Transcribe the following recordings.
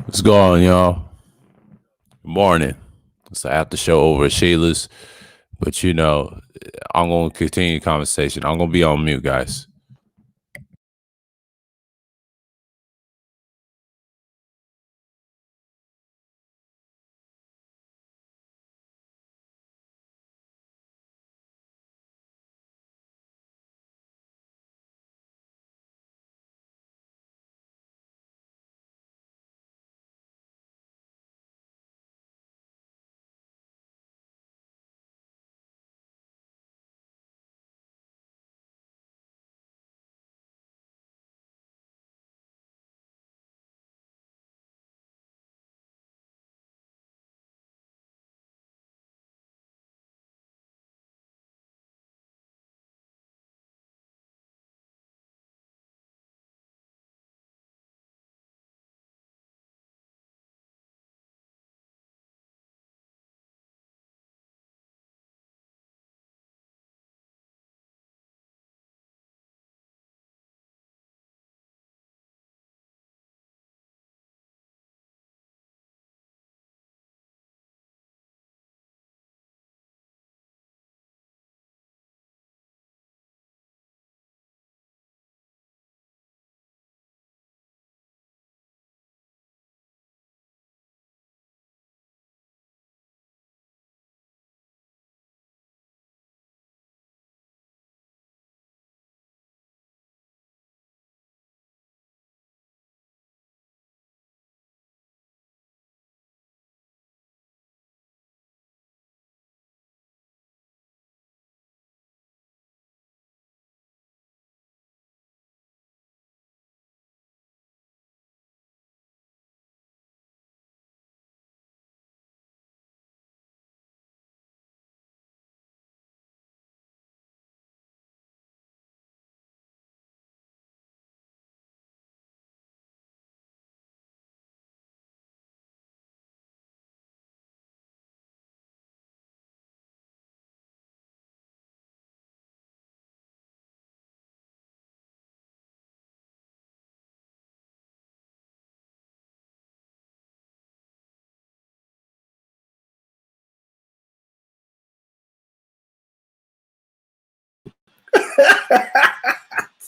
What's going on, y'all? Good morning. It's the after show over at Sheila's, but I'm going to continue the conversation. I'm going to be on mute, guys.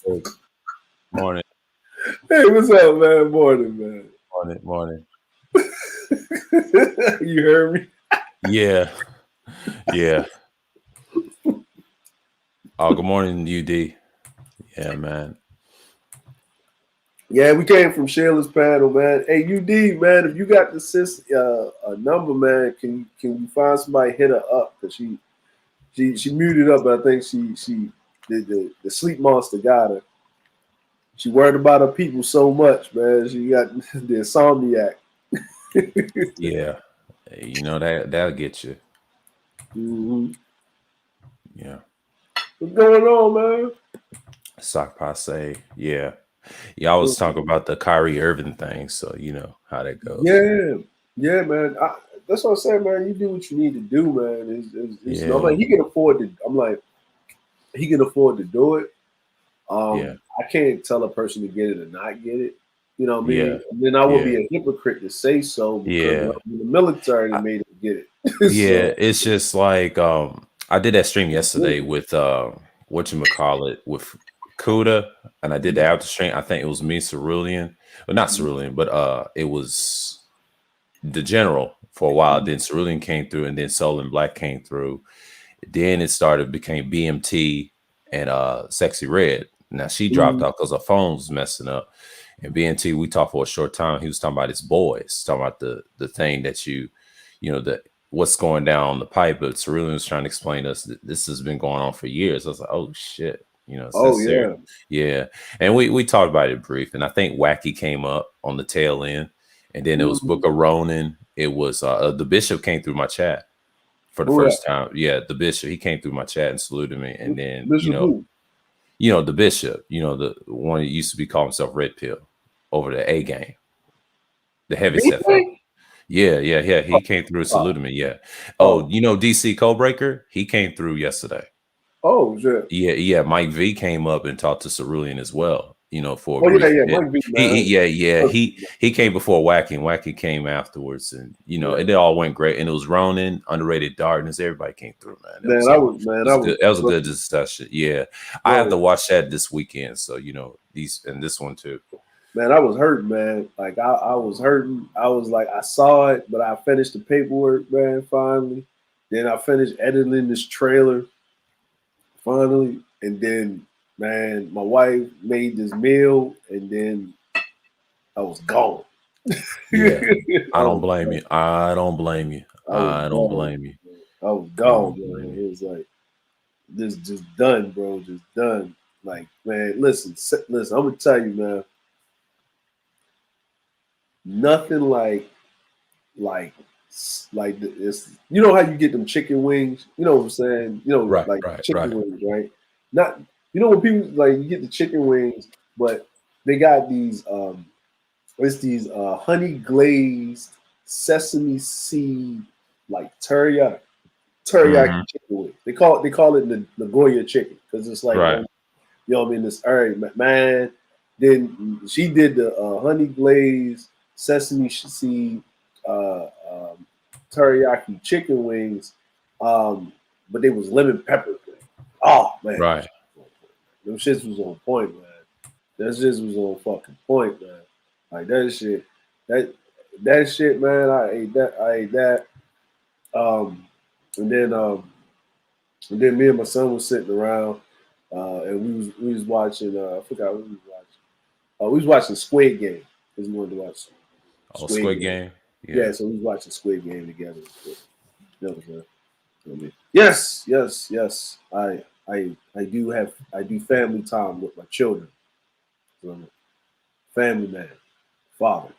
Hey, morning, Hey, what's up, man? Morning, man. morning, morning. You heard me? Yeah, yeah. Oh, good morning, UD. Yeah, man. Yeah, we came from Sheila's panel, man. Hey, UD, man, if you got the a number, man, can you find somebody hit her up? Cause she muted up. But I think she the sleep monster got her. She worried about her people so much, man. She got the insomniac. Yeah, that'll get you. Mhm. Yeah, What's going on, man? sock passe. Yeah, yeah. I was talking about the Kyrie Irving thing, so you know how that goes. Yeah, yeah, man. That's what I'm saying, man. You do what you need to do, man. I'm Yeah, like, he can afford to. I'm like, he can afford to do it. yeah, I can't tell a person to get it or not get it. You know what I yeah, mean? And then I would yeah, be a hypocrite to say so because yeah. I'm in the military and made him get it. Yeah, So it's just like I did that stream yesterday with whatchamacallit with Kuda, and I did the after stream. I think it was me, Cerulean. Well, not Cerulean, but it was the general for a while. Then Cerulean came through, and then Soul and Black came through. Then it started became BMT and Sexy Red. Now she dropped out because her phone was messing up. And BMT, we talked for a short time. He was talking about his boys, talking about the thing that the what's going down the pipe. But Cerulean was trying to explain to us that this has been going on for years. I was like, oh shit, it's that oh serious. yeah. Yeah. And we talked about it brief. And I think Wacky came up on the tail end. And then it was Mm-hmm. Book of Ronan. It was the Bishop came through my chat for the Oh yeah. first time. Yeah, the Bishop, he came through my chat and saluted me. And then, Bishop who? the Bishop, the one that used to be called himself Red Pill over the A game, the heavy set fella. BJ? Yeah, yeah, yeah. He came through and saluted me. Yeah. Oh, Oh, DC Codebreaker? He came through yesterday. oh shit. Yeah, yeah. Mike V came up and talked to Cerulean as well. you know, for a Oh yeah, brief yeah, bit. Mike B, man. He came before Wacky, and Wacky came afterwards, and you know, it all went great. And it was Ronin, Underrated Darkness. Everybody came through, man. It was good. That was a good discussion. Yeah, I have to watch that this weekend. So you know, this one too. Man, I was hurting, man. Like I was hurting. I was like, I saw it, but I finished the paperwork, man. Finally, then I finished editing this trailer. Finally, and then, man, my wife made this meal, and then I was gone. Yeah, I don't blame you. I don't blame you. I don't blame you. I was I gone, don't blame man. you. It was like this, just done, bro. Just done. Like, man, listen. I'm gonna tell you, man. Nothing like it's, you know how you get them chicken wings, you know what I'm saying, you know, Right, like right, chicken right. wings, right? Not, you know, when people like, you get the chicken wings, but they got these it's these honey glazed sesame seed, like teriyaki Hmm. chicken wings. They call it the Nagoya chicken, because it's like, Right. you know what I mean, this man. Then she did the honey glazed sesame seed uh, um, teriyaki chicken wings, but they was lemon pepper. Oh man, Right. them shits was on point, man. That shit was on fucking point, man. Like that that shit, man. I ate that. Um, and then me and my son was sitting around, and we was watching. I forgot what we was watching. We was watching Squid Game because we wanted to watch Oh, Squid Squid Game. Game. Yeah, Yeah. so we was watching Squid Game together. That was, you know what I mean? Yes. I do family time with my children. So I'm a family man, father,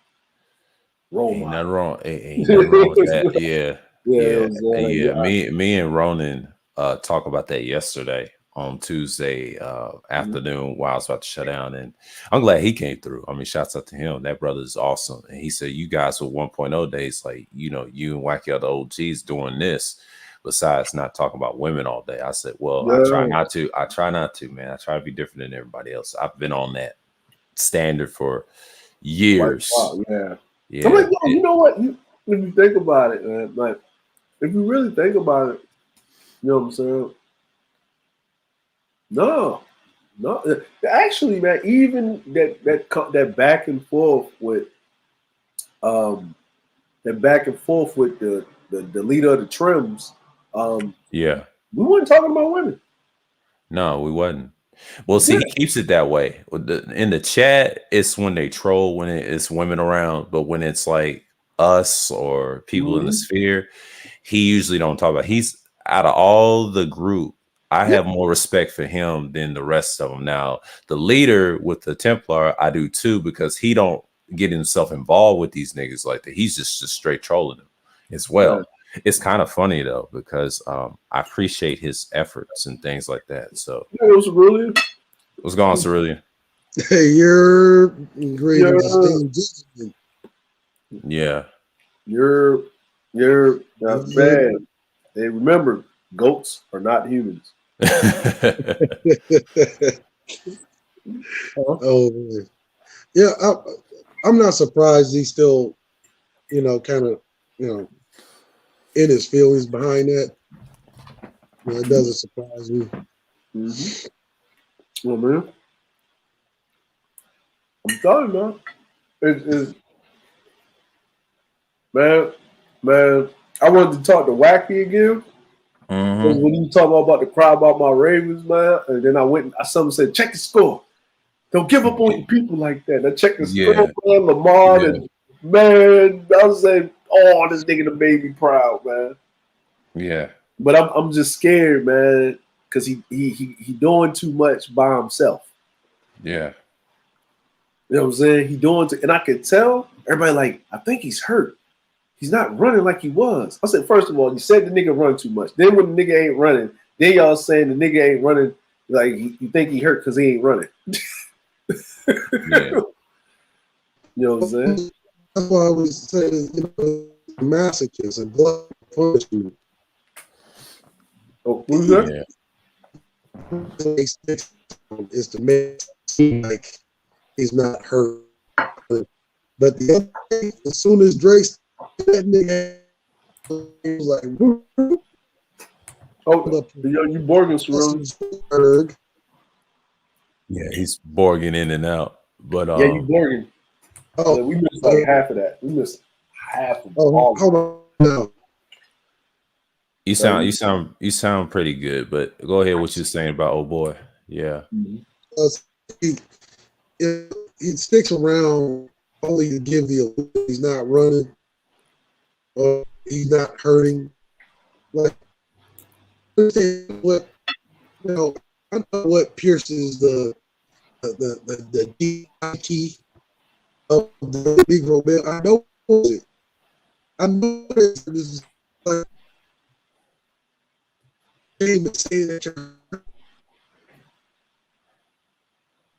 role Ain't nothing model. wrong. Ain't nothing wrong with that. Yeah. Yeah, it Yeah. was, Yeah. yeah. Me and Ronan talked about that yesterday on Tuesday Mhm. afternoon while I was about to shut down. And I'm glad he came through. I mean, shouts out to him. That brother is awesome. And he said, you guys were 1.0 days, like, you know, you and Wacky other OGs doing this besides not talking about women all day. I said, well, I try Yeah, not to. I try not to, man. I try to be different than everybody else. I've been on that standard for like, years. wow, yeah. I'm like, Yeah. yo, you know what? If you think about it, man, like, if you really think about it, you know what I'm saying? No, no. Actually, man, even that back and forth with um the leader of the trims, um, Yeah. we weren't talking about women. No, we wasn't. Well, see, Yeah. he keeps it that way. In the chat, it's when they troll, when it's women around, but when it's like us or people in the Mm-hmm. sphere, he usually don't talk about. He's out of all the group, I Yeah. have more respect for him than the rest of them. Now, the leader with the Templar, I do too, because he don't get himself involved with these niggas like that. He's just straight trolling them as Yeah. well. It's kind of funny though, because I appreciate his efforts and things like that. So Yeah, it was really. what's going on, Cerulean? Hey, you're great Yeah. and esteemed gentlemen. Yeah. You're Yeah. man. Hey, remember, goats are not humans. Huh? Oh, man. Yeah. I'm not surprised he's still, kind of, in his feelings behind that. It doesn't surprise me. Mm-hmm. Well, man, I'm telling you, man. It's man. I wanted to talk to Wacky again. Because Hmm. when you talk about the cry about my Ravens, man, and then I went and someone said, check the score. Don't give up on your people like that. I checked the score, Yeah. man. Lamar, Yeah. and man, I was saying, oh, this nigga done made me proud, man. Yeah. But I'm just scared, man, because he doing too much by himself. Yeah. You know what I'm saying? He doing and I could tell everybody like, I think he's hurt. He's not running like he was. I said, first of all, you said the nigga run too much. Then when the nigga ain't running, then y'all saying the nigga ain't running, like you think he hurt because he ain't running. Yeah. You know what I'm saying? That's why I was saying, masochist and blood punishment. Oh, who's that? Yeah. Is to make it seem like he's not hurt. But the other day, as soon as Drake, that nigga was like, oh, you Borgin Cerulli. Yeah, he's Borging in and out. But yeah, you Borgin. Oh, yeah, we missed like half of that. We missed half of all. Hold on now. You sound pretty good, but go ahead. What you're saying about old boy? Yeah. He sticks around only to give the he's not running or he's not hurting. Like what I know what pierces the deep key of the Negro man. I know it. I know this is like game to say that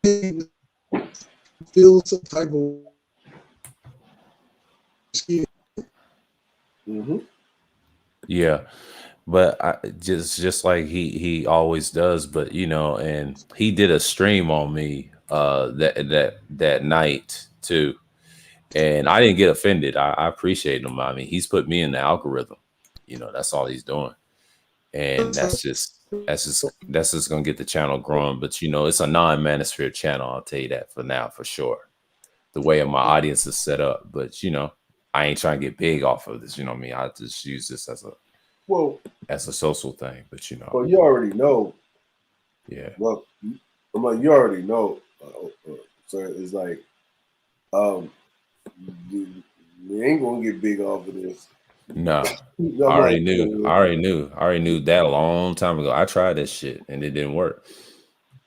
you feel some type of skin. Yeah, but just like he always does. But and he did a stream on me that night too, and I didn't get offended. I appreciate him. I mean, he's put me in the algorithm. That's all he's doing, and that's just gonna get the channel growing. But it's a non-manosphere channel. I'll tell you that for now, for sure. The way my audience is set up, but I ain't trying to get big off of this. You know what I mean? I just use this as a social thing. But well, you already know. Yeah. Well, I'm like, you already know. So it's like, we ain't gonna get big off of this. No, I already knew that a long time ago. I tried that shit and it didn't work.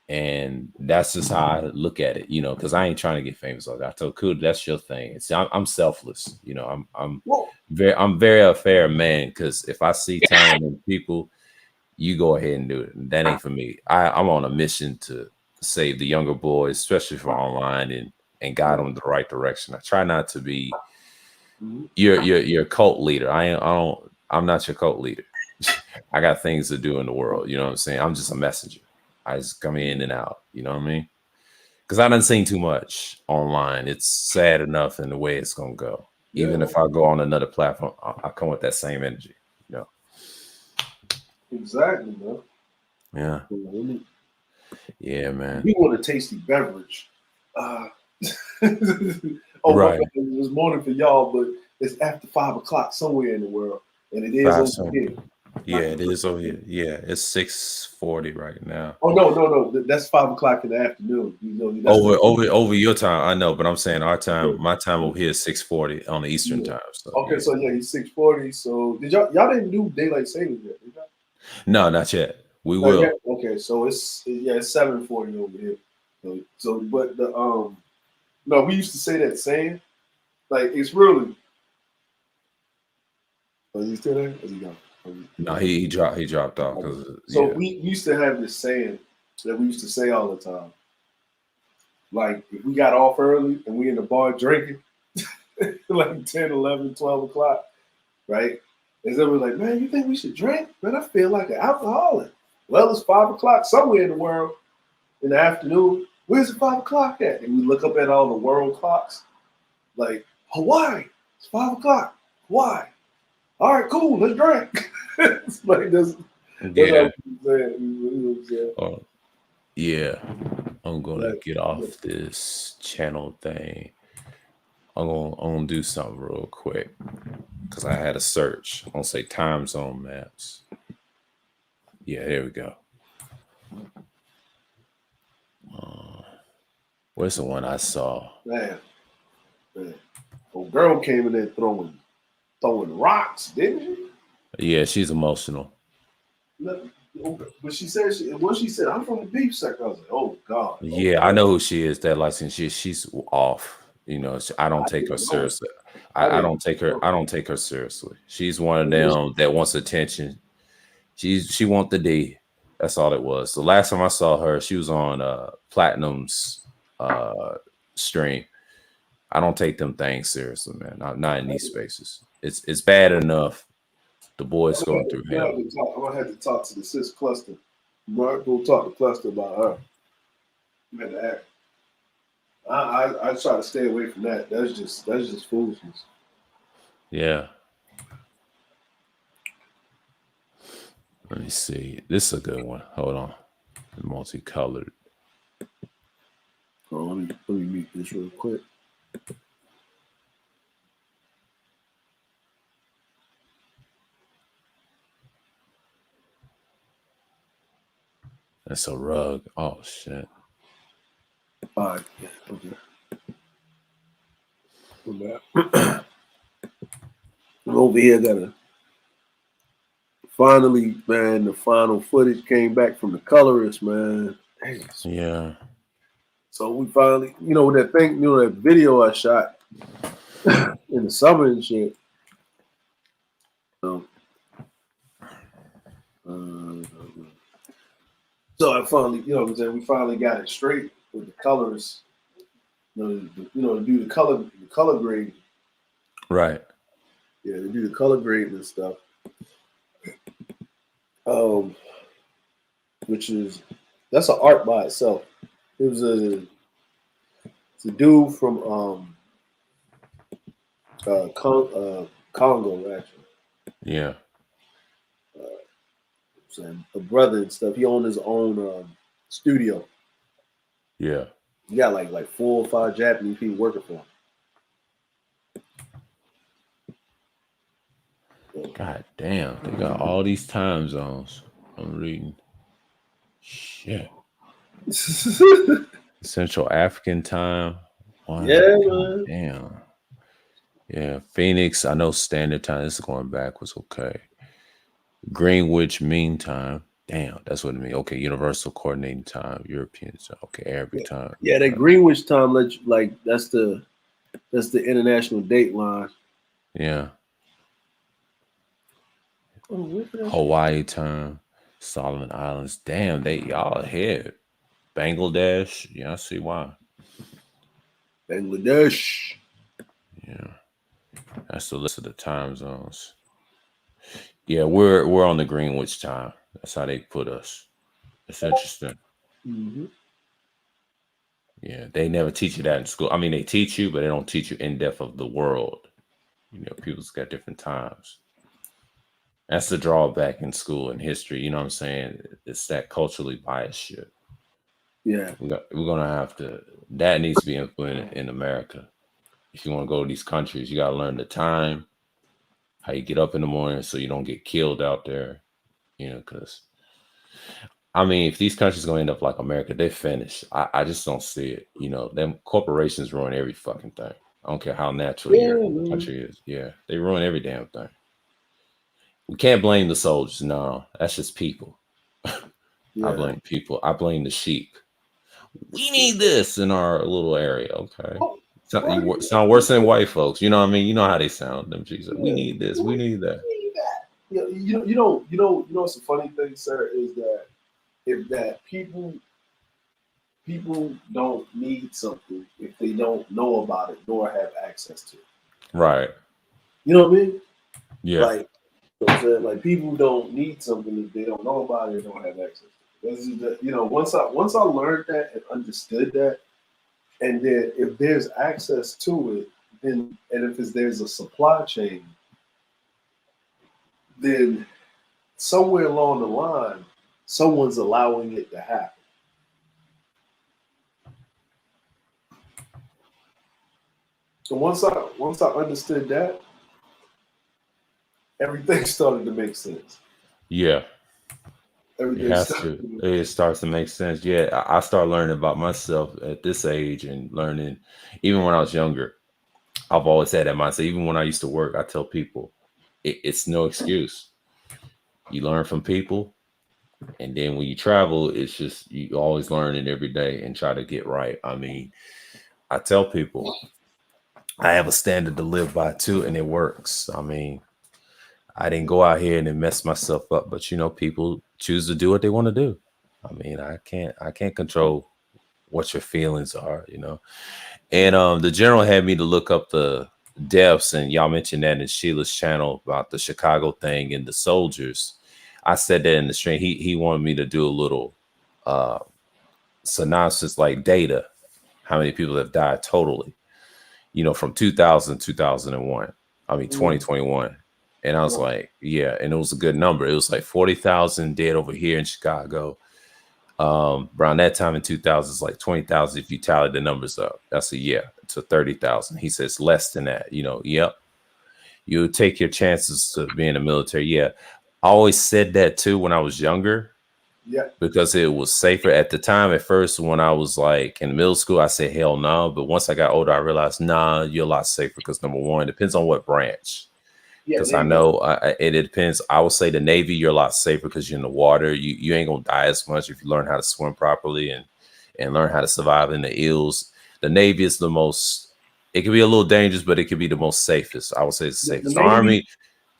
And that's just how I look at it, because I ain't trying to get famous. I told Kuda, that's your thing. I'm selfless, I'm very a fair man, because if I see talent in people, you go ahead and do it. That ain't for me. I'm on a mission to save the younger boys, especially for online, and guide them in the right direction. I try not to be your cult leader. I'm not your cult leader. I got things to do in the world. You know what I'm saying? I'm just a messenger. I just come in and out. You know what I mean? Because I done seen too much online. It's sad enough in the way it's gonna go. Even if I go on another platform, I come with that same energy. Exactly, man. Yeah. Yeah, man. We want a tasty beverage. Right. It was morning for y'all, but it's after 5 o'clock somewhere in the world, and it is over here. Yeah, it is over here. Yeah, it's 6:40 right now. Oh no, that's 5 o'clock in the afternoon. Over your time, I know, but I'm saying our time. My time over here is 6:40 on the Eastern time. So, okay, so he's 6:40. So did y'all didn't do daylight savings yet? Did y'all? No, not yet. We will. Yet? Okay, so it's 7:40 over here. So but the no, we used to say that saying, like it's really. Is he still there? Is he gone? No, he dropped off. So we used to have this saying that we used to say all the time. Like if we got off early and we in the bar drinking, like 10, 11, 12 o'clock, right? And then we're like, man, you think we should drink? Man, I feel like an alcoholic. Well, it's 5 o'clock somewhere in the world in the afternoon. Where's the 5 o'clock at? And we look up at all the world clocks. Like, Hawaii, it's 5 o'clock. Hawaii. All right, cool, let's drink. It's like this. Yeah. Yeah. I'm gonna get off this channel thing. I'm gonna do something real quick because I had a search. I'm gonna say time zone maps. Yeah, here we go. Where's the one I saw? Man. Old girl came in there throwing rocks, didn't she? Yeah, she's emotional. But she said, I'm from the beef sector. I was like, oh God. Yeah, I know who she is. That license, she's off. I don't take her seriously. I don't take her seriously. She's one of them that wants attention. She want the D. That's all it was. The last time I saw her, she was on Platinum's stream. I don't take them things seriously, man. Not in these spaces. It's bad enough. The boys going through hell. I'm gonna have to talk to the sis cluster. Mark, go talk to cluster about her. You had to act. I try to stay away from that. That's just foolishness. Yeah. Let me see. This is a good one. Hold on. Multicolored. Oh, let me mute this real quick. That's a rug. Oh shit. All right. Yeah, okay. I'm over here gotta finally, man, the final footage came back from the colorist, man. Dang. Yeah. So we finally, that thing, that video I shot in the summer and shit. So, so I finally, what I'm saying, we finally got it straight with the colors. To do the color grade. Right. Yeah, to do the color grade and stuff. Which is that's an art by itself. It's a dude from Congo actually. Yeah. A brother and stuff. He owned his own studio. Yeah. He got like 4 or 5 Japanese people working for him. God damn, they got all these time zones. I'm reading. Shit. Central African time. Yeah, man. Damn. Yeah, Phoenix. I know Standard Time. This is going backwards. Okay. Greenwich Mean Time. Damn, that's what it means. Okay, Universal Coordinating Time, European time. Okay, Arabic time. Yeah, that Greenwich time lets you, like that's the international date line. Yeah. Hawaii time, Solomon Islands. Damn, y'all ahead. Bangladesh. Yeah, I see why. Bangladesh. Yeah. That's the list of the time zones. Yeah, we're on the Greenwich time. That's how they put us. It's interesting. Mm-hmm. Yeah, they never teach you that in school. I mean, they teach you, but they don't teach you in depth of the world. People's got different times. That's the drawback in school and history. You know what I'm saying? It's that culturally biased shit. Yeah. We're gonna have to. That needs to be implemented in America. If you want to go to these countries, you gotta learn the time, how you get up in the morning, so you don't get killed out there. Because I mean, if these countries gonna end up like America, they're finished. I just don't see it. Them corporations ruin every fucking thing. I don't care how natural your country is. Yeah, they ruin every damn thing. We can't blame the soldiers. No, that's just people. Yeah. I blame people. I blame the sheep. We need this in our little area. Okay. You sound worse than white folks. You know what I mean? You know how they sound. Them cheeks. We need this. We need that. Yeah, you know what's the funny thing, sir, is that people don't need something if they don't know about it nor have access to it. Right. You know what I mean? Yeah. Like, like people don't need something if they don't know about it and don't have access to it. Once I learned that and understood that, and then if there's access to it, then and if there's a supply chain, then somewhere along the line, someone's allowing it to happen. So once I understood that, everything started to make sense. Yeah. Everything It starts to make sense. Yeah, I started learning about myself at this age and learning, even when I was younger. I've always had that mindset. Even when I used to work, I tell people, it's no excuse. You learn from people, and then when you travel, it's just you always learn it every day and try to get right. I mean, I tell people I have a standard to live by too, and it works. I mean, I didn't go out here and then mess myself up, but people choose to do what they want to do. I mean, I can't control what your feelings are, And the general had me to look up the deaths, and y'all mentioned that in Sheila's channel about the Chicago thing and the soldiers. I said that in the stream. He wanted me to do a little synopsis, like data. how many people have died totally, from 2000 2001. I mean, 2021. And I was like, yeah, and it was a good number. It was like 40,000 dead over here in Chicago. Around that time in 2000, it's like 20,000 if you tally the numbers up. That's a yeah to 30,000. He says less than that. Yep. You take your chances to be in the military. Yeah, I always said that too when I was younger. Yeah, because it was safer at the time. At first, when I was like in middle school, I said hell no. But once I got older, I realized nah, you're a lot safer because number one, it depends on what branch. yeah. Because I know it depends. I would say the Navy, you're a lot safer because you're in the water. You ain't gonna die as much if you learn how to swim properly and learn how to survive in the ills. The Navy is the most. It can be a little dangerous, but it can be the most safest. I would say it's the safest.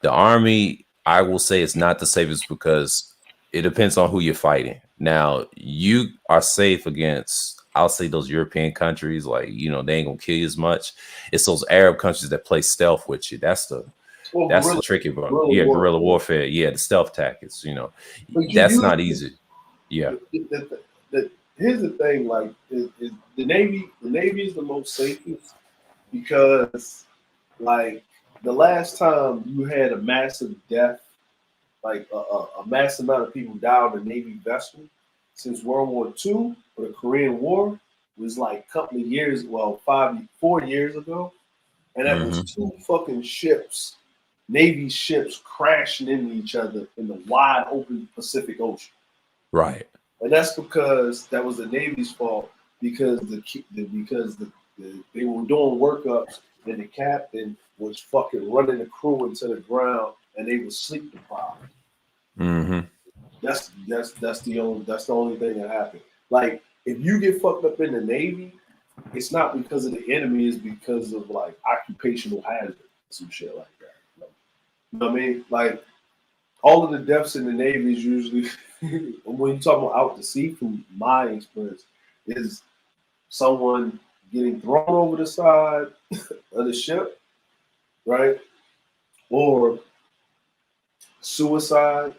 The Army, I will say it's not the safest because it depends on who you're fighting. Now, you are safe against, I'll say, those European countries, like, they ain't gonna kill you as much. It's those Arab countries that play stealth with you. That's the tricky part. Yeah, guerrilla warfare. Yeah, the stealth tactics, that's not easy. Yeah. Here's the thing, like, is the Navy is the most safest because, like, the last time you had a massive death, like a mass amount of people died on a Navy vessel since World War II or the Korean War was like a couple of years, 4 years ago. And that was two fucking ships, Navy ships crashing into each other in the wide open Pacific Ocean. Right. And that's because that was the Navy's fault because they were doing workups and the captain was fucking running the crew into the ground and they were sleep deprived. That's the only thing that happened. Like, if you get fucked up in the Navy, it's not because of the enemy, it's because of like occupational hazard, some shit like that. You know what I mean? Like, all of the deaths in the Navy is usually when you talk about out to sea, from my experience, is someone getting thrown over the side of the ship, right? Or suicide,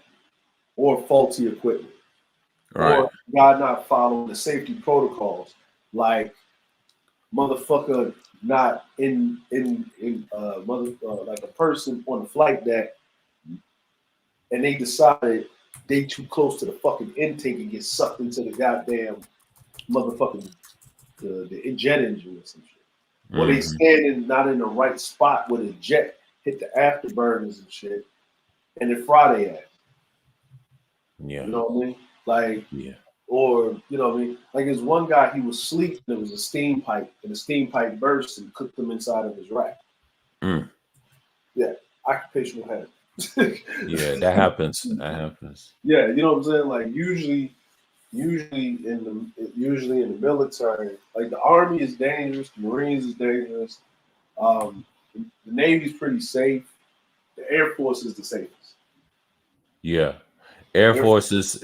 or faulty equipment, or God not following the safety protocols, like motherfucker not in like a person on the flight deck, and they decided they too close to the fucking intake and get sucked into the goddamn motherfucking the jet engine or some shit, or they standing not in the right spot where the jet hit the afterburners and shit, and then Friday ass. Yeah. You know what I mean? Like, yeah. Or, you know what I mean? Like, there's one guy, he was asleep, and there was a steam pipe, and the steam pipe burst and cooked him inside of his rack. Yeah, occupational hazard. Yeah, that happens. That happens. Yeah, you know what I'm saying? Like, usually in the military, like the Army is dangerous, the Marines is dangerous, the Navy's pretty safe, the Air Force is the safest. Yeah. Air Forces,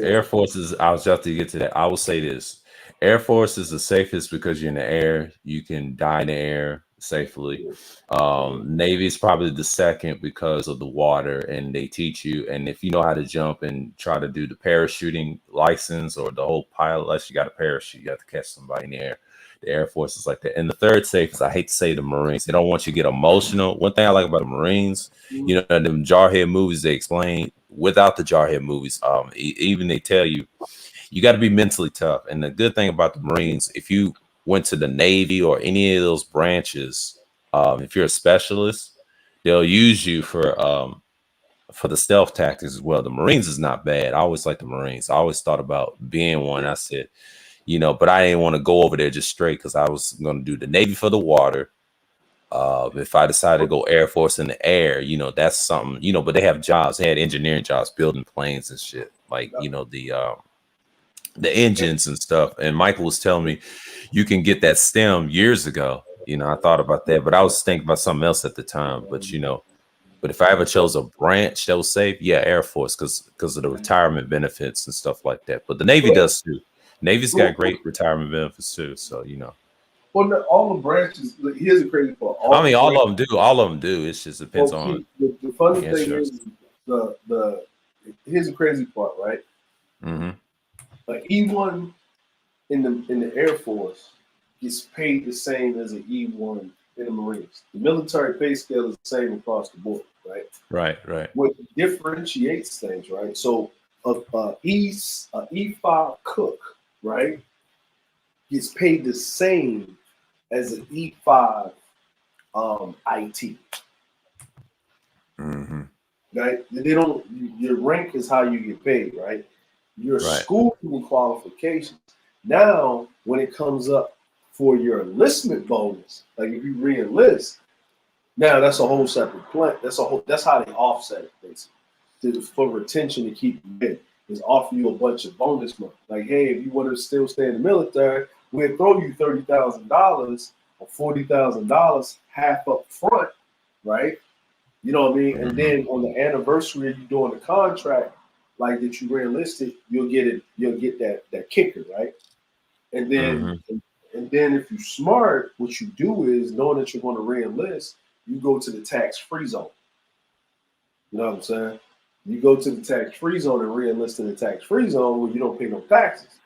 I was just to get to that. I will say this. Air Force is the safest because you're in the air. You can die in the air safely. Navy is probably the second because of the water, and they teach you. And if you know how to jump and try to do the parachuting license or the whole pilot, you got a parachute, you have to catch somebody in the air. The Air Force is like that. And the third safest, I hate to say the Marines. They don't want you to get emotional. One thing I like about the Marines, them jarhead movies, they explain without the jarhead movies, even they tell you got to be mentally tough. And the good thing about the Marines, if you went to the Navy or any of those branches, if you're a specialist, they'll use you for the stealth tactics as well. The Marines is not bad. I always like the Marines. I always thought about being one. I said, but I didn't want to go over there just straight because I was going to do the Navy for the water. If I decided to go Air Force in the air, that's something, but they have jobs. They had engineering jobs, building planes and shit. Like, the engines and stuff. And Michael was telling me you can get that STEM years ago. I thought about that, but I was thinking about something else at the time. But but if I ever chose a branch that was safe, yeah, Air Force, because of the retirement benefits and stuff like that. But the Navy does too. Navy's got great retirement benefits too. So Well, all the branches. Here's the crazy part. All of them do. All of them do. It just depends on. The funny thing is, here's the crazy part, right? Like, even in the Air Force, gets paid the same as an E1 in the Marines. The military pay scale is the same across the board, right? Right. What differentiates things, right? So a E5 cook, right, gets paid the same as an E5 IT. Mm-hmm. Right? They don't. Your rank is how you get paid, right? Your Right. schooling qualifications. Now, when it comes up for your enlistment bonus, like if you re-enlist, now that's a whole separate plan. That's how they offset it, basically, for retention to keep you in. Is offer you a bunch of bonus money. Like, hey, if you want to still stay in the military, we'll throw you $30,000 or $40,000 half up front, right? You know what I mean? And then on the anniversary of you doing the contract, like that you re-enlisted, you'll get that kicker, right? And then Mm-hmm. and then if you're smart, what you do is knowing that you're going to re-enlist, you go to the tax-free zone. You know what I'm saying? You go to the tax-free zone and re-enlist in the tax-free zone where you don't pay no taxes,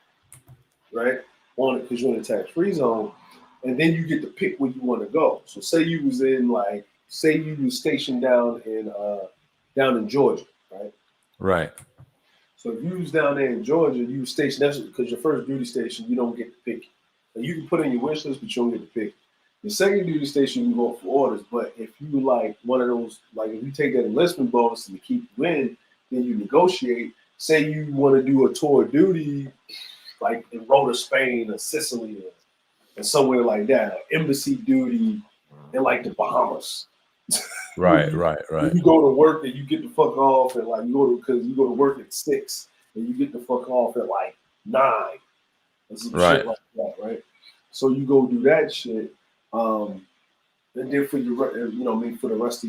right? On it because you're in the tax-free zone, and then you get to pick where you want to go. So say you was stationed down in Georgia, right? Right. So if you was down there in Georgia, you was stationed. That's because your first duty station, you don't get to pick it. Now, you can put in your wish list, but you don't get to pick it. The second duty station, you can go for orders. But if you like one of those, like if you take that enlistment bonus and keep you in, then you negotiate. Say you want to do a tour of duty, like in Rota, Spain, or Sicily, or somewhere like that, or embassy duty in like the Bahamas. Right. When you go to work and you get the fuck off at like because you go to work at 6 and you get the fuck off at like 9 and some shit like that, right? So you go do that shit, and then for your for the rest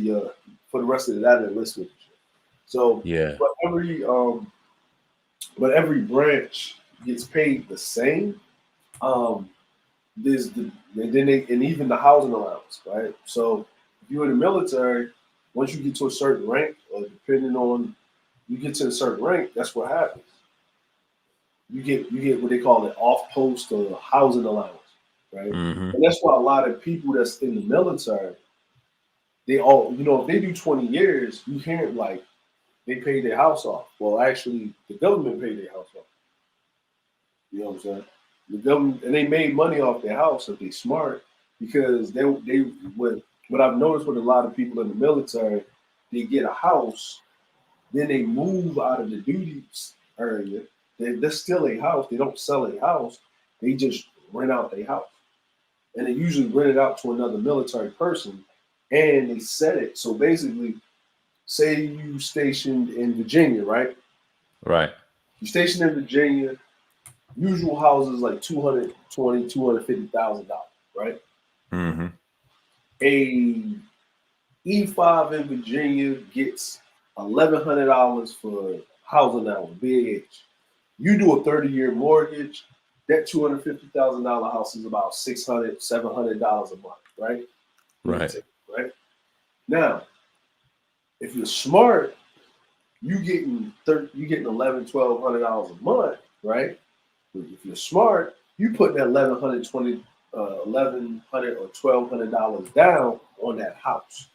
of that enlistment. So Yeah. but every branch gets paid the same. There's and even the housing allowance, right? So if you're in the military, once you get to a certain rank, or depending on you get to a certain rank, that's what happens. You get what they call it off post or housing allowance, right? Mm-hmm. And that's why a lot of people that's in the military, they all if they do 20 years, you hear it like they pay their house off. Well, actually, the government paid their house off. You know what I'm saying? The government, and they made money off their house if they smart, because what I've noticed with a lot of people in the military, they get a house, then they move out of the duties area. They're still a house. They don't sell a house. They just rent out their house, and they usually rent it out to another military person, and they set it. So basically, say you stationed in Virginia, right? Right. You stationed in Virginia. Usual houses like $250,000, right? Mm-hmm. A E5 in Virginia gets $1,100 for housing allowance, BAH. You do a 30-year mortgage, that $250,000 house is about $600, $700 a month, right? Right. Right. Now, if you're smart, you getting $1,100, $1,200 a month, right? If you're smart, you put that $1,100 or $1,200 down on that house,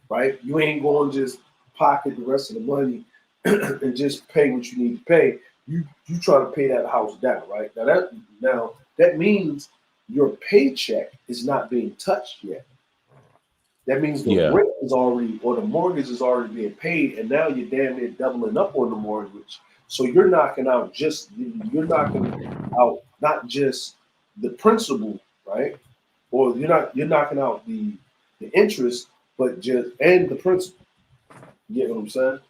right? You ain't going to just pocket the rest of the money and just pay what you need to pay. You try to pay that house down, right? Now that means your paycheck is not being touched yet. That means the Yeah. rent is already, or the mortgage is already being paid, and now you're damn near doubling up on the mortgage. So you're knocking out not just the principal, right? Or you're knocking out the interest, but just and the principal. You get what I'm saying?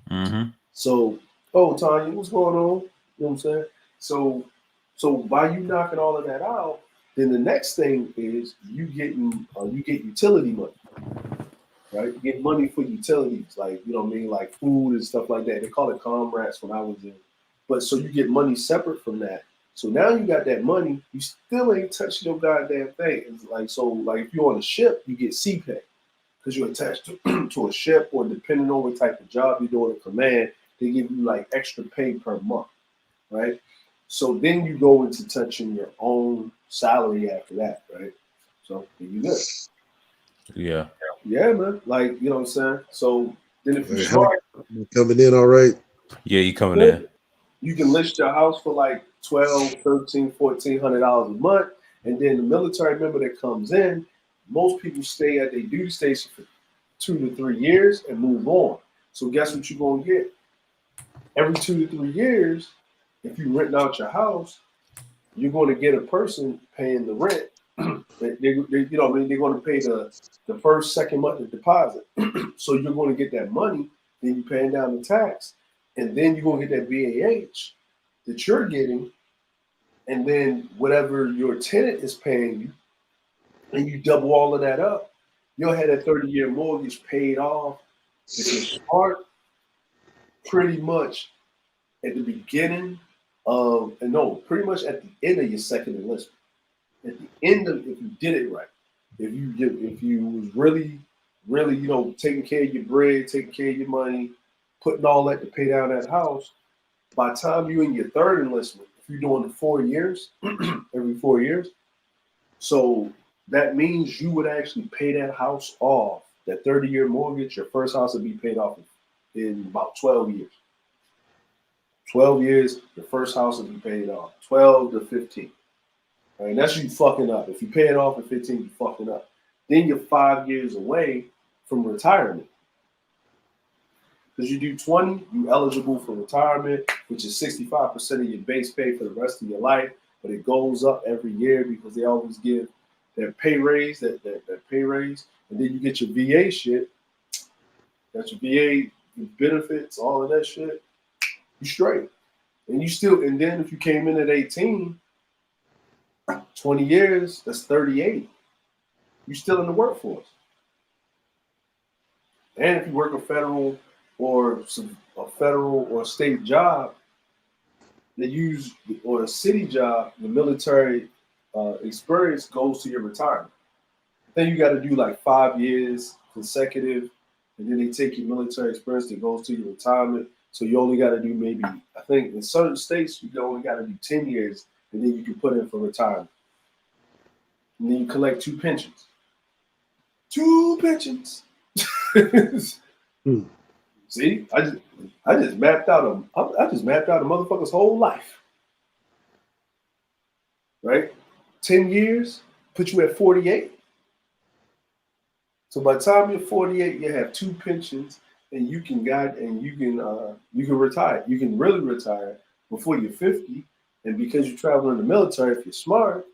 Mm-hmm. So, Tanya, what's going on? You know what I'm saying? So by you knocking all of that out, then the next thing is you get utility money, right? You get money for utilities, like you know what I mean, like food and stuff like that. They call it comrades when I was in, but so you get money separate from that. So now you got that money, you still ain't touching no goddamn thing. It's like like if you're on a ship, you get sea pay because you're attached to a ship, or depending on what type of job you're doing in command, they give you like extra pay per month, right? So then you go into touching your own salary after that, right? So then you good. Yeah. Yeah, man. Like, you know what I'm saying? So then if you're Like, how smart, coming in all right? Yeah, you coming in. you can list your house for like 12, 13, $1,400 a month. And then the military member that comes in, most people stay at their duty station for 2 to 3 years and move on. So guess what you're gonna get? Every 2 to 3 years, if you rent out your house, you're going to get a person paying the rent. You know, they're going to pay the first, second month of deposit. So you're going to get that money, then you're paying down the tax, and then you're going to get that BAH that you're getting, and then whatever your tenant is paying you, and you double all of that up, you'll have that 30-year mortgage paid off. If you're smart, pretty much at the beginning of, and no, pretty much at the end of your second enlistment. At the end of, if you did it right, if you was really, really, you know, taking care of your bread, taking care of your money, putting all that to pay down that house, by the time you in your third enlistment, if you're doing the 4 years, every 4 years, so that means you would actually pay that house off, that 30-year mortgage, your first house would be paid off in about 12 years. 12 years, the first house will be paid off. 12 to 15. Right? That's you fucking up. If you pay it off at 15, you fucking up. Then you're 5 years away from retirement. Because you do 20, you eligible for retirement, which is 65% of your base pay for the rest of your life. But it goes up every year because they always give their pay raise, that pay raise. And then you get your VA shit. Got your VA benefits, all of that shit. You straight. And you still, and then if you came in at 18, 20 years, that's 38. You're still in the workforce. And if you work a federal or state job, they use, or a city job, the military experience goes to your retirement. Then you got to do like 5 years consecutive, and then they take your military experience that goes to your retirement. So you only got to do maybe, I think in certain states, you only got to do 10 years, and then you can put in for retirement. And then you collect 2 pensions. 2 pensions. See, I just mapped out a motherfucker's whole life. Right? 10 years put you at 48. So by the time you're 48, you have 2 pensions, and you can retire. You can really retire before you're 50. And because you travel in the military, if you're smart,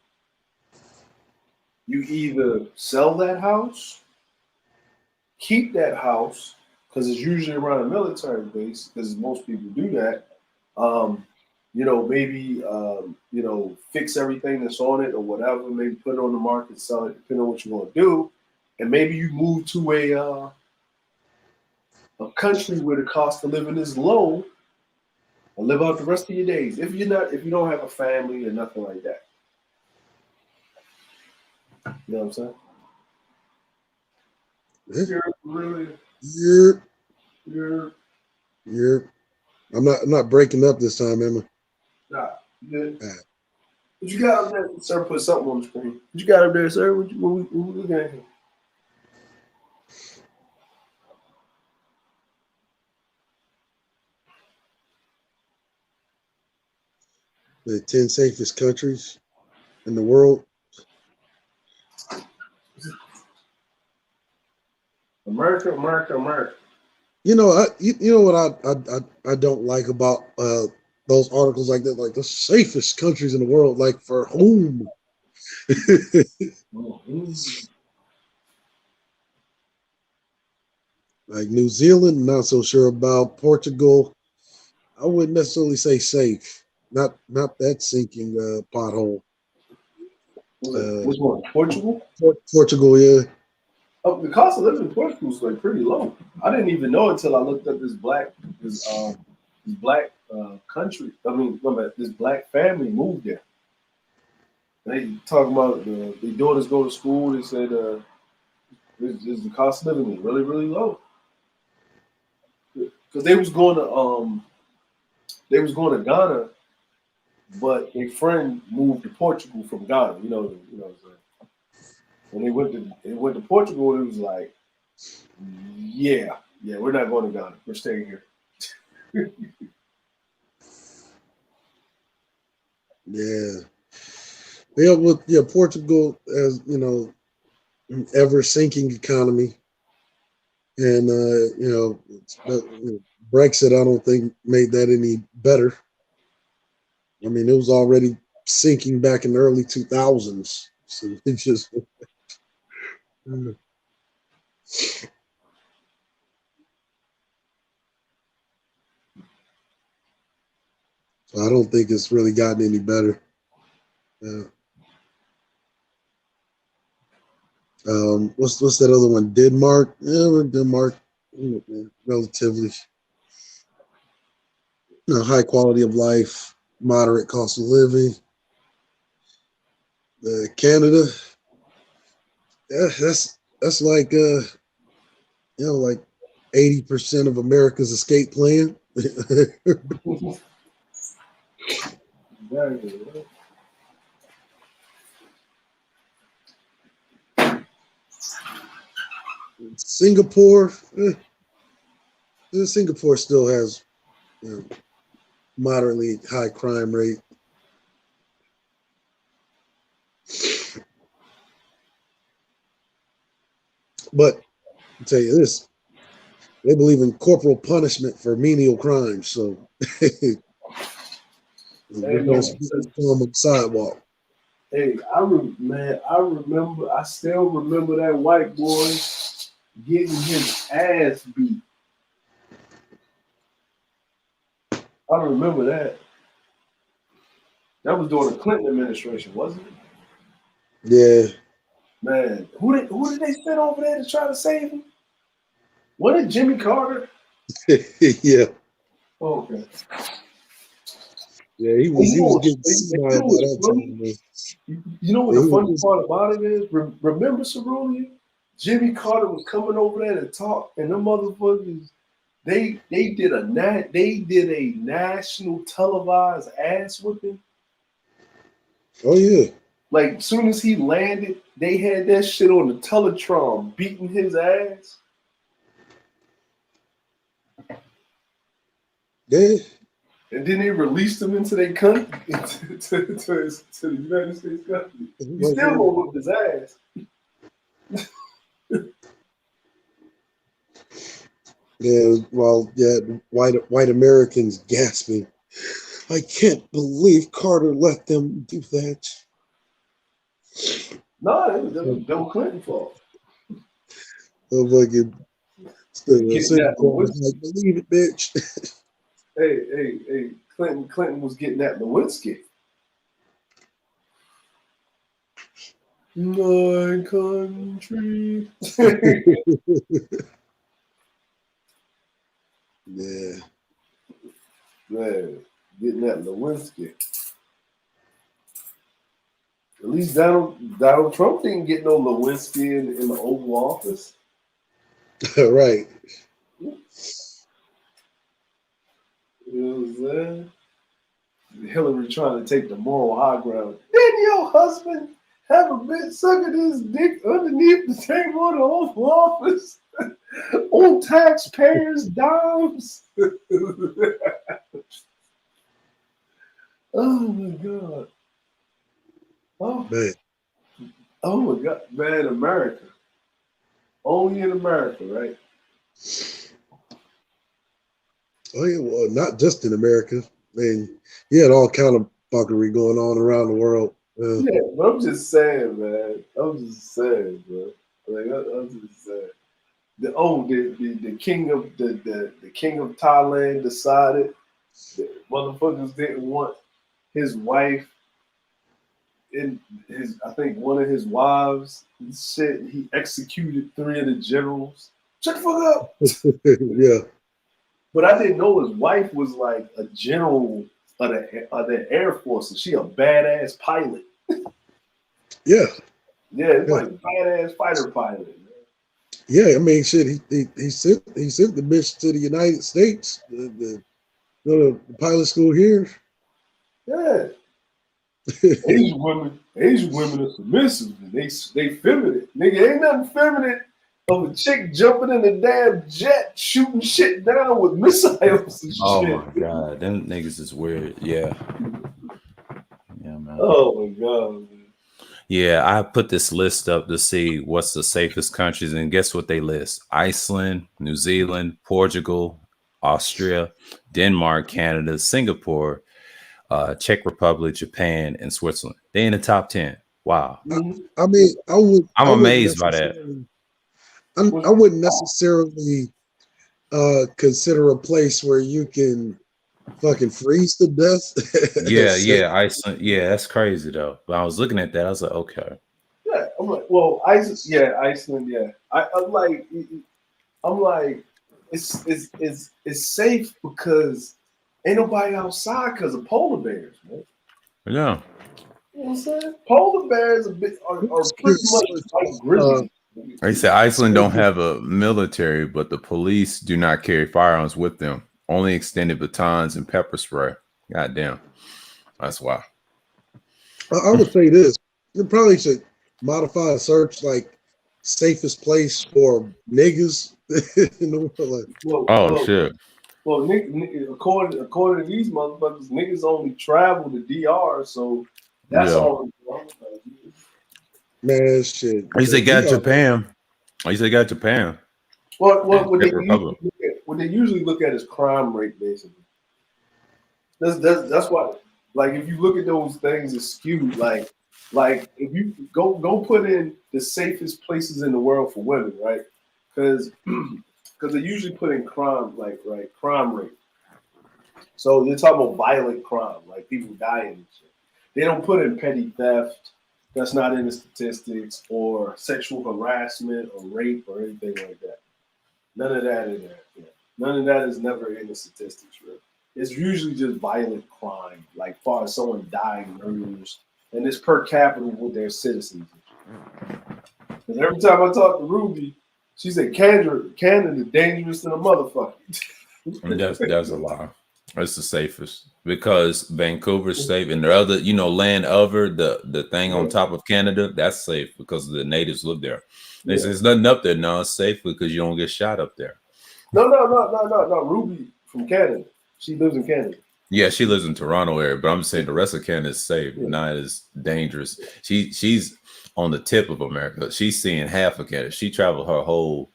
you either sell that house, keep that house, because it's usually around a military base, because most people do that. You know, maybe you know, fix everything that's on it or whatever, maybe put it on the market, sell it, depending on what you want to do. And maybe you move to a country where the cost of living is low and live out the rest of your days. If you don't have a family or nothing like that. You know what I'm saying? Yeah. I'm not breaking up this time, Emma. Nah, you good. What you got up there? Sir, put something on the screen. What you got up there, sir? What we looking at here? The 10 safest countries in the world. America. You know, you know what I don't like about those articles like that, like the safest countries in the world, like for whom? Like New Zealand, not so sure about. Portugal, I wouldn't necessarily say safe. Not that sinking pothole. Which one? Portugal? Portugal, yeah. Oh, the cost of living in Portugal is like pretty low. I didn't even know until I looked up this black country. I mean, this black family moved there. They talking about the daughters go to school. They said the cost of living is really, really low. Because they was going to Ghana but a friend moved to Portugal from Ghana. You know what I'm saying? When they went to Portugal, it was like, yeah, we're not going to Ghana. We're staying here. Yeah. Portugal has, an ever sinking economy. And Brexit, I don't think made that any better. I mean, it was already sinking back in the early 2000s. So it just so I don't think it's really gotten any better. Yeah. What's that other one? Denmark? Yeah, Denmark, relatively, high quality of life, moderate cost of living. Canada, yeah, that's like like 80% of America's escape plan. Singapore, Singapore still has moderately high crime rate. But I'll tell you this, they believe in corporal punishment for menial crimes, so don't speak on the sidewalk. Hey, I still remember that white boy getting his ass beat. I remember that. That was during the Clinton administration, wasn't it? Yeah. Man, who did they send over there to try to save him? Was it Jimmy Carter? Yeah. Oh, okay. Yeah, he was getting senile by that time, man. You know what the funny part about it is? Remember Cerulean? Jimmy Carter was coming over there to talk, and them motherfuckers, they did a national televised ass whipping. Oh yeah. Like soon as he landed, they had that shit on the Teletron beating his ass. Yeah. And then they released him into their country, to the United States country. He still gonna whip his ass. Yeah, white Americans gasping. I can't believe Carter let them do that. No, that was Bill Clinton's fault. Oh, fucking believe it, bitch. Hey, Clinton was getting that Lewinsky. My country. Yeah. Man, getting that Lewinsky. At least Donald Trump didn't get no Lewinsky in the Oval Office. Right. You know what I'm saying? Hillary trying to take the moral high ground. Didn't your husband have a bitch sucking his dick underneath the table in the Oval Office on taxpayers' dimes? Oh my God. Oh man. Oh my God, man, America. Only in America, right? Oh yeah, well, not just in America. Man, he had all kind of fuckery going on around the world. Yeah, but I'm just saying, man. I'm just saying, bro. Like I'm just saying. The king of the king of Thailand decided that motherfuckers didn't want his wife in his. I think one of his wives. He executed 3 of the generals. Shut the fuck up. Yeah. But I didn't know his wife was like a general of the Air Force, and she a badass pilot. Yeah. Yeah, it's like a badass fighter pilot. Yeah, I mean, shit. He sent the bitch to the United States, the pilot school here. Yeah, Asian women are submissive and they feminine. Nigga, ain't nothing feminine of a chick jumping in a damn jet shooting shit down with missiles and Oh shit. my god, them niggas is weird. Yeah, yeah, man. Oh my god, man. Yeah, I put this list up to see what's the safest countries, and guess what they list? Iceland, New Zealand, Portugal, Austria, Denmark, Canada, Singapore, Czech Republic, Japan, and Switzerland. They in the top 10. Wow. I mean, I wouldn't amazed by that. I wouldn't necessarily consider a place where you can fucking freeze to death. Yeah, Iceland. Yeah, that's crazy though. But I was looking at that, I was like, okay. Yeah, I'm like, well, Iceland, yeah. I'm like, it's safe because ain't nobody outside because of polar bears, man. Yeah. You know what I'm saying? Polar bears are pretty much like grizzlies. They say Iceland don't have a military, but the police do not carry firearms with them. Only extended batons and pepper spray. God damn. That's why. I would say this. You probably should modify a search like safest place for niggas in the world. Shit. Well, according to these motherfuckers, niggas only travel to DR, so that's all. Man, shit. He said got Japan. He said got Japan. What they usually look at is crime rate, basically. That's why, like, if you look at those things, it's skewed. Like if you go put in the safest places in the world for women, right? Because they usually put in crime, crime rate. So you're talking about violent crime, like people dying and shit. They don't put in petty theft. That's not in the statistics, or sexual harassment or rape or anything like that. None of that in there. Yeah. None of that is never in the statistics, really. It's usually just violent crime, like far as someone dying, murders, and it's per capita with their citizens. Because every time I talk to Ruby, she said Canada dangerous than a motherfucker. That's a lie. It's the safest because Vancouver's safe, and the other, land over the thing on top of Canada, that's safe because the natives live there. They say there's nothing up there. No, it's safe because you don't get shot up there. No. Ruby from Canada. She lives in Canada. Yeah, she lives in Toronto area, but I'm saying the rest of Canada is safe, not as dangerous. She's on the tip of America. She's seeing half of Canada. She traveled her whole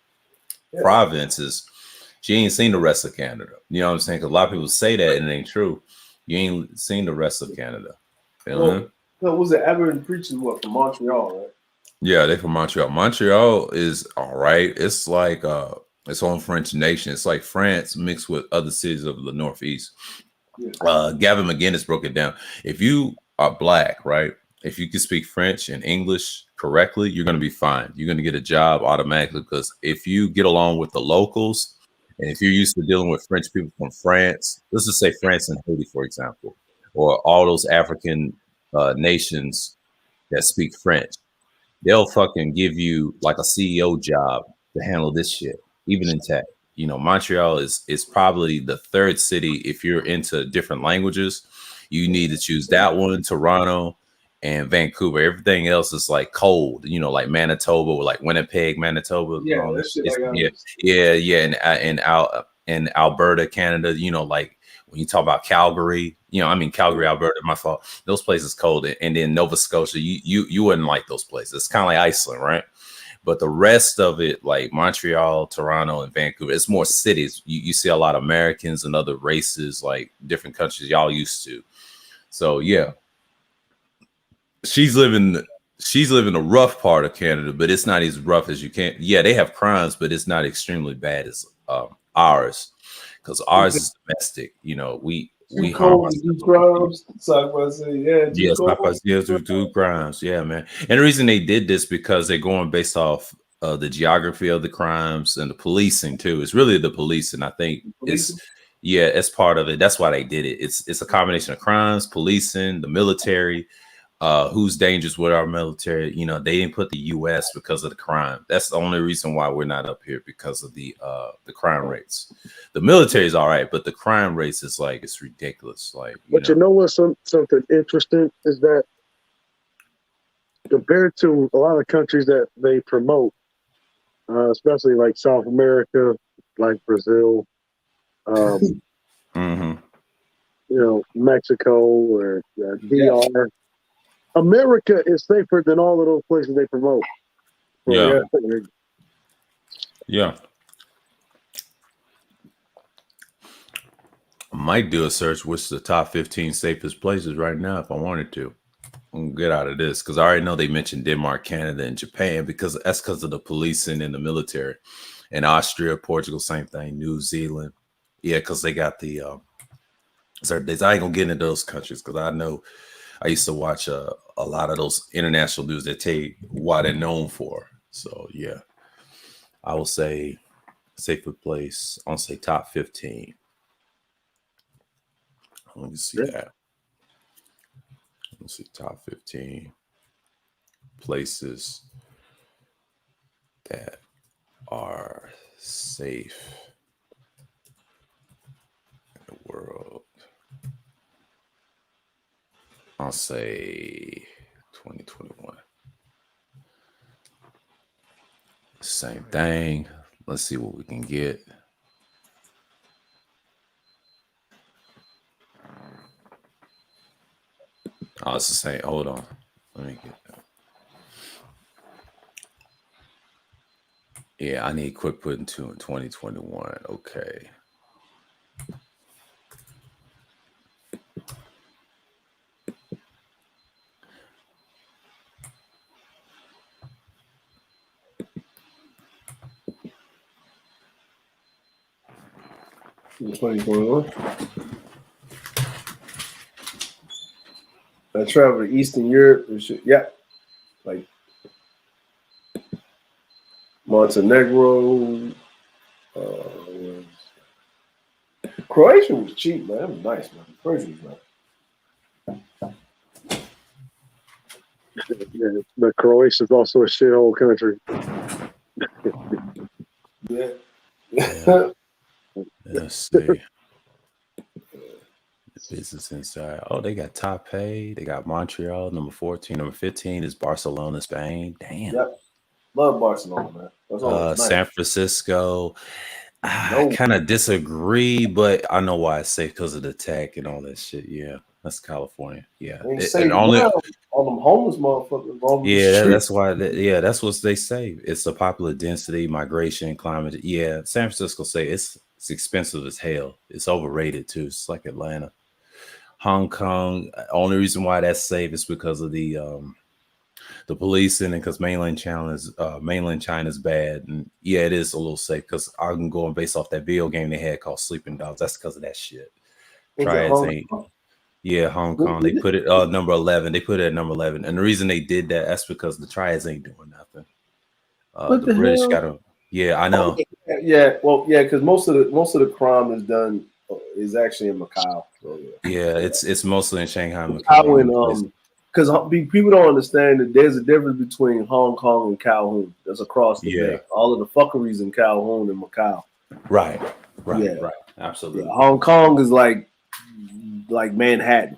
provinces. She ain't seen the rest of Canada. You know what I'm saying? Because a lot of people say that and it ain't true. You ain't seen the rest of Canada. No, was it Everett Preachers from Montreal, right? Yeah, they from Montreal. Montreal is all right. It's like its own French nation. It's like France mixed with other cities of the Northeast. Yeah. Gavin McGinnis broke it down. If you are black, right? If you can speak French and English correctly, you're going to be fine. You're going to get a job automatically because if you get along with the locals, and if you're used to dealing with French people from France, let's just say France and Haiti, for example, or all those African nations that speak French, they'll fucking give you like a CEO job to handle this shit, even in tech. Montreal is probably the third city. If you're into different languages, you need to choose that one, Toronto and Vancouver. Everything else is like cold, like Manitoba or like Winnipeg, Manitoba. Yeah, in Alberta, Canada, like when you talk about Calgary, Calgary, Alberta, my fault. Those places cold. And then Nova Scotia, you wouldn't like those places. It's kind of like Iceland, right? But the rest of it, like Montreal, Toronto, and Vancouver, it's more cities. You see a lot of Americans and other races, like different countries y'all used to. So yeah. She's living a rough part of Canada, but it's not as rough as you can. Yeah, they have crimes, but it's not extremely bad as ours, because ours is domestic. We harm do crimes. Do crimes. Yeah, man. And the reason they did this because they're going based off the geography of the crimes and the policing too. It's really the policing. I think it's part of it. That's why they did it. It's a combination of crimes, policing, the military. who's dangerous with our military. You know, they didn't put the U.S. because of the crime. That's the only reason why we're not up here, because of the crime rates. The military is all right, but the crime rates is like, it's ridiculous. Like, But you know what's something interesting is that compared to a lot of countries that they promote, especially like South America, like Brazil, mm-hmm. Mexico or DR. America is safer than all of those places they promote. Yeah. Yeah. I might do a search. What's the top 15 safest places right now if I wanted to? Get out of this, because I already know they mentioned Denmark, Canada, and Japan, because that's because of the policing and the military. And Austria, Portugal, same thing. New Zealand, yeah, because they got the certain days. I ain't gonna get into those countries because I know I used to watch a lot of those international news that tell you what they're known for. So yeah, I will say safer place. I'll say top 15. Let me see that. Let's see, top 15 places that are safe in the world. I'll say 2021. Same thing. Let's see what we can get. Oh, it's the same. Hold on. Let me get that. Yeah, I need quit putting 2 in 2021. Okay. In 2021. I traveled to Eastern Europe and shit. Yeah. Like Montenegro. Croatia was cheap, man. That was nice, man. Croatia was nice. Yeah, but Croatia is also a shithole country. Yeah. Let's see. Business Insight. Oh, they got top pay. They got Montreal, number 14. Number 15 is Barcelona, Spain. Damn. Yep. Love Barcelona, man. That's all nice. San Francisco. I kind of disagree, but I know why it's safe, because of the tech and all that shit. Yeah, that's California. Yeah, and only all them homeless motherfuckers. Yeah, that's why. That's what they say. It's a popular density, migration, climate. Yeah, San Francisco say it's expensive as hell. It's overrated too. It's like Atlanta. Hong Kong. Only reason why that's safe is because of the policing, and because mainland China is bad. And yeah, it is a little safe, because I'm going based off that video game they had called Sleeping Dogs. That's because of that shit. Triads ain't. Yeah, Hong Kong. They put it number 11. They put it at number 11, and the reason they did that's because the Triads ain't doing nothing. The British got them. Yeah, I know. Yeah, well, yeah, because most of the crime is actually in Macau. So, yeah, it's mostly in Shanghai, Macau, and because people don't understand that there's a difference between Hong Kong and Calhoun. That's across the bay. All of the fuckeries in Calhoun and Macau. Right. Absolutely. Yeah, Hong Kong is like Manhattan.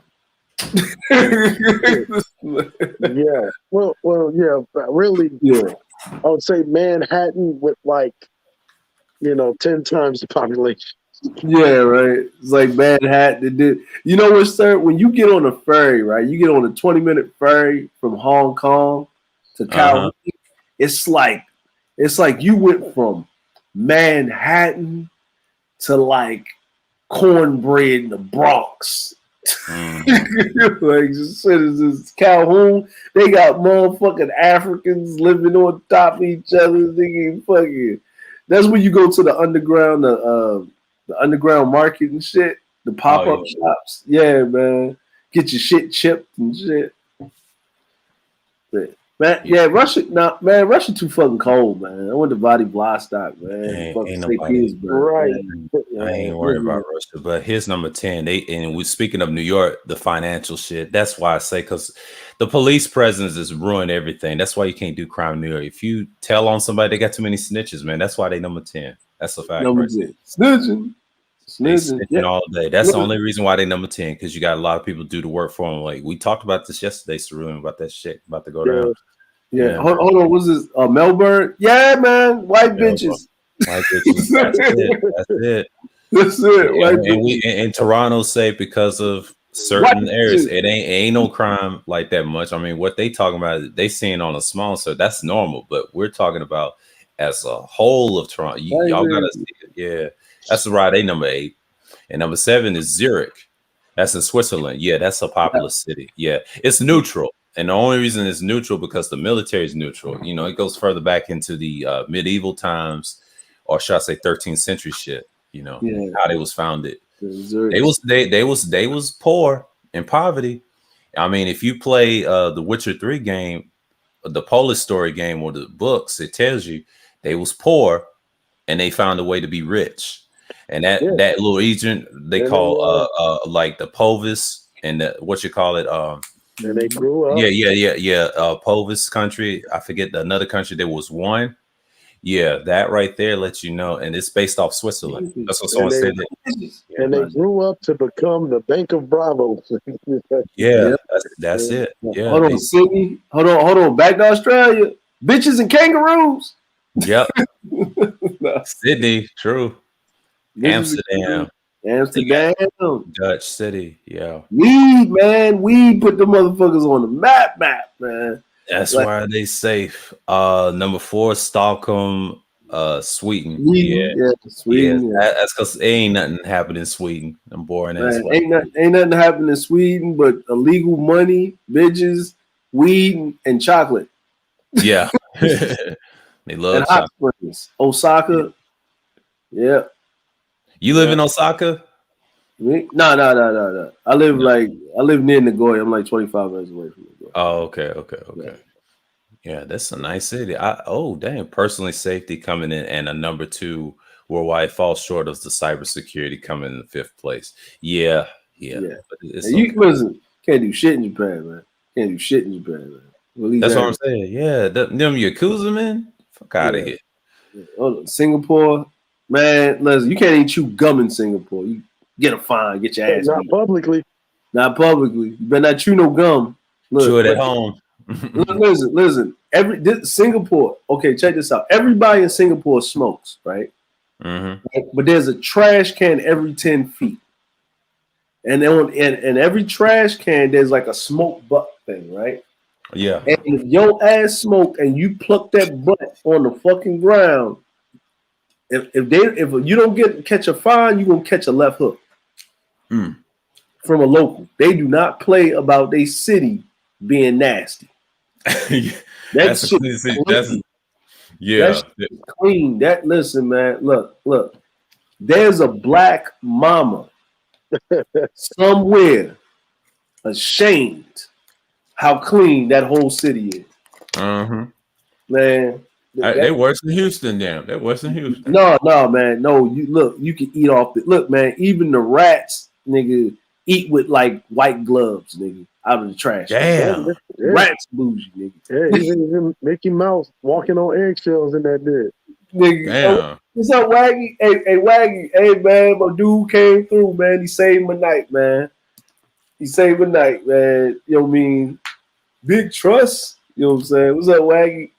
Yeah. Well, yeah, really. Yeah. I would say Manhattan with 10 times the population. Yeah, right. It's like Manhattan. You know what, sir? When you get on a ferry, right? You get on a 20-minute ferry from Hong Kong to Calhoun. It's like you went from Manhattan to like cornbread in the Bronx. Like citizens, Calhoun, they got motherfucking Africans living on top of each other. That's when you go to the underground, the underground market and shit, the pop-up shops. Yeah, man, get your shit chipped and shit. Man, yeah, Russia. Nah, man, Russia too fucking cold, man. I went to Vladivostok, man. Fucking Ain't St. nobody. Petersburg, Right. man. I ain't worried about Russia, but here's number 10. And we speaking of New York, the financial shit. That's why I say because the police presence has ruined everything. That's why you can't do crime in New York. If you tell on somebody, they got too many snitches, man. That's why they number 10. That's a fact, Number right? 10. Snitching. They Snitching. snitching Yeah. all day. That's the only reason why they number 10, because you got a lot of people do the work for them. Like we talked about this yesterday, Cerulean, about that shit about to go down. Yeah. Hold on. What's this? Melbourne? Yeah, man. White Yeah, bitches. white bitches. That's it. That's it. That's it. White And bitches. we in Toronto say because of certain areas, it ain't no crime like that much. I mean, what they talking about, they seeing on a small, so that's normal. But we're talking about as a whole of Toronto. Y'all gotta see it. Yeah, that's right. They number 8, and number 7 is Zurich. That's in Switzerland. Yeah, that's a populous city. Yeah, it's neutral, and the only reason it's neutral because the military is neutral. You know, it goes further back into the medieval times, or should I say, 13th century shit. You know how they was founded. They was poor in poverty. I mean, if you play the Witcher 3 game, the Polish story game, or the books, it tells you they was poor and they found a way to be rich. And that little region they call like the Povis and the what you call it and they grew up. Povis country. I forget another country. There was one. Yeah, that right there lets you know, and it's based off Switzerland. That's what someone said. And they grew up to become the Bank of Bravo. Yeah, that's it. Yeah, hold on, Sydney. Hold on. Back to Australia. Bitches and kangaroos. Yep. Sydney, true. Amsterdam, Dutch City. Yeah. Weed, man. Weed put the motherfuckers on the map, man. That's why they safe. Number 4, Stockholm, Sweden. Sweden. That's because ain't nothing happening in Sweden. I'm boring as well. Ain't nothing happening in Sweden but illegal money, bitches, weed, and chocolate. Yeah. They love hot springs. Osaka. Yeah. You live in Osaka? No. I live near Nagoya. I'm like 25 minutes away from Nagoya. Oh, okay. Yeah, that's a nice city. Damn. Personally, safety coming in, and a number 2 worldwide falls short of the cybersecurity coming in 5th place. Yeah. But listen, can't do shit in Japan, man. That's what I'm saying. Yeah, them Yakuza, man. Fuck out of here. Singapore, man. Listen, you can't even chew gum in Singapore. You get a fine, get your ass Not beat. publicly. You better not chew no gum. Look, chew it at home. Listen. Singapore. Okay, check this out. Everybody in Singapore smokes, right? Mm-hmm. But there's a trash can every 10 feet, and every trash can there's like a smoke butt thing, right? Yeah. And if your ass smoke and you pluck that butt on the fucking ground, if you don't catch a fine, you're gonna catch a left hook from a local. They do not play about their city being nasty. That's clean. That's clean. Listen, man. Look. There's a black mama somewhere ashamed how clean that whole city is. Mm-hmm. Man. They worse than Houston, damn. They're worse than Houston. No, man. No, you can eat off the look, man. Even the rats, nigga, eat with like white gloves, nigga, out of the trash. Damn. Rats bougie, nigga. Yeah, even Mickey Mouse walking on eggshells in that bed. Nigga, damn. What's up, Waggy? Hey, Waggy. Hey, man, my dude came through, man. He saved my night, man. You know what I mean? Big trust. You know what I'm saying? What's up, Waggy?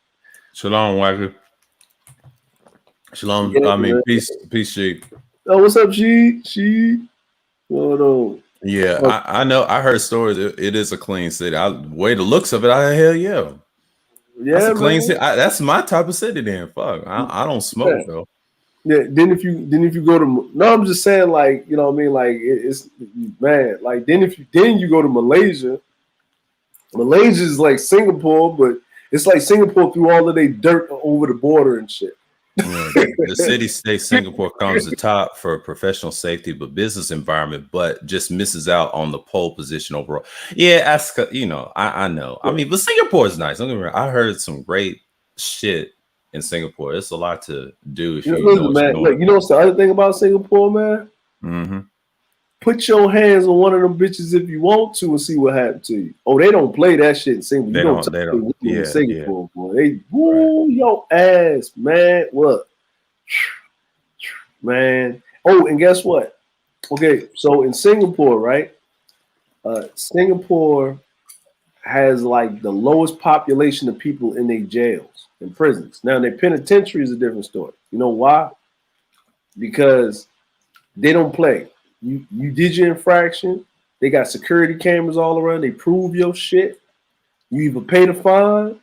Shalom, Waggy. Shalom. Yeah, I mean, man. peace, Sheik. Oh, what's up, she? Hold on. Yeah, I know. I heard stories. It is a clean city. Way the looks of it, hell yeah. That's a clean city. That's my type of city. Then fuck, I don't smoke though. Yeah. Then if you go to I'm just saying, like, you know what I mean, like it's man, like then you go to Malaysia. Malaysia is like Singapore, but it's like Singapore through all of their dirt over the border and shit. Yeah, the city state Singapore comes to top for professional safety, but business environment, but just misses out on the pole position overall. Yeah, that's I know. I mean, but Singapore is nice. Don't get me wrong. I heard some great shit in Singapore. It's a lot to do if you know Listen, what you're man. doing. Look, you know what's the other thing about Singapore, man? Mm-hmm. Put your hands on one of them bitches if you want to and see what happened to you. Oh, they don't play that shit in Singapore. You don't touch They the don't. women in Yeah, Singapore, boy. They Right. woo your ass, man. What? Man. Oh, and guess what? Okay, so in Singapore, right? Singapore has like the lowest population of people in their jails and prisons. Now, their penitentiary is a different story. You know why? Because they don't play. You did your infraction. They got security cameras all around. They prove your shit. You either pay the fine,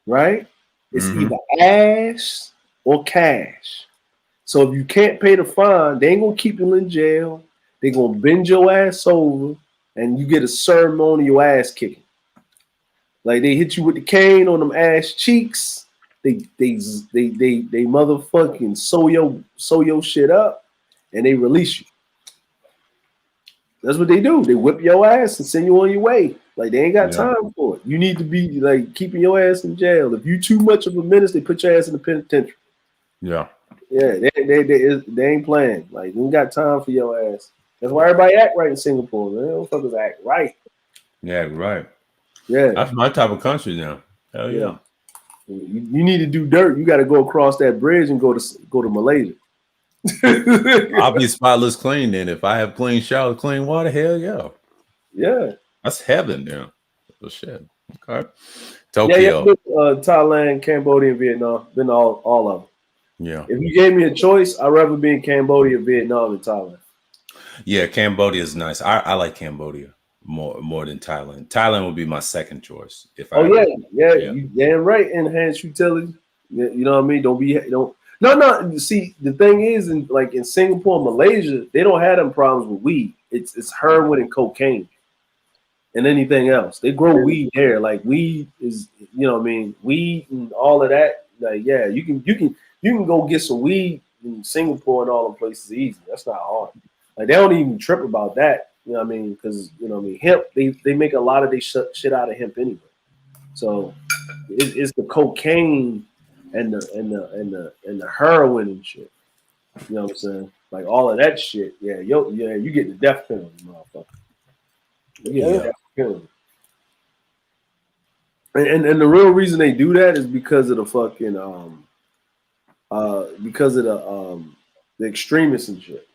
right? It's Mm-hmm. either ass or cash. So if you can't pay the fine, they ain't gonna keep you in jail. They gonna bend your ass over, and you get a ceremonial ass kicking. Like they hit you with the cane on them ass cheeks. They motherfucking sew your shit up, and they release you. That's what they do. They whip your ass and send you on your way. Like they ain't got Yeah. time for it. You need to be like keeping your ass in jail. If you too much of a menace, they put your ass in the penitentiary. Yeah. Yeah, they ain't playing. Like we ain't got time for your ass. That's why everybody act right in Singapore, man. Motherfuckers act right. Yeah. Right. Yeah, That's my type of country now. Hell yeah. yeah. You need to do dirt. You got to go across that bridge and go to Malaysia. I'll be spotless clean then. If I have clean shower, clean water, hell yeah. Yeah. That's heaven now. Oh shit. Okay. Yeah. Tokyo. Thailand, Cambodia, and Vietnam. Been all of them. Yeah. If you gave me a choice, I'd rather be in Cambodia, Vietnam, and Thailand. Yeah, Cambodia is nice. I like Cambodia more than Thailand. Thailand would be my second choice if I Oh ever. yeah, Yeah. you damn right. Enhanced utility. Yeah, you know what I mean? Don't. No. See, the thing is, in Singapore, Malaysia, they don't have them problems with weed. It's heroin and cocaine and anything else. They grow weed there. Like weed is, you know what I mean? Weed and all of that. Like yeah, you can go get some weed in Singapore and all them places easy. That's not hard. Like they don't even trip about that. You know what I mean? Because you know what I mean. Hemp. They make a lot of their shit out of hemp anyway. So it's the cocaine and the heroin and shit. You know what I'm saying? Like all of that shit. Yeah, you get the death penalty, motherfucker. You get the Yeah. death penalty. And the real reason they do that is because of the fucking because of the extremists and shit.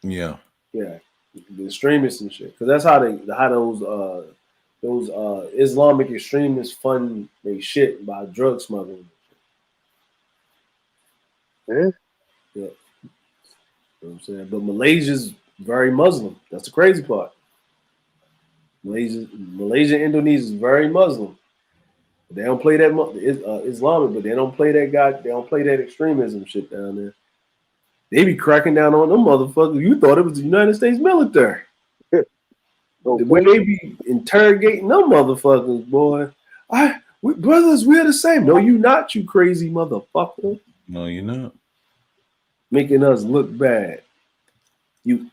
Yeah. Yeah, the extremists and shit. Because that's how those Islamic extremists fund their shit by drug smuggling. Yeah. Yeah, you know what I'm saying. But Malaysia's very Muslim. That's the crazy part. Malaysia, Indonesia is very Muslim. They don't play that Islamic, but they don't play that guy. They don't play that extremism shit down there. They be cracking down on them motherfuckers. You thought it was the United States military. The way they be interrogating them motherfuckers, boy. Brothers, we're the same. No, you not, you crazy motherfucker. No, you're not. Making us look bad. You.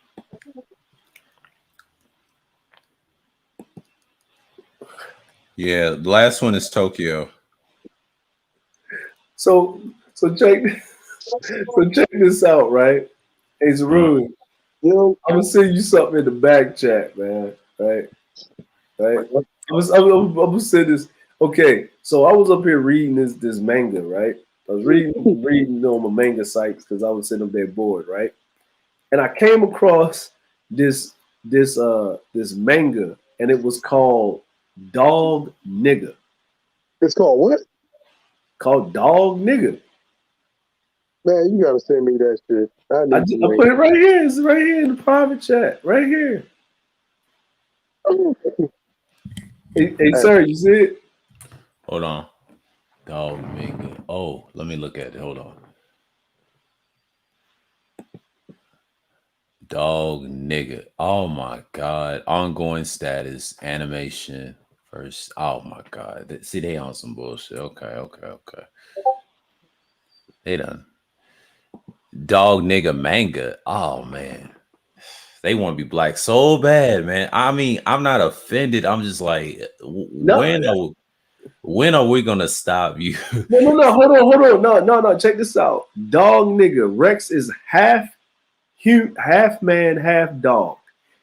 Yeah. The last one is Tokyo. So check this out, right? Hey, Zarun, You know, I'm gonna send you something in the back chat, man. Right? I'm gonna send this. Okay, so I was up here reading this manga, right? I was reading on my manga sites because I was sitting up there bored, right? And I came across this manga, and it was called Dog Nigga. it's called what? Called Dog Nigga. Man, you gotta send me that shit. I I need to put it right here. It's right here in the private chat. Right here. Hey, sir, you see it? Hold on. Dog nigga. Oh, let me look at it. Hold on. Dog nigga. Oh my god. Ongoing status. Animation. First. Oh my god. See, they on some bullshit. Okay. They done dog nigga manga. Oh man, they want to be black so bad, man. I mean, I'm not offended. I'm just like, when are we gonna stop you? No. Hold on. No. Check this out. Dog nigga. Rex is half man, half dog.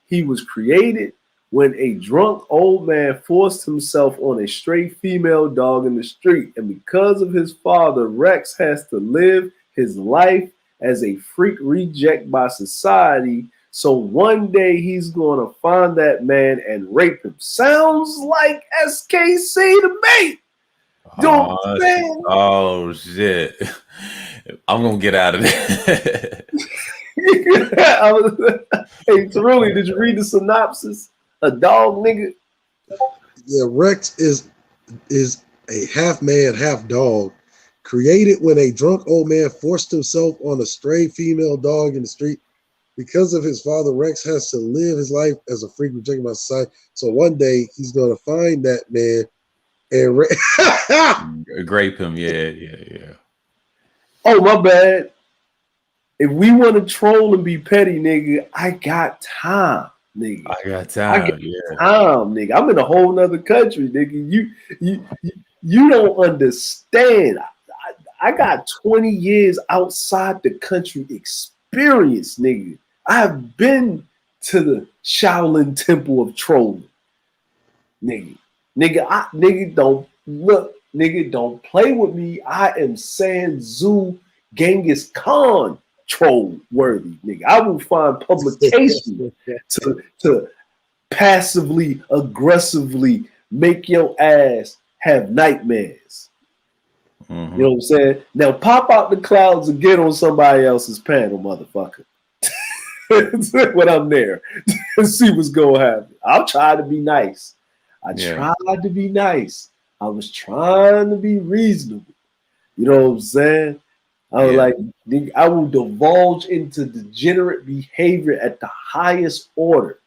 He was created when a drunk old man forced himself on a stray female dog in the street. And because of his father, Rex has to live his life as a freak reject by society. So one day he's going to find that man and rape him. Sounds like SKC to me. Oh shit. I'm gonna get out of there. Hey, Cerulli, did you read the synopsis? A dog nigga. Yeah, Rex is a half man, half dog, created when a drunk old man forced himself on a stray female dog in the street. Because of his father, Rex has to live his life as a freak rejected by society. So one day he's gonna find that man and grape him. Yeah. Oh, my bad. If we want to troll and be petty, nigga, I got time, nigga. I got time, nigga. I'm in a whole nother country, nigga. You don't understand. I got 20 years outside the country experience, nigga. I've been to the Shaolin Temple of trolling, nigga. Nigga, don't play with me. I am Sanzu Genghis Khan troll worthy, nigga. I will find publication to passively aggressively make your ass have nightmares. Mm-hmm. You know what I'm saying? Now pop out the clouds and get on somebody else's panel, motherfucker. When I'm there and see what's gonna happen. I'll try to be nice. I tried to be nice. I was trying to be reasonable. You know what I'm saying? I was like, I will divulge into degenerate behavior at the highest order.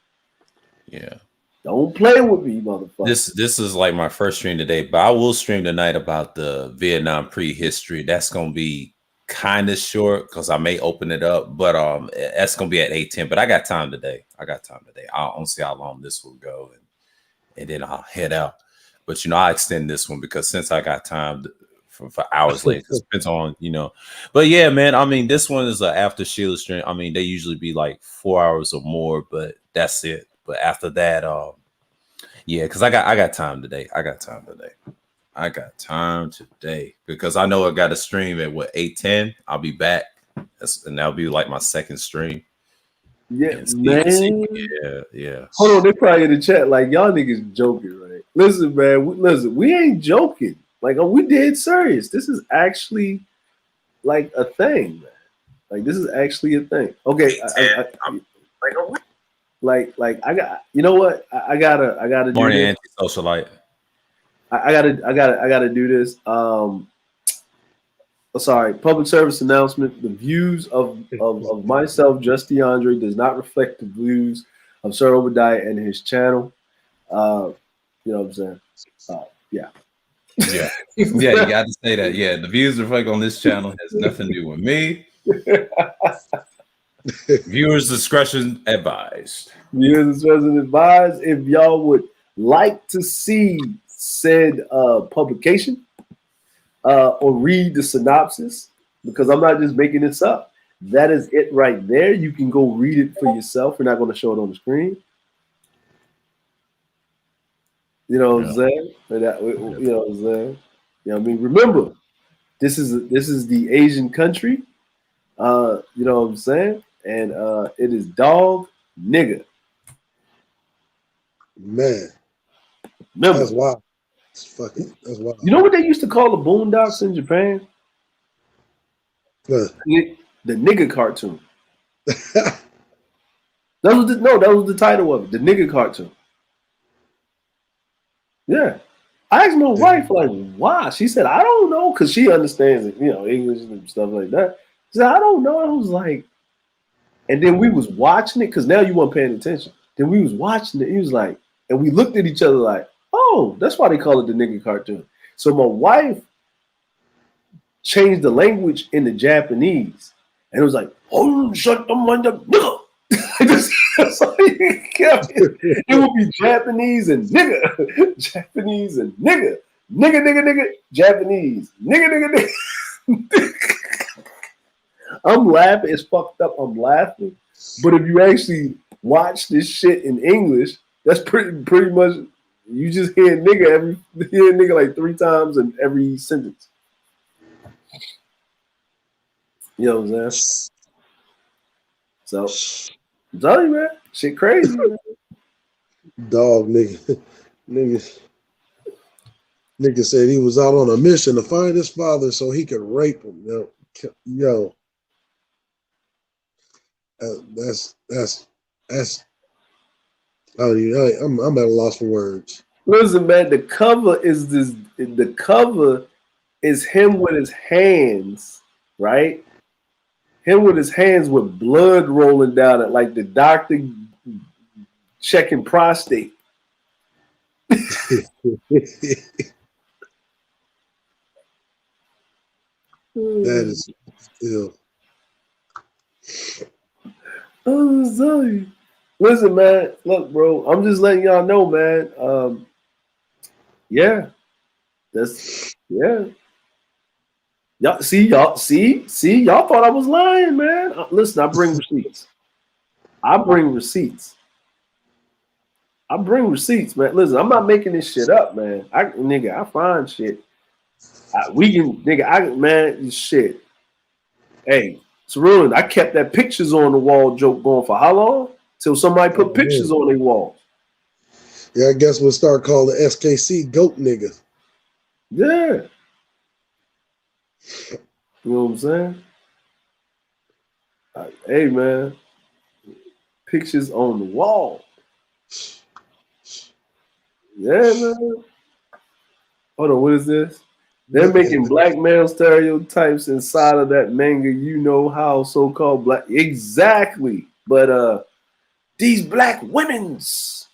Yeah. Don't play with me, motherfucker. This is like my first stream today, but I will stream tonight about the Vietnam prehistory. That's gonna be kind of short because I may open it up, but that's gonna be at 8:10. But I got time today. I'll see how long this will go, and then I'll head out. But I extend this one because since I got time for hours later, it depends on But yeah, man. I mean, this one is after Sheila stream. I mean, they usually be like 4 hours or more, but that's it. But after that, because I got time today. I got time today because I know I got a stream at 8:10. I'll be back, and that'll be like my second stream. Yeah, man. Yeah. Hold on, they probably in the chat like y'all niggas joking, right? Listen, man. We ain't joking. Like, we dead serious. This is actually like a thing, man. Like, this is actually a thing. Okay, I got. You know what? I gotta. Morning, anti-socialite. I gotta do this. Sorry, public service announcement. The views of myself, Just DeAndre, does not reflect the views of Sir Obadiah and his channel. You know what I'm saying? Yeah. Yeah, you got to say that. Yeah, the views reflect on this channel has nothing to do with me. Viewers' discretion advised. Viewers' discretion advised. If y'all would like to see said publication or read the synopsis, because I'm not just making this up. That is it right there. You can go read it for yourself. We're not going to show it on the screen. You know what I'm saying? You know what I'm saying? You know what I mean? Remember, this is the Asian country. You know what I'm saying? And it is dog nigga. Man. Remember, that's wild. That's wild. You know what they used to call the Boondocks in Japan? The nigga cartoon. that was the title of it. The nigga cartoon. Yeah. I asked my wife, like, why? She said, I don't know, because she understands it, English and stuff like that. She said, I don't know. I was like, and then we was watching it, because now you weren't paying attention. Then we was watching it. He was like, and we looked at each other like, oh, that's why they call it the nigga cartoon. So my wife changed the language into Japanese, and it was like, "Oh, shut the mother nigga." It would be Japanese and nigga, Japanese and nigga, nigga, Japanese, nigga. I'm laughing. It's fucked up. I'm laughing. But if you actually watch this shit in English, that's pretty much you just hear nigga like 3 times in every sentence. You know what I'm saying? So, I'm telling you, man, shit crazy, man. Dog, nigga. Nigga said he was out on a mission to find his father so he could rape him. Yo. That's I'm at a loss for words. Listen, man, the cover is him with his hands, right? Him with his hands with blood rolling down it, like the doctor checking prostate. That is ill. I'm sorry. Listen, man. Look, bro. I'm just letting y'all know, man. Yeah. Y'all see, y'all thought I was lying, man. Listen, I bring receipts. I bring receipts, man. Listen, I'm not making this shit up, man. I find shit. Shit. Hey, it's ruined. I kept that pictures on the wall joke going for how long? Till somebody put pictures on their wall. Yeah, I guess we'll start calling the SKC goat nigga. Yeah. You know what I'm saying? Hey, man. Pictures on the wall. Yeah, man. Hold on, what is this? They're making black male stereotypes inside of that manga. You know how so-called black. Exactly. But these black women's.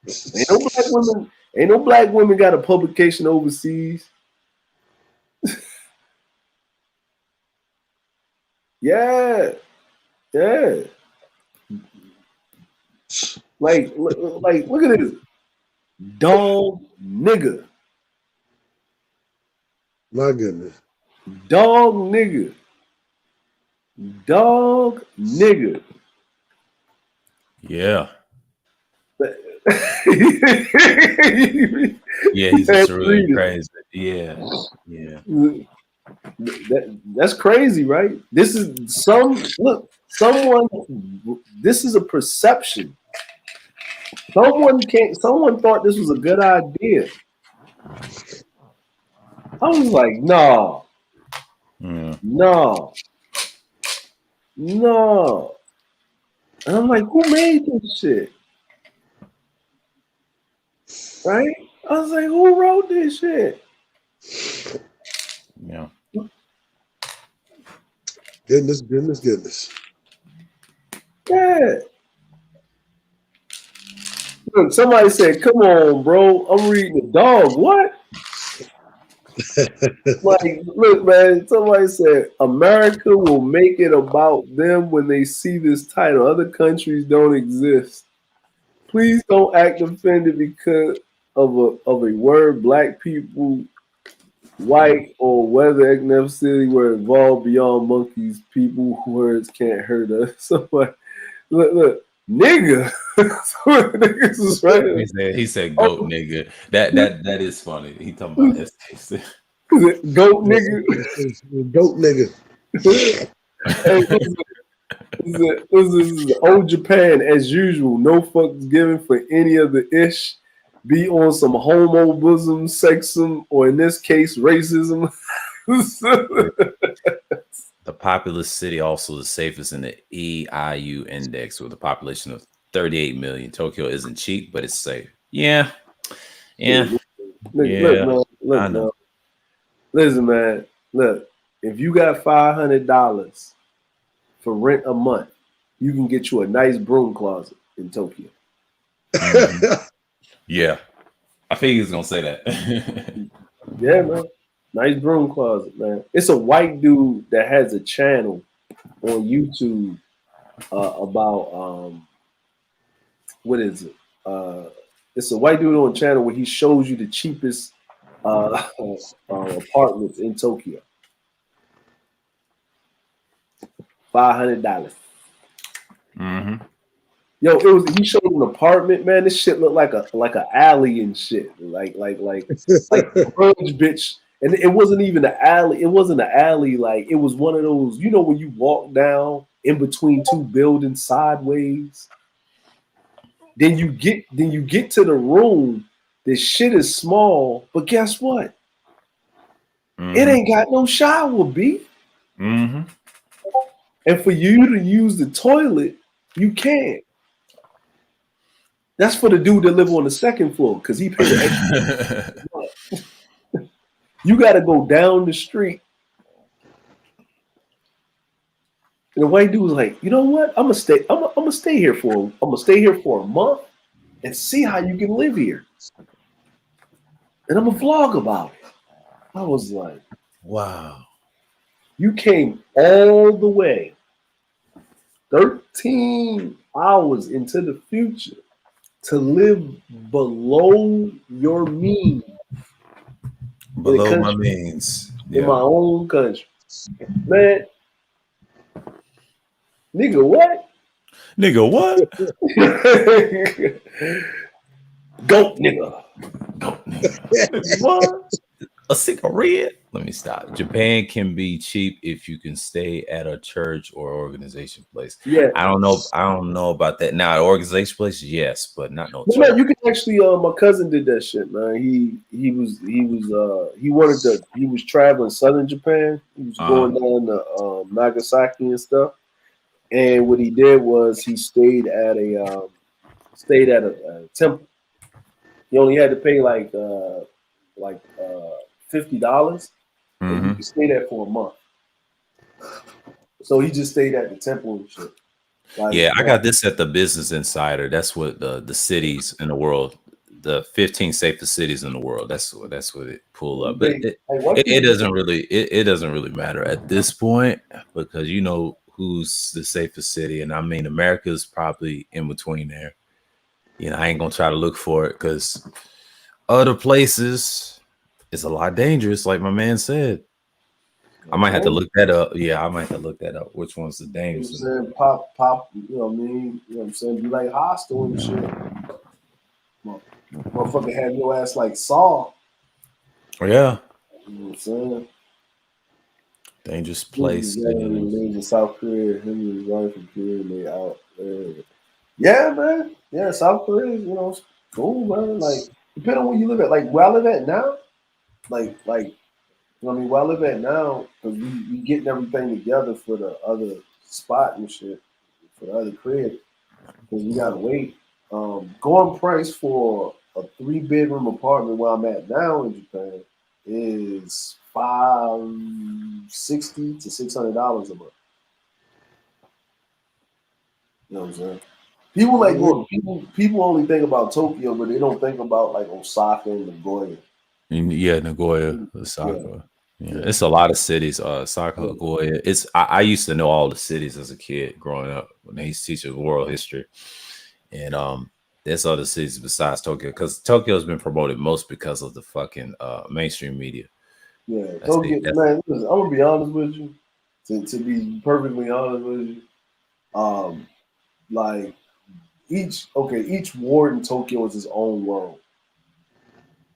Ain't no black women got a publication overseas. Yeah. Like, look at this. Dog nigga. My goodness. Dog nigga. Yeah. Yeah, he's just really crazy. Yeah. That's crazy, right? This is this is a perception. Someone thought this was a good idea. I was like, no. And I'm like, who made this shit? Right? I was like, who wrote this shit? Yeah. Goodness. Yeah. Look, somebody said, come on, bro. I'm reading the dog. What? Like, look, man, somebody said America will make it about them when they see this title. Other countries don't exist. Please don't act offended because of a word black people, white, or whether ethnicity were involved beyond monkeys. People words can't hurt us. Somebody, look, nigga. Niggas is right. He said goat nigga. That is funny. He talking about SKC. Goat nigga. Goat nigga. This is old Japan as usual. No fucks given for any of the ish. Be on some homo bosom, sexism, or in this case, racism. The populous city also the safest in the EIU index with a population of 38 million. Tokyo isn't cheap, but it's safe. Yeah. Look, man. Listen, man. Look, if you got $500 for rent a month, you can get you a nice broom closet in Tokyo. Yeah. I think he's gonna say that. Yeah, man. Nice broom closet, man. It's a white dude that has a channel on YouTube about what is it? It's a white dude on a channel where he shows you the cheapest apartments in Tokyo. $500. Mm-hmm. Yo, he showed an apartment, man. This shit looked like a alley and shit. Like grunge bitch. And it wasn't even an alley. It wasn't an alley. Like it was one of those, you know, when you walk down in between two buildings sideways. Then you get to the room. This shit is small, but guess what? Mm-hmm. It ain't got no shower, B. Mm-hmm. And for you to use the toilet, you can't. That's for the dude that live on the second floor because he paid extra. You got to go down the street. And the white dude was like, you know what? I'm gonna stay here for a month and see how you can live here. And I'm gonna vlog about it. I was like, wow. You came all the way 13 hours into the future to live below your means. Below my means. In my own country. Man. Nigga, what? Nigga, what? Goat nigga. Goat nigga. What? A cigarette? Let me stop. Japan can be cheap if you can stay at a church or organization place. Yeah. I don't know about that. Now, organization place, yes, but not no church. No, you can actually my cousin did that shit, man. He was traveling southern Japan. He was going down to Nagasaki and stuff. And what he did was he stayed at a temple. He only had to pay like $50, and you could stay there for a month. So he just stayed at the temple and shit. Like, yeah, I got this at the Business Insider. That's what the cities in the world, the 15 safest cities in the world. That's what it pulled up. But it doesn't really matter at this point because you know who's the safest city, and I mean America's probably in between there. You know, I ain't gonna try to look for it because other places is a lot dangerous, like my man said. I might have to look that up. Yeah, I might have to look that up. Which one's the dangerous? You know what I'm saying? Pop, you know what I mean? You know what I'm saying? Be like hostile and shit. Motherfucker have your ass like Saw. Oh, yeah. You know what I'm saying? Dangerous place. In South Korea, him and his wife and kid, they out there. Yeah, man. Yeah, South Korea, you know, cool, man. Like, depending on where you live at. Like, where I live at now, like, you know what I mean? Where I live at now, because we getting everything together for the other spot and shit, for the other crib, because we gotta wait. Going price for a 3-bedroom apartment where I'm at now in Japan is $560 to $600 a month. You know what I'm saying? People like people only think about Tokyo, but they don't think about like Osaka and Nagoya. Yeah, Nagoya, Osaka. Yeah, it's a lot of cities. Osaka, Nagoya. I used to know all the cities as a kid growing up when they used to teach us world history, and there's other cities besides Tokyo because Tokyo's been promoted most because of the fucking mainstream media. Yeah, Tokyo, man. Listen, I'm gonna be honest with you. To be perfectly honest with you, like each ward in Tokyo is its own world.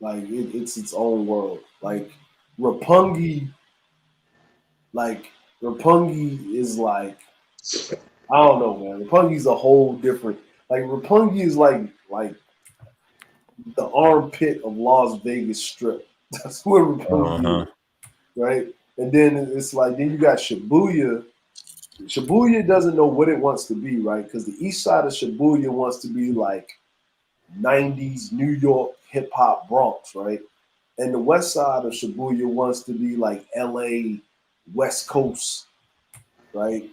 Like it's its own world. Like Roppongi is like I don't know, man. Roppongi's a whole different. Like Roppongi is like the armpit of Las Vegas Strip. That's where Roppongi is, right? And then it's like then you got Shibuya. Shibuya doesn't know what it wants to be, right? Because the east side of Shibuya wants to be like 90s New York hip hop Bronx, right? And the west side of Shibuya wants to be like LA West Coast, right?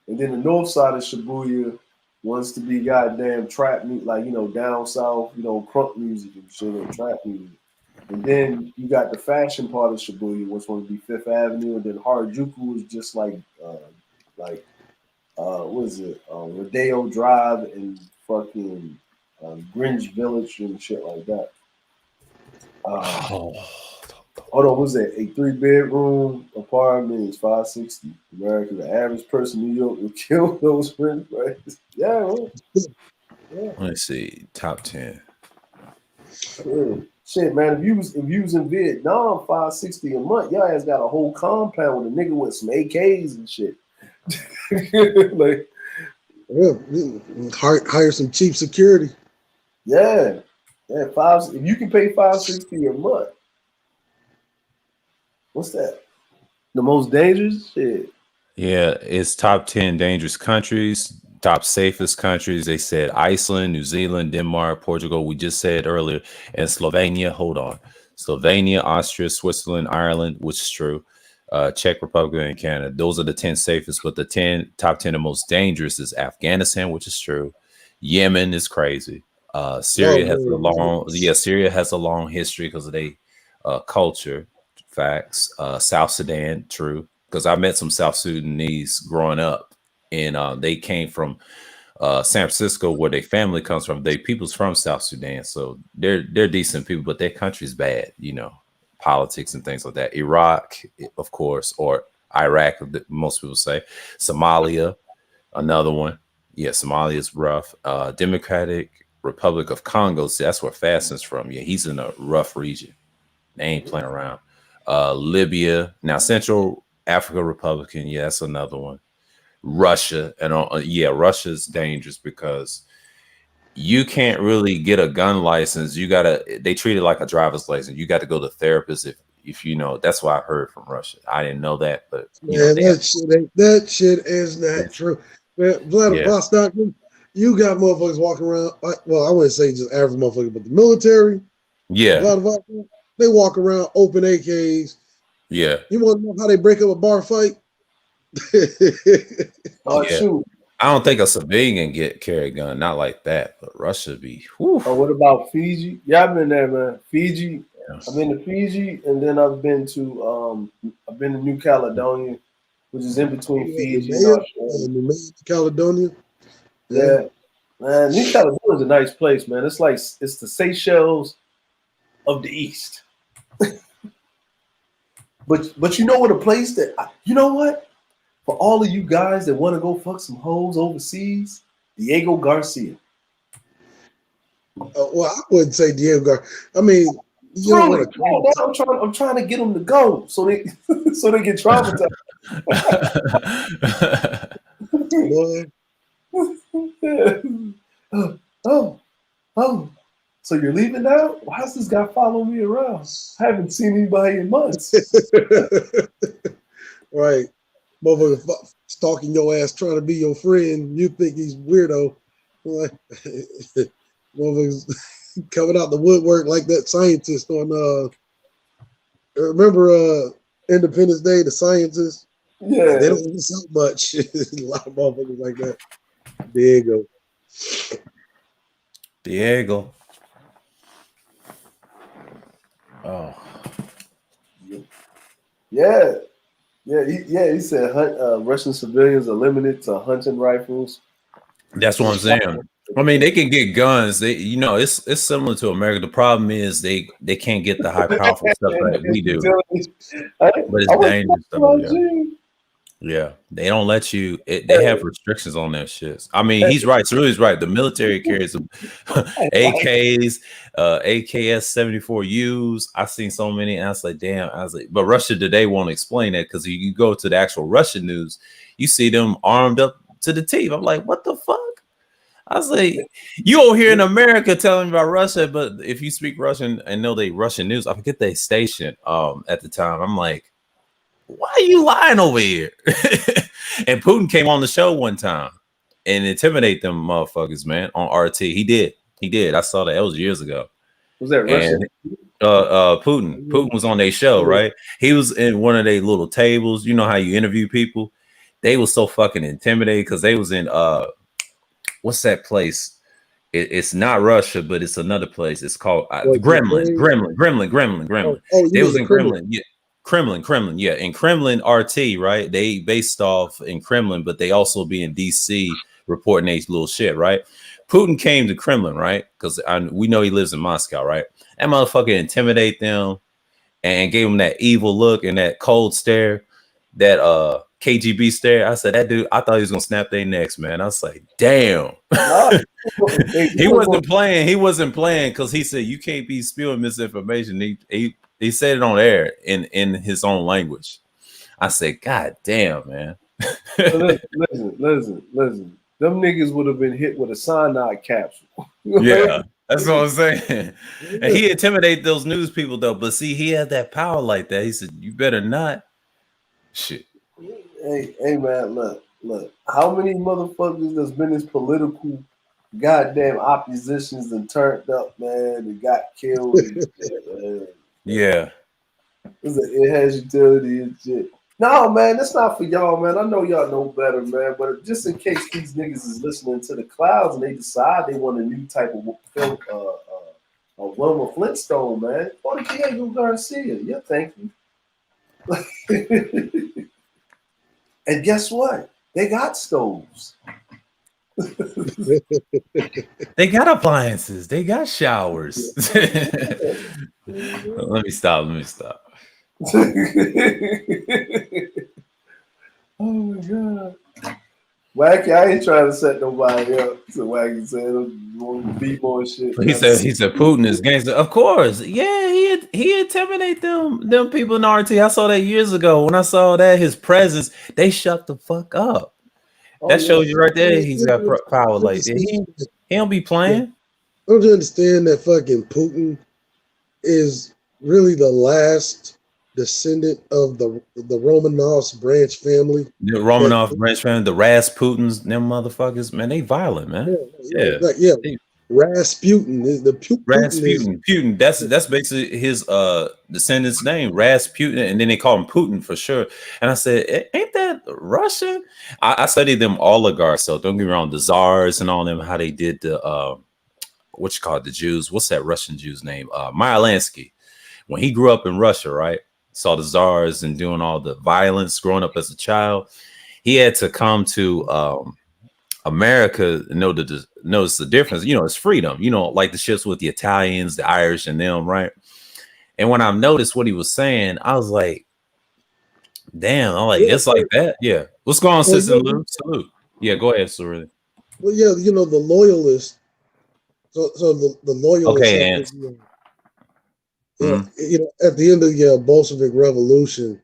And then the north side of Shibuya wants to be goddamn trap music, like, you know, down south, you know, crunk music and shit and trap music. And then you got the fashion part of Shibuya, which would be Fifth Avenue, and then Harajuku is just like what is it? Rodeo Drive and fucking Greenwich Village and shit like that. Oh, Hold on, what's that? A 3-bedroom apartment is $560. America, the average person in New York would kill those rent prices. Yeah, man. Yeah. let's see, top 10. Shit, man. If you was in Vietnam, $560 a month, your ass got a whole compound with a nigga with some AKs and shit. Like, Yeah, hire some cheap security. yeah, if you can pay $560 a month, what's that? The most dangerous shit. Yeah, it's top 10 dangerous countries, top safest countries. They said Iceland, New Zealand, Denmark, Portugal. We just said earlier, and Slovenia. Hold on. Slovenia, Austria, Switzerland, Ireland, which is true. Czech Republic and Canada. Those are the 10 safest, but the top 10 the most dangerous is Afghanistan, which is true. Yemen is crazy. Syria has Syria has a long history because of their culture. Facts. South Sudan, true. Because I met some South Sudanese growing up, and they came from San Francisco, where their family comes from. They people's from South Sudan, so they're decent people, but their country's bad, politics and things like that. Iraq, of course, or Iraq, most people say. Somalia, another one. Yeah, Somalia is rough. Democratic Republic of Congo, see, that's where Fasten's from. Yeah, he's in a rough region. They ain't playing around. Libya, now Central Africa Republican, yeah, that's another one. Russia, and Russia's dangerous because you can't really get a gun license. They treat it like a driver's license. You got to go to therapist if you know. That's what I heard from Russia. I didn't know that, but that shit is not true. Man, Vladivostok, you got motherfuckers walking around. Well, I wouldn't say just average motherfuckers, but the military. Yeah, Vladivostok, they walk around open AKs. Yeah. You want to know how they break up a bar fight? Shoot. I don't think a civilian can carry a gun, not like that. But Russia be. Whew. Oh, what about Fiji? Yeah, I've been there, man. Fiji. Yes. I've been to Fiji, and then I've been to New Caledonia, which is in between Fiji and Australia. Caledonia. Yeah, man. New Caledonia is a nice place, man. It's the Seychelles of the East. But you know what? A place that you know what? For all of you guys that want to go fuck some hoes overseas, Diego Garcia. Well, I wouldn't say Diego Garcia. I mean, you know what? I'm trying to get them to go so they get traumatized. Oh. So you're leaving now? Why is this guy following me around? I haven't seen anybody in months. Right. Motherfucker stalking your ass, trying to be your friend. You think he's weirdo. Motherfuckers coming out the woodwork like that scientist on remember Independence Day, the scientists? Yeah. They don't miss out much. A lot of motherfuckers like that. Diego. Oh. Yeah. He said Russian civilians are limited to hunting rifles. That's what I'm saying. I mean, they can get guns. It's similar to America. The problem is they can't get the high powerful stuff that we do. But it's dangerous though. Yeah, they don't let you. They have restrictions on their shit. I mean, he's right. Cerulean's right. The military carries AKs, AKS 74Us. I've seen so many, and I was like, damn. But Russia today won't explain that because you go to the actual Russian news, you see them armed up to the teeth. I'm like, what the fuck? I was like, you over here in America telling me about Russia, but if you speak Russian and know they Russian news, I forget they station at the time. I'm like, why are you lying over here? And Putin came on the show one time and intimidate them motherfuckers, man, on RT. He did. I saw that. It was years ago. Was that Russian? Putin was on their show, right? He was in one of their little tables. You know how you interview people? They was so fucking intimidated because they was in what's that place It's not Russia, but it's another place. It's called What, Gremlin, Ukraine? Gremlin. You They mean was the in Kremlin? Kremlin, yeah, Kremlin, yeah, in Kremlin RT, right? They based off in Kremlin, but they also be in DC reporting these little shit, right? Putin came to Kremlin, right? Because we know he lives in Moscow, right? That motherfucker intimidate them and gave him that evil look and that cold stare, that KGB stare. I said, that dude, I thought he was gonna snap their necks, man. I was like, damn. Nah, hey, He wasn't playing. He wasn't playing because he said you can't be spewing misinformation. He said it on air in his own language. I said, God damn, man. listen. Them niggas would have been hit with a cyanide capsule. Yeah, that's what I'm saying. And Yeah. he intimidated those news people though. But see, he had that power like that. He said, you better not. Shit. Hey man, look. How many motherfuckers that's been in political goddamn oppositions and turned up, man, and got killed and shit, man. Yeah. It has utility and shit. No, man, that's not for y'all, man. I know y'all know better, man. But just in case these niggas is listening to the clouds and they decide they want a new type of film, a Wilma Flintstone, man, go to Diego Garcia. Yeah, thank you. And guess what? They got stoves. They got appliances. They got showers. Let me stop. Oh my god. Wacky, I ain't trying to set nobody up. So Wacky said want to be more shit. He said Putin is gangster. Of course. Yeah, he intimidate them people in RT. I saw that years ago. When I saw that his presence, they shut the fuck up. That shows you right there. He's got power like that. He don't be playing. Don't you understand that fucking Putin is really the last descendant of the Romanovs branch family? The Romanov branch family, the Rasputins, them motherfuckers, man, they violent, man. Yeah. Rasputin is the Putin. That's basically his descendant's name, Rasputin, and then they call him Putin for sure. And I said, ain't that Russian? I studied them oligarchs, so don't get me wrong, the czars and all them, how they did the what you call it, the Jews. What's that Russian Jew's name? Myelansky. When he grew up in Russia, right? Saw the czars and doing all the violence growing up as a child. He had to come to America and notice the difference. You know, it's freedom. You know, like the ships with the Italians, the Irish, and them, right? And when I noticed what he was saying, I was like, damn, I'm like, it's like that. Yeah. What's going on, Sister Lou? Salute. Yeah, go ahead, Sorry. Well, yeah, you know, the loyalists. So the loyalists. Okay, and you know, at the end of the Bolshevik Revolution,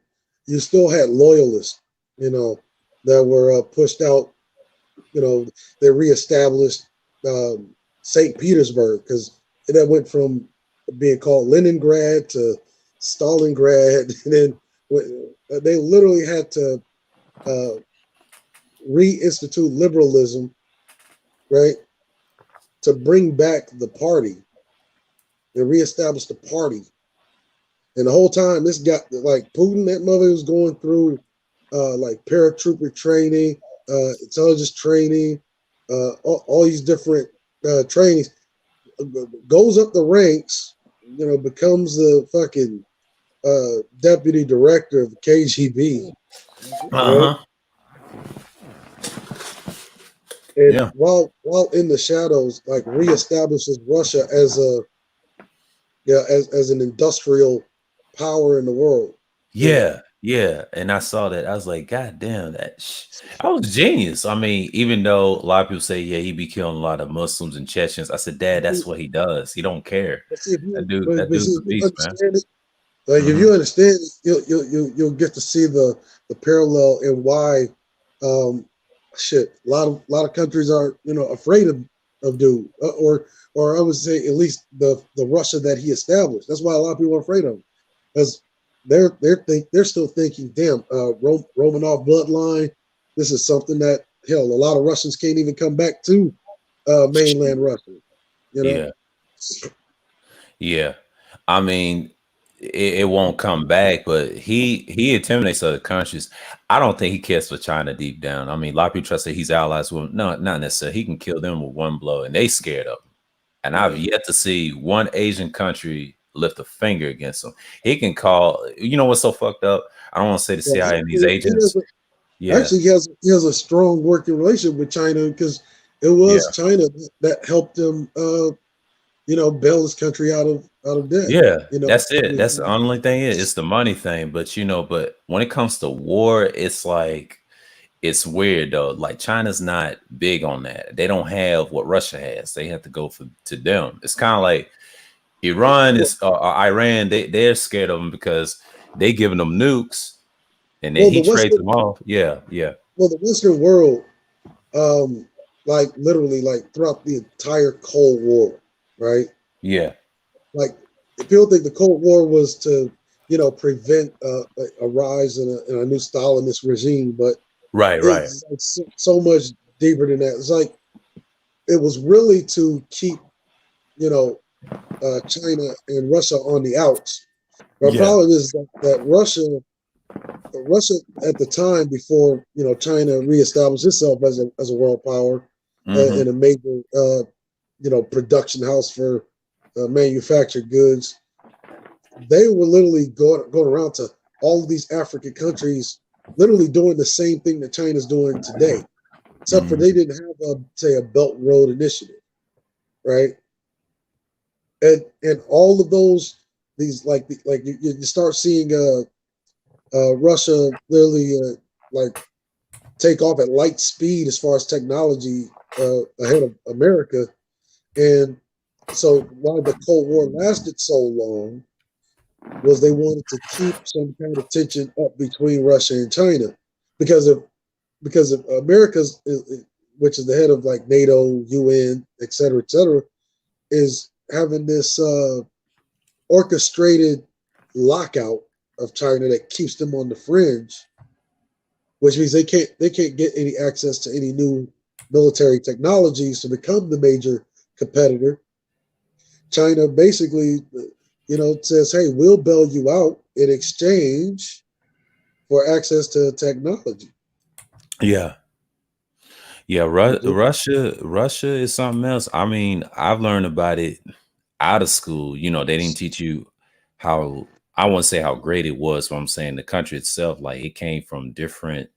you still had loyalists, you know, that were pushed out. You know, they reestablished St. Petersburg because that went from being called Leningrad to Stalingrad, and then they literally had to reinstitute liberalism, right, to bring back the party and reestablish the party. And the whole time, this got like Putin, that mother was going through like paratrooper training, intelligence training, all these different trainings, goes up the ranks, you know, becomes the fucking deputy director of the KGB. Right? And while in the shadows, like reestablishes Russia as as an industrial power in the world. Yeah. And I saw that. I was like, God damn, that was genius. I mean, even though a lot of people say, yeah, he be killing a lot of Muslims and Chechens. I said, Dad, that's what he does. He don't care. That dude's a beast, man. Like if you understand, you'll get to see the parallel and why a lot of countries are, you know, afraid of dude, or I would say at least the Russia that he established. That's why a lot of people are afraid of him, because they're still thinking, damn, Romanov bloodline. This is something that hell, a lot of Russians can't even come back to mainland Russia. You know? Yeah. I mean, it won't come back. But he intimidates other countries. I don't think he cares for China deep down. I mean, a lot of people try to say he's allies with him. No, not necessarily. He can kill them with one blow, and they scared of him. And I've yet to see one Asian country lift a finger against him. He can call. You know what's so fucked up? I don't want to say the Yeah, CIA and these agents. Yeah, actually, he has a strong working relationship with China because it yeah. was China that helped him, bail his country out of debt. Yeah, You know, that's it. That's the only thing it's the money thing. But but when it comes to war, it's like it's weird though. Like China's not big on that. They don't have what Russia has. They have to go to them. It's kind of like Iran is Iran. They're scared of them because they giving them nukes, and then well, he trades them off. Yeah, yeah, the Western world, like literally, like throughout the entire Cold War, right? yeah, Like, if people think the Cold War was to, prevent a rise in a new Stalinist regime, but right, right. it's like so much deeper than that. It's like it was really to keep, you know, China and Russia on the outs. The Yeah, problem is that Russia at the time before China reestablished itself as a world power hmm, and a major production house for manufactured goods, they were literally going around to all of these African countries, literally doing the same thing that China's doing today, except for hmm. they didn't have a Belt and Road Initiative, right? And all of these like you start seeing Russia literally like take off at light speed as far as technology ahead of America. And so why the Cold War lasted so long was they wanted to keep some kind of tension up between Russia and China because of America's, which is the head of like NATO, UN, et cetera, is having this orchestrated lockout of China that keeps them on the fringe, which means they can't get any access to any new military technologies to become the major competitor. China basically, says, "Hey, we'll bail you out in exchange for access to technology." Yeah, yeah. Russia is something else. I mean, I've learned about it out of school. They didn't teach you how, I won't say how great it was, but I'm saying the country itself, like it came from different,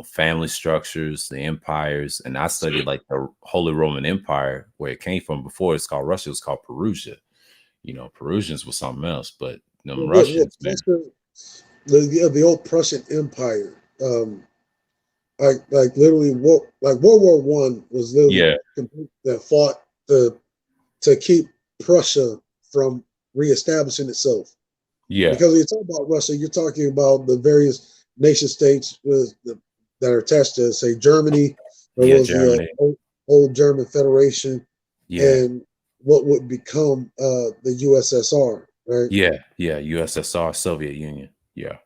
family structures, the empires. And I studied like the Holy Roman Empire, where it came from before it's called Russia, it was called Perusia. Perusians was something else, but them What Russians, man. the old Prussian Empire, like literally, World War One was literally Yeah, that fought to keep Prussia from reestablishing itself. yeah, Because when you talk about Russia, you're talking about the various nation states that are attached to, say, Germany. There yeah, was the Germany. old German Federation, Yeah, and what would become the USSR, right? yeah, yeah. USSR, Soviet Union. Yeah,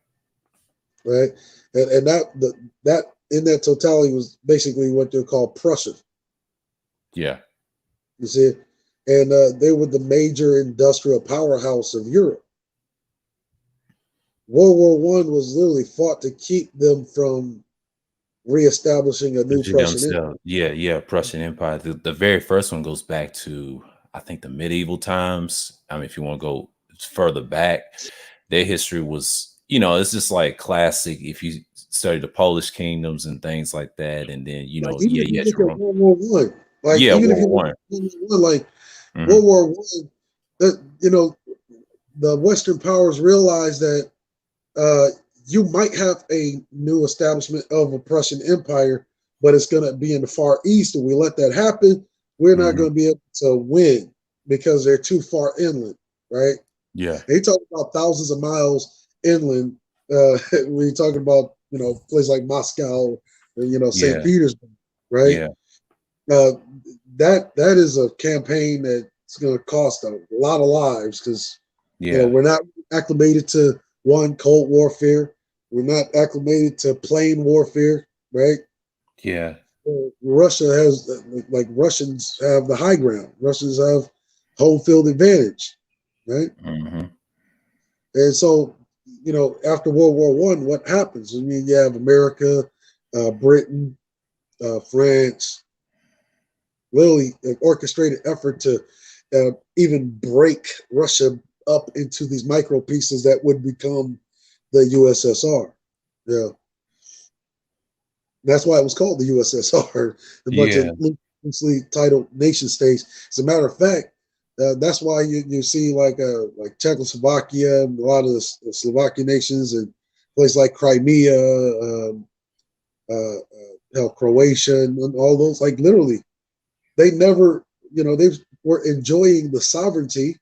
Right, and that in that totality was basically what they call Prussia. yeah, You see, and they were the major industrial powerhouse of Europe. World War One was literally fought to keep them from reestablishing a new Prussian Empire. themselves. Yeah, yeah. Prussian Empire. The very first one goes back to, I think, the medieval times. I mean, if you want to go further back, their history was, it's just like classic. If you study the Polish kingdoms and things like that, and then Like even yeah, if you yeah, look at Jerome. World War One, like Yeah, even if World you War look One. at World War One, like Hmm. World War One, that the Western powers realized that uh, you might have a new establishment of a Prussian Empire, but it's going to be in the Far East, and we let that happen, we're not Hmm. going to be able to win because they're too far inland, right? Yeah, And you talk about thousands of miles inland when you're talking about places like Moscow, or, St. yeah, Petersburg, right? yeah, Uh, that is a campaign that's going to cost a lot of lives because yeah, we're not acclimated to one cold warfare. We're not acclimated to plain warfare, right? yeah. Russia has like Russians have the high ground. Russians have home field advantage, right? Hmm. And so, after World War One, what happens? I mean, you have America, Britain, France, literally an orchestrated effort to even break Russia up into these micro pieces that would become the USSR. Yeah, that's why it was called the USSR. A bunch of Yeah. loosely titled nation states. As a matter of fact, that's why you see like Czechoslovakia, and a lot of the Slovakian nations, and places like Crimea, Croatia, and all those. Like literally, they never, they were enjoying the sovereignty,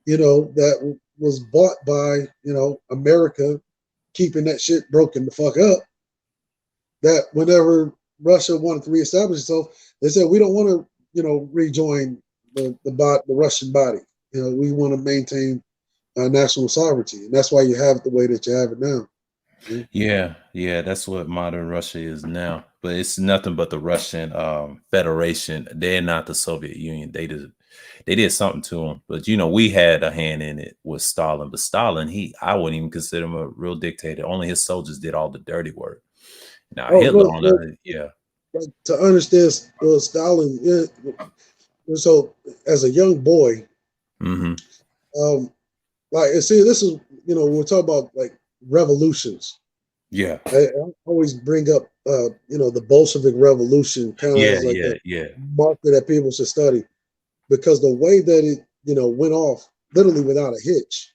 that was bought by, America, keeping that shit broken the fuck up. That whenever Russia wanted to reestablish itself, they said we don't want to, rejoin the Russian body. We want to maintain national sovereignty, and that's why you have it the way that you have it now. Yeah, that's what modern Russia is now. But it's nothing but the Russian Federation. They're not the Soviet Union. They did something to them. But we had a hand in it with Stalin. But Stalin, I wouldn't even consider him a real dictator. Only his soldiers did all the dirty work. Now Oh Hitler no, on no, the like, to understand Stalin. So as a young boy, hmm um, like see, this is we're talking about like revolutions. yeah, I always bring up the Bolshevik Revolution kind of yeah, as like yeah, a yeah. marker that people should study, because the way that it went off literally without a hitch.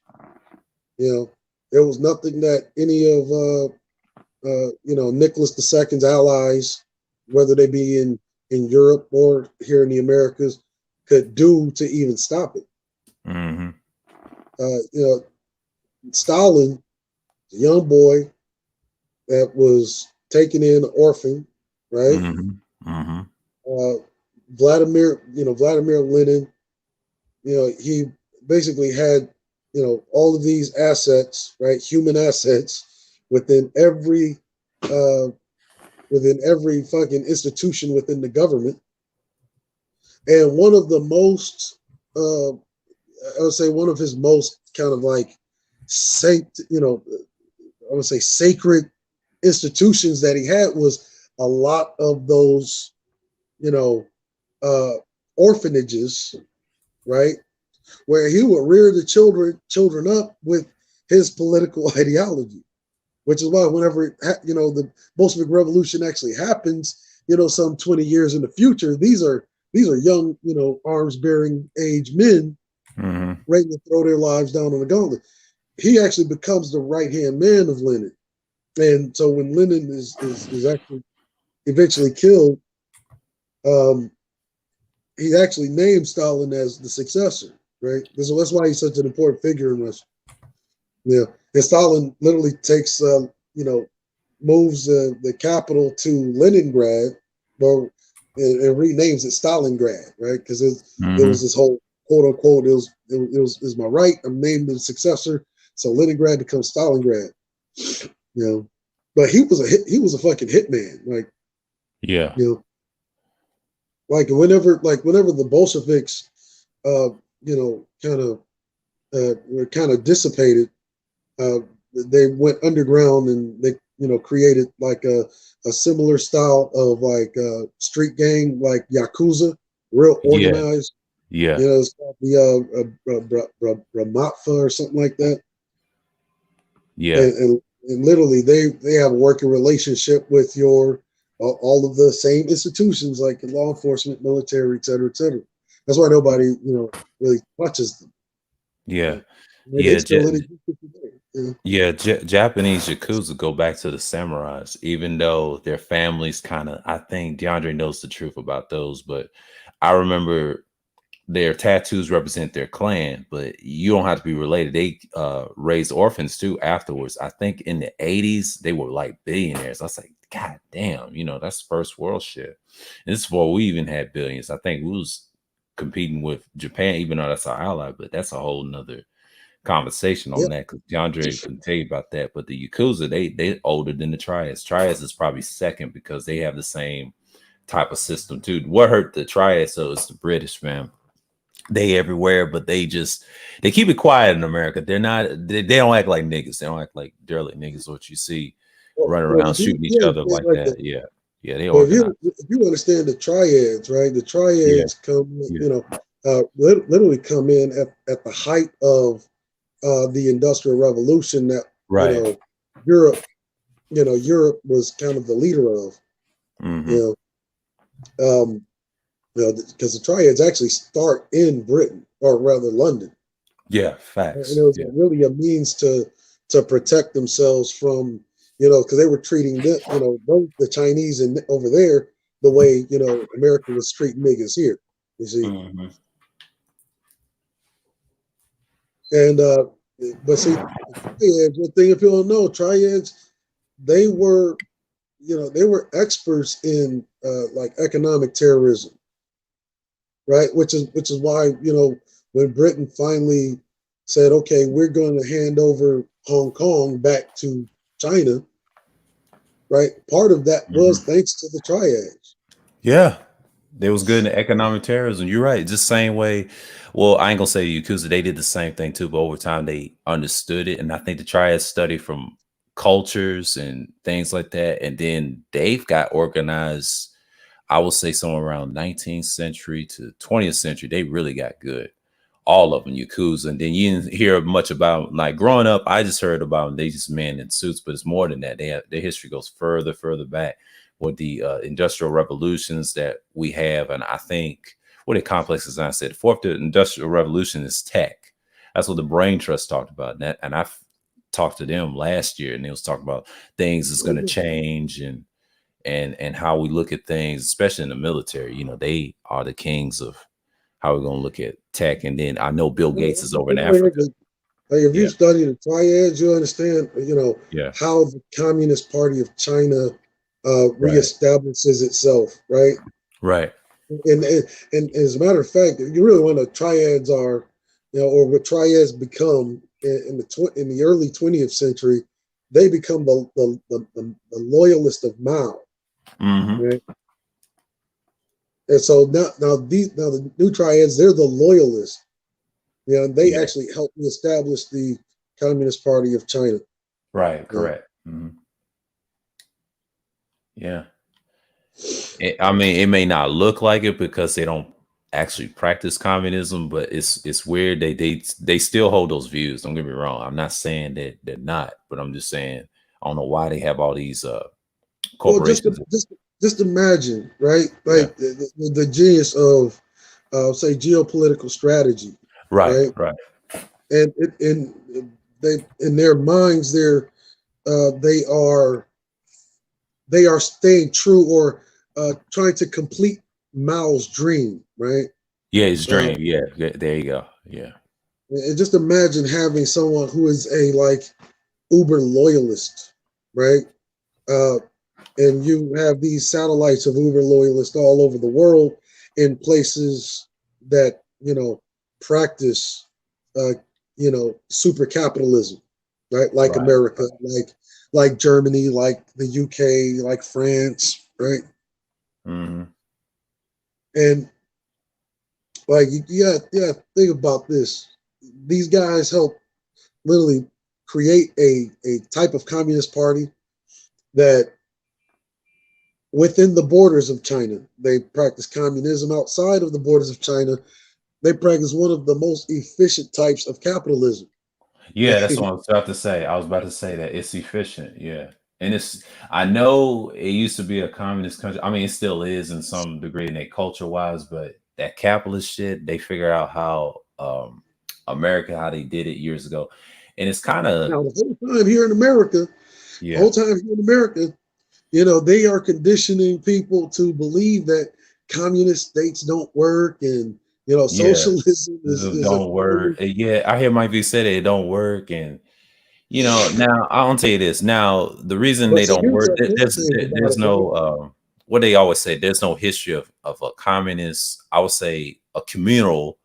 There was nothing that any of Nicholas II's allies, whether they be in Europe or here in the Americas, could do to even stop it. hmm Stalin, a young boy that was taken in orphan, right? hmm hmm Uh, Vladimir Lenin, he basically had, all of these assets, right? Human assets within every, uh, fucking institution within the government. And one of the most, I would say one of his most kind of like, I would say sacred institutions that he had was a lot of those, you know, uh, orphanages, right, where he would rear the children up with his political ideology, which is why whenever the Bolshevik Revolution actually happens, some 20 years in the future, these are young, arms bearing age men hmm ready to throw their lives down on the gauntlet. He actually becomes the right hand man of Lenin, and so when Lenin is actually eventually killed, um, he actually named Stalin as the successor, right? So that's why he's such an important figure in Russia. Yeah, and Stalin literally takes, moves the capital to Leningrad, or and renames it Stalingrad, right? Because it was hmm this whole quote unquote. It was my right. I'm named the successor, so Leningrad becomes Stalingrad. You know, but he was a fucking hitman, like Yeah. you know, whenever the Bolsheviks, kind of were kind of dissipated. Uh, they went underground and they created like a similar style of like street gang, like Yakuza, real Yeah. organized. Yeah. It's called the Ramatfa or something like that. Yeah. And literally they have a working relationship with your all of the same institutions like law enforcement, military, et cetera, et cetera. That's why nobody really touches them. Yeah. They Yeah. still in existence today. Yeah, Japanese Yakuza go back to the samurais, even though their families kind of, I think DeAndre knows the truth about those, but I remember their tattoos represent their clan, but you don't have to be related. They raised orphans too afterwards. I think in the 80s, they were like billionaires. I was like, God damn, that's first world shit. And this is before we even had billions. I think we was competing with Japan, even though that's our ally, but that's a whole nother conversation Yeah, on that because DeAndre can tell you about that. But the Yakuza, they older than the Triads. Triads is probably second because they have the same type of system too. What hurt the Triads so it's the British, man. they everywhere, but they keep it quiet in America. They don't act like niggas. They don't act like derelict niggas. What you see running Well, around if you, shooting each you other understand like like that. Yeah, yeah, they well, organize. if you understand the triads, right? The Yeah, triads come, yeah, you know, literally come in at the height of the Industrial Revolution that, you right. know, Europe was kind of the leader of, Hmm. you um, because the triads actually start in Britain, or rather London, Yeah, and it facts. was Yeah. really a means to protect themselves from, because they were treating the Chinese and over there the way America was treating niggas here. You see, Hmm. and but see, triads. One thing, if you don't know, triads, they were they were experts in like economic terrorism, right? Which is why when Britain finally said, okay, we're going to hand over Hong Kong back to China, right? Part of that Hmm. was thanks to the triads. Yeah, they was good in economic terrorism. You're right. Just same way. Well, I ain't gonna say Yakuza. They did the same thing too, but over time they understood it, and I think the triads study from cultures and things like that, and then they've got organized. I would say somewhere around 19th century to 20th century, they really got good. All of them, Yakuza. And then you didn't hear much about, like growing up, I just heard about them. They just men in suits, but it's more than that. Their history goes further back with the industrial revolutions that we have. And I think what a complex design said, the fourth industrial revolution is tech. That's what the Brain Trust talked about. And I talked to them last year, and they was talking about things that's going to change and how we look at things, especially in the military. They are the kings of how we're going to look at tech. And then I know Bill Gates is over in Africa. Like if you Yeah, study the triads, you understand, yeah, how the Communist Party of China right, reestablishes itself, right? right. And as a matter of fact, you really want to triads are, or what triads become in the early 20th century, they become the loyalist of Mao, Hmm. right? And so now the new triads, they're the loyalists. They Yeah, actually helped establish the Communist Party of China. right, Yeah. correct. Yeah. I mean, it may not look like it because they don't actually practice communism, but it's weird. They still hold those views. Don't get me wrong. I'm not saying that they're not, but I'm just saying I don't know why they have all these Well, corporations. just imagine, right? Yeah. Like the genius of say geopolitical strategy, Right, right? right. And they in their minds, they are they are staying true or trying to complete Mao's dream, right? Yeah, it's Uh, dream. Yeah, there you go. Yeah. and just imagine having someone who is a like uber loyalist, right? Uh, and you have these satellites of uber loyalists all over the world in places that practice uh, super capitalism, right? Like Right. America, like Germany, like the UK, like France, right? Hmm. And like yeah, think about this. These guys help literally create a type of communist party that within the borders of China, they practice communism. Outside of the borders of China, they practice one of the most efficient types of capitalism. Yeah, that's what I was about to say. I was about to say that it's efficient. Yeah. And I know it used to be a communist country. I mean, it still is in some degree in their culture wise, but that capitalist shit, they figure out how America, how they did it years ago. And it's kind of, Now, the whole time here in America, the yeah, whole time here in America, they are conditioning people to believe that communist states don't work and yeah, socialism is a don't work. Yeah, I hear Mike V say that it don't work. And now I'll tell you this. Now, the reason but they see, don't here's work, the thing about there's it, right? no what they always say. There's no history of a communist. I would say a communal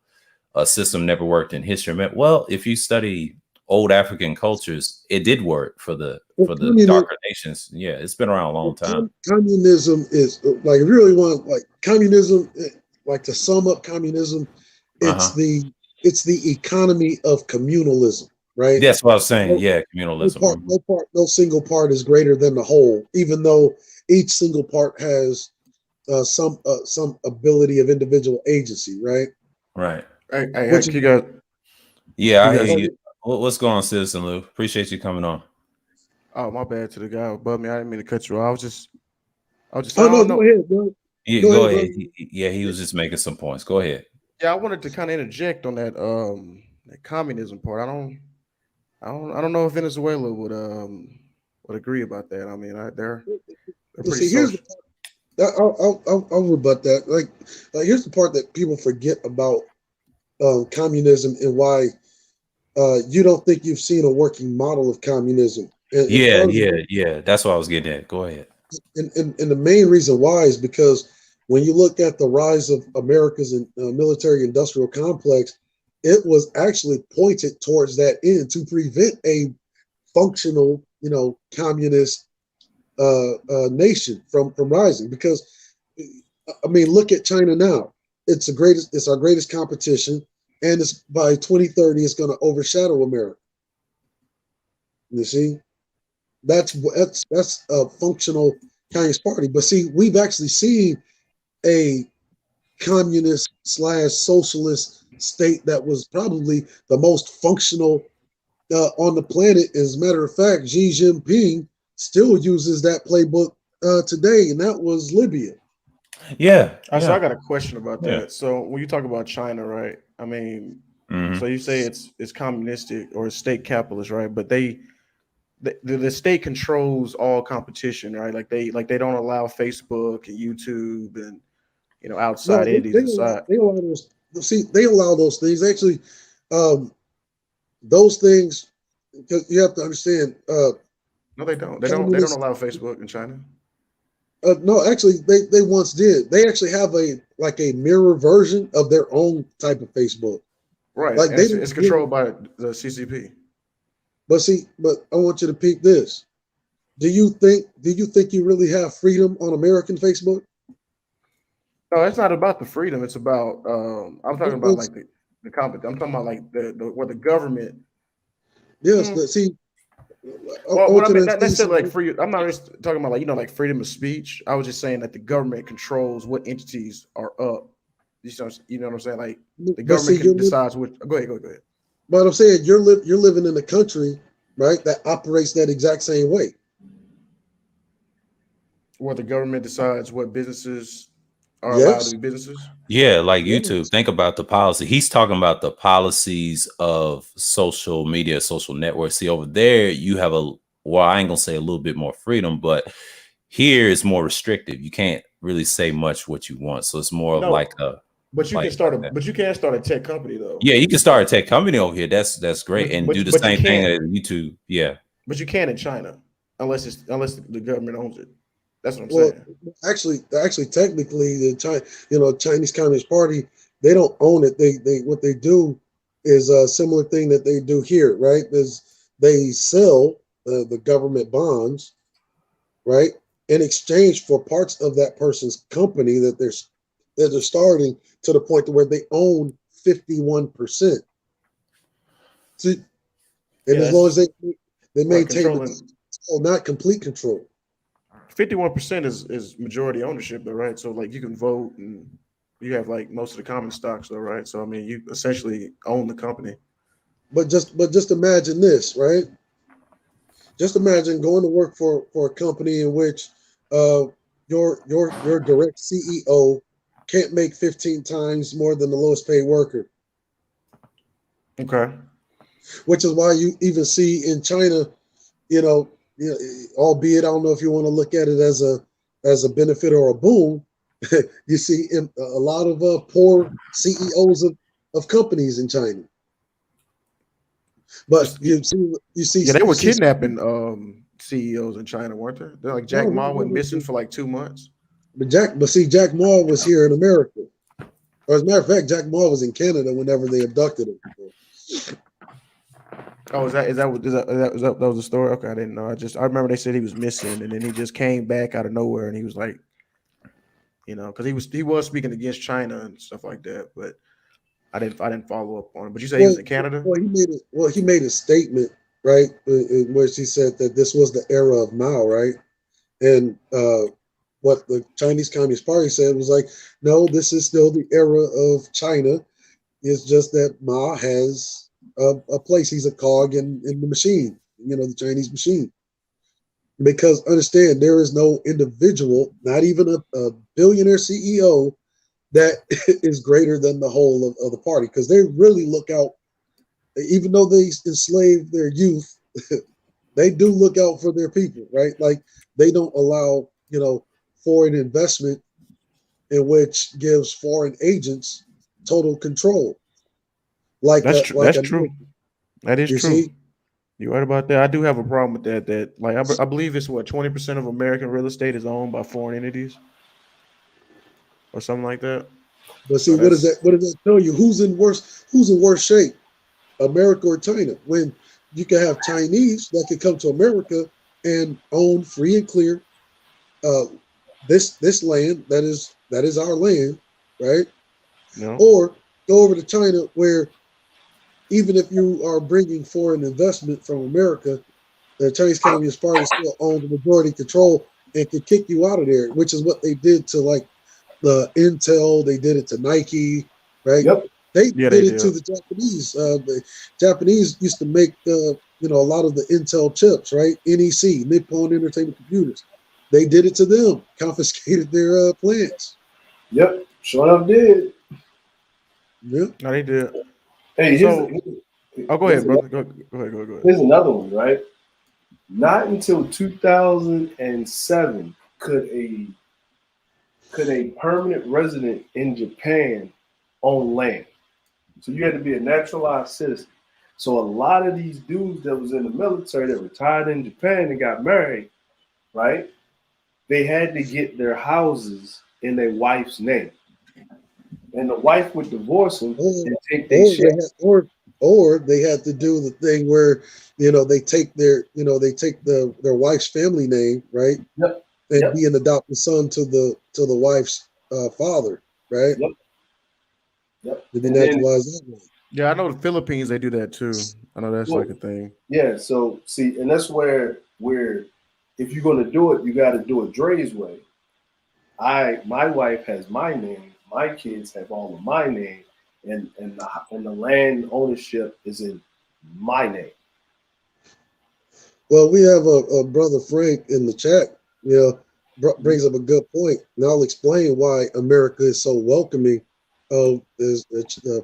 system never worked in history. Well, if you study old African cultures, it did work for the Well, darker nations. Yeah, it's been around a long time. communism is like if you really want like communism, like to sum up communism, It's the economy of communalism, right? That's what I was saying. No, Yeah, communalism. no single part is greater than the whole, even though each single part has some ability of individual agency, right? Right. Which is You got Yeah, I you hear guys. you. What's going on, Citizen Lou? Appreciate you coming on. Oh, my bad to the guy above me. I didn't mean to cut you off. I was just oh saying. I no, don't go know. ahead, bro. Yeah, Go go ahead, ahead. brother. He was just making some points. Go ahead. Yeah, I wanted to kind of interject on that communism part. I don't know if Venezuela would agree about that. I mean, they're But pretty see, here's the social. I'll rebut that. Like here's the part that people forget about communism and why you don't think you've seen a working model of communism. And Yeah, part of yeah, yeah. That's what I was getting at. Go ahead. and the main reason why is because when you look at the rise of America's military industrial complex, it was actually pointed towards that end to prevent a functional, communist nation from rising. Because I mean, look at China now. It's our greatest competition, and it's by 2030, it's going to overshadow America. You see, that's a functional Communist Party. But see, we've actually seen a communist slash socialist state that was probably the most functional on the planet. As a matter of fact, Xi Jinping still uses that playbook today, and that was Libya. Yeah, So I yeah, got a question about yeah. that. So when you talk about China, right? I mean, Hmm. so you say it's communistic or it's state capitalist, right? But the state controls all competition, right? Like they don't allow Facebook and YouTube and No, outside they, entities they allow inside. they allow those. See, they allow those things. Actually, um, those things because you have to understand. No, they don't. They don't Communist. allow Facebook in China. No, actually, they once did. They actually have a mirror version of their own type of Facebook. Right, Like and they it's don't really. controlled by the CCP. But see, but I want you to peek this. Do you think you really have freedom on American Facebook? No, it's not about the freedom. It's about I'm talking about It's, like the company. I'm talking about like the where the government. yes, Hmm, see, I well, what want I you mean, to not see necessarily like something. free. I'm not just talking about like like freedom of speech. I was just saying that the government controls what entities are up. You know what I'm saying? Like the But see, government can decides which. Go ahead. but I'm saying you're living in a country, right, that operates that exact same way. Where the government decides what businesses are allowed to Yes, be businesses. Yeah, like YouTube. yes, Think about the policy. He's talking about the policies of social media, social networks. See, over there, you have well, I ain't gonna say a little bit more freedom, but here it's more restrictive. You can't really say much what you want. So it's more of like No, but you can like start that. but you can start a tech company though. Yeah, you can start a tech company over here. That's great, and do the But you same thing can't. as YouTube. Yeah. But you can in China, unless the government owns it. That's what I'm well, saying. actually, technically, Chinese Communist Party, they don't own it. They what they do is a similar thing that they do here, right? Is they sell the government bonds, right, in exchange for parts of that person's company that they're starting to the point to where they own 51%. See, and Yeah, as long as that's they right. maintain the Controlling control, not complete control. 51% is majority ownership, though, right? So like you can vote and you have like most of the common stocks, though, right? So I mean, you essentially own the company. But just imagine this, right? Just imagine going to work for a company in which uh, your direct CEO can't make 15 times more than the lowest paid worker, Okay. which is why you even see in China, albeit I don't know if you want to look at it as a benefit or a boom, you see a lot of poor CEOs of companies in China. But Just you see yeah, they you were see kidnapping CEOs in China, weren't they? They're like no, Jack Ma no, went no, missing no. for like 2 months. But see, Jack Ma was here in America. Or as a matter of fact, Jack Ma was in Canada whenever they abducted him. Oh, that was the story? Okay, I didn't know. I remember they said he was missing, and then he just came back out of nowhere, and he was like, because he was speaking against China and stuff like that. But I didn't follow up on it. But you said he was in Canada? He made a statement, right, in which he said that this was the era of Mao, right? And what the Chinese Communist Party said was like, no, this is still the era of China. It's just that Ma has a place. He's a cog in the machine, the Chinese machine. Because understand, there is no individual, not even a billionaire CEO, that is greater than the whole of the party. Because they really look out, even though they enslave their youth, they do look out for their people, right? Like they don't allow, foreign investment in which gives foreign agents total control. That's true. That's true. That is you true. See? You're right about that. I do have a problem with that. That like I believe it's what 20% of American real estate is owned by foreign entities or something like that. But see, So what does that's that tell you? Who's in worse shape, America or China? When you can have Chinese that could come to America and own free and clear uh, this land that is our land, right? Or go over to China where even if you are bringing foreign investment from America, the Chinese Communist Party still owns the majority control and could kick you out of there, which is what they did to like the Intel. They did it to Nike, right? Yep. They Yeah, did they it to did. the Japanese. The Japanese used to make a lot of the Intel chips, right? NEC, Nippon Entertainment Computers. They did it to them, confiscated their plants. Yep. Sure enough did. Yeah. No, they did. Hey, So, go ahead, here's brother. Go ahead. here's another one, right? Not until 2007 could a permanent resident in Japan own land. So you had to be a naturalized citizen. So a lot of these dudes that was in the military that retired in Japan and got married, right? They had to get their houses in their wife's name. And the wife would divorce them and take their shit. Or they had to do the thing where they take their wife's family name, right, Yep. and Yep. be an adopted son to the wife's father, right, Yep. Yep. to be And then naturalized that way. Yeah, I know the Philippines they do that too. I know that's like a thing. yeah, so see, and that's where if you're gonna do it, you gotta do it Dre's way. My wife has my name, my kids have all of my name, and the land ownership is in my name. Well, we have a brother Frank in the chat, brings up a good point, and I'll explain why America is so welcoming of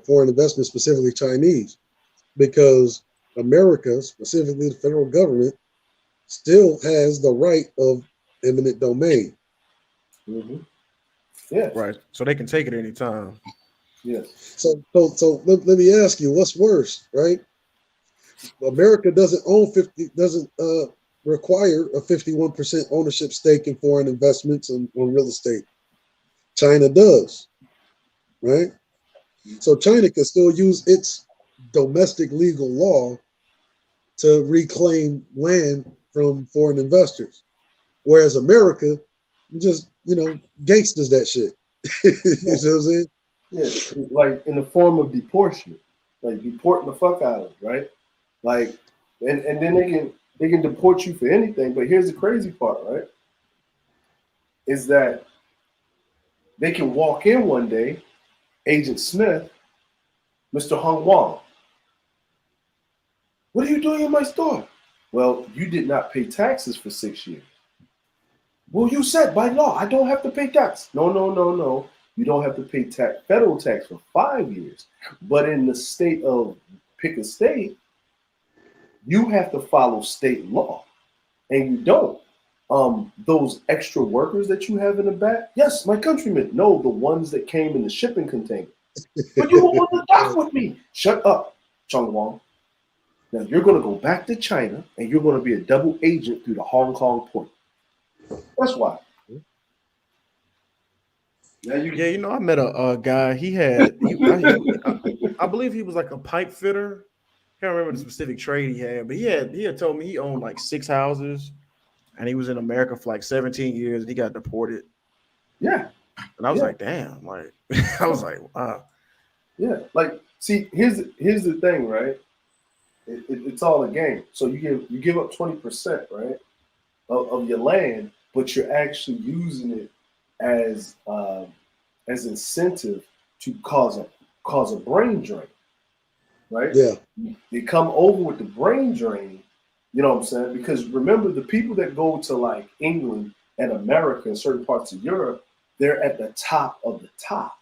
foreign investment, specifically Chinese, because America, specifically the federal government, still has the right of eminent domain. Mm-hmm. Yes. Right. So they can take it anytime. Yes. So let me ask you, what's worse, right? America doesn't require a 51% ownership stake in foreign investments on real estate. China does, right? So China can still use its domestic legal law to reclaim land from foreign investors. Whereas America just, gangsters that shit. You know what I'm saying? Yeah, like in the form of deportation, like deporting the fuck out of it, right? Like, and then they can deport you for anything. But here's the crazy part, right? Is that they can walk in one day, Agent Smith, Mr. Hung Wong. What are you doing in my store? Well, you did not pay taxes for 6 years. Well, you said by law I don't have to pay tax. No. You don't have to pay federal tax for 5 years. But in the state of pick a state, you have to follow state law, and you don't. Those extra workers that you have in the back, yes, my countrymen. No, the ones that came in the shipping container. But you were on the dock with me. Shut up, Chung Wong. Now you're going to go back to China, and you're going to be a double agent through the Hong Kong port. That's why. Yeah, I met a guy. I believe he was like a pipe fitter. Can't remember the specific trade he had, but he had told me he owned like 6 houses, and he was in America for like 17 years, and he got deported. Yeah. And I was like, damn, like I was like, wow. Yeah, like see, here's the thing, right? It's all a game. So you give up 20%, right, of your land, but you're actually using it as incentive to cause a brain drain, right? Yeah. They come over with the brain drain, you know what I'm saying? Because remember, the people that go to like England and America and certain parts of Europe, they're at the top of the top.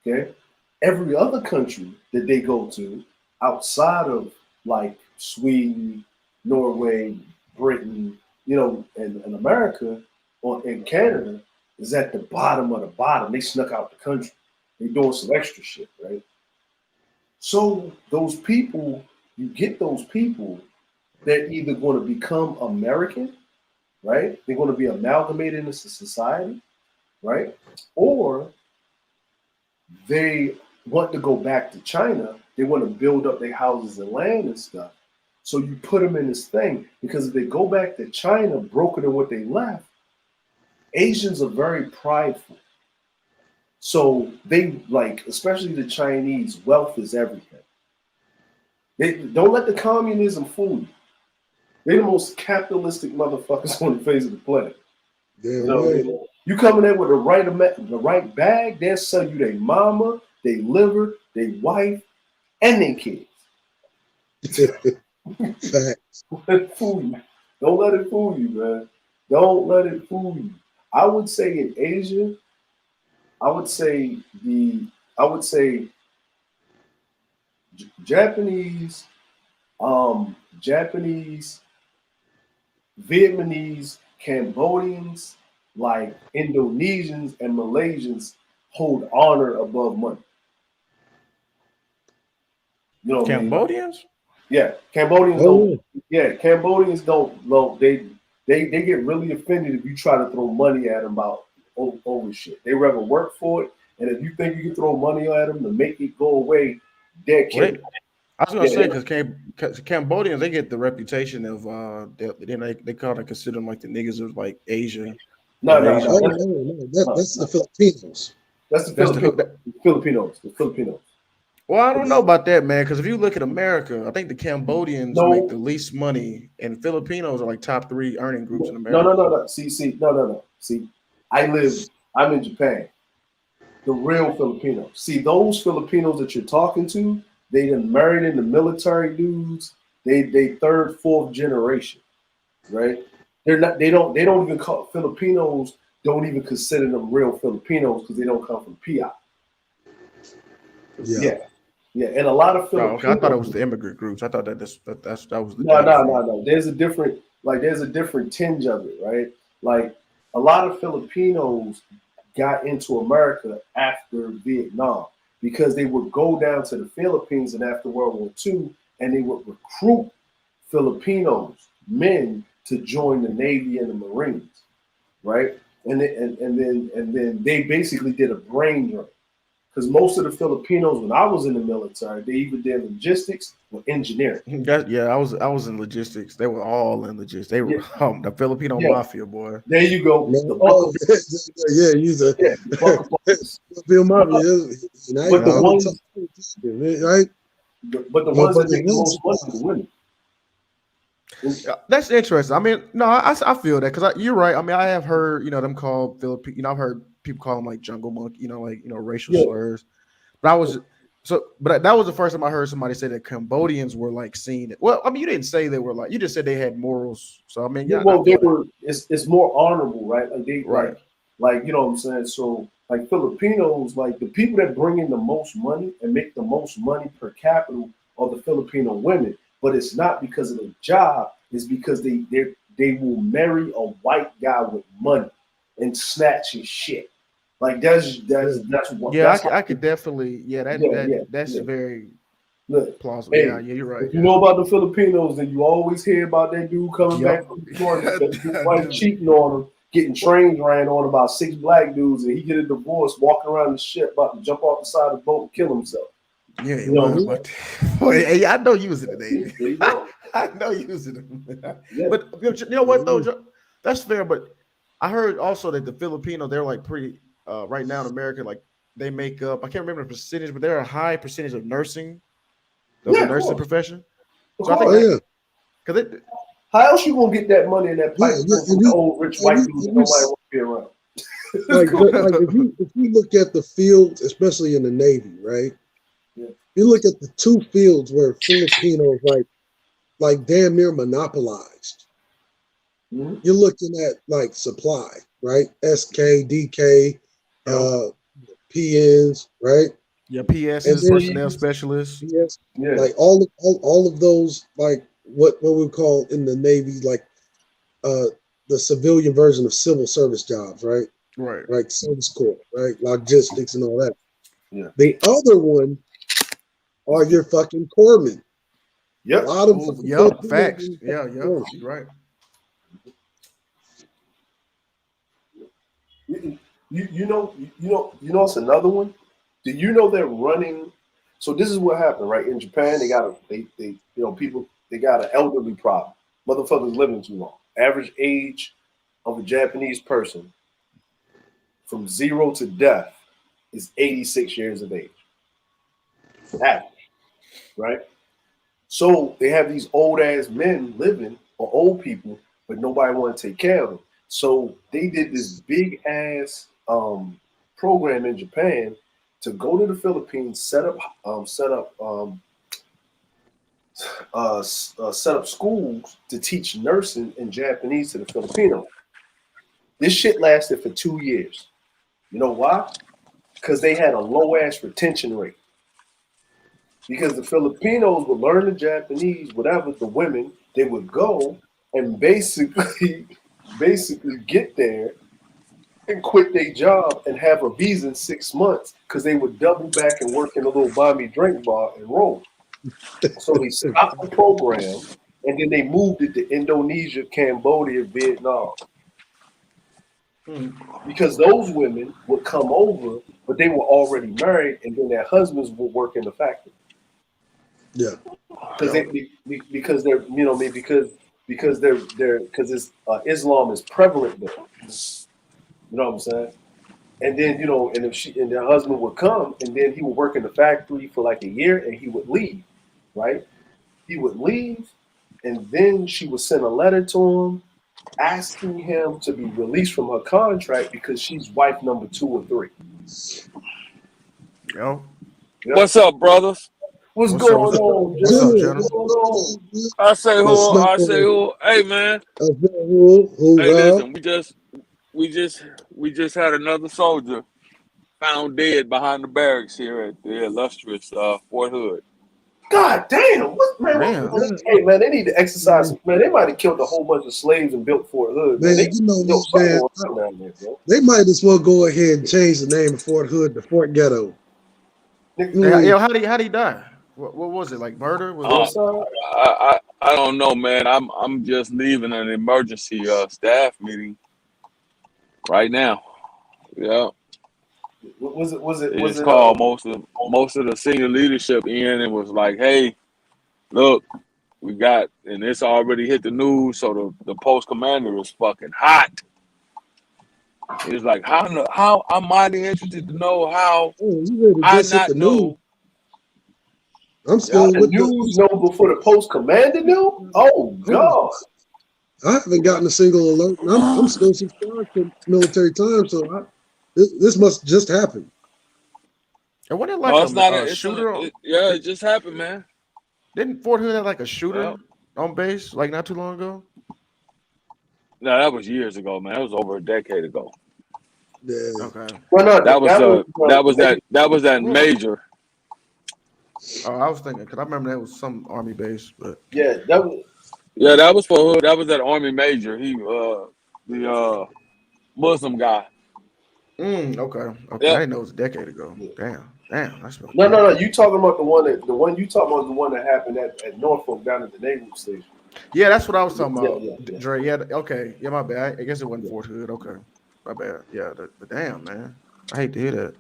Okay, every other country that they go to outside of like Sweden, Norway, Britain, you know, and America or in Canada is at the bottom of the bottom. They snuck out the country. They doing some extra shit, right? So those people, you get those people, they're either going to become American, right? They're going to be amalgamated into society, right? Or they want to go back to China. They want to build up their houses and land and stuff. So you put them in this thing because if they go back to China broker than what they left, Asians are very prideful. So they like, especially the Chinese, wealth is everything. They don't let the communism fool you. They're the most capitalistic motherfuckers on the face of the planet. You Damn know, right. you coming in with the right bag, they'll sell you their mama, their liver, their wife, and their kids. Facts. Don't let it fool you. Don't let it fool you, man. Don't let it fool you. I would say in Asia, I would say I would say Japanese, Japanese, Vietnamese, Cambodians, like Indonesians and Malaysians hold honor above money. You know what I mean? Cambodians? Yeah, Cambodians Oh, don't. Yeah, Cambodians don't. No, they get really offended if you try to throw money at them about over shit. They rather work for it, and if you think you can throw money at them to make it go away, they're Well, kidding. I was gonna say Yeah, because Cambodians they get the reputation of they kind of consider them like the niggas of like Asia no, and no, Asia. no. oh no, no. That's the No. Filipinos. That's the That's the Filipinos. The Filipinos. The Filipinos. well, I don't know about that, man. Because if you look at America, I think the Cambodians make No, the least money, and Filipinos are like top three earning groups in no, no, America. no, no. See, no, no, no. See, I'm in Japan. The real Filipinos. See, those Filipinos that you're talking to, they done married in the military dudes. They third, fourth generation, right? They're not. They don't even call Filipinos. Don't even consider them real Filipinos because they don't come from PI. Yeah. Yeah, yeah, and a lot of Oh, okay. I thought it was Filipinos. the immigrant groups. I thought that was the No, thing no, for no, them. no. There's a different tinge of it, right? Like a lot of Filipinos got into America after Vietnam because they would go down to the Philippines and after World War II and they would recruit Filipinos, men, to join the Navy and the Marines, right? And then they basically did a brain drain because most of the Filipinos, when I was in the military, they either did logistics or engineering. Yeah, I was in logistics. They were all in logistics. They were Yeah, the Filipino yeah. mafia, boy. There you go. Man, The oh, Bucker, yeah, he's a yeah, the Bucker Buckers. Bill But, Murray. Now but you the know, I'm ones, talking, right? but the ones that Motherfuckers make the want most money are the supplies. women. And- Yeah, that's interesting. I mean, no, I feel that because you're right. I mean, I have heard them called Philippine. I've heard people call them like jungle monkey. Like racial Yeah, slurs. But but that was the first time I heard somebody say that Cambodians were like seen. Well, I mean, you didn't say they were like. You just said they had morals. So I mean, yeah, yeah, I well, they feel that. were. It's more honorable, right? Like they Right. like you know what I'm saying. So like Filipinos, like the people that bring in the most money and make the most money per capita are the Filipino women. But it's not because of their job. It's because they will marry a white guy with money and snatch his shit. Like Yeah. Yeah, that's how I could definitely. Yeah, yeah, yeah, that's yeah. very Look, plausible. hey, Yeah, you're right. if you Yeah. know about the Filipinos, then you always hear about that dude coming back Yep. from Detroit, his I wife do. cheating on him, getting trains ran on about 6 black dudes, and he get a divorce, walking around the ship, about to jump off the side of the boat and kill himself. Yeah, it You know what I'm was. saying? But boy, hey, I know you was in the Navy. There you go. I know you was in the Yeah. But you know what though, Mhm. That's fair. But I heard also that the Filipino they're like pretty right now in America. Like they make up. I can't remember the percentage, but they're a high percentage of nursing, of the Yeah, of nursing course. profession. Of So I think course. Oh yeah, because it, How else you gonna get that money in that yeah. pipe from the old rich white dudes that nobody want to be around? Like if you look at the fields, especially in the Navy, right? Yeah. You look at the two fields where Filipinos like damn near monopolized. Mhm. You're looking at like supply, right? SK, DK, yeah, PNs, right? yeah, And PSs, then personnel specialists. PS, Yeah. like all of those, like what we call in the Navy, like uh the civilian version of civil service jobs, right? Right. Like service corps, right? Logistics and all that. Yeah. The other one are your fucking corpsmen. A Yep. lot of Oh, fucking yep. Filipinos Facts. are Yeah, fucking yeah. corpsmen. You're right. You know it's another one. Do you know they're running? So this is what happened, right? In Japan, people they got an elderly problem. Motherfuckers living too long. Average age of a Japanese person from 0 to death is 86 years of age. Average, right? So they have these old ass men living or old people, but nobody want to take care of them. So they did this big ass program in Japan to go to the Philippines, set up schools to teach nursing in Japanese to the Filipinos. This shit lasted for 2 years. You know why? Because they had a low ass retention rate. Because the Filipinos would learn the Japanese, whatever, the women, they would go and basically get there and quit their job and have a visa in 6 months because they would double back and work in a little buy me drink bar and roll. So they stopped the program and then they moved it to Indonesia, Cambodia, Vietnam. Because those women would come over, but they were already married, and then their husbands would work in the factory. Yeah. Because they're because it's Islam is prevalent there. You know what I'm saying? And then and if she and their husband would come, and then he would work in the factory for like a year, and he would leave, right? He would leave, and then she would send a letter to him asking him to be released from her contract because she's wife number 2 or 3. Yo. Yep. What's up, brothers? What's What's up? going on, What's up, Jenna? Jenna? What's going on? I say The who? smoke I say who? Hey, man. who Hey, listen. We just had another soldier found dead behind the barracks here at the illustrious Fort Hood. God damn! What, man? Damn. Hey, man, they need to exercise. Man, they might have killed a whole bunch of slaves and built Fort Hood. Man, Man, you know what, something man? going on down there, bro. They might as well go ahead and change the name of Fort Hood to Fort Ghetto. Yo, how did he die? What was it, like murder? Was it? Suicide? I don't know, man. I'm just leaving an emergency staff meeting right now. Yeah, Was it's it? called most of the senior leadership in and was like, hey, look, we got, and it's already hit the news, so the post commander is fucking hot. It's like, how I'm mighty interested to know how Oh, you ready to I just hit not the news? know. I'm still The with news know before the post commander knew. Oh God! I haven't gotten a single alert. I'm still subscribed to Military Times, so this must just happen. And wasn't it No, like it's not. a shooter? Yeah, it just happened, man. Didn't Fort Hood have like a shooter Well, on base like not too long ago? no, that was years ago, man. That was over a decade ago. Yeah. Okay. Well, no, That was that major. Oh, I was thinking because I remember that was some army base, but yeah, that was. Yeah, that was for Hood. That was that army major. He the Muslim guy. Okay. I Yep. didn't know it was a decade ago. Yeah. Damn. That's No. You talking about the one you talking about the one that happened at Norfolk down at the Naval Station. Yeah, that's what I was talking about. Yeah. Dre. Yeah. Okay. Yeah, my bad. I guess it wasn't Fort Hood. Okay. My bad. Yeah. But damn, man. I hate to hear that.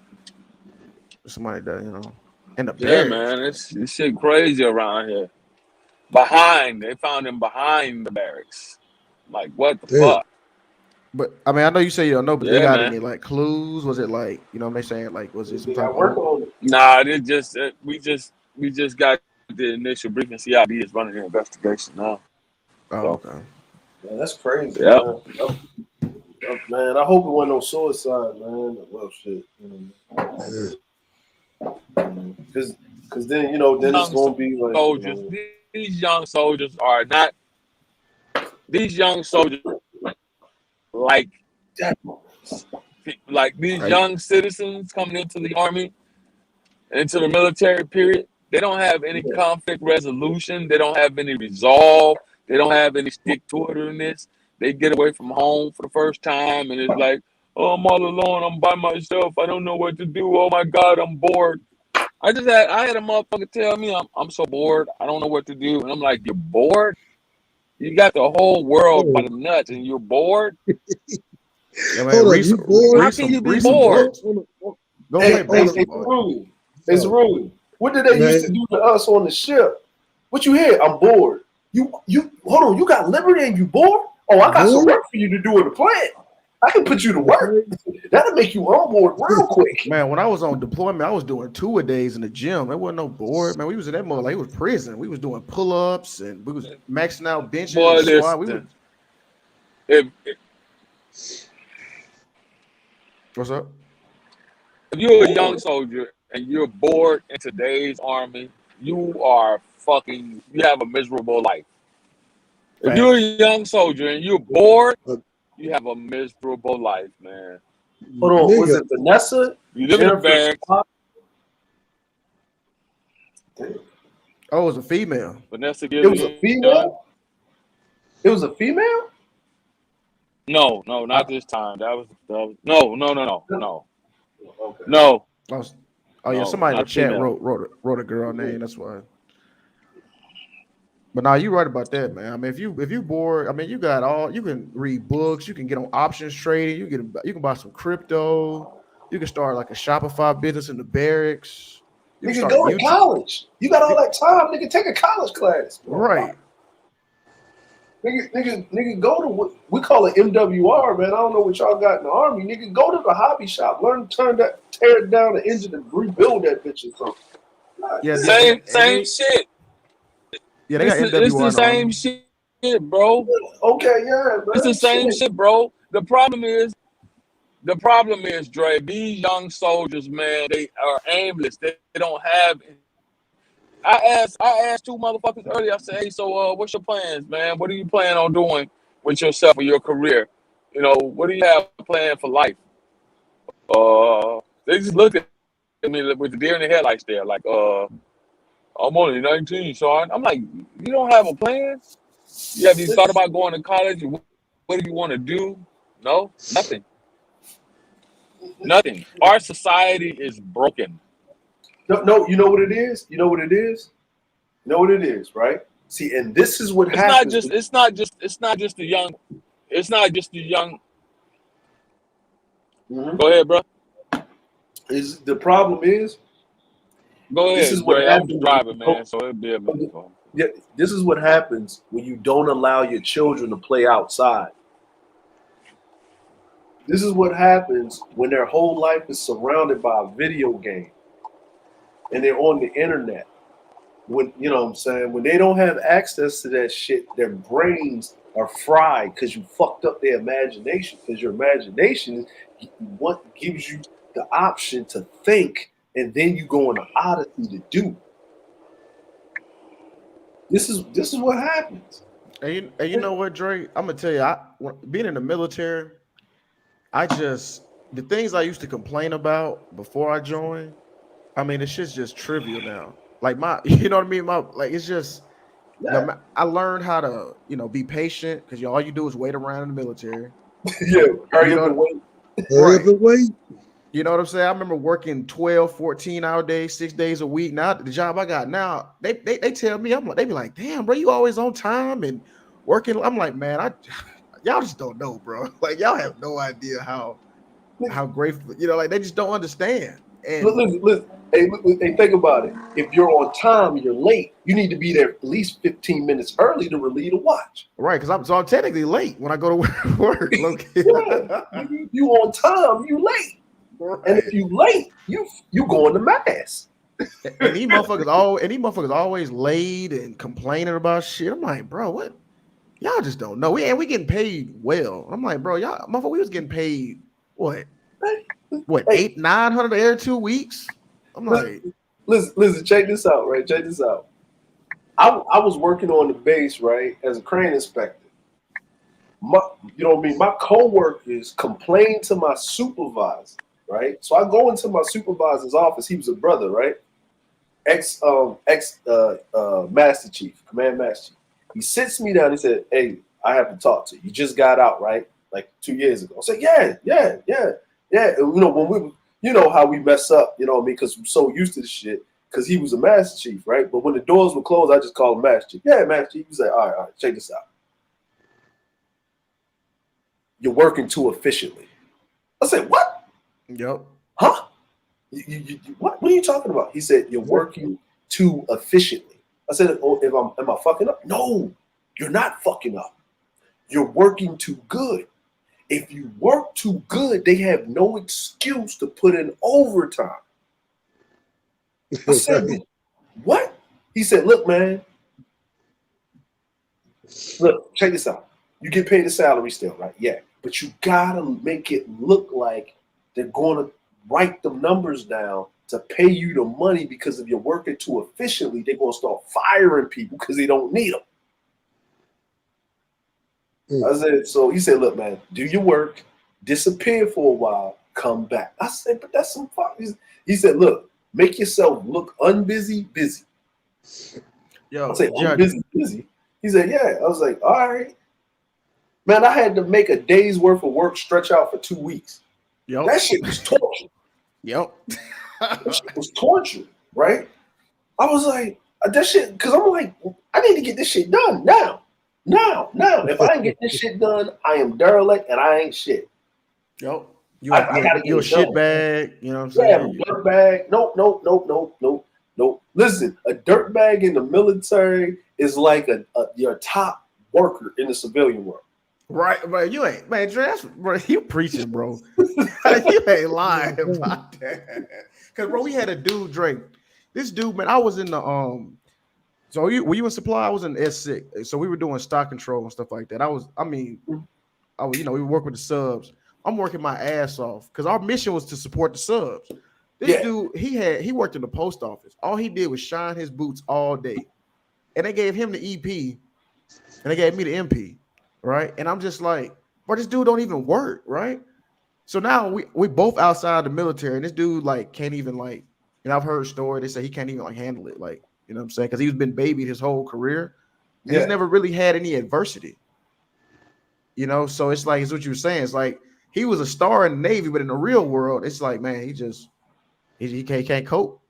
Somebody that in the Yeah, barracks. man. This shit crazy around here. They found him behind the barracks. Like, what the Damn. fuck? But I mean, I know you say you don't know, but they Yeah, got man. any like clues? Was it like, you know what I'm saying? Like, was it some They type got work of on it. Nah, they just we just got the initial briefing. CIB is running the investigation now. oh, So okay. Man, that's crazy, yep. man. Man, I hope it wasn't no suicide, man. Well, shit, because then then it's Young gonna be like, soldiers. These young soldiers are not. These young soldiers like these Hey, young citizens coming into the army, into the military. Period. They don't have any yeah, conflict resolution. They don't have any resolve. They don't have any stick to itiveness. They get away from home for the first time, and it's like, oh, I'm all alone. I'm by myself. I don't know what to do. Oh my God, I'm bored. I had a motherfucker tell me I'm so bored. I don't know what to do, and I'm like, you're bored? You got the whole world by Oh, the nuts, and you're bored? yeah, man. hold up, Read you some, bored? How can you be read some You bored? bored books. on Go Hey, play on a it's basketball. rude. It's yo, rude. What did they used to man? do to us on the ship? What you hear? I'm bored. You hold on. You got liberty and you bored? Oh, I got some Bored? work for you to do in the plant. I can put you to work. Okay. That'll make you on board real quick. Man, when I was on deployment, I was doing 2-a-days in the gym. There wasn't no board, man. We was in that mode like it was prison. We was doing pull-ups and we was maxing out benches Boy, and squat. We listen. would. If What's up? you're a young Bored. soldier and you're bored in today's army, you are fucking. You have a miserable life. If you're a Facts. young soldier and you're bored, Uh, you have a miserable life, man. Hold on. Was nigga, it Vanessa? You live in the Jennifer barracks. Scott? Oh, it was a female. Vanessa It was a Gillian. female? It was a female? No, I, not this time. No. Okay. No, I was, oh yeah, somebody in the not a chat female. wrote a girl name. That's why. But now you're right about that, man. I mean, if you bored, I mean, you got all you can read books, you can get on options trading, you can buy some crypto, you can start like a Shopify business in the barracks, you can Nigga, start a go to YouTube. college. You got all that time. Nigga, take a college class. Right. Nigga, go to what we call it MWR, man. I don't know what y'all got in the army. Nigga, go to the hobby shop, learn to tear it down the engine and rebuild that bitch or something. God Yeah, damn. Same shit. yeah, they got It's MWR the in the army. same shit, bro. Okay, yeah, It's the man. same Shit. shit, bro. The problem is, Dre. These young soldiers, man, they are aimless. They don't have. I asked two motherfuckers earlier. I said, hey, so what's your plans, man? What are you planning on doing with yourself or your career? You know, what do you have planned for life? They just looked at me with the deer in the headlights there, like, I'm only 19, son. I'm like, you don't have a plan? Have you thought about going to college? What do you want to do? No, nothing. Nothing. Our society is broken. No, you know what it is? You know what it is? You know what it is, right? See, and this is what It's not happens. just. It's not just the young. It's not just the young. Mhm. Go ahead, bro. Is the problem is Go this is ahead, what Dre. I'm happens. driving, man, so it'll be a minute. Yeah, this is what happens when you don't allow your children to play outside. This is what happens when their whole life is surrounded by a video game and they're on the internet. When you know what I'm saying, when they don't have access to that shit, their brains are fried because you fucked up their imagination. Because your imagination is what gives you the option to think, and then you go on an odyssey to do. This is what happens. And you know what, Dre? I'm gonna tell you, being in the military, I just the things I used to complain about before I joined. I mean, it's just trivial now. Like you know what I mean? Like it's just Yeah, I learned how to, be patient because all you do is wait around in the military. yeah. Hurry You up and know, wait. hurry up right. and wait. You know what I'm saying? I remember working 12, 14-hour days, 6 days a week. Now the job I got now, they tell me, I'm like, they be like, damn, bro, you always on time and working. I'm like, man, y'all just don't know, bro. Like y'all have no idea how grateful, like they just don't understand. And Listen. Hey, hey, think about it. If you're on time, you're late. You need to be there at least 15 minutes early to relieve the watch. right, because I'm technically late when I go to work. Yeah, you on time, you late. Right. And if you late, you going to mass. And these motherfuckers always late and complaining about shit. I'm like, bro, what? Y'all just don't know. We getting paid well. I'm like, bro, y'all motherfucker, we was getting paid what Hey, 800-900 every 2 weeks. I'm like, listen, check this out, right? Check this out. I was working on the base, right, as a crane inspector. You know what I mean? My coworkers complained to my supervisor, right? So I go into my supervisor's office. He was a brother, right? Ex master chief, command master chief. He sits me down. He said, "Hey, I have to talk to you. You just got out, right? Like 2 years ago." I said, "Yeah." You know you know how we mess up. You know what I mean? Because we're so used to the shit. Because he was a master chief, right? But when the doors were closed, I just called him master chief. Yeah, master chief. He said, "All right, check this out. You're working too efficiently." I said, "What? yep. Huh? What are you talking about?" He said, "You're working too efficiently." I said, "Oh, am I fucking up?" "No, you're not fucking up. You're working too good. If you work too good, they have no excuse to put in overtime." I said, "What?" He said, "Look, man, look, check this out. You get paid a salary still, right? Yeah, but you gotta make it look like they're gonna write the numbers down to pay you the money, because if you're working too efficiently, they're gonna start firing people because they don't need them." I said, so he said, "Look, man, do your work, disappear for a while, come back." I said, "But that's some fuck." He said, "Look, make yourself look unbusy, busy." Yo, I said, Judge, "Unbusy, busy?" He said, "Yeah." I was like, "All right." Man, I had to make a day's worth of work stretch out for 2 weeks. yep, That shit was torture. yep. That shit was torture, right? I was like, that shit, because I'm like, I need to get this shit done now. Now. If I ain't get this shit done, I am derelict and I ain't shit. Yep. I gotta get You're a it done. shit bag, you know what I'm Yeah, saying? dirt bag. Nope. Listen, a dirt bag in the military is like your top worker in the civilian world. Right, but you ain't, man, Dre, bro, you preaching, bro. You ain't lying about that. Cause bro, we had a dude, Drake. This dude, man, I was in the so were you in supply? I was in S6. So we were doing stock control and stuff like that. I was, we were working with the subs. I'm working my ass off because our mission was to support the subs. This Yeah. dude, he worked in the post office. All he did was shine his boots all day. And they gave him the EP and they gave me the MP, right? And I'm just like, bro, this dude don't even work, right? So now we both outside the military, and this dude like can't even like, I've heard stories, they say he can't even like handle it, like, you know what I'm saying? Because he's been babied his whole career and he's Yeah. never really had any adversity. You know, so it's like, it's what you were saying. It's like he was a star in the Navy, but in the real world, it's like, man, he can't cope.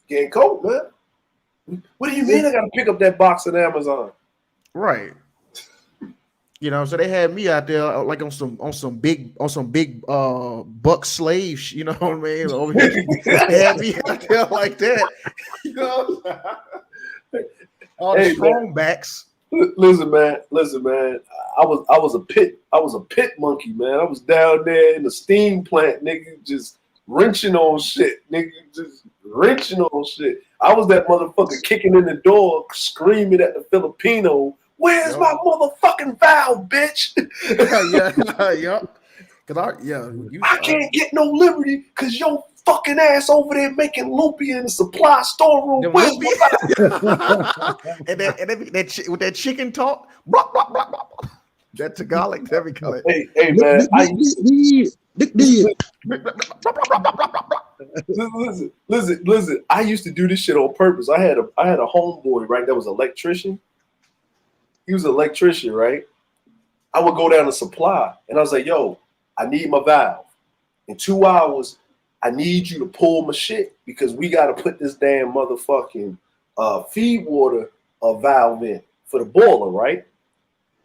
Getting cold, man. What do you mean I gotta pick up that box at Amazon? Right. You know, so they had me out there like on some big buck slave, you know what I mean? Over here, they had me out there like that. You know, all the Hey, strong backs. Listen, man. I was a pit monkey, man. I was down there in the steam plant, nigga, just wrenching on shit, nigga, just wrenching on shit. I was that motherfucker kicking in the door, screaming at the Filipino, "Where's my motherfucking valve, bitch?" Yeah. Cause I can't get no liberty because your fucking ass over there making loopy in the supply storeroom. Where's my valve? and with that chicken talk, blah, blah, blah, blah, blah. That Tagalog, every color. Hey, man, listen. I used to do this shit on purpose. I had a homeboy, right, that was an electrician. He was an electrician, right? I would go down to supply and I was like, "Yo, I need my valve. In 2 hours, I need you to pull my shit because we got to put this damn motherfucking feed water valve in for the boiler, right?"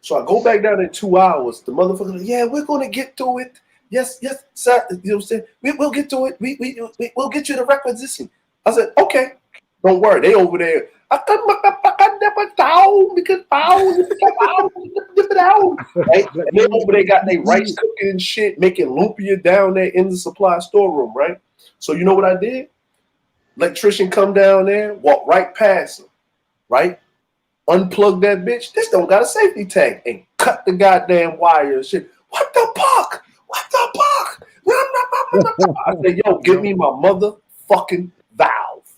So I go back down in 2 hours. The motherfucker, "Yeah, we're going to get to it. Yes, sir. You know what I'm saying? We'll get to it. We'll get you the requisition. I said, okay. Don't worry. They over there. Right? And they over there got their rice cooking and shit, making lumpia down there in the supply storeroom, right? So you know what I did? Electrician come down there, walk right past him, right? Unplug that bitch. This don't got a safety tag and cut the goddamn wire and shit. What the fuck? What the fuck? I said, yo, give me my motherfucking valve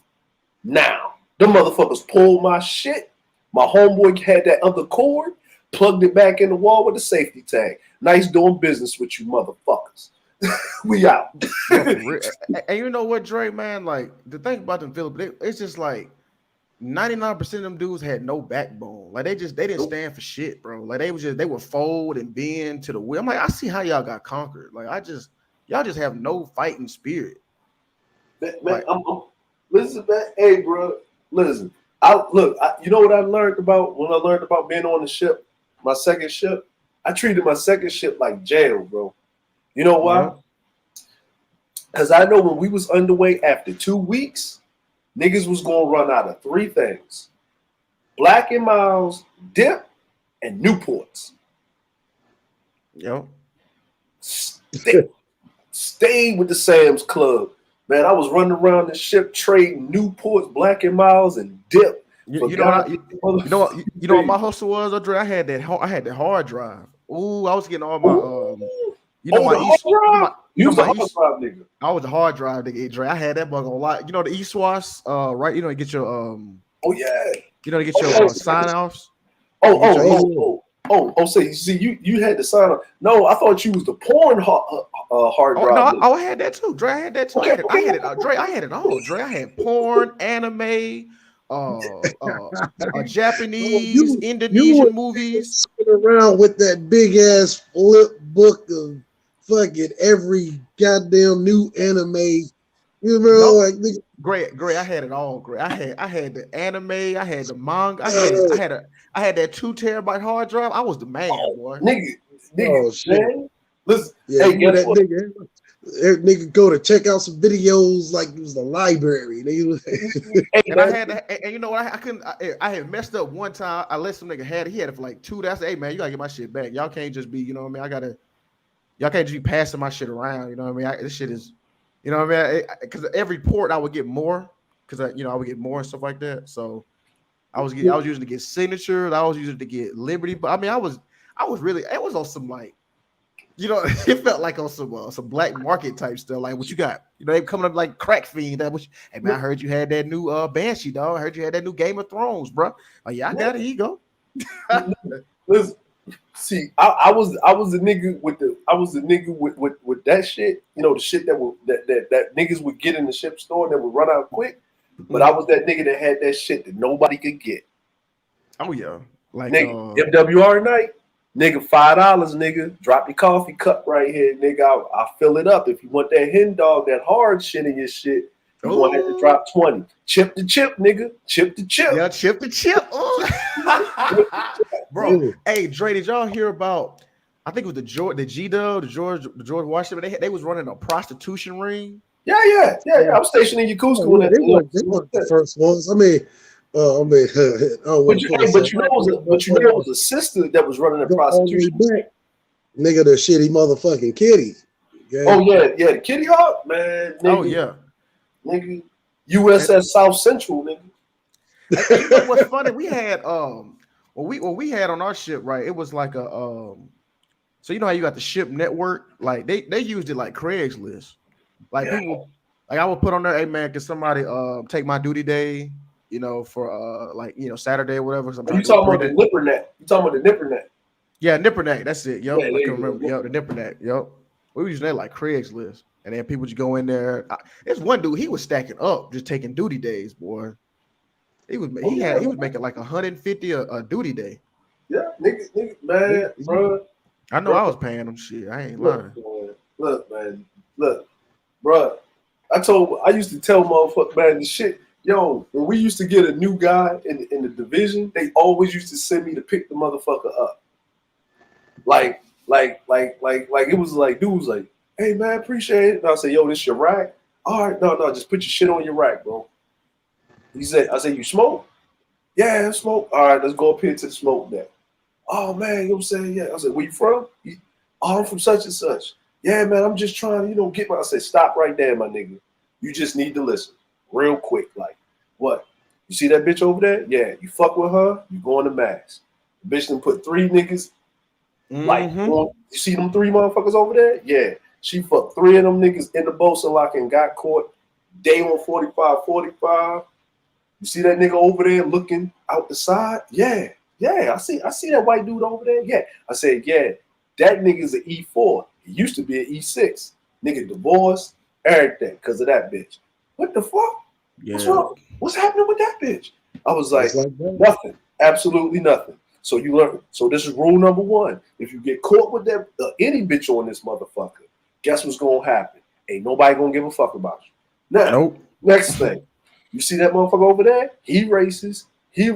now. The motherfuckers pulled my shit. My homeboy had that other cord, plugged it back in the wall with a safety tag. Nice doing business with you motherfuckers. We out. And you know what, Dre, man? Like, the thing about them Philippines, it's just like 99% of them dudes had no backbone. Like, they didn't stand for shit, bro. Like, they were fold and bend to the wheel. I'm like, I see how y'all got conquered. Like, y'all just have no fighting spirit. Man, like, listen, man. Hey, bro, listen. You know what I learned about when I learned about being on the ship, my second ship? I treated my second ship like jail, bro. You know why? Because I know when we was underway after 2 weeks, niggas was going to run out of 3 things. Black and Miles, dip, and Newports. Yep. Stay with the Sam's Club. Man, I was running around the ship trading Newports, Black and Miles, and dip. You know what my hustle was, Andre? I had that hard drive. Ooh, I was getting all my You was a hard drive nigga. I was a hard drive nigga, Dre. I had that bug on a lot. You know the eSWAS, right? You know, you get your oh yeah. You know, to get your sign offs. See, you had to sign up. No, I thought you was the porn hard drive. No, I had that too. Dre, I had that too. I had it. Dre, I had it all. Dre, I had porn, anime, Japanese, Indonesian movies. Around with that big ass flip book of fucking every goddamn new anime. You know, like great. I had it all. Great. I had the anime. I had the manga. I had that 2 terabyte hard drive. I was the man, boy. Nigga, shit. Man. Listen, yeah, hey, guess what? Nigga go to check out some videos like it was the library. And I had to, and you know what? I couldn't. I had messed up one time. I let some nigga had it. He had it for like 2 days. I said, hey man, you gotta get my shit back. Y'all can't just be, you know what I mean? Y'all can't just be passing my shit around. You know what I mean? This shit is, you know what I mean? Because every port I would get more, because I would get more and stuff like that. So I was using to get signatures. I was using to get Liberty. But I mean, I was really, it was on some like, you know, it felt like on some black market type stuff. Like, what you got? You know, they coming up like crack fiend. Hey man, I heard you had that new Banshee, dog. I heard you had that new Game of Thrones, bro. Oh yeah, I got it. Here you go. Listen, see, I was the nigga with that shit. You know, the shit that niggas would get in the ship store that would run out quick. But I was that nigga that had that shit that nobody could get. Oh yeah, like nigga, MWR night. Nigga, $5, nigga. Drop your coffee cup right here, nigga. I'll fill it up. If you want that hen dog, that hard shit in your shit, you want to have to drop 20. Chip the chip, nigga. Chip the chip. Yeah, chip the chip. Bro, hey, Dre, did y'all hear about? I think it was the George Washington. They was running a prostitution ring. Yeah. I was stationed in Yakutsky when they weren't the first ones. I mean. But you know it was a sister that was running a prostitution. Nigga, the shitty motherfucking kitty. Okay? Oh yeah, the kitty hawk, man. Nigga, oh yeah, nigga. USS South Central, nigga. You know what's funny? We had what we had on our ship, right? It was like a so you know how you got the ship network, like they used it like Craigslist. Like people, like I would put on there, hey man, can somebody take my duty day? You know, for like, you know, Saturday or whatever. You talking about the Nippernet? You talking about the Nippernet? Yeah, Nippernet. That's it. Yep, I can remember. Yep, the Nippernet. Yep, we were using that like Craigslist, and then people just go in there. There's one dude. He was stacking up, just taking duty days, boy. He was making like 150 a duty day. Yeah, nigga, man, bro. I know I was paying him shit. I ain't lying. Look, bro. I used to tell motherfuckers, man, the shit. Yo, when we used to get a new guy in the division, they always used to send me to pick the motherfucker up. Like it was like, dude was like, Hey man, appreciate it. And I said, yo, this your rack? All right, no, just put your shit on your rack, bro. He said, I said, you smoke? Yeah, I smoke. All right, let's go up here to the smoke deck. Oh man, you know what I'm saying? Yeah. I said, where you from? Oh, I'm from such and such. Yeah, man, I'm just trying to, get my. I said, stop right there, my nigga. You just need to listen real quick. Like, what? You see that bitch over there? Yeah, you fuck with her, you going to max. The bitch done put 3 niggas. Like, you see them 3 motherfuckers over there? Yeah. She fucked 3 of them niggas in the Bosa lock and got caught. Day on 45. You see that nigga over there looking out the side? Yeah. I see that white dude over there. Yeah. I said, yeah, that nigga's an E4. He used to be an E6. Nigga divorced, everything because of that bitch. What the fuck? Yeah. What's wrong? What's happening with that bitch? I was like nothing. Absolutely nothing. So you learn. So this is rule number 1. If you get caught with that any bitch on this motherfucker, guess what's gonna happen? Ain't nobody gonna give a fuck about you. Now, next thing. You see that motherfucker over there? He racist. You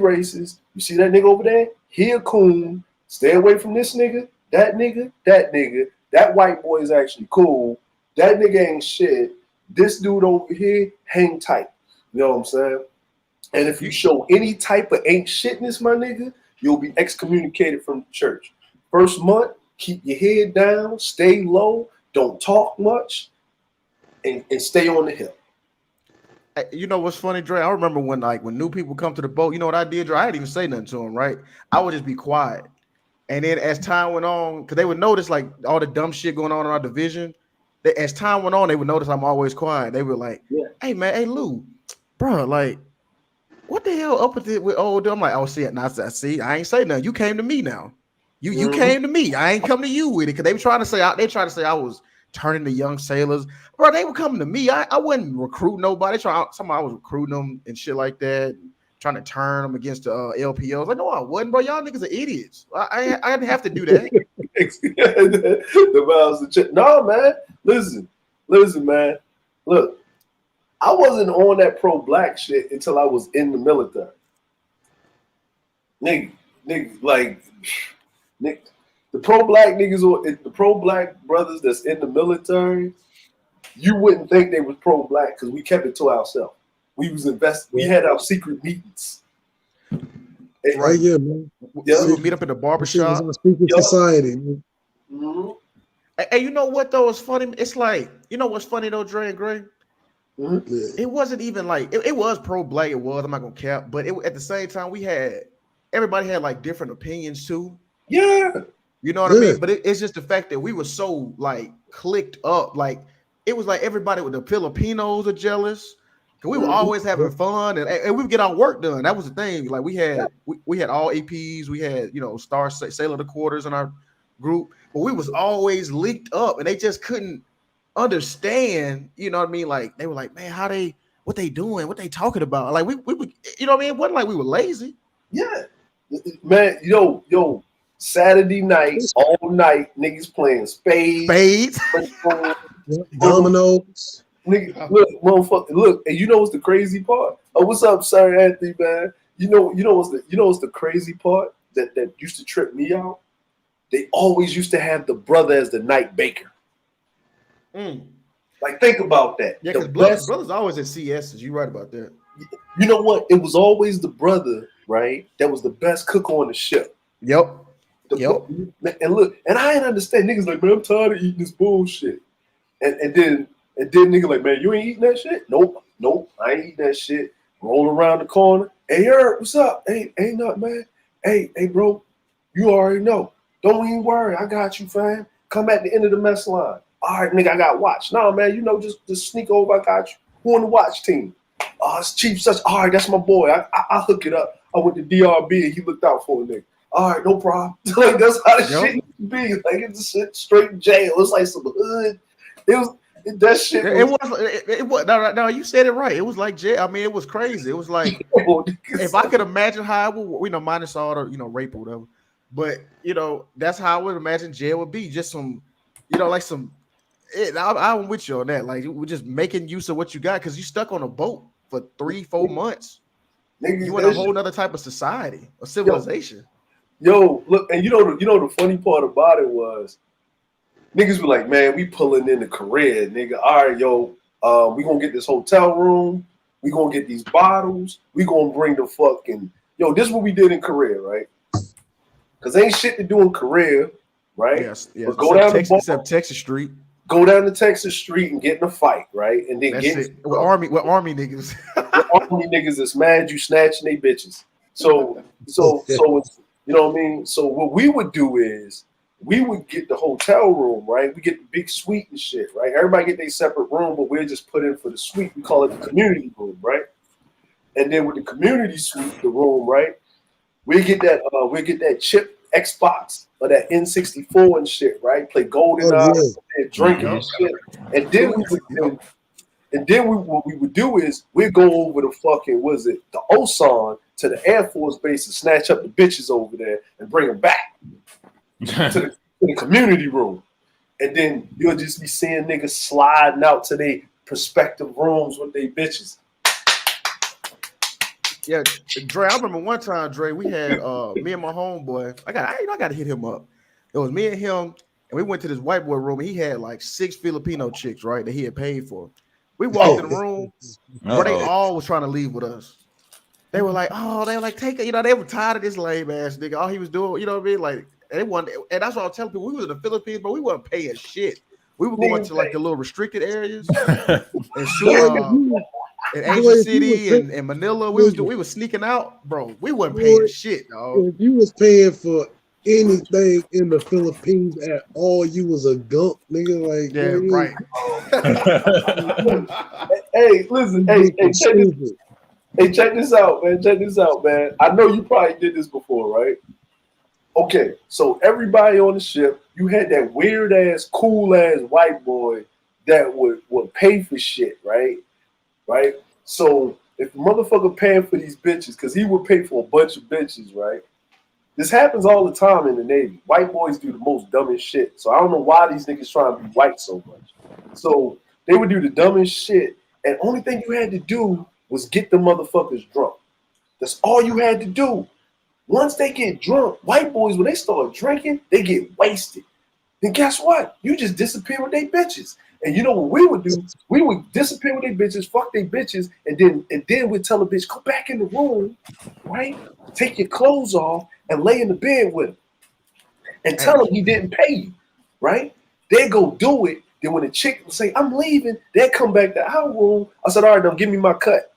see that nigga over there? He a coon. Stay away from this nigga, that nigga, that nigga. That white boy is actually cool. That nigga ain't shit. This dude over here, hang tight. You know what I'm saying? And if you show any type of ain't shitness, my nigga, you'll be excommunicated from the church. First month, keep your head down, stay low, don't talk much, and stay on the hill. You know what's funny, Dre? I remember when new people come to the boat, you know what I did, Dre? I didn't even say nothing to them, right? I would just be quiet. And then as time went on, because they would notice like all the dumb shit going on in our division. As time went on, they would notice I'm always quiet. They were like, hey man, hey Lou, bro, like, what the hell up with it with old? I'm like, oh shit, now see, I ain't say nothing. You came to me now. You came to me. I ain't come to you with it. Because they were trying to say I was turning the young sailors. Bro, they were coming to me. I wasn't recruiting nobody. Somebody was recruiting them and shit like that, trying to turn them against the LPOs. Like, no, I wasn't, bro. Y'all niggas are idiots. I didn't have to do that. No, man. Listen, man. Look, I wasn't on that pro-black shit until I was in the military. Nigga, like, nigga, the pro-black niggas or the pro-black brothers that's in the military, you wouldn't think they was pro-black because we kept it to ourselves. We was invested. We had our secret meetings. Right, yeah, man. We would meet up in the barbershop. Secret society, man. Mm-hmm. Hey, you know what though? It's funny. It's like, you know what's funny though, Dre and Gray? Mm-hmm. It wasn't even like it was pro-black. It was. I'm not gonna cap, but at the same time, everybody had like different opinions too. Yeah. You know what I mean? But it's just the fact that we were so like clicked up. Like it was like everybody with the Filipinos are jealous. Cause we were always having fun and we would get our work done. That was the thing. Like we had all APs, we had, Star Sailor of the Quarters in our group, but we was always linked up and they just couldn't understand, you know what I mean? Like they were like, man, what they doing? What they talking about? Like we would, you know what I mean? It wasn't like we were lazy. Yeah. Man, yo, Saturday night, all night, niggas playing spades. Dominoes. Nigga, look, motherfucker, look, and you know what's the crazy part? Oh, what's up, Sir Anthony, man? You know what's the crazy part that used to trip me out? They always used to have the brother as the night baker. Like, think about that. Yeah, because brothers always at CSs. You right about that. You know what? It was always the brother, right? That was the best cook on the ship. Yep. And look, and I didn't understand. Niggas like, man, I'm tired of eating this bullshit. And then nigga like, man, you ain't eating that shit? Nope, I ain't eating that shit. Roll around the corner. Hey, Eric, what's up? Hey, ain't nothing, man. Hey, bro, you already know. Don't even worry. I got you, fam. Come at the end of the mess line. All right, nigga, I got watch. Nah, man, just sneak over. I got you. Who on the watch team? It's Chief such. All right, that's my boy. I hook it up. I went to DRB and he looked out for a nigga. All right, no problem. Like, that's how the shit used to be. Like, it's shit straight in jail. It's like some hood. That shit. It was. No, you said it right. It was like jail. I mean, it was crazy. It was like, if I could imagine how it would, minus all the, rape or whatever. But, that's how I would imagine jail would be. Just some, like some, I'm with you on that. Like, we're just making use of what you got because you stuck on a boat for 3-4 months. You in a whole other type of society, a civilization. Yo, look, and you know the funny part about it was niggas be like, man, we pulling in the career, nigga. All right, yo, we gonna get this hotel room. We gonna get these bottles. We gonna bring the fucking yo. This is what we did in Korea, right? Because ain't shit to do in Korea, right? Yes. But go down Except Texas Street. go down to Texas Street and get in a fight, right? And then That's get it. With army niggas. with army niggas that's mad you snatching they bitches. So it's, you know what I mean? So what we would do is we would get the hotel room, right? We get the big suite and shit, right? Everybody get their separate room, but we're just put in for the suite. We call it the community room, right? And then with the community suite, the room, right? We get that chip Xbox or that N64 and shit, right? Play GoldenEye and drinking and shit. And then what we would do is we'd go over the fucking, the Osan to the Air Force Base and snatch up the bitches over there and bring them back to the community room. And then you'll just be seeing niggas sliding out to their prospective rooms with their bitches. Yeah, Dre, I remember one time, Dre, we had me and my homeboy. I got to hit him up. It was me and him, and we went to this white boy room, and he had like 6 Filipino chicks, right, that he had paid for. We walked in the room, where they all was trying to leave with us. They were like, take it. You know, they were tired of this lame ass nigga. All he was doing, you know what I mean? Like, they wanted, and that's what I was telling people. We was in the Philippines, but we weren't paying shit. We were going to like the little restricted areas and shoot. In Asian City and Manila, we was sneaking out, bro. We wasn't paying shit, dog. If you was paying for anything in the Philippines at all, you was a gump, nigga. Like, yeah, right. Hey, listen, check this out, man. Check this out, man. I know you probably did this before, right? Okay, so everybody on the ship, you had that weird ass, cool ass white boy that would pay for shit, right? Right? So if the motherfucker paying for these bitches, because he would pay for a bunch of bitches, right? This happens all the time in the Navy. White boys do the most dumbest shit. So I don't know why these niggas trying to be white so much. So they would do the dumbest shit, and only thing you had to do was get the motherfuckers drunk. That's all you had to do. Once they get drunk, white boys, when they start drinking, they get wasted. Then guess what? You just disappear with their bitches. And you know what we would do? We would disappear with their bitches, fuck their bitches, and then we'd tell the bitch, go back in the room, right? Take your clothes off and lay in the bed with him. And tell him he didn't pay you, right? They go do it. Then when the chick will say, I'm leaving, they come back to our room. I said, all right, now give me my cut.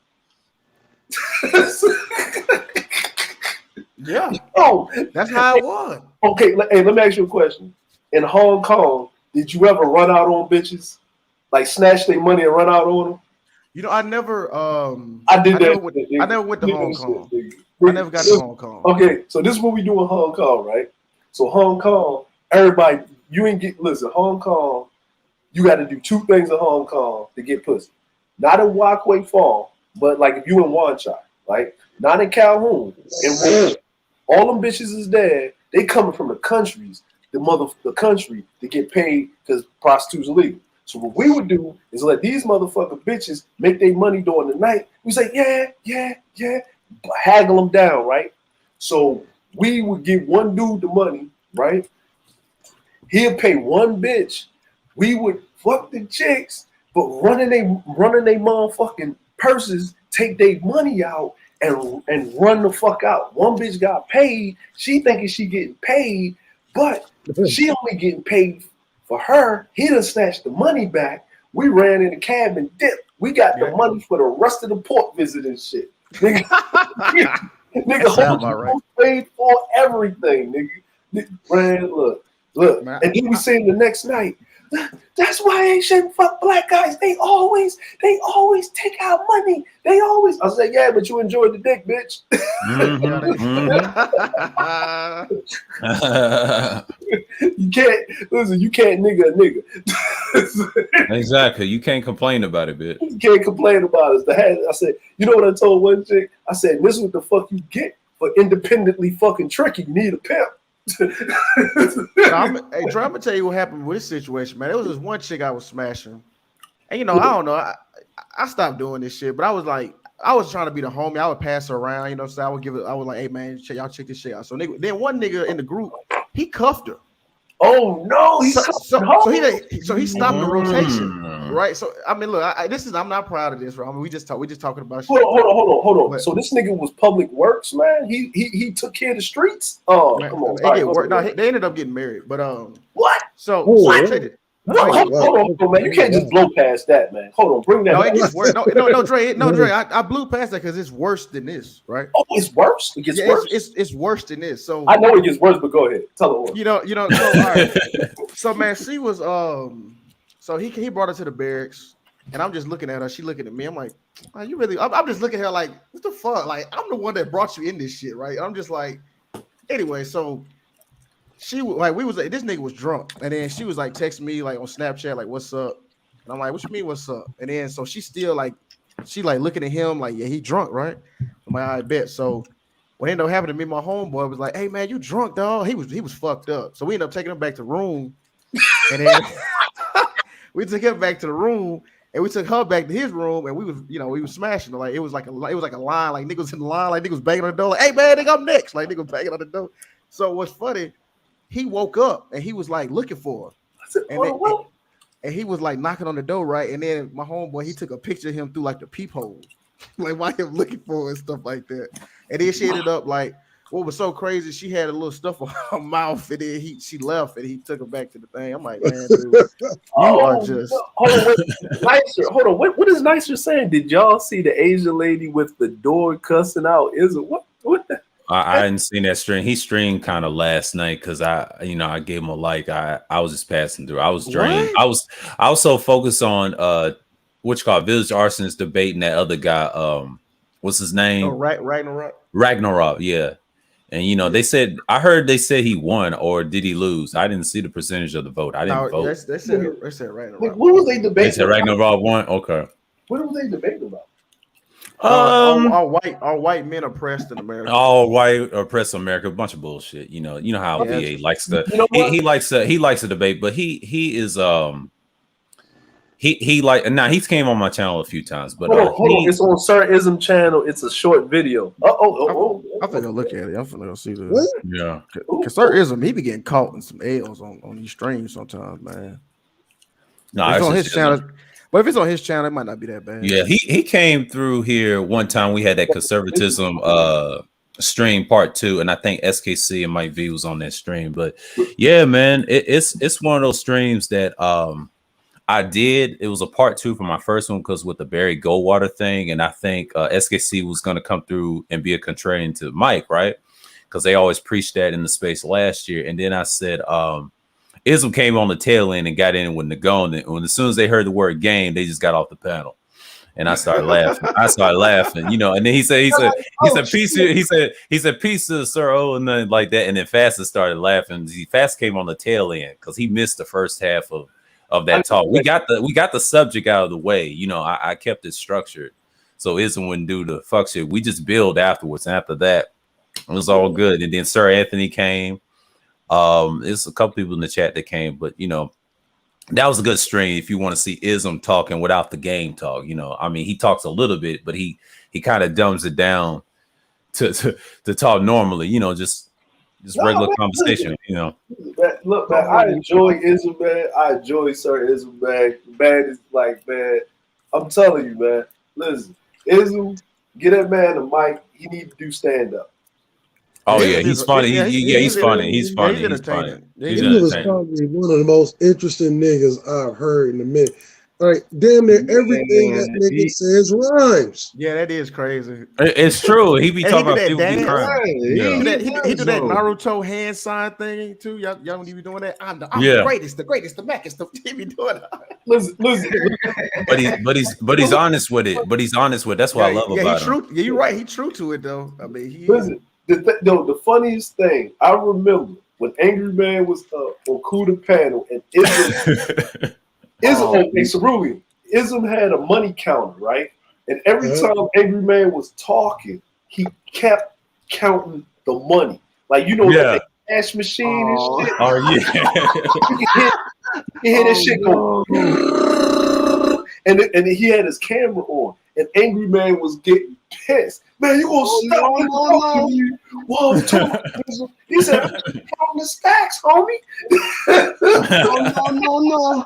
Yeah. Oh, that's how it was. Okay, hey, let me ask you a question. In Hong Kong, did you ever run out on bitches? Like snatch their money and run out on them? You know, I never I did that. I never went to Hong Kong. I never got to Hong Kong. Okay, so this is what we do in Hong Kong, right? So Hong Kong, everybody, Hong Kong, you got to do 2 things in Hong Kong to get pussy. Not in Wakway Farm, but like if you in Wan Chai, right? Not in Calhoun. All them bitches is there. They coming from the countries, the country to get paid because prostitutes illegal. So what we would do is let these motherfucking bitches make their money during the night. We say, yeah, haggle them down, right? So we would give one dude the money, right? He'll pay one bitch. We would fuck the chicks, but running they motherfucking purses, take their money out and run the fuck out. One bitch got paid. She thinking she getting paid, but she only getting paid for her. He done snatched the money back. We ran in the cab and dipped. We got the money for the rest of the port visit and shit. Nigga, whole paid for everything, nigga. Man, look. Man, and then we sing the next night. That's why they shouldn't fuck black guys. They always take our money. They always. I said, yeah, but you enjoyed the dick, bitch. You can't nigga a nigga. Exactly. You can't complain about it, bitch. You can't complain about it. I said, you know what I told one chick? I said, this is what the fuck you get for independently fucking tricky. You need a pimp. I'm gonna tell you what happened with this situation, man. There was this one chick I was smashing, and you know, I don't know, I stopped doing this shit, but I was trying to be the homie. I would pass her around, you know, so I was like, hey man, y'all check this shit out. So then one nigga in the group, he cuffed her. Oh no, he's so he stopped the rotation, Mm. right? So I mean, look, I'm not proud of this, right? I mean, we just talking about shit. Hold on. But- So this nigga was public works, man. He took care of the streets. Oh, Man, come on. they Sorry, get go work. ahead. No, they ended up getting married, but What? So Oh, check it. Hold on, man. You can't just blow past that, man. Hold on, bring that No, back. it gets worse. No, Dre. I blew past that because it's worse than this, right? Oh, it's worse. It gets Yeah, worse. it's worse than this. So I know it gets worse, but go ahead. Tell her. you know. So all right. So man, she was So he brought her to the barracks, and I'm just looking at her. She looking at me. I'm like, oh, you really? I'm just looking at her like, what the fuck? Like I'm the one that brought you in this shit, right? I'm just like, anyway. So she like this nigga was drunk, and then she was like texting me like on Snapchat like, what's up? And I'm like, what you mean, what's up? And then so she still like, she like looking at him like, yeah, he drunk, right? I'm like, I bet. So what ended up happening to me, my homeboy was like, hey man, you drunk, dog? He was fucked up. So we ended up taking him back to the room, and then we took him back to the room, and we took her back to his room, and we was smashing her. Like it was like a line, like niggas in the line, like niggas banging on the door, like, hey man, nigga, I'm next, like niggas banging on the door. So what's funny, he woke up and he was like looking for her, and he was like knocking on the door, right? And then my homeboy, he took a picture of him through like the peephole, like while him looking for her and stuff like that. And then she ended up like, what was so crazy, she had a little stuff on her mouth, and then she left, and he took her back to the thing. I'm like, man, dude, you are just hold on, nicer. Hold on, what is nicer saying? Did y'all see the Asian lady with the door cussing out? Is it what the? I hadn't seen that stream. He streamed kind of last night because I gave him a like. I was just passing through. I was drained. What? I was so focused on what you call Village Arsonist debating that other guy. What's his name? Oh, Ragnarok. Ragnarok, yeah. And they said they said he won, or did he lose? I didn't see the percentage of the vote. I didn't vote. They said Ragnarok. Like, what was they debating? They said Ragnarok won. Okay. What were they debating about? All white men oppressed in America. All white oppressed America, a bunch of bullshit. You know how VA likes to. He likes to debate, but he is he's came on my channel a few times, but hold on. It's on Sir Ism channel. It's a short video. I'm finna look at it. I'm finna go see this. What? Yeah, because Sir Ism, he be getting caught in some L's on these streams sometimes, man. no, it's on his channel. But if it's on his channel, it might not be that bad. Yeah, he came through here one time. We had that conservatism stream part 2, and I think SKC and Mike V was on that stream. But yeah, man, it's one of those streams that I did. It was a part 2 for my first one because with the Barry Goldwater thing, and I think SKC was going to come through and be a contrarian to Mike, right? Because they always preached that in the space last year. And then I said, Ism came on the tail end and got in with Nagon. And as soon as they heard the word game, they just got off the panel. And I started laughing. And then he said, peace to Sir O and nothing like that. And then Fasta started laughing. Fast came on the tail end because he missed the first half of that talk. We got the subject out of the way. I kept it structured so Ism wouldn't do the fuck shit. We just build afterwards. And after that, it was all good. And then Sir Anthony came. There's a couple people in the chat that came, but that was a good stream if you want to see Ism talking without the game talk. He talks a little bit, but he kind of dumbs it down to talk normally, just regular conversation, Look, man, I enjoy Ism, man. I enjoy Sir Ism, man. Man is like, man, I'm telling you, man. Listen, Ism, get that man a mic. He need to do stand up. Oh yeah, he's funny. He's funny. He's funny. He was probably one of the most interesting niggas I've heard in a minute. Like damn near everything that nigga says rhymes. Yeah, that is crazy. It's true. He be talking about people be crying. He do that Naruto hand sign thing too. Y'all don't be doing that. I'm the greatest, the Mac. He be doing that. Listen. But he's honest with it. That's what I love about him. Yeah, you're right. He's true to it though. I mean, listen. The funniest thing I remember when Angry Man was on Kuda panel and Ism had a money counter, right? And every time Angry Man was talking, he kept counting the money, like the cash machine and shit. Oh yeah, he had this shit go, and he had his camera on, and Angry Man was getting pissed. Man, you gonna stop talking to me while I'm talking? He said, I'm counting the stacks, homie. No.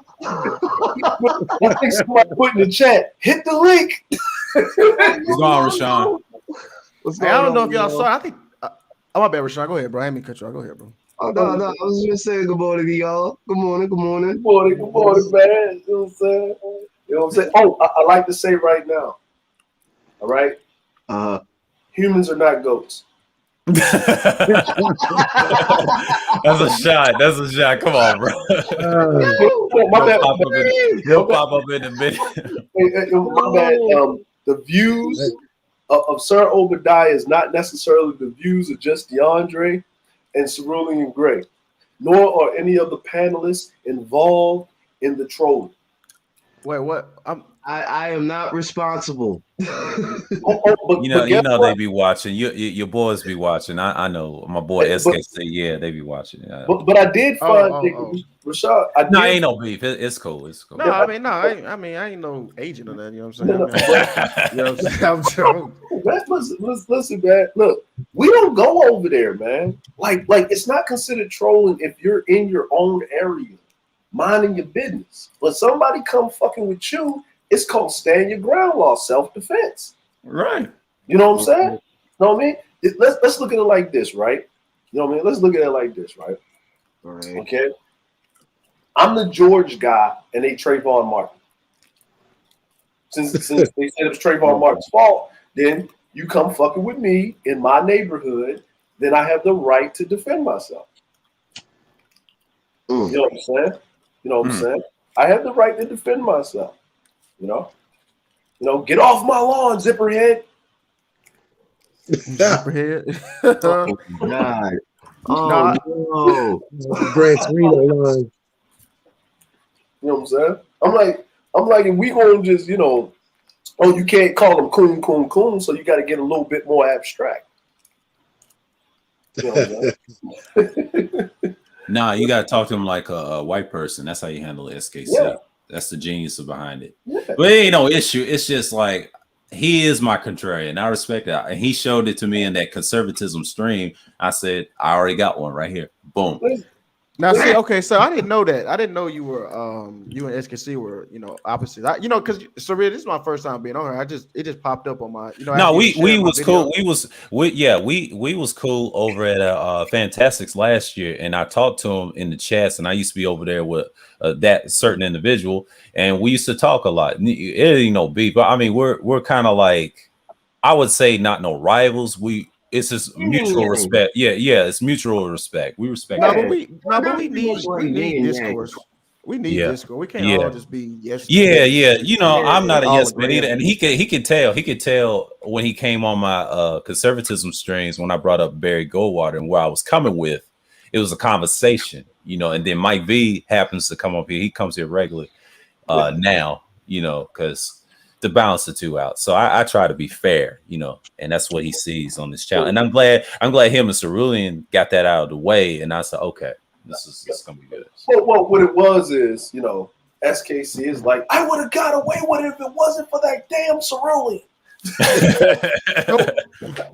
I think somebody put in the chat, hit the link. He's gone, Rashawn. What's Hey, going I don't know on, if y'all y'all? saw. I think. Oh, my bad, Rashawn. Go ahead, bro. I ain't mean to cut you off. Go ahead, bro. Oh, no. I was just saying good morning to y'all. Good morning. Good morning, man. You know what I'm saying? You know what I'm saying? Oh, I like to say right now. All right? Humans are not goats. That's a shot. That's a shot. Come on, bro. My bad. He'll pop up in a minute. My bad. The views of Sir Obadiah is not necessarily the views of just DeAndre and Cerulean Gray, nor are any of the panelists involved in the trolling. Wait, what? I am not responsible. You know they be watching. Your boys be watching. I know my boy SKC. Yeah, they be watching. But I did find Rashad. Ain't no beef. It's cool. It's cool. No, I ain't no agent of that. You know what I'm saying? You know what I'm saying? Listen, man. Look, we don't go over there, man. Like it's not considered trolling if you're in your own area, minding your business. When somebody come fucking with you, it's called stand your ground law, self-defense. Right. You know what I'm saying? You know what I mean? Let's look at it like this, right? You know what I mean? Let's look at it like this, right? All right. Okay. I'm the George guy, and they Trayvon Martin. Since they said it was Trayvon Martin's fault, then you come fucking with me in my neighborhood, then I have the right to defend myself. You know what I'm saying? You know what I'm saying? I have the right to defend myself. You know, get off my lawn, zipperhead. Zipperhead. Oh God. Oh no. Gran Torino line. You know what I'm saying? I'm like, if we gonna just, you can't call them coon, so you got to get a little bit more abstract. You know what I'm saying? Nah, you gotta talk to him like a white person. That's how you handle SKC. Yeah. That's the genius behind it. Yeah. But it ain't no issue. It's just like he is my contrarian. I respect that. And he showed it to me in that conservatism stream. I said, I already got one right here. Boom. Now, see, okay, so I didn't know that. I didn't know you were, you and SKC were, opposites. Because Surreal, this is my first time being on here. It just popped up on my, No, we was cool. We was cool over at Fantastics last year, and I talked to him in the chats, and I used to be over there with that certain individual, and we used to talk a lot. It ain't no beef, but I mean, we're kind of like, I would say not no rivals. It's just mutual respect. Yeah, it's mutual respect. We respect. But we need discourse. We need discourse. We can't all just be yes. Yeah. I'm not a yes man either, and he could tell when he came on my conservatism streams when I brought up Barry Goldwater and where I was coming with. It was a conversation, and then Mike V happens to come up here. He comes here regularly now, because to balance the two out. So I try to be fair, and that's what he sees on this channel. And I'm glad him and Cerulean got that out of the way. And I said, okay, this is gonna be good. Well, what it was is, SKC is like, I would have got away with it if it wasn't for that damn Cerulean.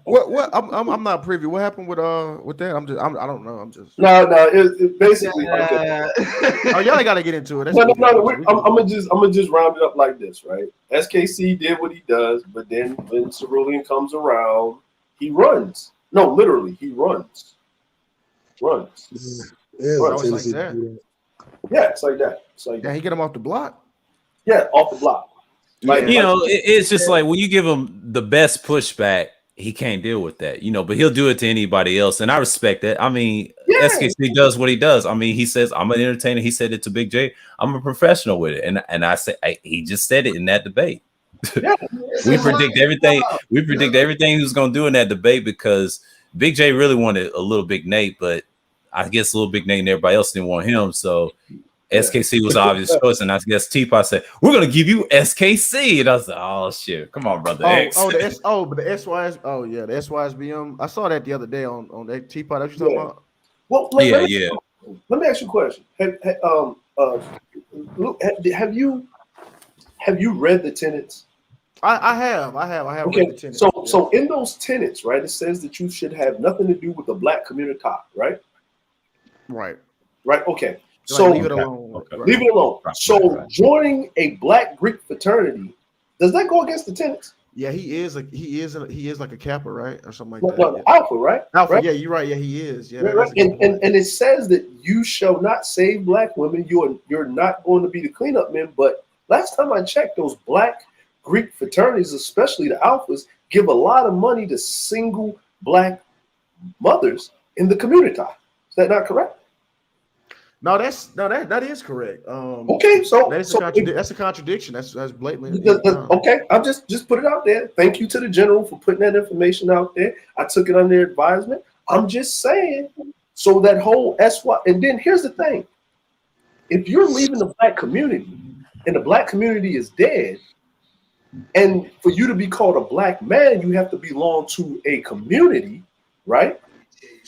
What? I'm not privy. What happened with that? I don't know. I'm just no. It basically. Oh, y'all got to get into it. No. I'm gonna just round it up like this, right? SKC did what he does, but then when Cerulean comes around, he runs. No, literally, he runs. Yeah, it's like that. Yeah, it's like that. Yeah, he get him off the block. Yeah, off the block. Like, it's just like when you give him the best pushback, he can't deal with that, but he'll do it to anybody else. And I respect that. I mean, SKC does what he does. I mean, he says, I'm an entertainer. He said it to Big J. I'm a professional with it. And I said, he just said it in that debate. Yeah. We predict everything. We predict everything he was going to do in that debate because Big J really wanted a little Big Nate, but I guess Little Big Nate and everybody else didn't want him. So SKC was obvious choice, and I guess Teapot said, "We're gonna give you SKC," and I was like, "Oh shit, come on, brother." But the SYS, the SYSBM. I saw that the other day on that Teapot. That you talking about? Well, let me ask you a question. Have you read the tenets? I have read Okay, the tenets. so Yeah. so in those tenets, right, it says that you should have nothing to do with the black community, right? Right. Right. Okay. Like So leave it Okay. alone. Okay. Right. leave it alone. Right. So Right. joining a black Greek fraternity, does that go against the tenets? Yeah, he is like a Kappa, right? Or something like No, that. no, Yeah. Alpha, right? Alpha, Right. yeah, you're right. Yeah, he is. Yeah, Right, that's right. a good point. And it says that you shall not save black women. You're not going to be the cleanup men. But last time I checked, those black Greek fraternities, especially the alphas, give a lot of money to single black mothers in the community. Is that not correct? No, that is correct. Okay, so That's so that's a contradiction. That's blatantly. No. okay, I'm just put it out there. Thank you to the general for putting that information out there. I took it under advisement. I'm just saying. So that whole SY, and then here's the thing: if you're leaving the black community, and the black community is dead, and for you to be called a black man, you have to belong to a community, right,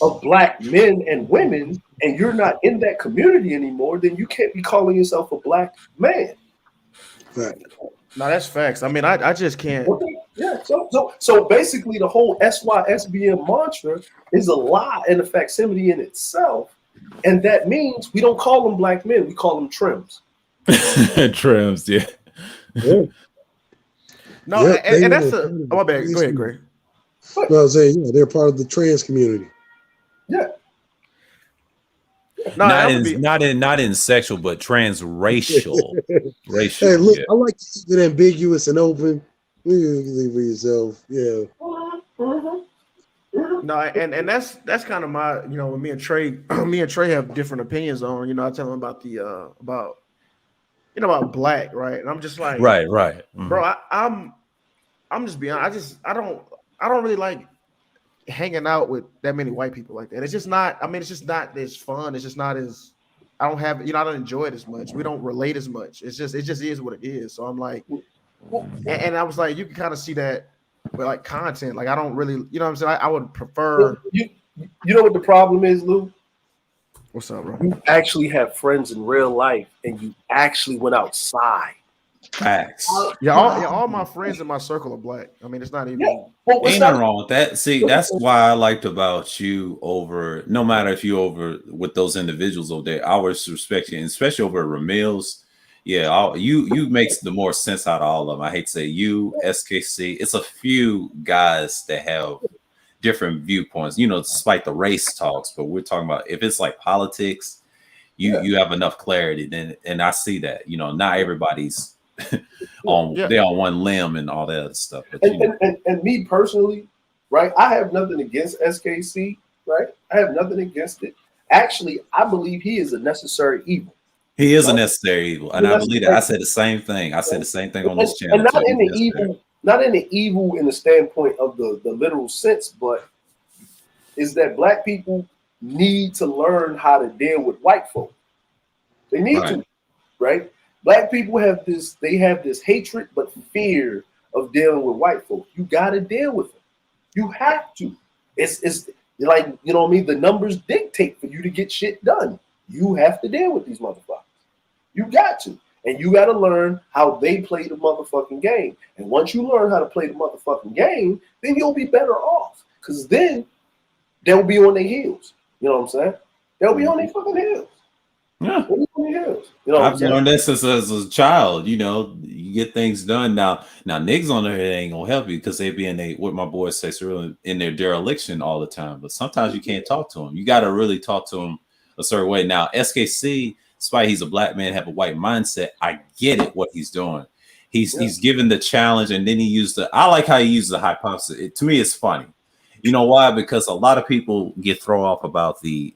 of black men and women, and you're not in that community anymore, then you can't be calling yourself a black man. Right. No, that's facts. I mean, I just can't. Okay. Yeah. So basically, the whole SYSBM mantra is a lie and a facsimile in itself, and that means we don't call them black men; we call them trims. Trims, yeah. Yeah. No, Yep, they and that's were a. part of Oh, my the bad. trans Go ahead, community. Gray. No, I was saying, yeah, they're part of the trans community. Yeah. No, not I'm in gonna be, not in sexual, but transracial. Racial. Hey, look, Yeah. I like to keep it ambiguous and open. You can leave for yourself. Yeah. no, and that's kind of my, when me and Trey, me and Trey have different opinions on. I tell him about the about black, right? And I'm just like, Right. bro, I'm just being honest. I don't really like hanging out with that many white people like that. It's just not. I mean, it's just not as fun. It's just not as. I don't have. I don't enjoy it as much. We don't relate as much. It just is what it is. So I'm like, and I was like, you can kind of see that with like content. Like I don't really, what I'm saying. I would prefer. You know what the problem is, Lou? What's up, bro? You actually have friends in real life, and you actually went outside. Facts. Yeah, all my friends in my circle are black. I mean, it's not even. Yeah. Well, Ain't nothing wrong with that. See, that's why I liked about you over, no matter if you over with those individuals over there, I always respect you, and especially over at Ramil's. Yeah, you makes the more sense out of all of them. I hate to say you, SKC. It's a few guys that have different viewpoints, despite the race talks, but we're talking about if it's like politics, you have enough clarity, then, and I see that, not everybody's they're on one limb and all that other stuff. But and me personally, right? I have nothing against SKC, right? I have nothing against it. Actually, I believe he is a necessary evil. he is a necessary evil, and I believe that. I said the same thing. I said the same thing on this channel. And not in the evil, not in the evil in the standpoint of the literal sense, but is that black people need to learn how to deal with white folk. They need to, right? Black people have this hatred but fear of dealing with white folk. You got to deal with them. You have to. It's like, what I mean? The numbers dictate for you to get shit done. You have to deal with these motherfuckers. You got to. And you got to learn how they play the motherfucking game. And once you learn how to play the motherfucking game, then you'll be better off. Because then they'll be on their heels. You know what I'm saying? They'll be on their fucking heels. Yeah. I've learned this as a child. You get things done. Now niggas on there ain't gonna help you because they be in what my boys say, really in their dereliction all the time. But sometimes you can't talk to them. You got to really talk to them a certain way. Now SKC, despite he's a black man, have a white mindset. I get it what he's doing. He's given the challenge, and then he used I like how he used the hypothesis. To me, it's funny. You know why? Because a lot of people get thrown off about the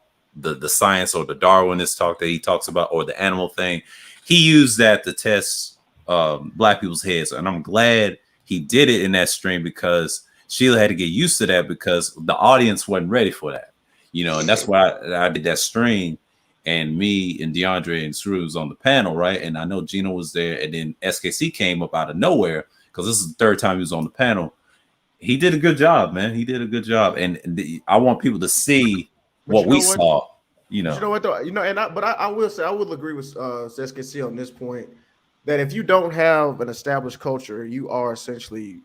science or the Darwinist talk that he talks about, or the animal thing. He used that to test black people's heads, and I'm glad he did it in that stream because Sheila had to get used to that because the audience wasn't ready for that, and that's why I did that stream, and me and DeAndre and Sru was on the panel, right? And I know Gino was there, and then SKC came up out of nowhere because this is the third time he was on the panel. He did a good job, man. He did a good job, and I want people to see what we saw. You know what though? But I will say I will agree with SKC on this point. that if you don't have an established culture, you are essentially,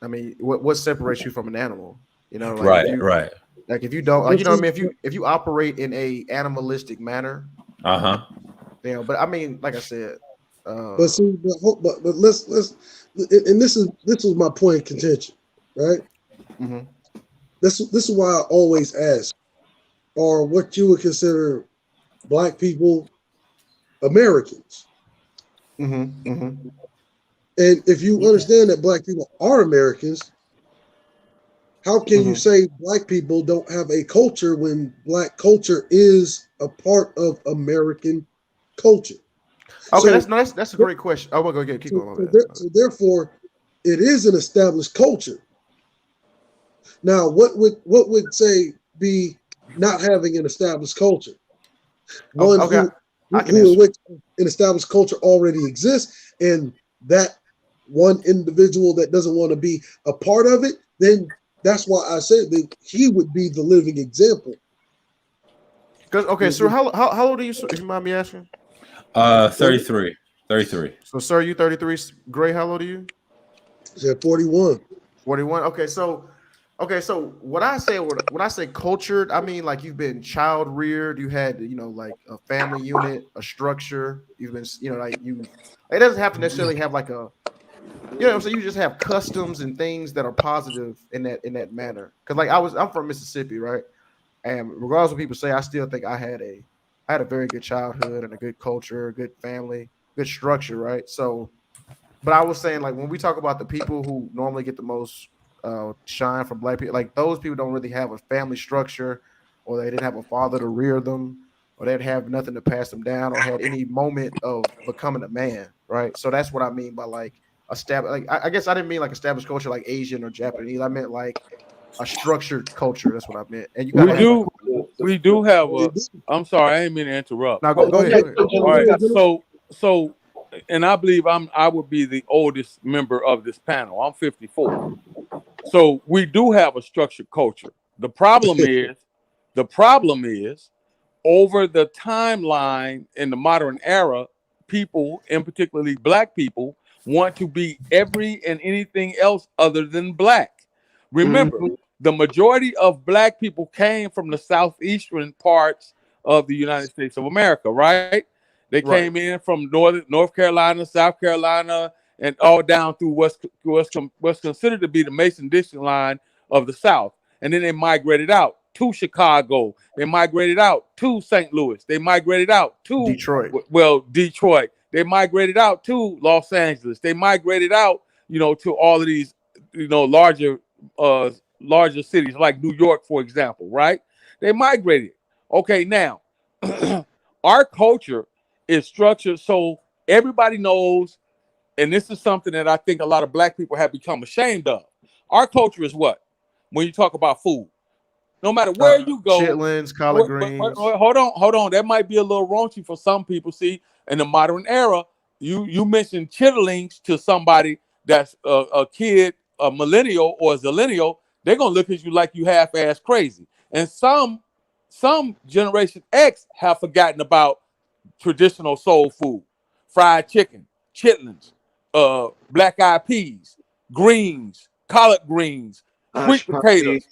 I mean, what separates you from an animal? You know, like Right, if you right. like if you don't like, But you know what I see, mean, if you operate in a animalistic manner, Uh-huh. you know, but I mean, like I said, but see, but let's, and this was my point of contention, right? mhm, This is why I always ask, are what you would consider black people Americans? mhm. And if you understand that black people are Americans, how can you say black people don't have a culture when black culture is a part of American culture? Okay, So, that's a great question. Oh, go ahead, keep going. My bad. so therefore, it is an established culture. Now, what would say be not having an established culture? One Okay, I can who in answer. which an established culture already exists, and that one individual that doesn't want to be a part of it, then that's why I said that he would be the living example. Because okay, sir, how old are you, sir, if you mind me asking? 33. 33. So, sir, you 33. Gray, how old are you? Said 41. 41. Okay, so what I say when I say cultured, I mean like you've been child reared, you had, you know, like a family unit, a structure. You've been, you know, like you. It doesn't have to necessarily have like a, you know what I'm saying? You just have customs and things that are positive in that manner. Because like I'm from Mississippi, right? And regardless of what people say, I still think I had a very good childhood and a good culture, a good family, good structure, right? So, but I was saying like when we talk about the people who normally get the most shine from black people, like those people don't really have a family structure, or they didn't have a father to rear them, or they'd have nothing to pass them down, or had any moment of becoming a man, right? So that's what I mean by like like I guess I didn't mean like established culture like Asian or Japanese. I meant like a structured culture. That's what I meant. And you got We to have a do we do have a. I'm sorry, I didn't mean to interrupt. now. Go ahead. Go ahead. All right, so, and I believe I would be the oldest member of this panel. I'm 54. So we do have a structured culture. The problem is over the timeline in the modern era, people, and particularly black people, want to be every and anything else other than black. Remember, the majority of black people came from the southeastern parts of the United States of America, right? They Right. came in from North Carolina, South Carolina, and all down through what's considered to be the Mason-Dixon line of the South. And then they migrated out to Chicago. They migrated out to St. Louis. They migrated out to Detroit. They migrated out to Los Angeles. They migrated out, to all of these, larger cities like New York, for example, right? They migrated. Okay, now our culture is structured so everybody knows, and this is something that I think a lot of black people have become ashamed of. Our culture is what? When you talk about food, no matter where you go, chitlins, collard greens. hold on. That might be a little raunchy for some people. See, in the modern era, you mentioned chitterlings to somebody that's a kid, a millennial or a zillennial, they're gonna look at you like you half-ass crazy. And some Generation X have forgotten about traditional soul food, fried chicken, chitlins, black eyed peas, greens, collard greens, sweet potatoes.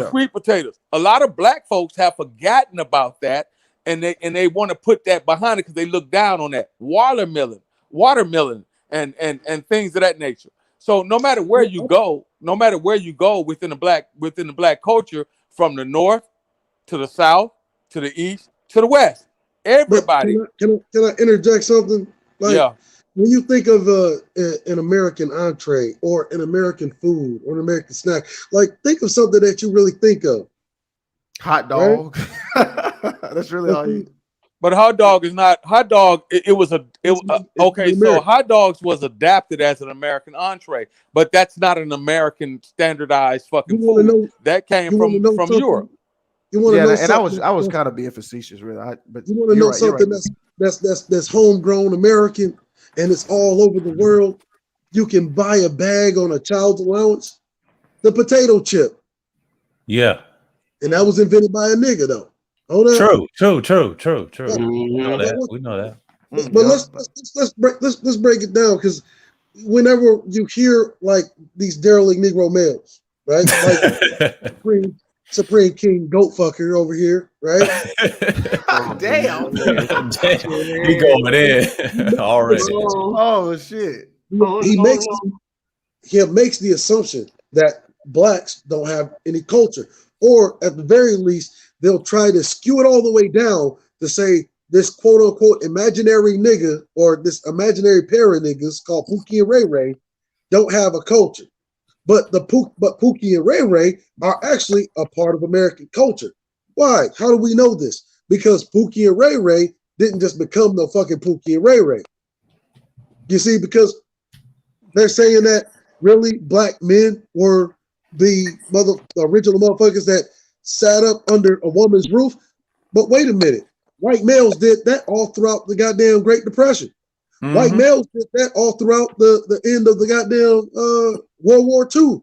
Sweet potatoes. A lot of black folks have forgotten about that, and they want to put that behind it because they look down on that watermelon, and things of that nature. So no matter where you go within the black culture, from the north to the south to the east to the west, everybody. But can I interject something? Like, yeah. When you think of an American entree or an American food or an American snack, like think of something that you really think of. Hot dog. Right? That's really all you. But hot dog is not hot dog. So hot dogs was adapted as an American entree, but that's not an American standardized fucking food. That came from Europe. You want to know and I was kind of being facetious, really. But you want to know something that's homegrown American, and it's all over the world. You can buy a bag on a child's allowance. The potato chip. Yeah. And that was invented by a nigga, though. Hold on. True. We know that. We know that. But let's break it down, because whenever you hear like these derelict Negro males, right? Like Supreme King Goat Fucker over here, right? Damn. He going in already. Oh shit. He makes the assumption that blacks don't have any culture, or at the very least, they'll try to skew it all the way down to say this quote unquote imaginary nigga or this imaginary pair of niggas called Pookie and Ray Ray don't have a culture. But Pookie and Ray Ray are actually a part of American culture. Why? How do we know this? Because Pookie and Ray Ray didn't just become no fucking Pookie and Ray Ray. You see, because they're saying that really black men were the original motherfuckers that sat up under a woman's roof. But wait a minute. White males did that all throughout the goddamn Great Depression. Mm-hmm. White males did that all throughout the end of the goddamn World War II.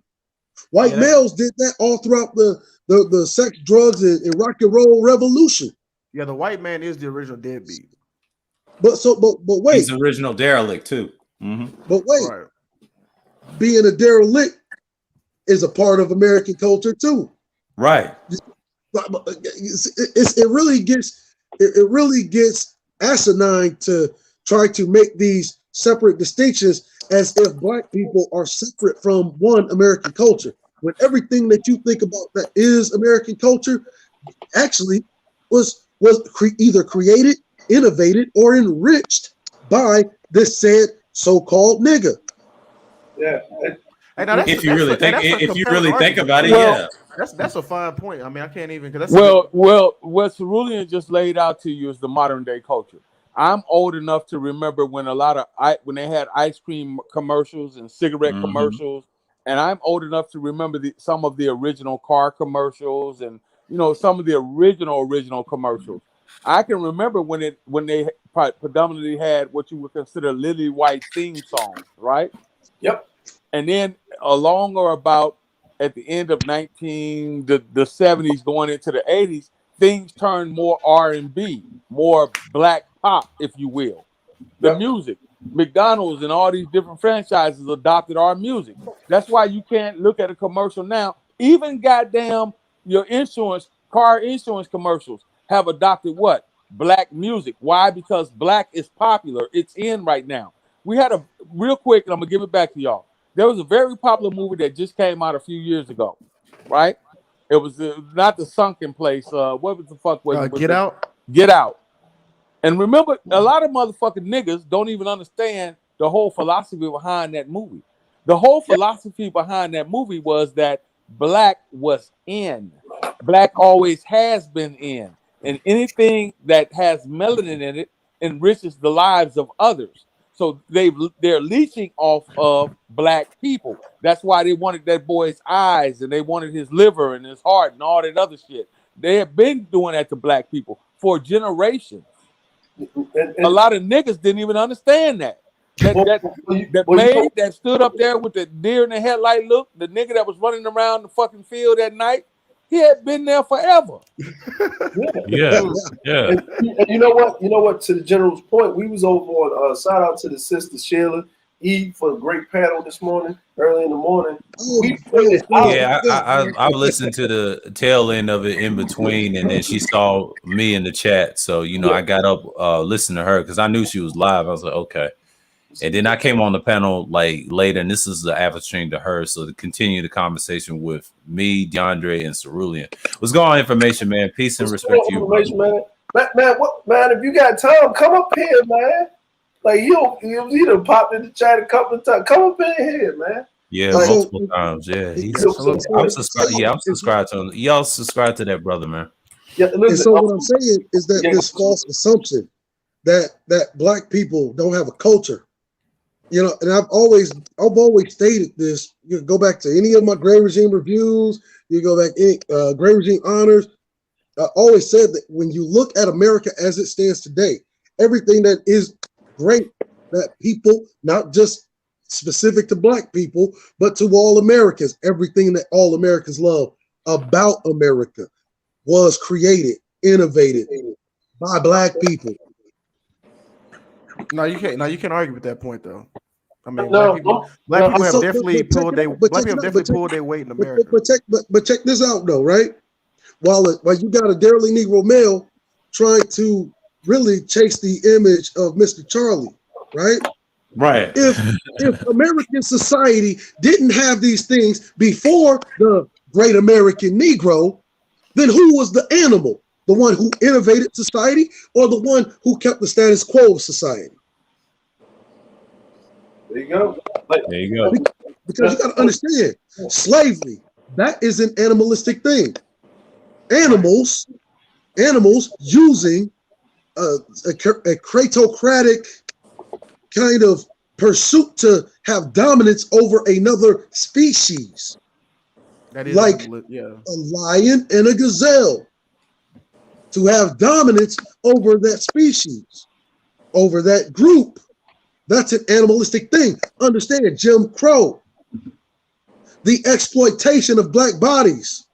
White males did that all throughout the sex, drugs, and rock and roll revolution. Yeah, the white man is the original deadbeat. But wait. He's the original derelict too. Mm-hmm. But wait. Right. Being a derelict is a part of American culture too. Right. It really gets asinine to try to make these separate distinctions as if black people are separate from one American culture, when everything that you think about that is American culture actually was either created, innovated, or enriched by this said so-called nigga. Yeah. If you really think about it, yeah. That's a fine point. I mean, I can't even. What Cerulean just laid out to you is the modern day culture. I'm old enough to remember when when they had ice cream commercials and cigarette commercials, and I'm old enough to remember some of the original car commercials and some of the original commercials. I can remember when they predominantly had what you would consider Lily White theme songs, right? Yep. And then along or about at the end of the 70s going into the 80s, things turned more R&B, more black pop, if you will. The music, McDonald's and all these different franchises adopted our music. That's why you can't look at a commercial now. Even goddamn your car insurance commercials have adopted what? Black music. Why? Because black is popular. It's in right now. We had a real quick, and I'm gonna give it back to y'all. There was a very popular movie that just came out a few years ago, right? It was not The Sunken Place. What was the fuck? Get Out? Get Out. And remember, a lot of motherfucking niggas don't even understand the whole philosophy behind that movie. The whole philosophy behind that movie was that black was in. Black always has been in. And anything that has melanin in it enriches the lives of others. So they're leeching off of black people. That's why they wanted that boy's eyes and they wanted his liver and his heart and all that other shit. They have been doing that to black people for generations. A lot of niggas didn't even understand that. That stood up there with the deer in the headlight look, the nigga that was running around the fucking field at night, he had been there forever. Yeah. And you know what? To the general's point, we was over on shout out to the sister Sheila E for a great panel this morning, early in the morning. I listened to the tail end of it in between, and then she saw me in the chat. So I got up, listened to her because I knew she was live. I was like, okay. And then I came on the panel like later, and this is the after stream to her. So to continue the conversation with me, DeAndre, and Cerulean. What's going on, information, man? Peace and respect to you, man. Man, if you got time, come up here, man. Like you done popped in the chat a couple of times. Come up in here, man. Yeah, multiple times. Yeah, I'm subscribed. Yeah, I'm subscribed to him. Y'all subscribe to that brother, man. Yeah, and so what I'm saying is that this false assumption that black people don't have a culture. And I've always stated this. You can go back to any of my Gray Regime reviews. You go back Gray Regime honors. I always said that when you look at America as it stands today, everything that is great that people, not just specific to black people, but to all Americans, everything that all Americans love about America was created, innovated by black people. No, you can't. No, you can't argue with that point though. I mean, No, black people have So, definitely but check pulled it their out, but black check people it have out, definitely pulled their weight in but, America. but check this out though, right? While you got a daringly Negro male trying to really chase the image of Mr. Charlie, right? Right. If American society didn't have these things before the Great American Negro, then who was the animal? The one who innovated society, or the one who kept the status quo of society? There you go. There you go. Because you got to understand, slavery, that is an animalistic thing. Animals using a cratocratic kind of pursuit to have dominance over another species, That is like yeah. a lion and a gazelle, to have dominance over that species, over that group. That's an animalistic thing. Understand, Jim Crow, the exploitation of black bodies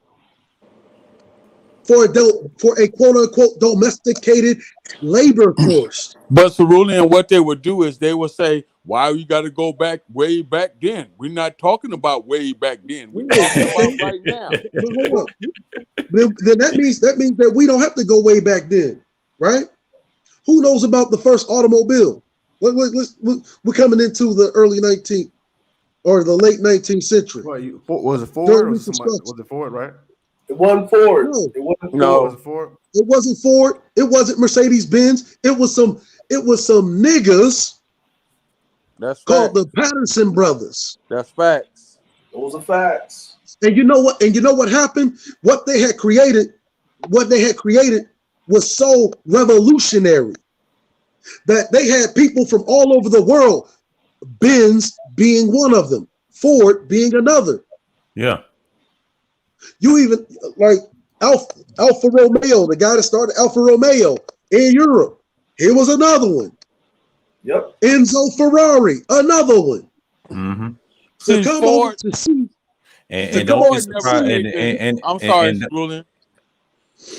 for a quote unquote domesticated labor force. But Cerulean, what they would do is they would say, "Why you got to go back way back then? We're not talking about way back then. We're talking about right now." But hold up. Then that means that we don't have to go way back then, right? Who knows about the first automobile? We're coming into the early 19th or the late 19th century. What, was it Ford or was it Ford, right? It wasn't Ford. No. It wasn't No. Ford. Was it Ford? It wasn't Ford. It wasn't Mercedes Benz. It was some niggas That's called facts. the Patterson brothers. That's facts. Those are facts. And you know what? And you know what happened? What they had created was so revolutionary that they had people from all over the world, Benz being one of them, Ford being another. Yeah. You even like Alfa Romeo, the guy that started Alfa Romeo in Europe. Here was another one. Yep. Enzo Ferrari, another one. Mm-hmm. To come over to see. And don't be surprised. I'm sorry, Cerulean.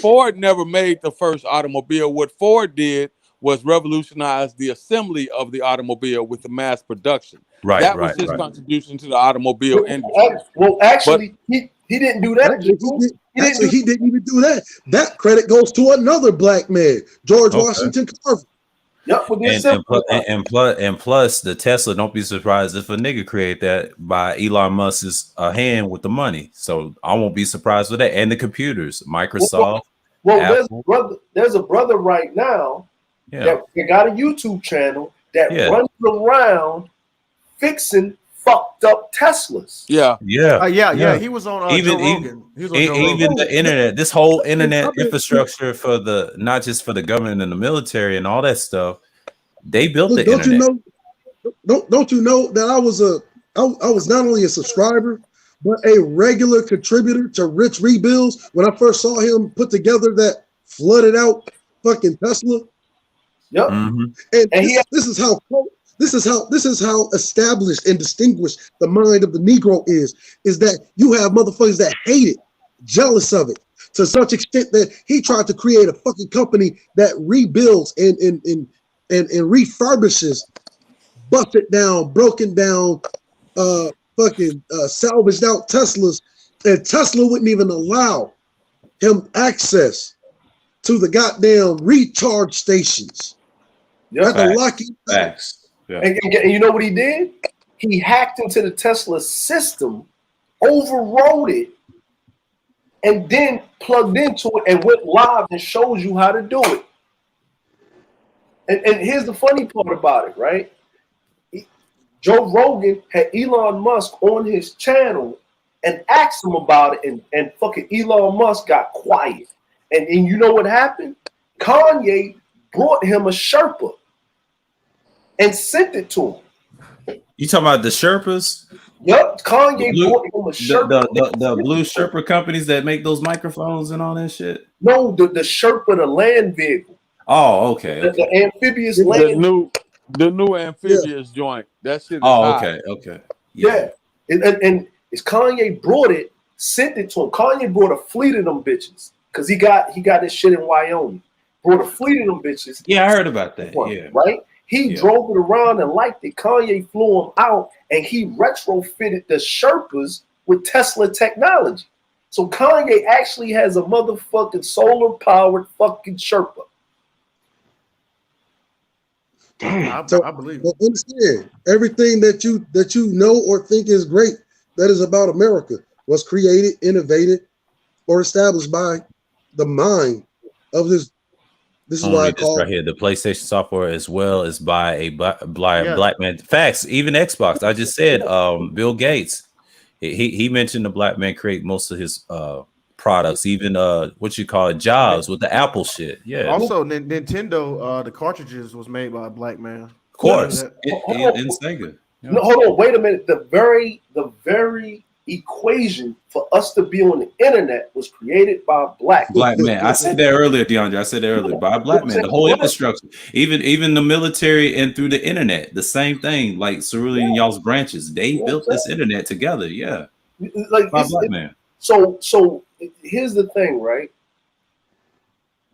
Ford never made the first automobile. What Ford did was revolutionize the assembly of the automobile with the mass production. Right, that was his contribution to the automobile industry. Well, actually, he didn't do that. He didn't even do that. That credit goes to another black man, George Washington Carver. Yep, and plus the Tesla. Don't be surprised if a nigga create that by Elon Musk's hand with the money. So I won't be surprised with that. And the computers, Microsoft. There's a brother right now that got a YouTube channel that runs around fixing fucked up Teslas. Yeah. He was on Joe Rogan. Even the internet, this whole internet infrastructure for the not just for the government and the military and all that stuff, they built the internet. Don't you know that I was not only a subscriber but a regular contributor to Rich Rebuilds when I first saw him put together that flooded out fucking Tesla. Yep. Mm-hmm. And this is how established and distinguished the mind of the Negro is that you have motherfuckers that hate it, jealous of it, to such extent that he tried to create a fucking company that rebuilds and refurbishes busted down, broken down, salvaged out Teslas, and Tesla wouldn't even allow him access to the goddamn recharge stations. Yeah, facts. Yeah. And you know what he did? He hacked into the Tesla system, overrode it, and then plugged into it and went live and shows you how to do it. And here's the funny part about it, right? Joe Rogan had Elon Musk on his channel and asked him about it, and fucking Elon Musk got quiet. And you know what happened? Kanye brought him a Sherpa and sent it to him. You talking about the Sherpas? Yep, Kanye brought him a Sherpa. The blue Sherpa companies that make those microphones and all that shit? No, the Sherpa, the land vehicle. Oh, okay. The amphibious land. The new amphibious joint. That shit is okay. Yeah. And it's Kanye brought it, sent it to him. Kanye brought a fleet of them bitches because he got this shit in Wyoming. Brought a fleet of them bitches. Yeah, I heard about that. Yeah. Right? He drove it around and liked it. Kanye flew him out, and he retrofitted the Sherpas with Tesla technology. So Kanye actually has a motherfucking solar-powered fucking Sherpa. I So believe well, understand everything that you know or think is great that is about America was created, innovated, or established by the mind of this. This is why I This call right here, the PlayStation software, as well as by a Yeah. black man. Facts, even Xbox. I just said, Bill Gates. He mentioned the black man create most of his products, even what you call it, Jobs with the Apple shit. Yeah, Also, Nintendo, the cartridges was made by a black man. of course, That- in Sega. Yeah. No, hold on, wait a minute. The very equation for us to be on the internet was created by a black man. I said that earlier, DeAndre. I said that earlier. By a black man, the whole infrastructure, even the military and through the internet, the same thing. Like Cerulean and y'all's branches, they built this internet together. Yeah, like by a black man. So here's the thing, right?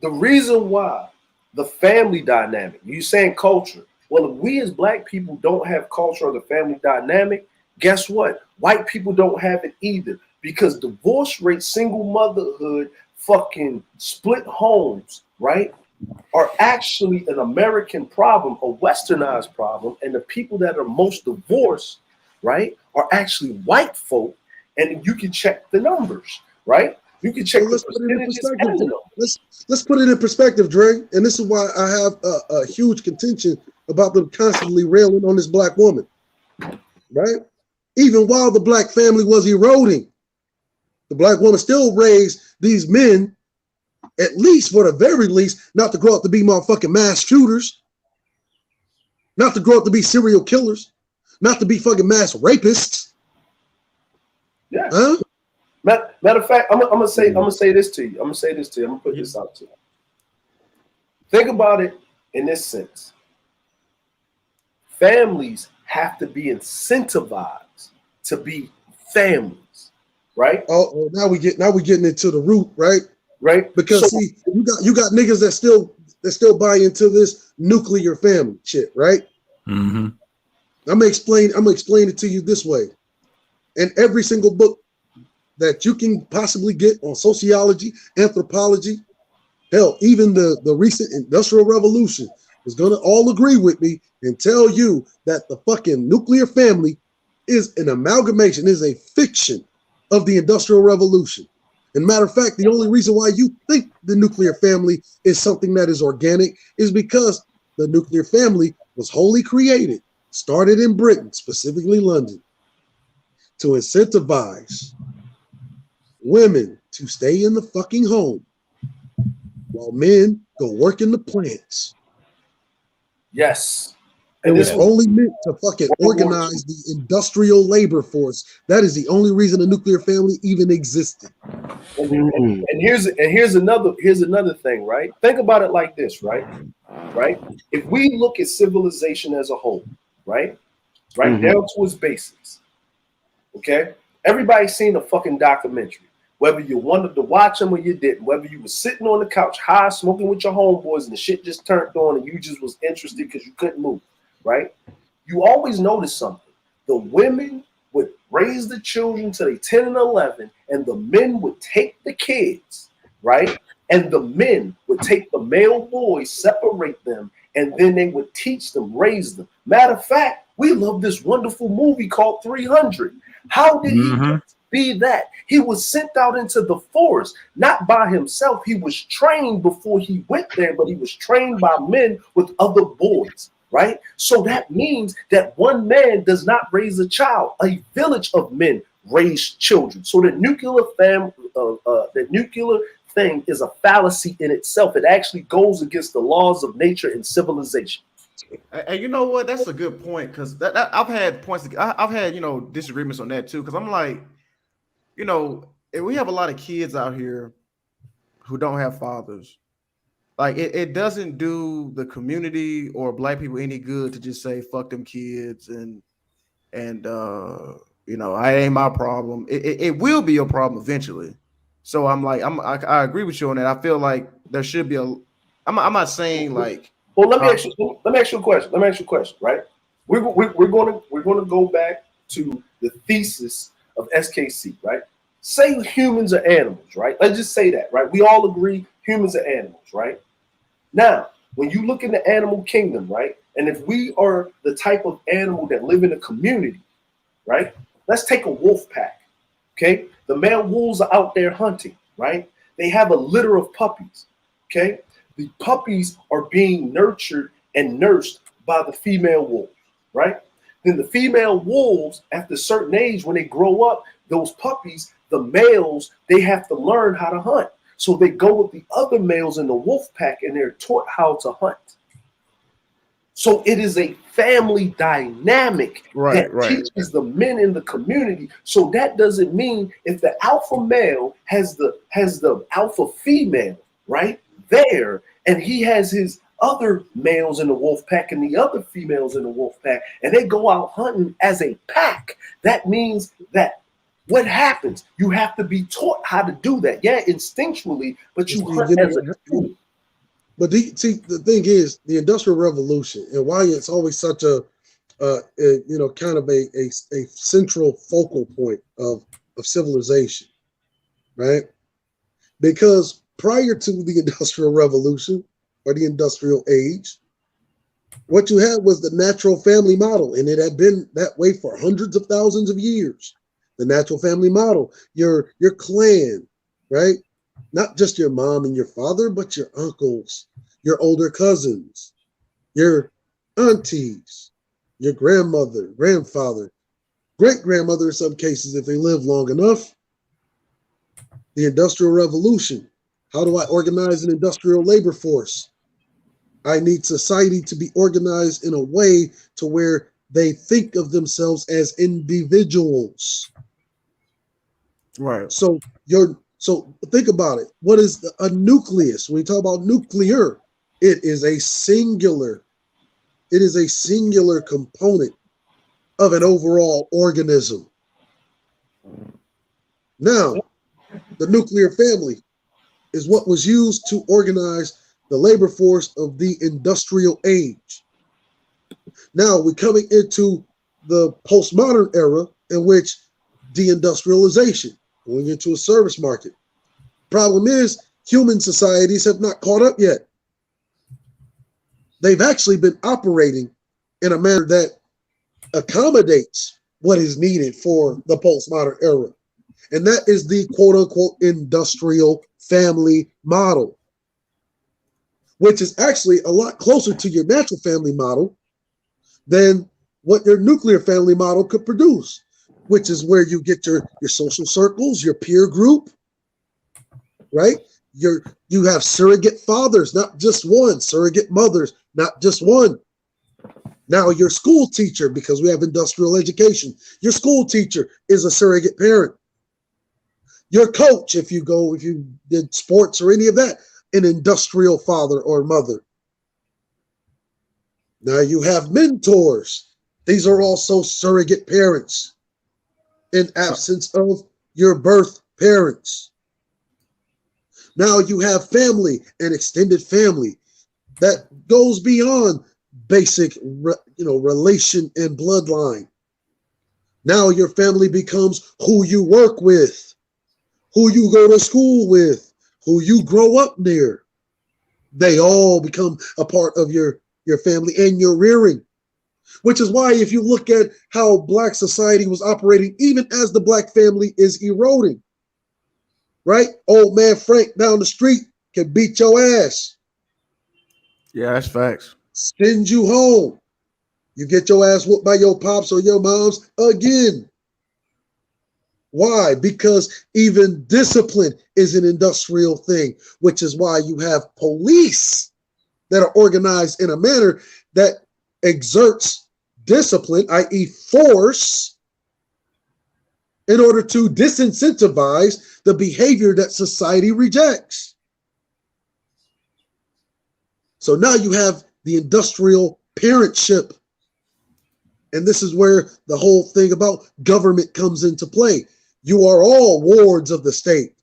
The reason why the family dynamic, you saying culture. Well, if we as black people don't have culture or the family dynamic, guess what? White people don't have it either, because divorce rate, single motherhood, fucking split homes, right, are actually an American problem, a westernized problem. And the people that are most divorced, right, are actually white folk. And you can check the numbers, right? You can check the percentages and the numbers. Let's put it in perspective, Dre. And this is why I have a huge contention about them constantly railing on this black woman, right? Even while the black family was eroding, the black woman still raised these men, at least for the very least, not to grow up to be motherfucking mass shooters, not to grow up to be serial killers, not to be fucking mass rapists. Yeah. Huh? Matter of fact, I'm gonna say this to you. I'm gonna put this out to you. Think about it in this sense. Families have to be incentivized to be families, right? Oh, now we getting into the root, right? Right. Because see, you got niggas that still buy into this nuclear family shit, right? Mm-hmm. I'm gonna explain it to you this way. In every single book that you can possibly get on sociology, anthropology, hell, even the recent Industrial Revolution is gonna all agree with me and tell you that the fucking nuclear family is an amalgamation, is a fiction of the Industrial Revolution. And matter of fact, the only reason why you think the nuclear family is something that is organic is because the nuclear family was wholly created, started in Britain, specifically London, to incentivize women to stay in the fucking home while men go work in the plants. Yes. And it's only meant to fucking organize the industrial labor force. That is the only reason the nuclear family even existed. And here's another thing, right? Think about it like this, right? Right? If we look at civilization as a whole, right? Right down to its basics. Okay? Everybody's seen a fucking documentary. Whether you wanted to watch them or you didn't, whether you were sitting on the couch high smoking with your homeboys and the shit just turned on and you just was interested because you couldn't move, right? You always notice something. The women would raise the children till they 10 and 11, and the men would take the kids, right? And the men would take the male boys, separate them, and then they would teach them, raise them. Matter of fact, we love this wonderful movie called 300. How did he be that? He was sent out into the forest, not by himself. He was trained before he went there, but he was trained by men with other boys, right? So that means that one man does not raise a child. A village of men raise children. So the nuclear thing is a fallacy in itself. It actually goes against the laws of nature and civilization. And you know what? That's a good point, because I've had points. I've had disagreements on that too. Because I'm like, we have a lot of kids out here who don't have fathers. Like it doesn't do the community or black people any good to just say fuck them kids and I ain't my problem. It will be a problem eventually. So I'm like I agree with you on that. I feel like there should be I'm not saying like Well, let me ask you a question. Let me ask you a question. Right? We're going to go back to the thesis of SKC. Right? Say humans are animals. Right? Let's just say that. Right? We all agree humans are animals. Right? Now, when you look in the animal kingdom, right? And if we are the type of animal that live in a community, right? Let's take a wolf pack. Okay? The male wolves are out there hunting, right? They have a litter of puppies. Okay? The puppies are being nurtured and nursed by the female wolves, right? Then the female wolves, after a certain age, when they grow up, those puppies, the males, they have to learn how to hunt. So they go with the other males in the wolf pack and they're taught how to hunt. So it is a family dynamic that teaches the men in the community. So that doesn't mean if the alpha male has the alpha female right there, and he has his other males in the wolf pack and the other females in the wolf pack, and they go out hunting as a pack, that means that what happens? You have to be taught how to do that. Yeah, instinctually, but you hunt as a group. But see, the thing is, the Industrial Revolution, and why it's always such a kind of a central focal point of civilization, right? Because prior to the Industrial Revolution or the Industrial Age, what you had was the natural family model, and it had been that way for hundreds of thousands of years. The natural family model, your clan, right? Not just your mom and your father, but your uncles, your older cousins, your aunties, your grandmother, grandfather, great-grandmother in some cases if they live long enough. The Industrial Revolution. How do I organize an industrial labor force? I need society to be organized in a way to where they think of themselves as individuals. Right. So think about it. What is a nucleus? When we talk about nuclear, it is a singular. It is a singular component of an overall organism. Now, the nuclear family is what was used to organize the labor force of the industrial age. Now we're coming into the postmodern era in which deindustrialization, going into a service market. Problem is, human societies have not caught up yet. They've actually been operating in a manner that accommodates what is needed for the postmodern era. And that is the quote unquote industrial family model, which is actually a lot closer to your natural family model than what your nuclear family model could produce, which is where you get your social circles, your peer group, right? You have surrogate fathers, not just one, surrogate mothers, not just one. Now your school teacher, because we have industrial education, your school teacher is a surrogate parent. Your coach, if you did sports or any of that, an industrial father or mother. Now you have mentors. These are also surrogate parents in absence of your birth parents. Now you have family and extended family that goes beyond basic, relation and bloodline. Now your family becomes who you work with, who you go to school with, who you grow up near. They all become a part of your family and your rearing, which is why if you look at how Black society was operating, even as the Black family is eroding, right? Old man Frank down the street can beat your ass. Yeah, that's facts. Send you home. You get your ass whooped by your pops or your moms again. Why? Because even discipline is an industrial thing, which is why you have police that are organized in a manner that exerts discipline, i.e. force, in order to disincentivize the behavior that society rejects. So now you have the industrial parentship. And this is where the whole thing about government comes into play. You are all wards of the state.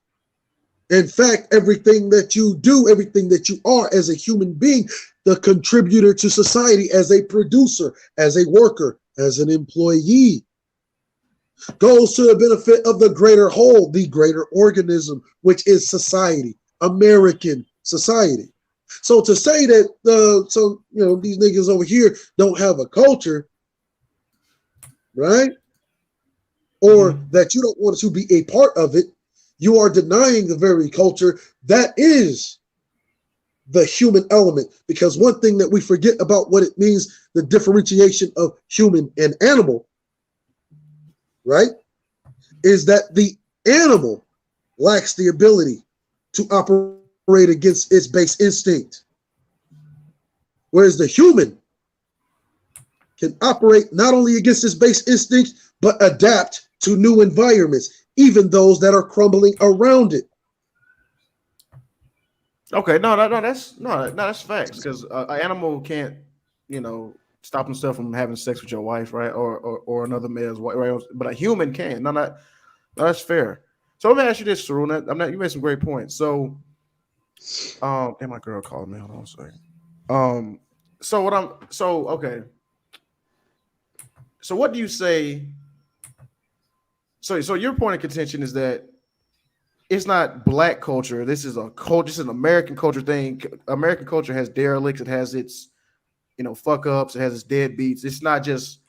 In fact, everything that you do, everything that you are as a human being the contributor to society as a producer, as a worker, as an employee. Goes to the benefit of the greater whole, the greater organism, which is society, American society. So to say that these niggas over here don't have a culture, right? Or that you don't want to be a part of it, you are denying the very culture that is the human element. Because one thing that we forget about what it means, the differentiation of human and animal, right, is that the animal lacks the ability to operate against its base instinct, whereas the human can operate not only against its base instinct, but adapt to new environments, even those that are crumbling around it. Okay, that's facts. Because an animal can't, stop himself from having sex with your wife, right, or another male's wife, right? But a human can. No, that's fair. So let me ask you this, Saruna. You made some great points. So, and my girl called me. Hold on a second. Okay. So what do you say? So your point of contention is that it's not black culture. This is a culture. This is an American culture thing. American culture has derelicts. It has its, fuck ups. It has its deadbeats. This is not just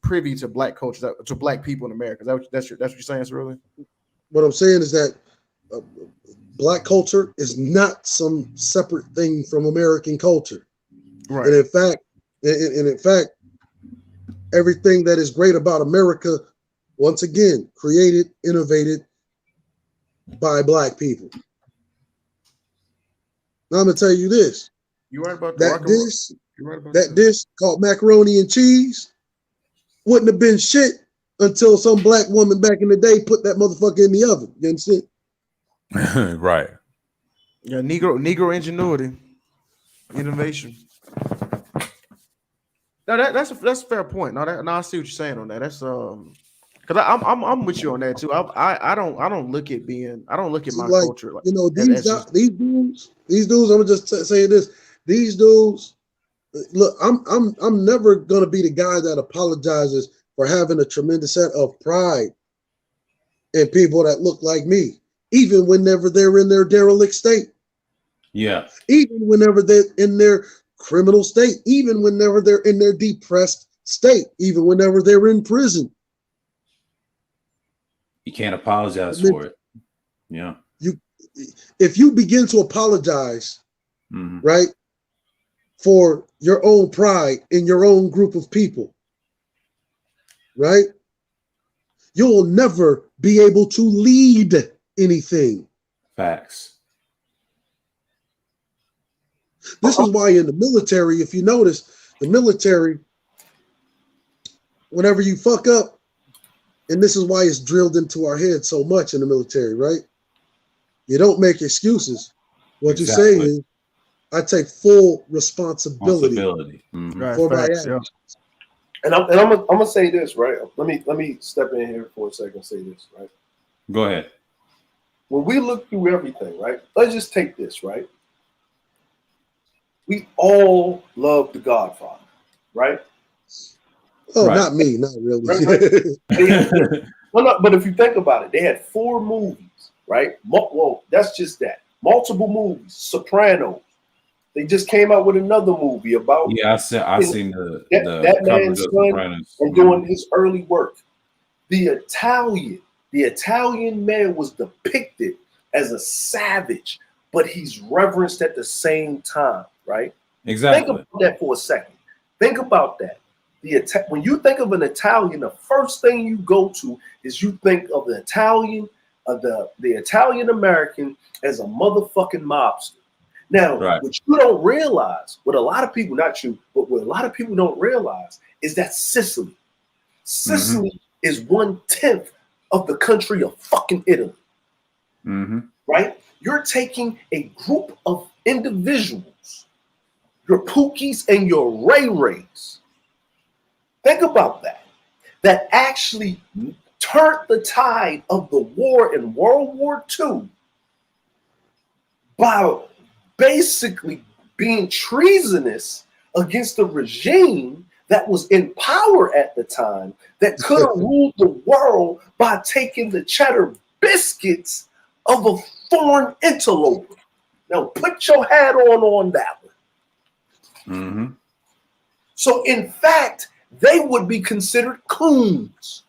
privy to black culture, to black people in America. That's what you're saying, really? What I'm saying is that black culture is not some separate thing from American culture. Right. And in fact, everything that is great about America, once again, created, innovated by black people. Now I'm gonna tell you this. You right about that dish called macaroni and cheese wouldn't have been shit until some black woman back in the day put that motherfucker in the oven. You understand? Right. Yeah, Negro ingenuity, innovation. No, that's a fair point. No, I see what you're saying on that. That's because I'm with you on that too. I don't look at my culture like these dudes. I'm gonna just say this. These dudes. Look, I'm never gonna be the guy that apologizes for having a tremendous set of pride in people that look like me, even whenever they're in their derelict state. Yeah. Even whenever they're in their criminal state, even whenever they're in their depressed state, even whenever they're in prison. You can't apologize for it. Yeah. If you begin to apologize, right, for your own pride in your own group of people, right, you'll never be able to lead anything. Facts. This is why in the military, if you notice, the military, whenever you fuck up, and this is why it's drilled into our heads so much in the military, right? You don't make excuses. What you say is, I take full responsibility for my actions. Yeah. And I'm gonna say this, right? Let me step in here for a second and say this, right? Go ahead. When we look through everything, right? Let's just take this, right? We all love The Godfather, right? Oh, right. Not me, not really. Right? No, but if you think about it, they had 4 movies, right? Well, that's just that. Multiple movies. Sopranos. They just came out with another movie about I seen that man's son and doing his early work. The Italian man was depicted as a savage, but he's reverenced at the same time, right? Exactly. Think about that for a second. Think about that. When you think of an Italian, the first thing you go to is you think of the Italian, the Italian American as a motherfucking mobster. Now, what you don't realize, what a lot of people, not you, but what a lot of people don't realize is that Sicily is 1/10 of the country of fucking Italy. Right? You're taking a group of individuals, your Pookies and your Ray Rays. Think about that actually turned the tide of the war in World War II by basically being treasonous against the regime that was in power at the time that could have ruled the world by taking the cheddar biscuits of a foreign interloper. Now put your hat on that one. Mm-hmm. So in fact, they would be considered coons,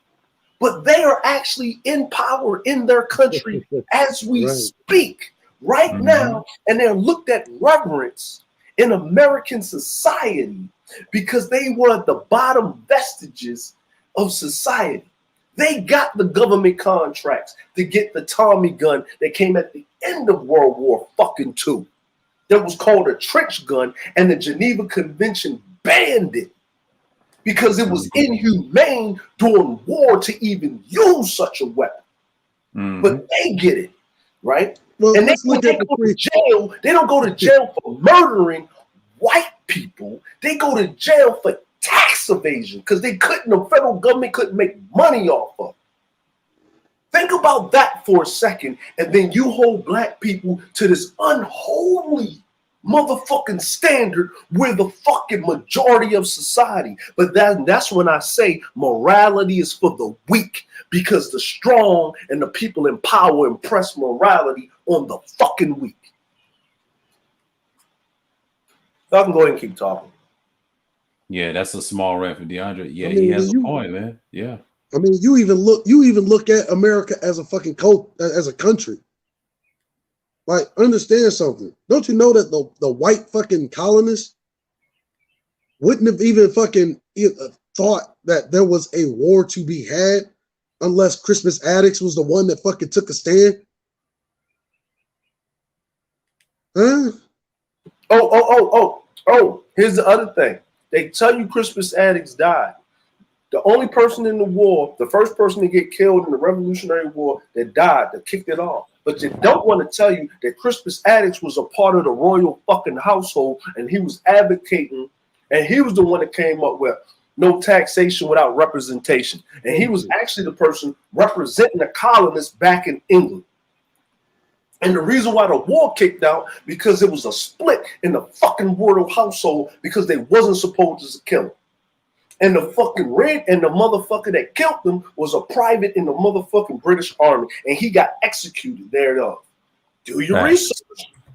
but they are actually in power in their country as we speak right now, and they're looked at reverence in American society because they were the bottom vestiges of society. They got the government contracts to get the Tommy gun that came at the end of World War II. That was called a trench gun, and the Geneva Convention banned it because it was inhumane during war to even use such a weapon. But they get it, right? Well, and when they go to jail, they don't go to jail for murdering white people. They go to jail for tax evasion because the federal government couldn't make money off of it. Think about that for a second, and then you hold black people to this unholy motherfucking standard. We're the fucking majority of society. But that's when I say morality is for the weak, because the strong and the people in power impress morality on the fucking weak. Y'all can go ahead and keep talking. Yeah, that's a small rant for DeAndre. Yeah, he has a point, man. Yeah. I mean, you even look at America as a fucking as a country. Like, understand something. Don't you know that the white fucking colonists wouldn't have even fucking thought that there was a war to be had unless Crispus Attucks was the one that fucking took a stand? Huh? Oh, here's the other thing. They tell you Crispus Attucks died. The only person in the war, the first person to get killed in the Revolutionary War that died, that kicked it off. But they don't want to tell you that Crispus Attucks was a part of the royal fucking household, and he was advocating, and he was the one that came up with no taxation without representation. And he was actually the person representing the colonists back in England. And the reason why the war kicked out, because it was a split in the fucking royal household because they wasn't supposed to kill him. And the fucking the motherfucker that killed him was a private in the motherfucking British Army, and he got executed thereof. Do your research.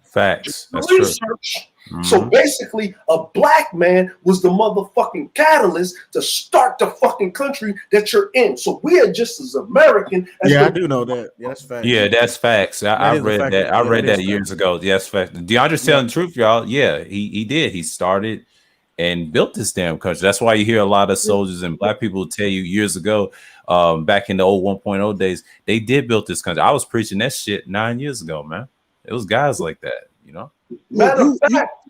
Facts. That's research. True. So basically, a black man was the motherfucking catalyst to start the fucking country that you're in. So we are just as American as I do know that. Yeah, that's facts. Yeah, that's facts. I read that. I read that years ago. Yes, facts. DeAndre's telling the truth, y'all. Yeah, he did. He started and built this damn country. That's why you hear a lot of soldiers and black people tell you years ago, back in the old 1.0 days, they did build this country. I was preaching that shit 9 years ago, man. It was guys like that, you know. Look,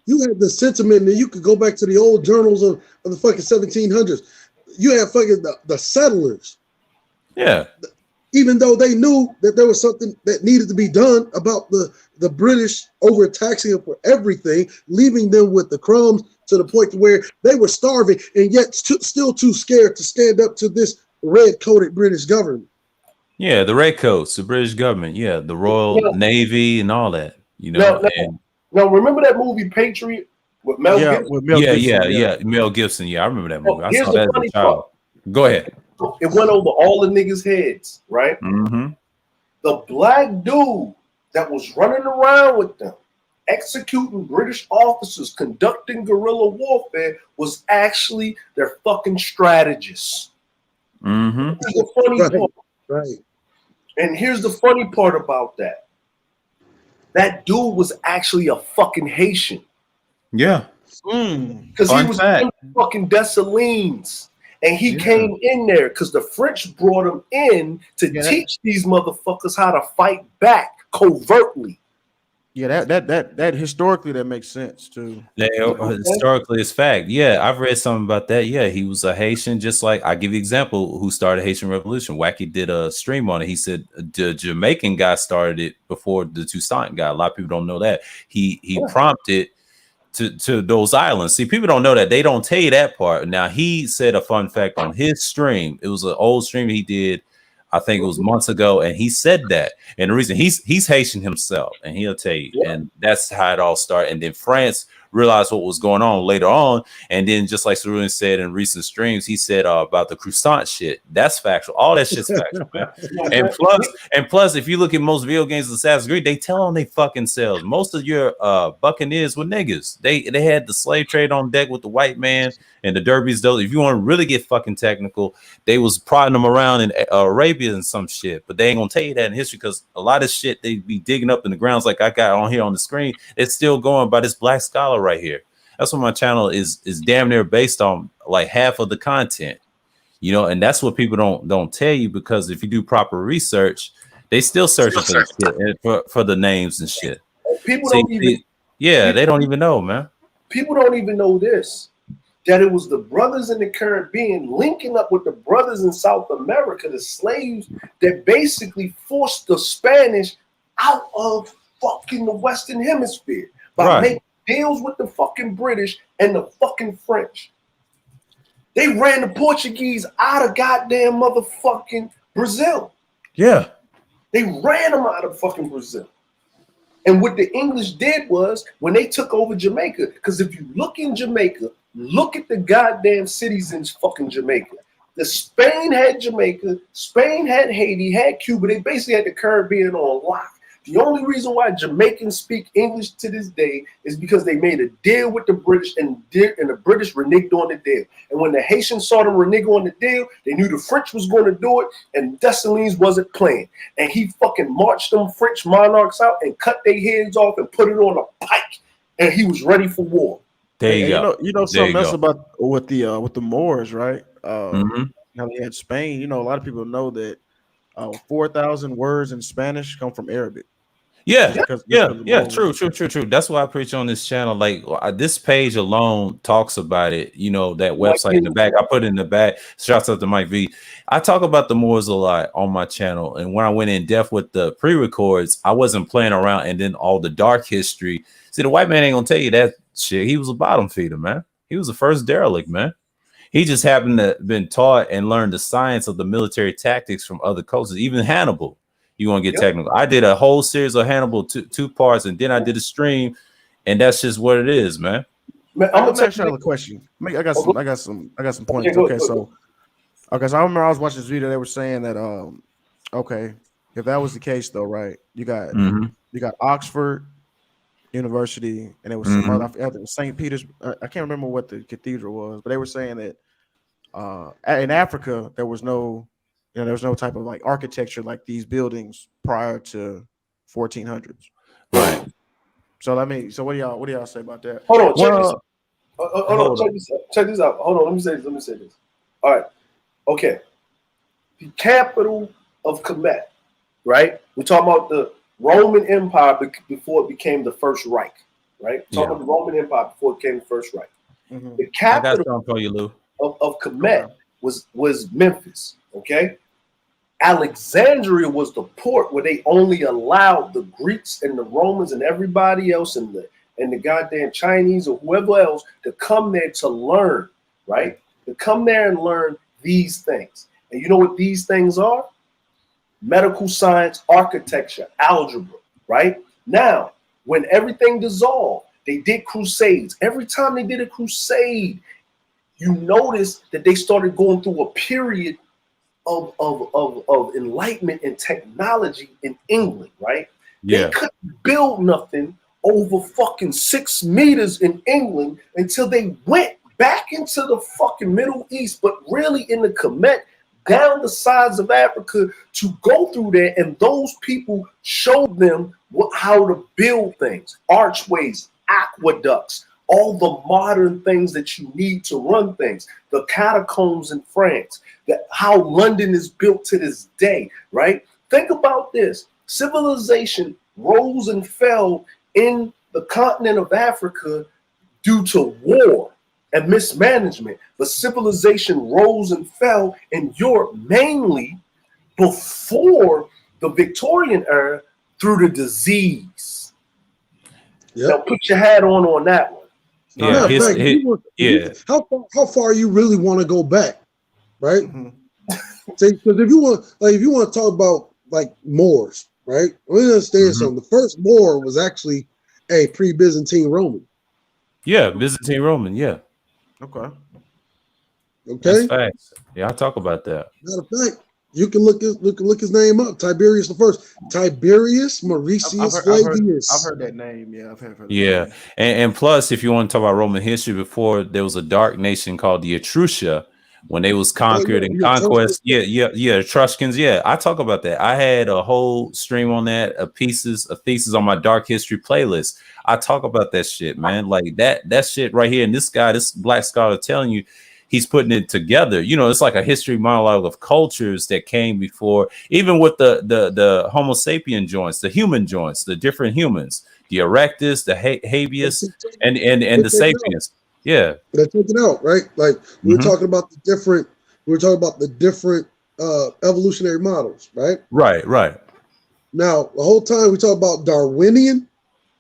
you had the sentiment that you could go back to the old journals of the fucking 1700s. You had fucking the settlers. Yeah. Even though they knew that there was something that needed to be done about the British overtaxing them for everything, leaving them with the crumbs to the point to where they were starving and yet still too scared to stand up to this red-coated British government. Yeah, the redcoats, the British government. Yeah, the Royal Navy and all that. You know. Now, remember that movie Patriot with Mel Gibson? With Mel Gibson, Mel Gibson. Yeah, I remember that movie. I saw that as a child. Go ahead. It went over all the niggas' heads, right? Mm-hmm. The black dude that was running around with them, executing British officers, conducting guerrilla warfare, was actually their fucking strategist. Mm-hmm. Here's the funny part. Right. And here's the funny part about that. That dude was actually a fucking Haitian. Yeah. Because he was in fucking Dessalines. And he came in there because the French brought him in to teach these motherfuckers how to fight back covertly. Yeah, that historically that makes sense too. Historically, it's fact. Yeah, I've read something about that. Yeah, he was a Haitian, just like I give you an example who started Haitian Revolution. Wacky did a stream on it. He said the Jamaican guy started it before the Toussaint guy. A lot of people don't know that. He prompted to those islands. See, people don't know that. They don't tell you that part. Now, he said a fun fact on his stream. It was an old stream he did I think it was months ago, and he said that. And the reason he's Haitian himself, and he'll tell you, and that's how it all started. And then France realized what was going on later on, and then just like Cerulean said in recent streams, he said about the croissant shit. That's factual. All that shit's factual, man. And plus, if you look at most video games of Assassin's Creed, they tell on they fucking selves. Most of your buccaneers were niggas. They had the slave trade on deck with the white man and the derbies. Those, if you want to really get fucking technical, they was prodding them around in Arabia and some shit. But they ain't gonna tell you that in history because a lot of shit they be digging up in the grounds, like I got on here on the screen. It's still going by this black scholar right here. That's what my channel is damn near based on, like half of the content, you know. And that's what people don't tell you, because if you do proper research, they still searching for the shit and for the names and shit. People don't even. Yeah, they don't even know, man. People don't even know this, that it was the brothers in the Caribbean linking up with the brothers in South America, the slaves that basically forced the Spanish out of fucking the Western Hemisphere by making deals with the fucking British and the fucking French. They ran the Portuguese out of goddamn motherfucking Brazil. Yeah. They ran them out of fucking Brazil. And what the English did was, when they took over Jamaica, because if you look in Jamaica, look at the goddamn cities in fucking Jamaica. The Spain had Jamaica, Spain had Haiti, had Cuba. They basically had the Caribbean on lock. The only reason why Jamaicans speak English to this day is because they made a deal with the British, and the British reneged on the deal. And when the Haitians saw them renege on the deal, they knew the French was going to do it, and Dessalines wasn't playing. And he fucking marched them French monarchs out and cut their heads off and put it on a pike, and he was ready for war. There you go. You know something else about with the Moors, right? How they had Spain. You know, a lot of people know that 4,000 words in Spanish come from Arabic. Yeah, true. That's why I preach on this channel. Like this page alone talks about it. You know, that website in the back. I put it in the back. Shouts out to Mike V. I talk about the Moors a lot on my channel. And when I went in depth with the pre-records, I wasn't playing around. And then all the dark history. See, the white man ain't gonna tell you that shit. He was a bottom feeder, man. He was the first derelict, man. He just happened to have been taught and learned the science of the military tactics from other cultures, even Hannibal. You want to get technical. I did a whole series of Hannibal, two parts, and then I did a stream, and that's just what it is, man. I'm gonna ask you a question. I got some points. Okay, so I remember I was watching this video. They were saying that okay, if that was the case though, right? You got Oxford University, and it was some other St. Peter's. I can't remember what the cathedral was, but they were saying that in Africa there was no type of like architecture like these buildings prior to 1400s. Right. So what do y'all say about that? Hold on, check this out. Hold on, let me say this. All right. Okay. The capital of Kemet, right? We're talking about the Roman Empire before it became the First Reich, right? Talking about the Roman Empire before it became the First Reich. The capital of Kemet was Memphis, okay? Alexandria was the port where they only allowed the Greeks and the Romans and everybody else and the goddamn Chinese or whoever else to come there to learn, right? To come there and learn these things. And you know what these things are? Medical science, architecture, algebra, right? Now, when everything dissolved, they did crusades. Every time they did a crusade, you notice that they started going through a period of enlightenment and technology in England, right? Yeah. They couldn't build nothing over fucking 6 meters in England until they went back into the fucking Middle East, but really in the Kemet, down the sides of Africa to go through there, and those people showed them how to build things, archways, aqueducts, all the modern things that you need to run things, the catacombs in France, how London is built to this day, right? Think about this. Civilization rose and fell in the continent of Africa due to war and mismanagement. But civilization rose and fell in Europe mainly before the Victorian era through the disease. Yep. Now put your hat on that one. How far you really want to go back, right? See, because if you want to talk about like Moors, right? We understand something. The first Moor was actually a pre-Byzantine Roman. Yeah, Byzantine Roman. Yeah, Okay. that's Okay, facts. Yeah, I'll talk about that. matter of fact, you can look his name up. Tiberius the First, Tiberius I've Mauritius heard I've heard I've Flavius. heard that name. Yeah, I've heard that Yeah, name. and plus, if you want to talk about Roman history, before there was a dark nation called the Etrusia when they was Oh conquered yeah, and the Etruscans. conquest. Yeah, Etruscans. Yeah, I talk about that. I had a whole stream on that, a thesis on my dark history playlist. I talk about that shit, man. Like that shit right here. And this guy, this black scholar, telling you. He's putting it together. You know, it's like a history monologue of cultures that came before, even with the Homo sapien joints, the human joints, the different humans, the erectus, the They habeas, keep taking, and they the take it out. sapiens. Yeah. They're taking out, right? Like we were Hmm. talking about the different. We were talking about the different evolutionary models, right? Right. Right. Now the whole time we talk about Darwinian.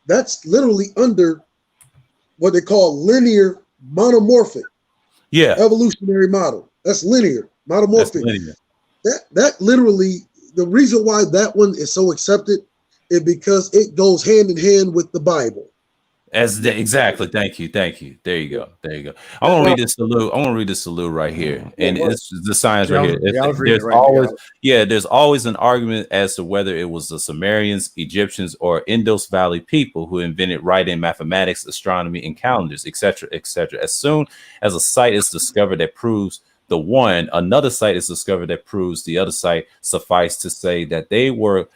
That's literally under what they call linear monomorphic Yeah. evolutionary model. That's linear That's monomorphic. linear. That literally the reason why that one is so accepted is because it goes hand in hand with the Bible. Exactly. Thank you. There you go. I want to Now, read this salute. I want to read this salute right here, yeah, and go ahead. it's the science right here. Yeah, I was reading it There's right always, there. there's always an argument as to whether it was the Sumerians, Egyptians, or Indus Valley people who invented writing, mathematics, astronomy, and calendars, etc., etc. As soon as a site is discovered that proves the one, another site is discovered that proves the other site. Suffice to say that they were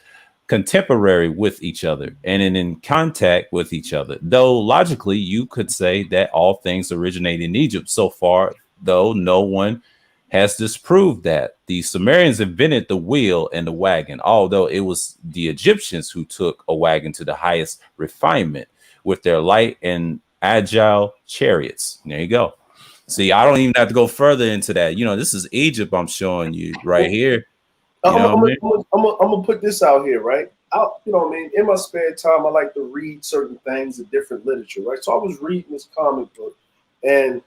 contemporary with each other and in contact with each other. Though logically, you could say that all things originate in Egypt. So far, though, no one has disproved that. The Sumerians invented the wheel and the wagon, although it was the Egyptians who took a wagon to the highest refinement with their light and agile chariots. There you go. See, I don't even have to go further into that. You know, this is Egypt I'm showing you right here. You know what I mean? I'm gonna put this out here, right? You know what I mean? In my spare time, I like to read certain things of different literature, right? So I was reading this comic book and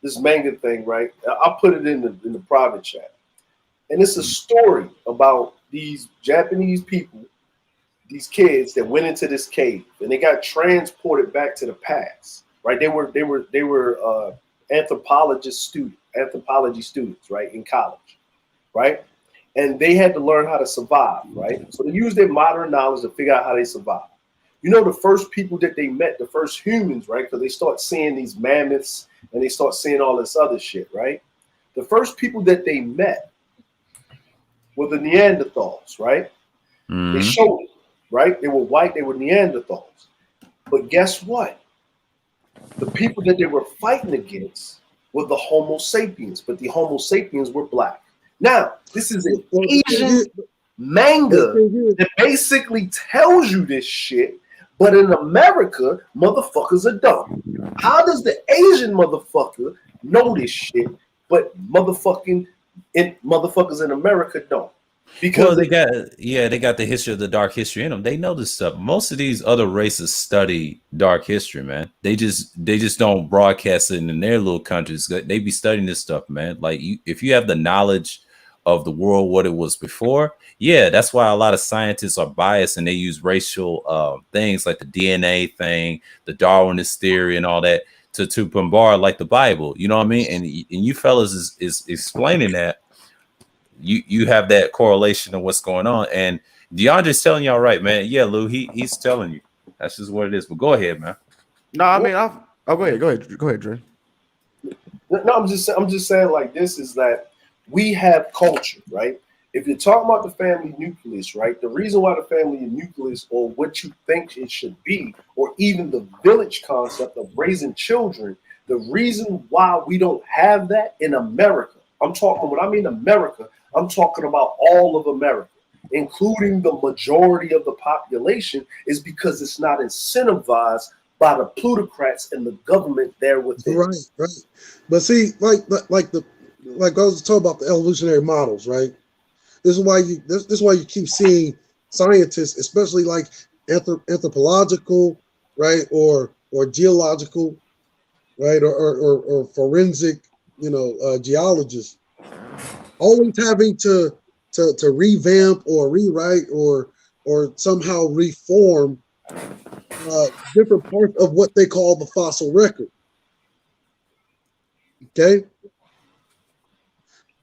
this manga thing, right? I'll put it in the private chat. And it's a story about these Japanese people, these kids that went into this cave and they got transported back to the past, right? They were anthropology students, right, in college, right? And they had to learn how to survive, right? So they used their modern knowledge to figure out how they survive. You know, the first people that they met, the first humans, right? Because they start seeing these mammoths and they start seeing all this other shit, right? The first people that they met were the Neanderthals, right? They showed it, right? They were white, they were Neanderthals. But guess what? The people that they were fighting against were the Homo sapiens, but the Homo sapiens were black. Now, this is an Asian manga that basically tells you this shit, but in America, motherfuckers are dumb. How does the Asian motherfucker know this shit, but motherfuckers in America don't? Because They got the history of the dark history in them. They know this stuff. Most of these other races study dark history, man. They just don't broadcast it in their little countries. They be studying this stuff, man. Like if you have the knowledge of the world, what it was before, yeah, that's why a lot of scientists are biased and they use racial things like the DNA thing, the Darwinist theory, and all that to bombard like the Bible. You know what I mean? And you fellas is explaining that. You have that correlation of what's going on, and DeAndre's telling y'all right, man. Yeah, Lou, he's telling you that's just what it is. But go ahead, man. No, I mean, go ahead, Dre. No, I'm just saying like this is that we have culture, right? If you're talking about the family nucleus, right? The reason why the family nucleus or what you think it should be, or even the village concept of raising children, the reason why we don't have that in America, when I mean America, I'm talking about all of America, including the majority of the population, is because it's not incentivized by the plutocrats and the government there within. Right. But see, like I was talking about the evolutionary models, right? This is why you keep seeing scientists, especially like anthropological, right, or geological, right, or forensic, geologists, always having to revamp or rewrite or somehow reform different parts of what they call the fossil record. Okay,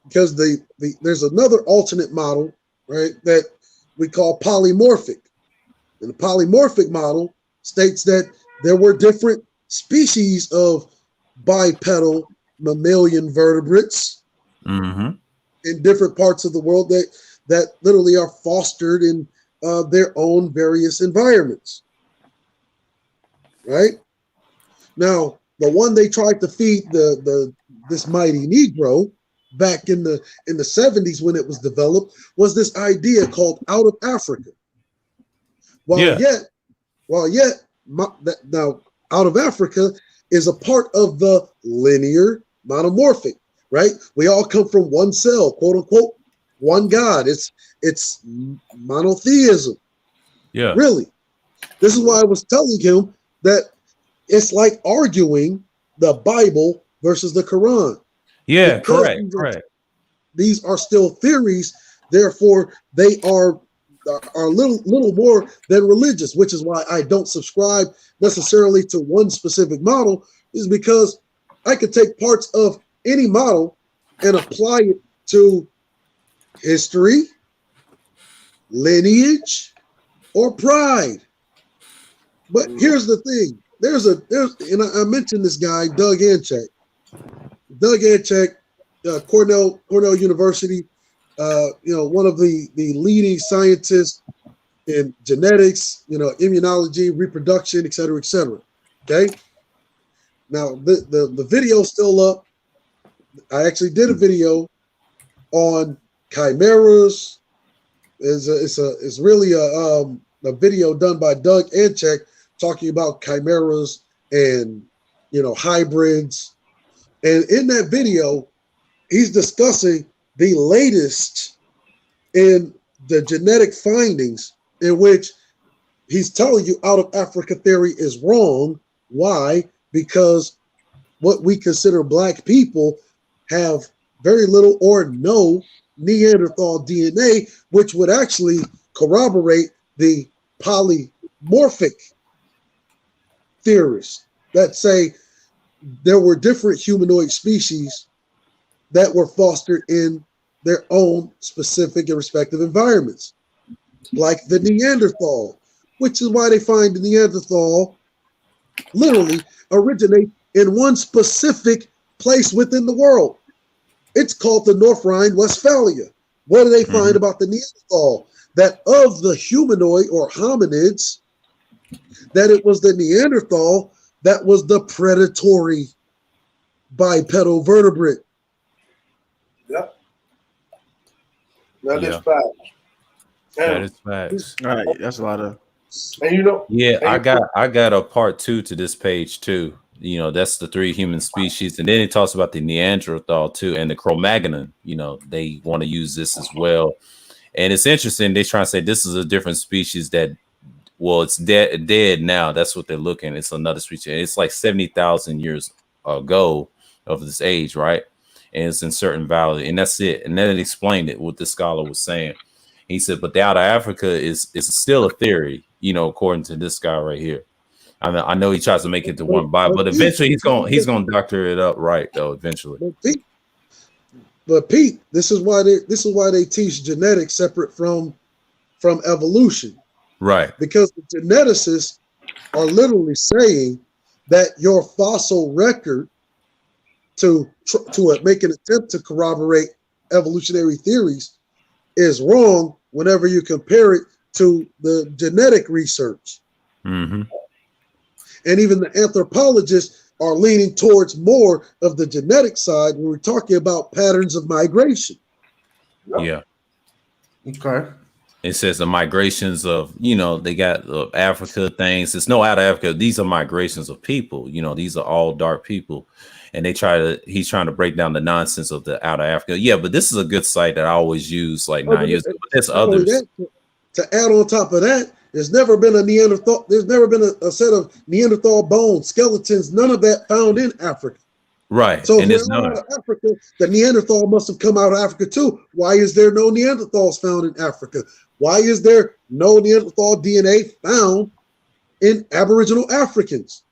because there's another alternate model, right, that we call polymorphic, and the polymorphic model states that there were different species of bipedal mammalian vertebrates in different parts of the world that literally are fostered in their own various environments. Right? Now, the one they tried to feed this mighty Negro back in the 70s when it was developed was this idea called out of Africa. While yet, now out of Africa is a part of the linear monomorphic, right? We all come from one cell, quote unquote, one God. It's monotheism. Yeah. Really. This is why I was telling him that it's like arguing the Bible versus the Quran. Yeah, Because correct. These are still theories, therefore they are little more than religious, which is why I don't subscribe necessarily to one specific model, is because I could take parts of any model and apply it to history, lineage, or pride. But here's the thing. And I mentioned this guy, Doug Anchek. Doug Anchek, Cornell University, one of the leading scientists in genetics, immunology, reproduction, et cetera, et cetera. Okay. Now the video's still up. I actually did a video on chimeras. It's really a video done by Doug Anchek talking about chimeras and hybrids. And in that video, he's discussing the latest in the genetic findings, in which he's telling you out of Africa theory is wrong. Why? Because what we consider black people have very little or no Neanderthal DNA, which would actually corroborate the polymorphic theorists that say there were different humanoid species that were fostered in their own specific and respective environments, like the Neanderthal, which is why they find the Neanderthal literally originate in one specific place within the world. It's called the North Rhine-Westphalia. What do they find about the Neanderthal? That of the humanoid or hominids, that it was the Neanderthal that was the predatory bipedal vertebrate. Yep. That is fact. That is facts. All right, that's a lot of. And Yeah, I got a part 2 to this page too. That's the 3 human species, and then it talks about the Neanderthal too, and the Cro-Magnon. They want to use this as well, and it's interesting. They try to say this is a different species that, well, it's dead now. That's what they're looking. It's another species. It's like 70,000 years ago of this age, right? And it's in certain valley, and that's it. And then it explained it. What the scholar was saying. He said, but the out of Africa is still a theory, according to this guy right here. I know he tries to make it to one Bible, but eventually he's gonna doctor it up right though. Eventually, but Pete, this is why they teach genetics separate from evolution, right? Because the geneticists are literally saying that your fossil record to make an attempt to corroborate evolutionary theories is wrong whenever you compare it to the genetic research. And even the anthropologists are leaning towards more of the genetic side when we're talking about patterns of migration. Yeah. Okay. It says the migrations of, they got Africa things. It's no out of Africa. These are migrations of people. These are all dark people. And he's trying to break down the nonsense of the out of Africa. Yeah, but this is a good site that I always use like 9 years ago. But there's others. To add on top of that, there's never been a Neanderthal. There's never been a set of Neanderthal bones, skeletons, none of that found in Africa. Right. So if And they're it's all none. out of Africa, the Neanderthal must have come out of Africa too. Why is there no Neanderthals found in Africa? Why is there no Neanderthal DNA found in Aboriginal Africans?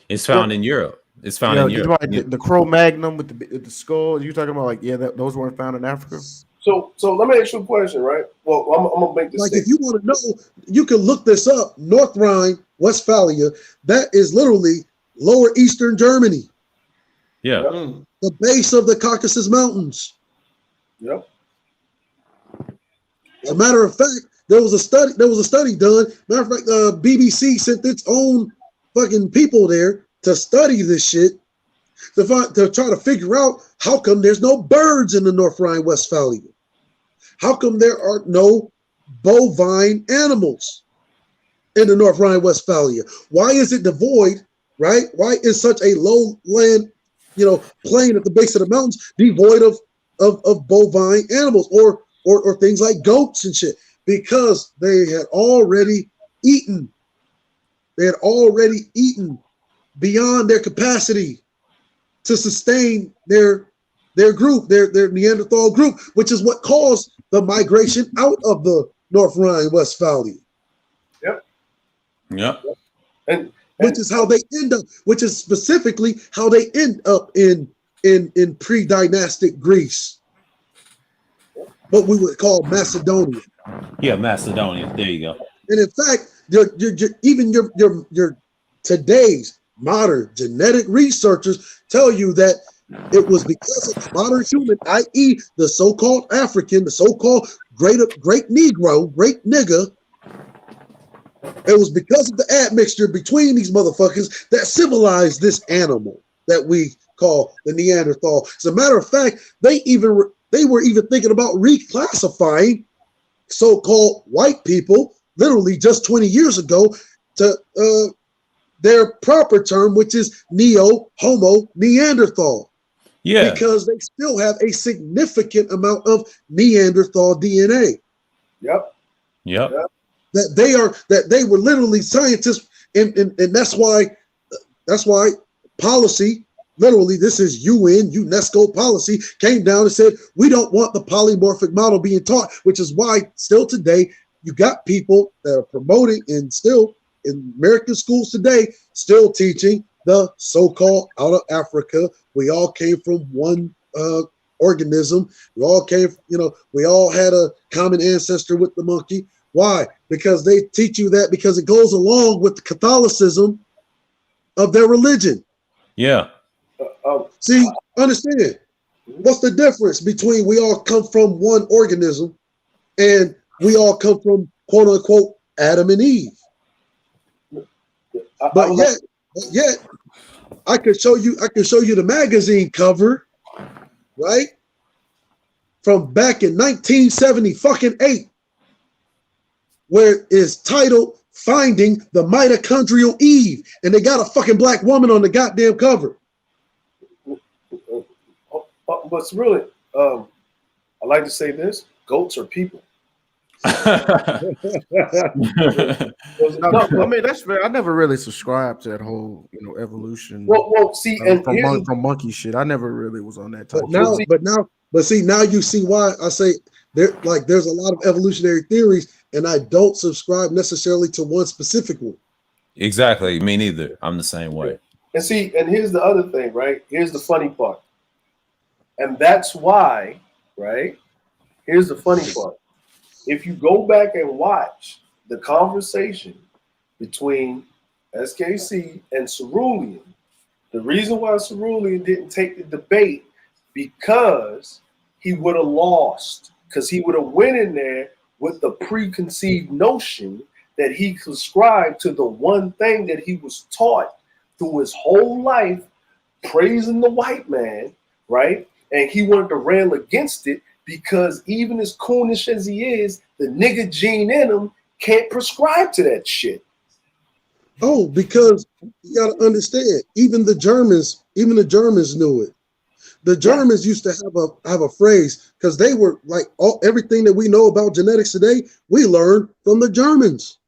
It's found in Europe. It's found Yeah, in you Europe. talking about the Cro-Magnon with the skull? You talking about like those weren't found in Africa? So let me ask you a question, right? Well, I'm gonna make this Like, if statement. you want to know, you can look this up. North Rhine-Westphalia, that is literally lower eastern Germany, Yeah. Yep. the base of the Caucasus Mountains. Yep. As a matter of fact, there was a study done. Matter of fact, BBC sent its own fucking people there to study this shit to try to figure out how come there's no birds in the North Rhine-Westphalia. How come there are no bovine animals in the North Rhine-Westphalia? Why is it devoid, right? Why is such a low land, plain at the base of the mountains devoid of bovine animals or things like goats and shit? Because they had already eaten. They had already eaten beyond their capacity to sustain their group, their Neanderthal group, which is what caused the migration out of the North Rhine-Westphalia. Yep. Yep. And which is how they end up, which is specifically how they end up in pre-dynastic Greece, what we would call Macedonia. Yeah, Macedonia. There you go. And in fact, even your today's modern genetic researchers tell you that it was because of the modern human, i.e., the so-called African, the so-called great Negro, great nigger. It was because of the admixture between these motherfuckers that civilized this animal that we call the Neanderthal. As a matter of fact, they were even thinking about reclassifying so-called white people literally just 20 years ago to their proper term, which is Neo-Homo Neanderthal. Yeah. Because they still have a significant amount of Neanderthal DNA. Yep. That they were literally scientists, and that's why policy, literally, this is UNESCO policy, came down and said we don't want the polymorphic model being taught, which is why still today you got people that are promoting and still in American schools today still teaching the so-called out of Africa. We all came from one organism. We all had a common ancestor with the monkey. Why? Because they teach you that because it goes along with the Catholicism of their religion. Yeah. See, understand. What's the difference between we all come from one organism and we all come from quote unquote Adam and Eve? But yet, I could show you the magazine cover, right? From back in 1978, where it is titled Finding the Mitochondrial Eve, and they got a fucking black woman on the goddamn cover. What's really, I like to say this: goats are people. I mean, that's fair. I never really subscribed to that whole, evolution. Well, see, and from monkey shit, I never really was on that type. But now you see why I say there's a lot of evolutionary theories, and I don't subscribe necessarily to one specific one. Exactly. Me neither. I'm the same way. And see, and here's the other thing, right? Here's the funny part. And that's why, right? Here's the funny part. If you go back and watch the conversation between SKC and Cerulean, the reason why Cerulean didn't take the debate because he would have lost, because he would have went in there with the preconceived notion that he subscribed to the one thing that he was taught through his whole life, praising the white man, right? And he wanted to rail against it because even as coonish as he is, the nigga gene in him can't prescribe to that shit. Oh, because you gotta understand, even the Germans knew it. The Germans used to have a phrase because they were like everything that we know about genetics today, we learned from the Germans.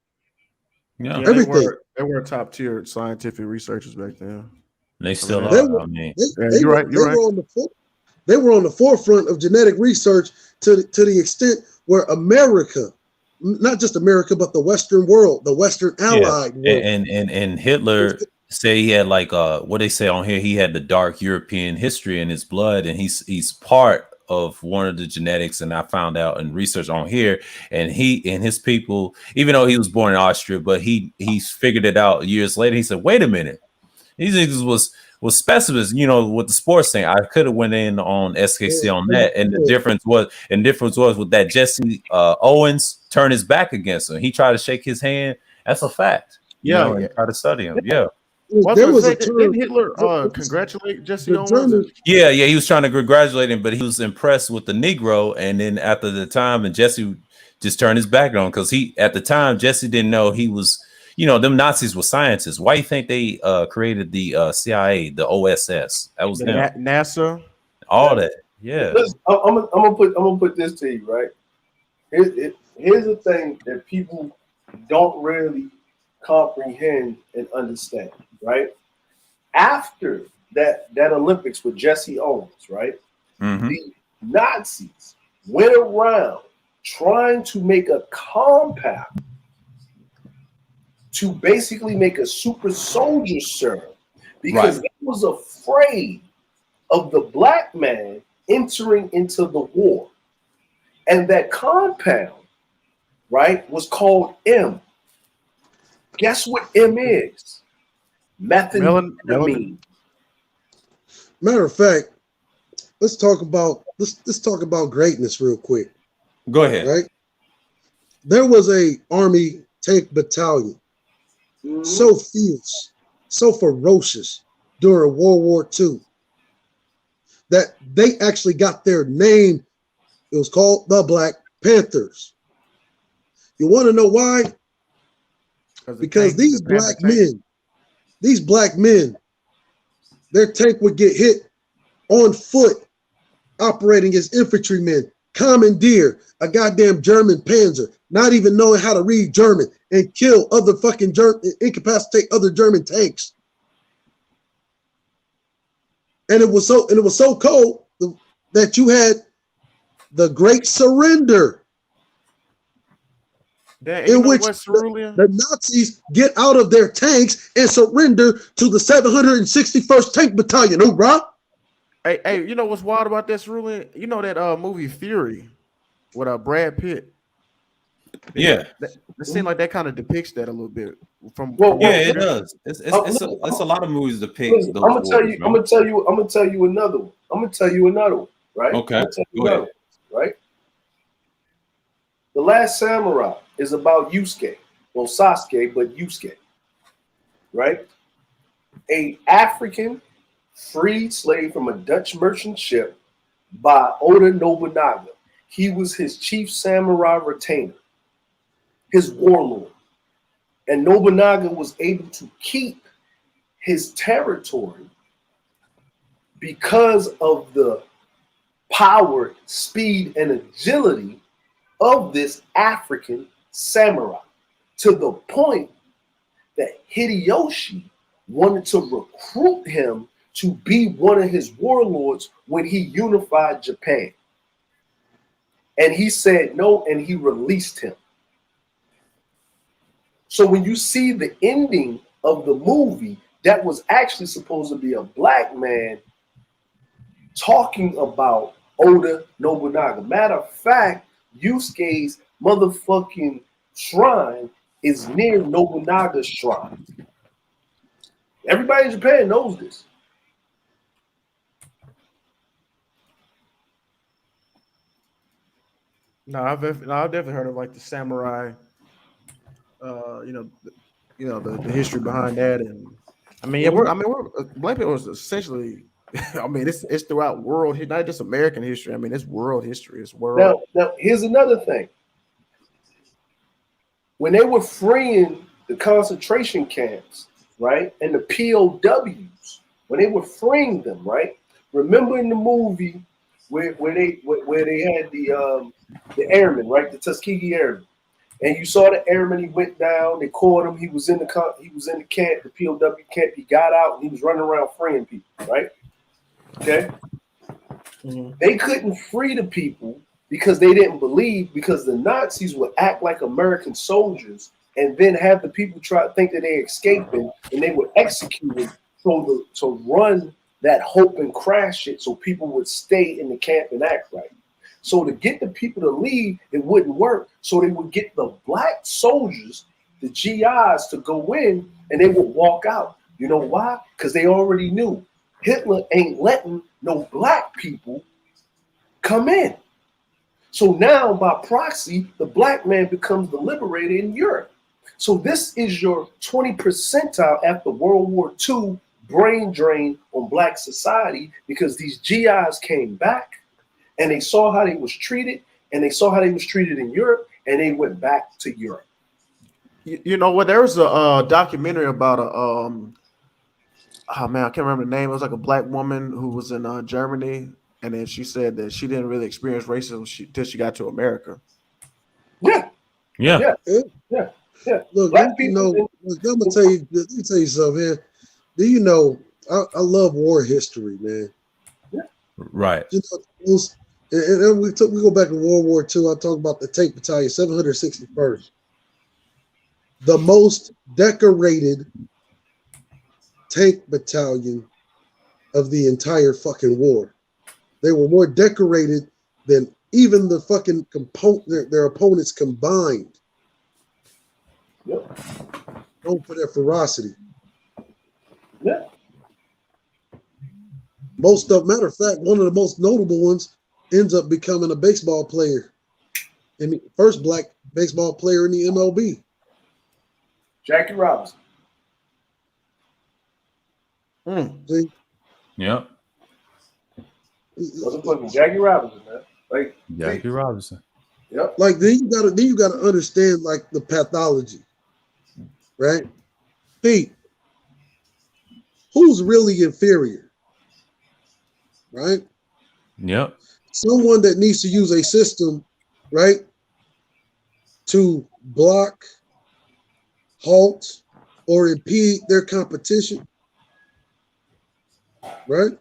Yeah. Everything. They were top tier scientific researchers back then. They still mean, They are. were, I mean, Yeah, they you're were, right. they You're right. were on the they were on the forefront of genetic research to the extent where America, not just America, but the Western world, the Western yeah, Allied world. and Hitler say he had like what they say on here, he had the dark European history in his blood, and he's part of one of the genetics. And I found out in research on here, and he and his people, even though he was born in Austria, but he's figured it out years later. He said, wait a minute, these niggas was specimens, with the sports thing. I could have went in on SKC on that, and the difference was with that Jesse Owens turned his back against him. He tried to shake his hand. That's a fact, Yeah, and try to study him. Yeah, Well, I was There gonna was say, a term. didn't Hitler congratulate Jesse The Owens? German, And yeah. He was trying to congratulate him, but he was impressed with the Negro. And then after the time, and Jesse just turned his back on, because at the time Jesse didn't know he was. Them Nazis were scientists. Why do you think they created the CIA, the OSS? That was the them. NASA. All that. Yeah. Listen, I'm gonna put this to you, right? Here's the thing that people don't really comprehend and understand, right? After that Olympics with Jesse Owens, right? Mm-hmm. The Nazis went around trying to make a compound to basically make a super soldier serum because they was afraid of the black man entering into the war. And that compound, right, was called M. Guess what M is? Methamphetamine. matter of fact, let's talk about greatness real quick. Go ahead. Right? There was a Army tank battalion, so fierce, so ferocious during World War II that they actually got their name. It was called the Black Panthers. You want to know why? Because these black men, their tank would get hit on foot, operating as infantrymen, commandeer a goddamn German Panzer, not even knowing how to read German, and kill other fucking incapacitate other German tanks. And it was so cold that you had the Great Surrender, in which the Nazis get out of their tanks and surrender to the 761st Tank Battalion. Hoorah! Hey, you know what's wild about this ruling? You know that movie Fury with Brad Pitt? Yeah. It seems like that kind of depicts that a little bit. It does. It's a lot of movies depict those. I'm gonna tell you another one. Right? Okay. Go ahead. Right? The Last Samurai is about Yusuke. Well, Sasuke, but Yusuke. Right? A African freed slave from a Dutch merchant ship by Oda Nobunaga. He was his chief samurai retainer, his warlord. And Nobunaga was able to keep his territory because of the power, speed, and agility of this African samurai, to the point that Hideyoshi wanted to recruit him to be one of his warlords when he unified Japan. And he said no, and he released him. So when you see the ending of the movie, that was actually supposed to be a black man talking about Oda Nobunaga. Matter of fact, Yusuke's motherfucking shrine is near Nobunaga's shrine. Everybody in Japan knows this. No, I've definitely heard of like the samurai. The history behind that, and Black people was essentially. I mean, it's throughout world, not just American history. I mean, it's world history. It's world. Now here's another thing. When they were freeing the concentration camps, right, and the POWs, when they were freeing them, right? Remember in the movie where they had the airmen, right, the Tuskegee Airmen. And you saw the airman. He went down. They caught him. He was in the camp. The POW camp. He got out and he was running around freeing people. Right? Okay. They couldn't free the people because they didn't believe, because the Nazis would act like American soldiers and then have the people try to think that they escaping, and they would execute them to run that hope and crash shit so people would stay in the camp and act right. So to get the people to leave, it wouldn't work. So they would get the black soldiers, the GIs, to go in and they would walk out. You know why? Because they already knew Hitler ain't letting no black people come in. So now by proxy, the black man becomes the liberator in Europe. So this is your 20 percentile after World War II brain drain on black society, because these GIs came back and they saw how they was treated, and they saw how they was treated in Europe, and they went back to Europe. You know what? There was a documentary about a oh man, I can't remember the name. It was like a black woman who was in Germany, and then she said that she didn't really experience racism till she got to America. Yeah. Yeah. Look, Black you people know, look, let me tell you something, man. Do you know, I love war history, man. Right. You know, and we go back to World War II. I talk about the Tank Battalion, 761st. The most decorated tank battalion of the entire fucking war. They were more decorated than even the fucking their opponents combined. Yep. Known for their ferocity. Yeah. Matter of fact, one of the most notable ones ends up becoming a baseball player, and the first black baseball player in the MLB. Jackie Robinson. See? Yep. Motherfucking Jackie Robinson, man. Like Jackie Robinson. Yep. Like then you gotta understand like the pathology, right? Pete, who's really inferior, right? Yep. Someone that needs to use a system, right, to block, halt, or impede their competition, right?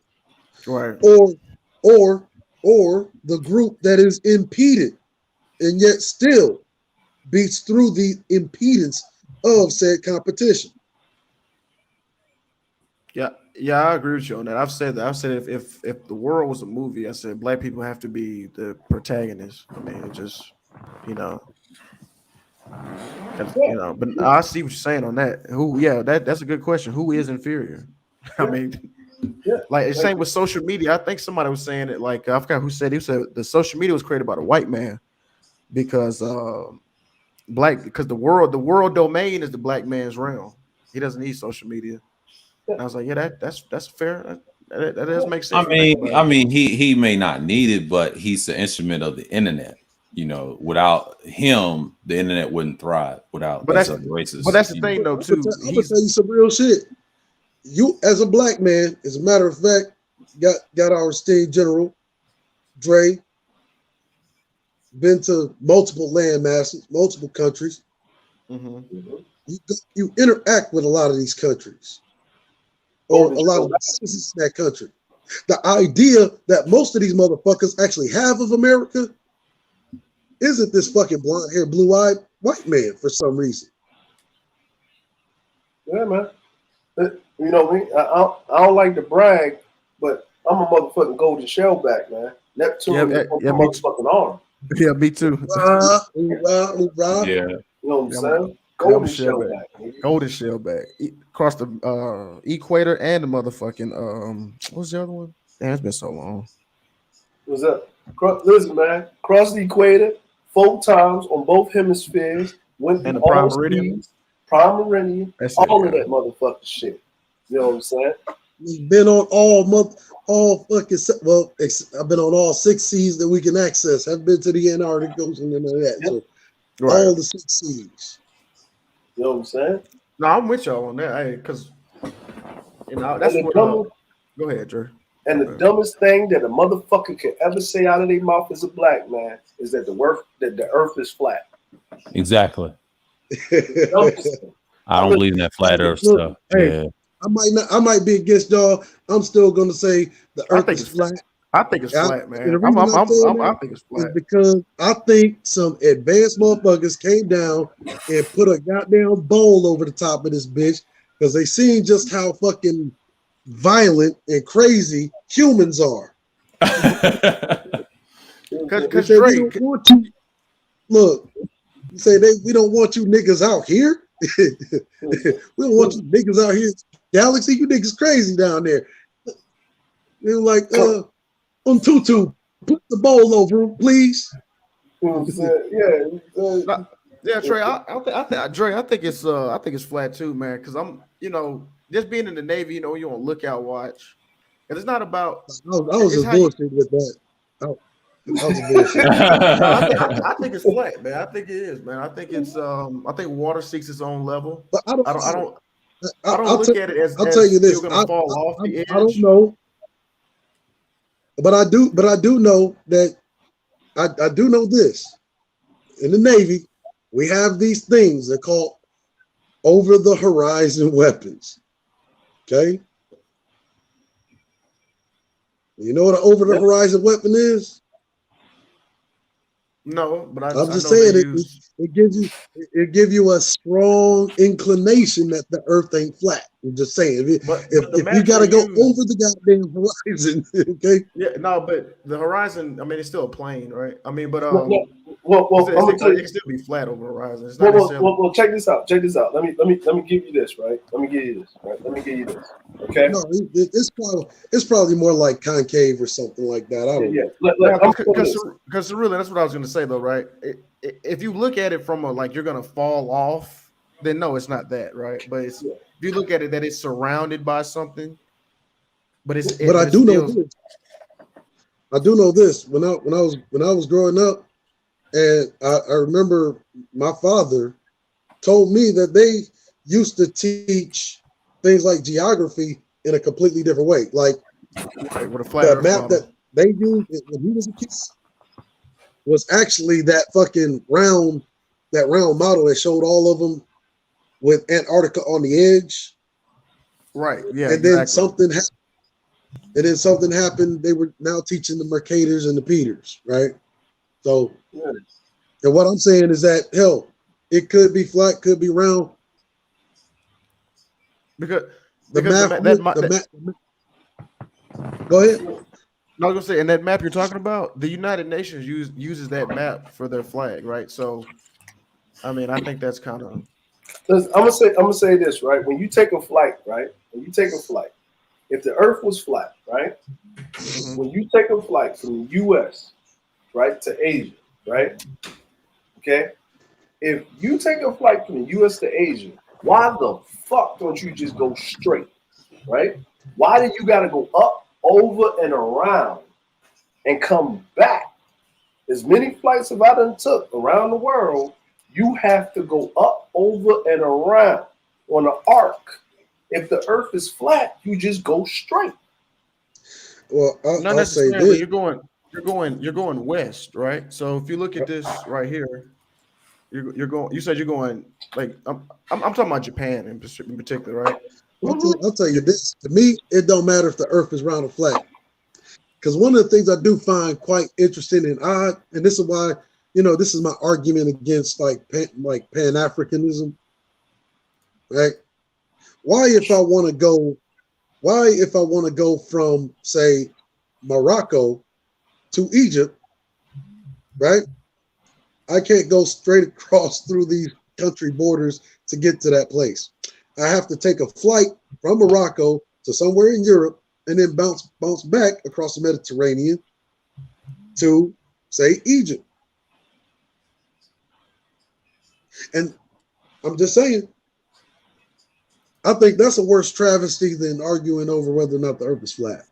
Right. Or the group that is impeded and yet still beats through the impedance of said competition. Yeah, I agree with you on that. I've said that. I've said if the world was a movie, I said black people have to be the protagonists. I mean, it just, you know, But I see what you're saying on that. That's a good question. Who is inferior? I mean, like it's same with social media. I think somebody was saying it. Like I forgot who said. He said the social media was created by the white man because because the world domain is the black man's realm. He doesn't need social media. And I was like, yeah, that's fair. That does make sense. I mean, he may not need it, but he's the instrument of the internet. You know, without him, the internet wouldn't thrive. Without these other races. But that's the thing, though, too. I'm gonna tell you some real shit. You, as a black man, as a matter of fact, got our state general, Dre. Been to multiple land masses, multiple countries. Mm-hmm. You interact with a lot of these countries, or a lot of the citizens in that country. The idea that most of these motherfuckers actually have of America isn't this fucking blonde hair, blue eyed white man for some reason. Yeah, man. You know me. I don't like to brag, but I'm a motherfucking golden shellback, man. Neptune is a motherfucking arm. Yeah, me too. Yeah. You know what I'm saying? Golden shellback. Golden shellback. Across the equator and the motherfucking what's the other one? Damn, it's been so long. What's up? Listen, man. Cross the equator 4 times on both hemispheres. Went through all seas, prime meridian, all of that motherfucking shit. You know what I'm saying? We've been on I've been on all 6 seas that we can access. I've been to the Antarctic Ocean and all that. So all the 6 seas. You know what I'm saying? No, I'm with y'all on that. Because that's what. Go ahead, Drew. And the dumbest thing that a motherfucker can ever say out of their mouth as a black man is that the earth is flat. Exactly. Dumbest. I don't believe in that flat Earth Look, stuff. hey, Yeah. I might be against y'all. I'm still gonna say the I Earth think is it's flat. I think it's And flat, the man. reason I'm saying I that think it's is flat. because I think some advanced motherfuckers came down and put a goddamn bowl over the top of this bitch because they seen just how fucking violent and crazy humans are. They Cause said we Drake, don't want you. Look, you say we don't want you niggas out here. We don't want you niggas out here. Galaxy, you niggas crazy down there. They were like, Tutu, put the bowl over him, please. You know what I'm saying? Yeah. yeah, Trey, I think it's flat too, man. Cause I'm, just being in the Navy, you're on lookout watch, and it's not about. I was It's just how you. bullshit with that. I was just bullshit. No, I think it's flat, man. I think it is, man. I think it's I think water seeks its own level. But I don't I'll look at it I'll tell you as you're this. gonna fall off the I don't edge. know, but I do know that I do know this. In the Navy, we have these things they're called over the horizon weapons. Okay? You know what an over the horizon weapon is? No, but I'm I just know they saying use. it gives you a strong inclination that the earth ain't flat. I'm just saying But the if you maps they gotta go use. over the goddamn horizon, okay? Yeah, no, but the horizon. I mean, it's still a plane, right? I mean, but Well, I'm gonna tell it you. can still be flat over the horizon. It's not necessarily. Well, check this out. Check this out. Let me give you this, right? Let me give you this, right? Let me give you this. Okay? No, it's probably more like concave or something like that. I don't Yeah. know. I'm gonna do this. Because really, that's what I was going to say, though, right? If you look at it from a like you're going to fall off, then no, it's not that, right? But if you look at it that it's surrounded by something, but But I it's do know still this. I do know this. When I was growing up, and I remember my father told me that they used to teach things like geography in a completely different way. Like right with a flat the Earth map model. that they used when he was a kid was actually that fucking round model that showed all of them with Antarctica on the edge. Right. Yeah. And then Exactly. something happened. They were now teaching the Mercators and the Peters, right? So, and what I'm saying is that hell, it could be flat, could be round. Because The because map, go ahead. I was gonna say, and that map you're talking about, the United Nations uses that map for their flag, right? So, I mean, I think that's kind of I'm gonna say this, right? When you take a flight, right? When you take a flight, if the Earth was flat, right? When you take a flight from the U.S. right to Asia, right? Okay. If you take a flight from the U.S. to Asia, why the fuck don't you just go straight, right? Why do you got to go up, over, and around, and come back? As many flights as I done took around the world, you have to go up, over, and around on an arc. If the Earth is flat, you just go straight. Well, not I'll say necessarily. this. You're going west, right? So if you look at this right here, you're going. You said you're going like I'm talking about Japan in particular, right? I'll tell you this. To me, it don't matter if the Earth is round or flat. Because one of the things I do find quite interesting and odd, and this is why, this is my argument against like Pan Africanism, right? Why if I want to go from say Morocco to Egypt, right? I can't go straight across through these country borders to get to that place. I have to take a flight from Morocco to somewhere in Europe and then bounce back across the Mediterranean to say Egypt. And I'm just saying, I think that's a worse travesty than arguing over whether or not the earth is flat.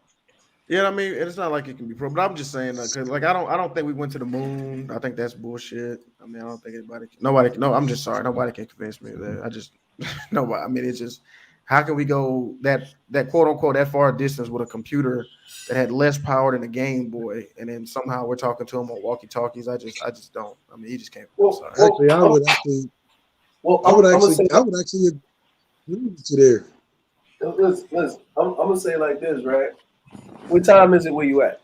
Yeah, I mean, it's not like it can be pro, but I'm just saying that because, like, I don't think we went to the moon. I think that's bullshit. I mean, I don't think nobody. No, I'm just sorry. Nobody can convince me of that. I just nobody. I mean, it's just How can we go that quote unquote that far distance with a computer that had less power than a Game Boy, and then somehow we're talking to him on walkie talkies? I just don't. I mean, he just came from Well, outside. well, Actually, I'm, I'm gonna say, I would actually agree with you there. listen, I'm gonna say it like this, right? What time is it where you at?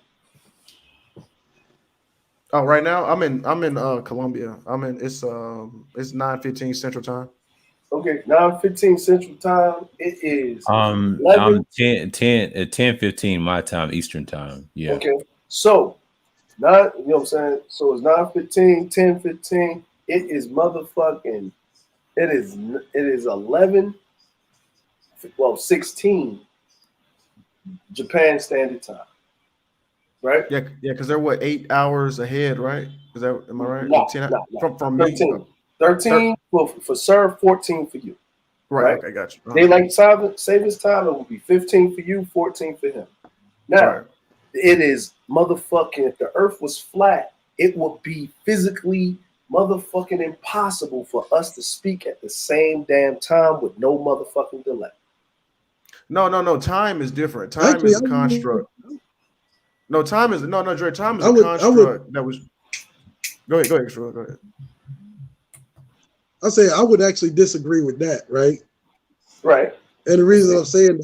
Oh, right now I'm in Colombia. It's 9:15 Central Time. Okay, 9:15 Central Time. It is 11. I'm 10 at 10:15 my time, Eastern time. Yeah. Okay, so nine. You know what I'm saying? So it's 9:15, 10:15. It is motherfucking. It is 11. Well, 16 Japan Standard Time. Right? Yeah, because they're what 8 hours ahead, right? Is that am I right? No, 10 no. from me. 13. 13 for serve, 14 for you. Right. Right? Okay, got you. Daylight savings time, it will be 15 for you, 14 for him. Now, Right. it is motherfucking, if the earth was flat, it would be physically motherfucking impossible for us to speak at the same damn time with no motherfucking delay. No. Time is different. Time Actually, is a construct. No, time is no, Dre. Time is I a would construct that was. Go ahead, Sheila, go ahead. I say I would actually disagree with that, right? Right. And the reason I'm saying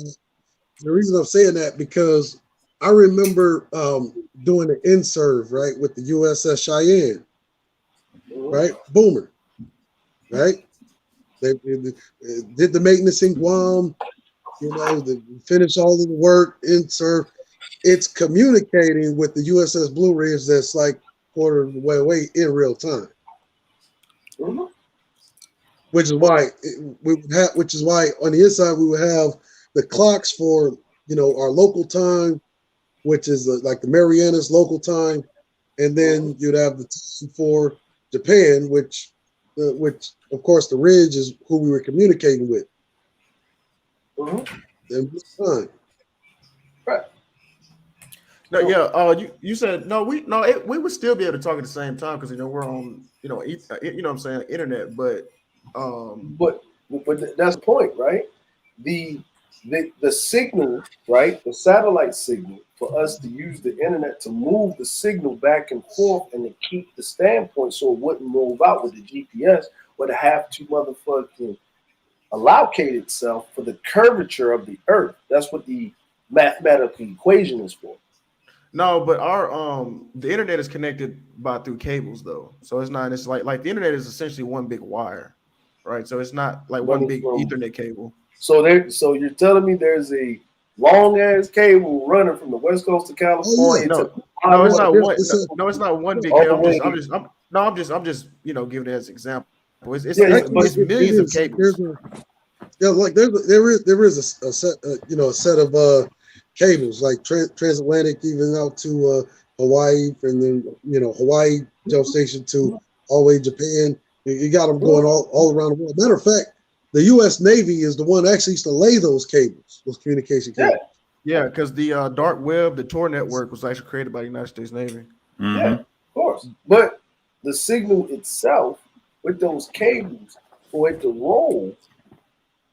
that, because I remember doing an in-serve, right, with the USS Cheyenne, right? Boomer, right? They did the maintenance in Guam, they finished all of the work, in-serve. It's communicating with the USS Blue Ridge that's like quarter of the way away in real time. Mm-hmm. Which is why on the inside we would have the clocks for our local time, which is like the Marianas local time, and then you'd have the time for Japan, which of course the Ridge is who we were communicating with. Mm-hmm. And time. Right. No, yeah. You said no. We would still be able to talk at the same time because we're on what I'm saying, internet. But But that's the point, right? The signal, right? The satellite signal for us to use the internet to move the signal back and forth and to keep the standpoint so it wouldn't move out with the GPS would have to motherfucking allocate itself for the curvature of the earth. That's what the mathematical equation is for. no, but our the internet is connected through cables though, so it's not. It's like the internet is essentially one big wire, right? So it's not like one big Ethernet cable. So you're telling me there's a long ass cable running from the west coast of California No, to no, it's not one. No, it's not one big cable. I'm just giving it as an example. It's millions of cables. There is a set of cables like transatlantic even out to Hawaii, and then Hawaii jump station to all the way Japan. You got them going all around the world. Matter of fact, the U.S. Navy is the one that actually used to lay those cables, those communication cables. Yeah, because the dark web, the Tor network, was actually created by the United States Navy. Mm-hmm. Yeah, of course. But the signal itself with those cables for it to roll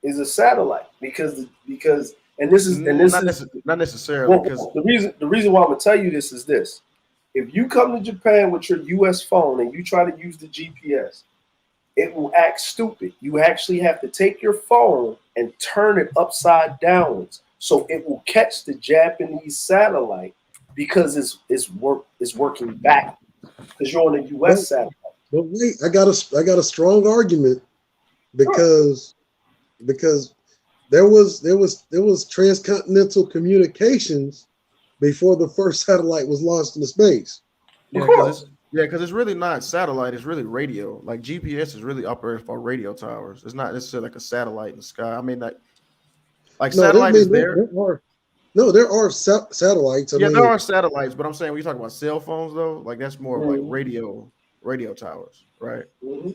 is a satellite because not necessarily because the reason why I'm gonna tell you this is this. If you come to Japan with your US phone and you try to use the GPS, it will act stupid. You actually have to take your phone and turn it upside downwards so it will catch the Japanese satellite because it's working back because you're on a US satellite. But wait, I got a strong argument because there was transcontinental communications before the first satellite was launched into space. Because it's really not satellite, it's really radio. Like GPS is really operated for radio towers. It's not necessarily like a satellite in the sky. I mean, satellite is there. There are satellites. There are satellites, but I'm saying when you talk about cell phones, though, like that's more of like radio towers, right? Mm-hmm.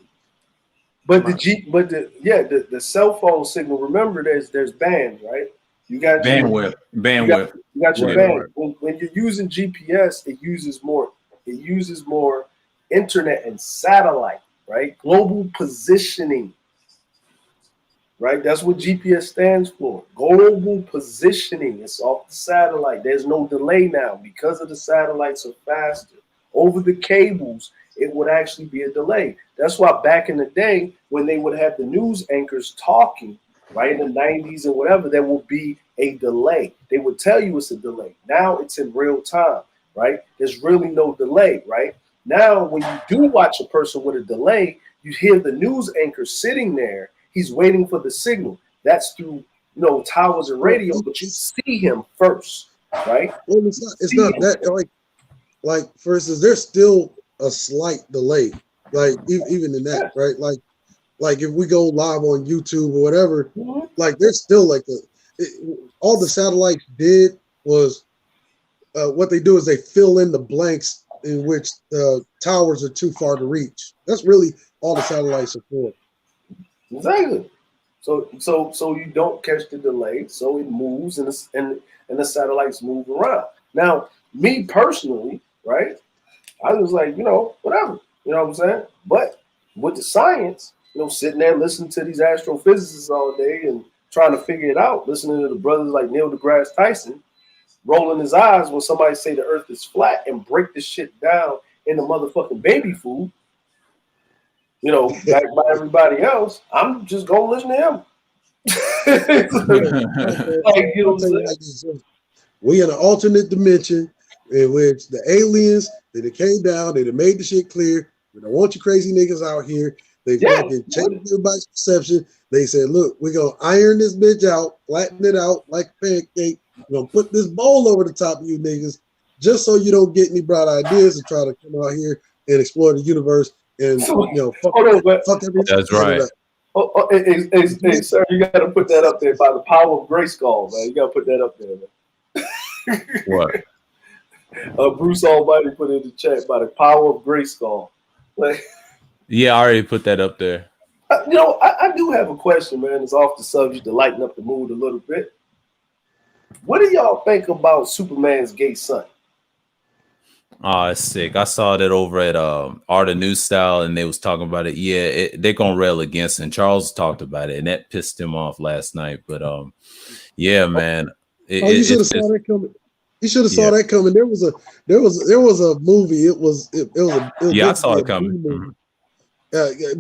But the cell phone signal. Remember, there's bands, right? You got bandwidth. You got your band. Right. When you're using GPS, it uses more internet and satellite, right? Global positioning. right? That's what GPS stands for. Global positioning. It's off the satellite. There's no delay now because of the satellites are faster. Over the cables, it would actually be a delay. That's why back in the day, when they would have the news anchors talking, right, in the 90s and whatever, there will be a delay. They would tell you it's a delay. Now it's in real time, right? There's really no delay, right? Now, when you do watch a person with a delay, you hear the news anchor sitting there. He's waiting for the signal. That's through, towers and radio, but you see him first, right? Well, it's not that like for instance, there's still a slight delay, like even in that, right? Like if we go live on YouTube or whatever, like there's still like all the satellites did was what they do is they fill in the blanks in which the towers are too far to reach. That's really all the satellites are for. Exactly. So you don't catch the delay, so it moves and the satellites move around. Now, me personally, right? I was like, whatever, you know what I'm saying? But with the science, sitting there listening to these astrophysicists all day and trying to figure it out, listening to the brothers like Neil deGrasse Tyson, rolling his eyes when somebody say the earth is flat and break this shit down into motherfucking baby food, backed by everybody else, I'm just gonna listen to him. We in an alternate dimension in which the aliens that came down, they made the shit clear. We don't want you crazy niggas out here. They fucking changed everybody's perception. They said, look, we're gonna iron this bitch out, flatten it out like a pancake. We're gonna put this bowl over the top of you niggas just so you don't get any bright ideas and try to come out here and explore the universe and fuck everything. That's right. Hey, sir, you gotta put that up there by the power of Grayskull, man. You gotta put that up there, man. What? Bruce Almighty put in the chat by the power of Grayskull. Yeah, I already put that up there. I do have a question, man. It's off the subject to lighten up the mood a little bit. What do y'all think about Superman's gay son? Oh, it's sick. I saw that over at Art of New Style, and they was talking about it. Yeah, they're gonna rail against it. And Charles talked about it, and that pissed him off last night. But yeah, man. You should have saw that coming. You should have saw that coming. There was a movie. It was I saw it coming. Mm-hmm.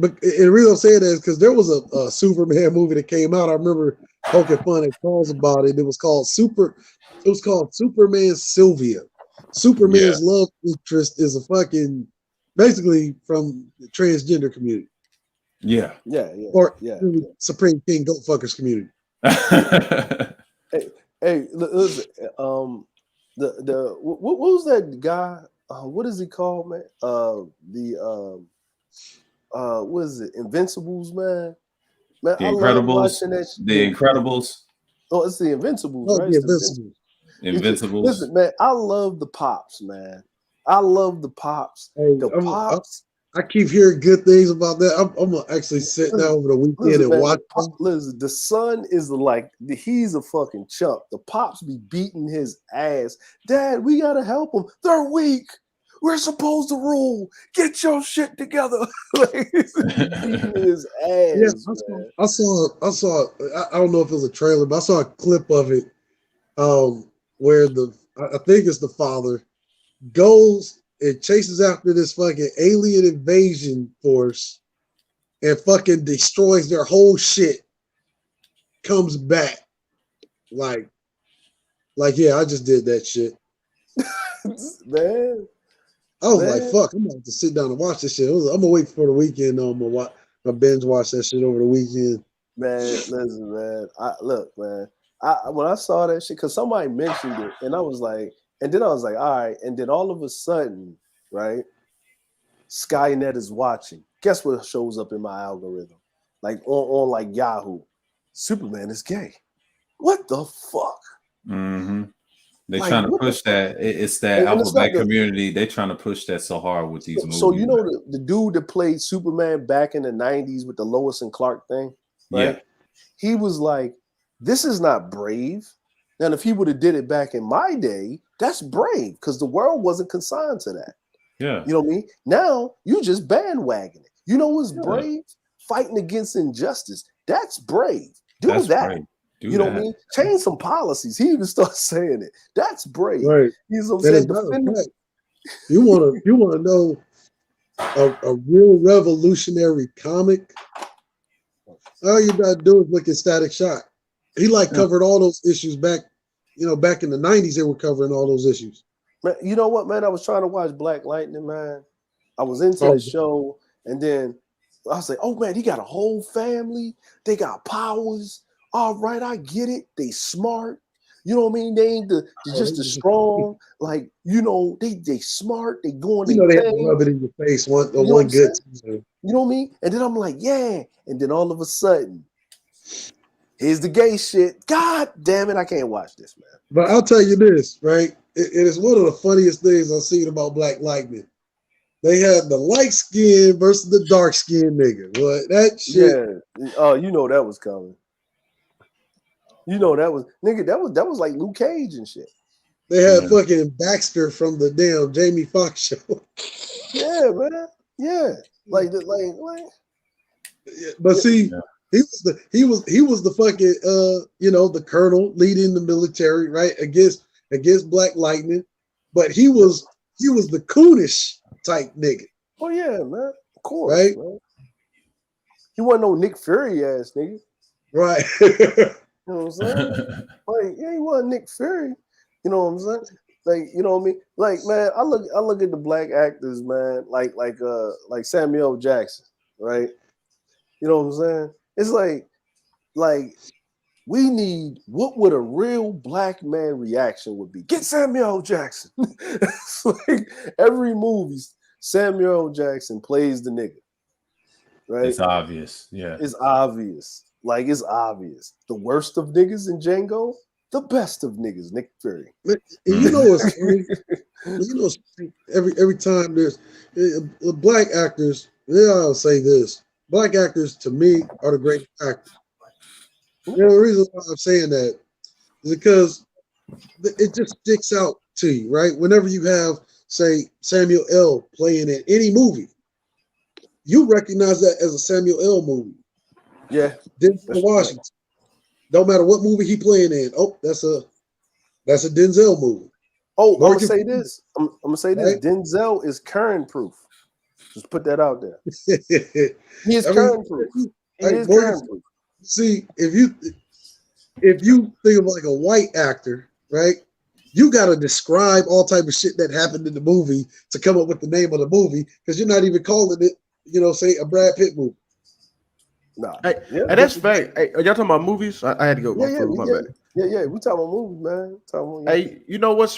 But the reason I'm saying that is because there was a Superman movie that came out. I remember poking fun at Charles about it. It was called Superman Sylvia. Superman's love interest is a fucking basically from the transgender community. Yeah. Supreme King Goat Fuckers community. Hey, listen, what was that guy? What is he called, man? What is it? Invincibles, man. Man, The Incredibles. The Incredibles. Oh, it's the Invincibles, right? The Invincibles. Invincibles. Listen, man, I love the pops, man. I love the pops. Hey, Pops. I keep hearing good things about that. I'm gonna actually sit down over the weekend and watch. Listen, the son is he's a fucking chump. The pops be beating his ass. Dad, we gotta help them. They're weak. We're supposed to rule. Get your shit together. Beating his ass. Yeah, I saw. I don't know if it was a trailer, but I saw a clip of it. Where I think it's the father goes and chases after this fucking alien invasion force and fucking destroys their whole shit. Comes back like yeah, I just did that shit. Man. I was like, fuck, I'm gonna have to sit down and watch this shit. I'm gonna wait for the weekend. I'm gonna binge watch that shit over the weekend. Man, listen, man. When I saw that shit, because somebody mentioned it, and I was like, all right. And then all of a sudden, right, Skynet is watching. Guess what shows up in my algorithm? Like on like Yahoo. Superman is gay. What the fuck? Mm-hmm. They're trying to push that. It's that alphabet community. They're trying to push that so hard with these movies. So the dude that played Superman back in the 90s with the Lois and Clark thing, right? Yeah. He was like, this is not brave. Now, if he would have did it back in my day, that's brave because the world wasn't consigned to that. Yeah. You know what I mean? Now, you just bandwagon it. You know what's brave? Fighting against injustice. That's brave. Do That's that. great. Do You know that. what I mean? Change some policies. He even started saying it. That's brave. Right. You know what I'm And saying? as a matter of Defend fact, you want to know a real revolutionary comic? All you gotta do is look at Static Shock. He like covered all those issues back, back in the 90s. They were covering all those issues. Man, you know what, man? I was trying to watch Black Lightning, man. I was into Oh. the show, and then I was like, oh man, he got a whole family. They got powers. All right, I get it. They smart. You know what I mean? They ain't just the strong. Like, they smart. They going They their have to thing. rub it in your face one You know what I'm good saying? time. You know what I mean? And then I'm like, yeah. And then all of a sudden, here's the gay shit. God damn it, I can't watch this, man. But I'll tell you this, right? It is one of the funniest things I've seen about Black Lightning. They had the light skin versus the dark skin nigga. Boy, that shit. Yeah. Oh, you know that was coming. You know that was nigga. That was like Luke Cage and shit. They had fucking Baxter from the damn Jamie Foxx show. Yeah, man. Yeah. Like. But see, he was the fucking the colonel leading the military, right? Against Black Lightning. But he was the coonish type nigga. Oh yeah, man. Of course. Right? Man. He wasn't no Nick Fury ass nigga. Right. You know what I'm saying? Like, yeah, he wasn't Nick Fury. You know what I'm saying? Like, you know what I mean? Like, man, I look at the black actors, man, like Samuel Jackson, right? You know what I'm saying? It's like we need what would a real black man reaction would be. Get Samuel Jackson. It's like every movie, Samuel Jackson plays the nigga. Right? It's obvious. Yeah. It's obvious. Like, it's obvious. The worst of niggas in Django, the best of niggas, Nick Fury. And you know what's funny? Every time there's black actors, I'll say this. Black actors, to me, are the greatest actors. The reason why I'm saying that is because it just sticks out to you, right? Whenever you have, say, Samuel L. playing in any movie, you recognize that as a Samuel L. movie. Yeah. Denzel Washington. Don't matter what movie he playing in. Oh, that's a Denzel movie. Oh, I'm gonna say this. I'm gonna say this. Right? Denzel is current proof. Just put that out there. He is current proof. He is current proof. See, if you think of like a white actor, right? You got to describe all type of shit that happened in the movie to come up with the name of the movie because you're not even calling it, say a Brad Pitt movie. Nah. Hey, and that's fact. Hey, are y'all talking about movies? I had to go. Yeah, my bad. Yeah. We talking about movies, man. Hey, you know what's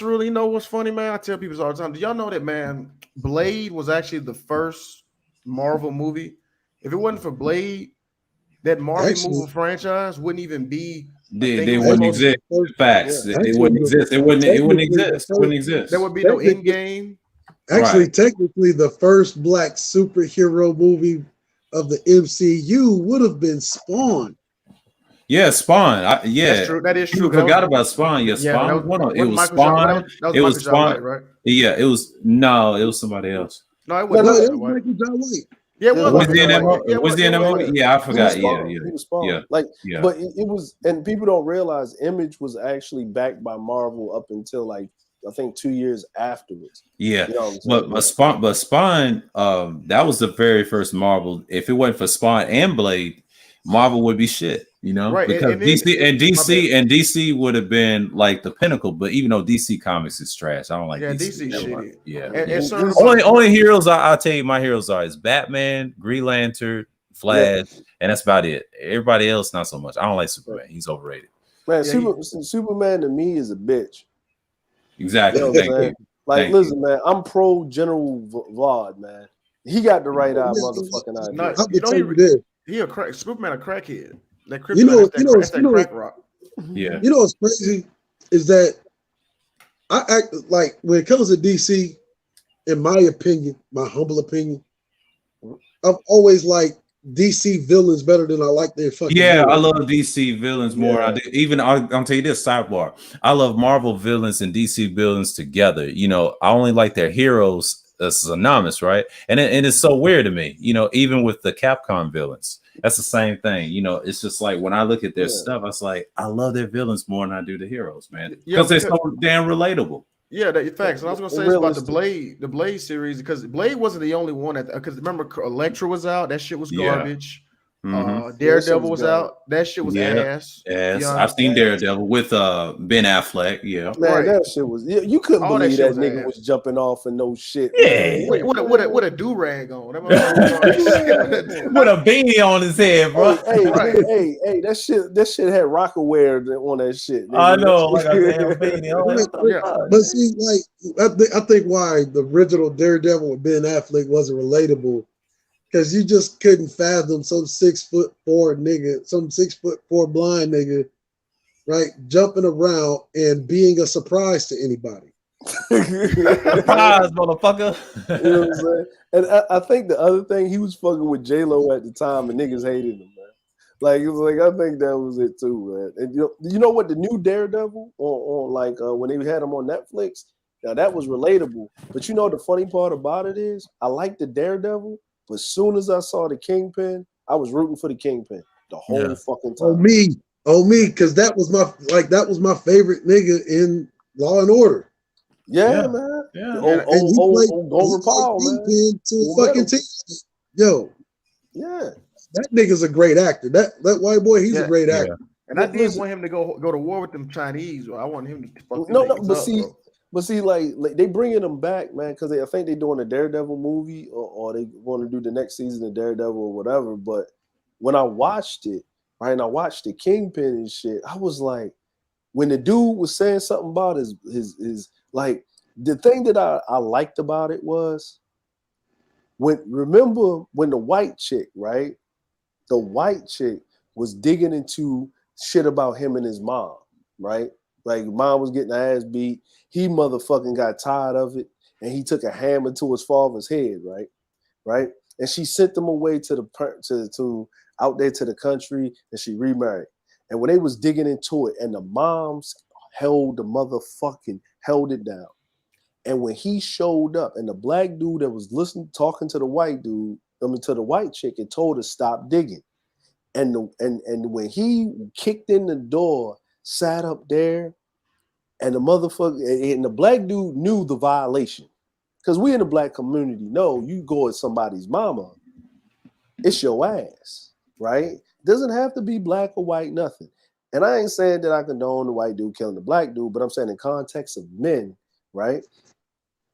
funny, man? I tell people all the time. Do y'all know that, man? Blade was actually the first Marvel movie. If it wasn't for Blade, that Marvel movie franchise wouldn't even be. They wouldn't exist. Facts. Yeah. It wouldn't exist. It wouldn't exist. It wouldn't exist. There would be no Endgame. Actually, Right. technically, the first black superhero movie of the MCU would have been Spawn. Yeah, Spawn. That's true. That is true. You forgot about Spawn. Yeah, Spawn. It was Spawn. It was Spawn, right? Yeah, it was somebody else. No, it No, wasn't. it was Michael John White. Yeah, it was. Was he in that Michael movie? John Was he in that White. movie? Yeah, I forgot. He was Spawn. Yeah. Like, Yeah. but it was, and people don't realize Image was actually backed by Marvel up until like I think 2 years afterwards. Yeah, You know what I'm saying? but Spawn, that was the very first Marvel. If it wasn't for Spawn and Blade, Marvel would be shit, Right, because and DC would have been like the pinnacle. But even though DC Comics is trash, I don't like DC. DC shitty. Yeah, And certain only heroes I'll tell you my heroes are is Batman, Green Lantern, Flash, and that's about it. Everybody else not so much. I don't like Superman. He's overrated. Man, Superman to me is a bitch. Exactly. You know what I'm saying? Like, listen, man, I'm pro General Vlad, man. He got the right motherfucking idea. Not, I'll you know, tell you this. he a crack. Superman a crackhead. That Crack rock. Yeah. You know what's crazy is that I act like when it comes to DC, in my opinion, my humble opinion, I've always liked DC villains better than I like their fucking. Yeah, villains. I love DC villains more. I'll tell you this sidebar. I love Marvel villains and DC villains together. I only like their heroes synonymous, right? And it's so weird to me, you know, even with the Capcom villains, that's the same thing. You know, it's just like when I look at their stuff, I was like, I love their villains more than I do the heroes, man, because they're so damn relatable. Yeah, facts. And I was gonna say it's about the Blade series, because Blade wasn't the only one because remember Elektra was out, that shit was garbage. Daredevil was out, that shit was ass. Yes, I've seen Daredevil with Ben Affleck. Yeah, man, that shit was. You couldn't believe that nigga was jumping off and no shit. Yeah, with a do rag on, with a beanie on his head, bro. Hey, that shit had Rockaware on that shit. Nigga. I know, like a damn beanie on. But see, like I think why the original Daredevil with Ben Affleck wasn't relatable. Because you just couldn't fathom some 6'4" nigga, some 6'4" blind nigga, right, jumping around and being a surprise to anybody. Surprise, motherfucker! You know what I'm saying? And I think the other thing, he was fucking with J-Lo at the time, and niggas hated him, man. Like it was like, I think that was it too, man. And you know what, the new Daredevil on like when they had him on Netflix, now that was relatable. But you know the funny part about it is, I like the Daredevil. But as soon as I saw the Kingpin, I was rooting for the Kingpin the whole fucking time. Oh me, because that was my favorite nigga in Law and Order. Yeah, man. Yeah. Over Paul, man. To fucking team. Yo. Yeah. That nigga's a great actor. That white boy, he's a great actor. And I did want him to go to war with them Chinese. I want him to fuck But see, like they bringing them back, man, because I think they're doing a Daredevil movie, or they want to do the next season of Daredevil or whatever. But when I watched it, right, and I watched the Kingpin and shit, I was like, when the dude was saying something about his like, the thing that I liked about it was remember when the white chick, right, the white chick was digging into shit about him and his mom, right? Like mom was getting her ass beat. He motherfucking got tired of it, and he took a hammer to his father's head, right? Right? And she sent them away to out there to the country, and she remarried. And when they was digging into it, and the moms held it down. And when he showed up, and the black dude that was talking to the white dude, to the white chick, and told her stop digging. And when he kicked in the door, sat up there, and the motherfucker and the black dude knew the violation, because we in the black community know you go at somebody's mama, it's your ass, right? Doesn't have to be black or white, nothing. And I ain't saying that I condone the white dude killing the black dude, but I'm saying in context of men, right?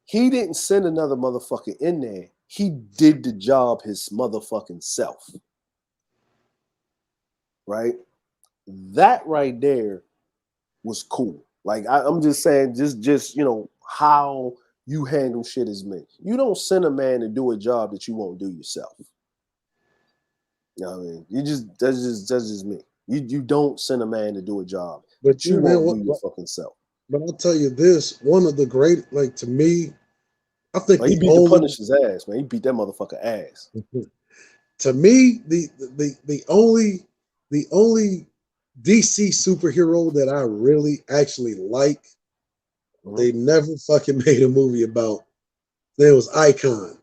He didn't send another motherfucker in there. He did the job his motherfucking self, right? That right there was cool. Like I'm just saying, just you know how you handle shit as men. You don't send a man to do a job that you won't do yourself. You know what I mean? That's just me. You don't send a man to do a job but you won't do your fucking self. But I'll tell you this: one of the great, like to me, I think he beat the Punisher's ass, man. He beat that motherfucker ass. To me, the only DC superhero that I really actually like, they never fucking made a movie about. There was Icon.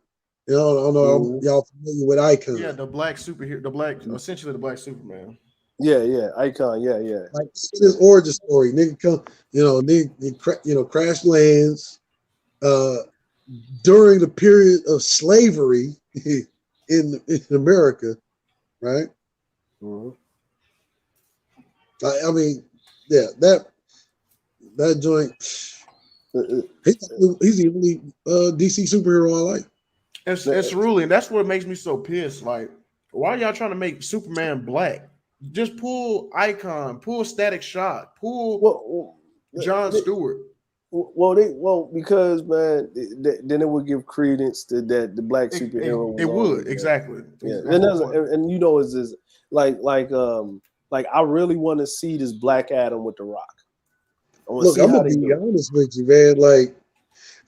You know, I don't know y'all familiar with Icon. Yeah, the black superhero, essentially the black Superman. Yeah, Icon, yeah. Like his origin story, nigga come, crash lands during the period of slavery in America, right? Mm-hmm. I mean, yeah, that joint. He's the only DC superhero I like. It's really, and that's what makes me so pissed. Like, why are y'all trying to make Superman black? Just pull Icon, pull Static Shock, pull John Stewart. Because man, then it would give credence to that the black superhero. It would exactly. Yeah, and you know, it's just like I really want to see this Black Adam with The Rock. Look, I'm gonna be honest with you, man. Like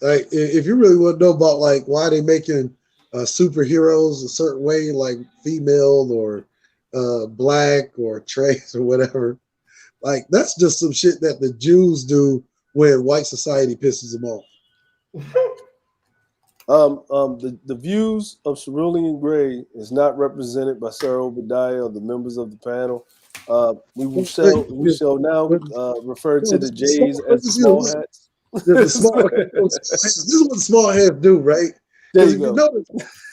if you really want to know about like why they making superheroes a certain way, like female or black or trans or whatever, like that's just some shit that the Jews do when white society pisses them off. The views of Cerulean Gray is not represented by Sarah Obadiah or the members of the panel. We shall now refer to the Jays as the small hats. The small, okay, this is what the small hats do, right? There Because you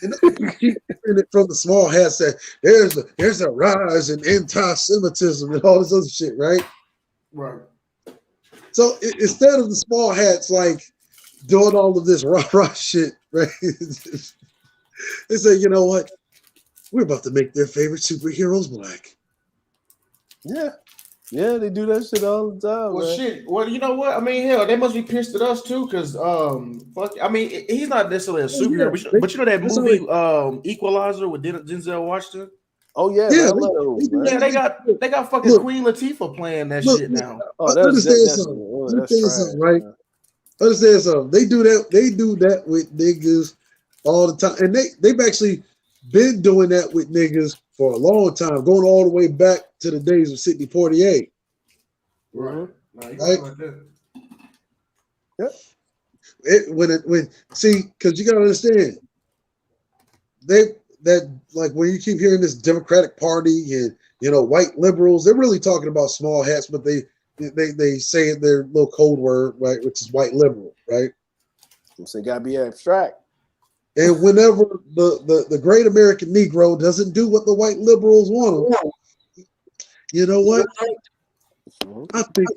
if go. you keep hearing it from the small hats that there's a rise in anti-Semitism and all this other shit, right? Right. So instead of the small hats like doing all of this rah-rah shit, right? They say, you know what? We're about to make their favorite superheroes black. Yeah, they do that shit all the time. Well, man. shit. Well, you know what? I mean, hell, they must be pissed at us too, because fuck. I mean, he's not necessarily a superhero, but you know that movie Equalizer with Denzel Washington. Oh yeah, Yeah, man. Yeah, they got fucking Look, Queen Latifah playing that shit now. Oh, understand that's something, trash, right? man. Understand something. They do that with niggas all the time, and they've actually been doing that with niggas for a long time, going all the way back to the days of Sidney Poitier. Right. Right? Yep. Because you gotta understand, like when you keep hearing this Democratic Party and white liberals, they're really talking about small hats, but they say it their little code word, right, which is white liberal, right? So you gotta be abstract. And whenever the great American Negro doesn't do what the white liberals want him, you know what? I think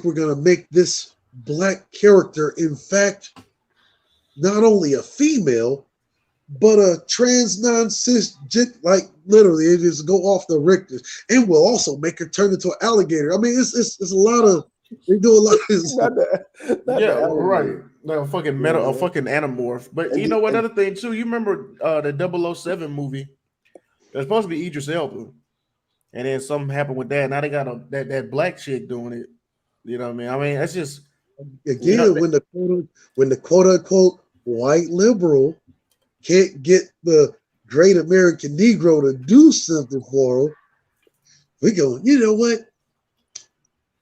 we're gonna make this black character, in fact, not only a female, but a trans non-cis, like literally, it just go off the Richter, and we'll also make her turn into an alligator. I mean, it's a lot of they do a lot of right. Like a fucking a fucking anamorph. But you know what? Another thing too, you remember the 007 movie? It's supposed to be Idris Elba, and then something happened with that. Now they got that black chick doing it. You know what I mean? I mean, that's just again when the quote unquote white liberal can't get the great American Negro to do something for them, we go, you know what?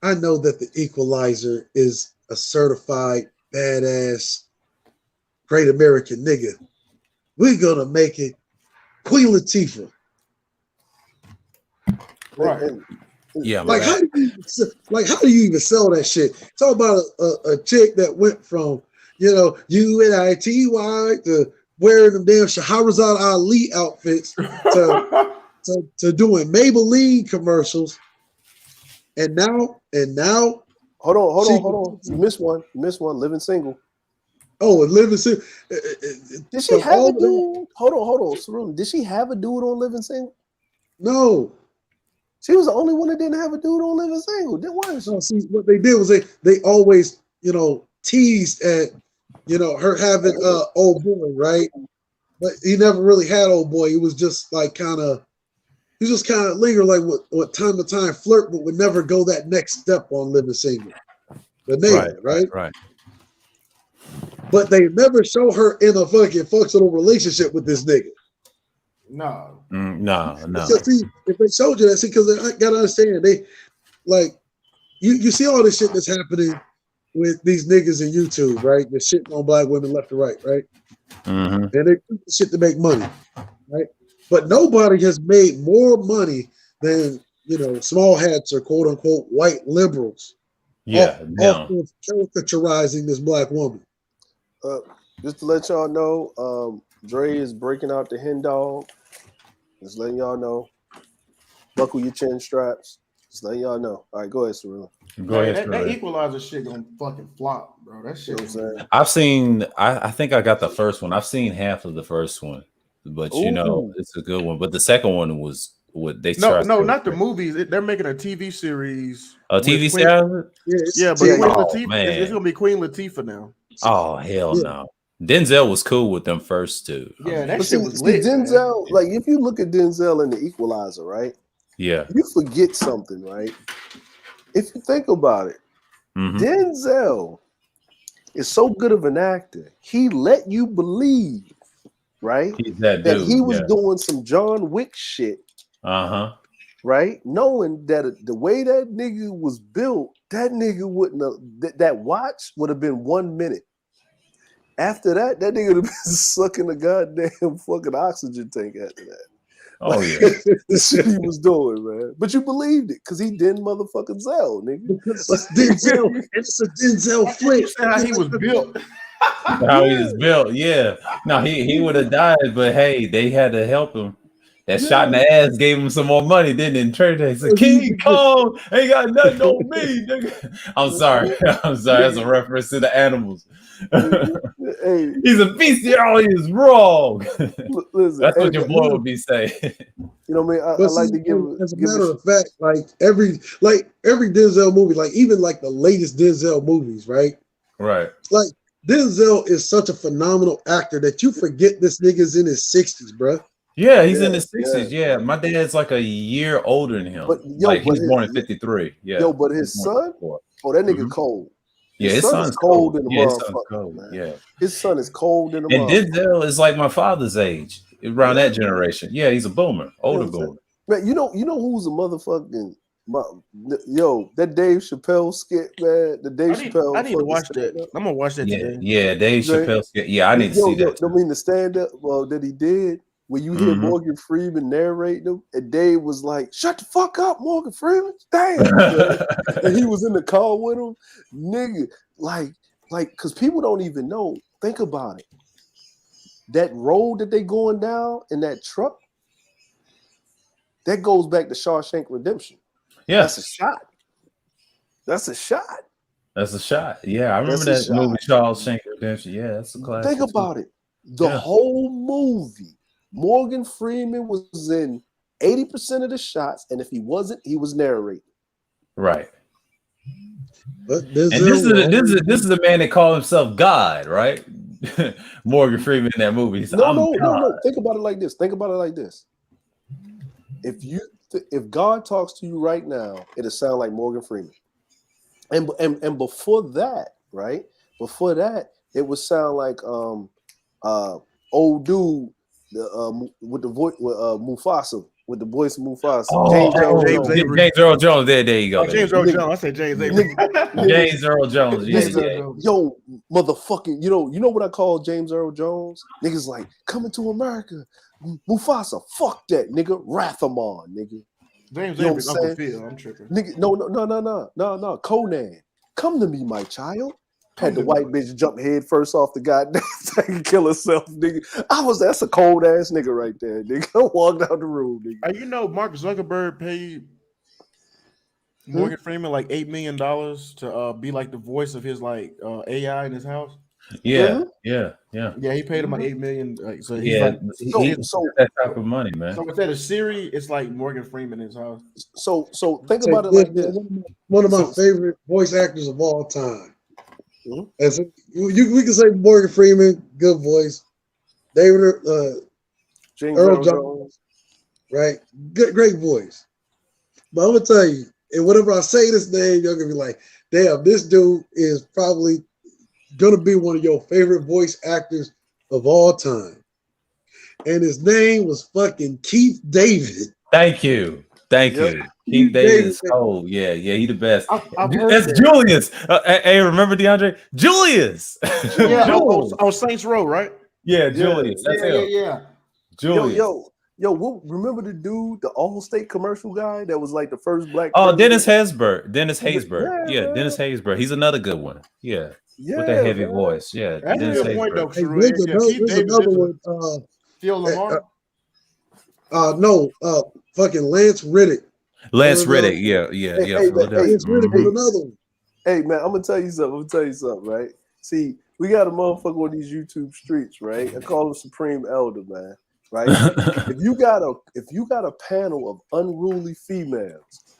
I know that the Equalizer is a certified badass great American nigga. We're gonna make it Queen Latifah. right. Yeah, Like how do you even sell that shit? Talk about a chick that went from UNITY to wearing them damn Shahrazad Ali outfits to doing Maybelline commercials, and now hold on. You missed one. Living single. Oh, and Living Single. Did she have a dude? Hold on, Cerulean. Did she have a dude on Living Single? No. She was the only one that didn't have a dude on Living Single. Didn't was. No, see, what they did was they always, teased at, her having old boy, right? But he never really had old boy. He was just like kind of linger, like what time to time flirt, but would never go that next step on Living Single. The name, right? But they never show her in a fucking functional relationship with this nigga. No. No. See, if they showed you that, because I gotta understand, they like you see all this shit that's happening with these niggas in YouTube, right? They're shitting on black women left to right? Mm-hmm. And they do shit to make money, right? But nobody has made more money than small hats or quote unquote white liberals. Yeah, off of caricaturizing this black woman. Just to let y'all know, Dre is breaking out the hen dog. Just letting y'all know. Buckle your chin straps. Just letting y'all know. All right, go ahead, Cerulean. Go ahead. That Equalizer shit gonna fucking flop, bro. That shit. I've seen. I think I got the first one. I've seen half of the first one, but it's a good one. But the second one was what they. No, not the movies. They're making a TV series. A TV series? Yeah, but Queen Latifah. It's gonna be Queen Latifah now. Oh hell no! Denzel was cool with them first two. Yeah, that shit was lit. Denzel, like if you look at Denzel in The Equalizer, right? Yeah. You forget something, right? If you think about it, Denzel is so good of an actor. He let you believe, right? He's that dude, he was doing some John Wick shit. Right? Knowing that the way that nigga was built, that nigga wouldn't have, that watch would have been 1 minute. After that nigga would have been sucking the goddamn fucking oxygen tank after that. Oh yeah. The shit he was doing, man. But you believed it because he didn't motherfucking Zell, nigga. Because it's Denzel. It's a Denzel flick. You said how he was built. How he was built. Yeah. No, he would have died, but hey, they had to help him. That shot in the ass gave him some more money, didn't it? In church, they said, King Kong ain't got nothing on me, nigga. I'm sorry. I'm sorry. That's a reference to the animals. Hey, He's a bestiality is wrong. listen, That's what hey, your boy would be saying. You know what I mean? I But like see, to give. as a matter of fact, like every Denzel movie, like even like the latest Denzel movies, right? Right. Like Denzel is such a phenomenal actor that you forget this nigga's in his 60s, bro. Yeah, he's in Yeah, his 60s. Yeah. My dad's like a year older than him. But Like he's born in 53. Yeah. but his He's born in son, 54. oh, that nigga Mhm. cold. Yeah, His his son is son's cold in the Yeah, his son's motherfucker, cold. man. Yeah. His son is cold in the And motherfucker. Denzel is like my father's age, around Yeah. that generation. Yeah, he's a boomer, older You know what I'm boomer. Man, you know who's a motherfucking that Dave Chappelle skit, man. The Dave Chappelle. I need to fucking watch that. stand-up. I'm gonna watch that Yeah, today. yeah, Dave Right. Chappelle. Yeah, I need to see that. I mean the stand-up that he did when you hear Mhm. Morgan Freeman narrating him, and Dave was like, "Shut the fuck up, Morgan Freeman." Damn, man. And he was in the car with him, nigga. Like, because people don't even know. Think about it. That road that they going down in that truck, that goes back to Shawshank Redemption. Yeah, That's a shot. That's a shot. that's a shot. Yeah, I remember That's a that movie, shot. Shawshank Redemption. Yeah, that's a classic. Think about it. The Yeah. whole movie, Morgan Freeman was in 80% of the shots, and if he wasn't, he was narrating. Right. But And this is a man that called himself God, right? Morgan Freeman in that movie. He said, No. Think about it like this. If God talks to you right now, it'll sound like Morgan Freeman. And before that, right? Before that, it would sound like old dude with the voice with Mufasa, with the voice of Mufasa. James Earl Jones. There you go. James Earl Jones. I said James Avery. James Earl Jones. Yeah. Yo, motherfucking, you know what I call James Earl Jones? Niggas like, coming to America. Mufasa, fuck that, nigga. Rathamon, nigga. James You know Avery, what I'm Uncle saying? Phil. I'm tripping. Nigga, no. Conan, come to me, my child. Had the white bitch jump head first off the goddamn thing and kill herself, nigga. that's a cold ass nigga right there, nigga. Walked out the room, nigga. You know, Mark Zuckerberg paid Morgan Freeman like $8 million to be like the voice of his like AI in his house. Yeah. He paid him like $8 million. So he's Yeah, like, so that type of money, man. So instead of Siri, it's like Morgan Freeman in his house. So think about it like this. One of my favorite voice actors of all time. Mhm. As we can say Morgan Freeman, good voice. David James Earl Jones, right? Great voice. But I'm gonna tell you, and whenever I say this name, you're gonna be like, damn, this dude is probably gonna be one of your favorite voice actors of all time. And his name was fucking Keith David. Thank you. Keith David is cold. Yeah, he the best. That's Julius. Hey, remember DeAndre? Julius. Yeah, on Saints Row, right? Yeah, Julius. That's him. Yeah. Julius. Yo, remember the dude, the Allstate commercial guy that was like the first black? Dennis Haysbert. Dennis Haysbert. He's another good one. Yeah. With that heavy voice. Yeah. That's a good point, though. There's another one. Phil Lamar. Fucking Lance Riddick. Lance Riddick. Yeah. Lance Riddick was another one. Hey man, I'm gonna tell you something, right? See, we got a motherfucker on these YouTube streets, right? I call him Supreme Elder, man. Right? if you got a panel of unruly females,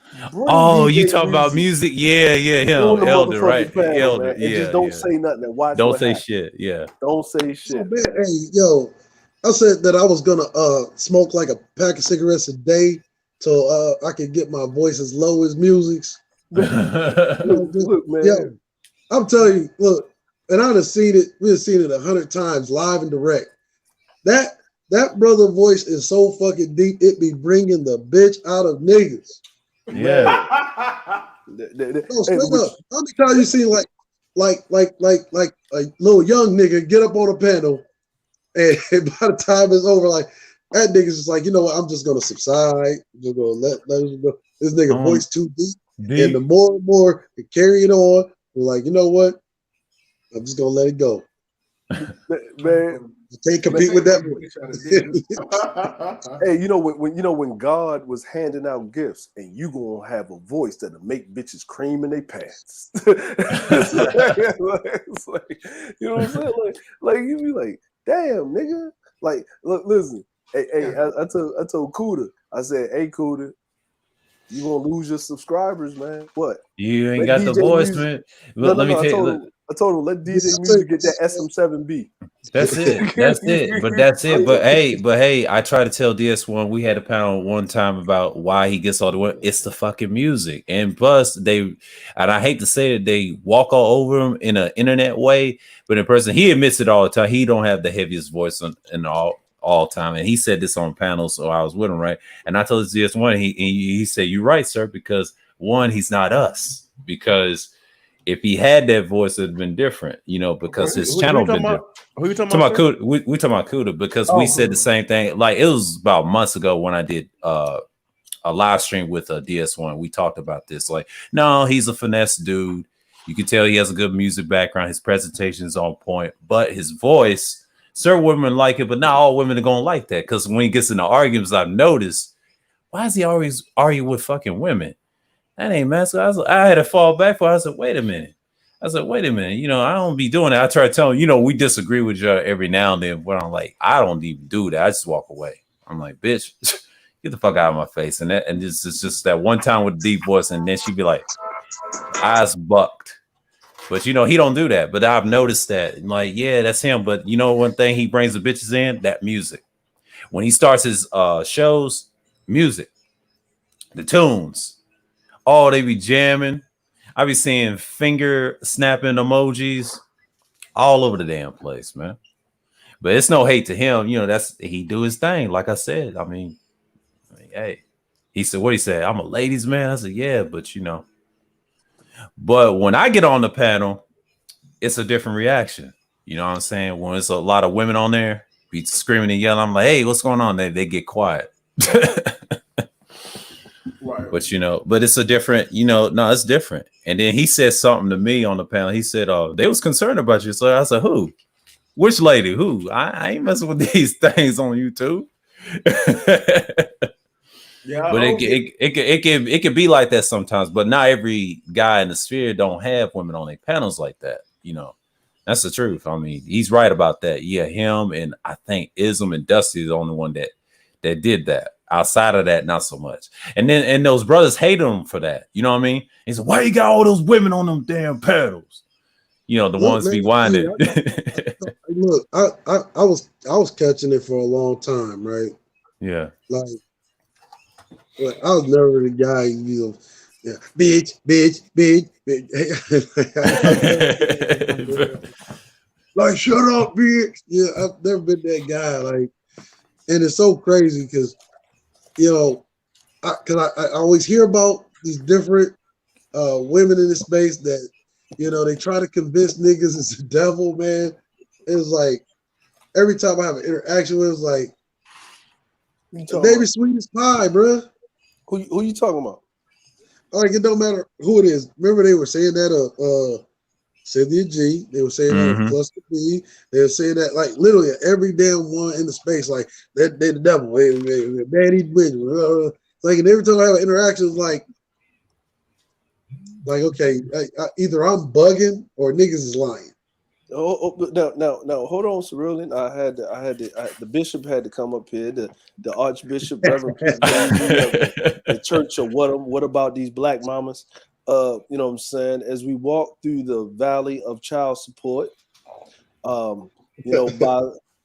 you talking about music? Yeah, him, Elder, right? Panel, Elder, man, and just don't say nothing and watch. Don't say shit. Yeah. Don't say shit. So, man, hey, yo, I said that I was gonna smoke like a pack of cigarettes a day so I could get my voice as low as music's. Look, man. Yo, I'm telling you, look, and I'd have seen it. We have seen it 100 times live and direct. That brother voice is so fucking deep. It be bringing the bitch out of niggas. Yeah. No, straight up. How many times you seen like like a little young nigga get up on a panel, and by the time it's over, like that nigga's just like, you know what? I'm just gonna subside. I'm just gonna let this nigga voice too deep, and the more and more it carry it on, we're like, you know what? I'm just gonna let it go. Man, You can't compete with that. hey, when God was handing out gifts, and you gonna have a voice that'll make bitches cream in their pants. It's like, you know what I'm saying? Like you be like, damn, nigga. Like, look, listen. Hey, I told Kuda, I said, hey, Kuda, you gonna lose your subscribers, man. What? You ain't Let got the DJ voice, Music. man. No, Look, let me tell you. I told him let DJ Music get that SM7B. That's it. That's it. But that's it. But hey, I try to tell DS1 we had a panel one time about why he gets all the way. It's the fucking music. And plus and I hate to say it, they walk all over him in an internet way, but in person, he admits it all the time. He don't have the heaviest voice in all time. And he said this on panels, so I was with him, right? And I told DS1, he said, "You're right, sir, because one, he's not us. Because if he had that voice, it'd have been different, because his channel been different." Who you talking About about? Kuda, we talking about Kuda because we said the same thing. Like it was about months ago when I did a live stream with DS1. We talked about this. Like, no, he's a finesse dude. You can tell he has a good music background. His presentation is on point, but his voice, certain women like it, but not all women are gonna like that. Because when he gets into arguments, I've noticed, why is he always arguing with fucking women? That ain't mess. So I had to fall back for it. I said, wait a minute. I don't be doing that. I try to tell him, we disagree with you every now and then, but I'm like, I don't even do that. I just walk away. I'm like, bitch, get the fuck out of my face. And this is just that one time with a deep voice, and then she'd be like, eyes bucked. But he don't do that. But I've noticed that. Like, yeah, that's him. But one thing he brings the bitches in, that music. When he starts his shows, music, the tunes. Oh, they be jamming. I be seeing finger snapping emojis all over the damn place, man. But it's no hate to him. He do his thing. Like I said, I mean, hey, he said, what he said? I'm a ladies man. I said, yeah, but but when I get on the panel, it's a different reaction. You know what I'm saying? When it's a lot of women on there, be screaming and yelling, I'm like, hey, what's going on? They get quiet. Right. But it's a different, no, it's different. And then he said something to me on the panel. He said, they was concerned about you. So I said, who? Which lady? Who? I ain't messing with these things on YouTube. Yeah, But it could be like that sometimes. But not every guy in the sphere don't have women on their panels like that. That's the truth. I mean, he's right about that. Yeah, him and I think Ism and Dusty is the only one that did that. Outside of that, not so much. And those brothers hate him for that. You know what I mean? He said, why you got all those women on them damn pedals? The ones be whining. Look, I was catching it for a long time, right? Yeah. Like I was never the guy, yeah, bitch. Like, shut up, bitch. Yeah, I've never been that guy. Like, and it's so crazy because, I always hear about these different women in this space that, they try to convince niggas it's the devil, man. It's like every time I have an interaction with, it's like, baby sweet as pie, bro. Who you talking about? Like, it don't matter who it is. Remember they were saying that Cynthia G. They were saying that Cluster B. They were saying that like literally every damn one in the space, like they the devil, they bad eat bitch. Like, and every time I have an interaction, it's like okay, either I'm bugging or niggas is lying. No, hold on, Cerulean. The bishop had to come up here. The Archbishop, Reverend Pete Greasy of the Church of What About These Black Mamas? You know what I'm saying? As we walk through the valley of child support, by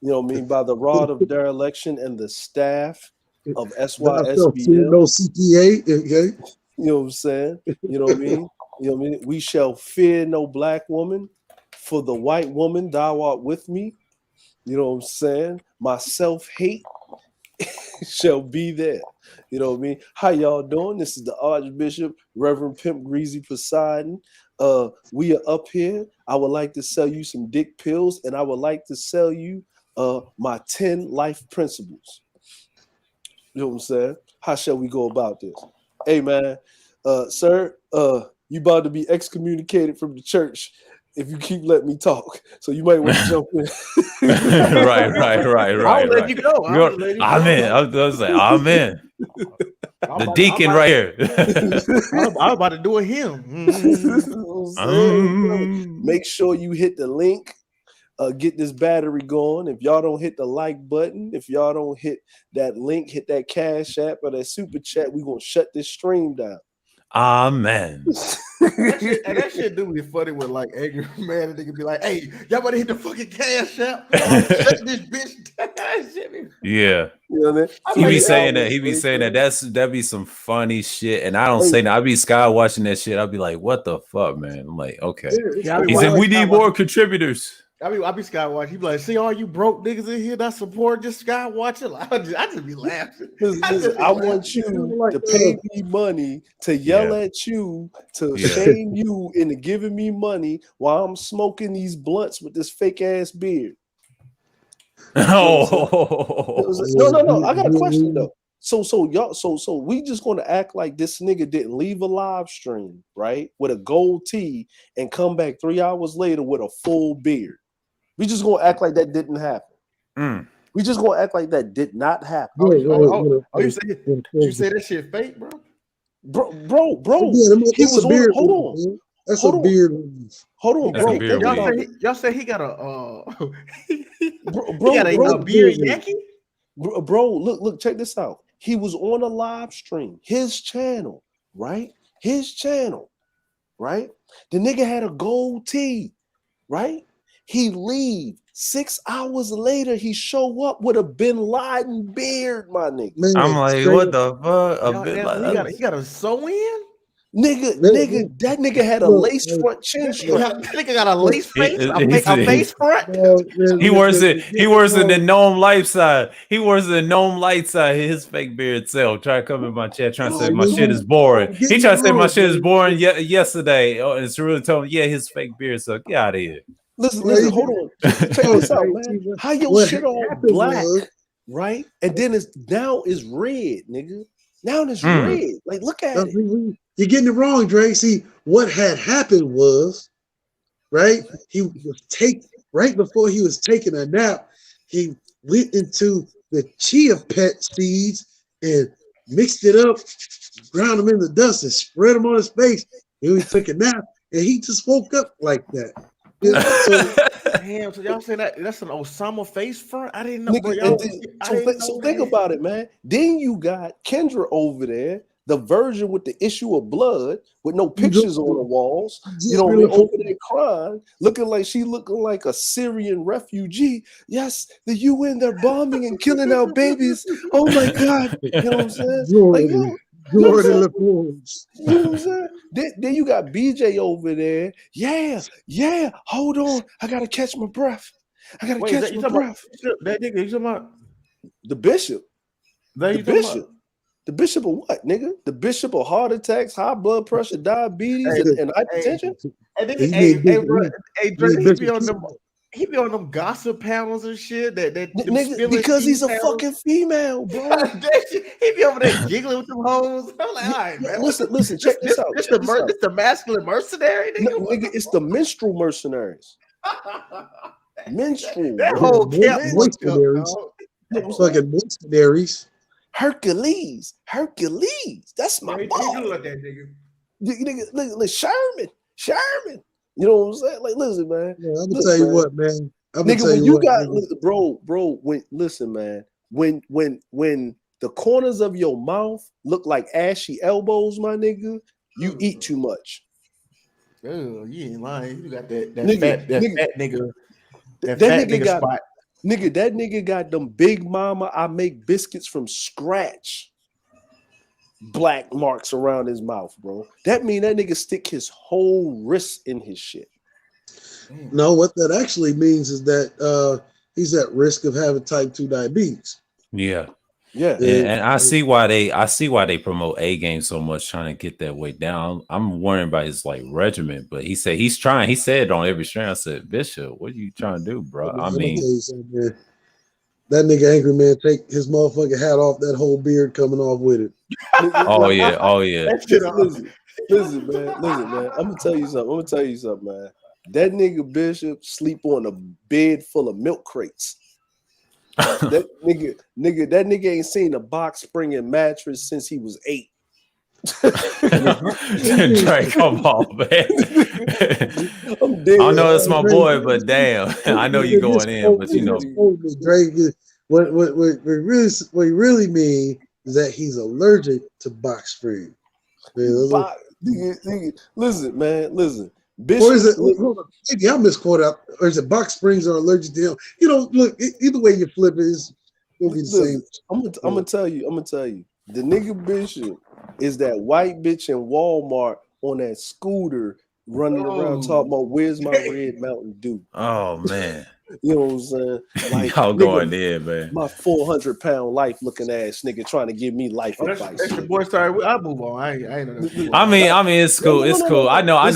the rod of dereliction and the staff of SYSBL. No CPA, okay? You know what I'm saying? You know what I mean? You know what I mean? We shall fear no black woman, for the white woman thou art with me. You know what I'm saying? My self-hate shall be there. You know what I mean? How y'all doing? This is the Archbishop, Reverend Pimp Greasy Poseidon. we are up here. I would like to sell you some dick pills, and I would like to sell you my 10 life principles. You know what I'm saying? How shall we go about this? Hey man, sir, you about to be excommunicated from the church if you keep letting me talk. So you might want to jump in. right. I'll let you go. I'll let you Amen. I go. was like, amen. The deacon right here. I'm about to do a hymn. Make sure you hit the link. Get this battery going. If y'all don't hit the like button, if y'all don't hit that link, hit that Cash App or that super chat, we're gonna shut this stream down. Amen. that shit do be funny with like angry man, and they could be like, "Hey, y'all better hit the fucking Cash App. Shut this bitch down." Yeah. You know what I mean? He be saying that. He be saying that. That'd be some funny shit. And I don't say that. I be sky watching that shit. I'll be like, what the fuck, man? I'm like, okay. Yeah, he said we need more contributors. I be sky watching. He be like, see all you broke niggas in here that support just sky watching. I just be laughing. I want you to pay me money to yell at you, to shame you into giving me money while I'm smoking these blunts with this fake ass beard. Oh no. I got a question though. So we just gonna act like this nigga didn't leave a live stream, right? With a gold tee and come back 3 hours later with a full beard. We just gonna act like that didn't happen. We just gonna act like that did not happen. You say that shit fake, bro? Bro. He was on. Hold on. That's a beard. Hold on, bro. Y'all say he got a bro, he got a beard Yankee? Bro, look, check this out. He was on a live stream, his channel, right? The nigga had a gold tee, right? He leave. 6 hours later, he show up with a Bin Laden beard, my nigga. Man, I'm like, what the fuck? He got a sew in? Nigga, that nigga had a lace front chin strap. That nigga got a lace face, a face front. He worse than the Gnome Light side. He worse than Gnome Light side. His fake beard self. Try to come in my chat, trying to say my shit is boring. He tried to say my shit is boring yesterday. Oh, it's really told me, yeah, his fake beard. So get out of here. Listen, hold on. Check this out, man. How your shit all black, right? And then now it's red, nigga. Now it's red. Like, look at it. You're getting it wrong, Dre. See, what had happened was, right? He was right before he was taking a nap, he went into the chia pet seeds and mixed it up, ground them in the dust, and spread them on his face. Then he took a nap, and he just woke up like that. Damn, so y'all say that's an Osama face front? I didn't know. So think about it, man. Then you got Kendra over there, the version with the issue of blood, with no pictures on the walls. You know, over there crying, looking like a Syrian refugee. Yes, the UN, they're bombing and killing our babies. Oh my God. You know what I'm saying? You know what I'm saying? Then you got BJ over there. Yeah. Hold on. I gotta catch my breath. That nigga, you talking about the bishop? The bishop of what, nigga? The bishop of heart attacks, high blood pressure, diabetes, and hypertension. He be on them gossip panels and shit. Nigga, because he's a fucking female, bro. He be over there giggling with them hoes. I'm like, all right, man. Listen, check this out. This the masculine mercenary, nigga. Nigga, it's the menstrual mercenaries. Menstrual. That whole camp mercenaries. Fucking mercenaries. Hercules. That's my boy. Nigga, Sherman. You know what I'm saying? Like, listen, man. Yeah, I'm gonna tell you what, man. Nigga, when you got bro, listen, man. When the corners of your mouth look like ashy elbows, my nigga, you eat too much. Oh, you ain't lying. You got that fat nigga. That nigga got spot. Nigga, that nigga got them Big Mama, I make biscuits from scratch black marks around his mouth, bro. That mean that nigga stick his whole wrist in his shit. No, what that actually means is that he's at risk of having type 2 diabetes. Yeah. Yeah. And I see why they promote A game so much, trying to get that weight down. I'm worrying about his like regimen, but he said he's trying. He said it on every stream. I said, Bishop, what are you trying to do, bro? Man, I I'm gonna mean, tell you something, man. That nigga Angry Man take his motherfucking hat off, that whole beard coming off with it. oh yeah, oh yeah. That shit, Listen, man. I'm gonna tell you something, man. That nigga Bishop sleep on a bed full of milk crates. That nigga ain't seen a box spring and mattress since he was 8. Drake, come on, man. I'm dead. I know it's my Drake, boy, but damn, I know you going in, but you know, Drake. What he really mean is that he's allergic to box spring. Nigga, listen, man. Listen. Or is it? Bishop, Hold on, maybe I misquoted. Or is it box springs are allergic to him? You know, look. Either way you flip it, it's gonna be the same. I'm gonna tell you. The nigga Bishop is that white bitch in Walmart on that scooter running around talking about where's my red Mountain Dew. oh man, You know what I'm saying? Like y'all nigga, going there, man. my 400-pound life looking ass nigga trying to give me life advice. That's your boy. Sorry, I'll move on. I ain't. I mean, it's cool. It's cool. I know. It's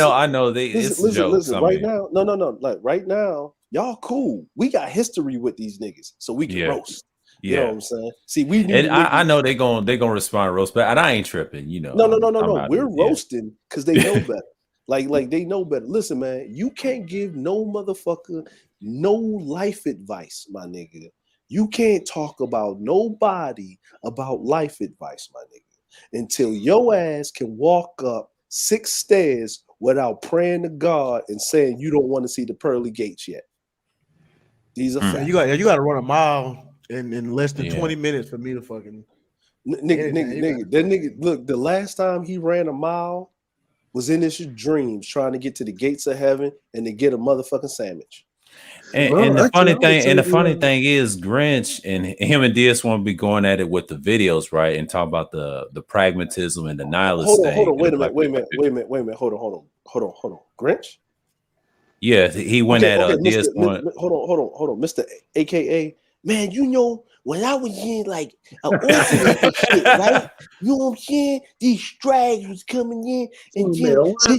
Listen, jokes. listen. Right now, no. Like right now, y'all cool. We got history with these niggas, so we can roast. You know what I'm saying? See, we and I know they gonna respond roast, but I ain't tripping. You know, no. We're roasting because they know better. Like they know better. Listen, man, you can't give no motherfucker no life advice, my nigga. You can't talk about nobody about life advice, my nigga, until your ass can walk up 6 stairs without praying to God and saying you don't want to see the pearly gates yet. These are facts. You got to run a mile in less than 20 minutes for me to fucking nigga. That nigga, look, the last time he ran a mile was in his dreams trying to get to the gates of heaven and to get a motherfucking sandwich. And the funny thing is Grinch and him and DS want to be going at it with the videos, right? And talk about the pragmatism and the nihilist thing. Hold on, wait a minute. Hold on. Grinch? Yeah, he went at DS one. Hold on, Mr. AKA, man, you know, when I was in like an orphanage and shit, right? You know what I'm saying? These strags was coming in and then you know what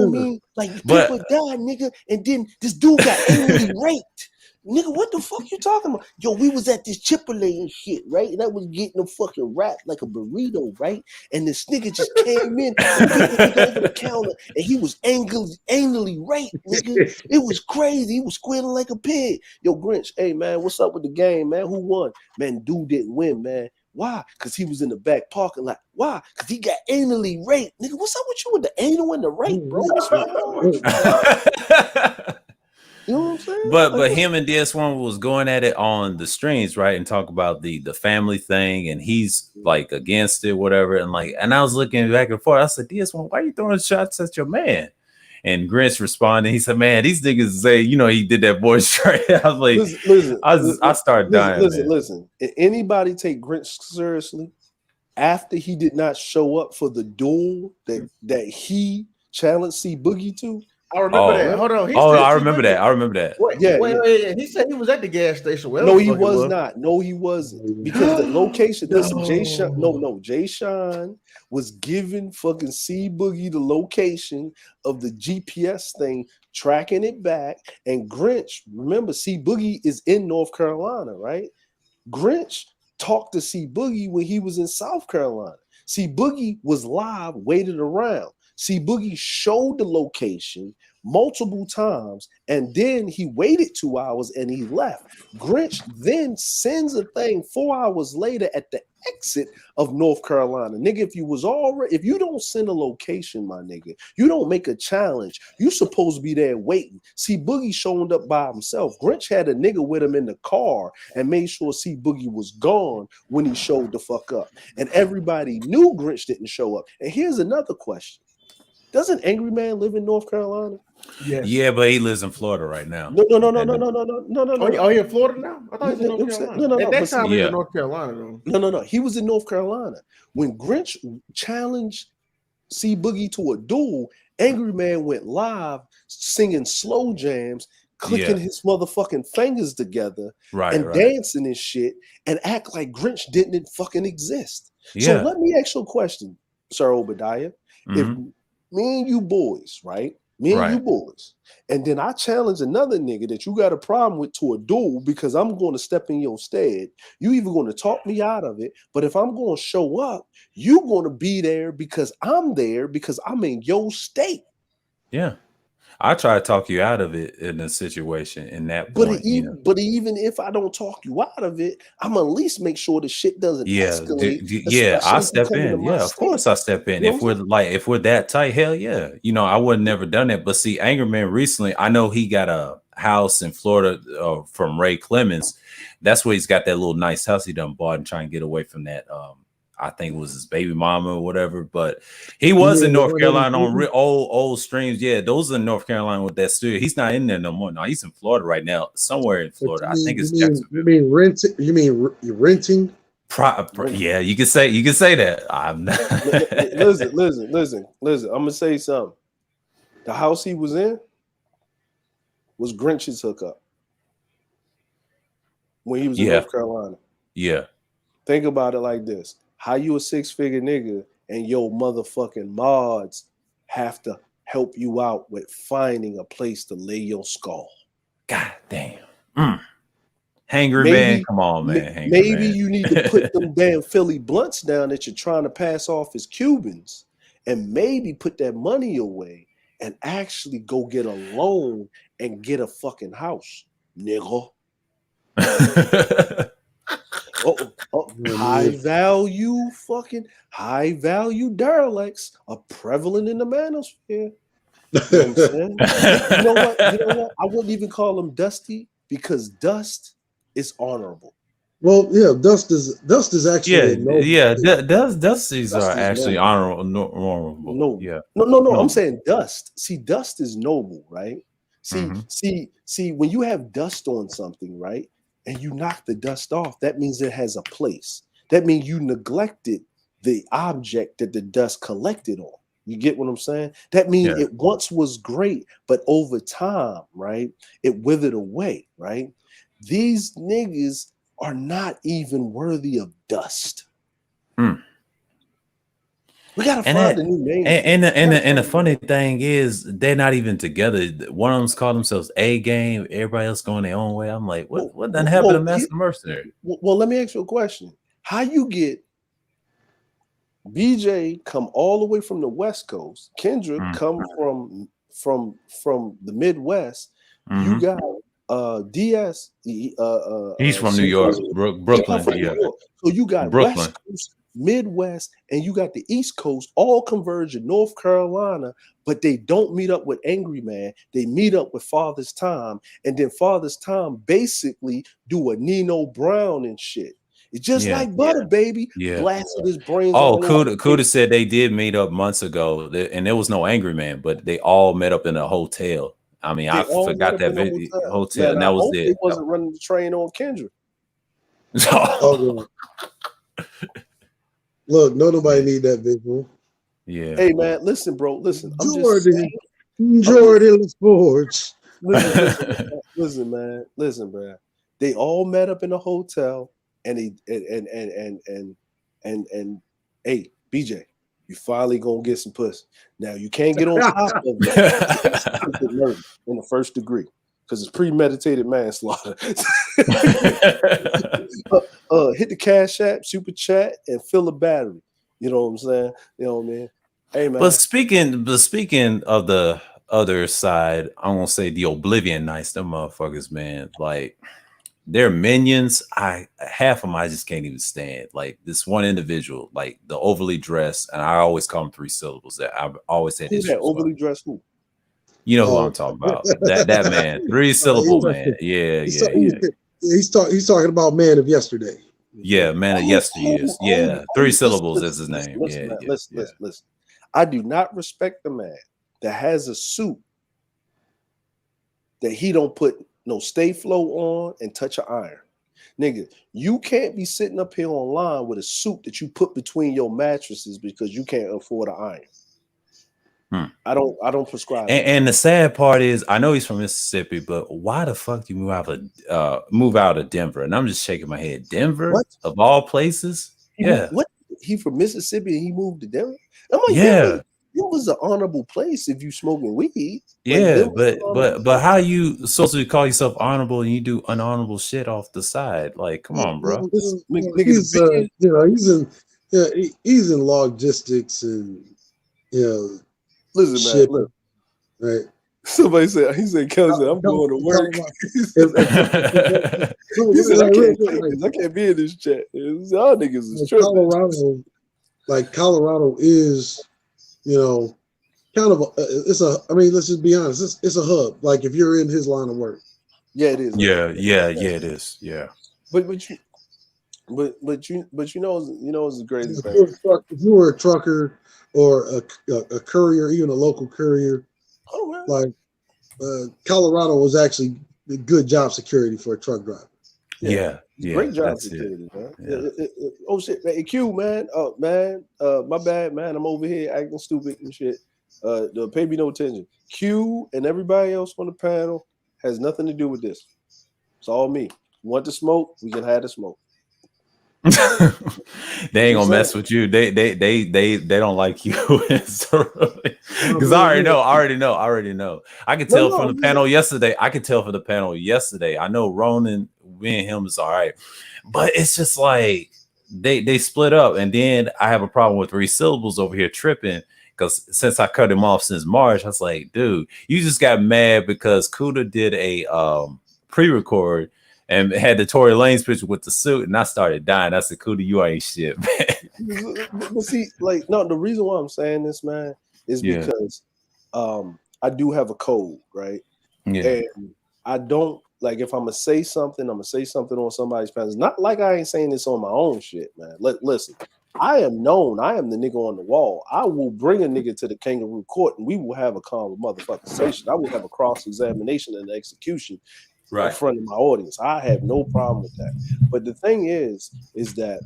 I mean? Like people died, nigga, and then this dude got anally raped. Nigga, what the fuck you talking about? Yo, we was at this Chipotle and shit, right? And I was getting a fucking wrapped like a burrito, right? And this nigga just came in and put the nigga over the counter, and he was anally raped, nigga. It was crazy. He was squealing like a pig. Yo, Grinch, hey man, what's up with the game, man? Who won? Man, dude didn't win, man. Why? Because he was in the back parking lot. Why? Because he got anally raped. Nigga, what's up with you with the anal and the rape, bro? What's wrong? You know what I'm saying? But him and DS1 was going at it on the streams, right? And talk about the family thing, and he's like against it, whatever. And I was looking back and forth. I said, DS1, why are you throwing shots at your man? And Grinch responded. He said, "Man, these niggas say, you know, he did that boy straight." I was like, I started dying. Listen. Anybody take Grinch seriously after he did not show up for the duel that he challenged C Boogie to? I remember that. Hold on. I remember that. Wait. He said he was at the gas station. No, he was not. No, he wasn't. Because the location, listen, Jay Sean was giving fucking C Boogie the location of the GPS thing, tracking it back. And Grinch, remember, C Boogie is in North Carolina, right? Grinch talked to C Boogie when he was in South Carolina. C Boogie was live, waited around. See, Boogie showed the location multiple times, and then he waited 2 hours and he left. Grinch then sends a thing 4 hours later at the exit of North Carolina. Nigga, if you don't send a location, my nigga, you don't make a challenge, you supposed to be there waiting. See, Boogie showed up by himself. Grinch had a nigga with him in the car and made sure C Boogie was gone when he showed the fuck up. And everybody knew Grinch didn't show up. And here's another question. Doesn't Angry Man live in North Carolina? Yes. Yeah, but he lives in Florida right now. No. Oh, he in Florida now? I thought he was in North Carolina. No. At that time, he was in North Carolina, though. No. He was in North Carolina. When Grinch challenged C Boogie to a duel, Angry Man went live singing slow jams, clicking Yeah. his motherfucking fingers together Right. and Right. dancing and shit and act like Grinch didn't fucking exist. So Yeah. let me ask you a question, Sir Obadiah. If Mhm. me and you boys, right? Me and you Right. boys, and then I challenge another nigga that you got a problem with to a duel because I'm going to step in your stead. You either going to talk me out of it, but if I'm going to show up, you going to be there because I'm in your state. Yeah. I try to talk you out of it in a situation in that But point, even if I don't talk you out of it, I'm at least make sure the shit doesn't Yeah, escalate, yeah, I especially if you step come into in. my Yeah, of state. course I step in. You know If what we're that tight, hell yeah. I would never done that. But see, Anger Man recently, I know he got a house in Florida from Ray Clemens. That's where he's got that little nice house he done bought and trying to get away from that. I think it was his baby mama or whatever. But he You was in mean the North one in Carolina on Houston? old streams. Yeah, those are in North Carolina with that studio. He's not in there no more. No, he's in Florida right now, somewhere in But Florida. I think it's you Jacksonville. mean renting? You mean you're renting? I'm Yeah, you can say that. I'm not. listen. I'm gonna say something. The house he was in was Grinch's hookup when he was in Yeah, North Carolina. yeah, Think about it like this: how you a 6-figure nigga and your motherfucking mods have to help you out with finding a place to lay your skull. God damn. Hangry Man, Maybe, come on, man. Hangry maybe Man. you need to put them damn Philly blunts down that you're trying to pass off as Cubans, and maybe put that money away and actually go get a loan and get a fucking house, nigga. High value derelicts are prevalent in the manosphere. You know what I'm saying? You know what? I wouldn't even call them dusty because dust is honorable. Well, yeah, dust is actually a noble yeah. thing. Dusties are Dust is actually noble. honorable. Noble. Yeah. No. I'm Noble. saying dust. See, dust is noble, right? See, when you have dust on something, right, and you knock the dust off, that means it has a place. That means you neglected the object that the dust collected on. You get what I'm saying? That means Yeah. it once was great, but over time, right, it withered away, right? These niggas are not even worthy of dust. We gotta find a new name for it. And the funny thing is they're not even together. One of them's called themselves A Game, everybody else going their own way. I'm like, what done happened to Master Mercenary? Well, let me ask you a question. How you get BJ come all the way from the West Coast, Kendrick come from the Midwest, you got DS He's from New York, Brooklyn, from yeah. New York. So you got Brooklyn. West Coast, Midwest, and you got the East Coast all converge in North Carolina, but they don't meet up with Angry Man. They meet up with Father's Time, and then Father's Time basically do a Nino Brown and shit. It's just like Butter Baby blasted his brains all over. Kuda said they did meet up months ago, and there was no Angry Man, but they all met up in a hotel. I mean, I forgot that hotel, Man, and I that was hope it. they wasn't running the train on Kendrick. Oh, look, nobody need that visual. Yeah. Hey man, listen, bro. Listen, I'm just Jordan Sports. Listen, man. Listen, bro. They all met up in a hotel, and hey, BJ, you finally gonna get some pussy. Now you can't get on top of it murder in the first degree because it's premeditated manslaughter. Hit the Cash App, Super Chat, and fill a battery. You know what I'm saying? You know what I mean? Hey man. But speaking of the other side, I'm gonna say the Oblivion Knights, them motherfuckers, man. Like they're minions. Half of them I just can't even stand. Like this one individual, like the overly dressed, and I always call them 3 syllables. That I've always had Who's that issues overly with. dressed who? You know who I'm talking about. That man, 3 syllable man. Yeah. He's talking about Man of Yesterday. Yeah, man of yesteryears. Yeah, 3 syllables is his name. Listen. I do not respect the man that has a suit that he don't put no stay flow on and touch an iron. Nigga, you can't be sitting up here online with a suit that you put between your mattresses because you can't afford an I don't prescribe. And the sad part is, I know he's from Mississippi, but why the fuck do you move out of Denver? And I'm just shaking my head. Denver, What? of all places? What? He from Mississippi and he moved to Denver? I'm like, Yeah. it was an honorable place if you smoking weed. Yeah, but how you supposed to call yourself honorable and you do unhonorable shit off the side? Like, come on, bro. He's he's in logistics and listen, shit, man. Look, right? somebody said Kelly said I'm going to work. He said I can't be in this chat. Y'all niggas is tripping. Colorado is, kind of let's just be honest, it's a hub. Like if you're in his line of work. Yeah, it is. Yeah, it is. Yeah. But you know it's the greatest thing. If you were a trucker or a courier, even a local courier, Colorado was actually good job security for a truck driver. Yeah. Great job security, man. Yeah. Oh shit, hey, Q, man. My bad, man. I'm over here acting stupid and shit. Pay me no attention. Q and everybody else on the panel has nothing to do with this. It's all me. You want to smoke? We can have the smoke. They ain't gonna mess with you. They don't like you. Because I already know. I could tell from the panel yesterday. I know Ronan, me and him is all right, but it's just like they split up, and then I have a problem with 3 syllables over here tripping. Because since I cut him off since March, I was like, dude, you just got mad because Kuda did a pre-record and had the Tory Lanez picture with the suit, and I started dying. I said, Kuda, you ain't shit, man. But see, the reason why I'm saying this, man, is because I do have a code, right? Yeah. And I don't if I'm gonna say something, I'm gonna say something on somebody's panel. It's not like I ain't saying this on my own shit, man. Listen. I am known. I am the nigga on the wall. I will bring a nigga to the kangaroo court and we will have a motherfucking session. I will have a cross-examination and execution in front of my audience. I have no problem with that. But the thing is that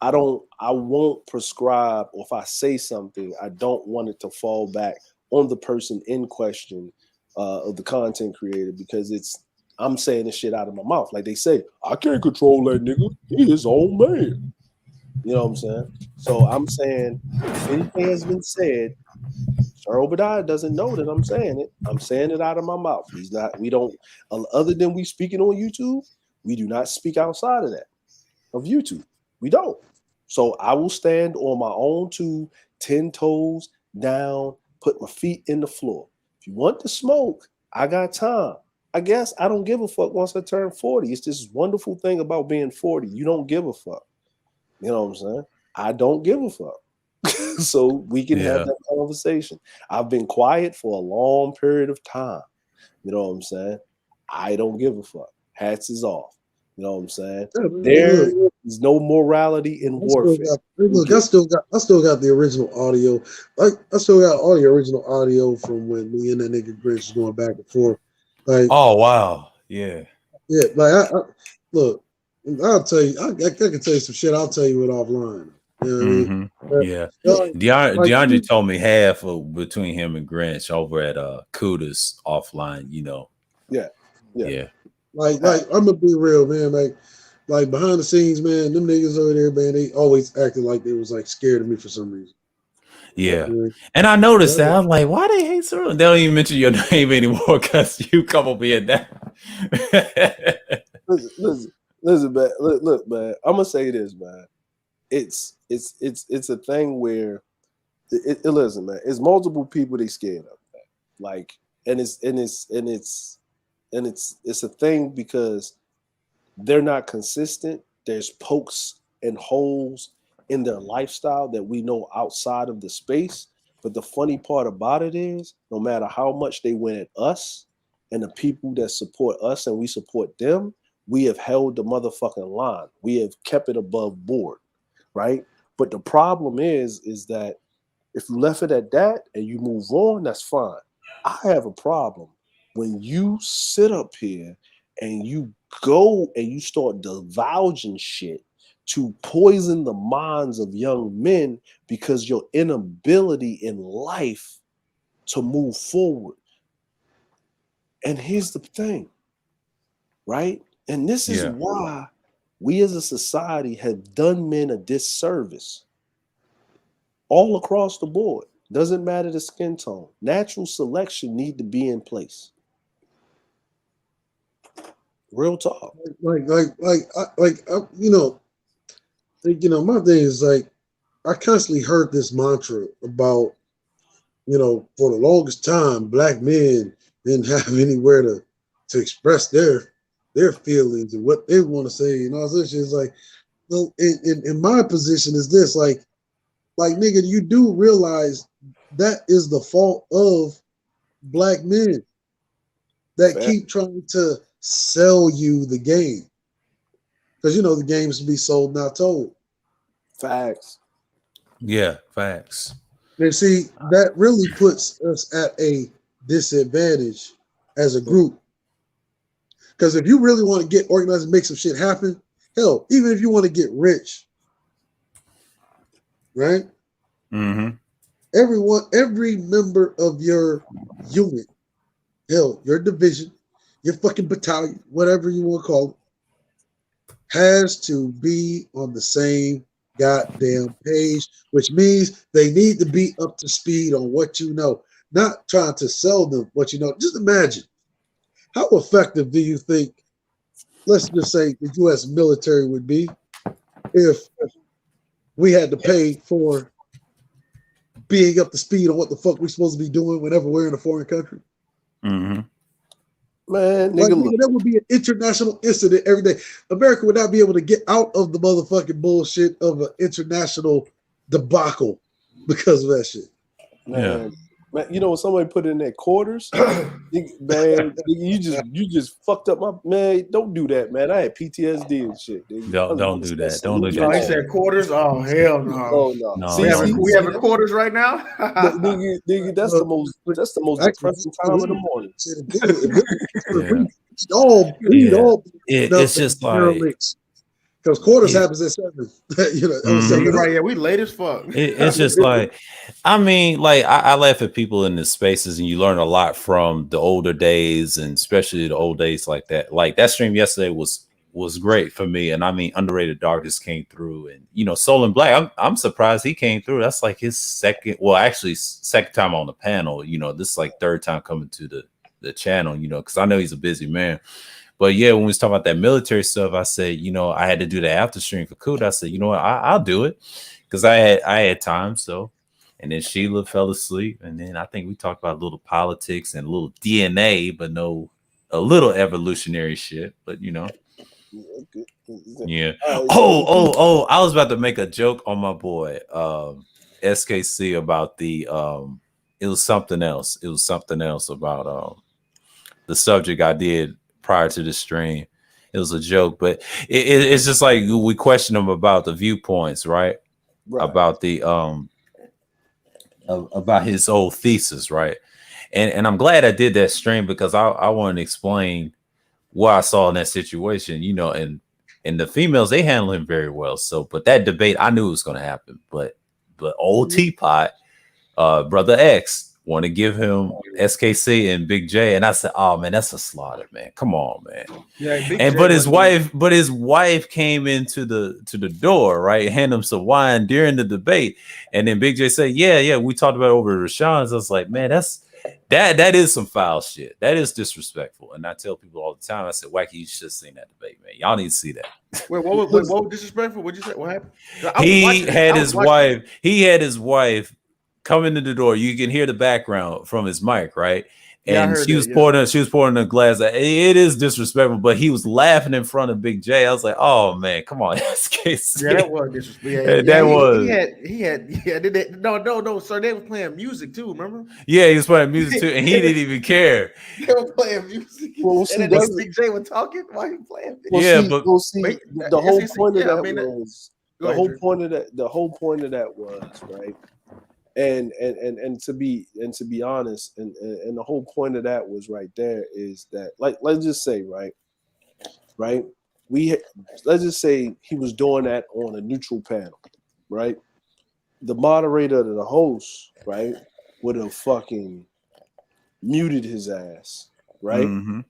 I won't prescribe, or if I say something, I don't want it to fall back on the person in question of the content creator, because I'm saying this shit out of my mouth. Like they say, I can't control that nigga. He his own man. You know what I'm saying? So I'm saying, if anything has been said, Sir Obadiah doesn't know that I'm saying it. I'm saying it out of my mouth. We don't, other than we speaking on YouTube, we do not speak outside of that, of YouTube. We don't. So I will stand on my own 10 toes down, put my feet in the floor. If you want to smoke, I got time. I guess I don't give a fuck once I turn 40. It's this wonderful thing about being 40. You don't give a fuck. You know what I'm saying? I don't give a fuck. So we can have that conversation. I've been quiet for a long period of time. You know what I'm saying? I don't give a fuck. Hats is off. You know what I'm saying? There is no morality in warfare. I still got the original audio. I still got all the original audio from when me and that nigga Grinch was going back and forth. Oh wow, yeah. Look, I'll tell you. I can tell you some shit. I'll tell you it offline. You know what I mean? DeAndre told me half of between him and Grinch over at Kuda's offline. Yeah. Like I'm gonna be real, man. Like behind the scenes, man. Them niggas over there, man. They always acted like they was scared of me for some reason. Yeah. And I noticed that. I was like, why they hate Cyril? They don't even mention your name anymore because you come over here now. Listen, man. Look, man. I'm gonna say this, man. It's a thing where listen, man. It's multiple people they scared of, man. It's a thing because they're not consistent. There's pokes and holes in their lifestyle that we know outside of the space. But the funny part about it is, no matter how much they went at us and the people that support us and we support them, we have held the motherfucking line. We have kept it above board, right? But the problem is that if you left it at that and you move on, that's fine. I have a problem when you sit up here and you go and you start divulging shit to poison the minds of young men because your inability in life to move forward. And here's the thing, right? And this is why we as a society have done men a disservice all across the board. Doesn't matter the skin tone. Natural selection need to be in place. Real talk. My thing is like, I constantly heard this mantra about, for the longest time, black men didn't have anywhere to express their feelings and what they want to say and all this shit. It's like, no, in my position is this, like nigga, you do realize that is the fault of black men that keep trying to sell you the game. Because the game's to be sold, not told. Facts. Yeah, facts. And see, that really puts us at a disadvantage as a group. Because if you really want to get organized and make some shit happen, hell, even if you want to get rich, right? Mm-hmm. Every member of your unit, hell, your division, your fucking battalion, whatever you want to call it, has to be on the same goddamn page, which means they need to be up to speed on what you know, not trying to sell them what you know. Just imagine, how effective do you think, let's just say, the U.S. military would be if we had to pay for being up to speed on what the fuck we're supposed to be doing whenever we're in a foreign country? Mm-hmm. Man, nigga, that would be an international incident every day. America would not be able to get out of the motherfucking bullshit of an international debacle because of that shit. Man, when somebody put in their quarters, man, you just fucked up my man. Don't do that, man. I had PTSD and shit. Don't do that. Don't do Oh, he that. said quarters. Oh hell no. Oh no. No, we have quarters right now. Nigga, that's the most depressing time of the morning. It's just like, because quarters happens at 7. You're right. Yeah, we late as fuck. It's just like, I mean, like I laugh at people in the spaces, and you learn a lot from the older days, and especially the old days like that. Like that stream yesterday was great for me, and I mean, Underrated Darkness came through, and Soul and Black. I'm surprised he came through. That's like his second time on the panel. This is like third time coming to the channel. Because I know he's a busy man. But yeah, when we was talking about that military stuff, I said, I had to do the after stream for Kuda. I said, you know what, I'll do it because I had time. So, and then Sheila fell asleep, and then I think we talked about a little politics and a little DNA, but a little evolutionary shit. But yeah. Oh! I was about to make a joke on my boy SKC about the it was something else. It was something else about the subject I did prior to the stream. It was a joke, but it's just like we question him about the viewpoints, right? About the about his old thesis, right? And I'm glad I did that stream because I want to explain what I saw in that situation, and the females, they handle him very well. So, but that debate, I knew it was going to happen, but old Teapot, Brother X, want to give him SKC and Big J, and I said, "Oh man, that's a slaughter, man. Come on, man." Yeah, but his wife came into the door, right, hand him some wine during the debate, and then Big J said, "Yeah, we talked about it over Rashawn's." I was like, "Man, that is some foul shit. That is disrespectful." And I tell people all the time, I said, "Wacky, you should have seen that debate, man. Y'all need to see that." Wait, what was disrespectful? What'd you say? What happened? He had his wife come into the door. You can hear the background from his mic, right? And she was pouring a glass. It is disrespectful, but he was laughing in front of Big J. I was like, "Oh man, come on, SKC." Yeah, that was disrespectful. No, sir. They were playing music too. Remember? Yeah, he was playing music too, and he didn't even care. They were playing music. Well, and then Big J was talking while he playing. The whole point of that was the whole point of that was right. And to be honest, and the whole point of that was right there is that, like, let's just say, right, let's just say he was doing that on a neutral panel, right? The moderator or the host, right, would have fucking muted his ass, right? Mm-hmm.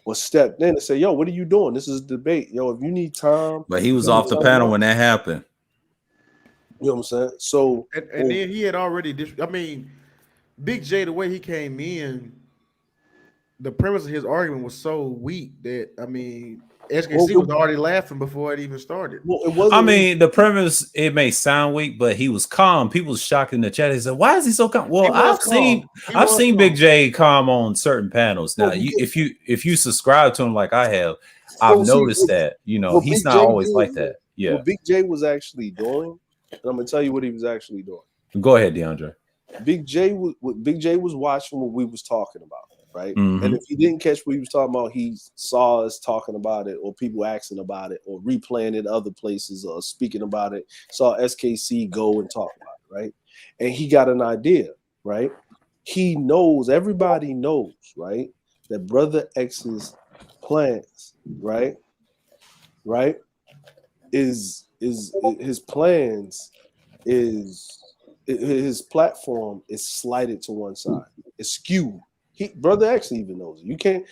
Or stepped in and say, "Yo, what are you doing? This is a debate. Yo, if you need time, But he was you need off the time panel out." when that happened. You know what I'm saying? So, And then he had already. I mean, Big J, the way he came in, the premise of his argument was so weak that I mean, well, SKC was already laughing before it even started. it I wasn't. mean, the premise, it may sound weak, but he was calm. People was shocked in the chat. They said, "Why is he so calm?" Well, He was calm. He I've was seen Big calm. J calm on certain panels. Now, Well, because, if you subscribe to him like I have, I've well, see, noticed that what he's Big not J always did, like that. Yeah, what Big J was actually doing, and I'm gonna tell you what he was actually doing. go ahead, DeAndre. What Big J was watching what we was talking about, right? Mm-hmm. And if he didn't catch what he was talking about, he saw us talking about it, or people asking about it, or replaying it other places, or speaking about it. Saw SKC go and talk about it, right? And he got an idea, right? He knows, everybody knows, right, that Brother X's plans, right, is his plans is his platform is slighted to one side. It's skewed. Brother X even knows it. You can't.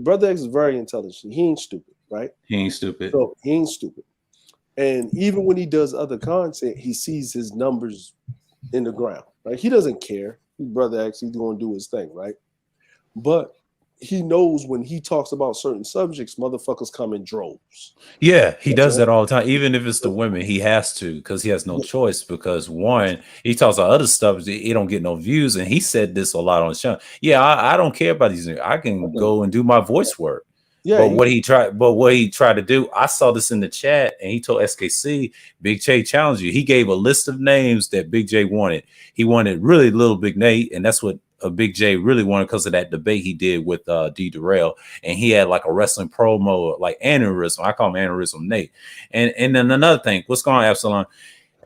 Brother X is very intelligent. He ain't stupid, right? He ain't stupid. So he ain't stupid. And even when he does other content, he sees his numbers in the ground, right? He doesn't care. Brother X, he's going to do his thing, right? But he knows when he talks about certain subjects, motherfuckers come in droves. Yeah, he does Okay? that all the time. Even if it's the women, he has to because he has no choice. Because one, he talks about other stuff, he don't get no views, and he said this a lot on the show. Yeah, I don't care about these. I can go and do my voice work. Yeah, But what he tried to do, I saw this in the chat, and he told SKC, Big J challenged you. He gave a list of names that Big J wanted. He wanted really Little Big Nate, and that's what Big J really wanted because of that debate he did with D Durrell. And he had like a wrestling promo, like aneurysm. I call him aneurysm Nate. And then another thing, what's going on, Absalom?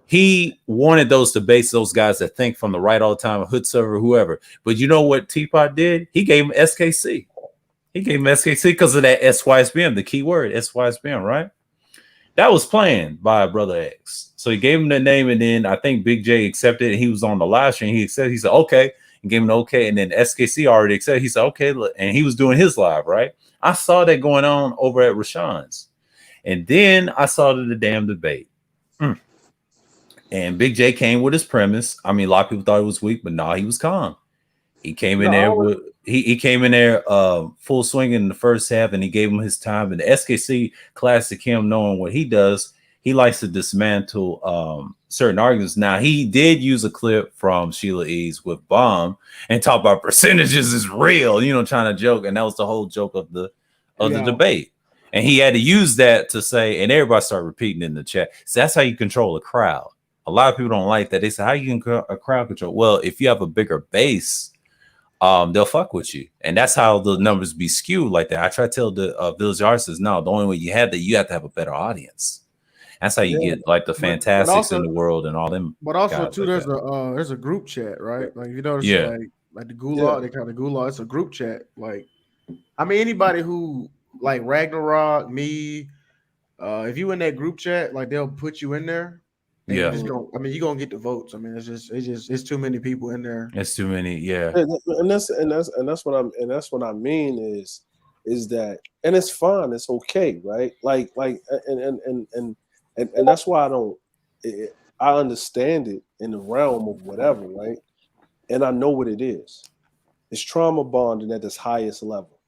He wanted those debates, those guys that think from the right all the time, Hood Server, whoever. But you know what Teapot did? He gave him SKC. He gave him SKC because of that SYSBM, the key word, SYSBM, right? That was planned by Brother X. So he gave him the name, and then I think Big J accepted it. He was on the live stream. He accepted. He said, okay, and gave him an okay. And then SKC already accepted. He said, okay. And he was doing his live, right? I saw that going on over at Rashawn's. And then I saw the damn debate. And Big J came with his premise. I mean, a lot of people thought it was weak, but no, he was calm. He came in there with he came in there full swing in the first half, and he gave him his time. And the SKC classic him knowing what he does, he likes to dismantle certain arguments. Now he did use a clip from Sheila E's with Bomb and talk about percentages is real, trying to joke, and that was the whole joke of the debate. And he had to use that to say, and everybody started repeating in the chat. So that's how you control a crowd. A lot of people don't like that. They say, how you can a crowd control? Well, if you have a bigger base, they'll fuck with you, and that's how the numbers be skewed like that. I try to tell the Village artists, no, the only way you have to have a better audience. That's how you get like the Fantastics in the world and all them. But also too, like there's a group chat, right? Like you notice, like the Gulag, they kind of Gulag. It's a group chat. Like, I mean, anybody who like Ragnarok, me, if you in that group chat, like they'll put you in there. Yeah, you're gonna get the votes. I mean, it's too many people in there. It's too many, yeah. And that's what I mean is that, and it's fine, it's okay, right? Like and that's why I understand it in the realm of whatever, right? And I know what it is. It's trauma bonding at its highest level,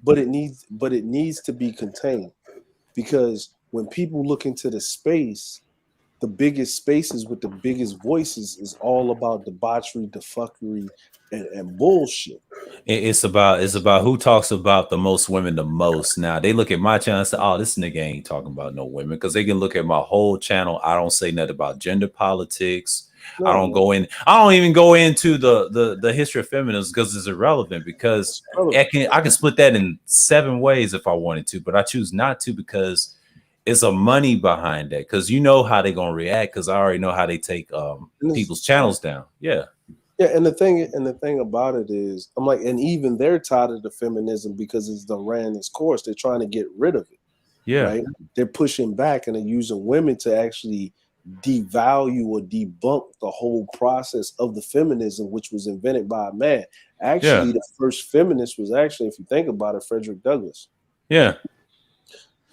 but it needs to be contained, because when people look into the space, the biggest spaces with the biggest voices is all about debauchery, defuckery, and bullshit. It's about who talks about the most women the most. Now they look at my channel and say, "Oh, this nigga ain't talking about no women," because they can look at my whole channel. I don't say nothing about gender politics. No, I don't even go into the history of feminism because it's irrelevant. Because I can split that in 7 ways if I wanted to, but I choose not to because it's a money behind that, because you know how they're gonna react, because I already know how they take people's channels down. Yeah, and the thing about it is, I'm like, and even they're tired of the feminism because it's done ran its course. They're trying to get rid of it. Yeah. right? They're pushing back and they're using women to actually devalue or debunk the whole process of the feminism, which was invented by a man. Actually, Yeah. the first feminist was actually, if you think about it, Frederick Douglass. Yeah.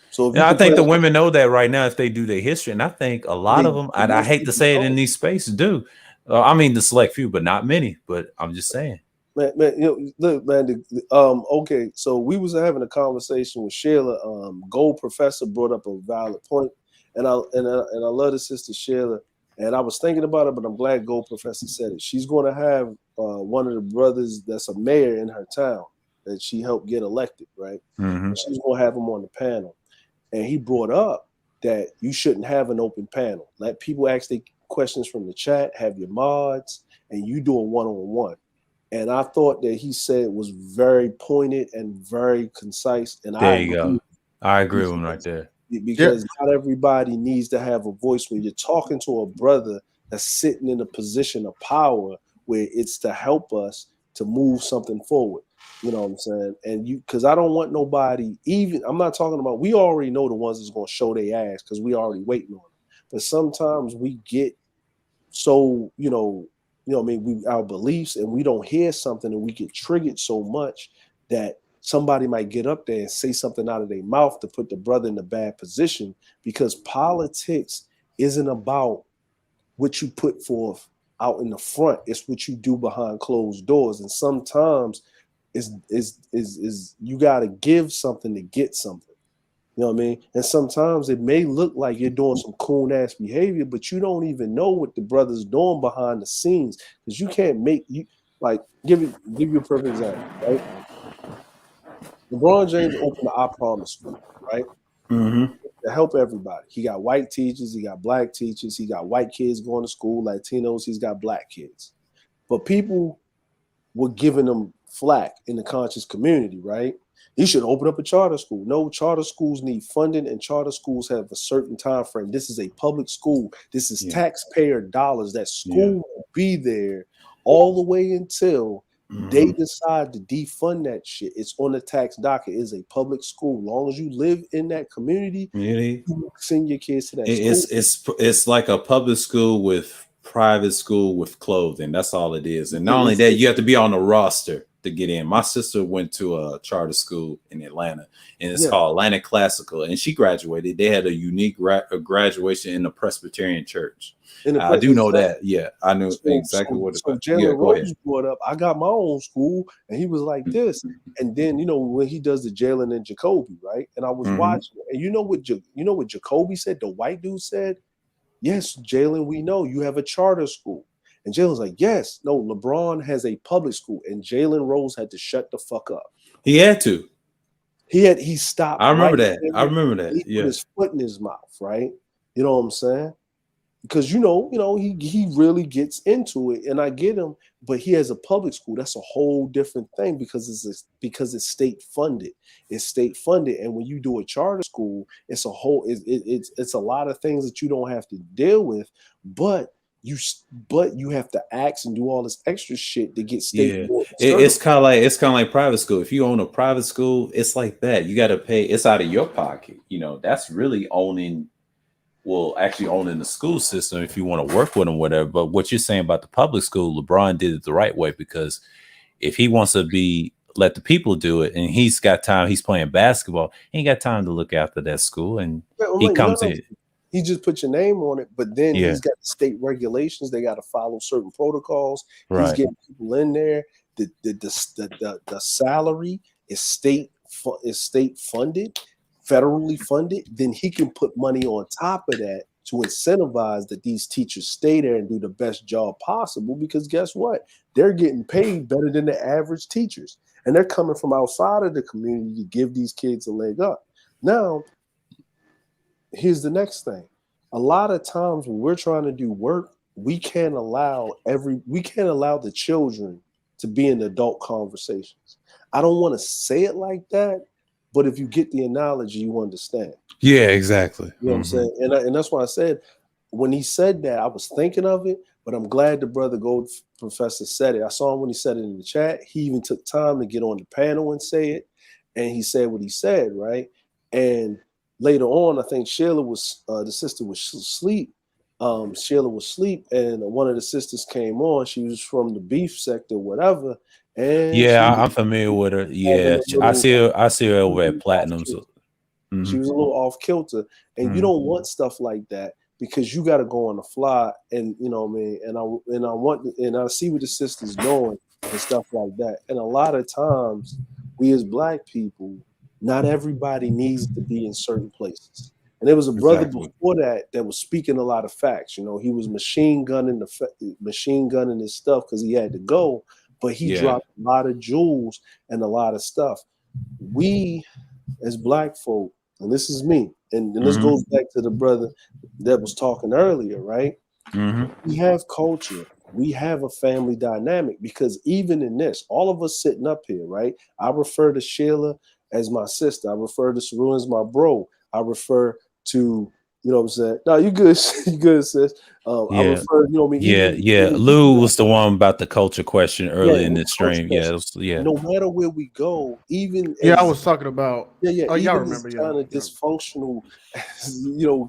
So if you Yeah, I think compare, the women know that right now if they do their history, and I think a lot of them, and I hate to say it in these spaces, do. I mean, the select few, but not many. But I'm just saying. man, you know, look, man. Okay, so we was having a conversation with Sheila. Gold Professor brought up a valid point, and I love the sister Sheila. And I was thinking about it, but I'm glad Gold Professor said it. She's going to have one of the brothers that's a mayor in her town that she helped get elected, right? Mm-hmm. And she's going to have him on the panel. And he brought up that you shouldn't have an open panel. Let people ask their questions from the chat, have your mods, and you do a one-on-one. And I thought that he said was very pointed and very concise. And there you go. I agree with him right there. Because not everybody needs to have a voice when you're talking to a brother that's sitting in a position of power where it's to help us to move something forward. You know what I'm saying? And because I don't want nobody, even I'm not talking about, we already know the ones that's going to show their ass because we already waiting on them. But sometimes we get so, I mean, our beliefs, and we don't hear something and we get triggered so much that somebody might get up there and say something out of their mouth to put the brother in a bad position, because politics isn't about what you put forth out in the front. It's what you do behind closed doors. And sometimes is you got to give something to get something. You know what I mean? And sometimes it may look like you're doing some coon ass behavior, but you don't even know what the brother's doing behind the scenes, because you can't make you like give you a perfect example, right? LeBron James opened the I Promise School, right? Mm-hmm. To help everybody. He got white teachers, he got black teachers, he got white kids going to school, Latinos, he's got black kids. But people were giving him flack in the conscious community, right? He should open up a charter school. No, charter schools need funding, and charter schools have a certain time frame. This is a public school. This is taxpayer dollars. That school will be there all the way until they decide to defund that shit. It's on the tax docket. It's a public school. As long as you live in that community, you send your kids to that school. It's like a public school with private school with clothing. That's all it is. And not only that, you have to be on the roster to get in. My sister went to a charter school in Atlanta, and it's called Atlantic Classical, and she graduated. They had a unique graduation in the Presbyterian Church. I do know that. Yeah, I knew exactly what it was. Jalen Rose brought up, I got my own school, and he was like this. And then when he does the Jalen and Jacoby, right? And I was watching, and you know what Jacoby said? The white dude said, "Yes, Jalen, we know you have a charter school." And Jalen's like, "Yes, no, LeBron has a public school." And Jalen Rose had to shut the fuck up. He had to. He stopped. I remember that. I remember that. He put his foot in his mouth, right? You know what I'm saying? Because he really gets into it, and I get him. But he has a public school. That's a whole different thing, because it's state funded. It's state funded, and when you do a charter school, it's a lot of things that you don't have to deal with, but you have to ask and do all this extra shit to get state. It's kind of like private school. If you own a private school, it's like that. You got to pay. It's out of your pocket. That's really owning the school system if you want to work with them, whatever. But what you're saying about the public school, LeBron did it the right way, because if he wants to let the people do it, and he's got time, he's playing basketball, he ain't got time to look after that school, and he comes in. He just put your name on it, but then he's got state regulations. They got to follow certain protocols. Right. He's getting people in there. The salary is state funded, federally funded. Then he can put money on top of that to incentivize that these teachers stay there and do the best job possible, because guess what? They're getting paid better than the average teachers, and they're coming from outside of the community to give these kids a leg up. Now, here's the next thing. A lot of times when we're trying to do work, we can't allow the children to be in adult conversations. I don't want to say it like that, but if you get the analogy, you understand. Yeah, exactly. You know what I'm saying? And that's why I said, when he said that, I was thinking of it, but I'm glad the brother Gold Professor said it. I saw him when he said it in the chat. He even took time to get on the panel and say it. And he said what he said, right? And later on, I think Sheila was the sister was asleep. Sheila was asleep, and one of the sisters came on. She was from the beef sector, whatever, and she Yeah, was I'm familiar with her. having Yeah, a little I see her over at off Platinum. kilter. So, mhm, She was a little off kilter, and you mhm. don't want stuff like that because you got to go on the fly, and you know what I mean. And I want, and I see what the sisters doing and stuff like that. And a lot of times, we as Black people, not everybody needs to be in certain places. And there was a brother Exactly. before that was speaking a lot of facts. You know, he was machine gunning his stuff because he had to go, but he Yeah. dropped a lot of jewels and a lot of stuff. We as Black folk, and this is me, and this Mhm, goes back to the brother that was talking earlier, right? mhm. We have culture, we have a family dynamic, because even in this, all of us sitting up here, right? I refer to Sheila as my sister, I refer to Saru as my bro, I refer to, you know what I'm saying? No, you good, you good, sis. I Yeah. refer, you know what I mean? Yeah, Even yeah. Lou was the one about the culture question yeah, early in with the the culture stream. Yeah, question, yeah. no matter where we go, even Yeah, I as was talking about. yeah, Oh, y'all even as remember? Yeah. kind of dysfunctional,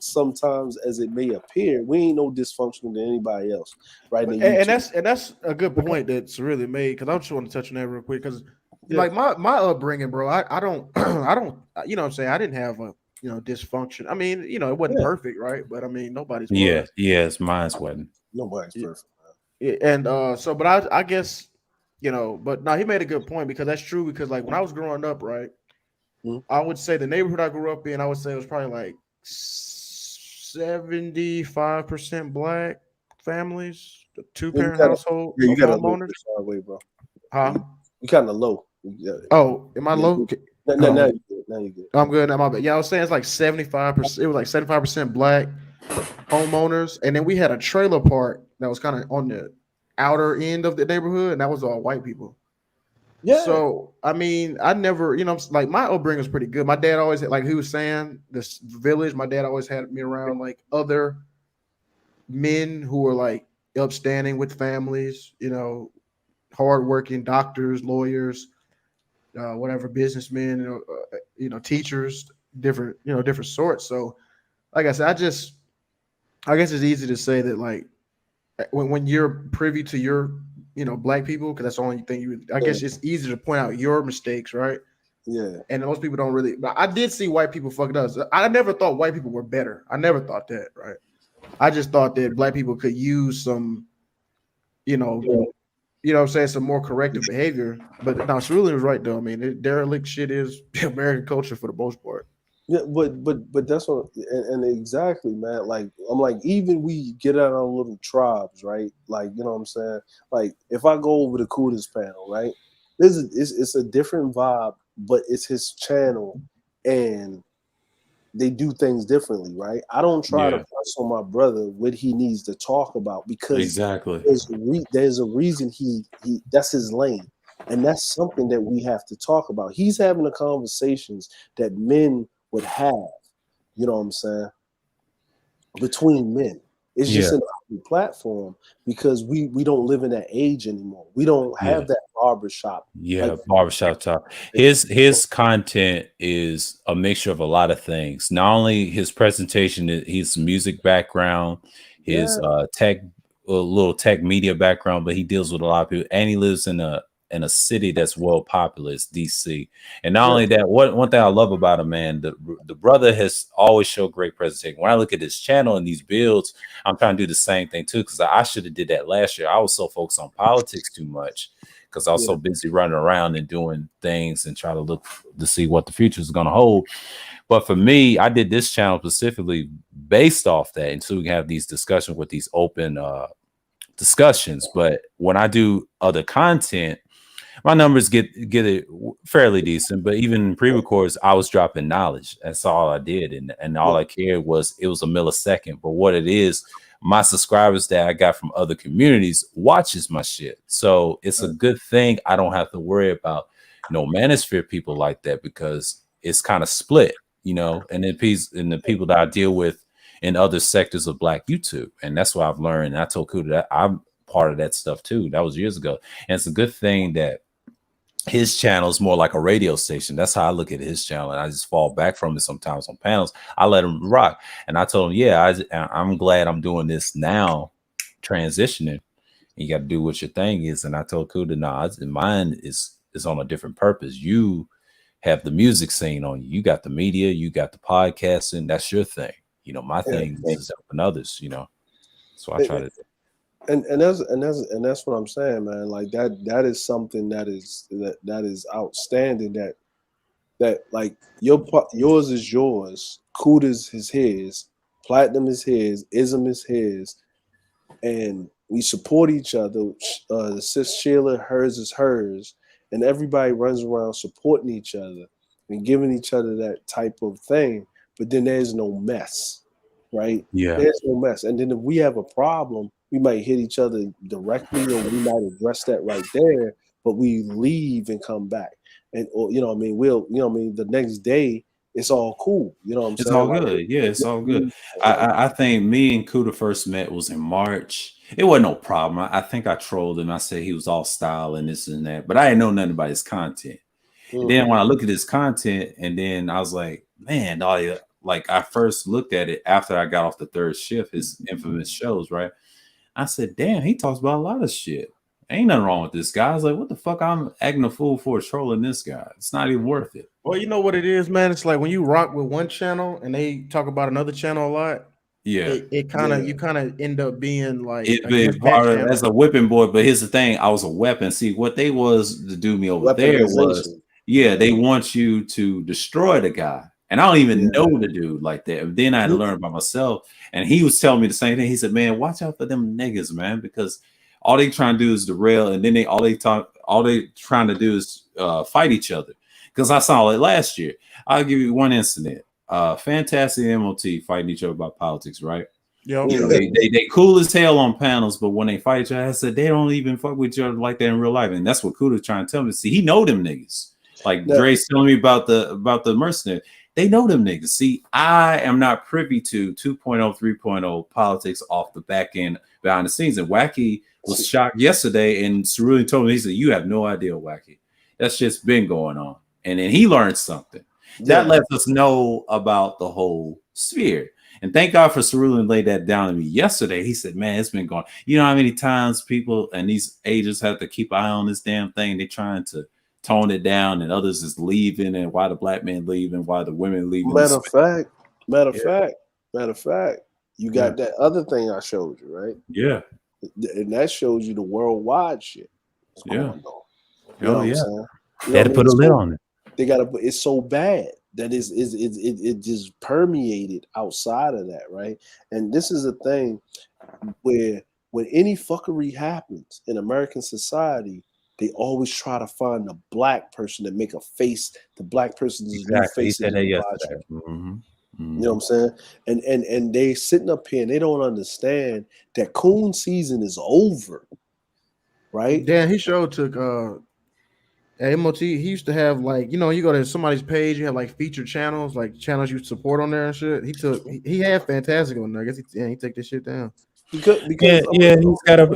sometimes as it may appear, we ain't no dysfunctional than anybody else, right? But In YouTube, and that's a good point that's really made, because I just want to touch on that real quick, because yeah, like my upbringing, bro, I don't I don't you know what I'm saying, I didn't have a dysfunction. I mean, it wasn't yeah, perfect, right? But I mean, nobody's Yeah, was. yeah, it's mine's wedding. nobody's Yeah, perfect. yeah, and so, but I guess but now he made a good point, because that's true. Because like when I was growing up, right, Mhm. I would say the neighborhood I grew up in, I would say it was probably like 75% black families, the two Yeah, you parent got to, household yeah, you got a little homeowners. bit far away, bro. Huh? You kind of low. Yeah, Oh, am I yeah. low? Now Oh, you good. Now you good. I'm good. I'm bad. Yeah, I was saying it's like 75%. It was like 75% black homeowners, and then we had a trailer park that was kind of on the outer end of the neighborhood, and that was all white people. Yeah, So I mean, I never, like my upbringing was pretty good. My dad always had, like he was saying, this village. My dad always had me around like other men who were like upstanding with families, hardworking doctors, lawyers, whatever, businessmen, teachers, different sorts. So, like I said, I guess it's easy to say that, like, when you're privy to your, black people, because that's the only thing I yeah, guess it's easy to point out your mistakes, right? yeah. And most people don't really. But I did see white people fuck it up. I never thought white people were better. I never thought that, right? I just thought that black people could use some, you know, what I'm saying, some more corrective behavior. But no, Cerulean was right though. I mean, derelict shit is American culture for the most part. Yeah, but that's what, and exactly, man. Like I'm like, even we get out our little tribes, right? Like, you know what I'm saying? Like if I go over to Kuda's panel, right? It's a different vibe, but it's his channel, and they do things differently, right? I don't try to Yeah, press on my brother what he needs to talk about, because exactly. there's a reason he that's his lane, and that's something that we have to talk about. He's having the conversations that men would have, you know what I'm saying, between men. It's just Yeah, an open platform, because we don't live in that age anymore. We don't yeah. have that barbershop like Yeah, barbershop talk. His content is a mixture of a lot of things. Not only his presentation, his music background, his yeah, tech, a little tech media background, but he deals with a lot of people, and he lives in a city that's well populous, DC. And not yeah, only that, one thing I love about him, man, the brother has always showed great presentation. When I look at his channel and these builds, I'm trying to do the same thing too, because I should have did that last year. I was so focused on politics too much, because I was yeah, so busy running around and doing things and try to look to see what the future is going to hold. But for me, I did this channel specifically based off that, and so we can have these discussions with these open discussions. But when I do other content, my numbers get it fairly decent. But even in pre-records, I was dropping knowledge. That's all I did, and all yeah, I cared was it was a millisecond. But what it is, my subscribers that I got from other communities watches my shit, so it's a good thing. I don't have to worry about no manosphere people like that, because it's kind of split, and the people that I deal with in other sectors of Black YouTube, and that's what I've learned. And I told Kuda that I'm part of that stuff too. That was years ago, and it's a good thing that his channel is more like a radio station. That's how I look at his channel, and I just fall back from it sometimes on panels. I let him rock, and I told him, yeah, I'm glad I'm doing this now, transitioning. You got to do what your thing is. And I told Kuda, nah, mine is on a different purpose. You have the music scene on you. You got the media, you got the podcasting. That's your thing. You know, my thing is helping others. You know, so I try to. And that's what I'm saying, man. Like that is something that is outstanding. That like yours is yours, Kuda's is his, Platinum is his, Ism is his, and we support each other. Sis Sheila, hers is hers, and everybody runs around supporting each other and giving each other that type of thing. But then there's no mess, right? Yeah. There's no mess. And then if we have a problem, we might hit each other directly, or we might address that right there. But we leave and come back, and or you know, what I mean, the next day it's all cool. You know what I'm It's saying? all good. Yeah, it's all good. I think me and Kuda first met was in March. It wasn't no problem. I think I trolled him. I said he was all style and this and that, but I didn't know nothing about his content. And then when I look at his content, and then I was like, man, like I first looked at it after I got off the third shift, his infamous shows, right? I said, damn, he talks about a lot of shit. Ain't nothing wrong with this guy. I was like, what the fuck? I'm acting a fool for trolling this guy. It's not even worth it. Well, you know what it is, man. It's like when you rock with one channel and they talk about another channel a lot. Yeah, it kind of you kind of end up being like it been part of as a whipping boy. But here's the thing: I was a weapon. See, what they was to do me over there was, yeah, they want you to destroy the guy, and I don't even know the dude like that. And then I had to learn by myself. And he was telling me the same thing. He said, "Man, watch out for them niggas, man, because all they trying to do is derail, and then all they trying to do is fight each other." Because I saw it last year. I'll give you one incident. Fantastic MOT fighting each other about politics, right? Yeah, you know, they cool as hell on panels, but when they fight each other, I said they don't even fuck with each other like that in real life, and that's what Kuda's trying to tell me. See, he know them niggas. Like Dre's telling me about the mercenary. They know them niggas. See, I am not privy to 2.0, 3.0 politics off the back end behind the scenes. And Wacky was shocked yesterday, and Cerulean told me, he said, "You have no idea, Wacky. That's just been going on." And then he learned something. That lets us know about the whole sphere. And thank God for Cerulean laid that down to me yesterday. He said, man, it's been going. You know how many times people and these agents have to keep an eye on this damn thing? They're trying to tone it down, and others is leaving, and why the black men leaving, why the women leaving. Matter of fact, you got that other thing I showed you, right? Yeah. And that shows you the worldwide shit. What's going on. You know what I'm saying? They had to put a lid on it. They gotta. It's so bad that it just permeated outside of that, right? And this is a thing where when any fuckery happens in American society, they always try to find the black person to make a face. The black person's new face. You know what I'm saying? And they sitting up here and they don't understand that coon season is over, right? Dan, he took at MOT, he used to have like, you know, you go to somebody's page, you have like featured channels, like channels you support on there and shit. He had Fantastic on there. I guess he take this shit down. Because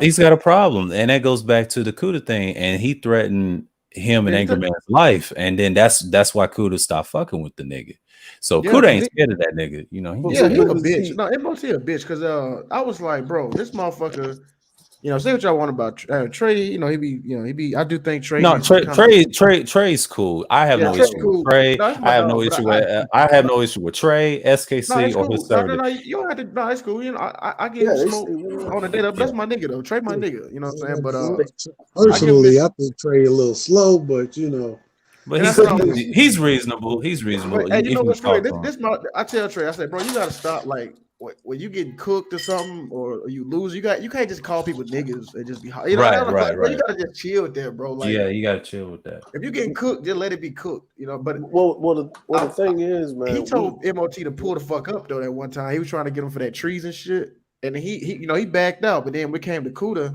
he's got a problem, and that goes back to the Kuda thing, and he threatened him and Angry Man's life, and then that's why Kuda stopped fucking with the nigga. So Kuda ain't scared of that nigga, you know. He a bitch. No, MOT a bitch because I was like, bro, this motherfucker. You know, say what y'all want about Trey. You know, he be. I do think Trey. No, Trey's cool. I have no issue with Trey. I have no issue with. I have no issue with Trey, SKC, or his service. No, you don't have to. No, it's cool. You know, I give him smoke on the data. That's my nigga though. Trey, my nigga. You know what I'm saying? But personally, I think Trey a little slow, but you know. But he's reasonable. He's reasonable. Hey, you know what's Trey? I tell Trey, I said, bro, you gotta stop like. When you get cooked or something, or you lose, you can't just call people niggas and just be, you know, right. You gotta just chill with that, bro. Like, yeah, you gotta chill with that. If you getting cooked, just let it be cooked, you know. But the thing is, man, he told MOT to pull the fuck up though. That one time he was trying to get him for that treason shit, and he backed out. But then we came to Kuda,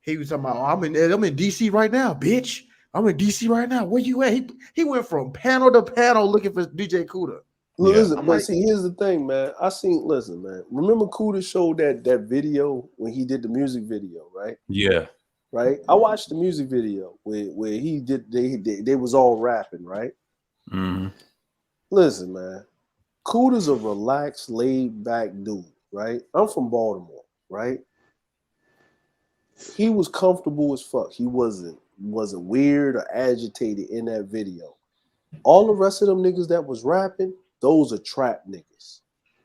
he was talking about, I'm in DC right now, bitch. I'm in DC right now. Where you at? He went from panel to panel looking for DJ Kuda. Listen, but see, here's the thing, man. Listen, man. Remember Kuda showed that video when he did the music video, right? Yeah. right? I watched the music video where he did they was all rapping, right? Mm-hmm. Listen, man, Cooter's a relaxed, laid back dude, right? I'm from Baltimore, right? He was comfortable as fuck. He wasn't weird or agitated in that video. All the rest of them niggas that was rapping, those are trap niggas,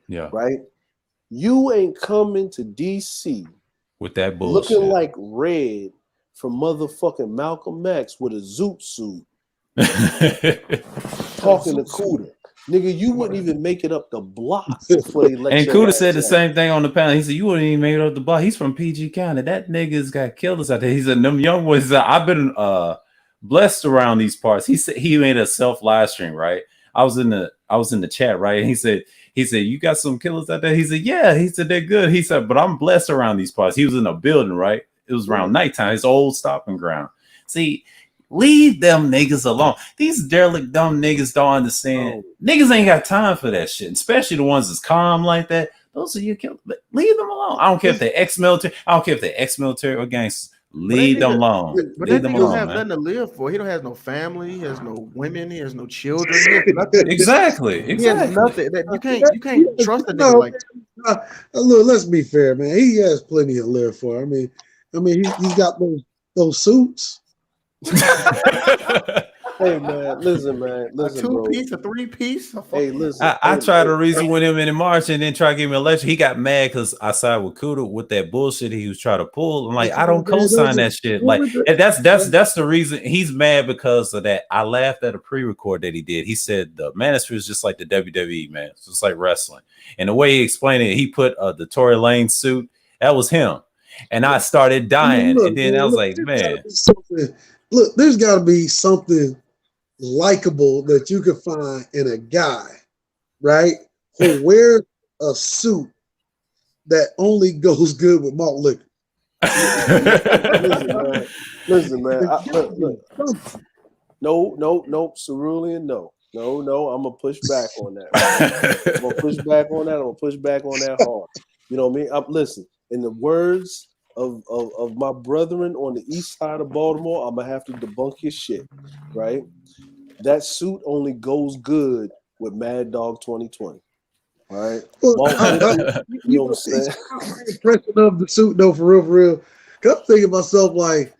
Yeah. right? You ain't coming to DC With that looking bullshit. like Red from motherfucking Malcolm X with a zoot suit talking to Cooter. Nigga, you wouldn't even make it up the block before they let And your Kuda ass said the out. same thing on the panel. He said, "You wouldn't even make it up the block. He's from PG County. That nigga's got killers out there." He said, "Them young boys. I've been blessed around these parts." He said he made a self live stream, right? I was in the chat, right? And he said, "You got some killers out there?" He said, "Yeah." He said, "They're good." He said, "But I'm blessed around these parts." He was in a building, right? It was around nighttime. His old stopping ground. See. Leave them niggas alone. These derelict dumb niggas don't understand. Niggas ain't got time for that shit, especially the ones that's calm like that. Those are your killers. Leave them alone. I don't care if they're ex-military. I don't care if they're ex-military or gangsters. Leave them alone. But Leave that them nigga don't alone, have man. nothing to live for. He don't have no family. He has no women. He has no children. He has nothing. Exactly. He has nothing. That you can't trust a nigga like that. Look, let's be fair, man. He has plenty to live for. I mean, he's got those suits. Hey man, listen, A bro. 2-piece, a 3-piece. Hey, listen. I tried to reason with him in March and then try to give him a lecture. He got mad because I sided with Kuda with that bullshit he was trying to pull. I'm like, I don't co-sign that shit. Like, and that's the reason he's mad because of that. I laughed at a pre-record that he did. He said the manosphere is just like the WWE, man. It's just like wrestling. And the way he explained it, he put the Tory Lane suit. That was him. And I started dying. Look, and then man, I was like, man. Look, there's got to be something likable that you can find in a guy, right, who wears a suit that only goes good with malt liquor. Listen, man. No, Cerulean, no. I'm gonna push back on that. Right? I'm gonna push back on that. I'm gonna push back on that hard. You know what I mean? Listen, in the words of my brethren on the east side of Baltimore, I'm gonna have to debunk his shit, right? That suit only goes good with Mad Dog 2020. All right. You know what I'm saying? Impression of the suit though, for real. Cause I'm thinking myself like,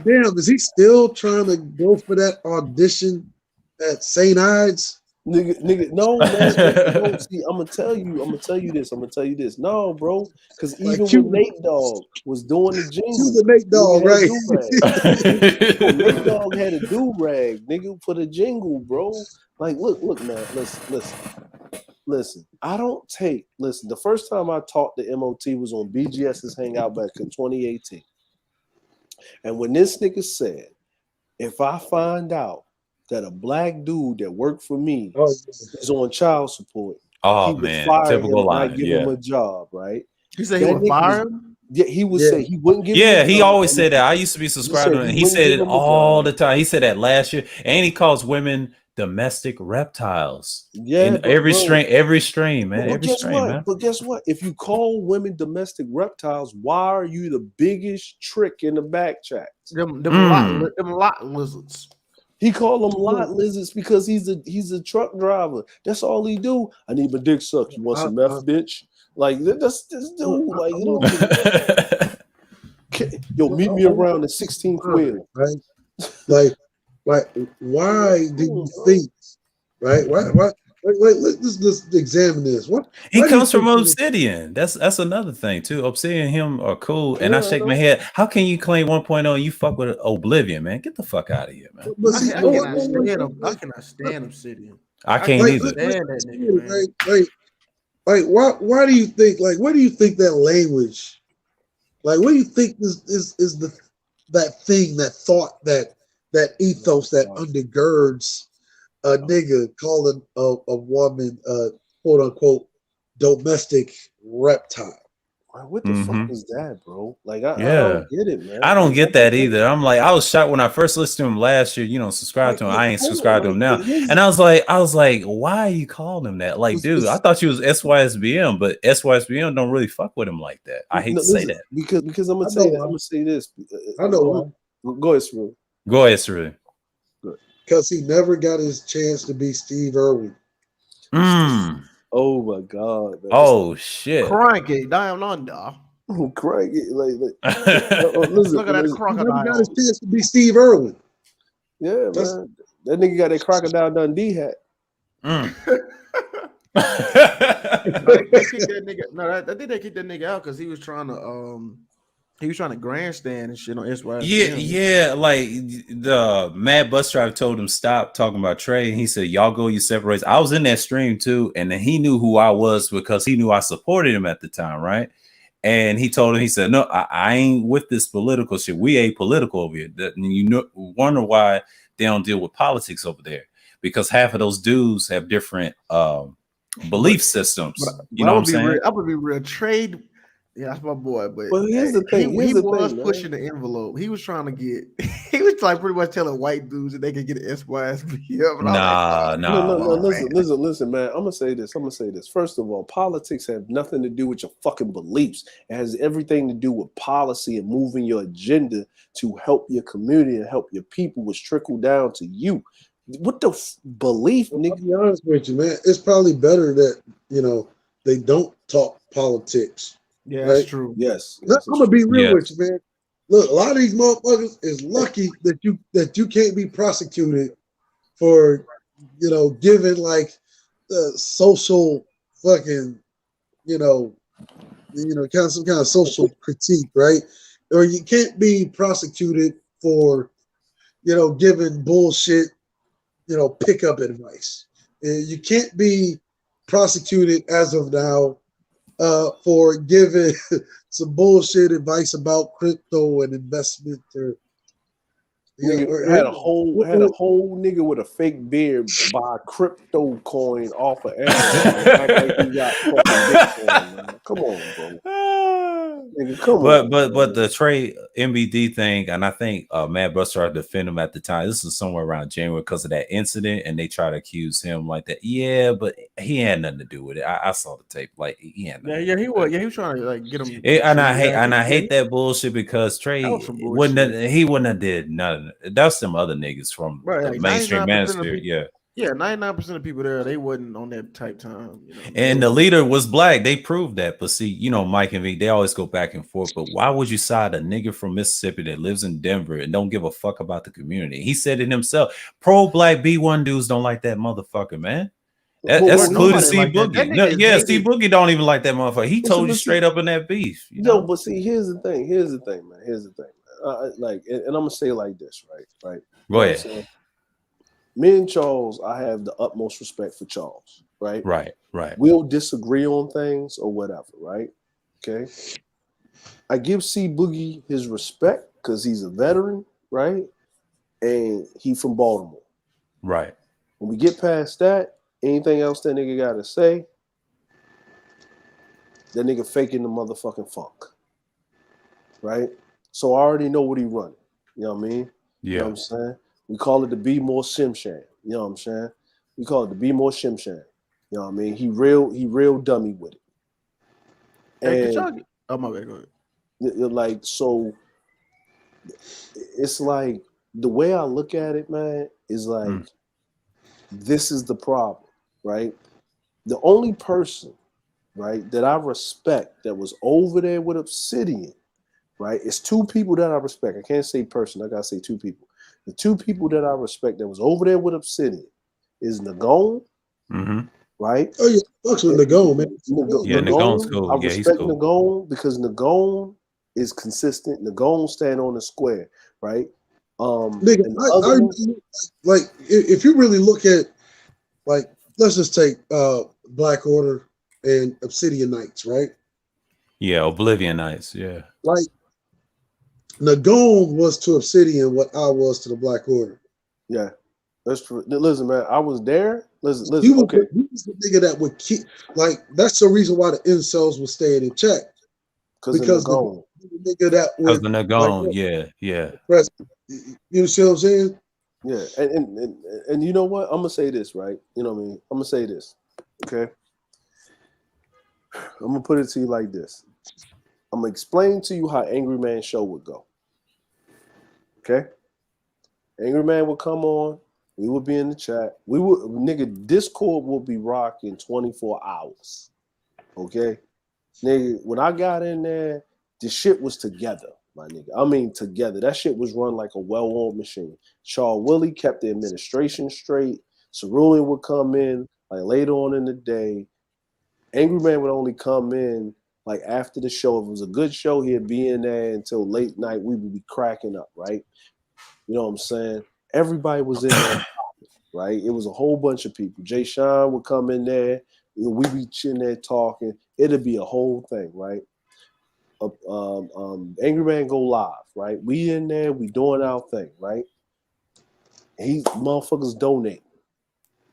damn, is he still trying to go for that audition at St. Ides? Nigga, no, man. No, see, I'm gonna tell you this. No, bro, because even when Nate Dogg was doing the jingle, Nate Dogg, right? Nate Dogg had a do-rag, nigga, for the jingle, bro. Like, look, man, listen. I don't take. Listen, the first time I talked to MOT was on BGS's Hangout back in 2018, and when this nigga said, "If I find out that a black dude that worked for me is on child support, oh he would man, fire typical him line. and not give him a job," right? He said he would fire him? Yeah, he would say he wouldn't give him a job. He always said that. I used to be subscribed to him. He said it all the time. He said that last year. And he calls women domestic reptiles. Yeah, in every strain, man. Every strain, man. But guess what? If you call women domestic reptiles, why are you the biggest trick in the back chat? Them lot lizards. He called them lot lizards because he's a truck driver. That's all he do. I need my dick sucked. You want some meth, bitch? Like that's this dude. Like you know, yo, meet me around the 16th wheel. Right? Like, why do you think? Right? Why? Wait, let's examine this. He comes from Obsidian. That's another thing too. Obsidian and him are cool. And I shake my head. How can you claim 1.0 and you fuck with Oblivion, man? Get the fuck out of here, man. I cannot stand Obsidian. I can't either. Stand that nigga, man. Like, why do you think? Like, where do you think that language? Like, what do you think is that thing, that thought, that ethos that undergirds a nigga calling a woman quote unquote domestic reptile? What the fuck is that, bro? Like, I Yeah. don't get it, man. I don't Like, get that either. I'm like, I was shocked when I first listened to him last year, you know, subscribed to him. I ain't subscribed to him now. And I was like, why you calling him that? Like, dude, I thought you was SYSBM, but SYSBM don't really fuck with him like that. I hate to say that. Because I'm gonna say that. I'm gonna say this. I know why. Go ahead, Sru. Go ahead, Sru. Because he never got his chance to be Steve Irwin. Oh my God. Man. Oh shit. Cranky down under. Cranky. Listen, Look at that crocodile. He never got his chance to be Steve Irwin. Yeah, man. That nigga got that Crocodile Dundee hat. They kicked that nigga. No, I think they kicked that nigga out because he was trying to grandstand and shit on SYSBM. Yeah, like the Mad Bus Driver told him stop talking about Trey, and he said, "Y'all go, you separate." I was in that stream too, and then he knew who I was because he knew I supported him at the time, right? And he told him, he said, "No, I ain't with this political shit. We apolitical over here." And you know, wonder why they don't deal with politics over there, because half of those dudes have different belief systems. You know what I'm saying? I would be real trade. Yeah, that's my boy. But here's the thing. He was pushing the envelope. He was trying to get. He was like pretty much telling white dudes that they could get an SYSBM. No. Listen, man. I'm gonna say this. First of all, politics have nothing to do with your fucking beliefs. It has everything to do with policy and moving your agenda to help your community and help your people, which trickle down to you. What the belief, nigga? I'll be honest with you, man. It's probably better that they don't talk politics. Yeah, that's true. Yes. I'm gonna be real with you, man. Look, a lot of these motherfuckers is lucky that you can't be prosecuted for giving like social fucking some kind of social critique, right? Or you can't be prosecuted for giving bullshit pickup advice. You can't be prosecuted as of now for giving some bullshit advice about crypto and investment, had a whole nigga with a fake beard buy crypto coin off of Amazon. Like he got fucking Bitcoin, man. Come on, bro. Nigga, come on. But the Trey MBD thing, and I think Mad Buster tried to defend him at the time. This was somewhere around January because of that incident, and they try to accuse him like that. Yeah, but he had nothing to do with it. I saw the tape. Like he had nothing. He was trying to like get him. I hate that bullshit because Trey wouldn't have did none. That's some other niggas from the mainstream manosphere. Yeah, 99% of people there, they wasn't on that type time. And the leader was black. They proved that. But see, Mike and V, they always go back and forth. But why would you side a nigga from Mississippi that lives in Denver and don't give a fuck about the community? He said it himself. Pro-black B1 dudes don't like that motherfucker, man. That's including C Boogie. C Boogie don't even like that motherfucker. He told you straight up in that beef. But see, here's the thing, man. And I'm gonna say it like this, right? Go ahead. Me and Charles, I have the utmost respect for Charles, right? Right. We'll disagree on things or whatever, right? Okay. I give C Boogie his respect because he's a veteran, right? And he from Baltimore. Right. When we get past that, anything else that nigga got to say, that nigga faking the motherfucking funk, right? So I already know what he running. You know what I mean? Yeah. You know what I'm saying? We call it the Be More Shim Sham. You know what I'm saying? We call it the Be More Shim Sham. You know what I mean? He real dummy with it. And oh my bad, go ahead. Like, so it's like the way I look at it, man, is like this is the problem, right? The only person, right, that I respect that was over there with Obsidian, right? It's two people that I respect. I can't say person, I gotta say two people. The two people that I respect that was over there with Obsidian is Nagone, right? Oh yeah, fucks with Nagone, man. Nagone's cool. I respect Nagone because Nagone is consistent. Nagone stand on the square, right? Nigga, like if you really look at, like, let's just take Black Order and Obsidian Knights, right? Yeah, Oblivion Knights, yeah. Like, Nagone was to Obsidian what I was to the Black Order. Yeah, that's true. Listen, man, I was there. Listen. He was the nigga that would keep, like, that's the reason why the incels was staying in check. because the nigga that Because would they're gone. Yeah. press, you see what I'm saying? Yeah, and you know what? I'm gonna say this, right? You know what I mean? I'm gonna say this, okay? I'm gonna put it to you like this. I'm gonna explain to you how Angry Man show would go. Okay? Angry Man would come on. We would be in the chat. We would, nigga, Discord will be rocking 24 hours. Okay? Nigga, when I got in there, the shit was together, my nigga. I mean, together. That shit was run like a well-oiled machine. Charles Willie kept the administration straight. Cerulean would come in like later on in the day. Angry Man would only come in like after the show. If it was a good show, he'd be in there until late night. We would be cracking up, right? You know what I'm saying? Everybody was in there, right? It was a whole bunch of people. Jay Sean would come in there. You know, we'd be in there talking. It'd be a whole thing, right? Angry Man go live, right? We in there, we doing our thing, right? Motherfuckers donate.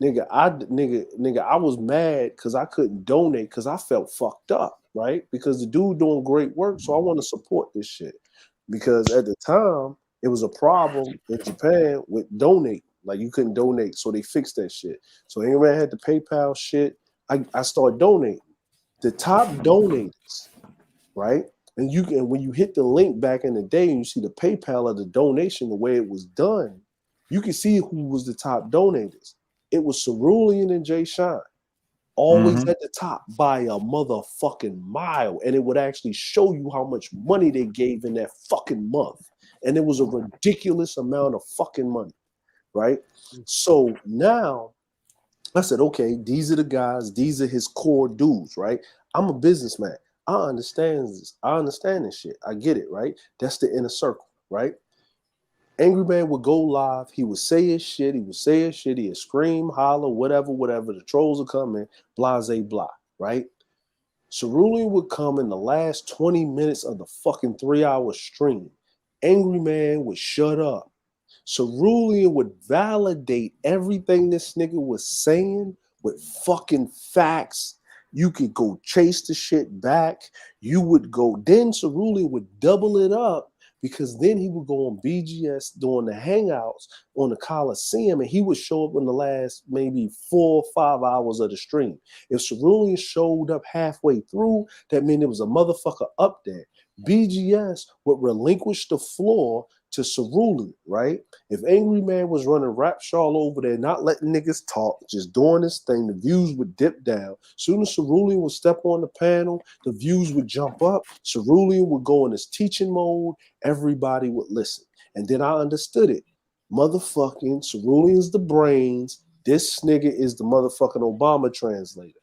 Nigga, I was mad because I couldn't donate because I felt fucked up, right? Because the dude doing great work, so I want to support this shit. Because at the time, it was a problem in Japan with donate. Like you couldn't donate, so they fixed that shit. So Angry Man had the PayPal shit. I started donating. The top donators, right? And when you hit the link back in the day and you see the PayPal of the donation, the way it was done, you can see who was the top donators. It was Cerulean and Jay Sean, always at the top by a motherfucking mile. And it would actually show you how much money they gave in that fucking month. And it was a ridiculous amount of fucking money, right? So now I said, okay, these are the guys, these are his core dudes, right? I'm a businessman. I understand this. I understand this shit. I get it, right? That's the inner circle, right? Angry Man would go live. He would say his shit. He would scream, holler, whatever. The trolls would come in, blase, blah, right? Cerulean would come in the last 20 minutes of the fucking 3-hour stream. Angry Man would shut up. Cerulean would validate everything this nigga was saying with fucking facts. You could go chase the shit back. You would go, then Cerulean would double it up because then he would go on BGS doing the hangouts on the Coliseum and he would show up in the last maybe 4 or 5 hours of the stream. If Cerulean showed up halfway through, that meant there was a motherfucker up there. BGS would relinquish the floor to Cerulean, right? If Angry Man was running rap shawl over there, not letting niggas talk, just doing this thing, the views would dip down. Soon as Cerulean would step on the panel, the views would jump up. Cerulean would go in his teaching mode. Everybody would listen. And then I understood it. Motherfucking Cerulean's the brains. This nigga is the motherfucking Obama translator.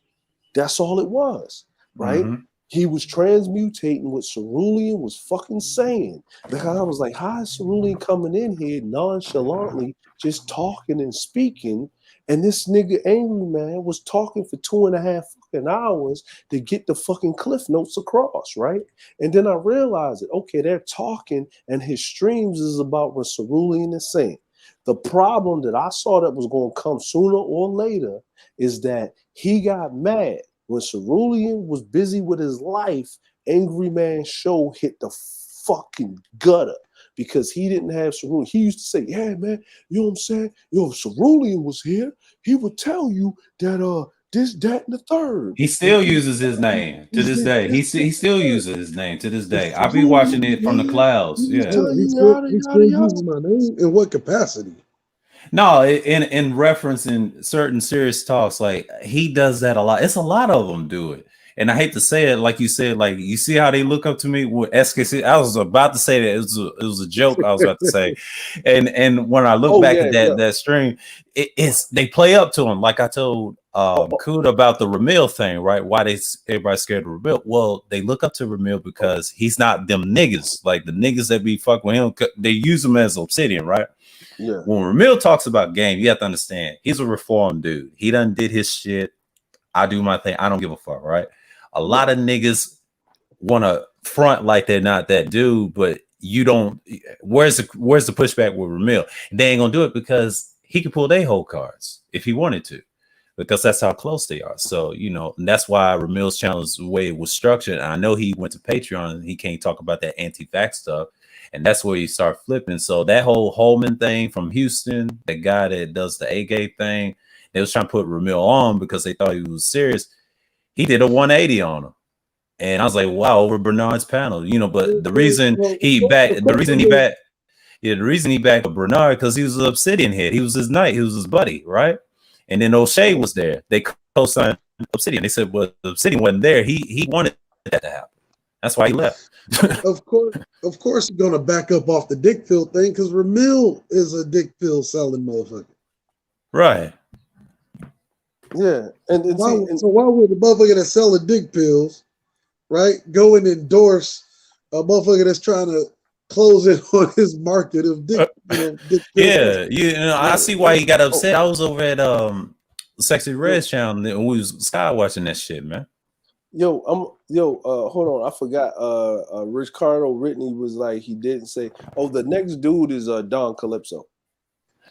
That's all it was, right? He was transmutating what Cerulean was fucking saying. Because I was like, how is Cerulean coming in here nonchalantly, just talking and speaking? And this nigga Angry Man was talking for 2.5 fucking hours to get the fucking cliff notes across, right? And then I realized it. Okay, they're talking, and his streams is about what Cerulean is saying. The problem that I saw that was going to come sooner or later is that he got mad. When Cerulean was busy with his life, Angry Man show hit the fucking gutter because he didn't have Cerulean. He used to say, yeah, man, you know what I'm saying? Yo, if Cerulean was here, he would tell you that this, that, and the third. He still uses his name to this day. He still uses his name to this day. I'll be watching it from the clouds. Yeah. He still uses my name. In what capacity? No, in referencing certain serious talks, like he does that a lot. It's a lot of them do it, and I hate to say it, like you said, like you see how they look up to me with SKC. I was about to say that it was a joke. I was about to say, and when I look back at that stream, they play up to him. Like I told Kuda about the Ramil thing, right? Why everybody's scared of Ramil? Well, they look up to Ramil because he's not them niggas. Like the niggas that be fucking with him, they use him as obsidian, right? Yeah. When Ramil talks about game, you have to understand he's a reformed dude. He done did his shit. I do my thing. I don't give a fuck, right? A lot of niggas want to front like they're not that dude, but you don't. Where's the pushback with Ramil? They ain't gonna do it because he can pull their whole cards if he wanted to. because that's how close they are. So, you know, and that's why Ramil's channel is the way it was structured. And I know he went to Patreon and he can't talk about that anti-vax stuff. And that's where you start flipping. So that whole Holman thing from Houston, the guy that does the A-gay thing, they was trying to put Ramil on because they thought he was serious. He did a 180 on him. And I was like, wow, over Bernard's panel, you know, but the reason he backed Bernard because he was an Obsidian head. He was his knight. He was his buddy, right? And then O'Shea was there. They co-signed Obsidian. They said, well, Obsidian wasn't there. He wanted that to happen. That's why he left. Of course, you're gonna back up off the dick pill thing because Ramil is a dick pill selling motherfucker. Right. Yeah, and So why would the motherfucker that selling dick pills, right, go and endorse a motherfucker that's trying to close in on his market of dick? Dick pills? Yeah, I see why he got upset. I was over at Sexy Red's channel and we was sky watching that shit, man. hold on, I forgot. Ricardo Whitney was like, he didn't say. Oh, the next dude is Don Calypso.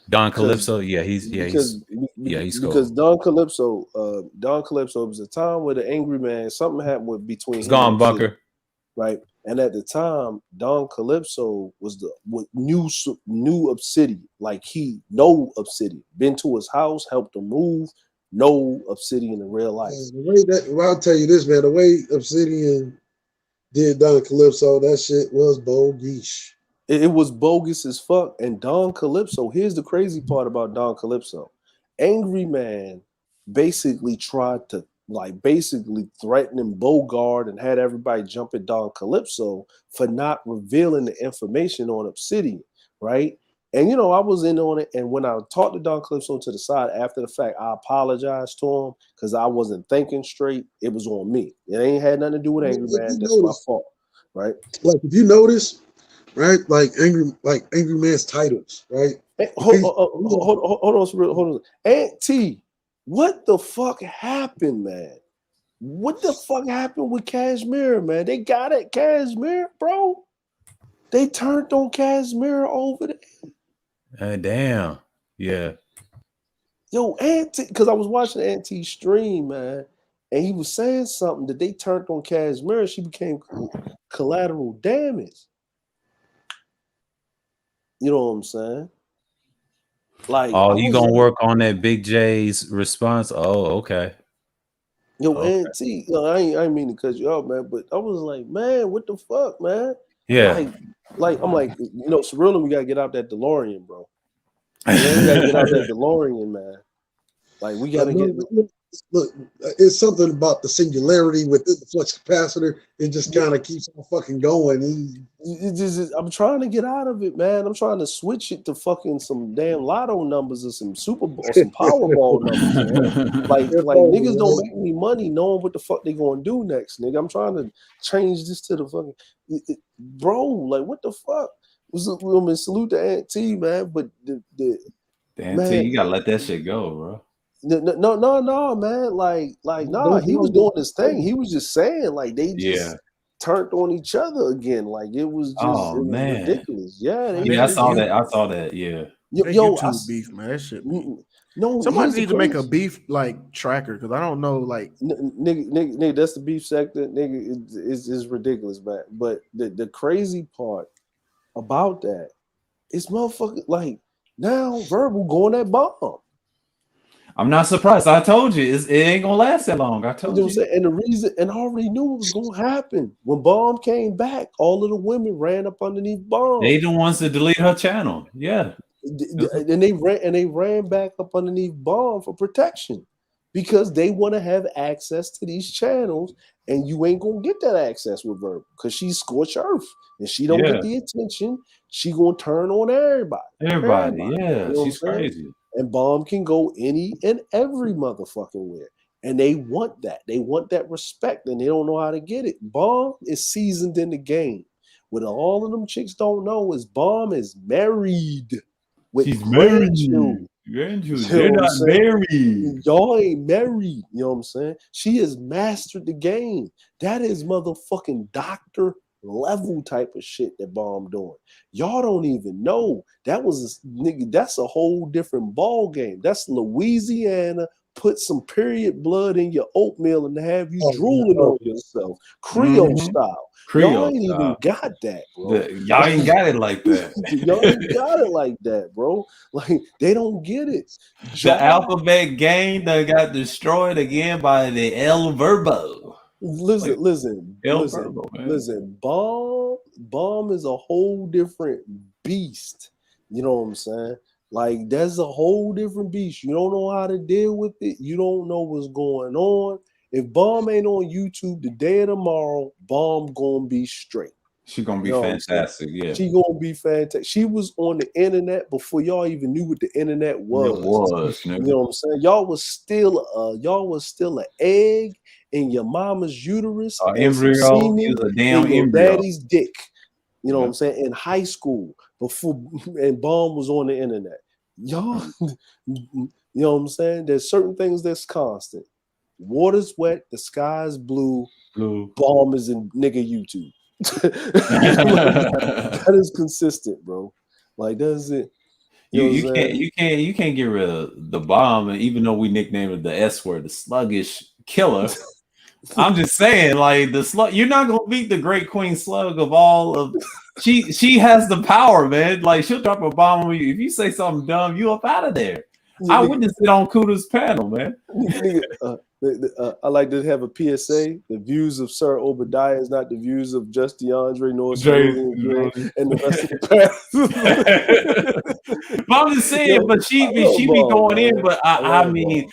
Don Calypso, he's cool. Because Don Calypso was a time where the angry man, something happened between It's him gone, and Bunker. City, right? And at the time, Don Calypso was new Obsidian, like he know Obsidian, been to his house, helped him move, know Obsidian in real life. I'll tell you this, man. The way Obsidian did Don Calypso, that shit was bogus. It was bogus as fuck. And Don Calypso, here's the crazy part about Don Calypso. Angry Man basically tried to threaten and bogart and had everybody jump at Don Calypso for not revealing the information on Obsidian, right? And I was in on it. And when I talked to Don Calypso to the side after the fact, I apologized to him because I wasn't thinking straight. It was on me. It ain't had nothing to do with Angry Man. That's my fault, right? Like if you notice, right? Like Angry Man's titles, right? Hey, hold on. Aunt T, what the fuck happened, man? What the fuck happened with Cashmere, man? They got it, Cashmere, bro. They turned on Cashmere over there. Damn. Yeah. Yo, Aunt T, because I was watching Aunt T stream, man, and he was saying something that they turned on Cashmere and she became collateral damage. You know what I'm saying? Like, you gonna work on that Big J's response? Oh, okay. Yo, Aunt T, I ain't mean to cut you off, man, but I was like, man, what the fuck, man? Yeah. Like I'm like, Cirilla, we gotta get out that DeLorean, bro. We gotta get out that DeLorean, man. Like we gotta get. Look, it's something about the singularity within the flux capacitor. It just kind of keeps on fucking going. I'm trying to get out of it, man. I'm trying to switch it to fucking some damn lotto numbers or some Super Bowl, some Powerball numbers, man. Like niggas don't make any money knowing what the fuck they gonna do next, nigga. I'm trying to change this to the fucking bro. Like what the fuck? Salute to Aunt T, man. But the Aunt T, you gotta let that shit go, bro. No, man. Like, nah, he was doing his thing. He was just saying, like, they just turned on each other again. Like, it was just ridiculous. Yeah, I saw that. Yeah. YouTube beef, man. That shit. No, somebody needs to make a beef like tracker because I don't know, like, nigga, that's the beef sector. Nigga, is ridiculous, man. But the crazy part about that is motherfucker, like, now Verbal going that bomb. I'm not surprised. I told you it ain't gonna last that long. I told you. And the reason, and I already knew it was gonna happen. When Bomb came back, all of the women ran up underneath Bomb. They the ones that delete her channel. Yeah. And they ran back up underneath Bomb for protection because they want to have access to these channels, and you ain't gonna get that access with Verbal because she's scorched earth and she don't get the attention. She gonna turn on everybody. Yeah, she's crazy. And Bomb can go any and every motherfucking where. And they want that. They want that respect, and they don't know how to get it. Bomb is seasoned in the game. What all of them chicks don't know is Bomb is married with grandchildren. They're not married. Y'all ain't married. You know what I'm saying? She has mastered the game. That is motherfucking doctor level type of shit that Bomb doing. Y'all don't even know. That was nigga. That's a whole different ball game. That's Louisiana put some period blood in your oatmeal and have you Oh, drooling no. on yourself, Creole Mhm. style. Creole Y'all ain't style. even got that, bro. Y'all ain't got it like that. Y'all ain't got it like that, bro. Like they don't get it. The alphabet gang that got destroyed again by the El Verbo. Listen. El Verbo, man. Bomb is a whole different beast. You know what I'm saying? Like that's a whole different beast. You don't know how to deal with it. You don't know what's going on. If Bomb ain't on YouTube the day of tomorrow, Bomb gonna be straight. She gonna be You know what I'm saying? fantastic. Yeah, She gonna be fantastic. She was on the internet before y'all even knew what the internet was. it was. You know what I'm saying? Y'all was still an egg in your mama's uterus and some Embryo. semen He was a damn in your embryo. daddy's dick. You know what Yeah. I'm saying? In high school, before and Bomb was on the internet. Y'all, you know what I'm saying? There's certain things that's constant. Water's wet, the sky's blue, Blue. Bomb is in nigga YouTube. That is consistent, bro. Like that's it. You can't get rid of the bomb, and even though we nicknamed it the S word, the sluggish killer. I'm just saying, like the slug, you're not gonna beat the great queen slug of all of. She has the power, man. Like she'll drop a bomb on you if you say something dumb. You up out of there. I witnessed it on Kuda's panel, man. I like to have a PSA. The views of Sir Obadiah is not the views of Just DeAndre, nor Cerulean and the rest of the past. But I'm just saying, but she be going in. But I mean,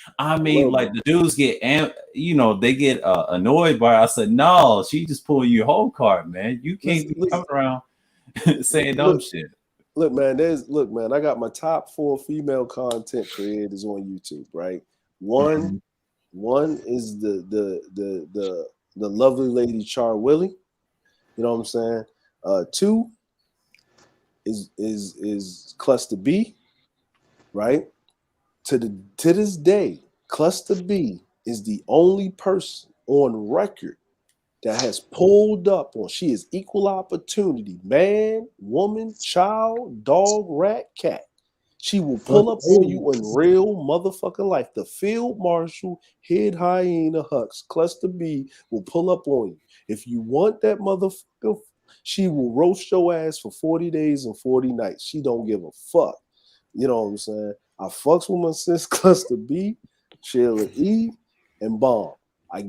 like the dudes get they get annoyed by her. I said, no, she just pull your whole card, man. You can't be coming around saying dumb shit. Look, man, I got my top 4 female content creators on YouTube, right? One is the lovely lady Char Willie. You know what I'm saying? 2 is Cluster B, right? To this day, Cluster B is the only person on record that has pulled up on. She is equal opportunity, man, woman, child, dog, rat, cat. She will pull up on you in real motherfucking life. The field marshal, head hyena Hux, Cluster B will pull up on you. If you want that motherfucker, she will roast your ass for 40 days and 40 nights. She don't give a fuck. You know what I'm saying? I fucks with my sis Cluster B, Sheila E, and Bomb. I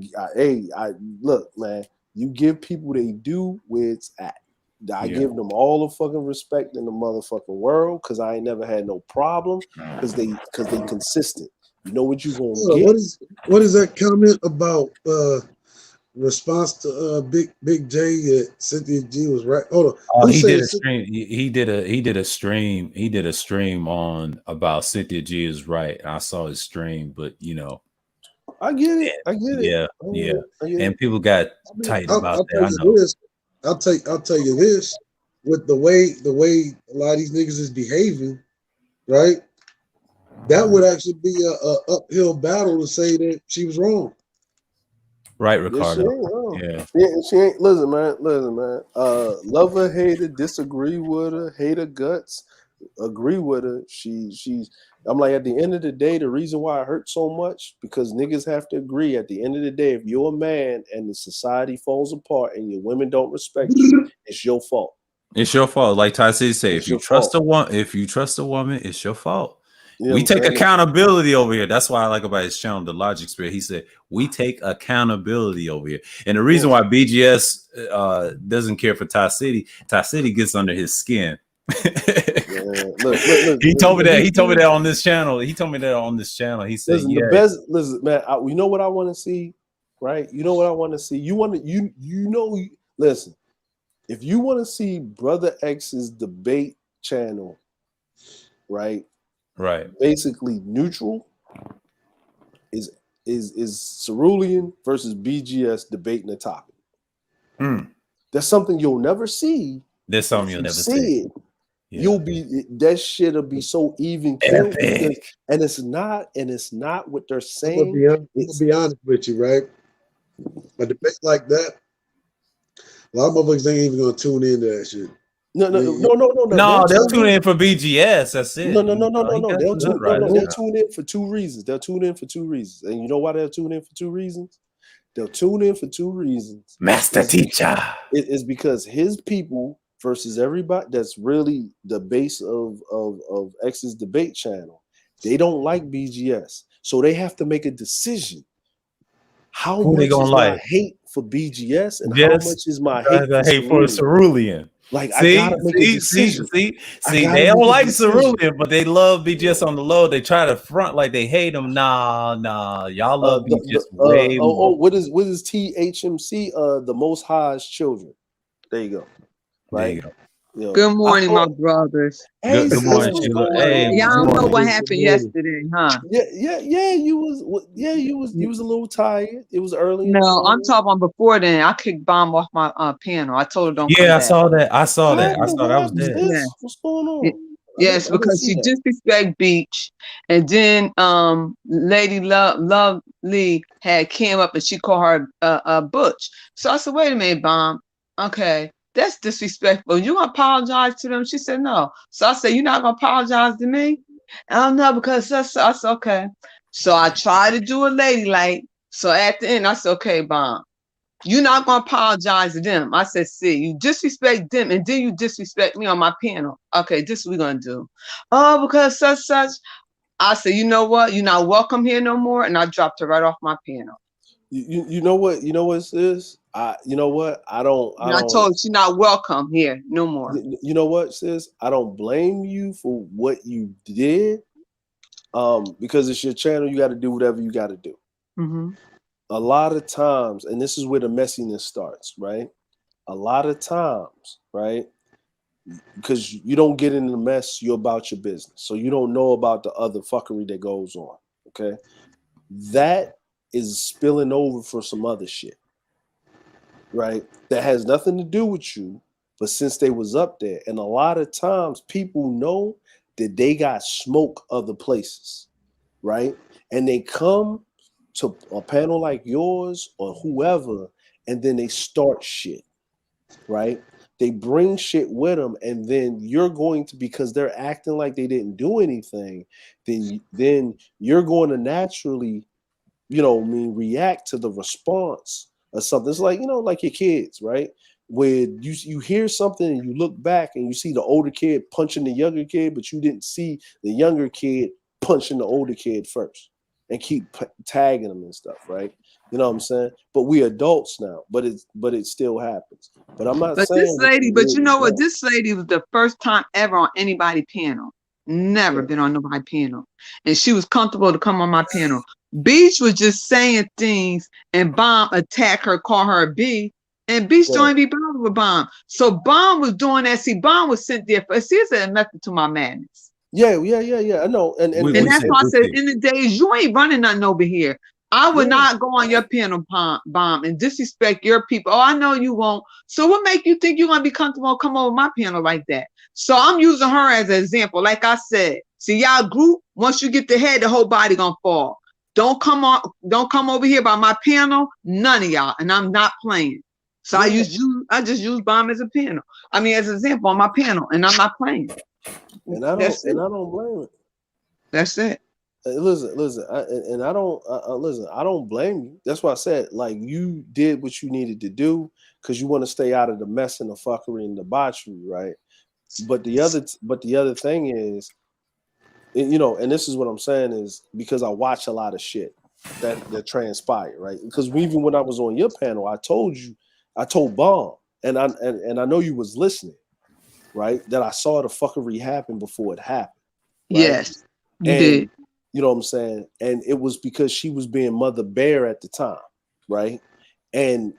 look, man, you give people they do where it's at. I give them all the fucking respect in the motherfucking world because I ain't never had no problem because they consistent. You know what you gonna get. What is that comment about response to Big J that Cynthia G was right? Hold on. He did a stream. He did a stream on about Cynthia G is right. I saw his stream, but I get it. Yeah. And people got tight about that. I know. I'll tell you this, with the way a lot of these niggas is behaving, right? That would actually be a uphill battle to say that she was wrong. Right, Ricardo. She ain't. Listen, man. Love her, hate her, disagree with her, hate her guts, agree with her. She's. I'm like, at the end of the day, the reason why it hurts so much because niggas have to agree. At the end of the day, if you're a man and the society falls apart and your women don't respect you, it's your fault. It's your fault. Like Ty City say, if you trust a woman, it's your fault. We take accountability over here. That's why I like about his channel, The Logic Spirit. He said, we take accountability over here. And the reason why BGS doesn't care for Ty City gets under his skin. Look, he told me that on this channel. He said, listen, the best. Listen, man. You know what I want to see, right? You know what I want to see. Listen, if you want to see Brother X's debate channel, right? Basically neutral is Cerulean versus BGS debating the topic. That's something you'll never see. There's something you'll never see. You'll be that shit'll be so even killed because, and it's not what they're saying. I'm gonna be honest with you, right? A debate like that, a lot of motherfuckers ain't even gonna tune into that shit. No, No, they'll tune in. in for BGS. That's it. No. He got They'll some tune. good No, writers they'll now. tune in for two reasons. They'll tune in for two reasons, and you know why they'll tune in for two reasons? They'll tune in for two reasons. Master teacher. It is because his people versus everybody. That's really the base of X's debate channel. They don't like BGS, so they have to make a decision. How Who they much gonna is my like? hate for BGS, and how Yes. much is my hate for Hate for Cerulean? Cerulean. Like, I gotta make a decision. See, I they gotta don't make a like decision. Cerulean, but they love BGS on the low. They try to front like they hate him. Nah, y'all love BGS way more. What is THMC? The Most High's children. There you go. There Right. you go. You know, Good morning, my brothers. Hey, Good morning, sis, what's Sheila. going Hey, on? Y'all good don't know morning. what Good happened morning. yesterday, huh? You was a little tired. It was early in the No, I'm morning. talking about before then. I kicked Bomb off my piano. I told her don't come Yeah, I back. saw that. I saw What that. I happened? saw What that. I was happened, dead. Yeah. sis? What's going on? Y- Yes, I didn't because see she that. disrespect Beach, and then Lady Lovely had came up and she called her Butch. So I said, wait a minute, Bomb. Okay, that's disrespectful. You gonna apologize to them? She said no. So I said, you're not gonna apologize to me? I don't know because that's I said okay. So I tried to do a ladylike. So at the end, I said, okay, Bomb. You're not gonna apologize to them. I said, see, you disrespect them and then you disrespect me on my panel. Okay, this is what we're gonna do. Oh, because such. I said, you know what? You're not welcome here no more. And I dropped her right off my panel. You know what, sis? You know what? I told her she's not welcome here no more. You know what, sis? I don't blame you for what you did. Because it's your channel, you got to do whatever you got to do. Mm-hmm. A lot of times, and this is where the messiness starts, right? A lot of times, right? Because you don't get in the mess, you're about your business. So you don't know about the other fuckery that goes on. Okay. That is spilling over for some other shit. Right? That has nothing to do with you, but since they was up there, and a lot of times people know that they got smoke other places, right? And they come to a panel like yours or whoever, and then they start shit, right? They bring shit with them, and then you're going to, because they're acting like they didn't do anything, then you're going to naturally, react to the response of something. It's like, like your kids, right? Where you hear something and you look back and you see the older kid punching the younger kid, but you didn't see the younger kid punching the older kid first and keep tagging them and stuff, right? You know what I'm saying? But we adults now, but it still happens. But I'm not But saying this lady, that but you know what? don't. This lady was the first time ever on anybody panel. Never Yeah. been on nobody panel. And she was comfortable to come on my panel. Beach was just saying things and Bomb attack her, call her a B. And Beach Right. don't even be bothered with Bomb. So Bomb was doing that. See, Bomb was sent there for, see, it's a method to my madness. Yeah. I know. And We And that's see it, why I we said, see it. in the days, you ain't running nothing over here. I would Yeah. not go on your panel, Bomb, and disrespect your people. Oh, I know you won't. So what make you think you're going to be comfortable come over my panel like that? So I'm using her as an example. Like I said, see, y'all group, once you get the head, the whole body going to fall. Don't come over here by my panel, none of y'all. And I'm not playing. So Yeah. I just use Bomb as a panel. I mean, as an example on my panel, and I'm not playing. And I don't blame it. That's it. Listen. I don't blame you. That's why I said, like, you did what you needed to do because you want to stay out of the mess and the fuckery and debauchery, right? But the other thing is, and this is what I'm saying is because I watch a lot of shit that transpired, right? Because even when I was on your panel, I told Bomb, and I know you was listening, right? That I saw the fuckery happen before it happened. Right? Yes, you And did. you know what I'm saying? And it was because she was being Mother Bear at the time, right? And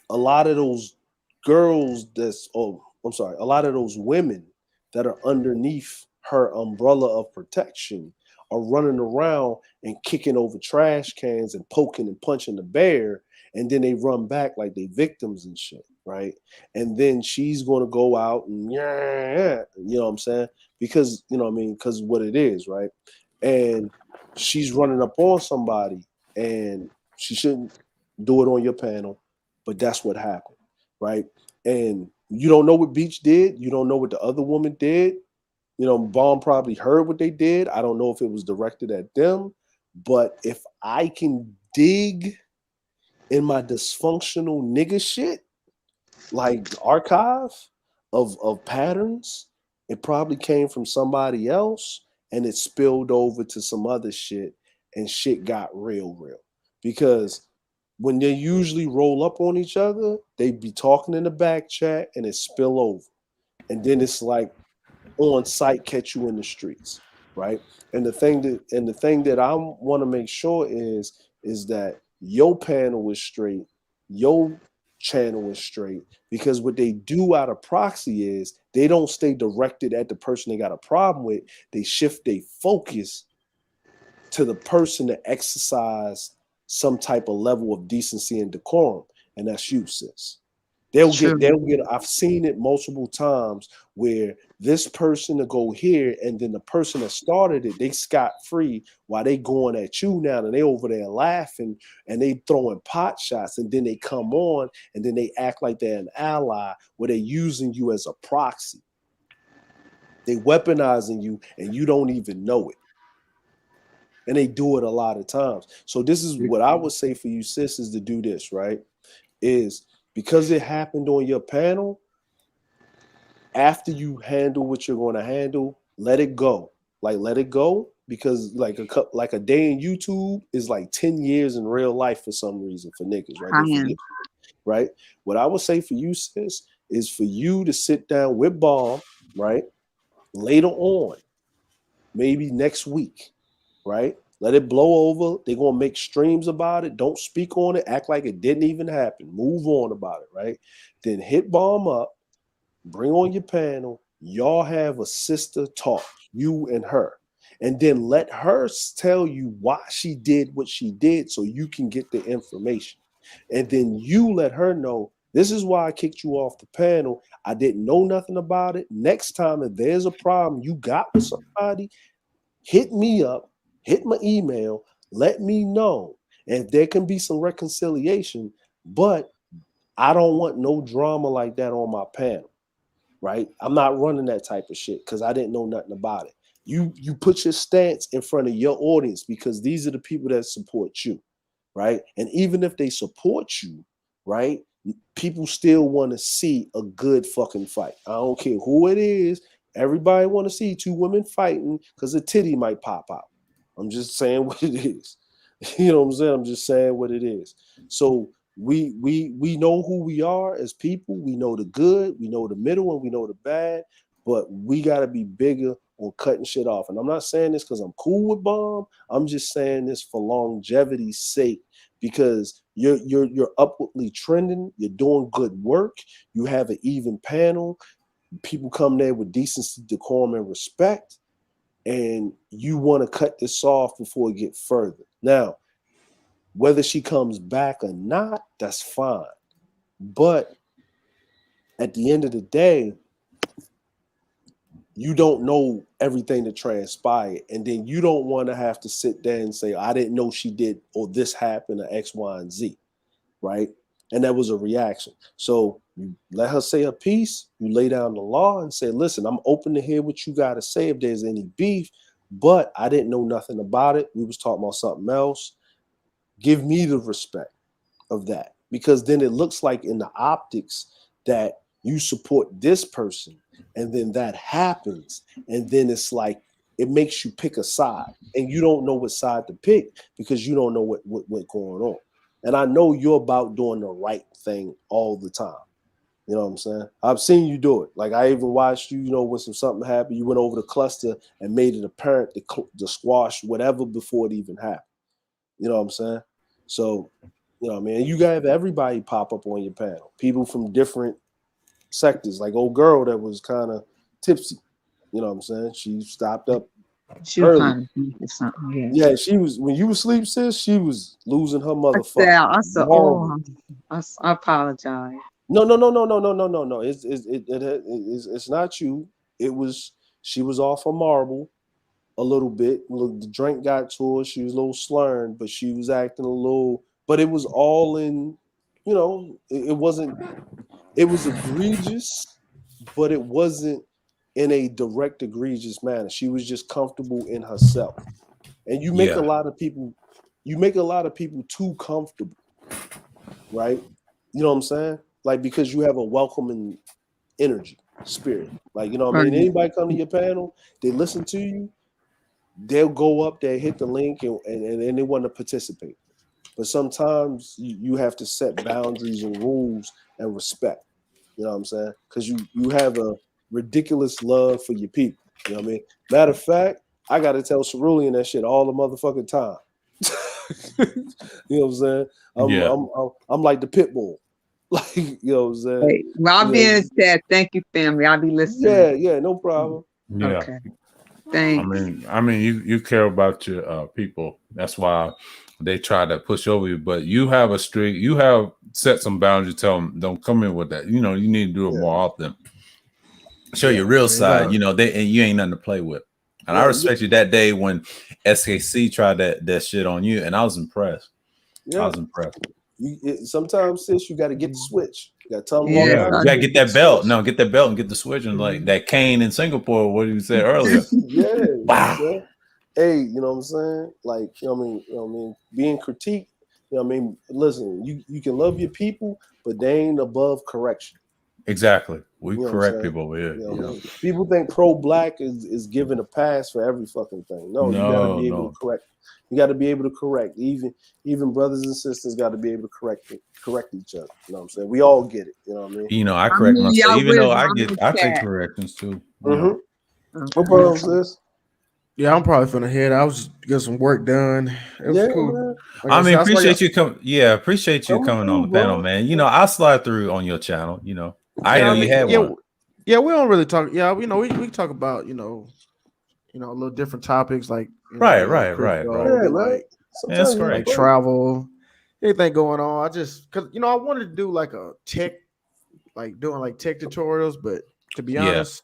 a lot of those girls a lot of those women that are underneath her umbrella of protection are running around and kicking over trash cans and poking and punching the bear, and then they run back like they victims and shit, right? And then she's going to go out and you know what I'm saying? Because because what it is, right? And she's running up on somebody, and she shouldn't do it on your panel, but that's what happened, right? And You don't know what Beach did. You don't know what the other woman did. You know, Bomb probably heard what they did. I don't know if it was directed at them, but if I can dig in my dysfunctional nigga shit, like the archive of patterns, it probably came from somebody else and it spilled over to some other shit and shit got real. Because when they usually roll up on each other, they be talking in the back chat and it spill over. And then it's like on site catch you in the streets, right? And the thing that I want to make sure is that your panel is straight, your channel is straight, because what they do out of proxy is they don't stay directed at the person they got a problem with. They shift their focus to the person to exercise some type of level of decency and decorum, and that's you, sis. True. They'll get. I've seen it multiple times where this person to go here, and then the person that started it, they scot free while they going at you now, and they over there laughing and they throwing pot shots, and then they come on and then they act like they're an ally where they're using you as a proxy. They weaponizing you, and you don't even know it. And they do it a lot of times. So this is what I would say for you, sis, is to do this, right? Is because it happened on your panel, after you handle what you're going to handle, let it go. Like let it go, because like a day in YouTube is like 10 years in real life for some reason for niggas, right? They forget, Crying. right? What I would say for you, sis, is for you to sit down with Bomb, right? Later on, maybe next week, right? Let it blow over. They're gonna make streams about it. Don't speak on it. Act like it didn't even happen. Move on about it, right? Then hit Bomb up, bring on your panel. Y'all have a sister talk, you and her. And then let her tell you why she did what she did so you can get the information. And then you let her know this is why I kicked you off the panel. I didn't know nothing about it. Next time, if there's a problem you got with somebody, hit me up, hit my email, let me know. And if there can be some reconciliation, but I don't want no drama like that on my panel, right? I'm not running that type of shit because I didn't know nothing about it. You put your stance in front of your audience because these are the people that support you, right? And even if they support you, right, people still want to see a good fucking fight. I don't care who it is. Everybody want to see two women fighting because a titty might pop out. I'm just saying what it is. You know what I'm saying? I'm just saying what it is. So we know who we are as people. We know the good, we know the middle, and we know the bad. But we gotta be bigger on cutting shit off. And I'm not saying this because I'm cool with Bomb. I'm just saying this for longevity's sake because you're upwardly trending. You're doing good work. You have an even panel. People come there with decency, decorum, and respect. And you want to cut this off before it get further. Now, whether she comes back or not, that's fine. But at the end of the day, you don't know everything that transpired. And then you don't want to have to sit there and say, I didn't know she did, or this happened, or X, Y, and Z, right? And that was a reaction. So you let her say her piece, you lay down the law and say, listen, I'm open to hear what you got to say if there's any beef, but I didn't know nothing about it. We was talking about something else. Give me the respect of that, because then it looks like in the optics that you support this person and then that happens, and then it's like it makes you pick a side and you don't know what side to pick because you don't know what's going on. And I know you're about doing the right thing all the time. You know what I'm saying? I've seen you do it. Like I even watched you, when something happened, you went over the cluster and made it apparent to squash whatever before it even happened. You know what I'm saying? So, man, you gotta have everybody pop up on your panel. People from different sectors, like old girl that was kind of tipsy. You know what I'm saying? She stopped up She was early. kind of deep or something. Yeah. Yeah, she was when you was asleep, sis. She was losing her I motherfucking said, marbles. oh, I apologize. No. It's not you. It was she was off her marble a little bit. Look, the drink got to her. She was a little slurring, but she was acting a little. But it was all in. It wasn't. it was egregious, but it wasn't in a direct egregious manner. She was just comfortable in herself. And you make a lot of people too comfortable, right? You know what I'm saying? Like, because you have a welcoming energy, spirit. Like, you know what I mean? Right. Anybody come to your panel, they listen to you, they'll go up there, hit the link, and they want to participate. But sometimes you have to set boundaries and rules and respect. You know what I'm saying? Because you have a ridiculous love for your people. You know what I mean? Matter of fact, I got to tell Cerulean that shit all the motherfucking time. You know what I'm saying? Yeah. I'm like the pit bull. Like, you know what I'm saying? Hey, well, I'll You be know, in the chat. Thank you, family. I'll be listening. yeah, no problem. Yeah. Okay. Thanks. I mean, you care about your people. That's why they try to push over you. But you have a streak. You have set some boundaries. Tell them don't come in with that. You know, you need to do it more often. Show your real side. You know, and you ain't nothing to play with. And I respect you that day when SKC tried that shit on you, and I was impressed. Yeah. I was impressed. Sometimes, sis, you got to get the switch. You got to tell them Yeah, all the You time. gotta get that belt. No, get that belt and get the switch. And like that cane in Singapore, what you said earlier. Yeah. Wow. Yeah. Hey, you know what I'm saying? Like, you know what I mean? Being critiqued, you know what I mean? Listen, you can love your people, but they ain't above correction. Exactly. We You know correct people over here. You know what I mean? People think pro-black is given a pass for every fucking thing. No, you got to be able to correct. You got to be able to correct. Even brothers and sisters got to be able to correct each other. You know what I'm saying? We all get it. You know what I mean? You know, I correct myself, y'all even though wisdom, I I'm take chat. corrections too. No Okay. problem, sis. Yeah, I'm probably finna head. I was get some work done. It was cool. Man. Like I mean, said, that's why appreciate you coming. Yeah, appreciate you Coming coming on the through, panel, bro. man. You know, I'll slide through on your channel. You know, I Yeah, know I you mean, had one. yeah, we don't really talk. Yeah, we talk about a little different topics like Right. Yeah, man. like Sometimes That's you great. travel, anything going on. I just because I wanted to do like a tech, like doing like tech tutorials, but to be Yeah. honest,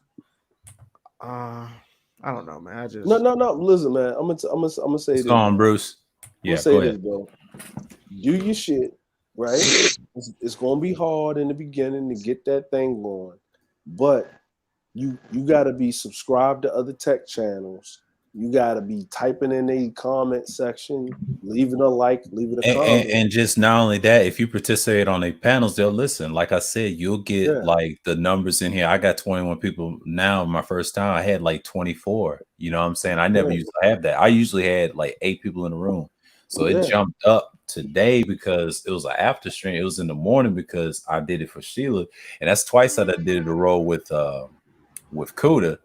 I don't know, man. I just No. Listen, man. I'm gonna say It's this. gone, Bruce. I'm Yeah, gonna say go this, ahead. bro. Do your shit, right? It's gonna be hard in the beginning to get that thing going, but you got to be subscribed to other tech channels. You got to be typing in the comment section, leaving a like, leaving a comment. And just not only that, if you participate on the panels, they'll listen. Like I said, you'll get like the numbers in here. I got 21 people now. My first time, I had like 24. You know what I'm saying? I never used to have that. I usually had like 8 people in the room. So it jumped up today because it was an after stream. It was in the morning because I did it for Sheila, and that's twice that I did a roll with Kuda.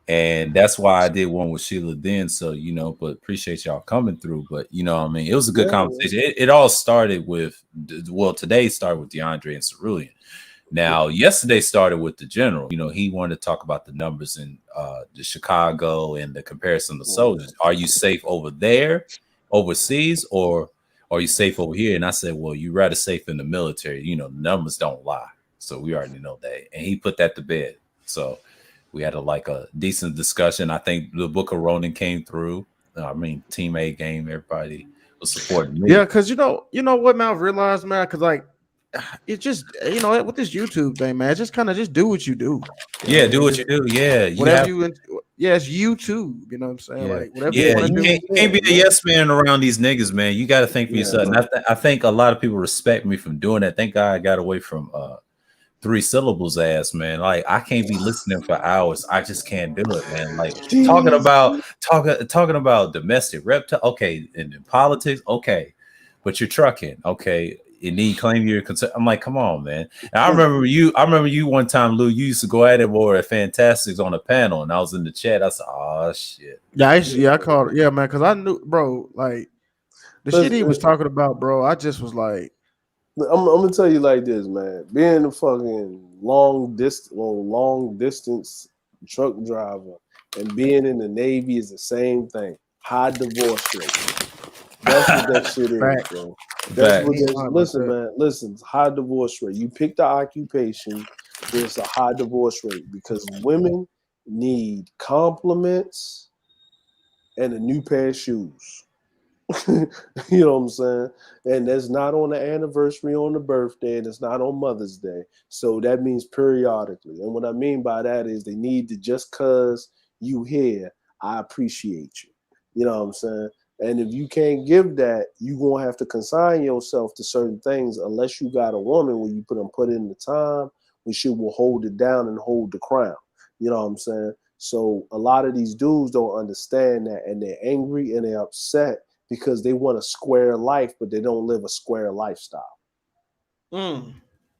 And that's why I did one with Sheila then. So, but appreciate y'all coming through. But, you know what I mean? It was a good conversation. It all started with, today started with DeAndre and Cerulean. Now, yesterday started with the general. You know, he wanted to talk about the numbers in the Chicago and the comparison of soldiers. Are you safe over there, overseas, or are you safe over here? And I said, well, you're rather safe in the military. You know, numbers don't lie. So we already know that. And he put that to bed. So we had a decent discussion. I think the Book of Ronin came through. I mean, Team A game, everybody was supporting me. Yeah, because you know what, man, I've realized, man, because like it just with this YouTube thing, man, just kind of just do what you do. Yeah, do what you do. Yeah, whatever it's YouTube. You know what I'm saying? Yeah. Like whatever you want to do. You can't be a yes man around these niggas, man. You got to think for yourself. And I think a lot of people respect me from doing that. Thank God I got away from 3 syllables ass, man. Like I can't be listening for hours. I just can't do it, man. Like talking about domestic reptile, okay, and in politics, okay, but you're trucking, okay. And then you claim you're concerned. I'm like, come on, man. And I remember you one time, Lou. You used to go at it more at Fantastics on the panel, and I was in the chat. I said, oh shit. Yeah, I called. Yeah, man, because I knew, bro. Like the shit he was talking about, bro. I just was like, I'm gonna tell you like this, man. Being a fucking long distance truck driver and being in the Navy is the same thing. High divorce rate. That's what that shit is, bro. That's what that. Listen, man. Listen. High divorce rate. You pick the occupation. There's a high divorce rate because women need compliments and a new pair of shoes. You know what I'm saying? And that's not on the anniversary, on the birthday, and it's not on Mother's Day. So that means periodically. And what I mean by that is they need to, just cause you here, I appreciate you. You know what I'm saying? And if you can't give that, you gonna have to consign yourself to certain things unless you got a woman where you put in the time, when she will hold it down and hold the crown. You know what I'm saying? So a lot of these dudes don't understand that, and they're angry and they're upset because they want a square life, but they don't live a square lifestyle. Mm.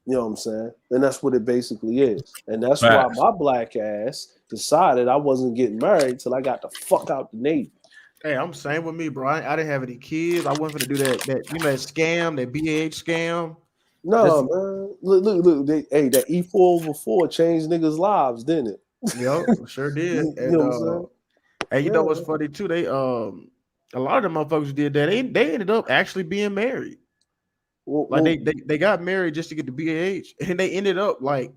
You know what I'm saying? And that's what it basically is. And that's why Facts. my black ass decided I wasn't getting married till I got the fuck out the Navy. Hey, I'm same with me, bro. I didn't have any kids. I wasn't gonna do that that scam, that BAH scam. No, Just man. Look. That E4/4 changed niggas' lives, didn't it? yep, sure did. You And know what I'm saying? and you know what's Yeah. funny too? They a lot of them motherfuckers who did that. They ended up actually being married. Like Well, they got married just to get the BAH, and they ended up like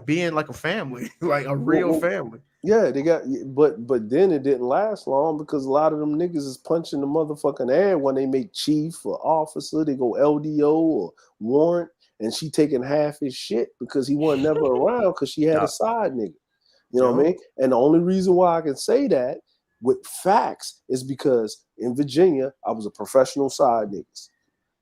being like a family, like a real well, family. yeah, they got, but then it didn't last long because a lot of them niggas is punching the motherfucking air when they make chief or officer. They go LDO or warrant, and she taking half his shit because he wasn't never around because she had a Yeah. side nigga. You know what I Yo. mean? And the only reason why I can say that with facts is because in Virginia I was a professional side niggas.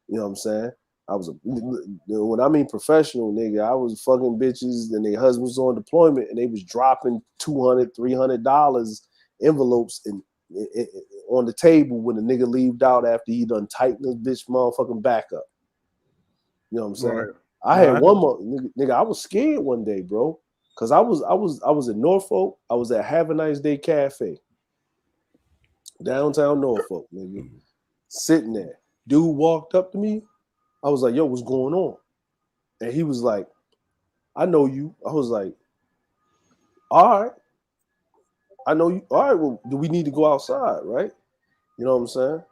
You know what I'm saying? I was when I mean professional, nigga, I was fucking bitches and their husbands on deployment and they was dropping $200, $300 envelopes on the table when the nigga leaved out after he done tightened this bitch motherfucking back up. You know what I'm saying? Right. I No, had I one know. more nigga. I was scared one day, bro, because I was in Norfolk. I was at Have a Nice Day Cafe, downtown Norfolk, nigga, sitting there. Dude walked up to me. I was like, yo, what's going on? And he was like, I know you. I was like, all right. I know you. All right, well, do we need to go outside, right? You know what I'm saying?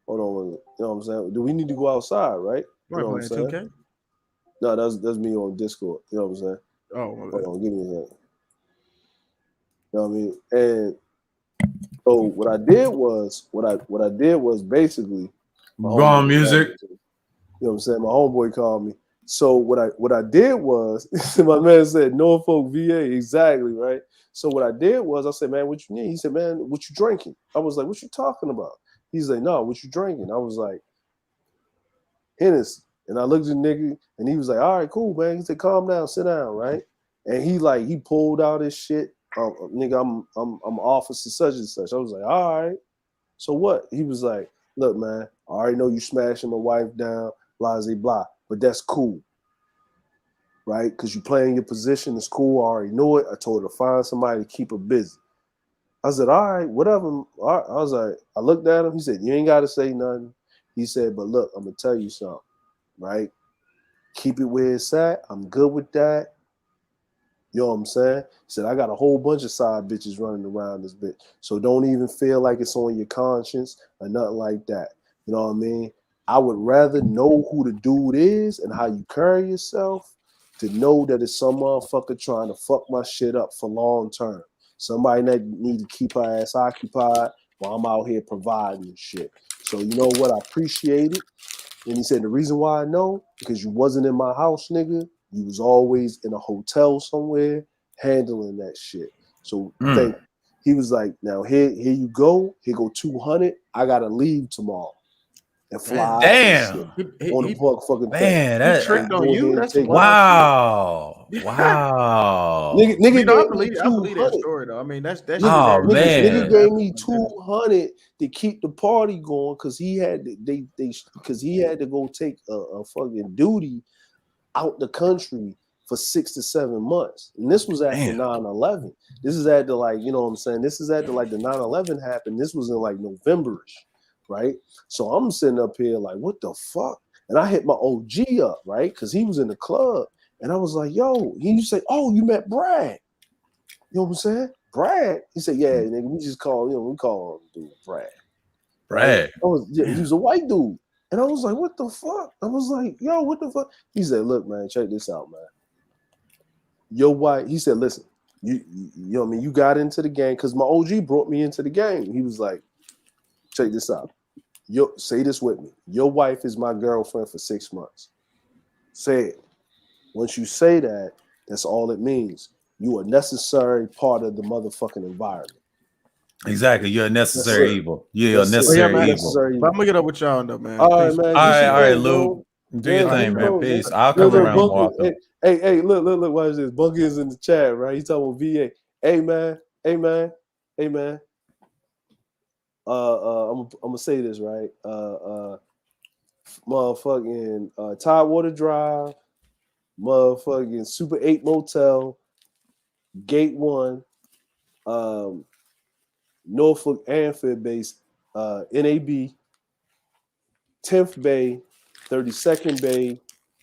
Hold on. You know what I'm saying? Do we need to go outside, right? You Right, know what I'm playing saying? 2K. No, that's me on Discord. You know what I'm saying? Oh, my Hold bad. on, give me a second. You know what I mean? And so what I did was basically my Go on, homeboy called music. me. You know what I'm saying? My homeboy called me. So what I did was my man said Norfolk, VA, exactly, right? So what I did was I said, man, what you need? He said, man, what you drinking? I was like, what you talking about? He's like, no, what you drinking? I was like, Hennessy. And I looked at the nigga and he was like, all right, cool, man. He said, calm down, sit down, right? And he pulled out his shit. Nigga, I'm officer such and such. I was like, all right. So what? He was like, look, man, I already know you smashing my wife down, blah, blah, blah. But that's cool, right? Because you playing your position, it's cool. I already know it. I told her to find somebody to keep her busy. I said, all right, whatever. All right. I was like, I looked at him. He said, you ain't got to say nothing. He said, but look, I'm going to tell you something, right? Keep it where it's at. I'm good with that. You know what I'm saying? He said, I got a whole bunch of side bitches running around this bitch. So don't even feel like it's on your conscience or nothing like that. You know what I mean? I would rather know who the dude is and how you carry yourself to know that it's some motherfucker trying to fuck my shit up for long term. Somebody that need to keep her ass occupied while I'm out here providing shit. So you know what? I appreciate it. And he said, the reason why I know, because you wasn't in my house, nigga. You was always in a hotel somewhere handling that shit. So thank you. He was like, now here you go. Here go 200. I gotta leave tomorrow and fly out and shit Damn. on the fucking thing. Man, He So tricked that on go ahead you. and That's some take it. wild shit. wow. Wow. I mean, Nigga no, gave me I believe that 200. story though. I mean, that shit Nigga, Oh very much nigga did man. gave happen me like that. 200 to keep the party going because he had because he had to go take a fucking duty out the country for 6 to 7 months. And this was after Damn. 9/11. This is after, like, you know what I'm saying? This is after like the 9/11 happened. This was in like November-ish, right? So I'm sitting up here like, what the fuck? And I hit my OG up, right? Because he was in the club. And I was like, yo, he used to say, oh, you met Brad. You know what I'm saying? Brad. He said, yeah, nigga, we just call, we call him dude Brad. Right? Brad. He was a white dude. And I was like, what the fuck? I was like, yo, what the fuck? He said, look, man, check this out, man. Your wife, he said, listen, you know what I mean? You got into the game because my OG brought me into the game. He was like, check this out. Say this with me. Your wife is my girlfriend for 6 months. Say it. Once you say that, that's all it means. You are a necessary part of the motherfucking environment. Exactly. You're a necessary it. evil. You're a That's it. Oh yeah, necessary man. evil. Necessary But I'm evil. gonna get up with y'all though, man. All right, Peace. man. All Do right, your all right, thing, Lou. bro. Do Yeah, your do thing, your man. thing, Peace. man. I'll come Look, around more Bunky. often. Hey, look, watch this. Bunky is in the chat, right? He's talking about VA. Hey, man. I'm gonna say this, right? Motherfucking Tidewater Drive, motherfucking Super 8 Motel, Gate 1, Norfolk Amphibious Base, NAB, 10th Bay, 32nd Bay,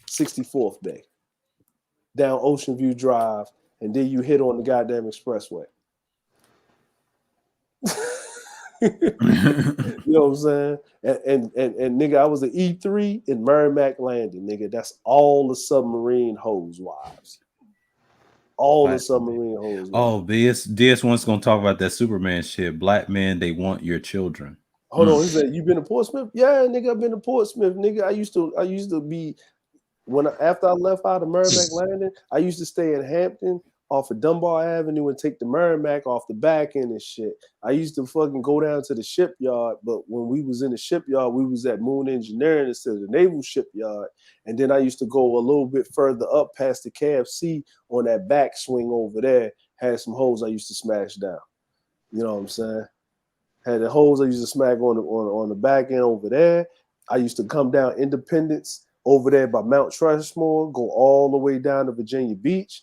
64th Bay, down Ocean View Drive, and then you hit on the goddamn expressway. You know what I'm saying? And nigga, I was an E3 in Merrimack Landing, nigga. That's all the submarine hose wives. All the submarine hose wives. Oh, this one's gonna talk about that Superman shit. Black men, they want your children. Hold on, he said, you been to Portsmouth? Yeah, nigga, I've been to Portsmouth, nigga. I used to be after I left out of Merrimack Landing, I used to stay in Hampton off of Dunbar Avenue and take the Merrimack off the back end and shit. I used to fucking go down to the shipyard, but when we was in the shipyard, we was at Moon Engineering instead of the Naval Shipyard. And then I used to go a little bit further up past the KFC on that back swing over there, had some holes I used to smash down. You know what I'm saying? Had the holes I used to smack on the back end over there. I used to come down Independence over there by Mount Trashmore, go all the way down to Virginia Beach.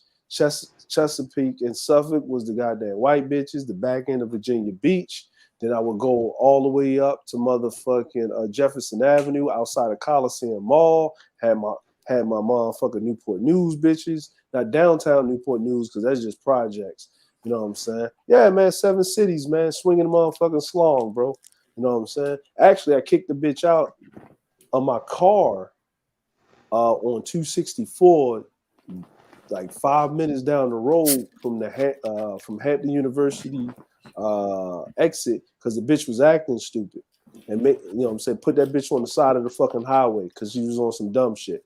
Chesapeake and Suffolk was the goddamn white bitches, the back end of Virginia Beach. Then I would go all the way up to motherfucking Jefferson Avenue outside of Coliseum Mall. Had my motherfucking Newport News bitches. Not downtown Newport News because that's just projects. You know what I'm saying? Yeah, man, 7 cities, man, swinging the motherfucking slong, bro. You know what I'm saying? Actually, I kicked the bitch out of my car on 264, like 5 minutes down the road from from Hampton University exit, because the bitch was acting stupid, and you know what I'm saying, put that bitch on the side of the fucking highway because she was on some dumb shit.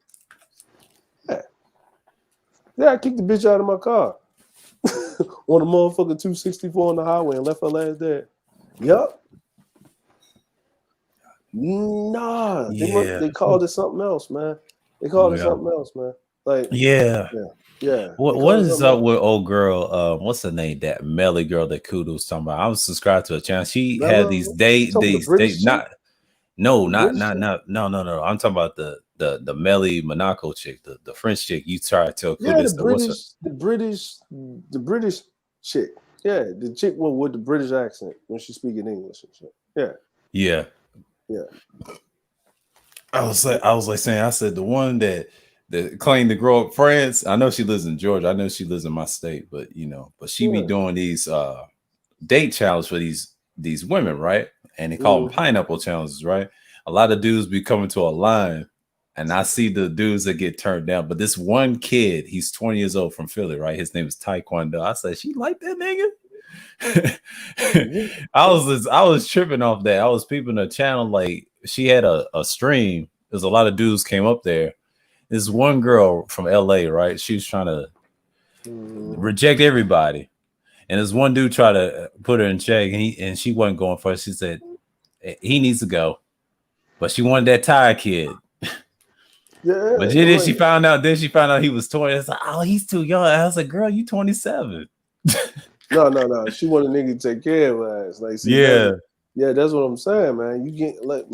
Yeah, I kicked the bitch out of my car on the motherfucking 264 on the highway and left her last there. Yup. Nah, they called it something else, man. They called it something else, man. Like, yeah. What is up with old girl? What's her name? That Melly girl that Kudos talking about. I was subscribed to a channel. She had these not. I'm talking about the Melly Monaco chick, the French chick. You try to tell Kudos the British chick. Yeah, the chick with the British accent when she's speaking English and shit. Yeah. I was saying, I said the one that claimed to grow up France. I know she lives in Georgia. I know she lives in my state, but she be doing these date challenges for these women, right? And they call them pineapple challenges, right? A lot of dudes be coming to a line, and I see the dudes that get turned down. But this one kid, he's 20 years old from Philly, right? His name is Taekwondo. I said, she like that nigga. I was tripping off that. I was peeping her channel, like she had a stream. There's a lot of dudes came up there. This one girl from LA, right? She was trying to reject everybody. And this one dude tried to put her in check, and she wasn't going for it. She said he needs to go. But she wanted that Thai kid. Yeah. But then she found out he was 20. It's like, oh, he's too young. I was like, girl, you 27. No. She wanted a nigga to take care of her ass. Like, see, that's what I'm saying, man. You get like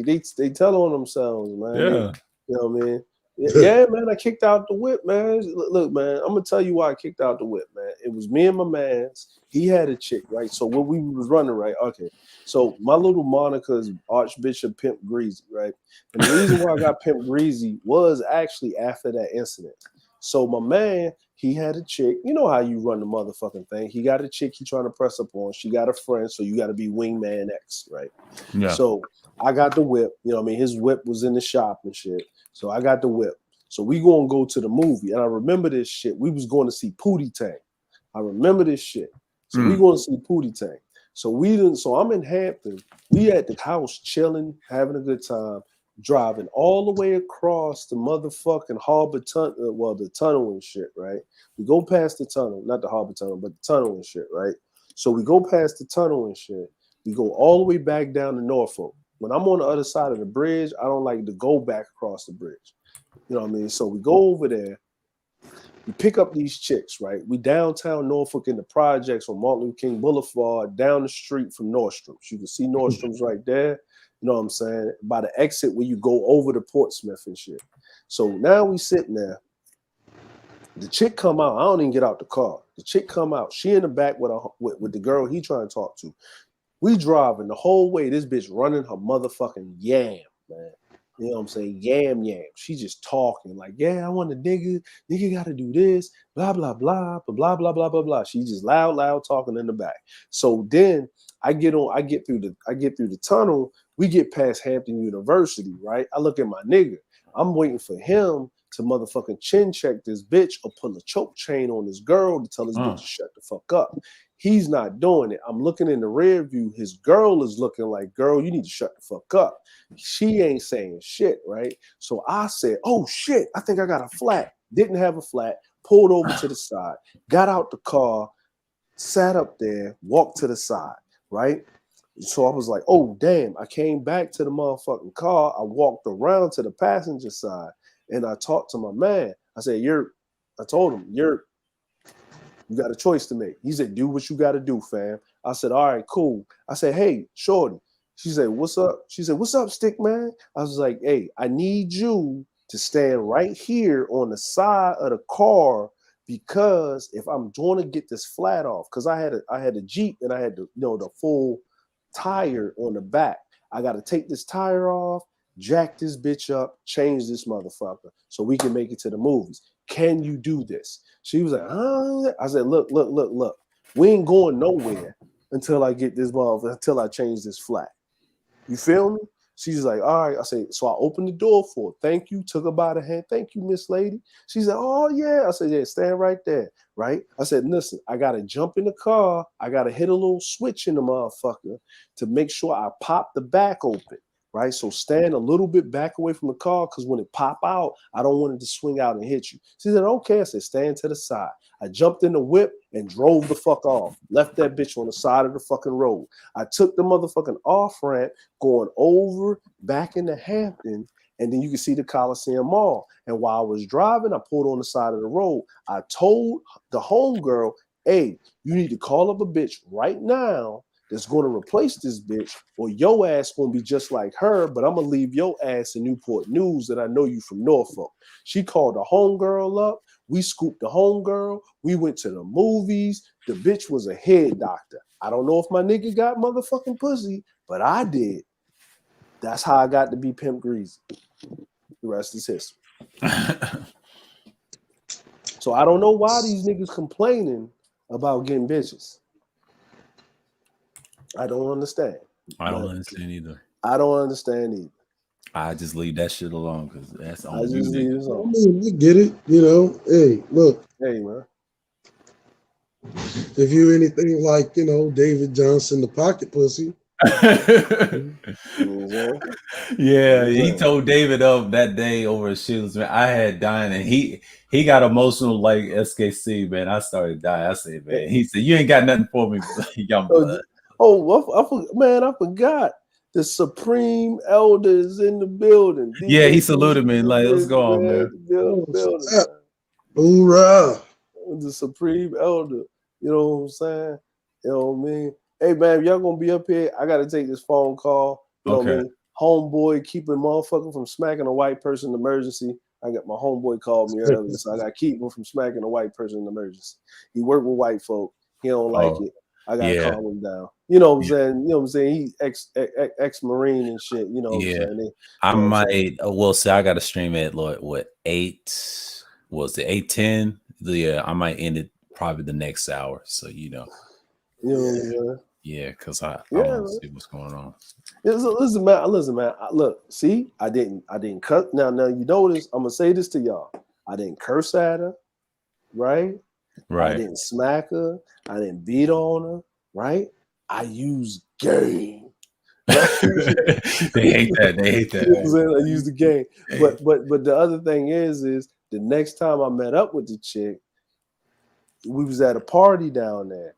they tell on themselves, man. Yeah. You know what I mean? Yeah, man. I kicked out the whip, man. Look, man. I'm gonna tell you why I kicked out the whip, man. It was me and my man's. He had a chick, right? So when we was running, right? Okay. So my little moniker is Archbishop Pimp Greasy, right? And the reason why I got Pimp Greasy was actually after that incident. So my man, he had a chick. You know how you run the motherfucking thing. He got a chick he trying to press up on. She got a friend, so you got to be wingman X, right? Yeah. So I got the whip. You know what I mean? His whip was in the shop and shit. So I got the whip. So we gonna go to the movie. And I remember this shit. We was going to see Pootie Tang. I remember this shit. So we going to see Pootie Tang. So we didn't. So I'm in Hampton. We at the house chilling, having a good time, driving all the way across the motherfucking harbor tunnel. Well, the tunnel and shit, right? We go past the tunnel, not the harbor tunnel, but the tunnel and shit, right? So we go past the tunnel and shit. We go all the way back down to Norfolk. When I'm on the other side of the bridge, I don't like to go back across the bridge. You know what I mean? So we go over there. We pick up these chicks, right? We downtown Norfolk in the projects on Martin Luther King Boulevard, down the street from Nordstrom's. You can see Nordstrom's right there. You know what I'm saying? By the exit where you go over to Portsmouth and shit. So now we sitting there. The chick come out. I don't even get out the car. The chick come out. She in the back with the girl he trying to talk to. We driving the whole way. This bitch running her motherfucking yam, man. You know what I'm saying? Yam. She just talking like, yeah, I want a nigga. Nigga got to do this. Blah, blah, blah, blah, blah, blah, blah, blah. She just loud talking in the back. So then I get through the tunnel. We get past Hampton University, right? I look at my nigga. I'm waiting for him to motherfucking chin check this bitch or pull a choke chain on this girl to tell this bitch to shut the fuck up. He's not doing it. I'm looking in the rear view. His girl is looking like, girl, you need to shut the fuck up. She ain't saying shit, right? So I said, oh shit, I think I got a flat. Didn't have a flat. Pulled over to the side. Got out the car. Sat up there. Walked to the side, right? So I was like, oh, damn. I came back to the motherfucking car. I walked around to the passenger side. And I talked to my man. I said, I told him, you got a choice to make. He said, do what you got to do, fam. I said, all right, cool. I said, hey, shorty. She said, what's up? She said, what's up, stick man? I was like, hey, I need you to stand right here on the side of the car because if I'm going to get this flat off, because I had a Jeep and I had the full tire on the back. I got to take this tire off, jack this bitch up, change this motherfucker so we can make it to the movies. Can you do this? She was like, I said, look. We ain't going nowhere until I get this motherfucker, until I change this flat. You feel me? She's like, all right. I said, so I opened the door for her. Thank you. Took her by the hand. Thank you, Miss Lady. She said, oh, yeah. I said, yeah, stand right there. Right? I said, listen, I got to jump in the car. I got to hit a little switch in the motherfucker to make sure I pop the back open. Right? So stand a little bit back away from the car because when it pop out, I don't want it to swing out and hit you. She said, okay. I said, stand to the side. I jumped in the whip and drove the fuck off. Left that bitch on the side of the fucking road. I took the motherfucking off ramp going over back into Hampton, and then you can see the Coliseum Mall. And while I was driving, I pulled on the side of the road. I told the homegirl, hey, you need to call up a bitch right now that's going to replace this bitch, or your ass going to be just like her, but I'm going to leave your ass in Newport News that I know you from Norfolk. She called the homegirl up. We scooped the homegirl. We went to the movies. The bitch was a head doctor. I don't know if my nigga got motherfucking pussy, but I did. That's how I got to be Pimp Greasy. The rest is history. So I don't know why these niggas complaining about getting bitches. I don't understand. I don't understand either. I don't understand either. I just leave that shit alone because that's on I just leave it alone. I mean, I get it. Hey, look. Hey, man. If you anything like, David Johnson, the pocket pussy. Yeah, he told David up that day over at Sheila's. Man, I had dying, and he got emotional like SKC. Man, I started dying. I said, man, he said, you ain't got nothing for me, young blood. I forgot. The Supreme Elder is in the building. Yeah, he saluted me like, let's go on, man. Hoorah! The Supreme Elder. You know what I'm saying? You know what I mean? Hey, man, if y'all gonna be up here, I gotta take this phone call. You know what I mean? Homeboy keeping motherfucker from smacking a white person in emergency. I got my homeboy called me earlier, so I gotta keep him from smacking a white person in emergency. He work with white folk. He don't like it. I gotta calm him down. You know what I'm saying? You know what I'm saying? He ex-Marine and shit. You know what I'm saying? I might. Well, see, I got to stream at what 8? Was it 8:10? Yeah, I might end it probably the next hour. So yeah, because I want to see what's going on. Listen, man. Look, see, I didn't cut. Now you notice. I'm gonna say this to y'all. I didn't curse at her, right? I didn't smack her. I didn't beat on her, right? I use game. they hate that. They hate that. You know what I'm saying? I use the game. But the other thing is the next time I met up with the chick, we was at a party down there,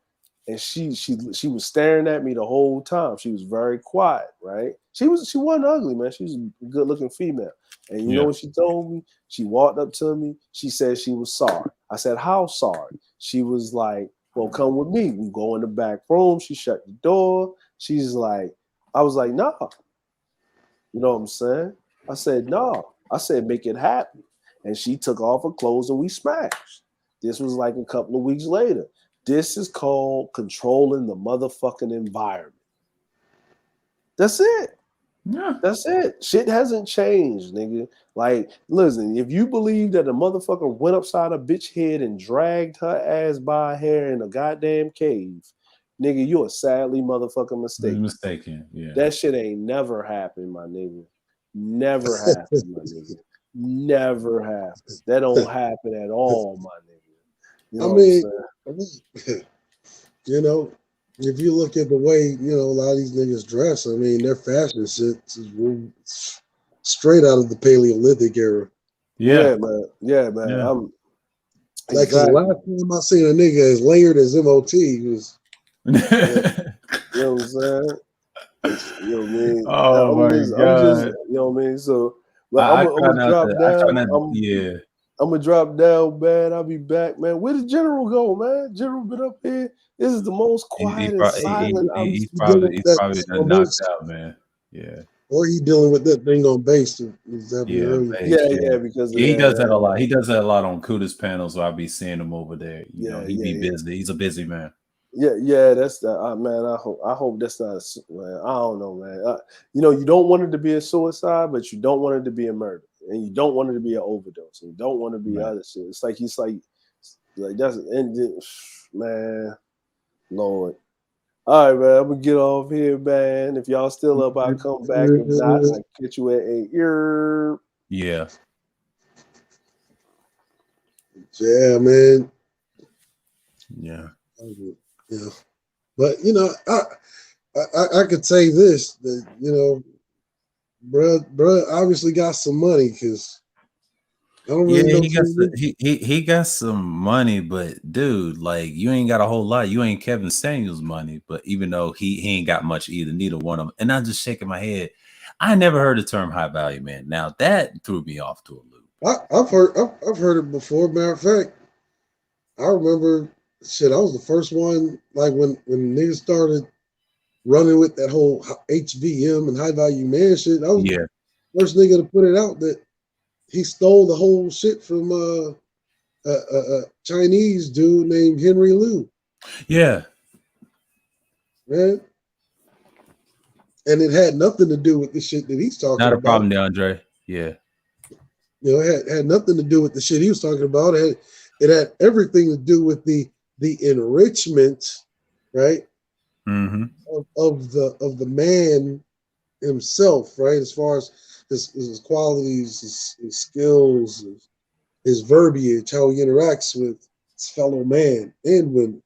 and she was staring at me the whole time. She was very quiet, right? She wasn't ugly, man. She was a good looking female. And you know what she told me? She walked up to me. She said she was sorry. I said, how sorry? She was like, well, come with me. We go in the back room. She shut the door. She's like, I was like, no. You know what I'm saying? I said, no. I said, make it happen. And she took off her clothes and we smashed. This was like a couple of weeks later. This is called controlling the motherfucking environment. That's it. Yeah. That's it. Shit hasn't changed, nigga. Like, listen, if you believe that a motherfucker went upside a bitch head and dragged her ass by her hair in a goddamn cave, nigga, you are sadly motherfucking mistaken. Yeah. That shit ain't never happened, my nigga. Never happened, my nigga. Never happened. That don't happen at all, my nigga. You know I mean, you know, if you look at the way, you know, a lot of these niggas dress, I mean, their fashion shit is straight out of the Paleolithic era. Yeah, man. Yeah. I'm like the last time I seen a nigga as layered as MOT was. You know what I'm saying? You know what I mean? Oh my God. I'm just, you know what I mean? So, I'm gonna drop down. I'm gonna drop down, man. I'll be back, man. Where did General go, man? General been up here. This is the most quiet and silent. He's probably done knocked out, man. Yeah. Or he dealing with that thing on base. Because he does that a lot. He does that a lot on Kuda's panels. So I'll be seeing him over there. You know, he be busy. He's a busy man. Yeah, that's that, man. I hope that's not, man. I don't know, man. You know, you don't want it to be a suicide, but you don't want it to be a murder, and you don't want it to be an overdose, and you don't want it to be other shit. It's like that's man, Lord. All right, man. I'm gonna get off here, man. If y'all still up, I'll come back. If not, I'll catch you at 8. Yeah. Yeah, man. Yeah. Yeah, but you know, I could say this, that you know, bruh obviously got some money because I don't really know. He got some money, but dude, like you ain't got a whole lot. You ain't Kevin Samuels money, but even though he ain't got much either, neither one of them. And I'm just shaking my head. I never heard the term high value man. Now that threw me off to a loop. I've heard it before. Matter of fact, I remember. Shit, I was the first one, like when niggas started running with that whole HVM and high value man shit. I was the first nigga to put it out that he stole the whole shit from a Chinese dude named Henry Liu. Yeah. Man. And it had nothing to do with the shit that he's talking about. Not a problem, DeAndre. Yeah. You know, it had nothing to do with the shit he was talking about. It had everything to do with the enrichment, right? Mm-hmm. Of the man himself, right? As far as his qualities, his skills, his verbiage, how he interacts with his fellow man and women.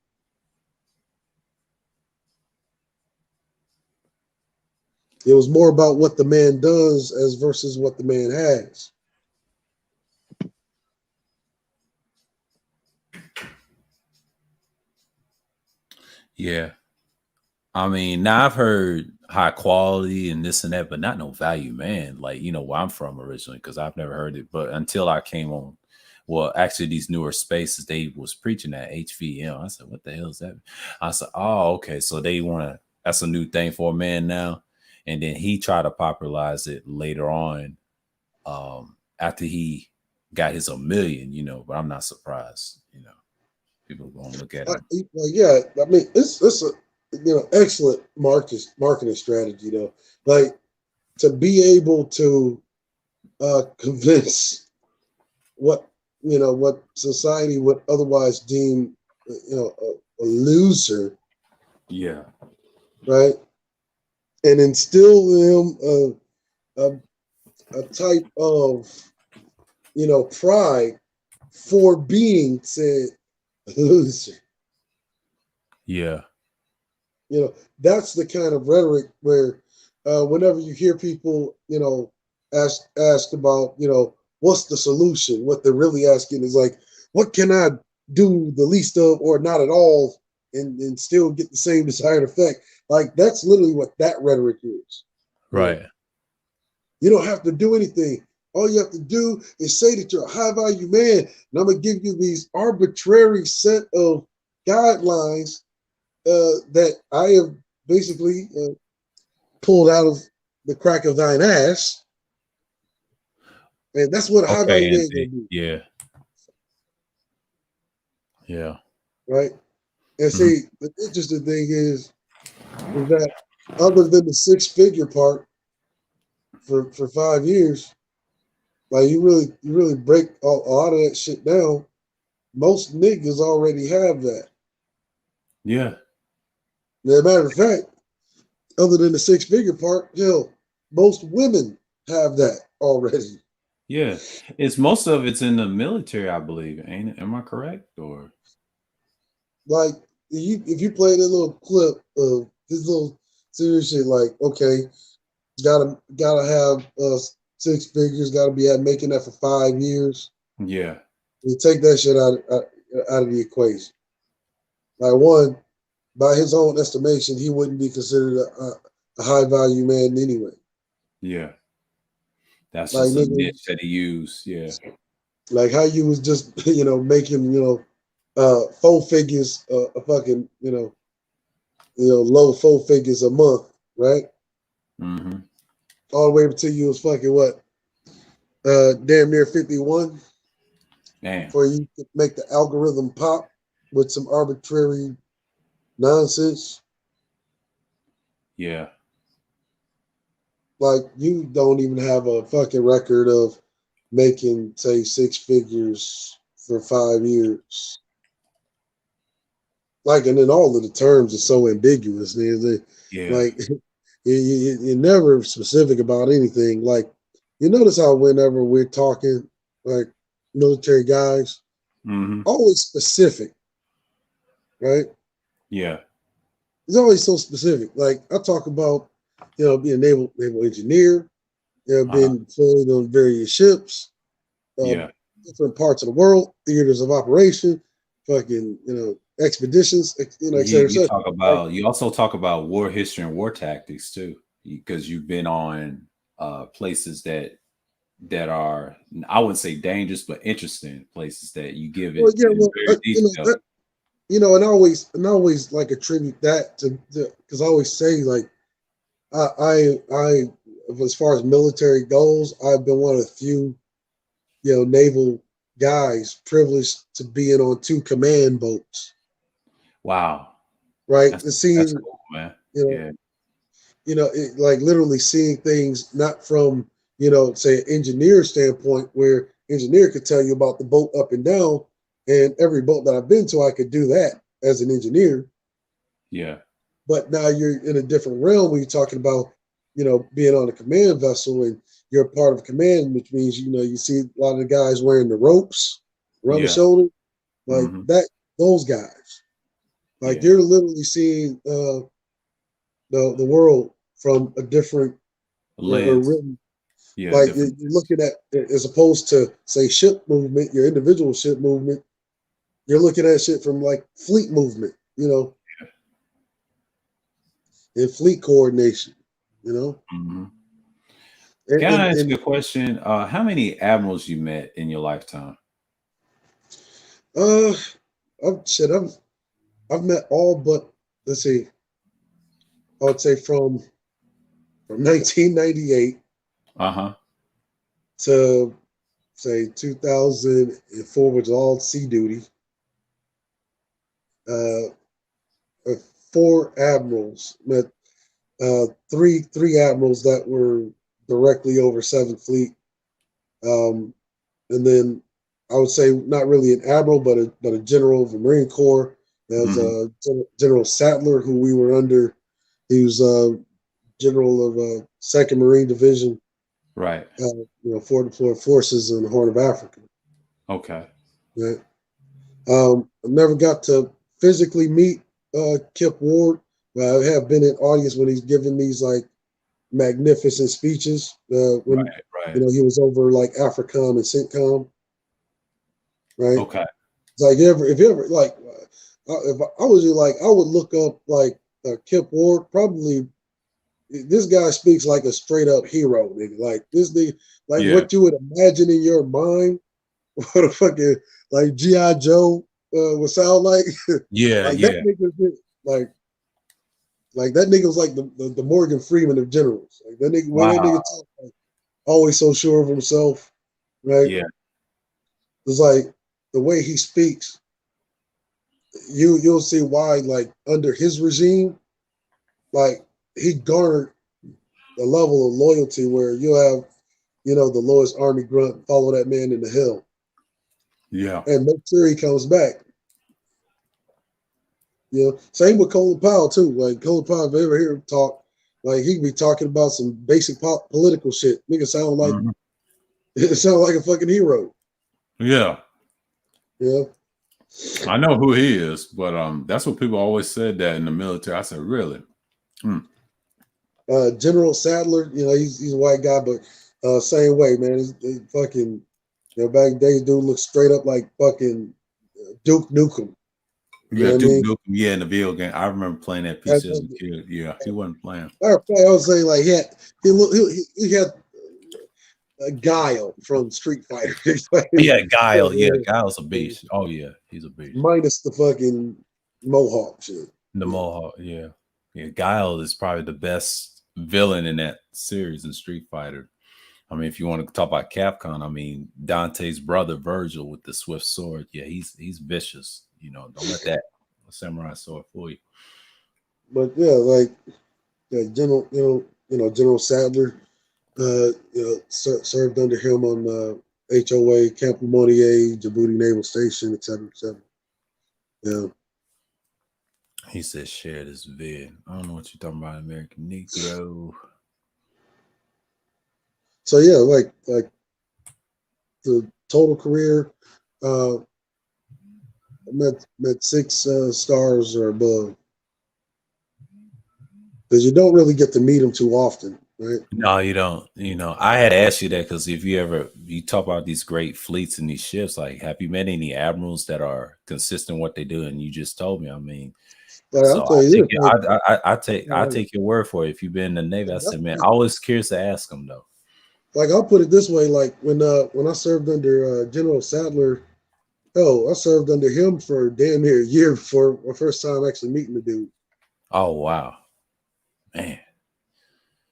It was more about what the man does as versus what the man has. Yeah. I mean, now I've heard high quality and this and that, but not no value, man. Like, you know, where I'm from originally, because I've never heard it. But until I came on, well, actually, these newer spaces, they was preaching that HVM. I said, what the hell is that? I said, oh, okay. So they want to, that's a new thing for a man now. And then he tried to popularize it later on after he got his $1 million, you know, but I'm not surprised, you know. People are going to look at it. Well, yeah, I mean, it's a excellent marketing strategy, though. Like to be able to convince what society would otherwise deem, a loser. Yeah. Right. And instill in him a type of, pride for being said loser. Yeah. You know, that's the kind of rhetoric where whenever you hear people, you know, ask about, you know, what's the solution? What they're really asking is like, what can I do the least of or not at all and still get the same desired effect? Like that's literally what that rhetoric is. You know, Right. you don't have to do anything. All you have to do is say that you're a high value man, and I'm gonna give you these arbitrary set of guidelines that I have basically pulled out of the crack of thine ass, and that's what a high Okay, value man is gonna Anthony. do, Yeah. Yeah. right? And Mhm. see, the interesting thing is that other than the 6-figure part for 5 years, like you really break a lot of that shit down. Most niggas already have that. Yeah. As a matter of fact, other than the 6-figure part, hell, most women have that already. Yeah, it's most of it's in the military, I believe. Ain't it? Am I correct? Or Like if you play that little clip of this little serious shit, like okay, gotta have 6 figures, gotta be at making that for 5 years. yeah, You take that shit out of the equation. Like one, by his own estimation, he wouldn't be considered a high value man anyway. yeah. That's Like just a nigga, niche that he used. Yeah, like how you was just making 4 figures a fucking low 4 figures a month, right? mm-hmm. All the way until you was fucking what damn near 51 Damn. for you to make the algorithm pop with some arbitrary nonsense. Yeah, Like you don't even have a fucking record of making say 6 figures for 5 years. Like, and then all of the terms are so ambiguous. yeah, Like, you're never specific about anything. Like, you notice how whenever we're talking, like military guys, mm-hmm. always specific, right? Yeah, It's always so specific. Like I talk about, being a naval engineer, uh-huh. being deployed on various ships, uh, Yeah. different parts of the world, theaters of operation, fucking, expeditions, et cetera, et You cetera. talk Like, about. You also talk about war history and war tactics too, because you've been on places that are, I wouldn't say dangerous, but interesting places that you give well, it yeah, in well, very detail. and I always like attribute that to because I always say like I as far as military goes, I've been one of the few naval guys privileged to being on 2 command boats, Wow, right? that's And that's seeing cool, man. you know Yeah, like literally seeing things not from say an engineer standpoint where engineer could tell you about the boat up and down, and every boat that I've been to I could do that as an engineer. yeah, But now you're in a different realm when you're talking about, being on a command vessel and you're part of command, which means, you see a lot of the guys wearing the ropes around the yeah, shoulder, like mm-hmm. that, those guys. Like Yeah. you're literally seeing the world from a different or Lens. really Yeah, like different. you're looking at as opposed to say ship movement, your individual ship movement, you're looking at shit from like fleet movement, and fleet coordination, you know. Mm-hmm. And, Can I and, ask you and a question? How many admirals you met in your lifetime? uh, I've met all but let's see, I would say from 1998 Uh huh. to say 2004, which is all sea duty. Uh, 4 admirals met. Three admirals that were directly over 7th Fleet, and then I would say not really an admiral, but a general of the Marine Corps. There's Mm-hmm. General Sattler, who we were under. He was general of 2nd Marine Division, Right. Forward deployed forces in the Horn of Africa. Okay. Right? I never got to physically meet Kip Ward, I have been in audience when he's giving these like magnificent speeches. When Right. you know he was over like AFRICOM and CENTCOM, right? Okay. It's like if you ever like, if I was you, like, I would look up like Kip Ward. Probably this guy speaks like a straight up hero, nigga. Like this nigga, like Yeah. what you would imagine in your mind, what a fucking like G.I. Joe would sound like. Yeah. Like Yeah. that nigga, like that nigga was like the Morgan Freeman of generals. Like that nigga, when that Wow. nigga talk, like, always so sure of himself, right? Yeah. It's like the way he speaks. You'll see why, like under his regime, like he garnered a level of loyalty where you'll have, you know, the lowest army grunt follow that man into hell Yeah. and make sure he comes back. You know, same with Colin Powell too. Like Colin Powell, if you ever hear him talk, like he can be talking about some basic political shit. Nigga sound like Mhm. it sound like a fucking hero. Yeah. Yeah. I know who he is, but that's what people always said that in the military. I said, really? General Sadler, you know, he's a white guy, but same way, man. He's fucking, you know, back in the days, dude looked straight up like fucking Duke Nukem. You Yeah, know what I Duke mean? Nukem. Yeah, in the video game. I remember playing that PC as a kid. Yeah, he wasn't playing. Matter of fact, I was saying like he had a Guile from Street Fighter. Yeah, Guile. Yeah, Guile's a beast. Oh yeah, he's a beast. Minus the fucking mohawk shit. The Mohawk. Yeah, yeah. Guile is probably the best villain in that series in Street Fighter. I mean, if you want to talk about Capcom, I mean Dante's brother Virgil with the swift sword. Yeah, he's vicious. You know, don't let that samurai sword fool you. But yeah, like General, General Sadler, served under him on HOA, Camp Lemonnier, Djibouti Naval Station, et cetera, et cetera. Yeah. He said, share this vid. I don't know what you're talking about, American Negro. So yeah, like the total career, met 6 stars or above. Because you don't really get to meet them too often, right? No, you don't. You know, I had asked you that because if you talk about these great fleets and these ships, like, have you met any admirals that are consistent what they do? And you just told me. I mean, But so I'll tell you this, I take your word for it. If you've been in the Navy, I said, man, I was curious to ask them though. like I'll put it this way: like when I served under General Sadler, I served under him for damn near a year before my first time actually meeting the dude. Oh wow, man.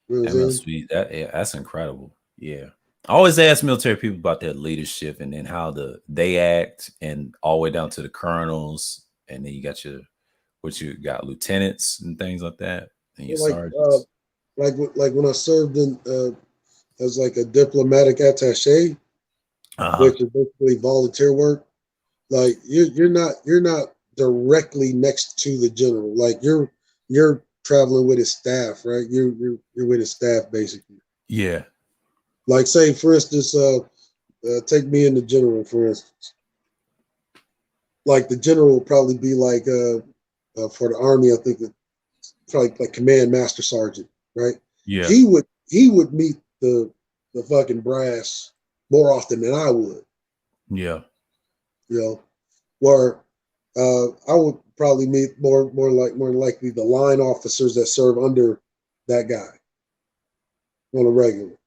You know what That I'm must be that's incredible. Yeah. I always ask military people about their leadership and then how they act, and all the way down to the colonels, and then you got you got lieutenants and things like that, and your sergeants. Like when I served in as like a diplomatic attaché, which is basically volunteer work. Like you're not directly next to the general. Like you're traveling with his staff, right? You're with his staff basically. Yeah. Like say for instance, take me and the general for instance. Like the general will probably be like for the army, I think it's probably like command master sergeant, right? Yeah. He would meet the fucking brass more often than I would. Yeah. You know, where I would probably meet more likely the line officers that serve under that guy on a regular.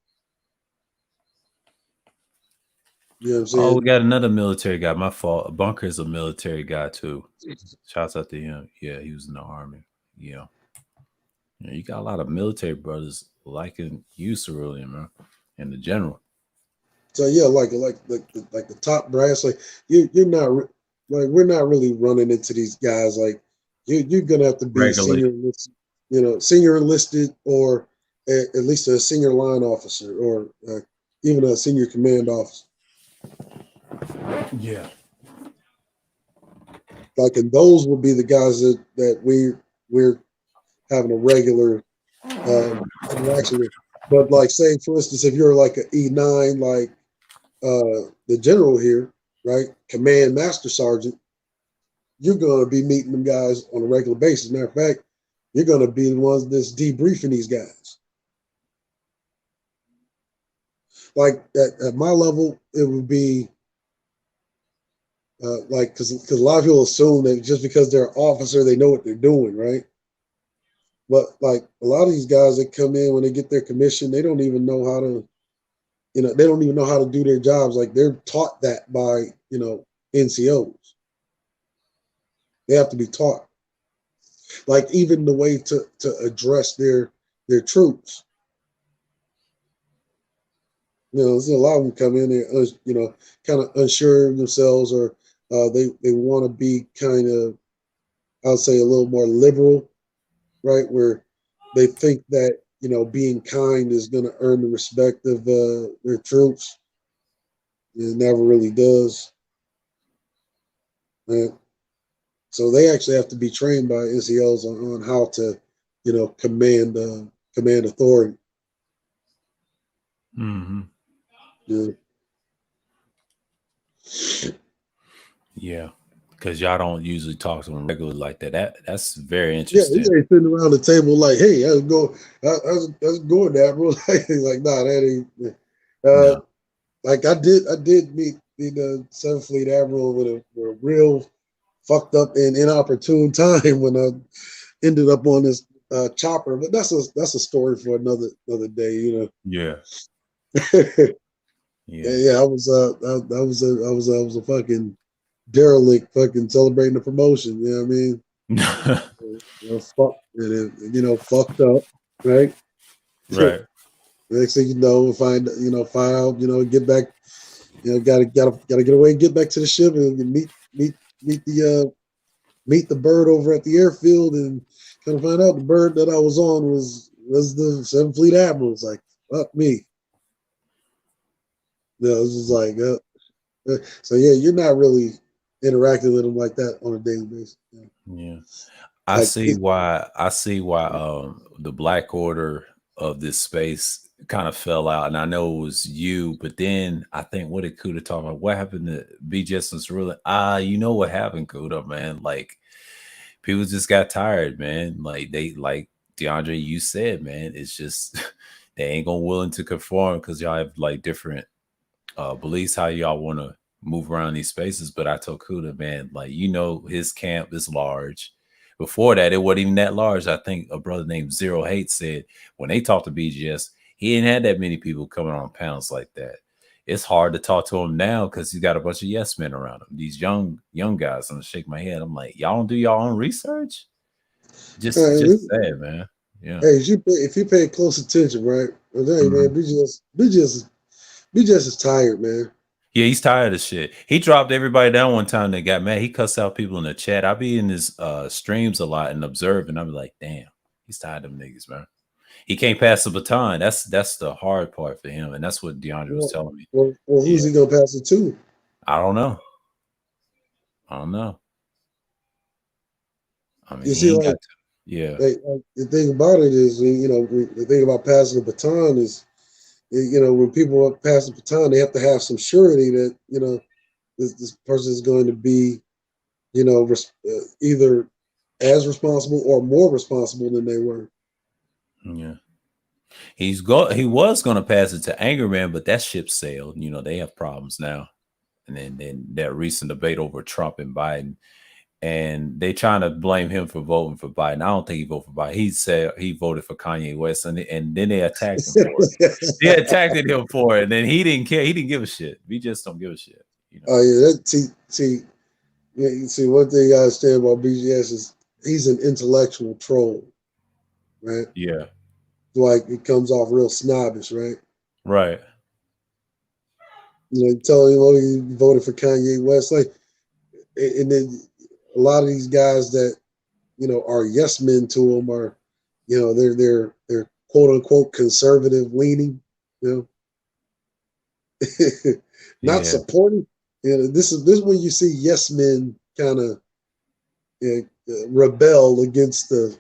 You know what I'm saying? Oh, we got another military guy. My fault. Bunker is a military guy too. Shouts out to him. Yeah, he was in the army. Yeah. Yeah, you got a lot of military brothers liking you, Cerulean, man, and the general. So yeah, like the top brass, like you're not like we're not really running into these guys. Like you're gonna have to be Regularly. senior enlisted, senior enlisted, or at least a senior line officer, or even a senior command officer. Yeah. Like, and those will be the guys that we're having a regular interaction with. But like, say for instance, if you're like an E9, like the general here, right, command master sergeant, you're gonna be meeting them guys on a regular basis. Matter of fact, you're going to be the ones that's debriefing these guys. Like at my level, it would be like because a lot of people assume that just because they're an officer, they know what they're doing, right? But like a lot of these guys that come in when they get their commission, they don't even know how to, they don't even know how to do their jobs. Like they're taught that by, NCOs. They have to be taught. Like even the way to address their troops. There's a lot of them come in there, kind of unsure of themselves, or they want to be kind of, I'll say, a little more liberal, right? Where they think that being kind is going to earn the respect of their troops. It never really does. Right? So they actually have to be trained by NCOs on how to, command authority. Mm-hmm. Yeah. Yeah, because y'all don't usually talk to them regularly like that. That's very Yeah, interesting. he ain't sitting around the table like, "Hey, how's going, Admiral?" Like, nah, that ain't. No. Like I did meet the 7th Fleet Admiral with a real fucked up and inopportune time when I ended up on this chopper. But that's a story for another day, Yeah. Yeah, I was a fucking derelict, fucking celebrating the promotion. You know what I mean? Fucked up, right? Right. Next thing you know, find out, get back, gotta get away and get back to the ship and meet the bird over at the airfield, and kind of find out the bird that I was on was the 7th Fleet Admiral. It's like, fuck me. It's just like, so yeah, you're not really interacting with them like that on a daily basis. Yeah. I see why the Black Order of this space kind of fell out, and I know it was you, but then I think what did Kuda talk about? What happened to BGS and Cerulli? You know what happened, Kuda, man? Like people just got tired, man. Like DeAndre, you said, man, it's just they ain't gonna willing to conform because y'all have like different beliefs how y'all want to move around these spaces. But I told Kuda, man, like his camp is large. Before that, it wasn't even that large. I think a brother named Zero Hate said when they talked to BGS, he ain't had that many people coming on pounds like that. It's hard to talk to him now because he's got a bunch of yes men around him. These young guys. I'm gonna shake my head. I'm like, y'all don't do y'all own research? Just sad, man. Yeah. Hey, if you pay close attention, right? Well, hey, man, BGS is tired, man. Yeah, he's tired of shit. He dropped everybody down one time that got mad. He cussed out people in the chat. I be in his streams a lot and observing. I'm like, damn, he's tired of them niggas, man. He can't pass the baton. That's the hard part for him, and that's what DeAndre was telling me. Well, who's he gonna pass it to? I don't know. I mean, you see, like, the thing about it is, the thing about passing the baton is, when people pass the baton, they have to have some surety that this person is going to be, either as responsible or more responsible than they were. Yeah. He was going to pass it to Angerman, but that ship sailed. They have problems now. And then that recent debate over Trump and Biden, and they trying to blame him for voting for Biden. I don't think he voted for Biden. He said he voted for Kanye West, and then they attacked him for it. They attacked him for it, and then he didn't care. He didn't give a shit. We just don't give a shit. Oh yeah, you see, one thing I understand about BGS is he's an intellectual troll, right? Yeah. Like it comes off real snobbish, right? Right. Tell him, he voted for Kanye West, like, and then a lot of these guys that are yes men to him are, they're quote unquote conservative leaning, not supporting. This is when you see yes men kind of rebel against the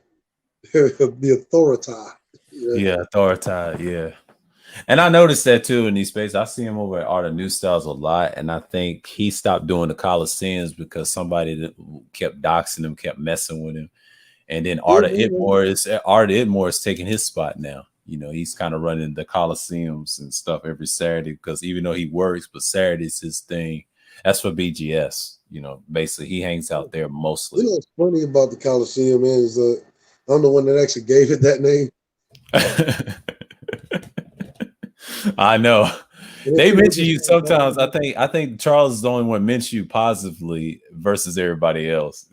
authority. Yeah, authority. Yeah. And I noticed that too in these spaces. I see him over at Art of New Styles a lot, and I think he stopped doing the Coliseums because somebody that kept doxing him, kept messing with him, And then Yeah, Arta man. Itmore is taking his spot now. You know, he's kind of running the Coliseums and stuff every Saturday because even though he works, but Saturday's his thing. That's for BGS. You know, basically he hangs out there You mostly. know what's funny about the Coliseum, man, is I'm the one that actually gave it that name. I know. And They people mention just you sometimes. I think Charles is the only one mention you positively versus everybody else.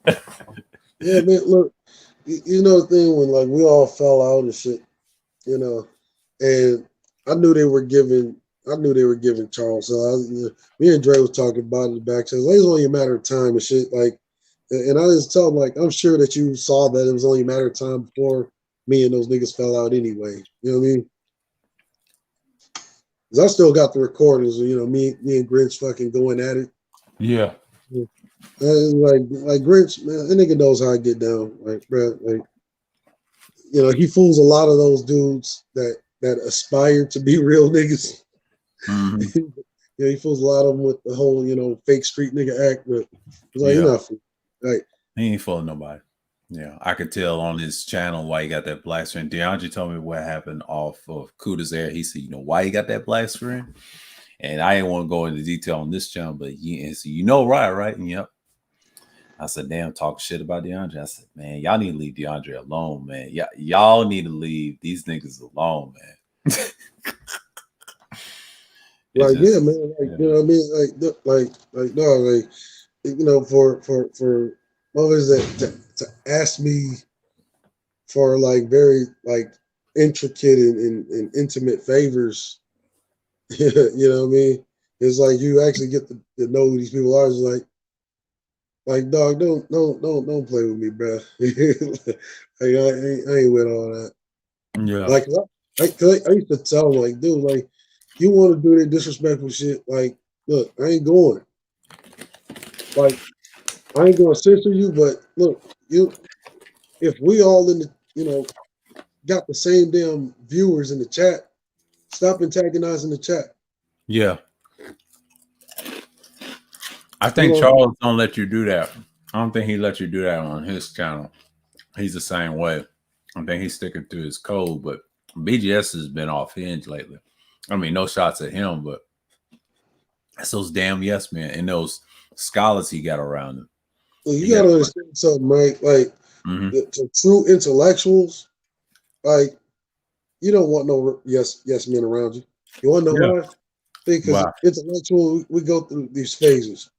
yeah, man. Look, you know the thing when like we all fell out and shit, you know, and I knew they were giving. I knew they were giving Charles. So me and Dre was talking about it in the back. So like, it's only a matter of time and shit. Like, and I just tell him like, I'm sure that you saw that it was only a matter of time before me and those niggas fell out anyway. You know what I mean? Because I still got the recordings. You know, me and Grinch fucking going at it. Yeah. Like Grinch, man, that nigga knows how I get down. Like, bro, like, you know, he fools a lot of those dudes that aspire to be real niggas. Mm-hmm. Yeah, he fools a lot of them with the whole, you know, fake street nigga act, but it's like, Yeah. you're not fool. Like, He ain't fooling nobody. Yeah, I could tell on his channel why he got that black screen. DeAndre told me what happened off of Kuda's air. He said, you know, why he got that black screen? And I didn't want to go into detail on this channel, but he said, you know, right? And yep. I said, damn, talk shit about DeAndre. I said, man, y'all need to leave DeAndre alone, man. Y'all need to leave these niggas alone, man. like, Just, yeah, man, like, you know what I mean? Like, no, like, you know, for mothers to ask me for like very like intricate and intimate favors, you know what I mean? It's like you actually get to know who these people are. It's like dog, don't play with me, bro. Like, I ain't with all that. Yeah. Like, I used to tell him, like, dude, like, you want to do that disrespectful shit, like, look, I ain't going. Like, I ain't gonna censor you, but look, if we all in the, you know, got the same damn viewers in the chat, stop antagonizing the chat. Yeah. I You think know, Charles don't let you do that. I don't think he let you do that on his channel. He's the same way. I think he's sticking to his code, but BGS has been off hinge lately. I mean, no shots at him, but it's those damn yes men and those scholars he got around him. you gotta understand something, right? Like, the true intellectuals, like, you don't want no yes men around you. You want to know why? Because intellectual, we go through these phases,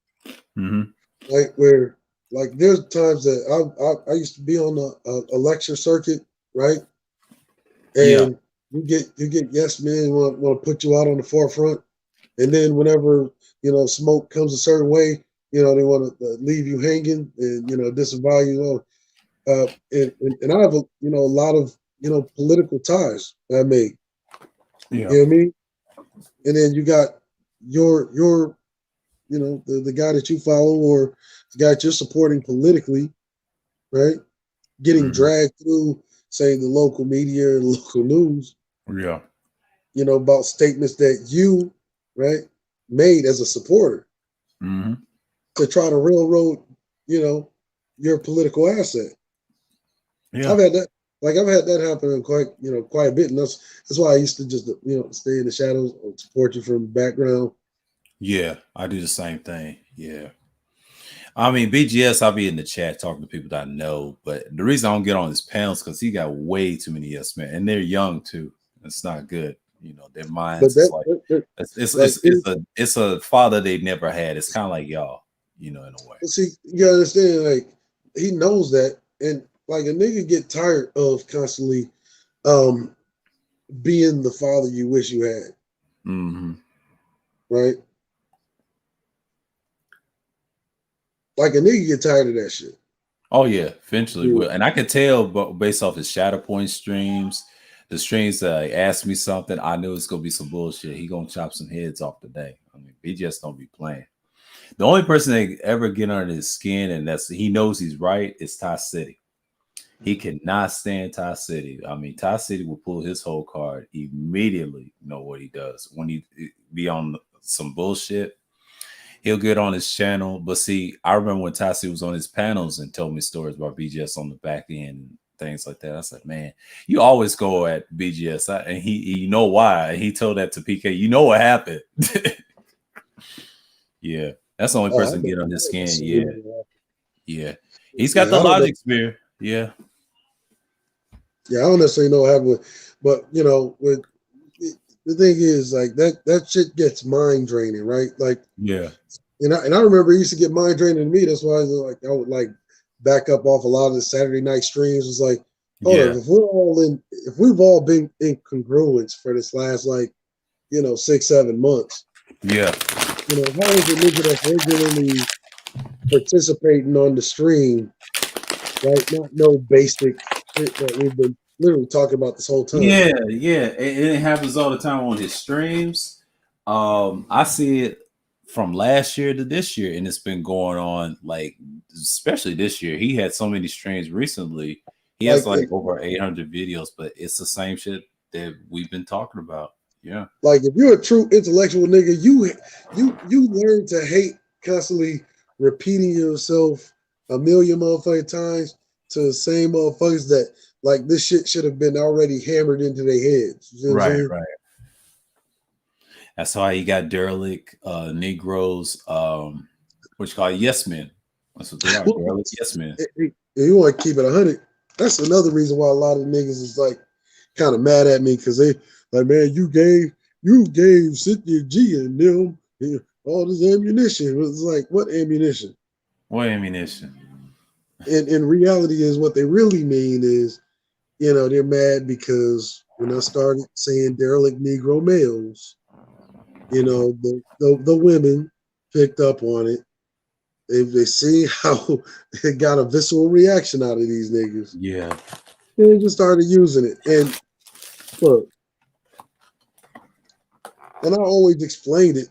like where, like, there's times that I used to be on a lecture circuit, right? And you get yes men want to put you out on the forefront, and then whenever, you know, smoke comes a certain way, you know, they want to leave you hanging and, you know, disavow you. And I have a, you know, a lot of, you know, political ties that I made. You know what I mean? And then you got your you know, the guy that you follow or the guy that you're supporting politically, right? Getting dragged through, say, the local media and local news. Yeah. You know, about statements that you, right, made as a supporter to try to railroad, you know, your political asset. Yeah. I've had that happen quite a bit, and that's why I used to just, you know, stay in the shadows and support you from the background. Yeah, I do the same thing. Yeah. I mean, BGS, I'll be in the chat talking to people that I know, but the reason I don't get on his panels because he got way too many yes men, and they're young too. It's not good, you know. Their minds is like it's a father they never had. It's kind of like y'all, you know, in a way. See, you understand? Like, he knows that, and like a nigga get tired of constantly being the father you wish you had. Right? Like, a nigga get tired of that shit. Oh yeah, eventually will. And I could tell, but based off his Shadow Point streams, the streams that asked me something, I knew it's gonna be some bullshit. He gonna chop some heads off today. I mean, BGS don't be playing. The only person that ever get under his skin, and that's he knows he's right, is Ty City. He cannot stand Ty City. I mean, Ty City will pull his whole card immediately. Know what he does when he be on some bullshit. he'll get on his channel. But see, I remember when Tassie was on his panels and told me stories about BGS on the back end and things like that. I said, man, you always go at BGS. And he you know why? And he told that to PK. You know what happened? Yeah. That's the only Oh, I person know. get on his skin. So, Yeah. Yeah. He's yeah, got the I don't know. logic spear. Yeah. Yeah, I don't necessarily know what happened, but you know, with the thing is like that shit gets mind draining, right? Like, Yeah. and I remember it used to get mind draining to me. That's why I would like back up off a lot of the Saturday night streams. Was like, hold Yeah. on, if we've all been in congruence for this last like 6-7 months, Yeah. how is a nigga that's regularly participating on the stream, right? Not no basic shit that we've been literally talking about this whole time. Yeah, yeah. It happens all the time on his streams. I see it from last year to this year, and it's been going on like especially this year. He had so many streams recently. He has like over 800 videos, but it's the same shit that we've been talking about. Yeah. Like if you're a true intellectual nigga, you learn to hate constantly repeating yourself a million motherfucking times to the same motherfuckers that like this shit should have been already hammered into their heads. You know what I'm saying? Right. That's why you got derelict Negroes, what you call yes men. That's what they are, derelict yes men. If you want to keep it 100, that's another reason why a lot of niggas is like kind of mad at me because they like, man, you gave Cynthia G and them all this ammunition. It was like, what ammunition? What ammunition? In reality is what they really mean is, they're mad because when I started saying derelict Negro males, the women picked up on it. They see how it got a visceral reaction out of these niggas. Yeah. They just started using it. And look, and I always explained it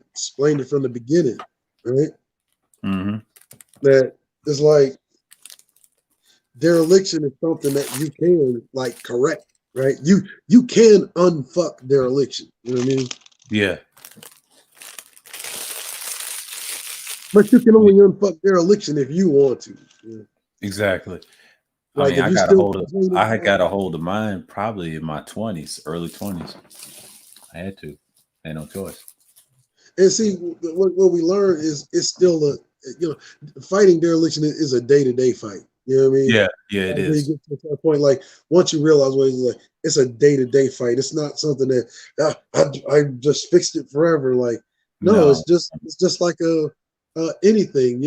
from the beginning, right? Mm-hmm. That it's like dereliction is something that you can like correct, right? You can unfuck dereliction. You know what I mean? Yeah. But you can only unfuck dereliction if you want to. Yeah. Exactly. Like I got a hold of mine probably in my 20s, early 20s. I had to. I had no choice. And see, what we learn is it's still fighting dereliction is a day-to-day fight. You know what I mean? Yeah, it is. You get to that point, like once you realize what it's like, it's a day-to-day fight. It's not something that I just fixed it forever. Like, no. It's just like anything.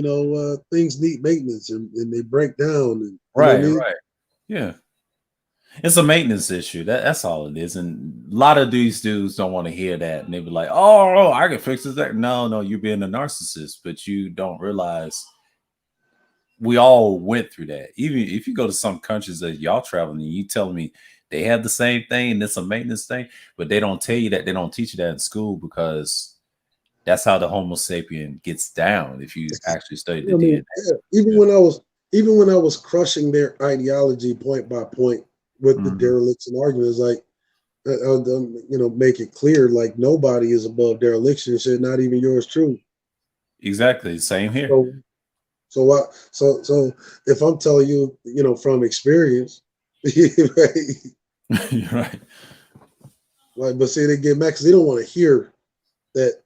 Things need maintenance and they break down. And, right. Yeah. It's a maintenance issue. That's all it is. And a lot of these dudes don't want to hear that. And they be like, oh, I can fix this. No, you're being a narcissist, but you don't realize we all went through that. Even if you go to some countries that y'all traveling, and you telling me they have the same thing and it's a maintenance thing, but they don't tell you that. They don't teach you that in school because that's how the Homo sapien gets down. If you actually study the DNA. Even when I was crushing their ideology point by point with the dereliction arguments, like make it clear, like nobody is above dereliction. Shit, not even yours truly. Exactly, same here. So if I'm telling you, from experience, right? Like, but see, they get mad because they don't want to hear that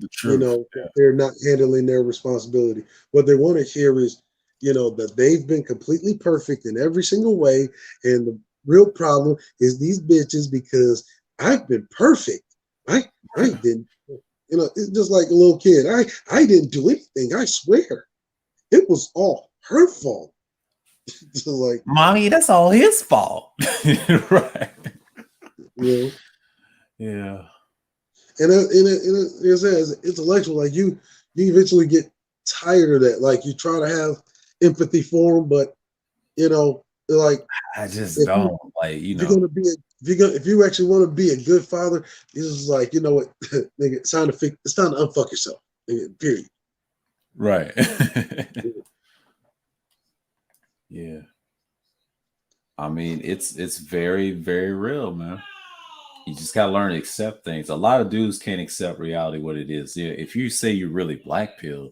they're not handling their responsibility. What they want to hear is, that they've been completely perfect in every single way, and the real problem is these bitches because I've been perfect. I didn't, it's just like a little kid. I didn't do anything. I swear, it was all her fault. So like, mommy, that's all his fault. Right? Yeah. And it's intellectual. Like you eventually get tired of that. Like you try to have empathy for them, but like I just don't if you actually want to be a good father, this is like, you know what, nigga, it's time to unfuck yourself. Nigga, period. Right. Yeah. I mean, it's very, very real, man. You just gotta learn to accept things. A lot of dudes can't accept reality, what it is. Yeah, if you say you really black pill,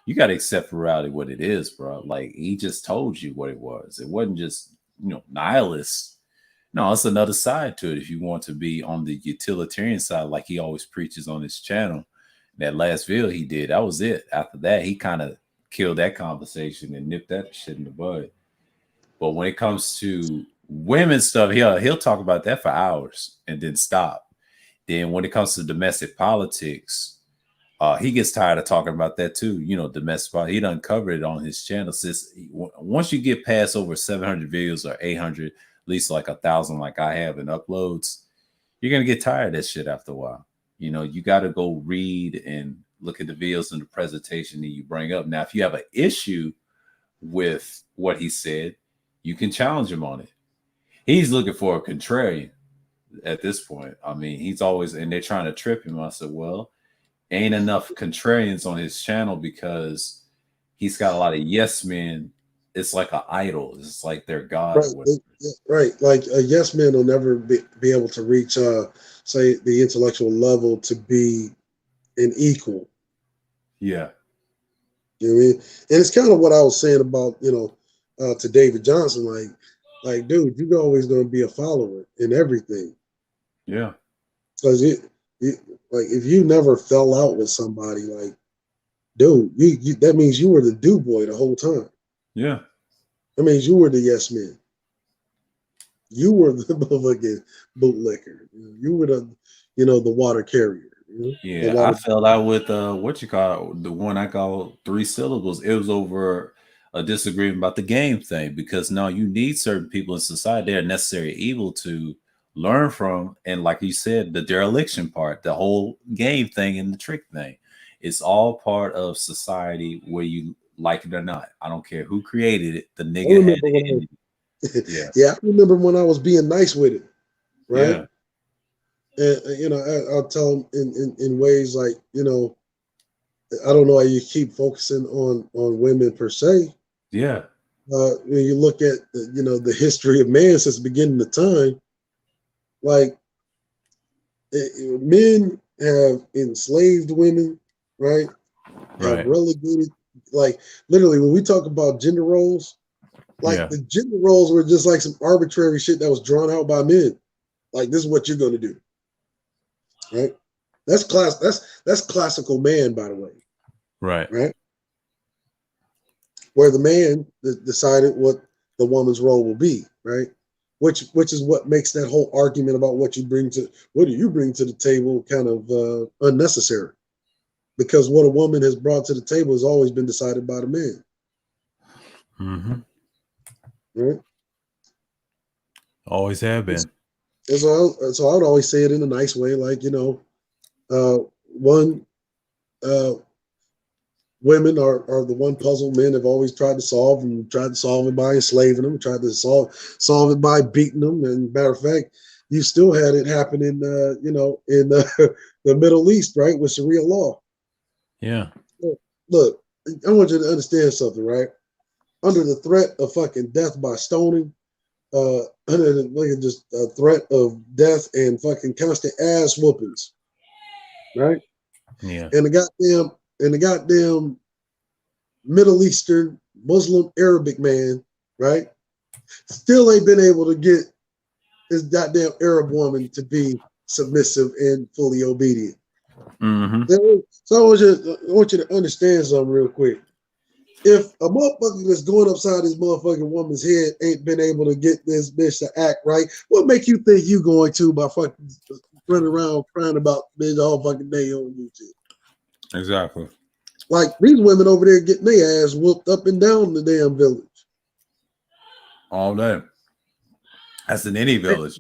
you got to accept for reality what it is, bro. Like he just told you what it was. It wasn't just nihilist. No, it's another side to it. If you want to be on the utilitarian side, like he always preaches on his channel, that last video he did, that was it. After that, he kind of killed that conversation and nipped that shit in the bud. But when it comes to women stuff, he'll talk about that for hours and then stop. Then when it comes to domestic politics, he gets tired of talking about that too. Domestic politics. He done covered it on his channel. Once you get past over 700 videos or 800, at least like 1,000, like I have in uploads, you're gonna get tired of that shit after a while. You got to go read and look at the videos and the presentation that you bring up. Now, if you have an issue with what he said, you can challenge him on it. He's looking for a contrarian at this point. I mean, he's always, and they're trying to trip him. I said, well, ain't enough contrarians on his channel because he's got a lot of yes men. It's like an idol. It's like their god. Right. Right. Like a yes man will never be able to reach, say, the intellectual level to be an equal. Yeah. You know what I mean? And it's kind of what I was saying about, to David Johnson, like, dude, you're always going to be a follower in everything. Yeah. Because like, if you never fell out with somebody, like, dude, you that means you were the do boy the whole time. Yeah. That means you were the yes man. You were the motherfucking bootlicker. You were the water carrier. Yeah, I fell out with the one I call 3 syllables. It was over a disagreement about the game thing, because now you need certain people in society. They're necessary evil to learn from. And like you said, the dereliction part, the whole game thing and the trick thing, it's all part of society, where you like it or not. I don't care who created it. The nigga had it. Yeah, I remember when I was being nice with it, right? Yeah. And I'll tell them in ways like, I don't know why you keep focusing on women per se. Yeah. When you look at the history of man since the beginning of time, like men have enslaved women, right? Have relegated, like literally when we talk about gender roles, like the gender roles were just like some arbitrary shit that was drawn out by men. Like, this is what you're going to do, right? That's classical man, by the way. Right. Where the man decided what the woman's role will be, right? Which is what makes that whole argument about what do you bring to the table kind of unnecessary, because what a woman has brought to the table has always been decided by the man. Mm-hmm. Right? Always have been. So I would always say it in a nice way, like, women are the one puzzle men have always tried to solve, and tried to solve it by enslaving them, tried to solve it by beating them. And matter of fact, you still had it happen in the Middle East, right, with Sharia law. Yeah. Look, I want you to understand something, right? Under the threat of fucking death by stoning, under just a threat of death and fucking constant ass whoopings, right? Yeah. And the goddamn Middle Eastern Muslim Arabic man, right, still ain't been able to get this goddamn Arab woman to be submissive and fully obedient. Mm-hmm. So I want you to understand something real quick. If a motherfucker that's going upside this motherfucking woman's head ain't been able to get this bitch to act right, what make you think you going to by fucking running around crying about bitch all fucking day on YouTube? Exactly. Like, these women over there getting their ass whooped up and down the damn village. All day. That's in any village.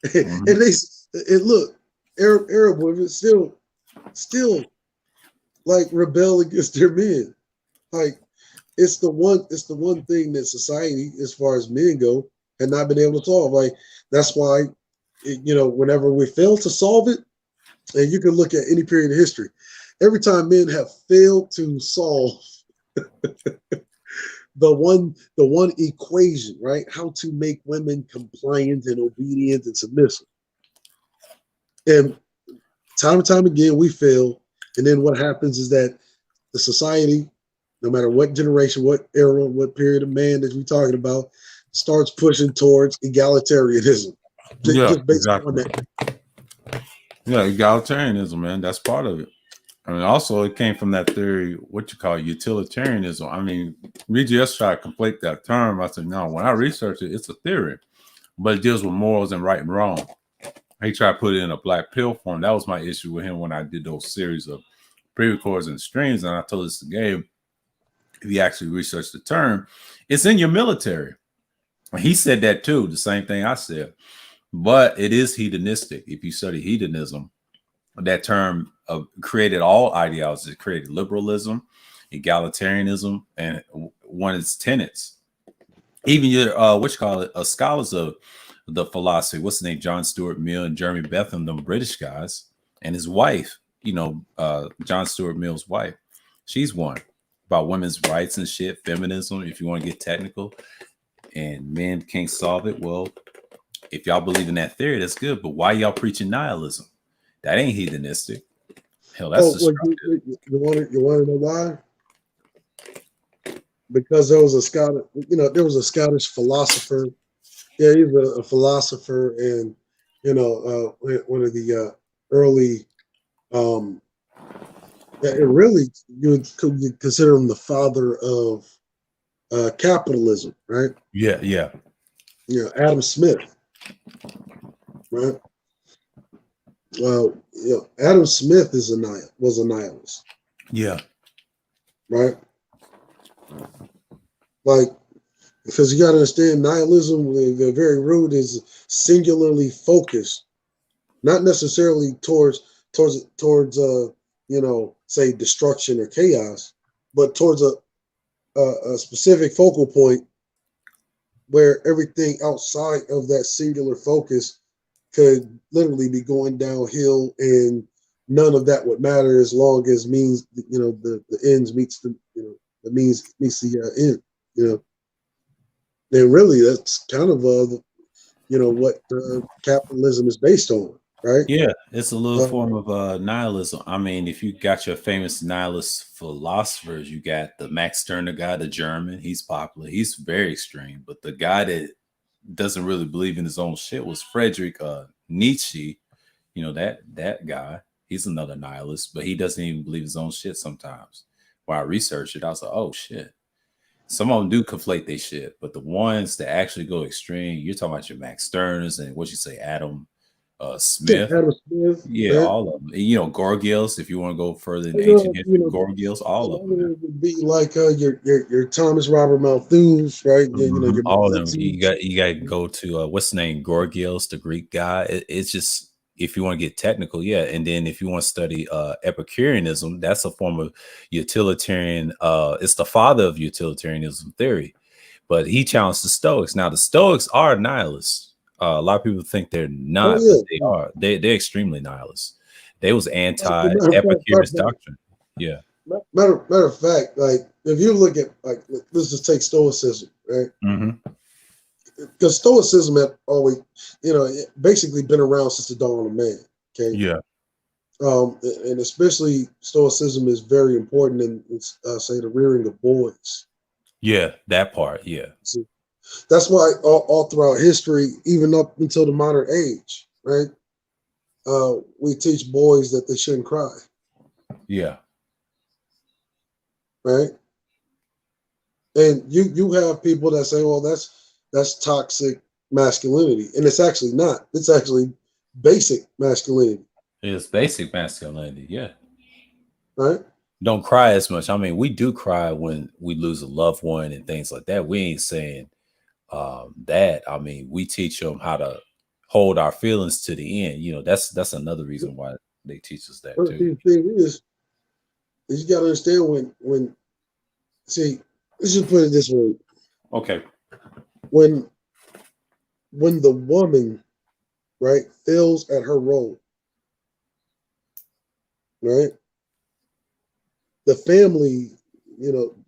Mm-hmm. And look, Arab women still like rebel against their men. Like, it's the one thing that society, as far as men go, had not been able to solve. Like, that's why, whenever we fail to solve it, and you can look at any period of history, every time men have failed to solve the one equation, right? How to make women compliant and obedient and submissive. And time and time again, we fail. And then what happens is that the society no matter what generation, what era, what period of man that we're talking about, starts pushing towards egalitarianism. Yeah, Just based on exactly. that. Yeah, egalitarianism, man. That's part of it. I mean, also it came from that theory, what you call utilitarianism. I mean, we just try to conflate that term. I said, no, when I research it, it's a theory, but it deals with morals and right and wrong. He tried to put it in a black pill form. That was my issue with him when I did those series of pre-records and streams. And I told this to Gabe, if you actually research the term, it's in your military. He said that too, the same thing I said. But it is hedonistic. If you study hedonism, that term created all ideologies. It created liberalism, egalitarianism, and one of its tenets. Even your what you call it, scholars of the philosophy. What's the name? John Stuart Mill and Jeremy Bentham, them British guys, and his wife. John Stuart Mill's wife. She's one about women's rights and shit, feminism. If you want to get technical, and men can't solve it, well, if y'all believe in that theory, that's good. But why y'all preaching nihilism? That ain't hedonistic. Hell, that's destructive. You want to know why? Because there was a Scottish philosopher. Yeah, he's a philosopher, and one of the early. Really, you could consider him the father of capitalism, right? Yeah. Adam Smith, right? Adam Smith was a nihilist. Yeah. Right? Like, because you got to understand, nihilism, the very root is singularly focused, not necessarily towards say destruction or chaos, but towards a specific focal point where everything outside of that singular focus could literally be going downhill, and none of that would matter as long as means the ends meets the the means meets the end. And really that's kind of what capitalism is based on, right? Yeah, it's a little form of nihilism. I mean, if you got your famous nihilist philosophers, you got the Max Stirner guy, the German. He's popular. He's very extreme. But the guy that doesn't really believe in his own shit was Friedrich Nietzsche. That guy. He's another nihilist, but he doesn't even believe his own shit sometimes. When I researched it, I was like, oh shit. Some of them do conflate their shit, but the ones that actually go extreme, you're talking about your Max Sterners and what you say, Adam Smith. Adam Smith, Yeah, right? all of them. Gorgios, if you want to go further in ancient history, Gorgios, all of them. Would be like your Thomas Robert Malthus, right? Your All of them. You got to go to what's the name, Gorgios, the Greek guy. It's just, if you want to get technical, yeah. And then if you want to study Epicureanism, that's a form of utilitarian. It's the father of utilitarianism theory, but he challenged the Stoics. Now the Stoics are nihilists. A lot of people think they're not, but they are. They're extremely nihilists. They was anti-Epicurus doctrine. Yeah. Matter of fact, like if you look at let's just take Stoicism, right? Mm-hmm. Because Stoicism had always, basically been around since the dawn of man. Okay. Yeah. And especially Stoicism is very important in say the rearing of boys. Yeah, that part. Yeah. See, that's why all throughout history, even up until the modern age, right? We teach boys that they shouldn't cry. Yeah. Right. And you have people that say, well, that's toxic masculinity. And it's actually not. It's actually basic masculinity. It's basic masculinity, yeah. Right? Don't cry as much. I mean, we do cry when we lose a loved one and things like that. We ain't saying that. I mean, we teach them how to hold our feelings to the end. That's another reason why they teach us that too. The thing is you got to understand when see, let's just put it this way. Okay. When the woman, right, fails at her role, right, the family,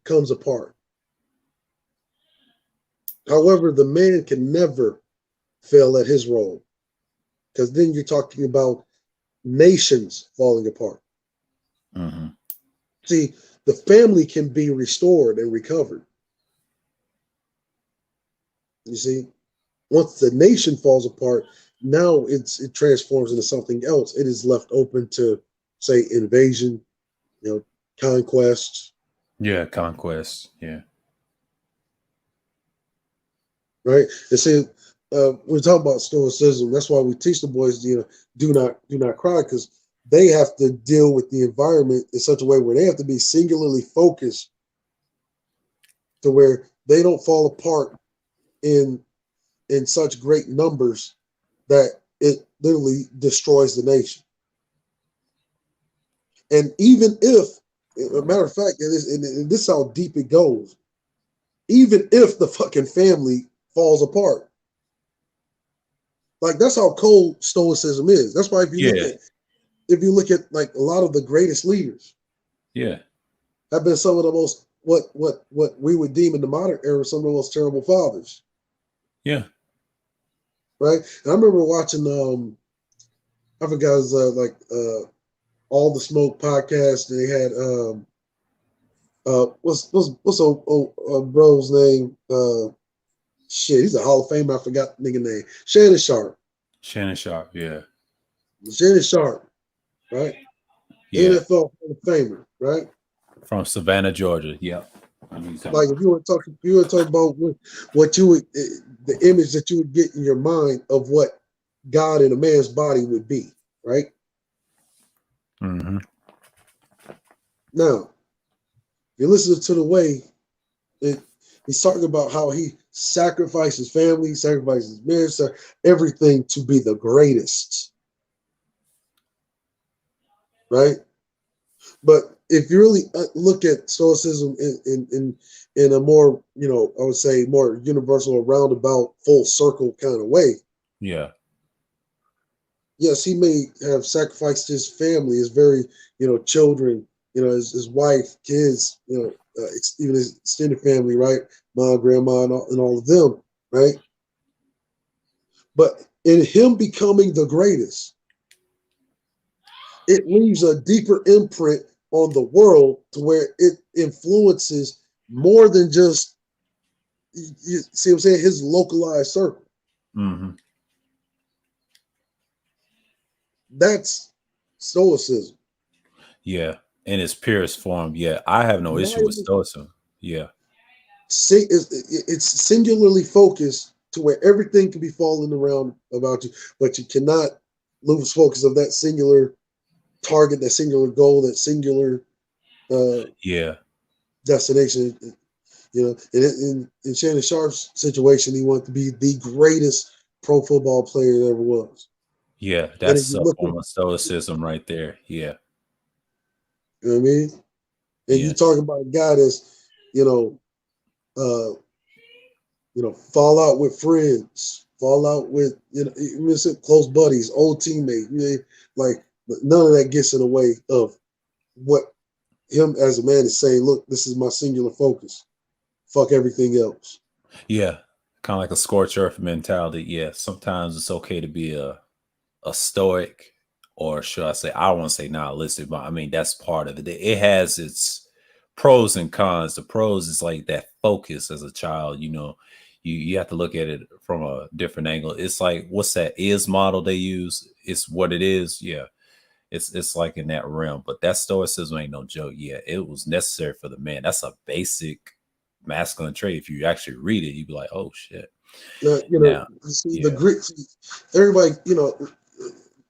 comes apart. However, the man can never fail at his role, because then you're talking about nations falling apart. Mm-hmm. See, the family can be restored and recovered. You see, once the nation falls apart, now it transforms into something else. It is left open to, say, invasion, conquest. Yeah, conquest. Yeah. Right? And see, we talk about stoicism. That's why we teach the boys, do not cry, because they have to deal with the environment in such a way where they have to be singularly focused to where they don't fall apart in such great numbers that it literally destroys the nation. And even if, a matter of fact, and this is how deep it goes, even if the fucking family falls apart. Like, that's how cold stoicism is. That's why if you look at like a lot of the greatest leaders, have been some of the most what we would deem in the modern era some of the most terrible fathers. Yeah. Right. And I remember watching I forgot it was All the Smoke podcast. They had what's old bro's name? Shit, he's a Hall of Famer. I forgot the nigga name. Shannon Sharp. Shannon Sharp, yeah. Shannon Sharp, right? Yeah. NFL Hall of Famer, right? From Savannah, Georgia. Yeah. Like if you were talking about what you would, the image that you would get in your mind of what God in a man's body would be, right? Mm-hmm. Now, you listen to the way he's talking about how he sacrificed his family, sacrificed his marriage, everything to be the greatest, right? But if you really look at stoicism in a more, I would say more universal or roundabout, full circle kind of way. Yeah. Yes, he may have sacrificed his family, his very, children, his wife, kids, even his extended family, right? Mom, grandma, and all of them, right? But in him becoming the greatest, it leaves a deeper imprint on the world to where it influences more than just, you see what I'm saying, his localized circle. Mm-hmm. That's stoicism. Yeah, in its purest form. Yeah, I have no issue with stoicism. Yeah. It's singularly focused to where everything can be falling around about you, but you cannot lose focus of that singular target, that singular goal, that singular destination. In Shannon Sharp's situation, he wanted to be the greatest pro football player there ever was. Yeah, that's a form of stoicism right there. Yeah. You know what I mean? And you talk about a guy that's, fall out with friends, fall out with, close buddies, old teammates. Like, none of that gets in the way of what him as a man is saying. Look, this is my singular focus. Fuck everything else. Yeah, kind of like a scorched earth mentality. Yeah, sometimes it's okay to be a stoic, or should I say, I don't want to say nihilistic, but I mean that's part of it. It has its pros and cons. The pros is like that focus as a child. You have to look at it from a different angle. It's like, what's that is model they use? It's what it is. Yeah. It's like in that realm, but that stoicism ain't no joke. Yeah, it was necessary for the man. That's a basic masculine trait. If you actually read it, you'd be like, oh shit. The Greeks, everybody,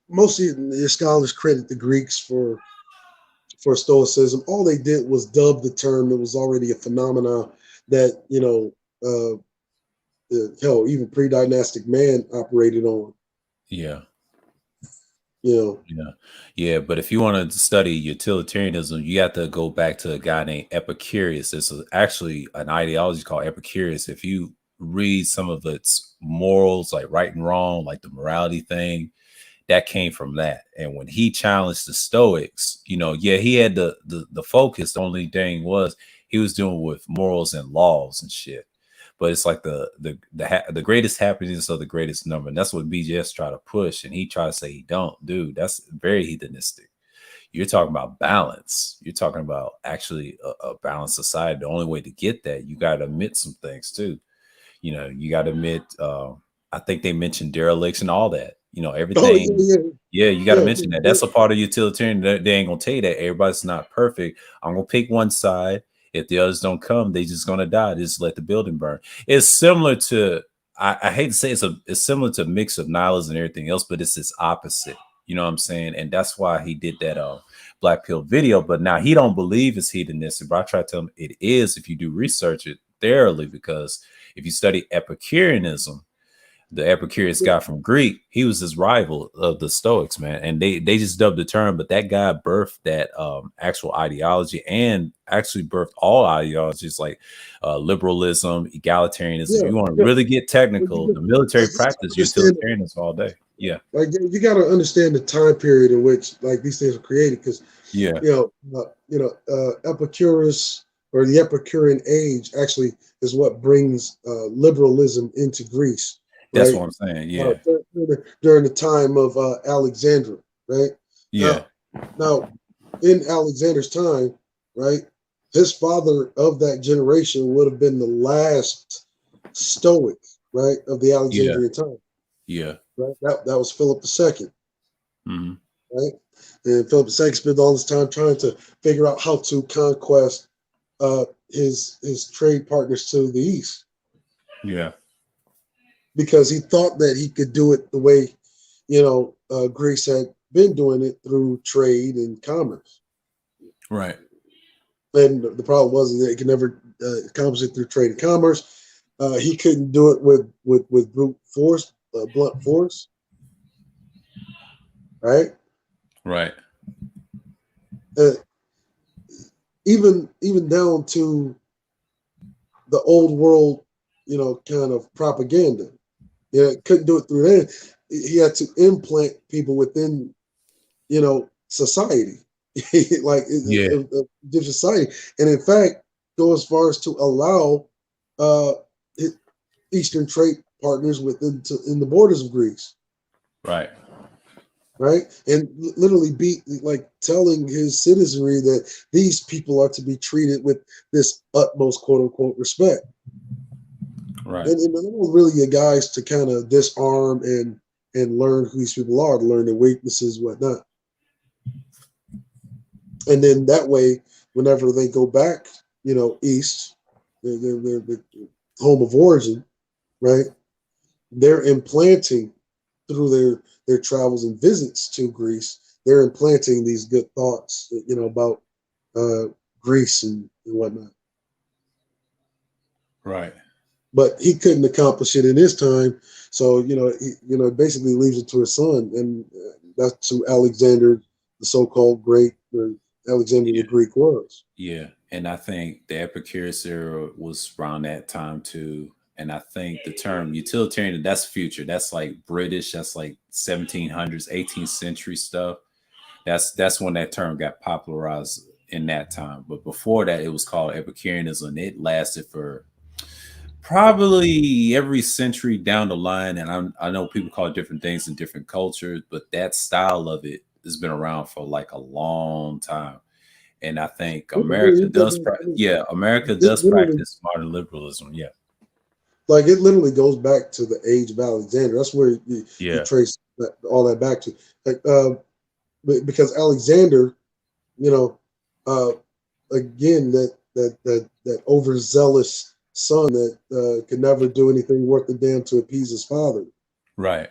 most of your scholars credit the Greeks for stoicism. All they did was dub the term. It was already a phenomenon that, hell, even pre-dynastic man operated on. Yeah. Yeah. But if you want to study utilitarianism, you have to go back to a guy named Epicurus. It's actually an ideology called Epicurus. If you read some of its morals, like right and wrong, like the morality thing, that came from that. And when he challenged the Stoics, he had the focus. The only thing was he was dealing with morals and laws and shit. But it's like the greatest happiness of the greatest number. And that's what BJS try to push. And he tried to say he don't. Dude, that's very hedonistic. you're talking about balance. You're talking about actually a balanced society. The only way to get that, you got to admit some things too. You know, you got to admit. I think they mentioned derelicts and all that. You know, Oh everything. yeah, Yeah, you got to yeah, mention that. That's a part of utilitarian. They ain't gonna tell you that everybody's not perfect. I'm gonna pick one side. If the others don't come, they just gonna die. Just let the building burn. It's similar to. I hate to say it's similar to a mix of nihilism and everything else, but it's its opposite. You know what I'm saying? And that's why he did that Black Pill video. But now he don't believe it's hedonistic. But I try to tell him it is if you do research it thoroughly, because if you study Epicureanism, the Epicurus yeah, guy from Greek, he was his rival of the Stoics, man. And they just dubbed the term, but that guy birthed that actual ideology and actually birthed all ideologies like liberalism, egalitarianism. If yeah, you want to yeah. really get But technical, the military you gotta practice understand, utilitarianism all day. Yeah. like you got to understand the time period in which like these things were created, because Yeah. Epicurus or the Epicurean age actually is what brings liberalism into Greece, That's right? what I'm saying. Yeah. During the time of Alexander, right? Yeah. Now, in Alexander's time, right, his father of that generation would have been the last Stoic, right, of the Yeah. Alexandrian time, Yeah. right? That was Philip II, Mm-hmm. right? And Philip II spent all this time trying to figure out how to conquest his trade partners to the east, Yeah. because he thought that he could do it the way, Greece had been doing it through trade and commerce. Right. And the problem was that he could never accomplish it through trade and commerce. He couldn't do it with brute force, blunt force, right? Right. Uh, even down to the old world, kind of propaganda. Couldn't do it through that. He had to implant people within, society, like Yeah. a different society, and in fact, go as far as to allow uh, Eastern trade partners in the borders of Greece, Right. right? And literally be like telling his citizenry that these people are to be treated with this utmost quote unquote respect. Right. And there were really guys to kind of disarm and learn who these people are, to learn their weaknesses, whatnot. And then that way, whenever they go back, east, their home of origin, right? They're implanting through their travels and visits to Greece. They're implanting these good thoughts, about Greece and whatnot. Right. But he couldn't accomplish it in his time, so he basically leaves it to his son, and that's who Alexander, the so-called great, or Alexander the Greek, was. Yeah, and I think the Epicurus era was around that time too. And I think the term utilitarian, that's future. That's like British. That's like 1700s, 18th century stuff. That's when that term got popularized in that time. But before that, it was called Epicureanism. And it lasted for probably every century down the line. And I know people call it different things in different cultures, but that style of it has been around for like a long time. And I think America does, America It does literally, practice modern liberalism. Yeah, like, it literally goes back to the age of Alexander. That's where you yeah, trace all that back to, like, because Alexander, you know, uh, again, that overzealous son that could never do anything worth a damn to appease his father, right,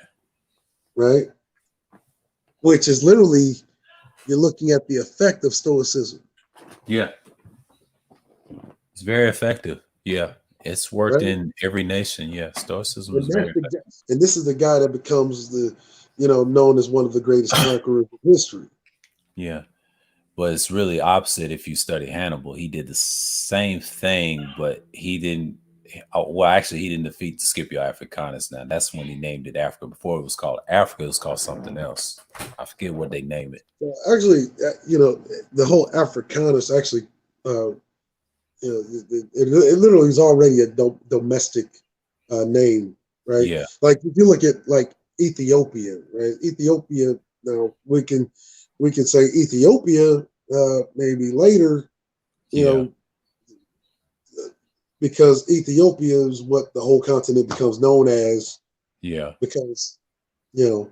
right? Which is literally, you're looking at the effect of Stoicism, yeah. It's very effective. Yeah, it's worked right? in every nation. Yeah, Stoicism And is very that's the effective. and this is the guy that becomes known as one of the greatest conquerors of history. Yeah, but it's really opposite if you study Hannibal. He did the same thing, but he didn't. Well, actually, he didn't defeat the Scipio Africanus. Now that's when he named it Africa. Before it was called Africa, it was called something else. I forget what they named it. Actually, the whole Africanus actually, it literally is already a domestic name, right? Yeah, Like if you look at like Ethiopia, right? Ethiopia, now we can we could say Ethiopia maybe later, you know, because Ethiopia is what the whole continent becomes known as. Yeah. Because, you know,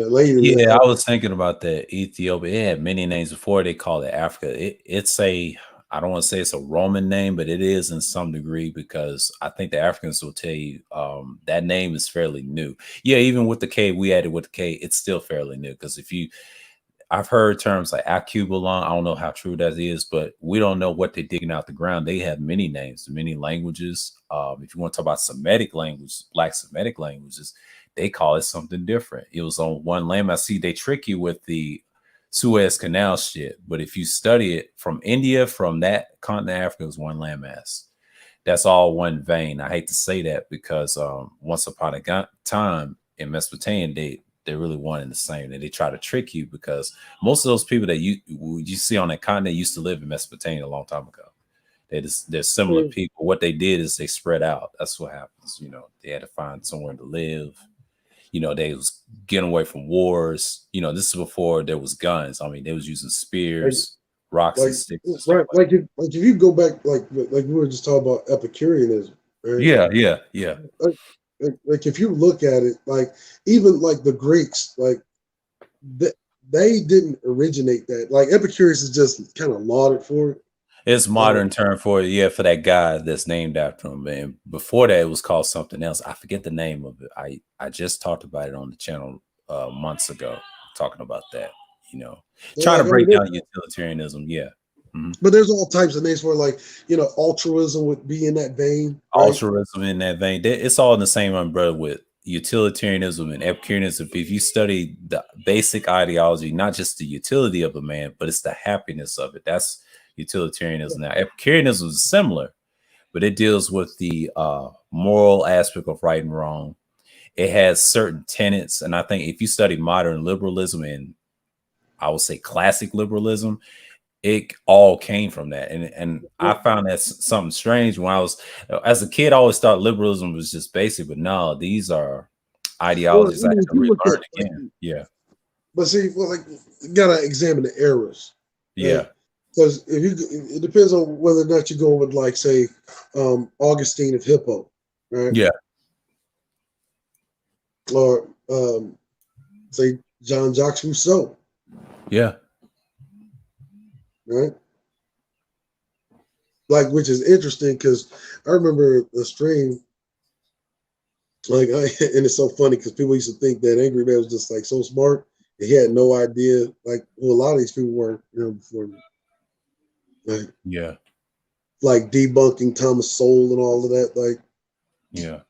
later. Yeah, I was thinking about that. Ethiopia. It had many names before they called it Africa. It's a, I don't want to say it's a Roman name, but it is in some degree because I think the Africans will tell you that name is fairly new. Yeah, even with the K, we added with the K, it's still fairly new because I've heard terms like Akubalon. I don't know how true that is, but we don't know what they're digging out the ground. They have many names, many languages. If you want to talk about Semitic language, Black Semitic languages, they call it something different. It was on one land. I see they trick you with the Suez Canal shit, but if you study it from India, from that continent, Africa is one landmass. That's all one vein. I hate to say that because once upon a time in Mesopotamia, they really one and the same, and they try to trick you because most of those people that you see on that continent used to live in Mesopotamia a long time ago. They're similar people. What they did is they spread out. That's what happens. You know, they had to find somewhere to live. You know, they was getting away from wars. You know, this is before there was guns. I mean, they was using spears, rocks, and sticks. And stuff right. If you go back, like we were just talking about Epicureanism, right? Yeah. Like if you look at it, like even like the Greeks, like they didn't originate that. Like Epicurus is just kind of lauded for it. It's modern term for it, yeah, for that guy that's named after him. And before that, it was called something else. I forget the name of it. I just talked about it on the channel months ago, talking about that. You know, trying to break down utilitarianism. Yeah. Mm-hmm. But there's all types of names for, like, you know, altruism would be in that vein. Right? Altruism in that vein. It's all in the same umbrella with utilitarianism and Epicureanism. If you study the basic ideology, not just the utility of a man, but it's the happiness of it. That's utilitarianism. Now, Epicureanism is similar, but it deals with the moral aspect of right and wrong. It has certain tenets, and I think if you study modern liberalism and I would say classic liberalism, it all came from that. And I found that something strange when I was, as a kid, I always thought liberalism was just basic, but no, these are ideologies I had to relearn again. Yeah. But see, well, like, you gotta examine the eras. Right? Yeah. Because it depends on whether or not you're going with, like, say, Augustine of Hippo, right? Yeah. Or say Jean-Jacques Rousseau. Yeah. Right? Like, which is interesting because I remember the stream, like, and it's so funny because people used to think that Angry Man was just like so smart. And he had no idea, like, who a lot of these people were, you know, before me. Like, yeah. Like debunking Thomas Sowell and all of that. Like, yeah.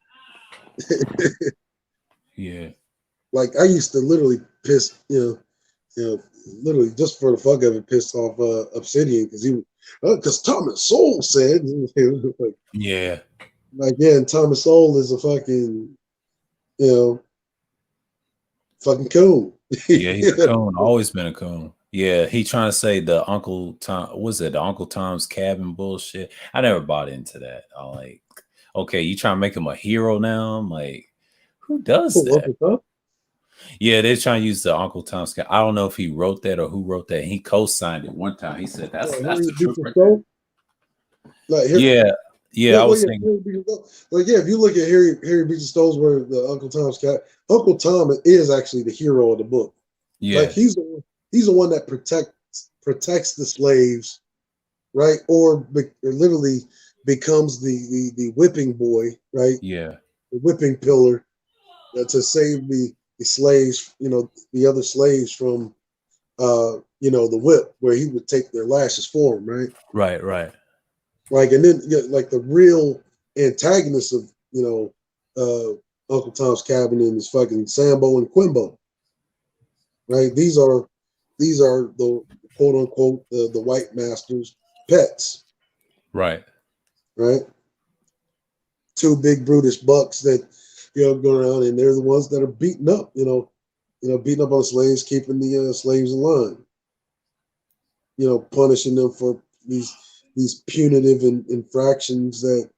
Yeah. Like, I used to literally piss, literally just for the fuck of it, pissed off Obsidian because Thomas Sowell said, like, yeah, and Thomas Sowell is a fucking, fucking coon. Yeah, he's a coon. Always been a coon. Yeah, he trying to say the Uncle Tom, was it the Uncle Tom's Cabin bullshit? I never bought into that. I'm like, okay, you trying to make him a hero now? I'm like, who does that? Yeah, they're trying to use the Uncle Tom's Cabin. I don't know if he wrote that or who wrote that. He co-signed it one time. He said that's the truth. I was thinking. Like, if you look at Harry Beecher Stowe's where the Uncle Tom's Cabin, Uncle Tom is actually the hero of the book. Yeah, like he's the one that protects the slaves, right? Or literally becomes the whipping boy, right? Yeah, the whipping pillar to save the slaves, the other slaves from, the whip, where he would take their lashes for them, right? Right. Like, and then like the real antagonist of Uncle Tom's Cabin is fucking Sambo and Quimbo, right? These are the quote unquote the white master's pets, right? Two big brutish bucks that go around, and they're the ones that are beating up, beating up on slaves, keeping the slaves in line, punishing them for these punitive infractions that,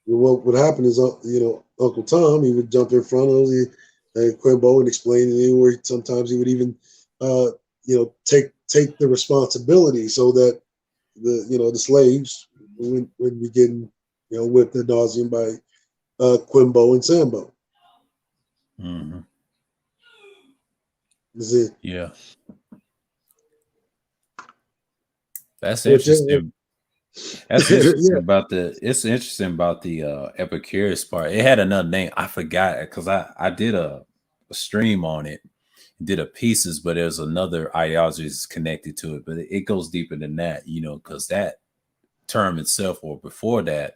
what would happen is, Uncle Tom, he would jump in front of them, and Quimbo and explaining it where sometimes he would even, take the responsibility so that the slaves would be getting, whipped ad nauseum by Quimbo and Sambo. Mm-hmm. Is it? Yeah. That's Which interesting. That's interesting yeah. about the Epicurus part. It had another name. I forgot it because I did a stream on it, did a pieces, but there's another ideology that's connected to it. But it goes deeper than that, because that term itself, or before that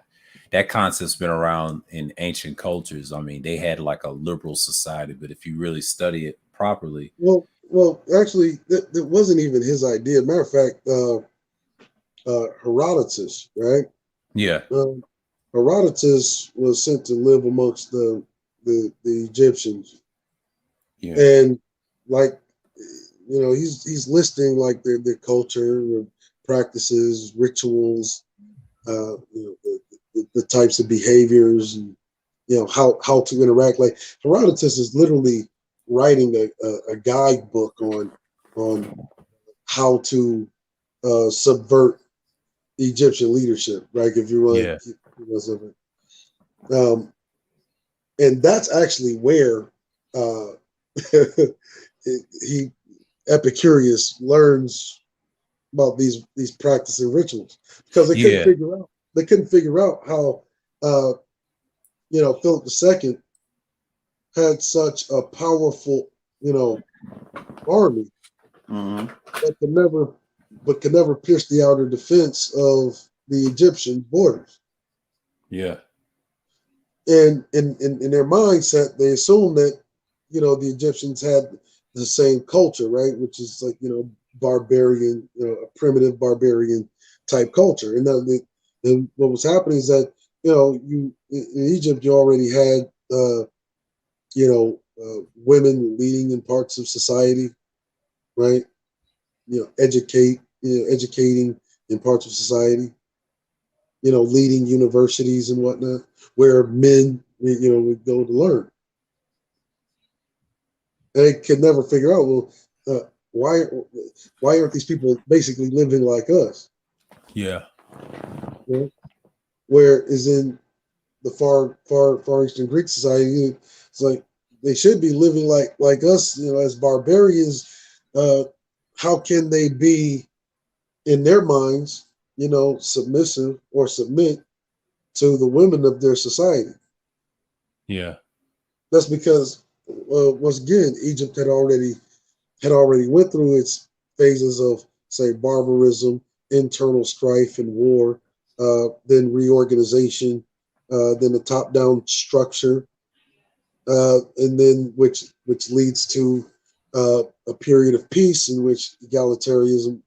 concept's been around in ancient cultures. I mean, they had like a liberal society, but if you really study it properly, Well, actually, that wasn't even his idea. Matter of fact, Herodotus, right? yeah, Herodotus was sent to live amongst the Egyptians, yeah, and like he's listing like their culture, their practices, rituals, the types of behaviors, and how to interact. Like Herodotus is literally writing a guidebook on how to subvert Egyptian leadership, right? If you want yeah, to keep something. And that's actually where he Epicurus learns about these practices and rituals, because yeah, they couldn't figure out how Philip II had such a powerful army mm-hmm. could never pierce the outer defense of the Egyptian borders. Yeah, And in their mindset, they assume that the Egyptians had the same culture, right? Which is like barbarian, a primitive barbarian type culture. And then what was happening is that you in Egypt you already had women leading in parts of society, right? Educating in parts of society, leading universities and whatnot, where men, would go to learn. And they could never figure out, well, why aren't these people basically living like us? yeah, Where is in the far eastern Greek society, it's like they should be living like us, as barbarians. How can they be in their minds, submissive or submit to the women of their society? yeah, That's because once again, Egypt had already went through its phases of, say, barbarism, internal strife and war, then reorganization, then the top-down structure, and then which leads to a period of peace in which egalitarianism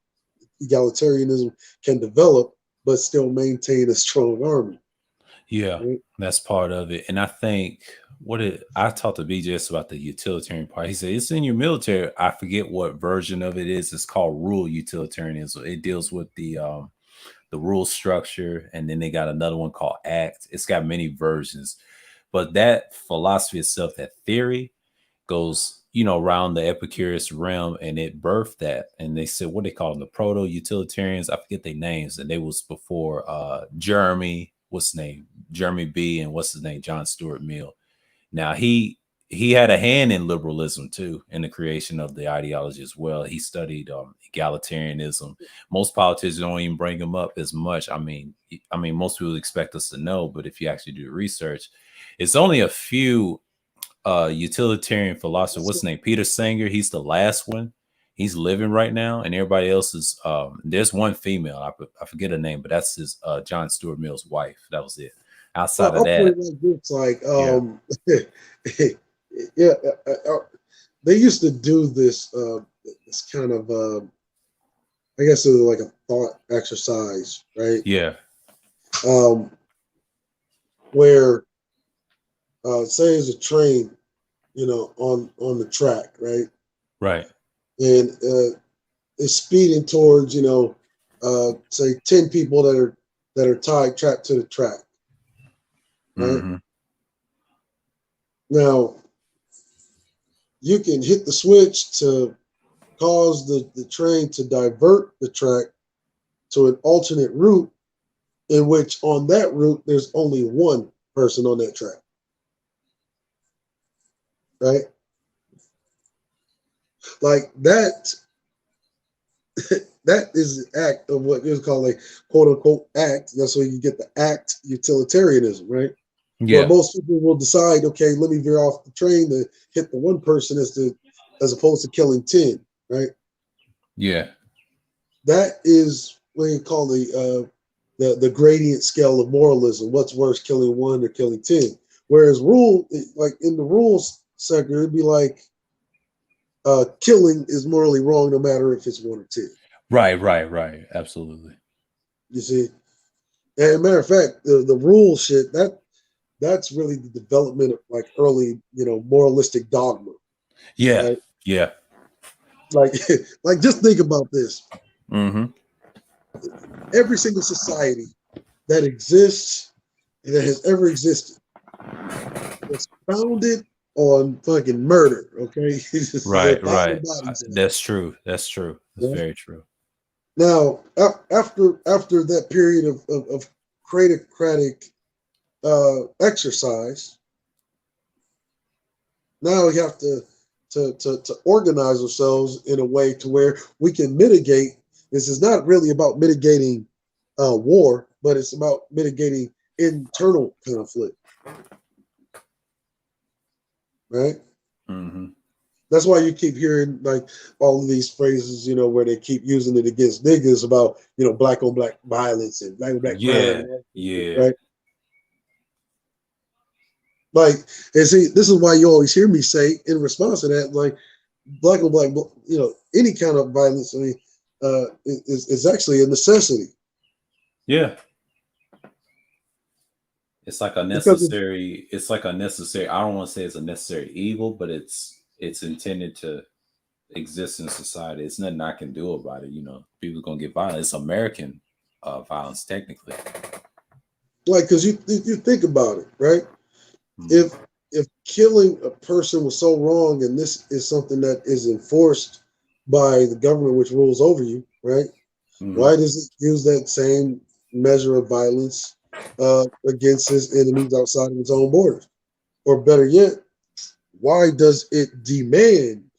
can develop, but still maintain a strong army. yeah. Right? That's part of it. And I think I talked to BJS about the utilitarian part. He said it's in your military. I forget what version of it is. It's called rule utilitarianism. It deals with the rule structure, and then they got another one called act. It's got many versions, but that philosophy itself, that theory, goes around the Epicurus realm, and it birthed that. And they said what they call them, the proto utilitarians. I forget their names, and they was before Jeremy, what's his name, Jeremy B, and what's his name, John Stuart Mill. Now he had a hand in liberalism too, in the creation of the ideology as well. He studied egalitarianism. Most politicians don't even bring him up as much. I mean, most people expect us to know, but if you actually do research, it's only a few utilitarian philosopher. What's his name? Peter Singer. He's the last one. He's living right now, and everybody else is. There's one female. I forget her name, but that's his John Stuart Mill's wife. That was it. Outside of I'll put that, it like this: like, yeah, yeah, they used to do this this kind of, I guess it was like a thought exercise, right? yeah, Where say there's a train, on the track, right? right, And it's speeding towards, say 10 people that are trapped to the track, right? mm-hmm. Now, you can hit the switch to cause the train to divert the track to an alternate route, in which on that route there's only one person on that track. Right? Like that, that is an act of what is called a quote unquote act. That's where you get the act utilitarianism, right? Where Yeah. most people will decide, okay, let me veer off the train to hit the one person as opposed to killing 10, right? Yeah. That is what you call the gradient scale of moralism. What's worse, killing one or killing 10? Whereas like in the rules sector, it'd be like killing is morally wrong no matter if it's 1 or 10. Right. Absolutely. You see? And matter of fact, the rule shit, that's really the development of like early, moralistic dogma. Yeah. Right? Yeah. Like, like just think about this. Mm-hmm. Every single society that exists and that has ever existed was founded on fucking murder. Okay, they're piling Right. bodies up. That's true. That's Right? very true. Now, after that period of cratocratic exercise, now we have to organize ourselves in a way to where we can mitigate. This is not really about mitigating war, but it's about mitigating internal conflict, right? Mm-hmm. That's why you keep hearing like all of these phrases, where they keep using it against niggas about, black on black violence and black on black crime, Yeah. and all that shit, Yeah. right? Like, and see, this is why you always hear me say in response to that, like, black on black, any kind of violence, I mean, is actually a necessity. Yeah. It's like a Because necessary. It's like a necessary. I don't want to say it's a necessary evil, but it's intended to exist in society. It's nothing I can do about it. People gonna get violent. It's American violence, technically. because you think about it, right? Mm. If killing a person was so wrong, and this is something that is enforced by the government which rules over you, right? Mhm. Why does it use that same measure of violence against its enemies outside of its own borders? Or better yet, why does it demand,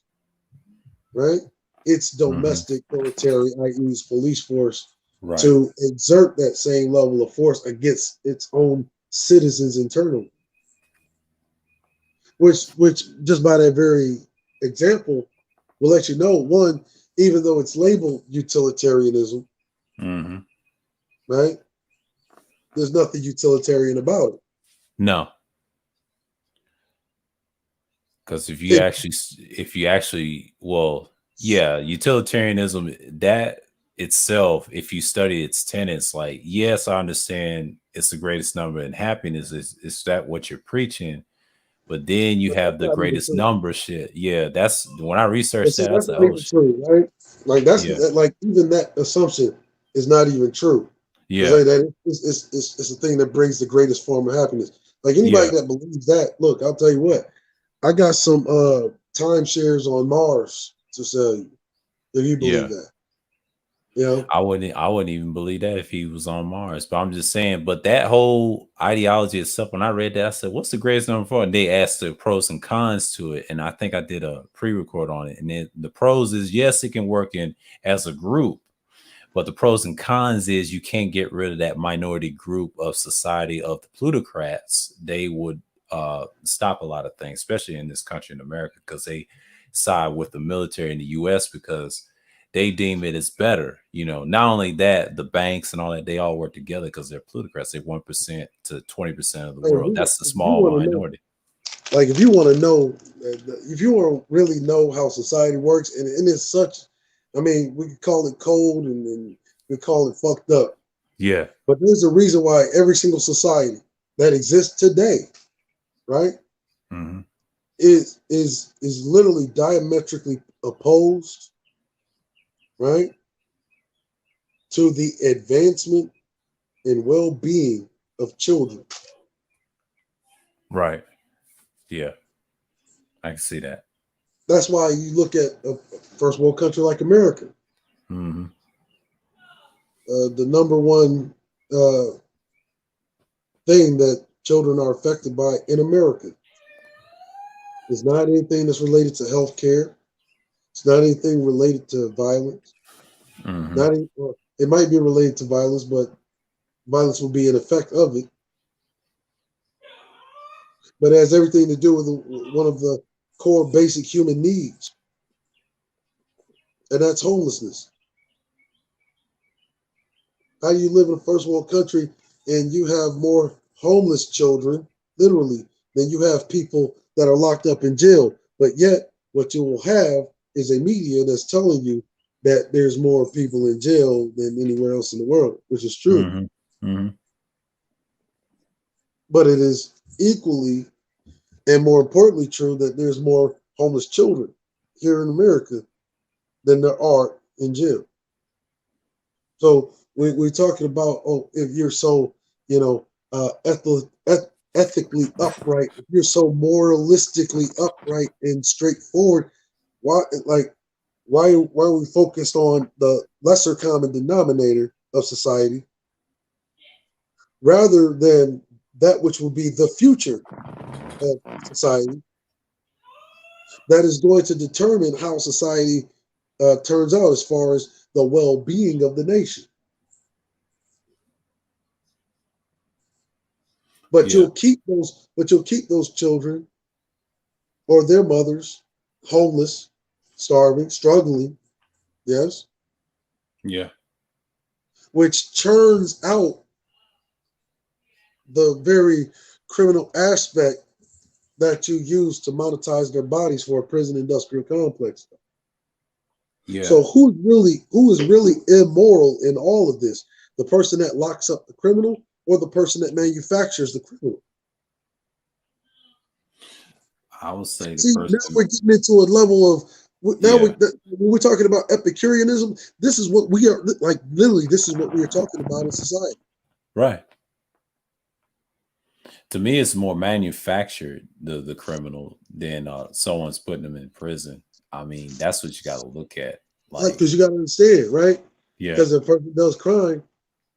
right, its domestic military, i.e., its police force, Right. to exert that same level of force against its own citizens internally? Which just by that very example will let you know, one, even though it's labeled utilitarianism, Mm-hmm. right, there's nothing utilitarian about it. No, because if you actually, well, yeah, utilitarianism, that itself, if you study its tenets, like, yes, I understand it's the greatest number in happiness. Is that what you're preaching? But then you But have that's the not even greatest true. number shit. Yeah, that's when I But researched see, that. I that's said, not "Oh even shit." true, right? Like Yeah, like even that assumption is not even true. Because yeah, like that it's the thing that brings the greatest form of happiness. Like anybody yeah, that believes that, look, I'll tell you what, I got some timeshares on Mars to sell you if you believe yeah. that. You know? I wouldn't even believe that if he was on Mars. But I'm just saying, but that whole ideology itself, when I read that, I said, what's the greatest number for? And they asked the pros and cons to it. And I think I did a pre-record on it. And then the pros is, yes, it can work in as a group, but the pros and cons is you can't get rid of that minority group of society of the plutocrats. They would stop a lot of things, especially in this country in America, because they side with the military in the US because they deem it as better. Not only that, the banks and all that, they all work together because they're plutocrats. They're 1% to 20% of the Like, world. That's the if you small want to know, minority. like if you want to know, if you want to really know how society works, and it's such, I mean, we could call it cold and we call it fucked up. Yeah. But there's a reason why every single society that exists today, right, Mm-hmm. is literally diametrically opposed, right, to the advancement and well-being of children. Right. Yeah. I can see that. That's why you look at a first world country like America. Mm-hmm. The number one thing that children are affected by in America is not anything that's related to health care. It's not anything related to violence. Mm-hmm. Not any, well, it might be related to violence, but violence will be an effect of it. But it has everything to do with one of the core basic human needs, and that's homelessness. How do you live in a first world country and you have more homeless children, literally, than you have people that are locked up in jail? But yet, what you will have is a media that's telling you that there's more people in jail than anywhere else in the world, which is true. Mm-hmm. Mm-hmm. But it is equally and more importantly true that there's more homeless children here in America than there are in jail. So we're talking about, oh, if you're so, ethically upright, if you're so moralistically upright and straightforward, why are we focused on the lesser common denominator of society rather than that which will be the future of society that is going to determine how society turns out as far as the well-being of the nation? But Yeah. you'll keep those children or their mothers homeless, starving, struggling, yes, Yeah. which churns out the very criminal aspect that you use to monetize their bodies for a prison industrial complex. Yeah. So who is really immoral in all of this? The person that locks up the criminal or the person that manufactures the criminal? I would say the See, now person. we're getting into a level of now Yeah. when we're talking about Epicureanism. This is what we are like. Literally, this is what we are talking about in society. Right. To me, it's more manufactured, the criminal, than someone's putting them in prison. I mean, that's what you got to look at. Like, Because you got to understand, right? yeah. Because if a person does crime,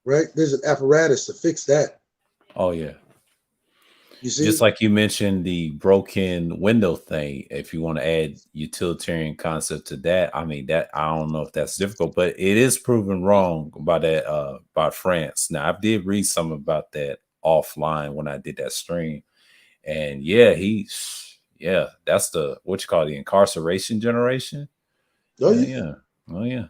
right, there's an apparatus to fix that. Oh, yeah. You see, Just like you mentioned the broken window thing, if you want to add utilitarian concept to that, I mean, that I don't know if that's difficult, but it is proven wrong by that by France. Now, I did read something about that offline when I did that stream, and yeah, that's the what you call the incarceration generation. oh Yeah, yeah, yeah, oh yeah.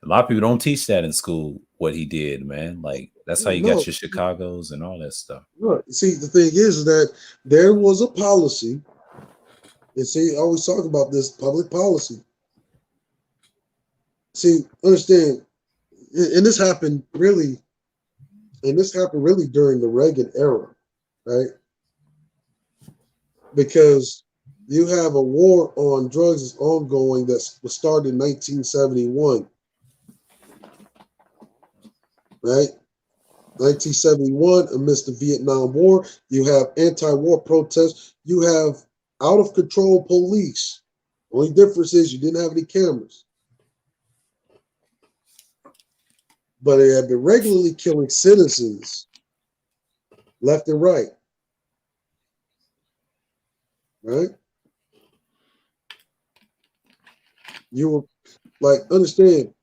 A lot of people don't teach that in school. What he did, man, like that's how you no, got your Chicago's and all that stuff. no. See, the thing is that there was a policy, and see, I always talk about this public policy. See, understand, and this happened really during the Reagan era, right? Because you have a war on drugs is ongoing that was started in 1971, right? 1971, amidst the Vietnam War, you have anti-war protests, you have out of control police. Only difference is you didn't have any cameras, but they had been regularly killing citizens left and right, right? You were like, understand,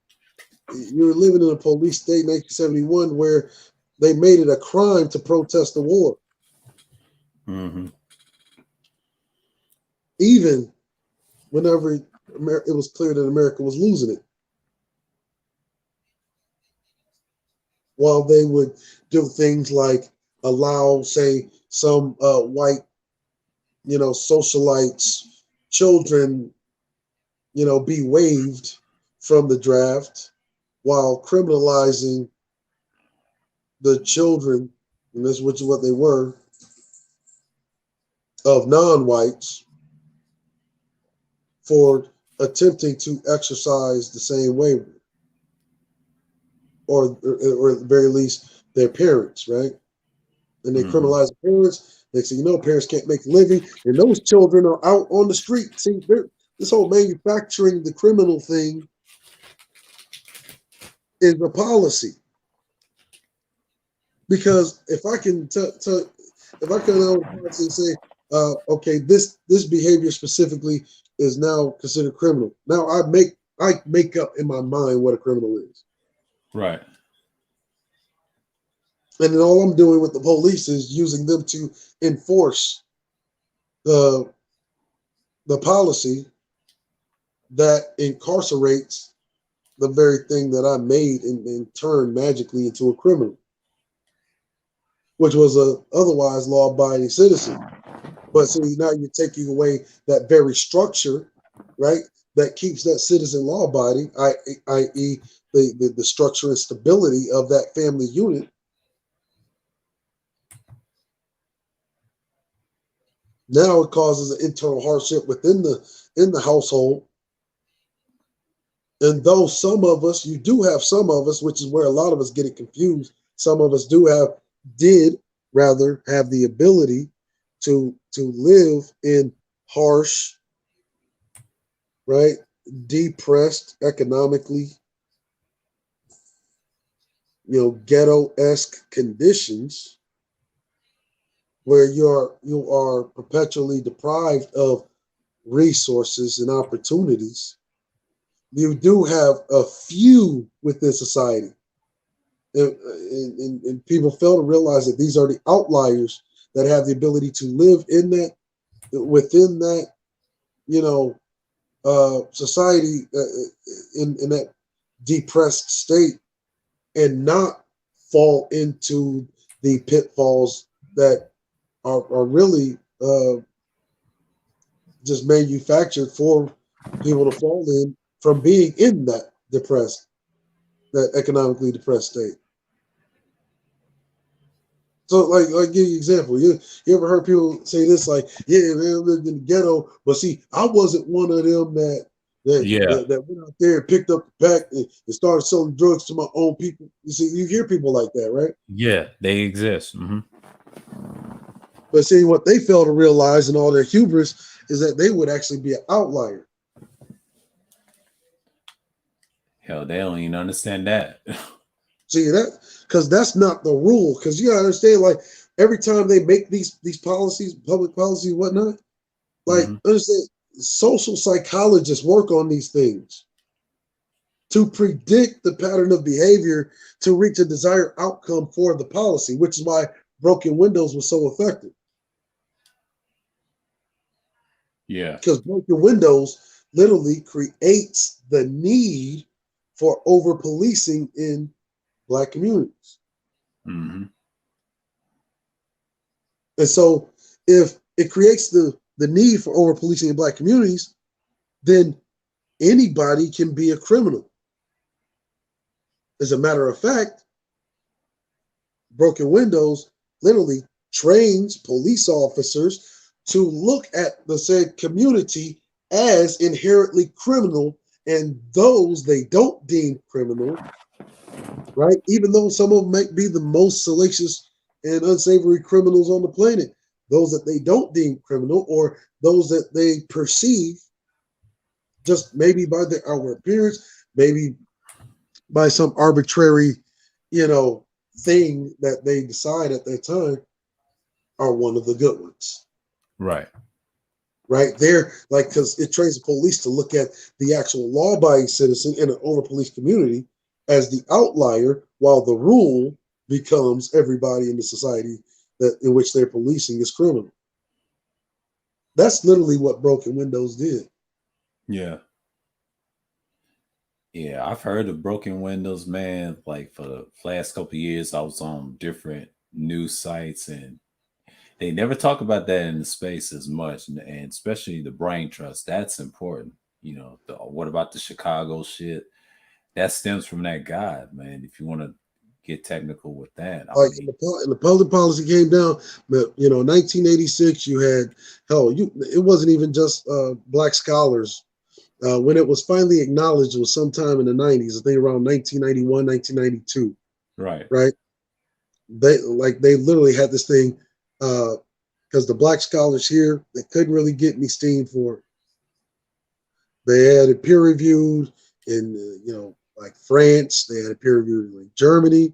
you were living in a police state in 1971 where they made it a crime to protest the war, Mm-hmm. even whenever it was clear that America was losing it. While they would do things like allow, say, some white, socialites, children, be waived from the draft, while criminalizing the children, and this which is what they were, of non-whites for attempting to exercise the same waiver, or at the very least their parents, right? and they criminalize parents. Next thing you know, parents can't make a living, and those children are out on the street. See, this whole manufacturing the criminal thing is a policy. Because if I can if I can say, okay, this behavior specifically is now considered criminal. Now I make up in my mind what a criminal is. Right. And then all I'm doing with the police is using them to enforce the policy that incarcerates the very thing that I made and turned magically into a criminal, which was a otherwise law-abiding citizen. But see, now you're taking away that very structure, right, that keeps that citizen law-abiding, i.e. the structure and stability of that family unit. Now it causes an internal hardship within the household. And though some of us, you do have some of us, which is where a lot of us get it confused, some of us did rather have the ability to live in harsh, right, depressed economically, ghetto-esque conditions where you are perpetually deprived of resources and opportunities. You do have a few within society. And people fail to realize that these are the outliers that have the ability to live within that, society in that depressed state and not fall into the pitfalls that are really just manufactured for people to fall in from being in that economically depressed state. So, like give you an example. You ever heard people say this, like, yeah, man, I lived in the ghetto, but see, I wasn't one of them that went out there and picked up the pack and started selling drugs to my own people. You see, you hear people like that, right? Yeah, they exist. Mm-hmm. But see, what they fail to realize in all their hubris is that they would actually be an outlier. Hell, they don't even understand that. See that, because that's not the rule. Because you gotta understand, like every time they make these policies, public policies, whatnot, like understand, social psychologists work on these things to predict the pattern of behavior to reach a desired outcome for the policy, which is why broken windows was so effective. Yeah, because broken windows literally creates the need for over policing in Black communities. Mm-hmm. And so if it creates the need for over policing in Black communities, then anybody can be a criminal. As a matter of fact, broken windows literally trains police officers to look at the said community as inherently criminal, and those they don't deem criminal, right? Even though some of them might be the most salacious and unsavory criminals on the planet, those that they don't deem criminal, or those that they perceive just maybe by their outward appearance, maybe by some arbitrary, thing that they decide at that time, are one of the good ones. Right. Right there, like, because it trains the police to look at the actual law-abiding citizen in an over-policed community as the outlier, while the rule becomes everybody in the society in which they're policing is criminal. That's literally what broken windows did. Yeah. Yeah, I've heard of broken windows, man. Like for the last couple of years, I was on different news sites, and they never talk about that in the space as much, and especially the brain trust. That's important. What about the Chicago shit? That stems from that guy, man. If you want to get technical with that, like in the public policy came down, but 1986, you had it wasn't even just Black scholars. When it was finally acknowledged, it was sometime in the 90s. I think around 1991, 1992. Right. Right. they literally had this thing because the black scholars here, they couldn't really get any steam for it. They had it peer reviewed in like France. They had it peer reviewed in like Germany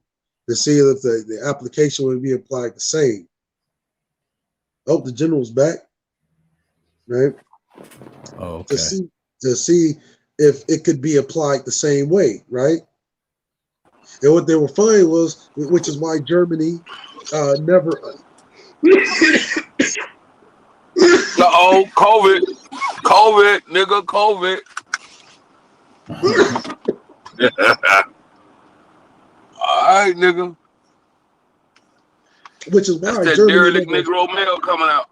to see if the application would be applied the same. Oh, the general's back, right? Oh, okay. To see if it could be applied the same way, right? And what they were finding was, which is why Germany never. Uh-oh, COVID, nigga, COVID. All right, nigga. Which is why That's that Germany derelict never, Negro male coming out.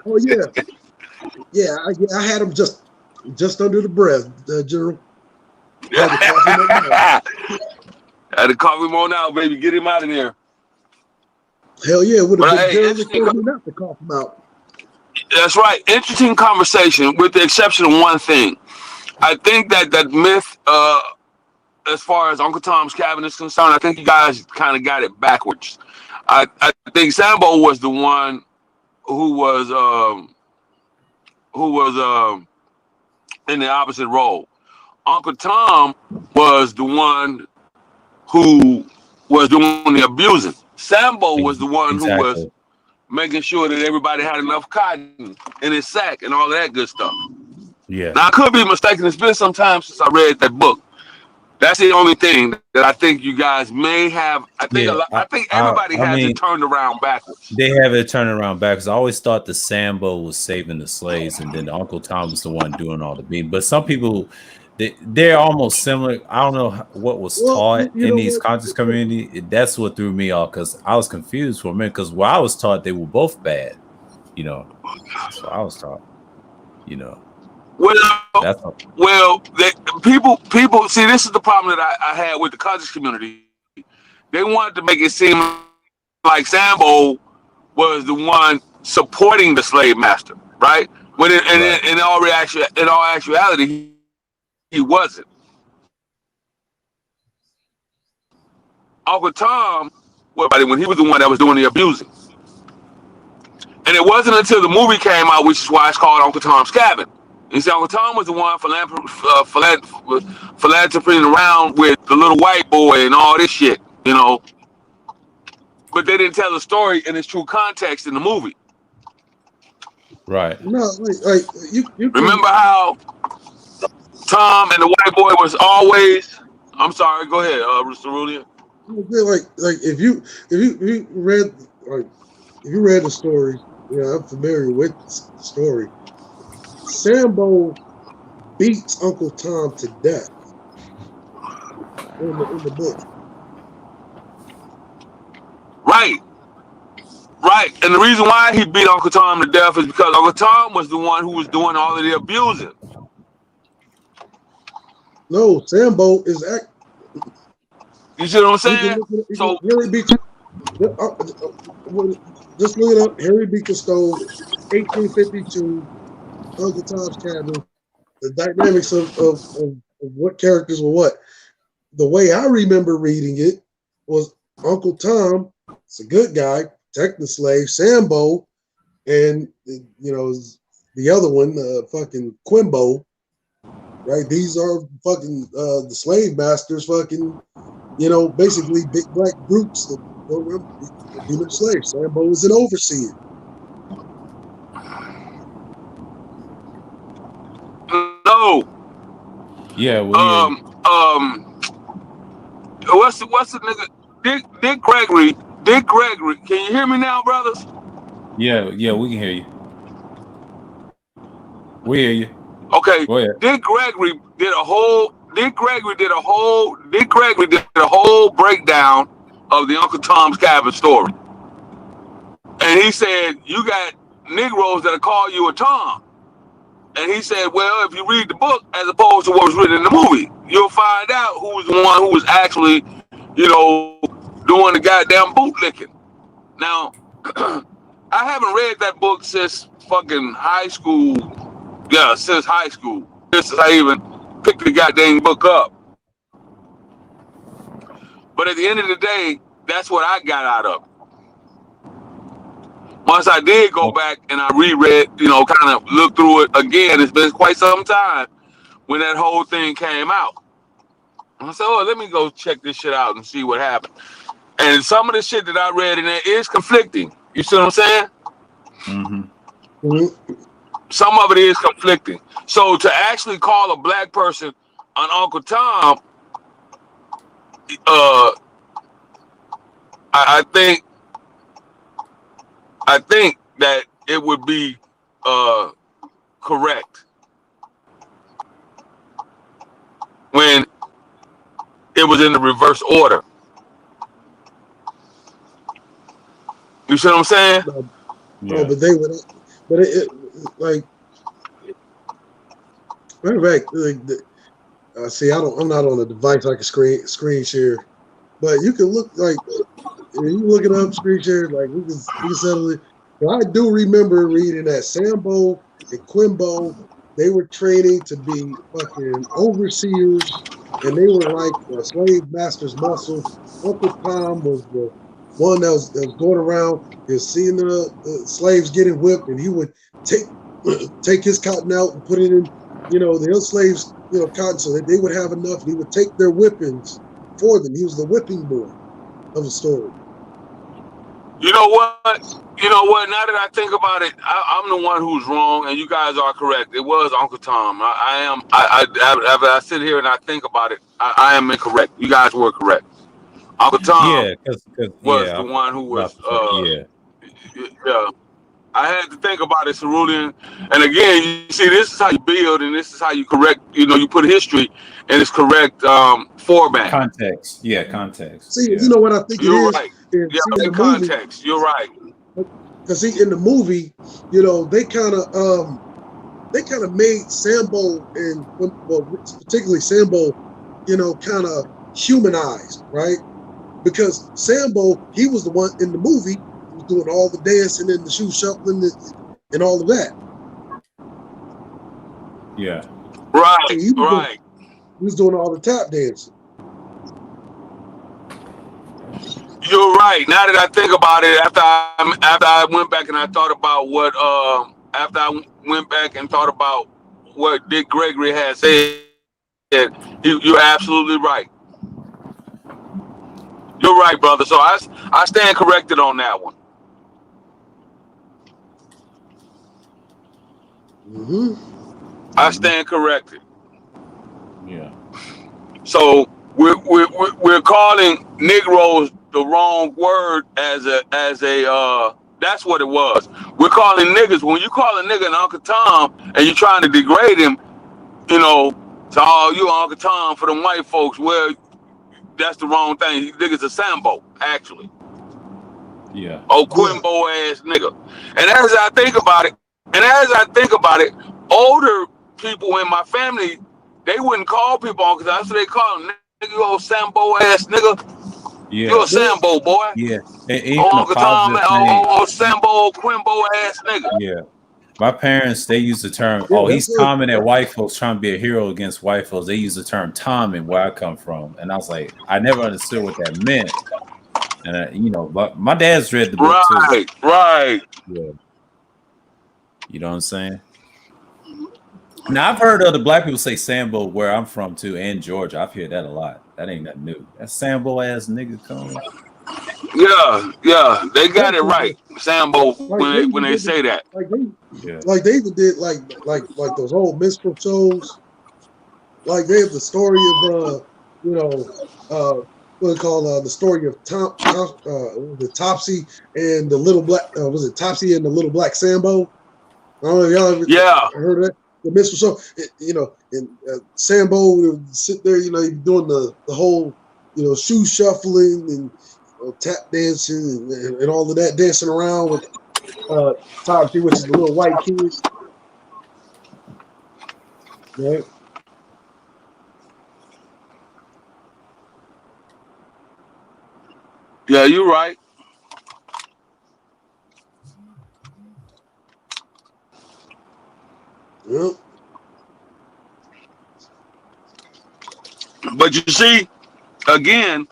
oh yeah, I had him just under the breath, General. Had to cough him on out, baby. Get him out of there. Hell yeah, it would have But, been hey, derelict for me not to cough him out. That's right. Interesting conversation, with the exception of one thing. I think that myth, as far as Uncle Tom's Cabin is concerned, I think you guys kind of got it backwards. I think Sambo was the one who was in the opposite role. Uncle Tom was the one who was doing the abusing. Sambo was the one who was making sure that everybody had enough cotton in his sack and all of that good stuff. Yeah. Now I could be mistaken. It's been some time since I read that book. That's the only thing that I think you guys may have. I think I think everybody has it turned around backwards. They have it turned around backwards. I always thought the Sambo was saving the slaves, and then Uncle Tom was the one doing all the beating. But some people, they're almost similar. I don't know what was taught in these conscious community. That's what threw me off, because I was confused for a minute. Because what I was taught, they were both bad. That's what I was taught. People see, this is the problem that I had with the conscious community. They wanted to make it seem like Sambo was the one supporting the slave master, right? When in all actuality, he wasn't. Uncle Tom, when he was the one that was doing the abusing. And it wasn't until the movie came out, which is why it's called Uncle Tom's Cabin. You see, Uncle Tom was the one philanthroping around with the little white boy and all this shit, But they didn't tell the story in its true context in the movie. Right. No, like you remember how Tom and the white boy was always. I'm sorry. Go ahead, Cerulean. Like if you read the story, I'm familiar with the story. Sambo beats Uncle Tom to death in the book. Right. And the reason why he beat Uncle Tom to death is because Uncle Tom was the one who was doing all of the abusing. No, Sambo is You see what I'm saying? So Harry B. Just look it up. Harry B. Costello, 1852. Uncle Tom's Cabin, the dynamics of what characters were what. The way I remember reading it was Uncle Tom, it's a good guy, protect the slave, Sambo, and the other one, fucking Quimbo, right? These are fucking the slave masters, fucking, basically big black brutes that go around being slaves. Sambo is an overseer. No. Yeah. What's the nigga? Dick Gregory. Dick Gregory. Can you hear me now, brothers? Yeah, we can hear you. We hear you. Okay. Go ahead. Dick Gregory did a whole breakdown of the Uncle Tom's Cabin story. And he said, you got Negroes that'll call you a Tom. And he said, well, if you read the book as opposed to what was written in the movie, you'll find out who was the one who was actually, doing the goddamn bootlicking. Now, I haven't read that book since fucking high school. Yeah, since high school. Since I even picked the goddamn book up. But at the end of the day, that's what I got out of it. Once I did go back and I reread, kind of look through it again, it's been quite some time when that whole thing came out. I said, oh, let me go check this shit out and see what happened. And some of the shit that I read in there is conflicting. You see what I'm saying? Mm-hmm. Some of it is conflicting. So to actually call a black person an Uncle Tom, I think that it would be correct when it was in the reverse order. You see what I'm saying? No, but they would. But like, matter of fact, see, I'm not on a device like a screen share, but you can look like you look it up, screen share, like we can settle it. But I do remember reading that Sambo and Quimbo, they were training to be fucking overseers, and they were like the slave master's muscle. Uncle Tom was the one that was going around and seeing the slaves getting whipped, and he would take his cotton out and put it in, the other slaves, cotton, so that they would have enough, and he would take their whippings for them. He was the whipping boy of the story. You know what? Now that I think about it, I'm the one who's wrong, and you guys are correct. It was Uncle Tom. I sit here and I think about it. I am incorrect. You guys were correct. Uncle Tom was the one who was. Yeah. I had to think about it, Cerulean. And again, you see, this is how you build, and this is how you correct. You put history in its correct format. Context. Yeah, context. See, yeah. you know what I think You're it is? right. And Yeah, see, in in the movie, context. You're right. because see, in the movie, they kind of made Sambo and, well, particularly Sambo, kind of humanized, right? Because Sambo, he was the one in the movie who was doing all the dancing and the shoe shuffling and all of that. Yeah. Right. So he was doing all the tap dancing. You're right. Now that I think about it, after I went back and I thought about what Dick Gregory had said, you're absolutely right. You're right, brother. So I stand corrected on that one. Mm-hmm. I stand corrected. Yeah. So we're calling Negroes the wrong word as a that's what it was. We're calling niggas, when you call a nigga an Uncle Tom and you're trying to degrade him, to you Uncle Tom for them white folks, well, that's the wrong thing. Niggas a Sambo, actually. Yeah. Oh, Quimbo ass nigga. And as I think about it, older people in my family, they wouldn't call people Uncle Tom, so they call them, nigga, you old Sambo ass nigga. Yeah. You're a Sambo boy. Yeah. Oh, Uncle Tom, oh, Sambo, Quimbo ass nigga. Yeah. My parents, they use the term, he's Tomming at white folks, trying to be a hero against white folks. They use the term Tomming where I come from. And I was like, I never understood what that meant. And, but my dad's read the book too. Right. Yeah. You know what I'm saying? Now, I've heard other black people say Sambo where I'm from too, and Georgia. I've heard that a lot. That ain't nothing new. That Sambo ass nigga coming. Yeah, they got it right, Sambo, when they say that. Like they even did like those old minstrel shows. Like they have the story of what they call the story of the Topsy and the little black was it Topsy and the little black Sambo? I don't know if y'all ever heard of that. The minstrel show, and Sambo would sit there, doing the whole, shoe shuffling and tap dancing and all of that, dancing around with Topsy, which is the little white kid. Right? Yeah, you're right. Yep. But you see, again,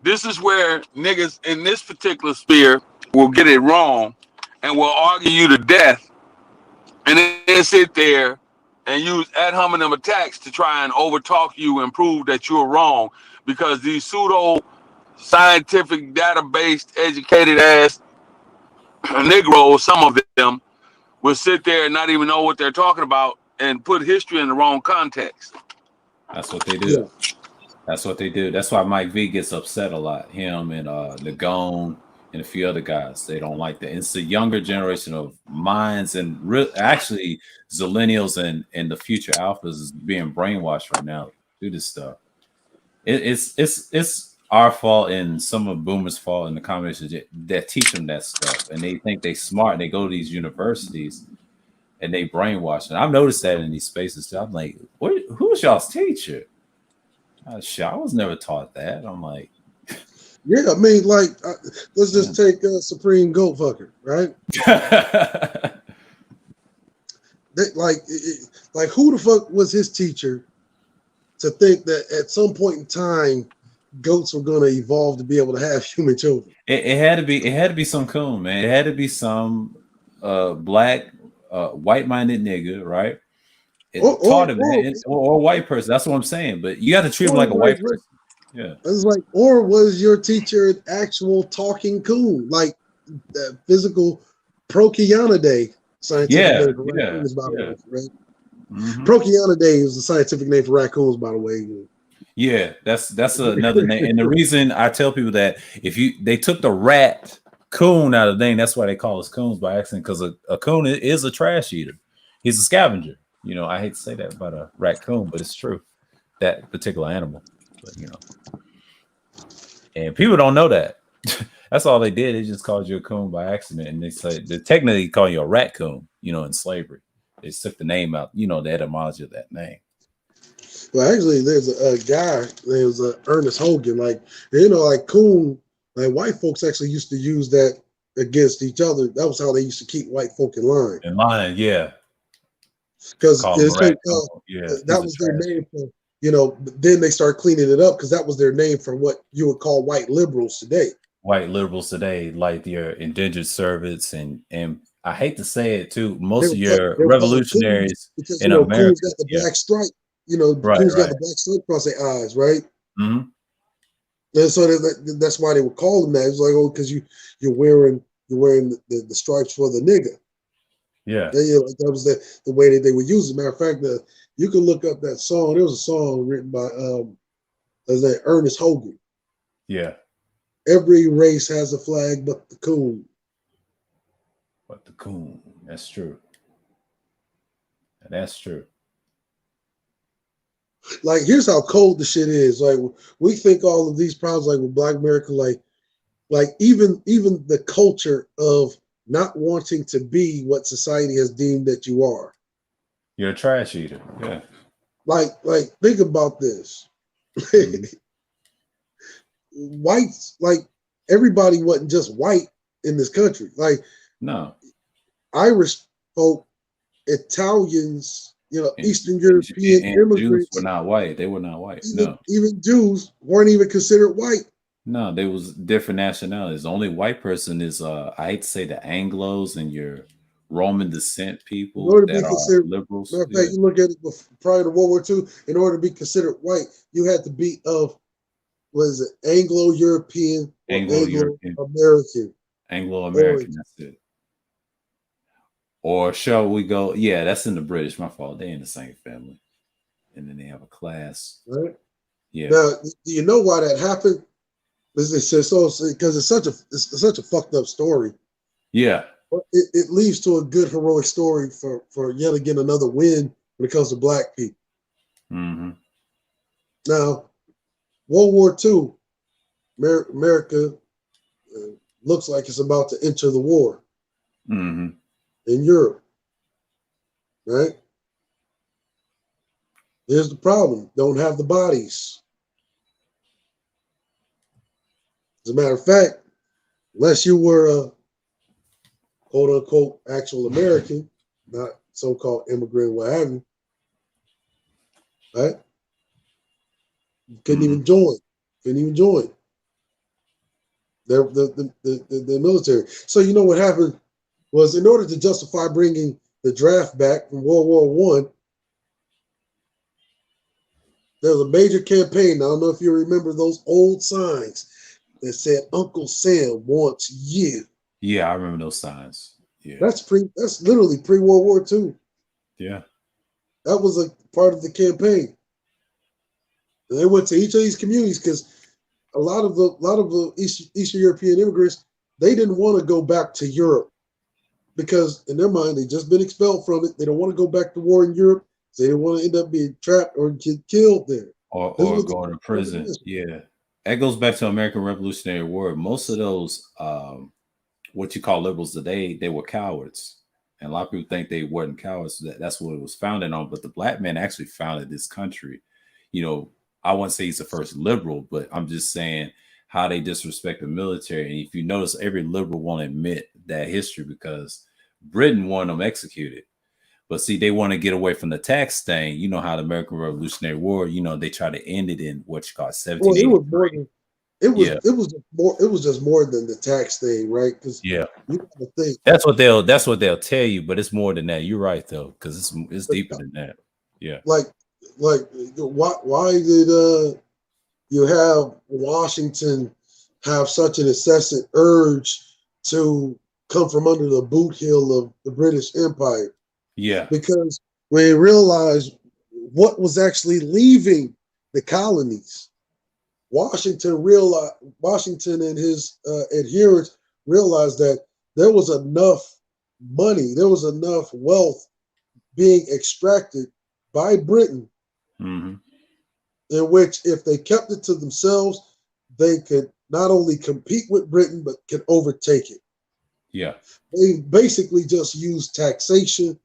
This is where niggas in this particular sphere will get it wrong and will argue you to death and then sit there and use ad hominem attacks to try and overtalk you and prove that you're wrong because these pseudo scientific database educated ass Negroes, some of them, will sit there and not even know what they're talking about and put history in the wrong context. That's what they do. Yeah. That's what they do. That's why Mike V gets upset a lot. Him and Nagone and a few other guys. They don't like that. It's the younger generation of minds and actually Zillennials and the future alphas is being brainwashed right now. Do this stuff. It's our fault and some of boomers' fault in the combination that teach them that stuff, and they think they smart. And they go to these universities and they brainwash. And I've noticed that in these spaces too. I'm like, who's y'all's teacher? I was never taught that. I'm like, yeah, I mean, like, let's just take Supreme Goat Fucker, right? Like, who the fuck was his teacher to think that at some point in time, goats were going to evolve to be able to have human children? It had to be some coon, man. It had to be some black, white-minded nigga, right? Taught him that, or a white person. That's what I'm saying. But you got to treat him like a white person. Yeah, it's like, or was your teacher an actual talking coon, like the physical Prochyonidae scientific name for raccoons, by the way, right? Mm-hmm. Prochyonidae is the scientific name for raccoons, by the way. Yeah, that's another name. And the reason I tell people that they took the rat coon out of the name, that's why they call us coons by accident, because a coon is a trash eater. He's a scavenger. You know, I hate to say that about a raccoon, but it's true. That particular animal. But, you know. And people don't know that. That's all they did. They just called you a coon by accident. And they technically call you a raccoon, you know, in slavery. They took the name out, you know, the etymology of that name. Well, actually, there's a guy, there was Ernest Hogan, like, you know, like coon, like white folks actually used to use that against each other. That was how they used to keep white folk in line. In line, yeah. Because that was their name for, you know, then they start cleaning it up because that was their name for what you would call white liberals today. White liberals today, like your indentured servants, and I hate to say it too, most of your revolutionaries because, in you know, America got the black stripe, you know, coons got the black stripe across their eyes, right? Mm-hmm. And so that's why they would call them that. It's like, oh, because you're wearing the stripes for the nigga. Yeah, like that was the way that they would use it. Matter of fact, you can look up that song. There was a song written by Ernest Hogan. Yeah. Every race has a flag but the coon. But the coon. That's true. That's true. Like, here's how cold the shit is. Like, we think all of these problems, like with Black America, like even the culture of not wanting to be what society has deemed that you are. You're a trash eater. Yeah. Like think about this. Mm-hmm. Whites, like, everybody wasn't just white in this country. Like, no, Irish folk, Italians, you know, Eastern European immigrants Jews were not white. They were not white. Even Jews weren't even considered white. No, there was different nationalities. The only white person is I hate to say the Anglos and your Roman descent people that are liberals. Matter of fact, you look at it prior to World War II, in order to be considered white, you had to be of, what is it, Anglo-European or Anglo-American. Anglo-American, that's it. Or shall we go? Yeah, that's in the British. My fault. They're in the same family. And then they have a class. Right. Yeah. Now, do you know why that happened? Because it's such a fucked up story. Yeah. It leads to a good heroic story for yet again another win when it comes to black people. Mm-hmm. Now, World War II, America looks like it's about to enter the war in Europe, right? Here's the problem: don't have the bodies. As a matter of fact, unless you were a quote unquote actual American, not so-called immigrant, what have you, right? You couldn't even join. the military. So you know what happened was, in order to justify bringing the draft back from World War One, there was a major campaign. I don't know if you remember those old signs that said "Uncle Sam wants you." Yeah, I remember those signs. Yeah. That's literally pre-World War II. Yeah. That was a part of the campaign. And they went to each of these communities because a lot of the Eastern European immigrants, they didn't want to go back to Europe because in their mind they just been expelled from it. They don't want to go back to war in Europe. So they don't want to end up being trapped or get killed there. Or going to prison. Yeah. That goes back to American Revolutionary War. Most of those what you call liberals today, they were cowards. And a lot of people think they weren't cowards. That's what it was founded on. But the black man actually founded this country. You know, I wouldn't say he's the first liberal, but I'm just saying how they disrespect the military. And if you notice, every liberal won't admit that history because Britain wanted them executed. But see, they want to get away from the tax thing. You know how the American Revolutionary War, you know, they try to end it in what you call 1783. Well, it was more than it was just more than the tax thing, right? Because yeah, you got to think that's what they'll tell you, but it's more than that. You're right though, because it's deeper than that. Yeah, like why did you have Washington have such an incessant urge to come from under the boot heel of the British Empire? yeah, Because when he realized what was actually leaving the colonies, Washington and his adherents realized that there was enough money, there was enough wealth being extracted by Britain, mm-hmm. in which if they kept it to themselves, they could not only compete with Britain but could overtake it. Yeah, they basically just used taxation,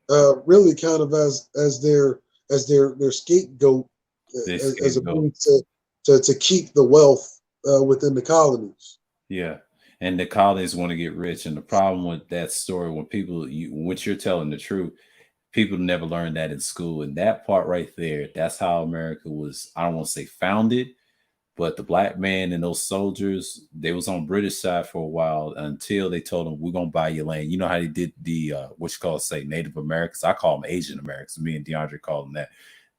really kind of as their scapegoat, as a means to keep the wealth within the colonies. Yeah, and the colonies want to get rich, and the problem with that story, when what you're telling the truth, people never learned that in school, and that part right there, that's how America was. I don't want to say founded, but the black man and those soldiers, they was on British side for a while until they told them, we're gonna buy your land. You know how they did the what you call say Native Americans? I call them Asian Americans. Me and DeAndre call them that.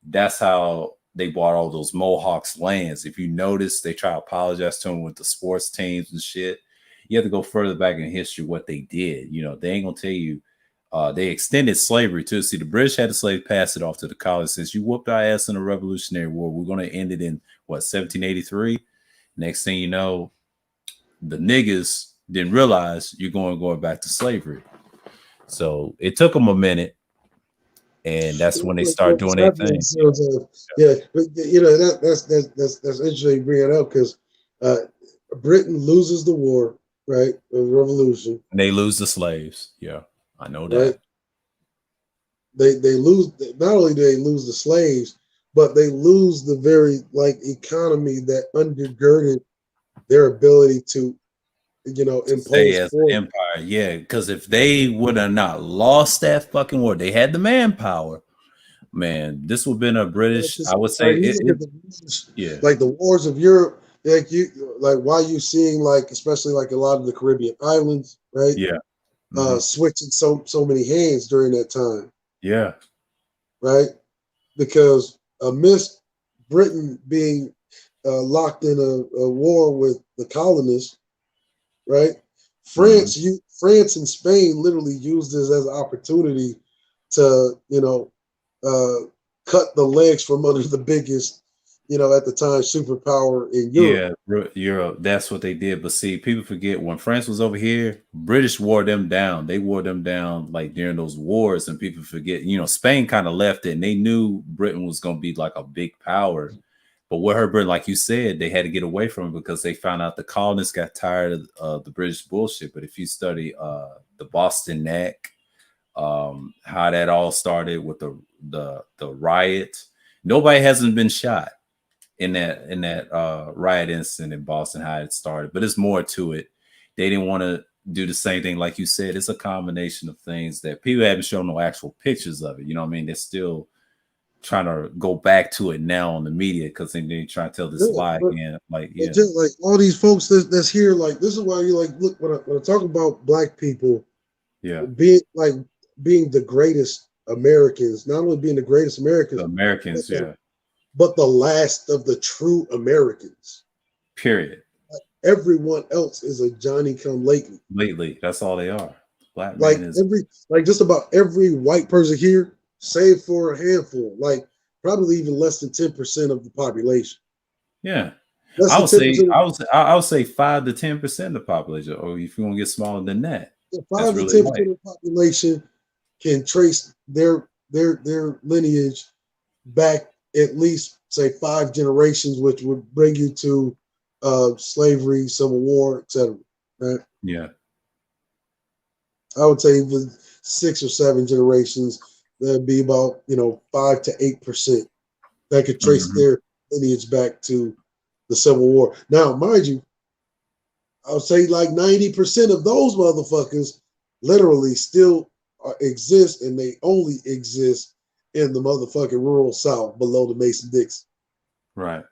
That's how they bought all those Mohawks lands. If you notice, they try to apologize to them with the sports teams and shit. You have to go further back in history what they did. You know, they ain't gonna tell you. They extended slavery too. See, the British had the slave pass it off to the colonies. Since you whooped our ass in the Revolutionary War, we're going to end it in what 1783. Next thing you know, the niggas didn't realize you're going back to slavery. So it took them a minute, and that's when they start doing their thing. Yeah, but you know that's interesting you bring it up because Britain loses the war, right? The revolution. And they lose the slaves. Yeah. I know that. Right? They lose, not only do they lose the slaves, but they lose the very economy that undergirded their ability to, impose as an empire. Yeah, because if they would have not lost that fucking war, they had the manpower. Man, this would have been a British. I would say, yeah, like the wars of Europe. Why you seeing especially a lot of the Caribbean islands, right? Yeah. Switching so many hands during that time. Yeah. Right? Because amidst Britain being locked in a war with the colonists, right? France and Spain literally used this as an opportunity to, cut the legs from under the biggest, at the time, superpower in Europe. Yeah, Europe. That's what they did. But see, people forget when France was over here, British wore them down. They wore them down during those wars, and people forget. Spain kind of left it, and they knew Britain was going to be like a big power. But what her Britain, like you said, they had to get away from it because they found out the colonists got tired of the British bullshit. But if you study the Boston Neck, how that all started with the riot, nobody hasn't been shot in that riot incident in Boston, how it started, but it's more to it. They didn't want to do the same thing, like you said. It's a combination of things that people haven't shown no actual pictures of it. You know what I mean? They're still trying to go back to it now on the media because they try to tell this Yeah, lie but, again. Like, but yeah, just like all these folks that's here, like this is why you like look when I talk about black people yeah, being like being the greatest Americans, not only being the greatest the Americans, Americans, yeah, but the last of the true Americans. period. Everyone else is a Johnny come lately. Lately, that's all they are. Black man Like is, just about every white person here, save for a handful, like probably even less than 10% of the population. yeah. Less I than would say, 10%, I would say 5 to 10% of the population, or if you want to get smaller than that, that's five to really 10% white. of the population can trace their lineage back at least say 5 generations, which would bring you to slavery, Civil War, etc. Right? Yeah. I would say even 6 or 7 generations, that'd be about 5 to 8% that could trace Hmm. their lineage back to the Civil War. Now, mind you, I would say like 90% of those motherfuckers literally still exist, and they only exist in the motherfucking rural South below the Mason-Dixon. Right.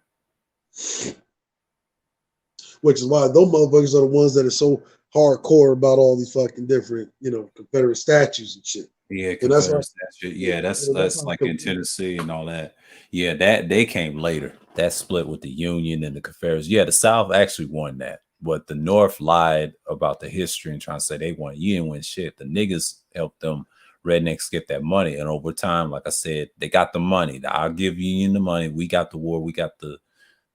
Which is why those motherfuckers are the ones that are so hardcore about all these fucking different, Confederate statues and shit. Yeah, And that's why, Confederate statute. Yeah, that's that's how like in Tennessee and all that. Yeah, that they came later. That split with the Union and the Confederates. Yeah, the South actually won that, but the North lied about the history and trying to say they won. You didn't win shit. The niggas helped them rednecks get that money, and over time, like I said, they got the money. I'll give Union the money. We got the war. We got the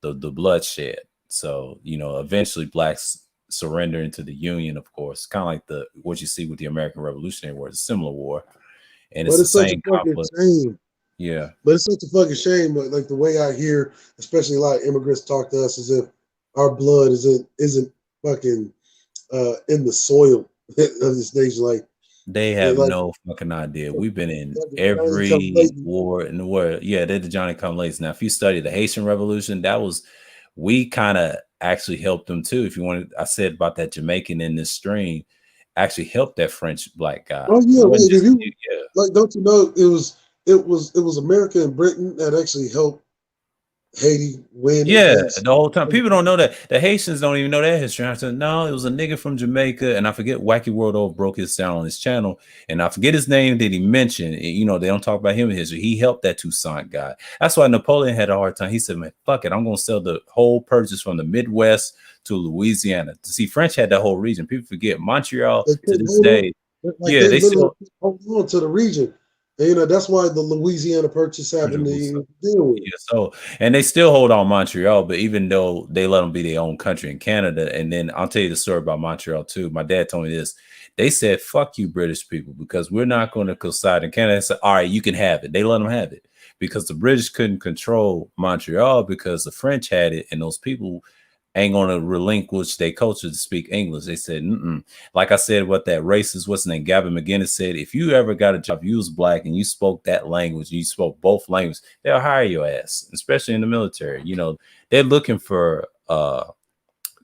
bloodshed. So eventually blacks surrender into the Union. Of course, kind of like the what you see with the American Revolutionary War, it's a similar war, and it's but the it's such a same fucking conflict. shame. Yeah, But it's such a fucking shame. But like the way I hear, especially a lot of immigrants talk to us as if our blood isn't fucking in the soil of this nation. they have Like no fucking idea. We've been in the Johnny come every lately. war in the world. Yeah, they're the Johnny come late. Now, if you study the Haitian Revolution, we kind of actually helped them too. If you wanted, I said about that Jamaican in this stream, actually helped that French black guy. Oh It yeah, wasn't like if just you yeah. like, don't you know it was America and Britain that actually helped Haiti win Yeah, against. the whole time. People don't know that. The Haitians don't even know that history. I said, no, it was a nigga from Jamaica, and I forget Wacky World Over broke his down on his channel, and I forget his name that he mentioned. They don't talk about him in history. He helped that Toussaint guy. That's why Napoleon had a hard time. He said, man, fuck it. I'm going to sell the whole purchase from the Midwest to Louisiana. To see, French had that whole region. People forget Montreal They to couldn't this hold on. day. Like Yeah, they they literally still. couldn't hold on to the region. And, that's why the Louisiana Purchase happened to deal with. Yeah, so and they still hold on Montreal, but even though they let them be their own country in Canada, and then I'll tell you the story about Montreal too. My dad told me this. They said, "Fuck you, British people," because we're not going to coincide in Canada. And said, "All right, you can have it." They let them have it because the British couldn't control Montreal because the French had it, and those people ain't going to relinquish their culture to speak English. They said, mm-mm. Like I said, what that racist, what's his name, Gavin McGinnis said, if you ever got a job, you was black and you spoke that language, you spoke both languages, they'll hire your ass, especially in the military. They're looking for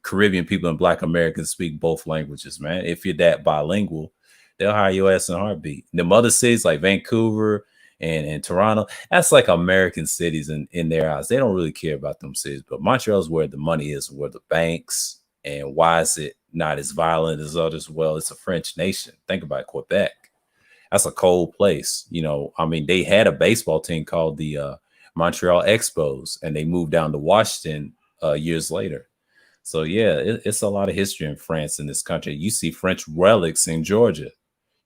Caribbean people and black Americans speak both languages, man. If you're that bilingual, they'll hire your ass in a heartbeat. The other cities like Vancouver and Toronto, that's like American cities in their eyes. They don't really care about them cities, but Montreal's where the money is, where the banks, and why is it not as violent as others? Well, it's a French nation. Think about Quebec. That's a cold place. I mean, they had a baseball team called the Montreal Expos, and they moved down to Washington years later. So yeah, it's a lot of history in France in this country. You see French relics in Georgia.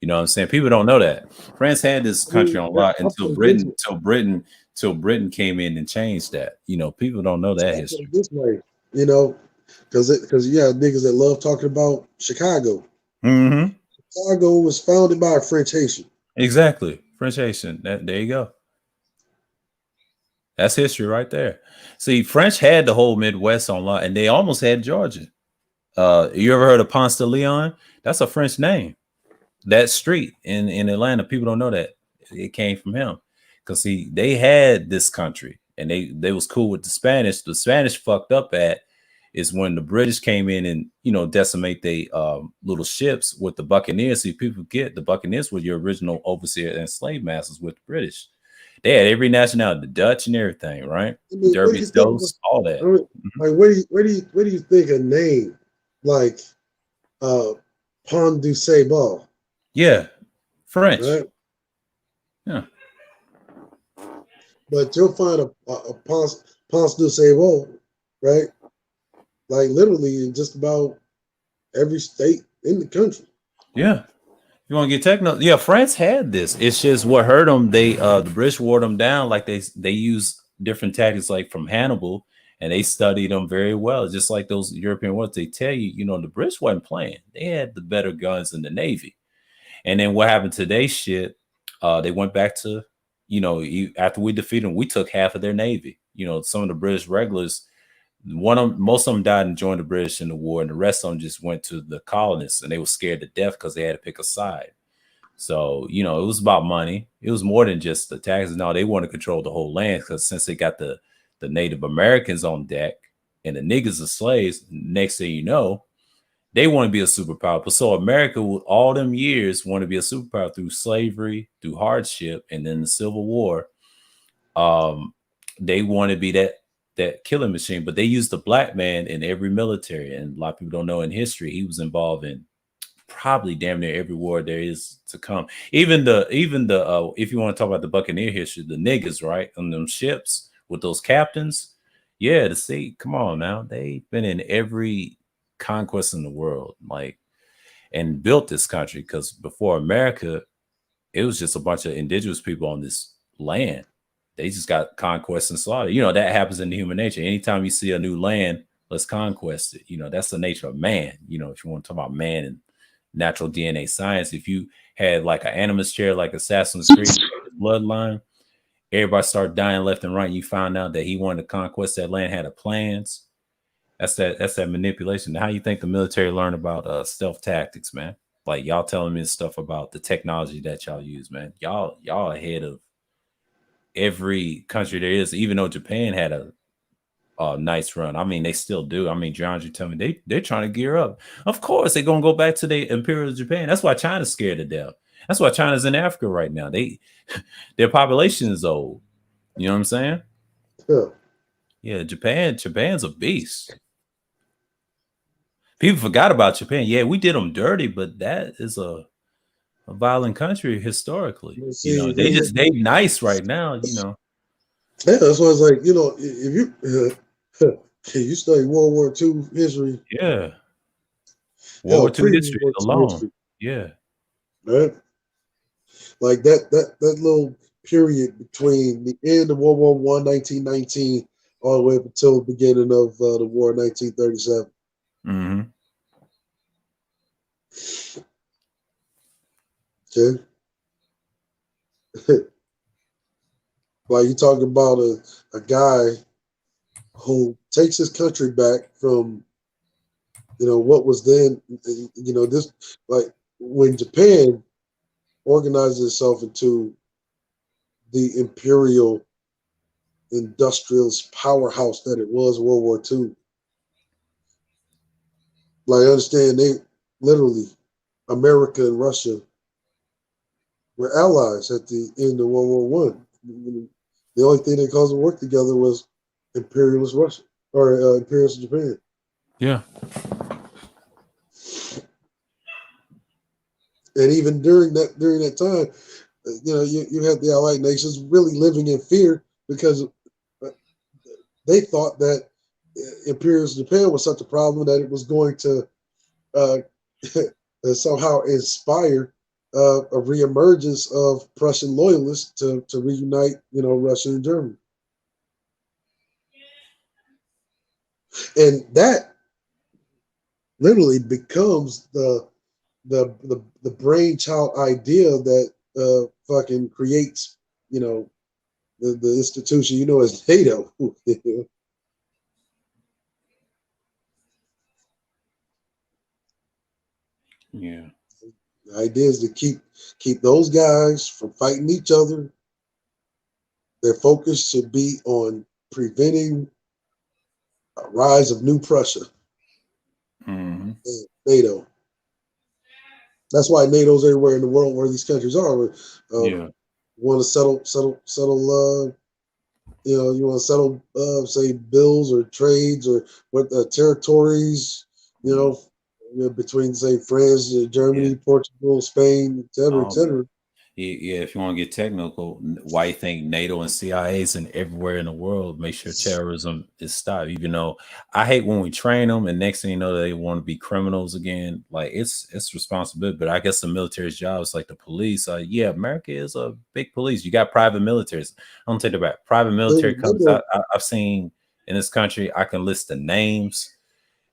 You know what I'm saying? People don't know that France had this I mean, country on lock I until put it this Britain came in and changed that. People don't know that I put history. it this way, because you have niggas that love talking about Chicago. Mm-hmm. Chicago was founded by a French Haitian. Exactly, French Haitian. There you go. That's history right there. See, French had the whole Midwest on lock, and they almost had Georgia. You ever heard of Ponce de Leon? That's a French name. That street in Atlanta, people don't know that it came from him because they had this country and they was cool with the Spanish. The Spanish fucked up at is when the British came in and decimate they little ships with the Buccaneers. See, people forget the Buccaneers were your original overseer and slave masters with the British. They had every nationality, the Dutch and everything, right? I mean, what do Derby you think? Stones, all I that. mean, like, where do you think a name like Pont du Sable, Yeah, French. right? Yeah, But you'll find a Pont du Sable, right? Like literally in just about every state in the country. yeah. You want to get technical? Yeah, France had this. It's just what hurt them. They the British wore them down. Like they use different tactics, like from Hannibal, and they studied them very well. Just like those European wars, they tell you, the British wasn't playing. They had the better guns in the Navy. And then what happened to their shit? They went back to, after we defeated them, we took half of their Navy. Some of the British regulars, most of them died and joined the British in the war, and the rest of them just went to the colonists, and they were scared to death because they had to pick a side. So, it was about money. It was more than just the taxes. No, they want to control the whole land, because since they got the Native Americans on deck and the niggas are slaves, next thing you know, they want to be a superpower. But so America, with all them years, want to be a superpower through slavery, through hardship, and then the Civil War. They want to be that killing machine. But they used the black man in every military, and a lot of people don't know in history he was involved in probably damn near every war there is to come. Even the if you want to talk about the Buccaneer history, the niggas, right, on them ships with those captains, yeah, the sea. Come on now, they've been in every conquest in the world, like, and built this country. Because before America, it was just a bunch of indigenous people on this land. They just got conquest and slaughter. That happens in the human nature. Anytime you see a new land, let's conquest it. That's the nature of man. If you want to talk about man and natural DNA science, if you had like an animus chair, like Assassin's Creed bloodline, everybody started dying left and right, and you found out that he wanted to conquest that land, had a plans. That's that manipulation. Now, how you think the military learned about stealth tactics, man? Like, y'all telling me stuff about the technology that y'all use, man. Y'all ahead of every country there is. Even though Japan had a nice run, I mean, they still do. I mean, John, you tell me they're trying to gear up. Of course, they're gonna go back to the Imperial Japan. That's why China's scared to death. That's why China's in Africa right now. Their population is old. You know what I'm saying? Yeah. Yeah, Japan's a beast. People forgot about Japan. Yeah, we did them dirty, but that is a violent country historically. See, They nice right now. Yeah, that's why it's like, if you study World War II history, Yeah, World War II history alone. Yeah, right? Like that little period between the end of World War I, 1919, all the way up until the beginning of the war, 1937. Mm-hmm. Okay. Like you talk about a guy who takes his country back from, what was then, this, like when Japan organized itself into the imperial industrialist powerhouse that it was World War II. Like I understand they literally, America and Russia were allies at the end of World War I. The only thing that caused them to work together was imperialist Russia or imperialist Japan. Yeah. And even during that time, you had the Allied nations really living in fear because they thought that imperialist Japan was such a problem that it was going to somehow inspire a reemergence of Prussian loyalists to reunite, Russia and Germany. And that literally becomes the brainchild idea that fucking creates, the institution, as NATO. Yeah. The idea is to keep those guys from fighting each other. Their focus should be on preventing a rise of New Prussia. Mm-hmm. NATO. That's why NATO's everywhere in the world where these countries are. Yeah. want to settle, you want to settle, say, bills or trades or what territories, between, say, France, Germany, Portugal, Spain, et cetera, et cetera. Yeah, if you want to get technical, why you think NATO and CIA's and everywhere in the world make sure terrorism is stopped? Even though I hate when we train them, and next thing you know, they want to be criminals again. Like it's responsibility, but I guess the military's job is like the police. Yeah, America is a big police. You got private militaries. I don't take it back. Private military comes out. I've seen in this country. I can list the names,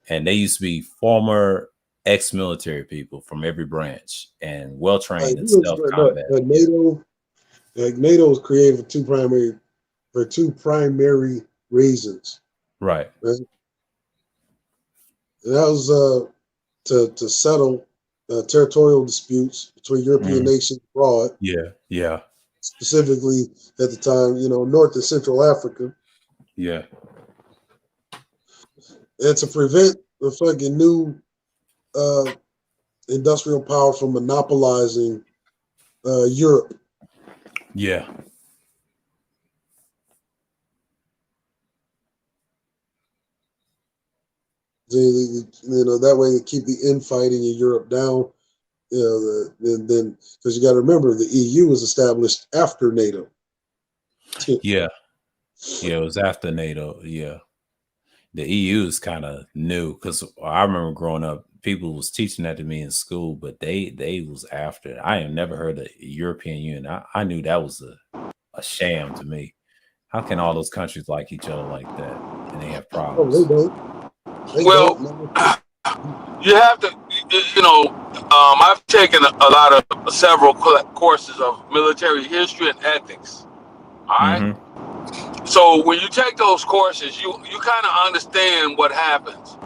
and they used to be former ex-military people from every branch and well-trained in self-combat. But NATO was created for two primary reasons. Right. And that was to settle territorial disputes between European nations abroad. Yeah. Specifically at the time, North and Central Africa. Yeah. And to prevent the fucking new industrial power from monopolizing Europe. Yeah. That way to keep the infighting in Europe down. Then because you got to remember the EU was established after NATO. Yeah, it was after NATO. Yeah, the EU is kind of new because I remember growing up, people was teaching that to me in school, but they was after it. I have never heard of European Union. I knew that was a sham to me. How can all those countries like each other like that and they have problems? Oh, they don't. You have to, I've taken several courses of military history and ethics. All right. Mm-hmm. So when you take those courses, you kind of understand what happens.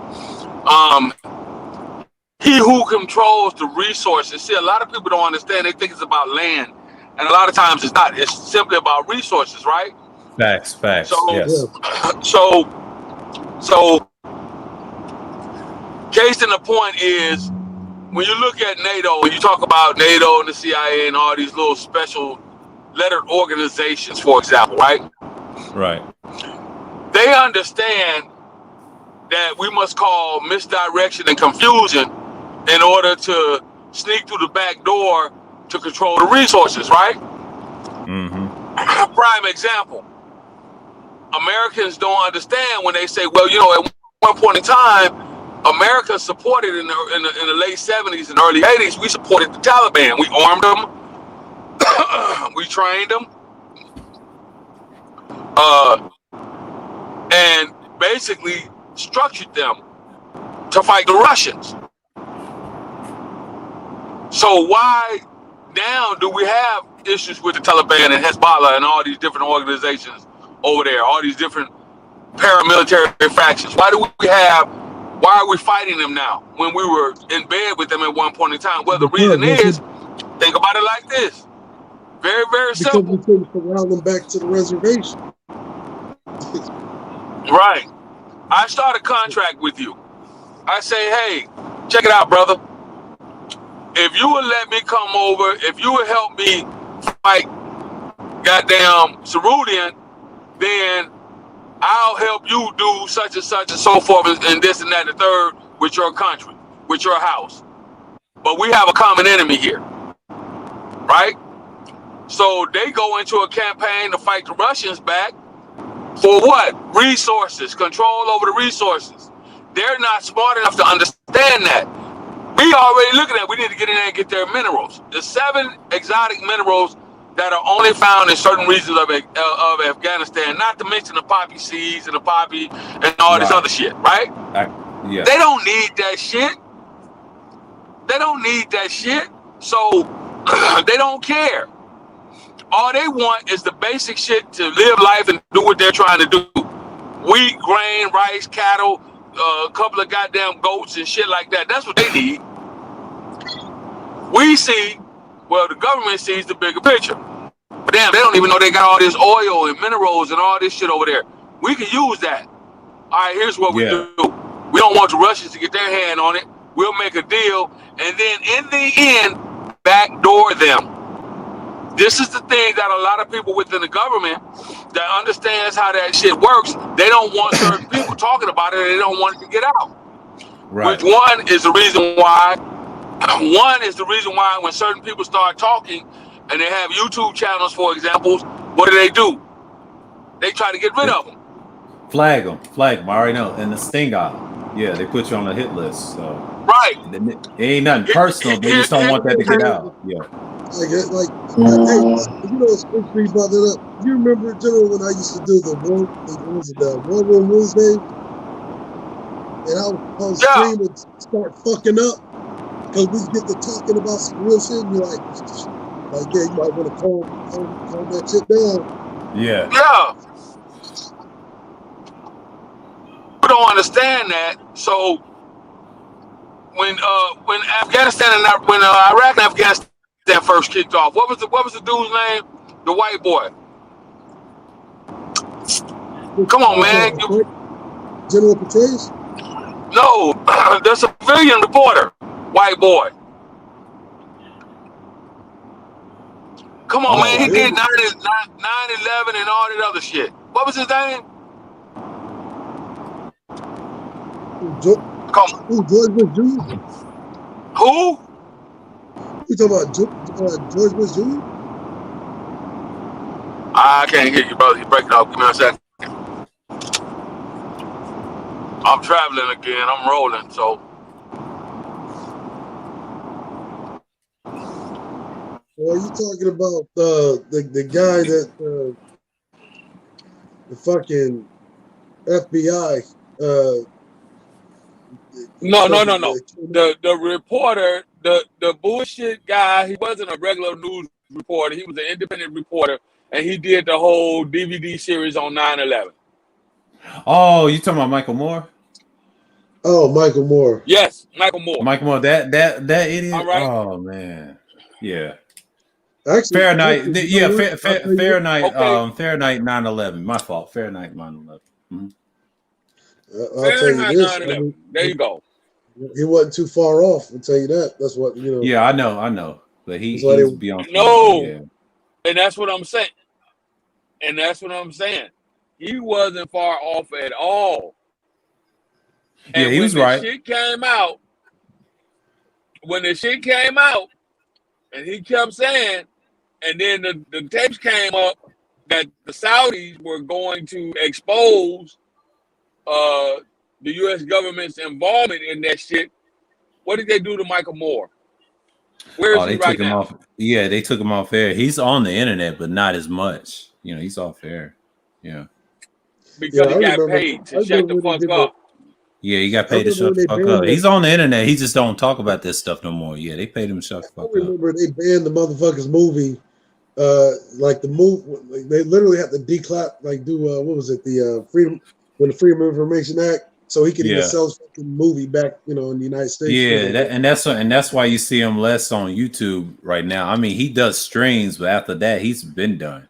He who controls the resources. See, a lot of people don't understand. They think it's about land, and a lot of times it's not. It's simply about resources, right? Facts. So, yes. So, case in the point is, when you look at NATO, when you talk about NATO and the CIA and all these little special lettered organizations, for example, right? Right. They understand that we must call misdirection and confusion in order to sneak through the back door to control the resources, right? Mm-hmm. Prime example. Americans don't understand when they say, well, at one point in time, America supported in the late 70s and early 80s, we supported the Taliban. We armed them. We trained them. And basically structured them to fight the Russians. So why now do we have issues with the Taliban and Hezbollah and all these different organizations over there, all these different paramilitary factions? Why are we fighting them now when we were in bed with them at one point in time? Well, the reason is, think about it like this. Very, very simple. Because we couldn't corral them back to the reservation. Right. I start a contract with you. I say, hey, check it out, brother. If you would let me come over, if you would help me fight goddamn Cerulean, then I'll help you do such and so forth and this and that and the third with your country, with your house. But we have a common enemy here, right? So they go into a campaign to fight the Russians back for what? Resources, control over the resources. They're not smart enough to understand that. We already looking at, we need to get in there and get their minerals. The 7 exotic minerals that are only found in certain regions of Afghanistan, not to mention the poppy seeds and the poppy and all this other shit, right? Yeah. They don't need that shit. They don't need that shit. So they don't care. All they want is the basic shit to live life and do what they're trying to do. Wheat, grain, rice, cattle, a couple of goddamn goats and shit like that. That's what they need. We see, well, the government sees the bigger picture. But damn, they don't even know they got all this oil and minerals and all this shit over there. We can use that. All right, here's what we do. We don't want the Russians to get their hand on it. We'll make a deal, and then in the end, backdoor them. This is the thing that a lot of people within the government that understands how that shit works, they don't want certain people talking about it, and they don't want it to get out. Right. Which one is the reason why? One is the reason why when certain people start talking and they have YouTube channels, for example, what do? They try to get rid of them. Flag them. I already know. And the sting out. Yeah, they put you on a hit list. So Right. it ain't nothing personal. They just don't want that to get out. Yeah. Hey, you know, since we brought that up, you remember, General, when I used to do the War Room Wednesday, and I was stream and start fucking up because we get to talking about some real shit, and you're like, yeah, you might want to calm that shit down. Yeah. Yeah. We don't understand that. So when Afghanistan and when Iraq and Afghanistan first kicked off, what was the dude's name? The white boy. Come on, man. General Petraeus? No, the civilian reporter, white boy. Come on, man. He did 9/11 and all that other shit. What was his name? Come on. George Bush Jr.? Who? You talking about George Bush Jr.? I can't hear you, brother. You're breaking up. Give me a second. I'm traveling again. I'm rolling, so. Well, you talking about the guy that the fucking FBI? No. The reporter, the bullshit guy. He wasn't a regular news reporter. He was an independent reporter, and he did the whole DVD series on 9/11. Oh, you talking about Michael Moore? Oh, Michael Moore. Yes, Michael Moore. Michael Moore, that idiot. All right. Oh man, yeah. Actually, Fahrenheit, yeah, Fahrenheit, Okay. Fahrenheit 9/11. My fault. Fahrenheit 9/11. I'll tell you this. 9/11. There you go. He wasn't too far off. I'll tell you that. That's what you know. Yeah, I know. But he's beyond. No, yeah. And that's what I'm saying. He wasn't far off at all. And yeah, he was right. When the shit came out, and he kept saying, and then the tapes came up that the Saudis were going to expose the U.S. government's involvement in that shit. What did they do to Michael Moore? Where is he right now? Off. Yeah, they took him off air. He's on the internet, but not as much. You know, he's off air. Yeah. Because he got paid to shut the fuck up. Yeah, he got paid to shut the fuck up. He's on the internet. He just don't talk about this stuff no more. Yeah, they paid him to shut the fuck up. I remember they banned the motherfucker's movie. Like the move, they literally had to declap, like do what was it? The Freedom of Information Act, so he could even sell his fucking movie back, you know, in the United States. Yeah, that's why you see him less on YouTube right now. I mean, he does streams, but after that, he's been done.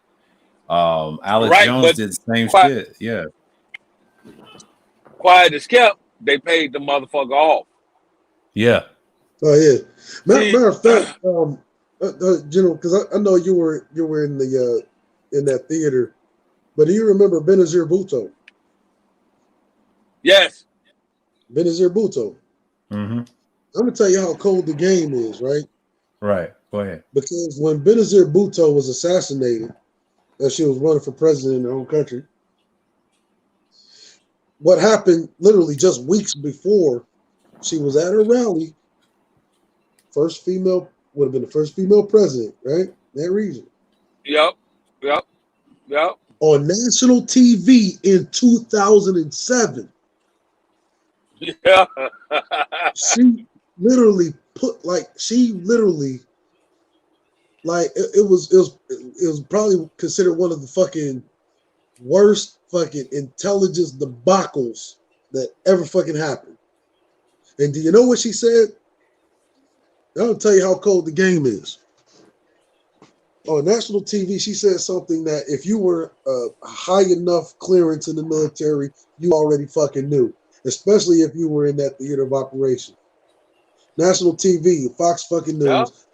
Alex Jones did the same shit. Yeah. Quiet as kept, they paid the motherfucker off. Yeah. Oh yeah. Matter of fact, General, because I know you were in the in that theater, but do you remember Benazir Bhutto? Yes. Benazir Bhutto. Mm-hmm. I'm gonna tell you how cold the game is, right? Right. Go ahead. Because when Benazir Bhutto was assassinated, as she was running for president in her own country, what happened literally just weeks before she was at her rally, would have been the first female president, right? That region. Yep. On national TV in 2007. Yeah. She literally it was probably considered one of the fucking worst fucking intelligence debacles that ever fucking happened. And do you know what she said? I'll tell you how cold the game is. On national TV, she said something that if you were a high enough clearance in the military, you already fucking knew, especially if you were in that theater of operation. National TV, Fox fucking News,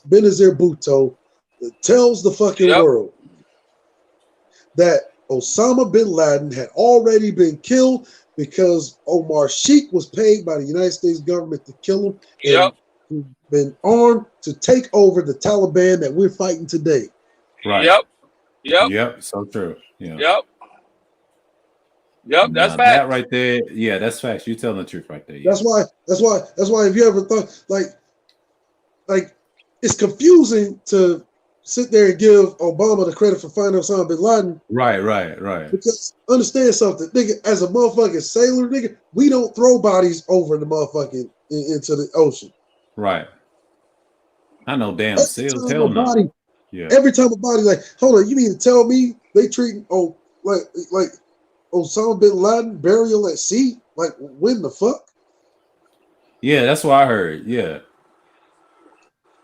Benazir Bhutto tells the fucking Yep. world that Osama bin Laden had already been killed because Omar Sheikh was paid by the United States government to kill him, Yep. and he's been armed to take over the Taliban that we're fighting today. Right. Yep. Yep. Yep. So true. Yeah. Yep. Yep. That's Now fact. that right there, yeah, that's facts. You telling the truth right there. Yeah. That's why. If you ever thought like it's confusing to sit there and give Obama the credit for finding Osama bin Laden. Right. Because understand something, nigga. As a motherfucking sailor, nigga, we don't throw bodies over the motherfucking into the ocean. Right. I know damn Every seals. time Hell a no. body, Yeah. every time a body, like, hold on, you mean to tell me they treat like Osama bin Laden burial at sea? Like, when the fuck? Yeah, that's what I heard. Yeah.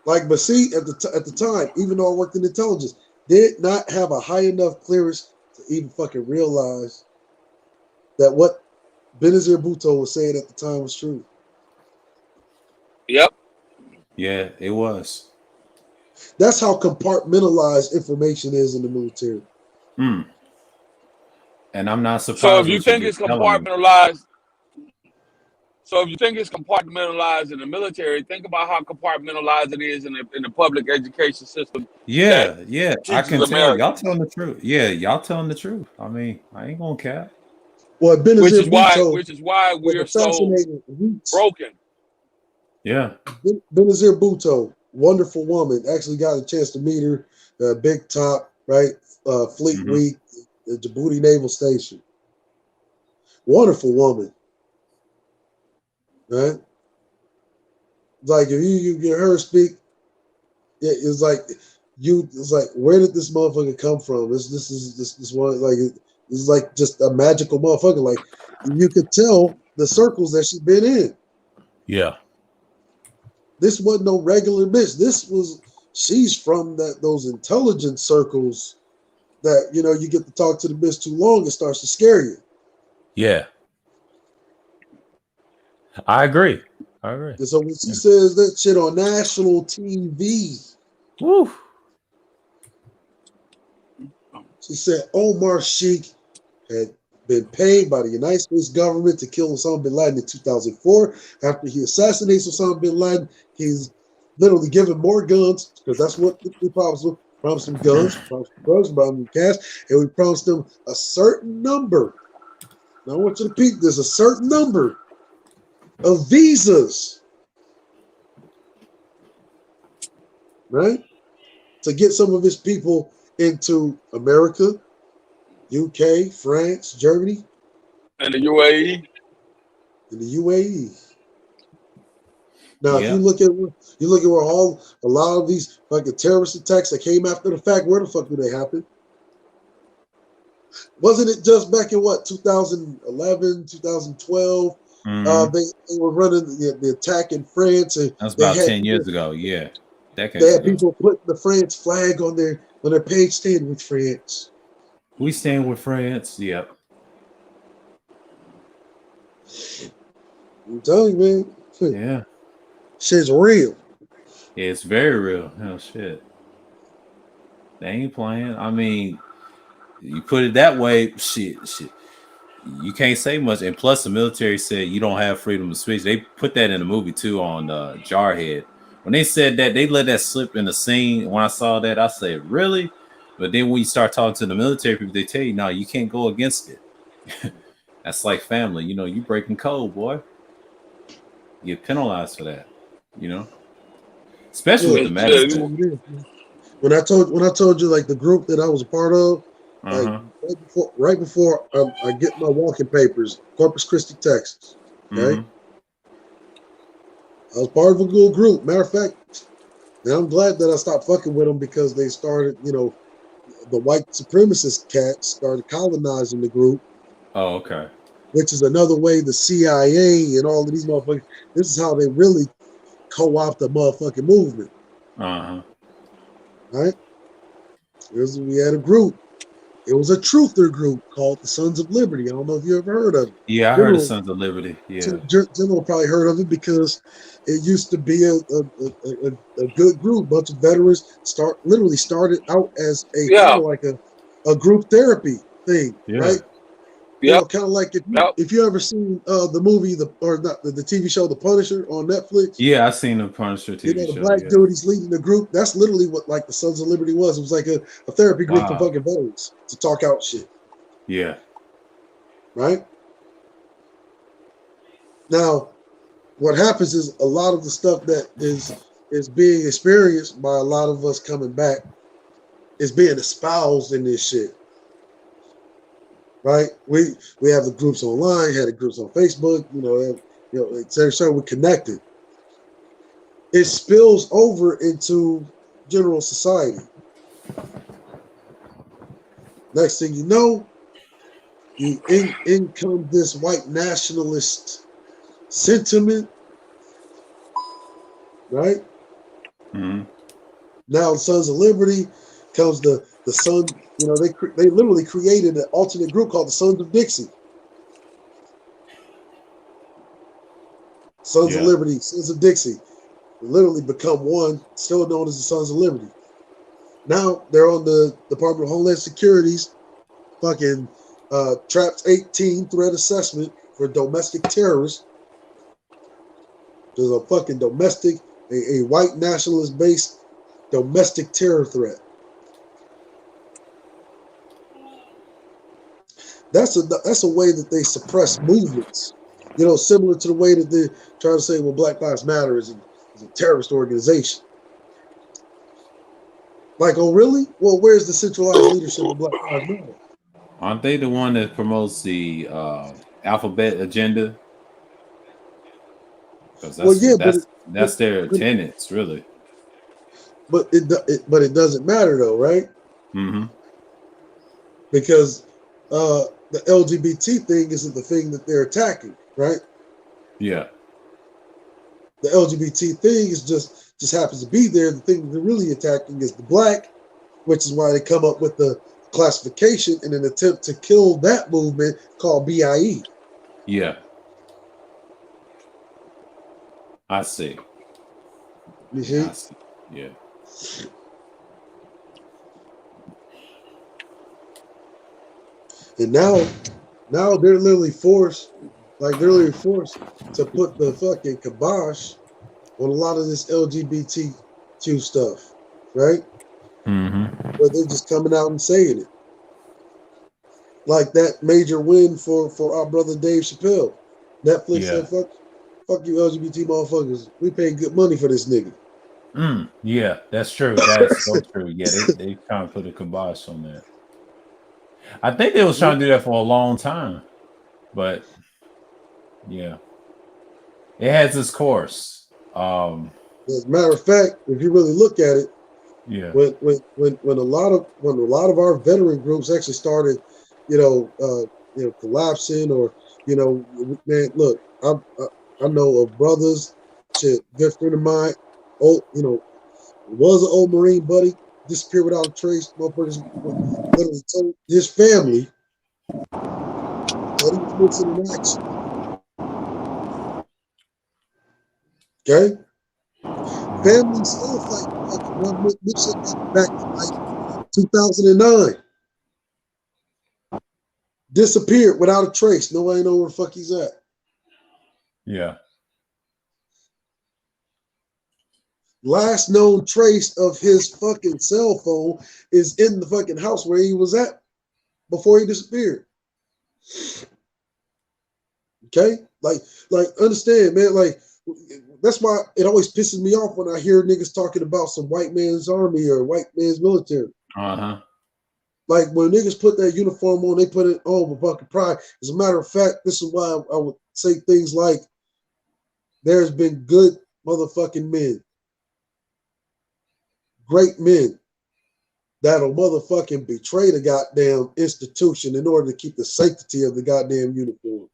Like, but see, at the time, even though I worked in intelligence, did not have a high enough clearance to even fucking realize that what Benazir Bhutto was saying at the time was true. Yep. Yeah, it was. That's how compartmentalized information is in the military. Mm. And I'm not surprised. So if you think what it's you're telling me. compartmentalized, in the military, think about how compartmentalized it is in the public education system. Yeah, that yeah. I teaches can tell y'all Americans. telling the truth. Yeah, y'all telling the truth. I mean, I ain't gonna cap. Well, Which Benazir is why Bhutto was we're so assassinated weeks. broken. Yeah. Benazir Bhutto, wonderful woman. Actually got a chance to meet her. Big Top, right? Fleet Mhm. Week, the Djibouti Naval Station. Wonderful woman, right? Like if you get her speak, it's like it's like, where did this motherfucker come from? This one, like this is like just a magical motherfucker. Like you could tell the circles that she's been in. Yeah. This wasn't no regular bitch. She's from those intelligence circles that, you get to talk to the bitch too long, it starts to scare you. Yeah. I agree. And so when she says that shit on national TV, Woo. she said Omar Sheikh had been paid by the United States government to kill Osama bin Laden in 2004. After he assassinates Osama bin Laden, he's literally given more guns, because that's what we promised him. Promised him guns, promised him drugs, promised him cash, and we promised him a certain number. Now I want you to peep this, a certain number of visas, right? To get some of his people into America, UK, France, Germany, And the UAE. and the UAE. Now, Yeah. if you look at where a lot of these fucking terrorist attacks that came after the fact, where the fuck did they happen? Wasn't it just back in 2011, 2012? Mhm. They were running the attack in France, and That's they about had 10 years ago. Yeah. Decades they had ago. people putting the France flag on their page, stand with France. We stand with France. Yep. I'm telling you, man, Yeah. shit's real. It's very real. Hell shit. They ain't playing. I mean, you put it that way, shit. You can't say much. And plus, the military said you don't have freedom of speech. They put that in the movie too on Jarhead. When they said that, they let that slip in the scene. When I saw that, I said, really? But then when you start talking to the military people, they tell you, no, you can't go against it. That's like family. You breaking code, boy. You get penalized for that. Especially with the Shit. When I told you, like, the group that I was a part of, like right before I get my walking papers, Corpus Christi, Texas. Okay, I was part of a little group. Matter of fact, and I'm glad that I stopped fucking with them, because they started, the white supremacist cats started colonizing the group. Oh, okay. Which is another way the CIA and all of these motherfuckers. This is how they really co-opt the motherfucking movement. Uh-huh. Right? We had a group, It was a truther group called the Sons of Liberty. I don't know if you ever heard of it. Yeah, I heard of Sons of Liberty. Yeah. General probably heard of it because it used to be a good group. Bunch of veterans literally started out as a kind Yeah. of like a group therapy thing, Yeah. right? You know, kind of like if you ever seen the movie the TV show The Punisher on Netflix. Yeah, I seen the Punisher TV You know, the show. black Yeah. dude, he's leading the group. That's literally what like the Sons of Liberty was. It was like a therapy group for fucking veterans to talk out shit. Yeah. Right? Now, what happens is a lot of the stuff that is being experienced by a lot of us coming back is being espoused in this shit. Right? We have the groups online, had the groups on Facebook, etc. We're connected. It spills over into general society. Next thing you know, in comes this white nationalist sentiment, right? Mm-hmm. Now, Sons of Liberty comes the Son. You know, they literally created an alternate group called the Sons of Dixie. Sons of Liberty, Sons of Dixie, literally become one, still known as the Sons of Liberty. Now they're on the Department of Homeland Security's fucking Trapped 18 threat assessment for domestic terrorists. There's a fucking a white nationalist based domestic terror threat. That's a way that they suppress movements. You know, similar to the way that they try to say, well, Black Lives Matter is a terrorist organization. Like, oh, really? Well, where's the centralized leadership of Black Lives Matter? Aren't they the one that promotes the alphabet agenda? Because that's their tenets, really. But it doesn't matter though, right? Mm-hmm. Because the LGBT thing isn't the thing that they're attacking, right? Yeah. The LGBT thing is just happens to be there. The thing they're really attacking is the black, which is why they come up with the classification in an attempt to kill that movement called BIE. Yeah. I see. You see? I see. Yeah. And now they're literally forced to put the fucking kibosh on a lot of this LGBTQ stuff, right? Mm-hmm. Where they're just coming out and saying it. Like that major win for our brother Dave Chappelle. Netflix said, fuck you LGBT motherfuckers. We paying good money for this nigga. Yeah, that's true. That's so true. Yeah, they kind of put a kibosh on that. I think they was trying to do that for a long time. But yeah. It has its course. As a matter of fact, if you really look at it, yeah, when a lot of our veteran groups actually started, collapsing, or man, look, I know of brothers, shit, good friend of mine, was an old Marine buddy, disappeared without a trace. Motherfuckers literally told his family that he was missing in action. Okay? Family still fighting one mission back in like 2009. Disappeared without a trace. Nobody know where the fuck he's at. Yeah. Last known trace of his fucking cell phone is in the fucking house where he was at before he disappeared. Okay? Like understand, man, like that's why it always pisses me off when I hear niggas talking about some white man's army or white man's military. Uh-huh. Like when niggas put that uniform on, they put it on with fucking pride. As a matter of fact, this is why I would say things like there's been good motherfucking men, great men, that'll motherfucking betray the goddamn institution in order to keep the sanctity of the goddamn uniform.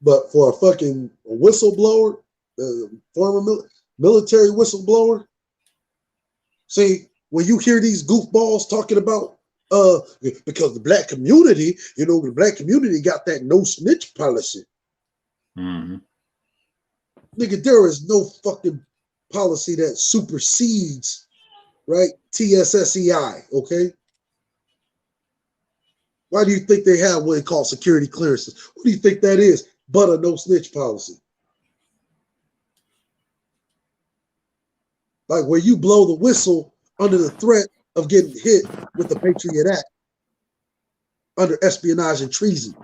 But for a fucking whistleblower, former military whistleblower, See, when you hear these goofballs talking about because the black community, the black community got that no snitch policy. Mm-hmm. Nigga, there is no fucking policy that supersedes, right? TSSEI, okay? Why do you think they have what they call security clearances? What do you think that is but a no snitch policy? Like where you blow the whistle under the threat of getting hit with the Patriot Act under espionage and treason.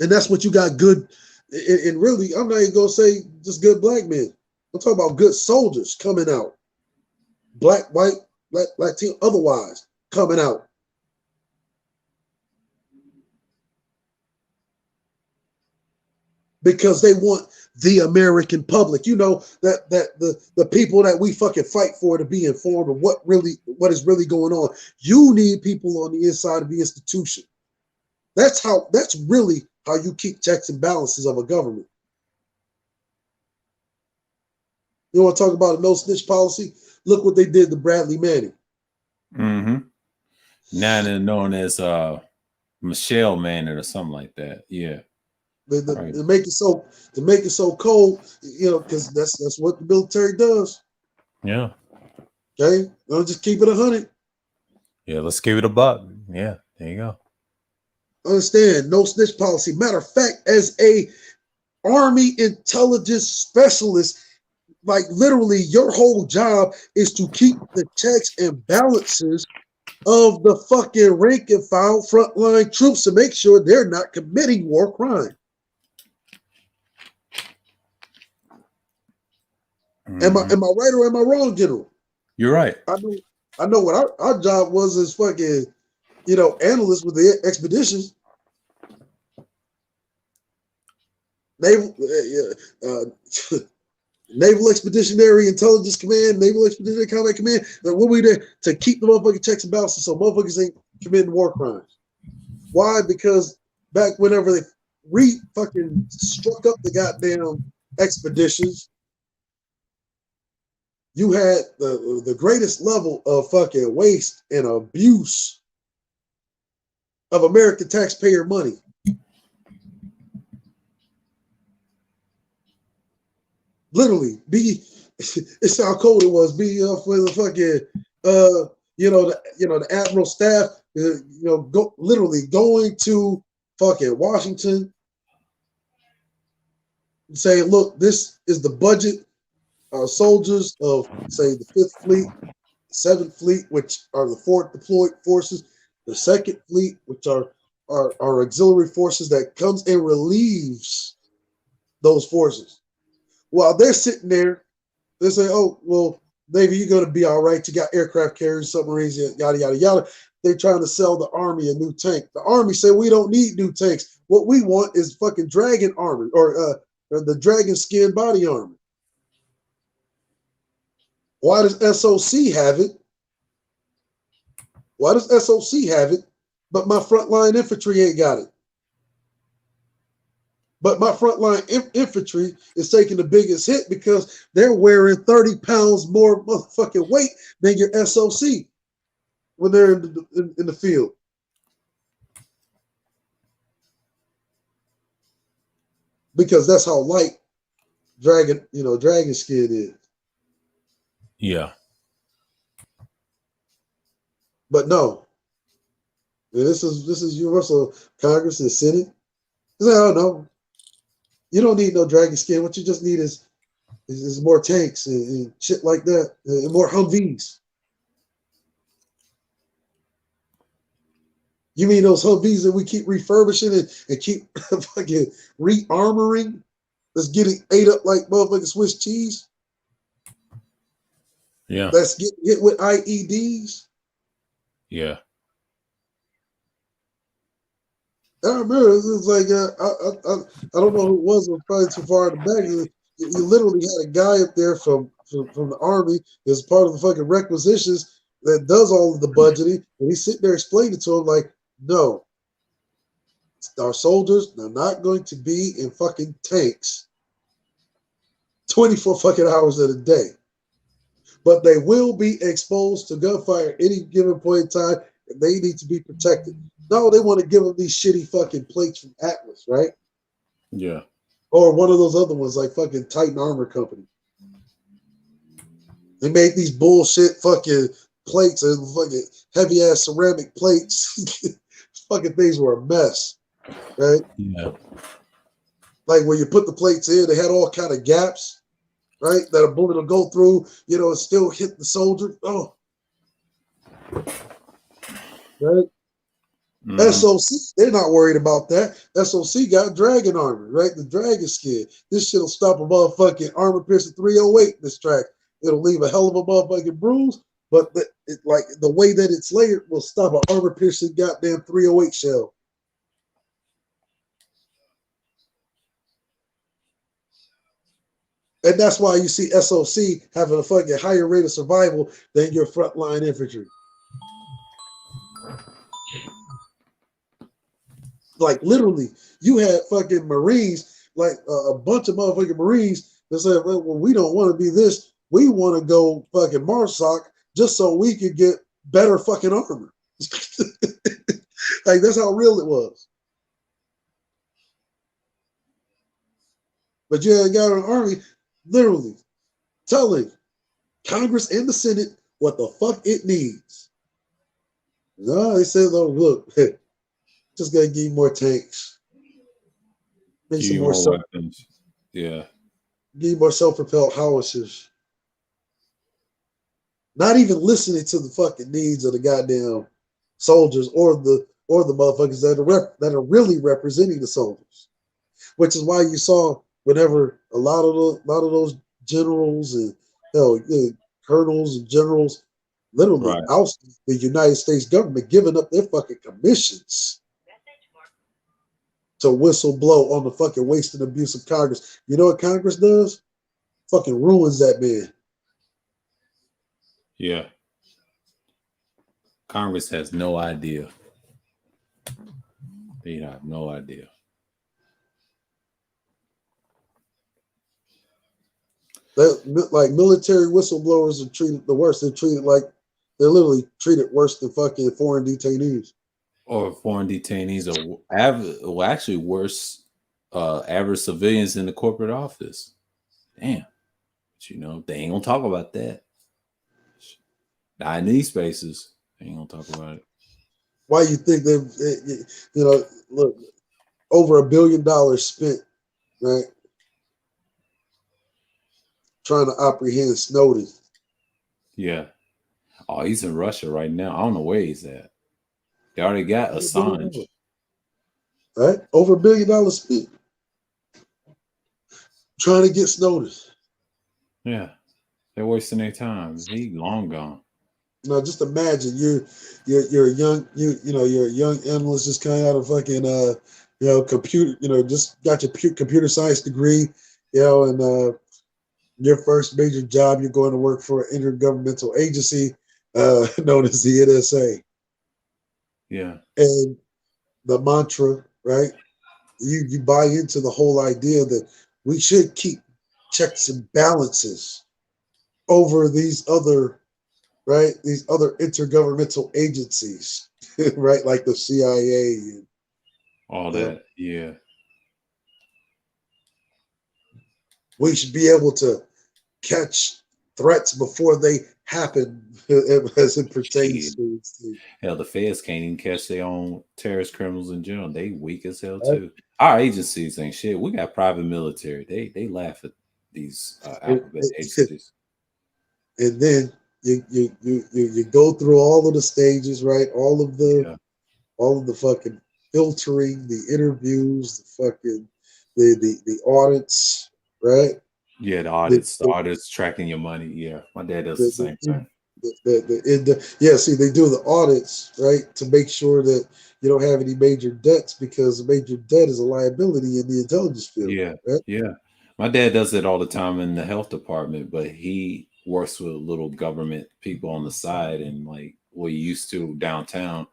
And that's what you got good, and really, I'm not even going to say just good black men. I'm talking about good soldiers coming out. Black, white, Latino, otherwise coming out. Because they want the American public, that the people that we fucking fight for to be informed of what is really going on. You need people on the inside of the institution. That's really how you keep checks and balances of a government. You want to talk about a no snitch policy? Look what they did to Bradley Manning. Mm-hmm. Now they're known as Michelle Manning or something like that. Yeah. Right. To make it so cold, because that's what the military does. Yeah. Okay, don't just keep it 100. Yeah, let's give it a buck. Yeah, there you go. Understand, no snitch policy. Matter of fact, as a Army intelligence specialist, like literally your whole job is to keep the checks and balances of the fucking rank and file frontline troops to make sure they're not committing war crime. Mm-hmm. Am I right or am I wrong, General? You're right. I know what our job was as fucking, analysts with the expeditions. Naval Expeditionary Intelligence Command, Naval Expeditionary Combat Command. What we did to keep the motherfucking checks and balances so motherfuckers ain't committing war crimes. Why? Because back whenever they fucking struck up the goddamn expeditions, you had the greatest level of fucking waste and abuse of American taxpayer money. Literally, it's how cold it was. Be for the fucking the admiral staff, literally going to fucking Washington, saying, "Look, this is the budget. Our soldiers of say the 5th Fleet, 7th Fleet, which are the 4th deployed forces, the 2nd Fleet, which are our auxiliary forces that comes and relieves those forces." While they're sitting there, they say, "Oh, well, Navy, you're going to be all right. You got aircraft carriers, submarines, yada, yada, yada." They're trying to sell the Army a new tank. The Army said, "We don't need new tanks. What we want is fucking dragon armor or the dragon skin body armor." Why does SOC have it? Why does SOC have it, but my frontline infantry ain't got it? But my frontline infantry is taking the biggest hit because they're wearing 30 pounds more motherfucking weight than your SOC when they're in the field. Because that's how light dragon skin is. Yeah. But no. This is universal Congress and Senate. Oh no. You don't need no dragon skin. What you just need is more tanks and shit like that, and more Humvees. You mean those Humvees that we keep refurbishing and keep fucking re-armoring that's getting ate up like motherfucking Swiss cheese? Yeah. That's getting hit with IEDs? Yeah. I remember it was like I don't know who it was. It was probably too far in the back. You literally had a guy up there from the Army as part of the fucking requisitions that does all of the budgeting, and he's sitting there explaining to him like, "No, our soldiers are not going to be in fucking tanks 24 fucking hours of the day. but they will be exposed to gunfire at any given point in time, and they need to be protected. No, they want to give them these shitty fucking plates from Atlas, right? Yeah. Or one of those other ones like fucking Titan Armor Company. They make these bullshit fucking plates and fucking heavy ass ceramic plates. Fucking things were a mess, right? Yeah. Like when you put the plates in, they had all kind of gaps, right? That a bullet will go through, and still hit the soldier. Oh, right. Mhm. SOC, they're not worried about that. SOC got dragon armor, right? The dragon skin. This shit'll stop a motherfucking armor piercing 308 in this track. It'll leave a hell of a motherfucking bruise, but the way that it's layered will stop an armor piercing goddamn 308 shell. And that's why you see SOC having a fucking higher rate of survival than your frontline infantry. Like literally, you had fucking Marines, like a bunch of motherfucking Marines that said, well, we don't want to be this. We want to go fucking Marsoc just so we could get better fucking armor. Like that's how real it was. But you had a guy in the army literally telling Congress and the Senate what the fuck it needs. No, they said, oh, look, just gotta give you more tanks. Maybe Give some you more more weapons. Yeah. give you more self-propelled howitzers. Not even listening to the fucking needs of the goddamn soldiers or the motherfuckers that are really representing the soldiers. Which is why you saw whenever a lot of those generals and colonels and generals literally Right. ousted the United States government, giving up their fucking commissions to whistle blow on the fucking waste and abuse of Congress. You know what Congress does? Fucking ruins that man. Yeah. Congress has no idea. They have no idea. Like military whistleblowers are treated the worst. They're literally treated worse than fucking foreign detainees. Or foreign detainees are actually worse average civilians in the corporate office. Damn. But they ain't gonna talk about that. Not in these spaces. They ain't gonna talk about it. Why you think look, over $1 billion spent, right? Trying to apprehend Snowden. Yeah. Oh, he's in Russia right now. I don't know where he's at. They already got Assange. Right? Over $1 billion spent trying to get Snowden. Yeah. They're wasting their time. He long gone. Now just imagine you're a young you're a young analyst just coming out of fucking computer, just got your computer science degree, and your first major job, you're going to work for an intergovernmental agency known as the NSA. Yeah. And the mantra, right? You buy into the whole idea that we should keep checks and balances over these other intergovernmental agencies, right? Like the CIA and All that. Yeah. We should be able to catch threats before they happen as it pertains to hell, the feds can't even catch their own terrorist criminals in general. They weak as hell too. Our agencies ain't shit. We got private military. They laugh at these alphabet agencies. And then you go through all of the stages, right? All of the fucking filtering, the interviews, the fucking the audits, right? Yeah, the audits tracking your money. Yeah, my dad does the same thing. See, they do the audits, right, to make sure that you don't have any major debts, because a major debt is a liability in the intelligence field. Yeah, right? Yeah. My dad does it all the time in the health department, but he works with little government people on the side, and like what he used to downtown,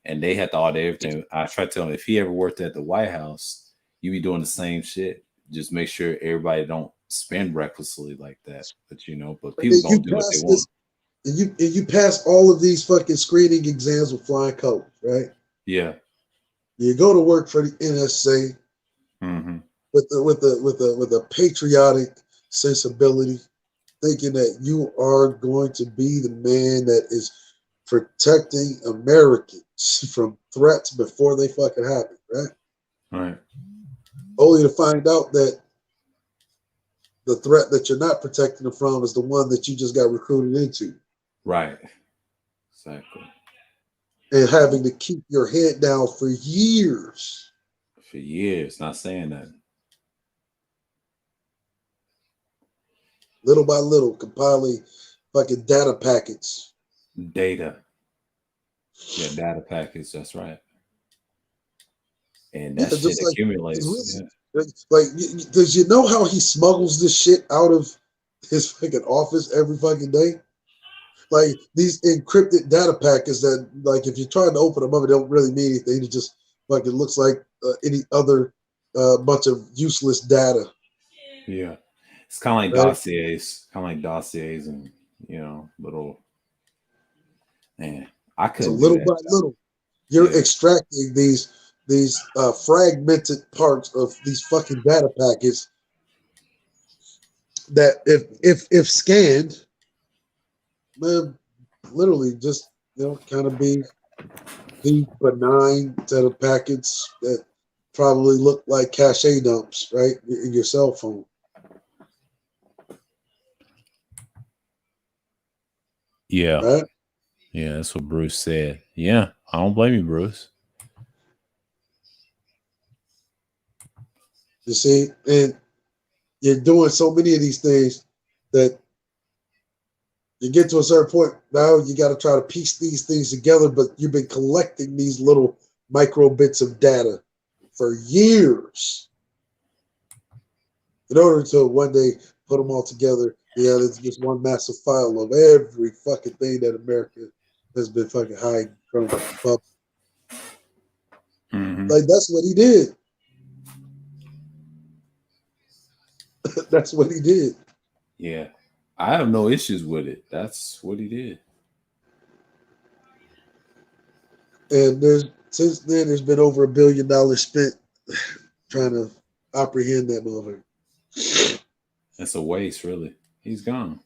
and they had to audit everything. I try to tell him, if he ever worked at the White House, you be doing the same shit. Just make sure everybody don't spend recklessly like that. But but And people then you gonna do what they pass want. this, and you pass all of these fucking screening exams with flying colors, right? Yeah. You go to work for the NSA Hmm. with a patriotic sensibility, thinking that you are going to be the man that is protecting Americans from threats before they fucking happen, right? Right. Only to find out that the threat that you're not protecting them from is the one that you just got recruited into, Right. Exactly. and having to keep your head down for years. For years, not saying that. Little by little, compiling fucking data packets. Data. Yeah, data package. That's right. And Yeah, that shit just like accumulates. Yeah. like, does you know how he smuggles this shit out of his fucking office every fucking day? Like these encrypted data packets that, like, if you're trying to open them up, it don't really mean anything. It just fucking looks like any other bunch of useless data. Yeah. It's kind of like Right? dossiers. Kind of like dossiers and little. Man, I So couldn't do little that by job. little, you're Yeah. extracting these fragmented parts of these fucking data packets that, if scanned, man, literally just kind of be the benign set of packets that probably look like cache dumps, right, in your cell phone. Yeah. Right? Yeah, that's what Bruce said. Yeah, I don't blame you, Bruce. You see, and you're doing so many of these things that you get to a certain point. Now you got to try to piece these things together, but you've been collecting these little micro bits of data for years in order to one day put them all together. Yeah, it's just one massive file of every fucking thing that America has been fucking hiding from the public. Mm-hmm. Like, that's what he did. That's what he did. Yeah, I have no issues with it. That's what he did. And since then there's been over $1 billion spent trying to apprehend that motherfucker. That's a waste, really. He's gone.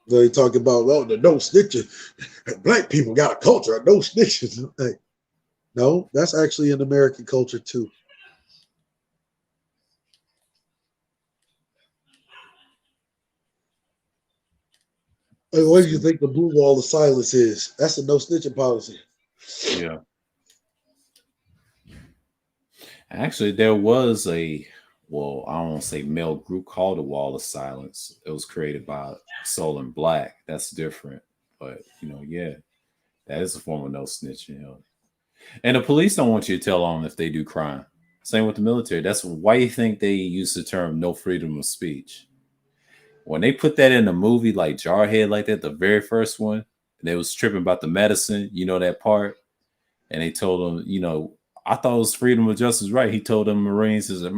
So he talking about, oh, the no snitching. Black people got a culture of no snitching. Like, no, that's actually an American culture too. And what do you think the blue wall of silence is? That's a no snitching policy. Yeah. Actually, there was I don't want to say male group called the Wall of Silence. It was created by Soul and Black. That's different. But, yeah, that is a form of no snitching. And the police don't want you to tell on them if they do crime. Same with the military. That's why you think they use the term no freedom of speech. When they put that in a movie like Jarhead, like that, the very first one, and they was tripping about the medicine, that part, and they told them, I thought it was freedom of justice, right? He told them Marines, he said,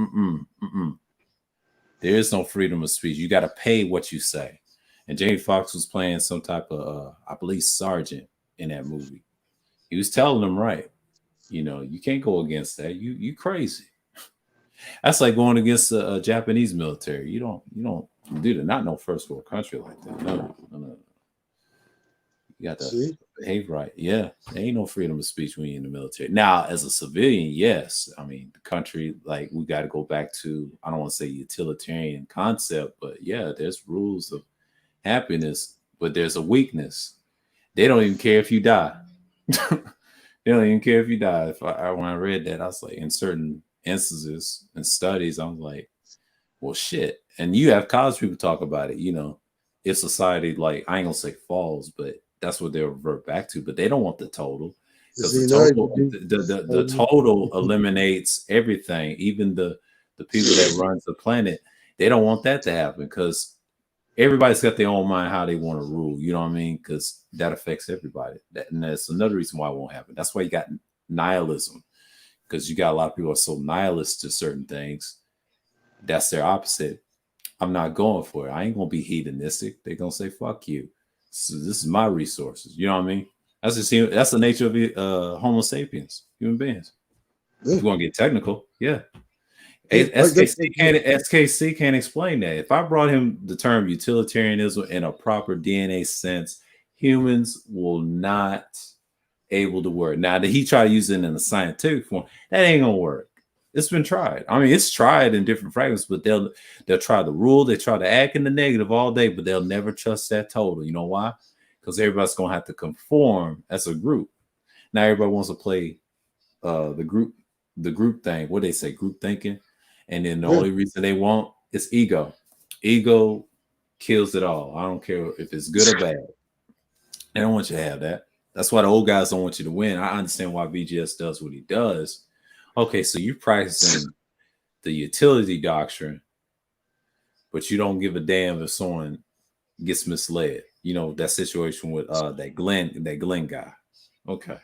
there is no freedom of speech. You got to pay what you say. And Jamie Foxx was playing some type of, I believe, sergeant in that movie. He was telling them, right, you can't go against that. You crazy. That's like going against a Japanese military. You don't do that. Not no first world country like that. No. You got to behave right. Yeah, there ain't no freedom of speech when you're in the military. Now, as a civilian, yes. I mean, the country, like, we got to go back to, I don't want to say utilitarian concept, but yeah, there's rules of happiness, but there's a weakness. They don't even care if you die. They don't even care if you die. When I read that, I was like, in certain instances and studies, I'm like, well, shit. And you have college people talk about it. If society, like, I ain't gonna say falls, but that's what they'll revert back to. But they don't want the total, because the total eliminates everything, even the people that runs the planet. They don't want that to happen, because everybody's got their own mind how they want to rule. You know what I mean? Because that affects everybody. And that's another reason why it won't happen. That's why you got nihilism. because you got a lot of people who are so nihilist to certain things. That's their opposite. I'm not going for it. I ain't gonna be hedonistic. They're gonna say fuck you. So this is my resources. You know what I mean? That's just that's the nature of Homo sapiens, human beings. Yeah. If you want to get technical, yeah. Yeah, SKC can't explain that. If I brought him the term utilitarianism in a proper DNA sense, humans will not able to work. Now that he tried to use it in a scientific form, that ain't gonna work. It's been tried. I mean, it's tried in different fragments, but they'll try the rule, they try to act in the negative all day, but they'll never trust that total. You know why? Because everybody's gonna have to conform as a group. Now everybody wants to play the group thing. What they say, group thinking, and then the only reason they want is ego. Ego kills it all. I don't care if it's good or bad. They don't want you to have that. That's why the old guys don't want you to win. I understand why VGS does what he does. Okay, so you're practicing the utility doctrine, but you don't give a damn if someone gets misled. You know, that situation with that Glenn guy. Okay.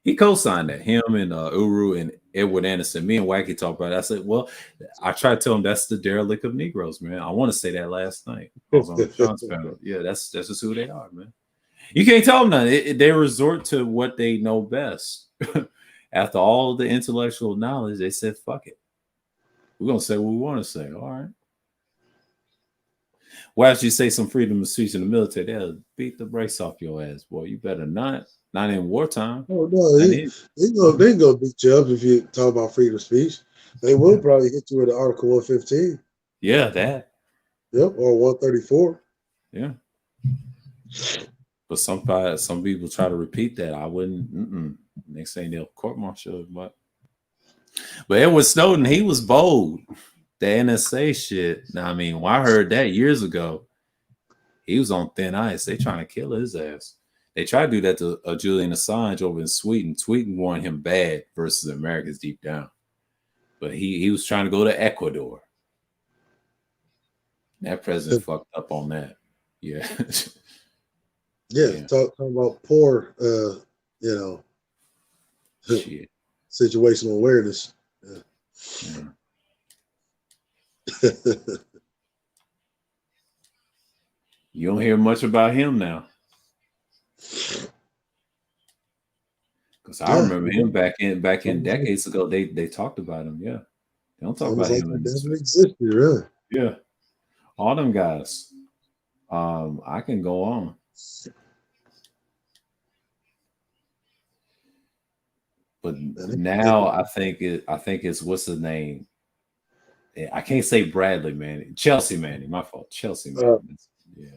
He co-signed that. Him and Uru and Edward Anderson. Me and Wacky talked about it. I said, well, I tried to tell him that's the derelict of Negroes, man. I want to say that last night. I was on Sean's panel. Yeah, that's just who they are, man. You can't tell them nothing. They resort to what they know best. After all the intellectual knowledge, they said, fuck it. We're going to say what we want to say. All right. Why don't you say some freedom of speech in the military? They'll beat the brakes off your ass, boy. You better not. Not in wartime. Oh, no, they ain't gonna beat you up if you talk about freedom of speech. They will probably hit you with an Article 115. Yeah, that. Yep, or 134. Yeah. But some people try to repeat that. I wouldn't. Next thing they'll court martial. But Edward Snowden, he was bold. The NSA shit. Now, I mean, when I heard that years ago, he was on thin ice. They trying to kill his ass. They tried to do that to Julian Assange over in Sweden. Sweden wanted him bad versus the Americans deep down. But he was trying to go to Ecuador. That president fucked up on that. Yeah. Yeah. Talking about poor, shit. Situational awareness. Yeah. You don't hear much about him now. Because I remember him back in decades ago. They talked about him. Yeah, they don't talk about him. Like he never existed, really. Yeah, all them guys. I can go on. But now I think it's what's his name? I can't say Bradley, man. Chelsea Manning. My fault. Chelsea Manning. Yeah,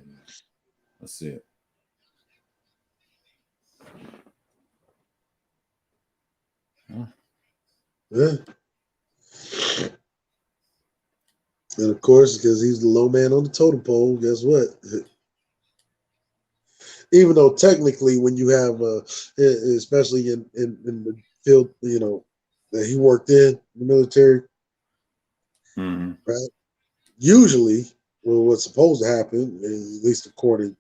that's it. Huh. Yeah. And of course, because he's the low man on the totem pole, guess what? Even though technically, when you have, especially in the field, that he worked in the military, right? Usually, what's supposed to happen, at least according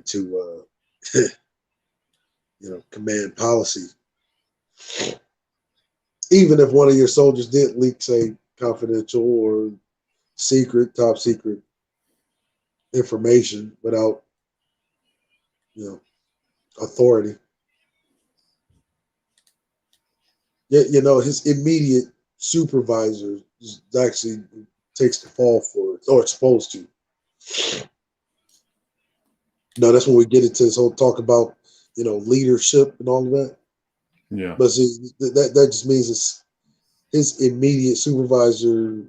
to command policy, even if one of your soldiers did leak, say, confidential or top secret information without, authority, yet his immediate supervisor actually takes the fall for it, or it's supposed to. That's when we get into this whole talk about leadership and all of that. Yeah, but see, that just means it's his immediate supervisor,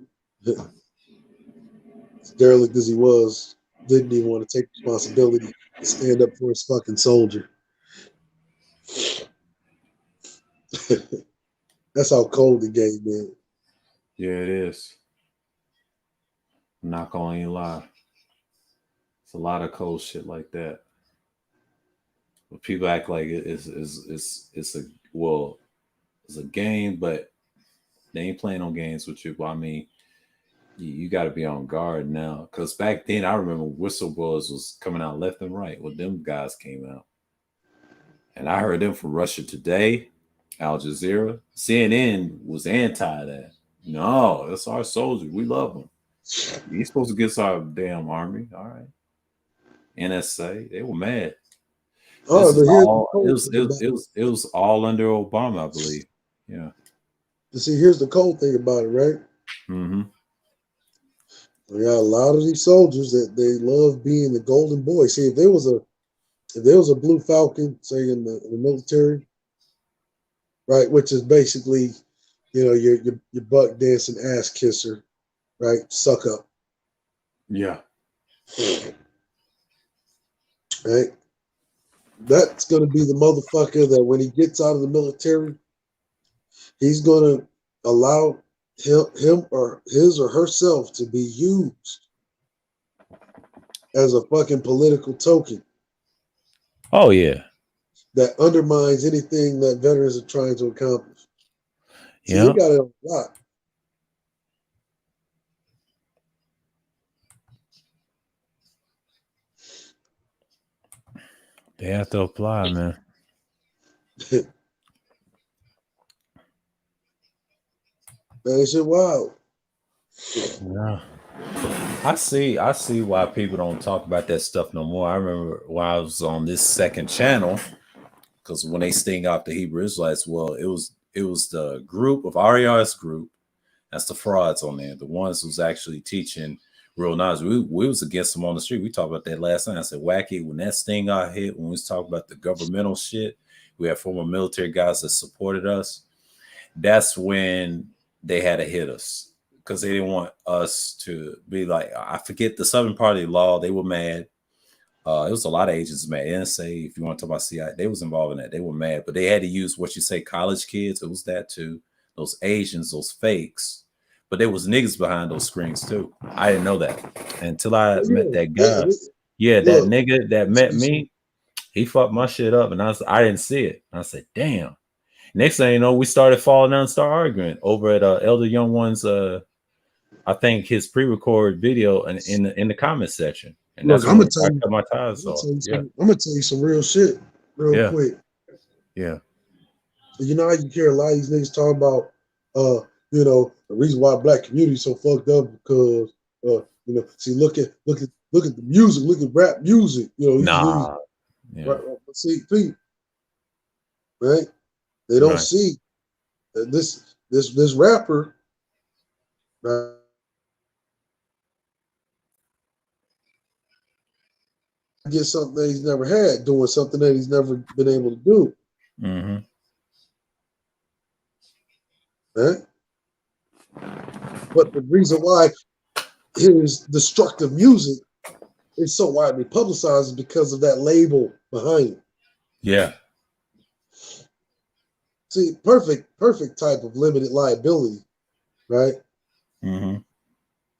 derelict as he was, didn't even want to take responsibility to stand up for his fucking soldier. That's how cold the game is. Yeah, it is. I'm not gonna even lie. It's a lot of cold shit like that. But people act like it's a game, but they ain't playing no games with you. Well, I mean, you got to be on guard now. Because back then, I remember whistleblowers was coming out left and right when them guys came out. And I heard them from Russia Today. Al Jazeera, CNN was anti that. No, that's our soldiers. We love them. He's supposed to get our damn army. All right. NSA, they were mad. Oh, This is but here's the all it cold was thing it was about it was it was all under Obama, I believe. Yeah. it. See, here's the cold thing about it, right? Mm-hmm. We got a lot of these soldiers that they love being the golden boy. See, if there was a blue falcon, say in the military, right, which is basically, your butt dancing ass kisser, right, suck up, Yeah. right. That's gonna be the motherfucker that when he gets out of the military, he's gonna allow him or his or herself to be used as a fucking political token Oh yeah. that undermines anything that veterans are trying to accomplish. See, they Yeah. got it a lot. They have to apply, man. Man, shit wild. Yeah. I see why people don't talk about that stuff no more. I remember when I was on this second channel, because when they sting out the Hebrew Israelites, well, it was the group of RERS group. That's the frauds on there. The ones who's actually teaching real knowledge. We was against them on the street. We talked about that last night. I said, Wacky, when that sting got hit, when we was talking about the governmental shit, we had former military guys that supported us. That's when they had to hit us because they didn't want us to be like, I forget the Southern Party law. They were mad. It was a lot of agents mad. NSA, if you want to talk about CIA, they was involved in that. They were mad, but they had to use what you say, college kids. It was that too. Those Asians, those fakes. But there was niggas behind those screens too. I didn't know that until I Oh, met yeah. that guy. Yeah, that Look, nigga that met me, he fucked my shit up, and I didn't see it. I said, damn. Next thing you know, we started falling down and start arguing over at Elder Young One's I think his pre-recorded video in the comment section. And look, that's I'm when gonna I tell you, cut my ties off. Yeah. I'm gonna tell you some real shit, real Yeah. quick. Yeah. You know how you hear a lot of these niggas talking about, the reason why black community so fucked up because, see, look at the music, look at rap music, these niggas, Nah. Yeah. right, see, people, right? They don't Right. see that this rapper, right, get something that he's never had, doing something that he's never been able to do, Mm-hmm. right? But the reason why his destructive music is so widely publicized is because of that label behind it. Yeah. See, perfect type of limited liability, right? Mm-hmm.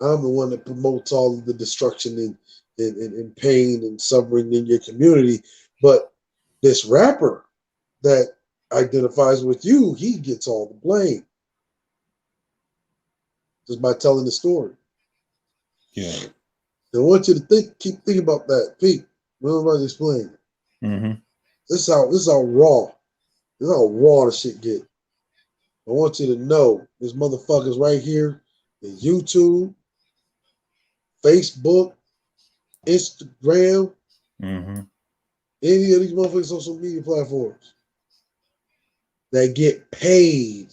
I'm the one that promotes all of the destruction and pain and suffering in your community. But this rapper that identifies with you, he gets all the blame just by telling the story. Yeah. I want you to keep thinking about that, Pete. What am I explaining? Mm-hmm. This is how raw. This is how raw the shit get. I want you to know this motherfucker's right here in YouTube, Facebook, Instagram, Mm-hmm. any of these motherfucking social media platforms that get paid.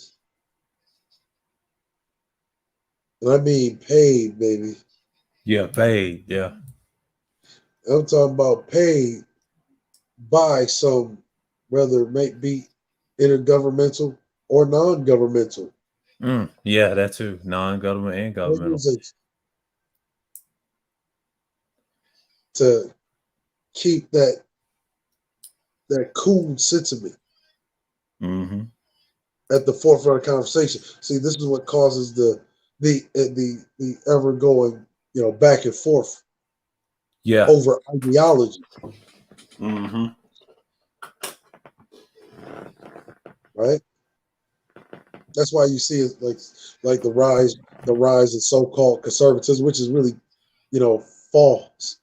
And I mean paid, baby. Yeah, paid. Yeah. I'm talking about paid by some, whether it may be intergovernmental or non-governmental Yeah, that too. Non-government and governmental. organization to keep that cool sentiment Mm-hmm. at the forefront of conversation. See, this is what causes the ever going, back and forth Yeah. over ideology, Mm-hmm. right? That's why you see it like the rise of so-called conservatism, which is really, false.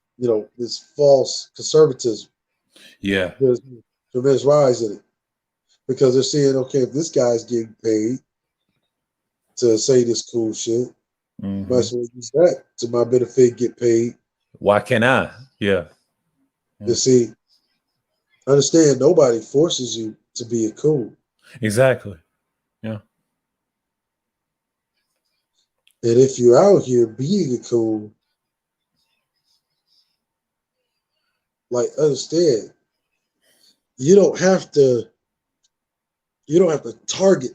This false conservatism. Yeah. There's tremendous rise in it. because they're saying, okay, if this guy's getting paid to say this cool shit, might as well use that to my benefit, get paid. Why can't I? Yeah. You see, understand nobody forces you to be a coon. Exactly. Yeah. And if you're out here being a coon, like understand, you don't have to target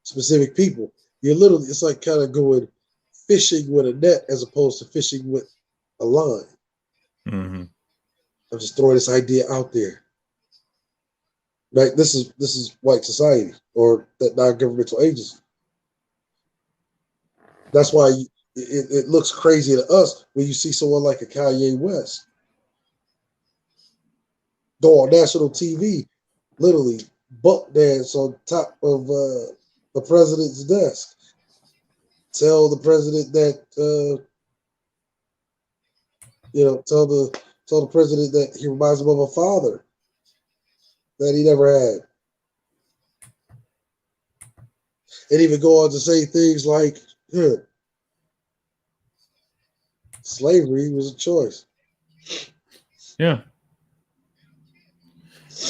specific people. You're literally, it's like kind of going fishing with a net as opposed to fishing with a line. Mm-hmm. I'm just throwing this idea out there. Right? This is white society or that non-governmental agency. That's why it looks crazy to us when you see someone like a Kanye West go on national TV, literally buck dance on top of the president's desk. Tell the president that tell the president that he reminds him of a father that he never had. And even go on to say things like, slavery was a choice. Yeah.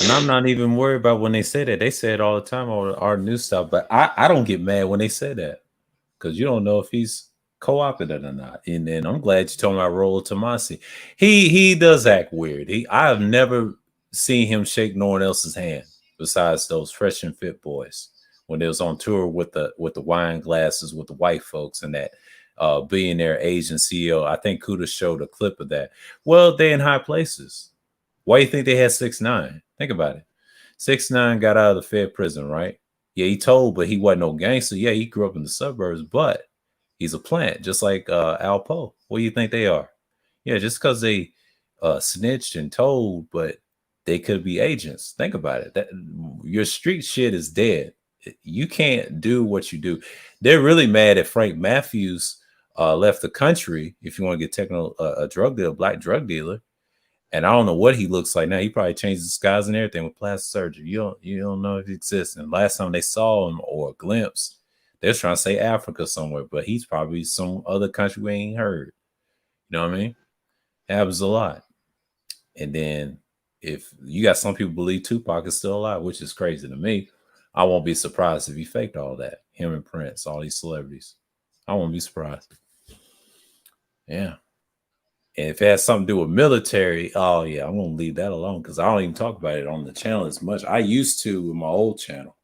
And I'm not even worried about when they say that. They say it all the time on our news stuff. But I don't get mad when they say that because you don't know if he's co-opted it or not. And then I'm glad you told me about Rollo Tomasi. He does act weird. I have never seen him shake no one else's hand besides those Fresh and Fit boys when they was on tour with the wine glasses with the white folks and that billionaire Asian CEO. I think Kuda showed a clip of that. Well, they in high places. Why do you think they had 6ix9ine? Think about it. 6ix9ine got out of the Fed prison, right? Yeah, he told, but he wasn't no gangster. Yeah, he grew up in the suburbs, but he's a plant, just like Alpo. What do you think they are? Yeah, just because they snitched and told, but they could be agents. Think about it. That your street shit is dead. You can't do what you do. They're really mad at Frank Matthews left the country. If you want to get technical, a drug dealer, black drug dealer. And I don't know what he looks like now. He probably changed his disguise and everything with plastic surgery. You don't know if he exists. And last time they saw him or a glimpse, they're trying to say Africa somewhere, but he's probably some other country we ain't heard. You know what I mean? It happens a lot. And then if you got some people believe Tupac is still alive, which is crazy to me, I won't be surprised if he faked all that. Him and Prince, all these celebrities. I won't be surprised. Yeah. And if it has something to do with military, oh yeah, I'm gonna leave that alone because I don't even talk about it on the channel as much. I used to with my old channel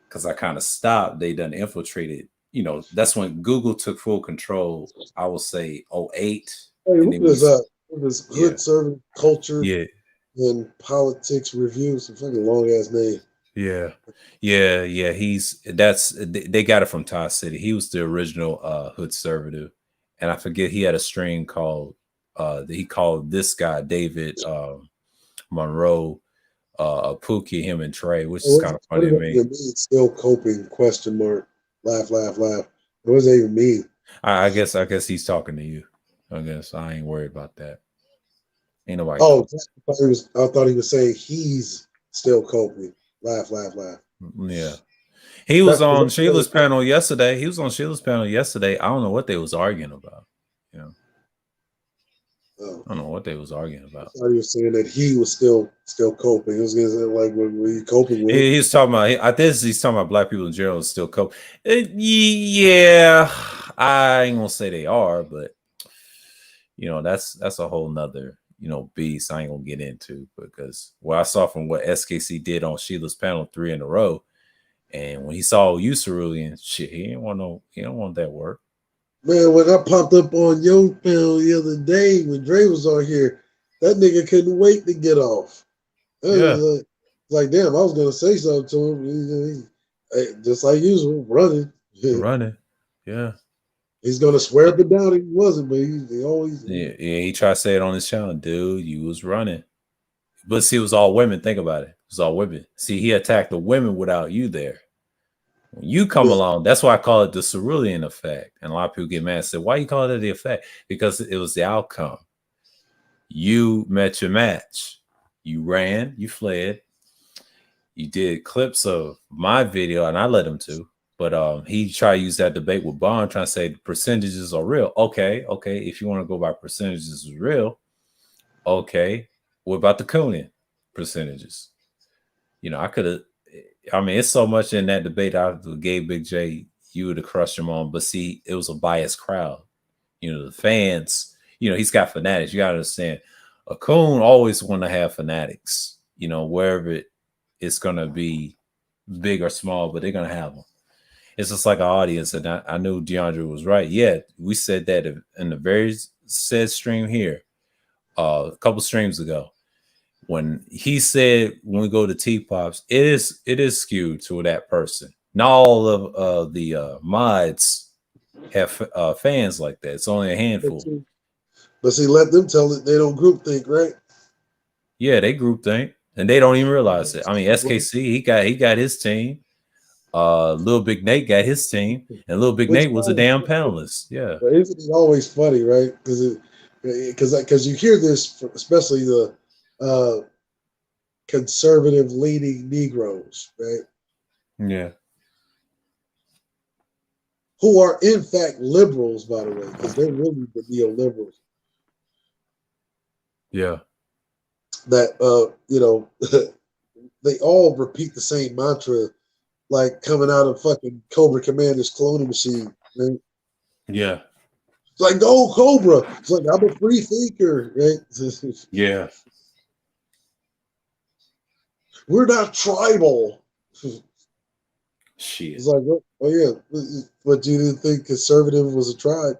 because I kind of stopped. They done infiltrated. You know, that's when Google took full control. I will say 08. Hey, And what is Hood Servant Culture yeah. and Politics Review? Some fucking long ass name. Yeah. They got it from Todd City. He was the original Hood Conservative, and I forget he had a stream called. He called this guy David Monroe Pookie, him and Trey, which is kind of funny to me. Still coping? Question mark. Laugh, laugh, laugh. What does that even mean? I guess he's talking to you. I guess I ain't worried about that. Ain't nobody. Oh, I thought he was saying he's still coping. Laugh, laugh, laugh. Yeah. He was on Sheila's panel yesterday. I don't know what they was arguing about. Yeah. I don't know what they was arguing about. I thought he was saying that he was still coping. He was gonna say, like, what were you coping with? He's talking about. I think he's talking about black people in general still coping. Yeah, I ain't gonna say they are, but that's a whole nother beast. I ain't gonna get into because what I saw from what SKC did on Sheila's panel 3 in a row, and when he saw you Cerulean, shit, he don't want that work. Man, when I popped up on your panel the other day when Dre was on here, that nigga couldn't wait to get off. Yeah. Like, damn, I was gonna say something to him. He, just like usual, running. Running. Yeah. He's gonna swear up and down he wasn't, but he always he tried to say it on his channel, dude. You was running. But see, it was all women. Think about it. It was all women. See, he attacked the women without you there. When you come along, that's why I call it the cerulean effect. And a lot of people get mad and say, why you call it the effect? Because it was the outcome. You met your match. You ran, you fled. you did clips of my video, and I let him to. But he tried to use that debate with Bond, trying to say the percentages are real. Okay. If you want to go by percentages is real, okay. What about the Coonan percentages? I could have. I mean, it's so much in that debate. I gave Big J you would have crushed him on, but see, it was a biased crowd. The fans. He's got fanatics. You got to understand. A coon always want to have fanatics. Wherever it's gonna be big or small, but they're gonna have them. It's just like an audience, and I knew DeAndre was right. Yeah, we said that in the very said stream here, a couple streams ago, when he said when we go to T-Pops, it is skewed to that person. Not all of the mods have fans like that. It's only a handful. But see, let them tell it. They don't group think, right? Yeah, they group think, and they don't even realize it. I mean, SKC, he got his team. Little Big Nate got his team, and Little Big Nate was a damn panelist. Yeah, but isn't it always funny, right? Because you hear this, especially the conservative leaning Negroes, right? Yeah. Who are in fact liberals, by the way, because they're really the neoliberals. Yeah. That they all repeat the same mantra, like coming out of fucking Cobra Commander's cloning machine. Right? Yeah. It's like, go Cobra. It's like, I'm a free thinker, right? Yeah. We're not tribal. Shit. It's like, oh yeah, but you didn't think conservative was a tribe?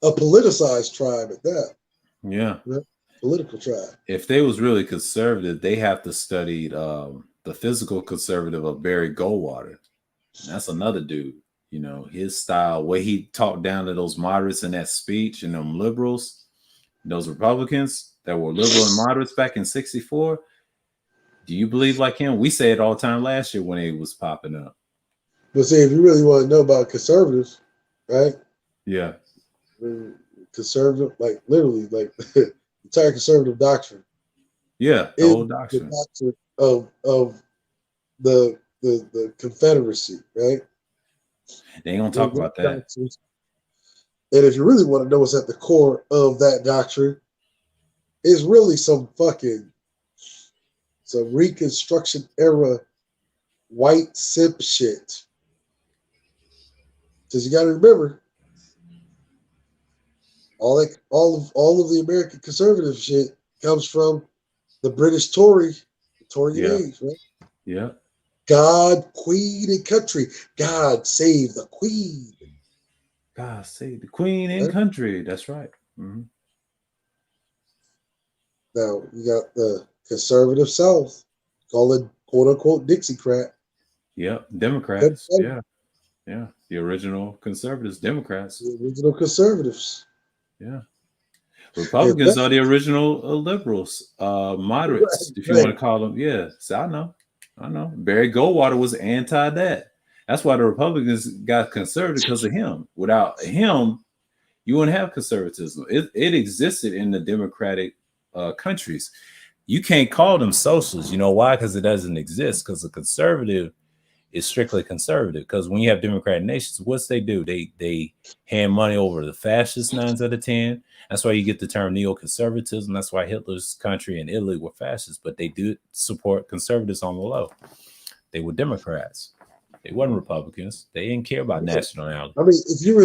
A politicized tribe at that. Yeah. Political tribe. If they was really conservative, they have to study the physical conservative of Barry Goldwater. That's another dude. His style, way he talked down to those moderates in that speech and them liberals, those Republicans that were liberal and moderates back in '64. Do you believe like him? We say it all the time last year when it was popping up. But see, if you really want to know about conservatives, right? Yeah. Conservative, like literally, like entire conservative doctrine. Yeah, the whole doctrine. The doctrine of the Confederacy, right? They ain't gonna talk about that. Doctrines. And if you really want to know what's at the core of that doctrine, it's really some Reconstruction era white simp shit. Because you got to remember, all of the American conservative shit comes from the British Tory age, right? Yeah. God, Queen, and country. God save the Queen. God save the Queen and country. That's right. Mm-hmm. Now you got the conservative South, call it quote unquote Dixiecrat. Yep, Democrats. Yeah. The original conservatives, Democrats. The original conservatives. Yeah. Republicans are the original liberals, moderates, if you want to call them. Yeah. So I know. Barry Goldwater was anti that. That's why the Republicans got conservative, because of him. Without him, you wouldn't have conservatism. It existed in the democratic countries. You can't call them socialists. You know why? Because it doesn't exist. Because a conservative is strictly conservative. Because when you have democratic nations, what's they do? They hand money over to the fascists 9 out of 10. That's why you get the term neoconservatism. That's why Hitler's country and Italy were fascists, but they did support conservatives on the low. They were Democrats. They weren't Republicans. They didn't care about nationality. I mean, if you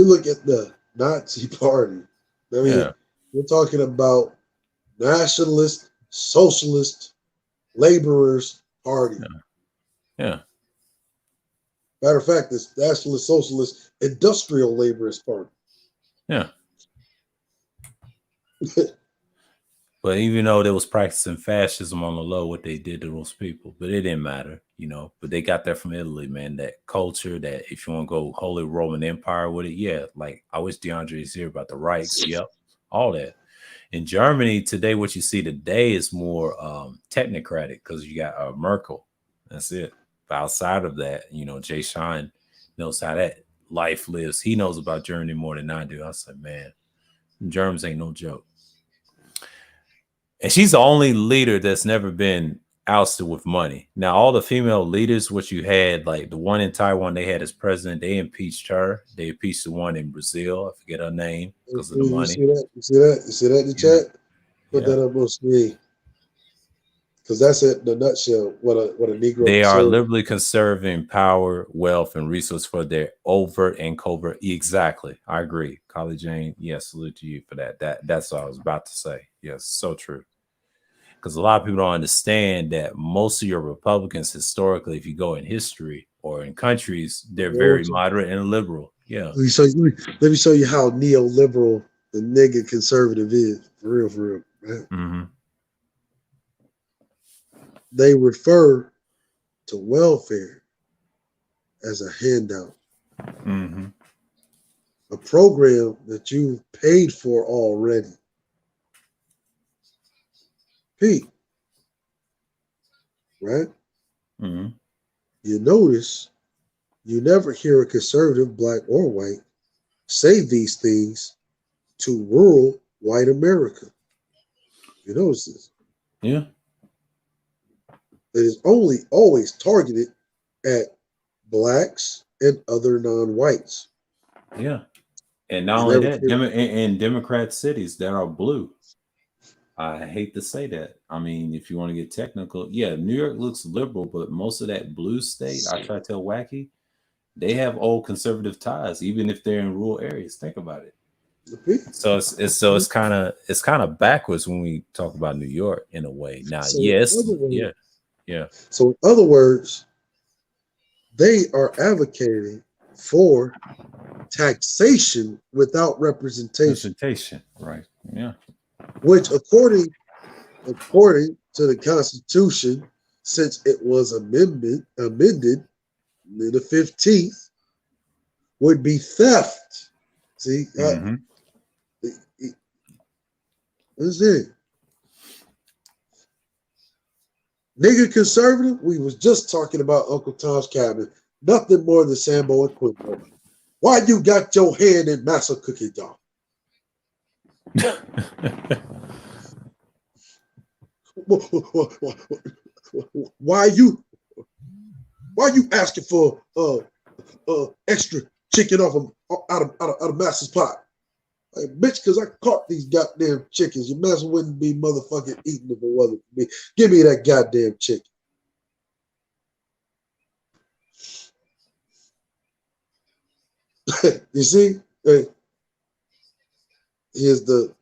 look at the Nazi Party, I mean, we're talking about nationalist, socialist, laborers party. Yeah. Matter of fact, it's nationalist, socialist, industrial laborist party. Yeah. But even though they was practicing fascism on the low, what they did to those people, but it didn't matter, But they got that from Italy, man. That culture, that if you want to go Holy Roman Empire with it, yeah. Like I wish DeAndre is here about the Reichs, yep, all that. In Germany today, what you see today is more technocratic because you got Merkel. That's it. But outside of that, Jay Shine knows how that life lives. He knows about Germany more than I do. I said, man, Germans ain't no joke. And she's the only leader that's never been ousted with money. Now, all the female leaders, what you had, like the one in Taiwan, they had as president, they impeached her. They impeached the one in Brazil. I forget her name because of the You money. see that? You see that? You see that in the Yeah. chat? Put Yeah. that up on screen. Because that's it in a nutshell. What a Negro. They are conservative- liberally conserving power, wealth, and resource for their overt and covert. Exactly. I agree. Collie Jane, yes, salute to you for that. That's what I was about to say. Yes, so true. Because a lot of people don't understand that most of your Republicans, historically, if you go in history or in countries, they're very moderate and liberal. Yeah. Let me show you how neoliberal the nigga conservative is. For real, right? Mm-hmm. They refer to welfare as a handout, Mm-hmm. a program that you've paid for already. Pete, right? Mm-hmm. You notice you never hear a conservative, black or white, say these things to rural white America. You notice this? Yeah. It is only always targeted at blacks and other non-whites. Yeah. And not You only never that, hear- in Democrat cities that are blue, I hate to say that. I mean, if you want to get technical, yeah, New York looks liberal, but most of that blue state, I try to tell Wacky, they have old conservative ties, even if they're in rural areas. Think about it. So it's kind of backwards when we talk about New York in a way. Now, So yes, in other words- yeah. So in other words, they are advocating for taxation without representation, Right? Yeah. which according to the Constitution, since it was amended in the 15th, would be theft. See, Mm-hmm. what's it? Nigga conservative, we was just talking about Uncle Tom's Cabin. Nothing more than Sambo and Quimbo. Why you got your hand in massa cookie dough? Why you asking for extra chicken out of Master's pot? Like, bitch, because I caught these goddamn chickens. Your master wouldn't be motherfucking eating if it wasn't for me. Give me that goddamn chicken. You see? Here's the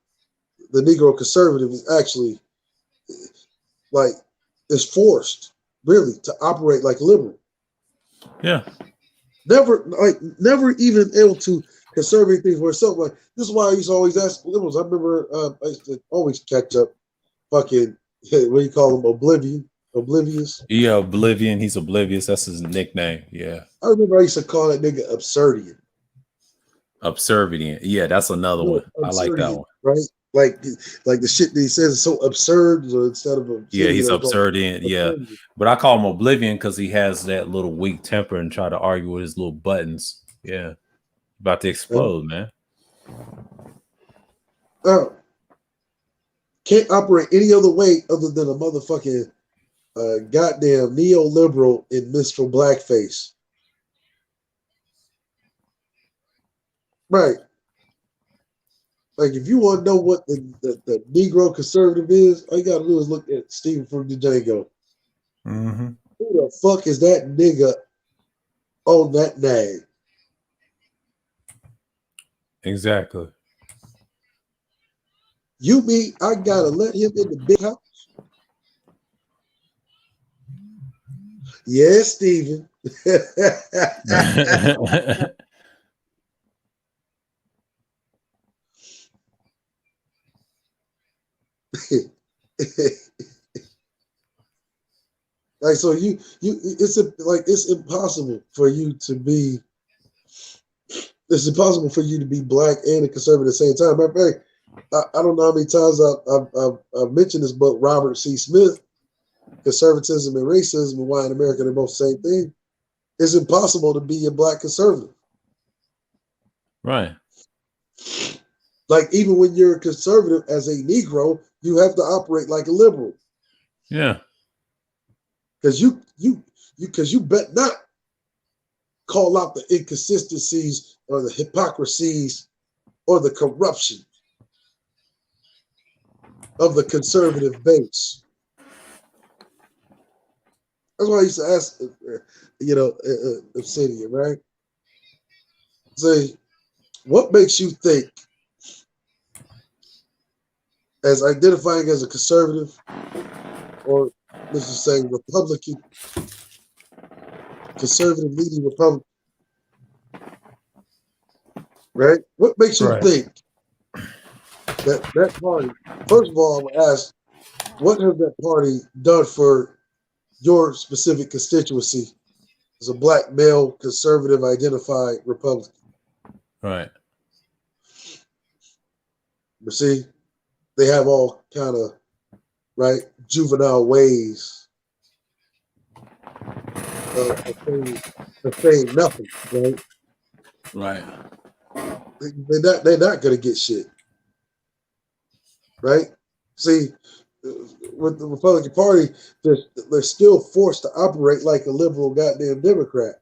Negro conservative is actually like is forced really to operate like liberal. Yeah. Never even able to conserve anything for itself. Like this is why I used to always ask liberals. I remember I used to always catch up fucking what do you call them? Oblivious. Yeah, Oblivion. He's oblivious. That's his nickname. Yeah. I remember I used to call that nigga Absurdian. Absurdient. Yeah, that's another one. I like that one. Right? Like the shit that he says is so absurd. So instead of Yeah, he's absurdient. Yeah, but I call him Oblivion because he has that little weak temper and try to argue with his little buttons. Yeah, about to explode, man. Can't operate any other way other than a motherfucking goddamn neoliberal in minstrel blackface. Right. Like, if you want to know what the Negro conservative is, all you got to do is look at Stephen from the Django. Mm-hmm. Who the fuck is that nigga on that name? Exactly. You mean I got to let him in the big house? Yes, Stephen. Like, so it's impossible for you to be black and a conservative at the same time. Matter of fact, I don't know how many times I've mentioned this book, Robert C. Smith, Conservatism and Racism and Why in America They're Both the Same Thing. It's impossible to be a black conservative. Right. Like, even when you're a conservative as a Negro, you have to operate like a liberal. Yeah. Because you bet not call out the inconsistencies or the hypocrisies or the corruption of the conservative base. That's why I used to ask, Obsidian, right? Say, what makes you think, as identifying as a conservative, or let's just say Republican, conservative leading Republican, right? What makes you Right. think that party? First of all, I would ask, what has that party done for your specific constituency as a black male conservative identified Republican? Right. But see, they have all kind of juvenile ways of saying nothing, right? Right. They're not gonna get shit, right? See, with the Republican Party, they're still forced to operate like a liberal goddamn Democrat.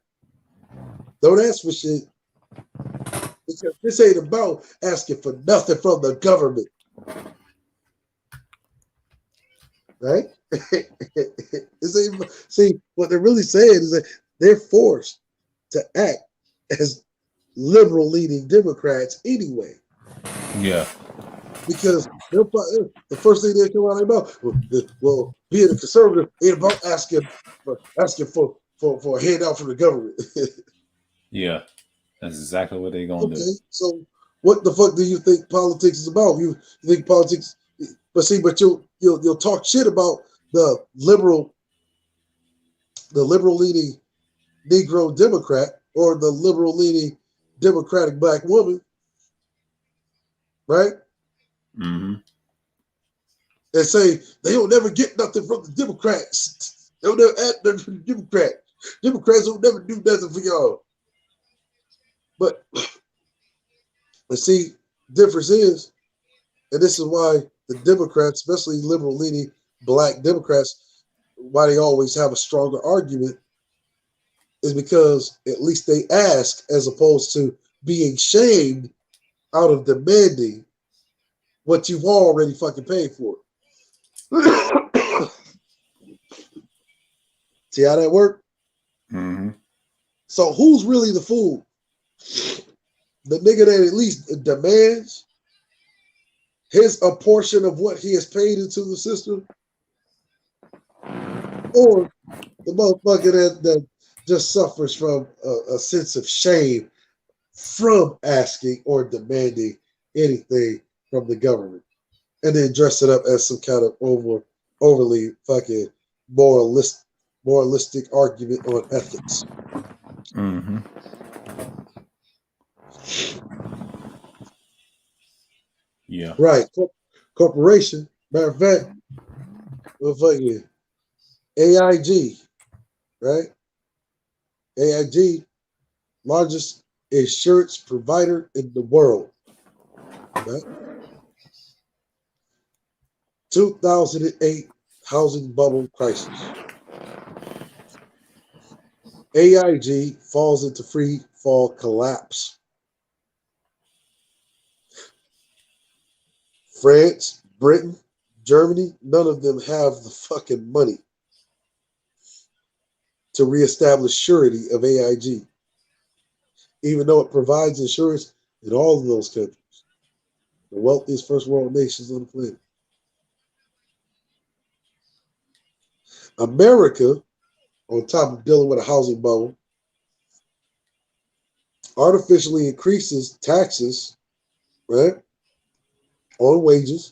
Don't ask for shit, because this ain't about asking for nothing from the government, right? See, what they're really saying is that they're forced to act as liberal leaning Democrats anyway. Yeah. Because the first thing they come out of their mouth, well, being a conservative ain't about asking for a handout from the government. Yeah. That's exactly what they're gonna Okay, do. so what the fuck do you think politics is about? You think politics? But you'll talk shit about the liberal leaning Negro Democrat or the liberal leaning Democratic black woman, right? Mm-hmm. And say they don't never get nothing from the Democrats. They'll never add nothing from the Democrats. Democrats don't never do nothing for y'all. But see, difference is, and this is why the Democrats, especially liberal leaning black Democrats, why they always have a stronger argument is because at least they ask as opposed to being shamed out of demanding what you've already fucking paid for. See how that worked? Mm-hmm. So who's really the fool? The nigga that at least demands a portion of what he has paid into the system, or the motherfucker that just suffers from a sense of shame from asking or demanding anything from the government, and then dress it up as some kind of overly fucking moralistic argument on ethics. Mm-hmm. Yeah. Right. Corporation. Matter of fact, fucking AIG, right? AIG, largest insurance provider in the world. Right? 2008 housing bubble crisis. AIG falls into free fall collapse. France, Britain, Germany, none of them have the fucking money to reestablish surety of AIG, even though it provides insurance in all of those countries, the wealthiest first world nations on the planet. America, on top of dealing with a housing bubble, artificially increases taxes, right, on wages,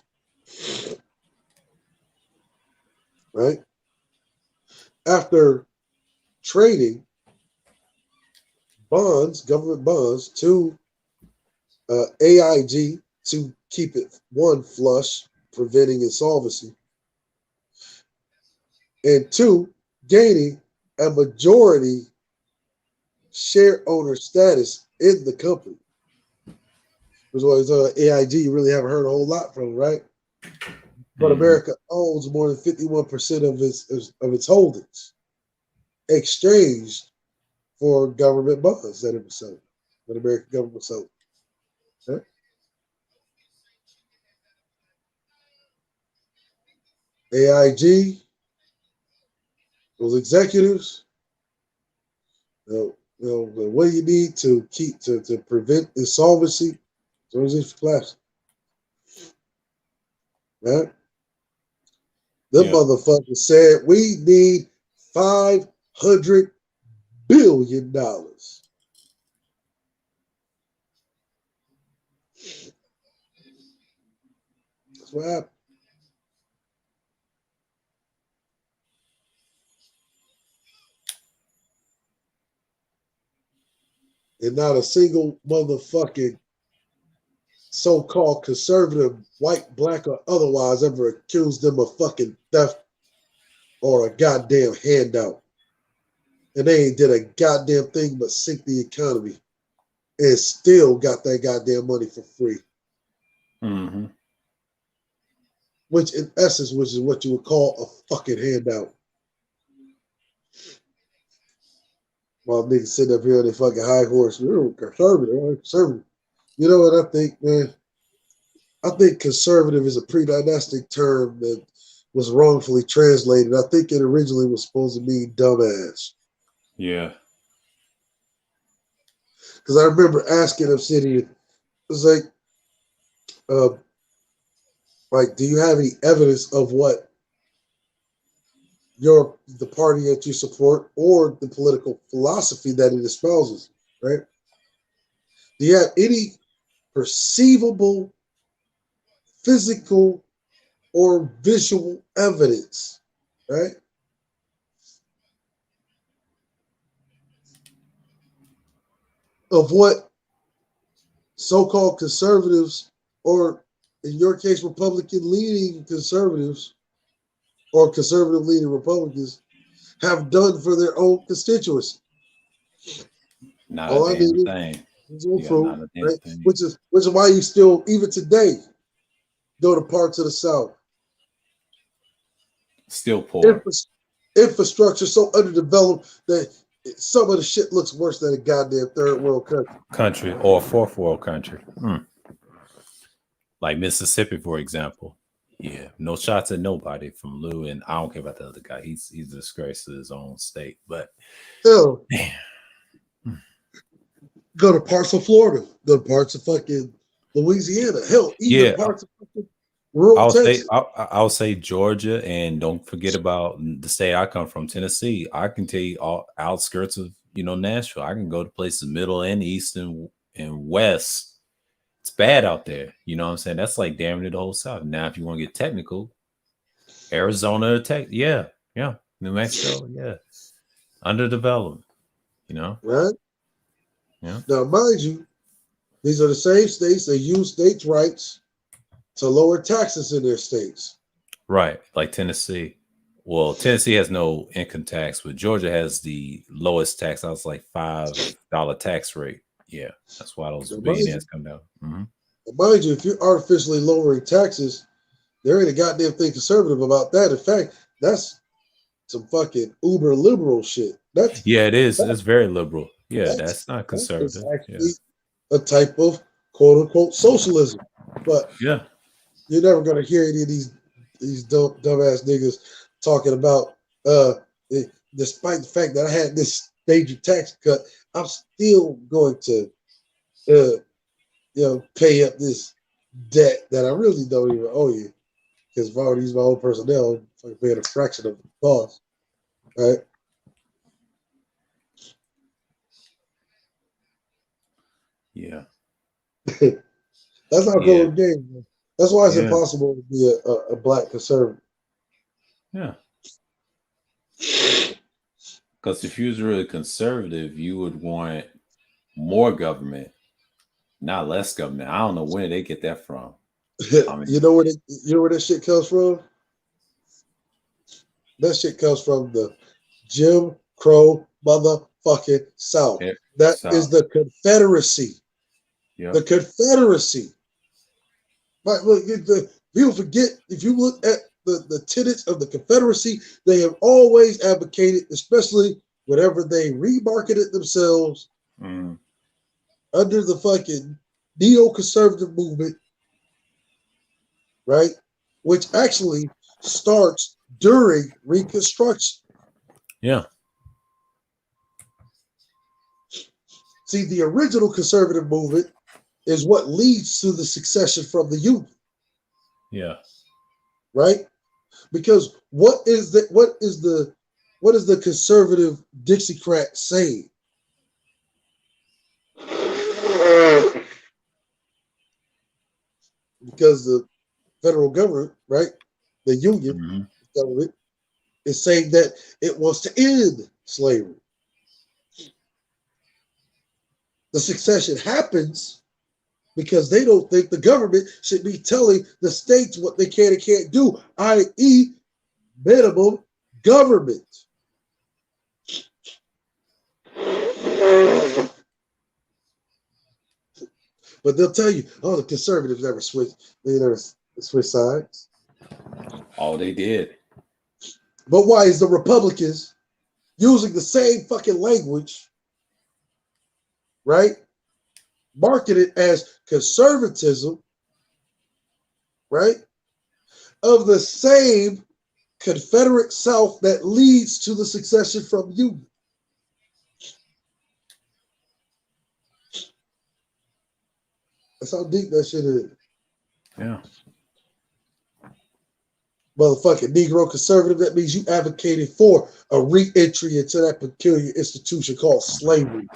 right, after trading bonds, government bonds, to AIG to keep it, one, flush, preventing insolvency, and two, gaining a majority share owner status in the company. Which was AIG you really haven't heard a whole lot from, right? but America owns more than 51% of its holdings, exchanged for government bonds that it was sold, that the American government sold. Okay? AIG, those executives, what do you need to keep to prevent insolvency? Collapse. Right? The motherfucker said we need $500 billion. That's what happened. And not a single motherfucking so-called conservative, white, black, or otherwise, ever accused them of fucking theft or a goddamn handout. And they ain't did a goddamn thing but sink the economy and still got that goddamn money for free. Mm-hmm. Which in essence, which is what you would call a fucking handout. While niggas sitting up here on their fucking high horse, we're conservative. You know what I think, man? I think conservative is a pre-dynastic term that was wrongfully translated. I think it originally was supposed to mean dumbass. Yeah. Because I remember asking Obsidian, it was like, do you have any evidence of what the party that you support or the political philosophy that it espouses, right? Do you have any perceivable, physical, or visual evidence, right? Of what so-called conservatives, or in your case, Republican-leaning conservatives, or conservative-leaning Republicans, have done for their own constituency. Not a damn thing. Proof, right? Which is why you still, even today, go to parts of the South. Still poor. Infrastructure so underdeveloped that some of the shit looks worse than a goddamn third world country or a fourth world country. Like Mississippi, for example. Yeah, no shots at nobody from Lou, and I don't care about the other guy. He's a disgrace to his own state. But hell, go to parts of Florida, go to parts of fucking Louisiana, hell, even parts of fucking rural Texas. I'll say Georgia, and don't forget about the state I come from, Tennessee. I can tell you all outskirts of Nashville. I can go to places middle and east and west. It's bad out there. You know what I'm saying? That's like damn near the whole South. Now, if you want to get technical, Arizona, New Mexico, underdeveloped. Right? Yeah. Now, mind you, these are the same states that use states' rights to lower taxes in their states. Right, like Tennessee. Well, Tennessee has no income tax, but Georgia has the lowest tax. I was like $5 tax rate. Yeah, that's why those billionaires come down. Mm-hmm. Mind you, if you're artificially lowering taxes, there ain't a goddamn thing conservative about that. In fact, that's some fucking uber liberal shit. It is. It's very liberal. Yeah, that's not conservative. That's actually a type of quote unquote socialism. But you're never gonna hear any of these dumbass niggas talking about despite the fact that I had this major tax cut, I'm still going to pay up this debt that I really don't even owe you. Because if I would use my own personnel, I'm paying a fraction of the cost. Right? Yeah. That's not going to game, man. That's why it's impossible to be a black conservative. Yeah. Because if you was really conservative, you would want more government, not less government. I don't know where they get that from. I mean, you know where that shit comes from? That shit comes from the Jim Crow motherfucking South. That is the Confederacy. Yep. The Confederacy. But look, the People forget, if you look at the tenets of the Confederacy, they have always advocated, especially whenever they remarketed themselves under the fucking neoconservative movement, right? Which actually starts during Reconstruction. Yeah. See, the original conservative movement is what leads to the succession from the Union. Yeah. Right? Because what is the conservative Dixiecrat saying? Because the federal government, right, the Union government, is saying that it wants to end slavery. The succession happens because they don't think the government should be telling the states what they can and can't do, i.e., minimum government. But they'll tell you, oh, the conservatives never switch. They never switch sides. Oh, they did. But why is the Republicans using the same fucking language, right? Marketed as conservatism, right? Of the same Confederate South that leads to the succession from Union. That's how deep that shit is. Yeah. Motherfucking Negro conservative, that means you advocated for a re-entry into that peculiar institution called slavery.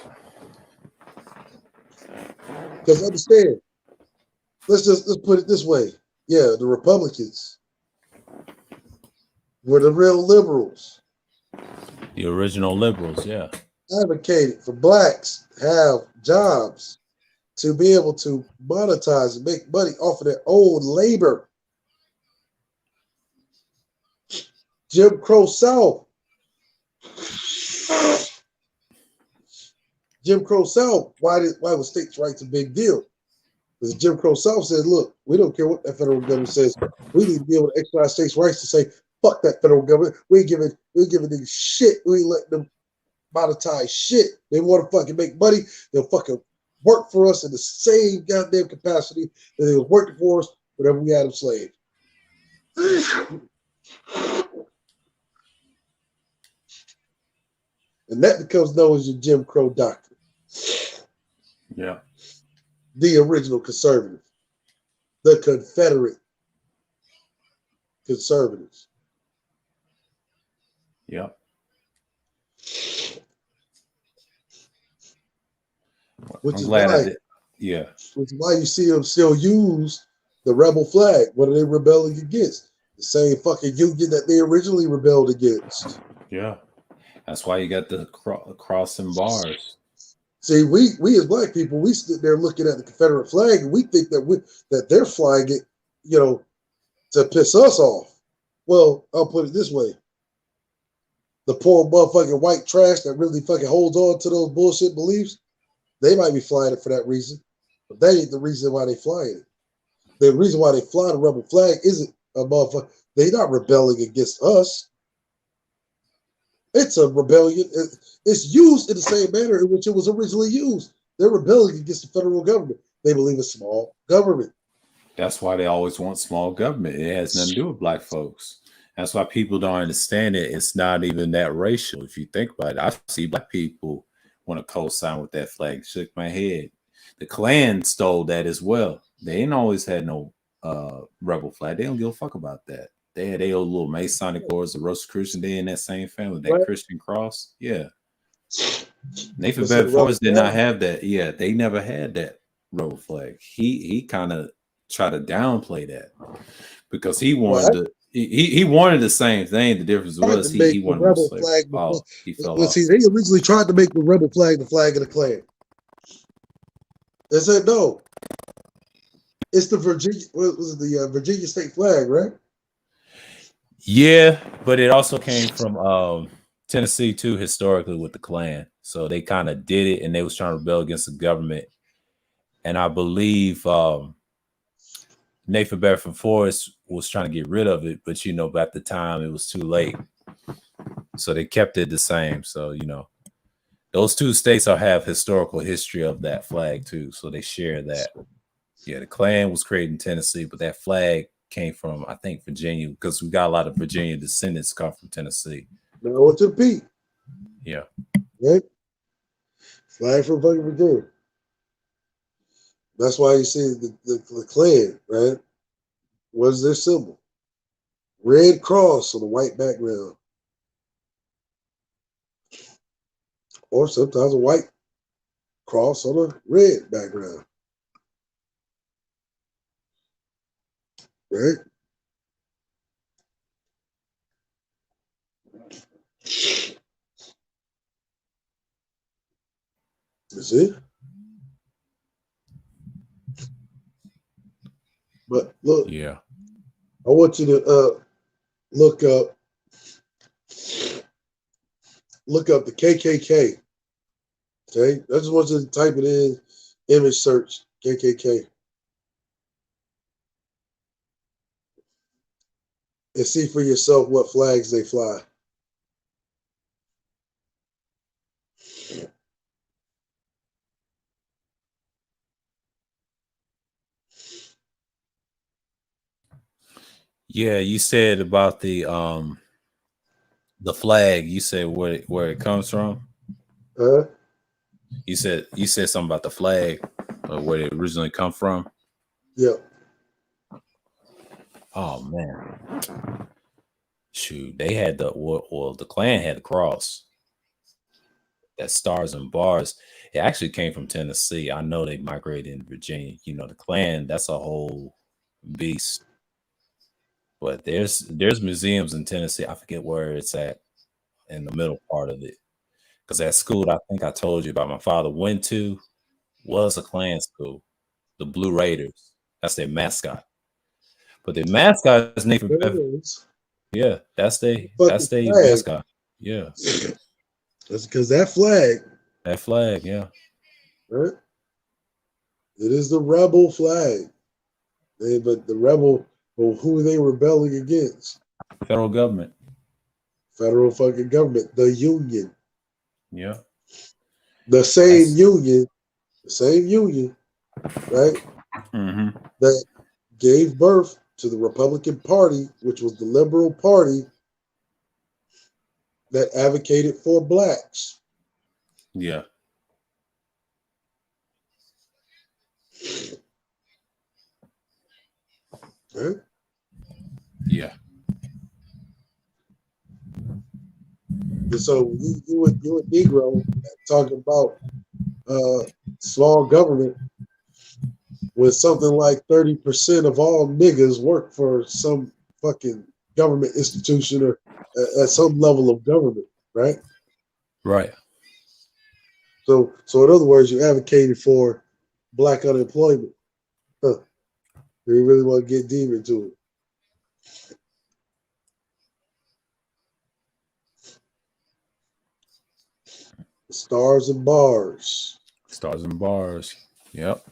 Because understand, let's put it this way. Yeah, the Republicans were the real liberals. The original liberals, yeah. Advocated for blacks to have jobs, to be able to monetize and make money off of their own labor. Jim Crow South. Jim Crow South, why was states' rights a big deal? Because Jim Crow South said, look, we don't care what that federal government says. We need to be able to exercise states' rights to say, fuck that federal government. We ain't giving niggas shit. We ain't letting them monetize shit. They want to fucking make money. They'll fucking work for us in the same goddamn capacity that they were working for us whenever we had them slaves. And that becomes known as your Jim Crow doctrine. Yeah. The original conservative. The Confederate conservatives. Yeah. Which I'm is glad why, I did. Yeah. which is why you see them still use the rebel flag. What are they rebelling against? The same fucking union that they originally rebelled against. Yeah. That's why you got the cross and bars. See, we as black people, we sit there looking at the Confederate flag and we think that they're flying it, to piss us off. Well, I'll put it this way. The poor motherfucking white trash that really fucking holds on to those bullshit beliefs, they might be flying it for that reason. But that ain't the reason why they flying it. The reason why they fly the rebel flag isn't a motherfucker. They're not rebelling against us. It's a rebellion. It's used in the same manner in which it was originally used. They're rebelling against the federal government. They believe in small government. That's why they always want small government. It has nothing to do with black folks. That's why people don't understand it. It's not even that racial. If you think about it, I see black people want to co-sign with that flag. Shook my head. The Klan stole that as well. They ain't always had no rebel flag. They don't give a fuck about that. They had their old little Masonic orders, the Rosicrucian. They in that same family, that Right. Christian cross. Yeah. Nathan But see, the Bedford Forrest did rebel not have that. Yeah, they never had that rebel flag. He kind of tried to downplay that because he wanted to. He wanted the same thing. The difference was he wanted the rebel more flag. Oh, he fell Well, off. see, they originally tried to make the rebel flag the flag of the Klan. They said no. It's the Virginia. What was it? The Virginia state flag, right? Yeah, but it also came from Tennessee too, historically with the Klan. So they kind of did it, and they was trying to rebel against the government. And I believe Nathan Bedford Forrest was trying to get rid of it, but by the time it was too late, so they kept it the same. So those two states have historical history of that flag too, so they share that. Yeah, the Klan was created in Tennessee, but that flag came from, I think, Virginia, because we got a lot of Virginia descendants come from Tennessee. Now what's a Pete? Yeah. Right? Flag from fucking Virginia. That's why you see the Klan, right? What is their symbol? Red cross on a white background. Or sometimes a white cross on a red background. Right? You see? But look, Yeah. I want you to look up the KKK. Okay? I just want you to type it in, image search, KKK. And see for yourself what flags they fly. Yeah, you said about the flag. You said where it comes from. Huh? You said something about the flag, or where it originally come from. Yeah. Oh man, shoot! They had the Klan had the cross, that stars and bars. It actually came from Tennessee. I know they migrated in Virginia. The Klan, that's a whole beast. But there's museums in Tennessee. I forget where it's at in the middle part of it. Because that school I think I told you about my father went to was a Klan school, the Blue Raiders. That's their mascot. But their mascot is Nathan There it Bedford. is. Yeah, that's their Fucking flag. mascot. Yeah. That's because that flag, That flag, yeah. right? It is the rebel flag. But the rebel, well, who are they rebelling against? Federal government. Federal fucking government, the Union. Yeah. The same union, right? Mm-hmm. That gave birth to the Republican Party, which was the liberal party that advocated for blacks. Yeah. Right? Yeah. And so you a Negro talking about small government when something like 30% of all niggas work for some fucking government institution or at some level of government, right? Right. So in other words, you advocated for black unemployment. Huh. You really want to get deep into it. Stars and bars. Stars and bars. Yep.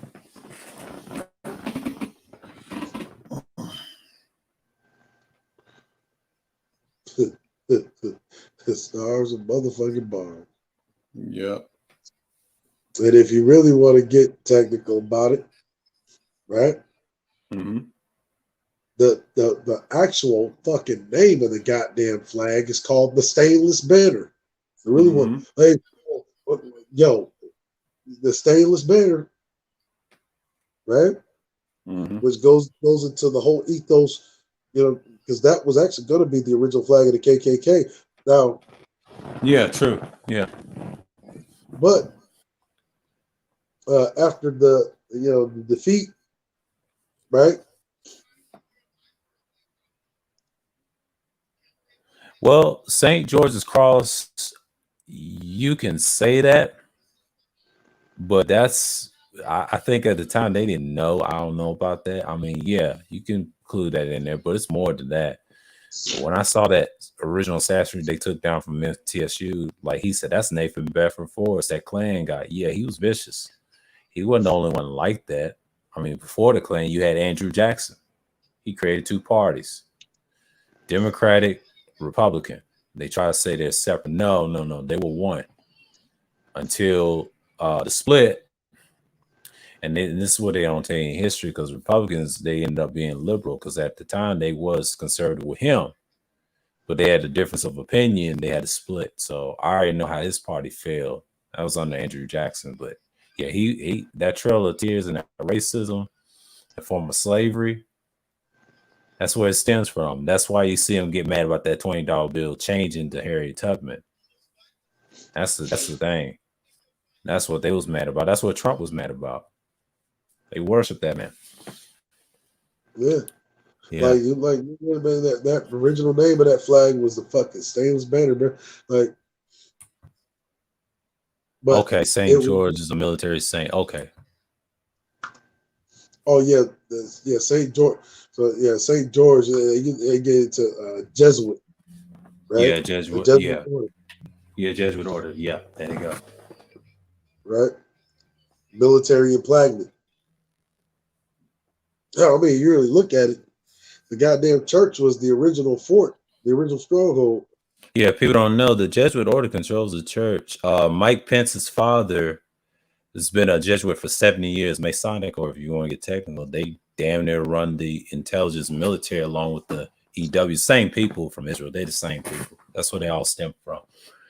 Stars and motherfucking bars. Yep. And if you really want to get technical about it, right? Mm-hmm. The actual fucking name of the goddamn flag is called the Stainless Banner. I really want, hey, yo, the Stainless Banner, right? Mm-hmm. Which goes into the whole ethos, because that was actually going to be the original flag of the KKK. Now, yeah, true. Yeah, but after the the defeat, right? Well, St. George's Cross, you can say that, but I think at the time they didn't know. I don't know about that. I mean, yeah, you can include that in there, but it's more than that. But when I saw that original statue they took down from TSU, like he said, that's Nathan Bedford Forrest, that Klan guy. Yeah, he was vicious. He wasn't the only one like that. I mean, before the Klan, you had Andrew Jackson. He created two parties, Democratic, Republican. They try to say they're separate. No, no, no. They were one until the split. And this is what they don't tell you in history, because Republicans, they ended up being liberal, because at the time they was conservative with him, but they had a difference of opinion. They had a split. So I already know how his party failed. That was under Andrew Jackson. But yeah, he that Trail of Tears and that racism, the form of slavery, that's where it stems from. That's why you see him get mad about that $20 bill changing to Harriet Tubman. That's the thing. That's what they was mad about. That's what Trump was mad about. They worship that man. Yeah. Yeah. Like that original name of that flag was the fucking Stan's Banner, bro. Like, but okay, St. George is a military saint. Okay. Oh yeah, St. George. So yeah, St. George. They gave it to Jesuit, right? Yeah, Jesuit. Yeah. Order. Yeah, Jesuit order. Yeah, there you go. Right. Military emplagment. Yeah, I mean, you really look at it. The goddamn church was the original fort, the original stronghold. Yeah, people don't know the Jesuit order controls the church. Mike Pence's father has been a Jesuit for 70 years, Masonic, or if you want to get technical, they damn near run the intelligence military along with the EW. Same people from Israel. They're the same people. That's where they all stem from.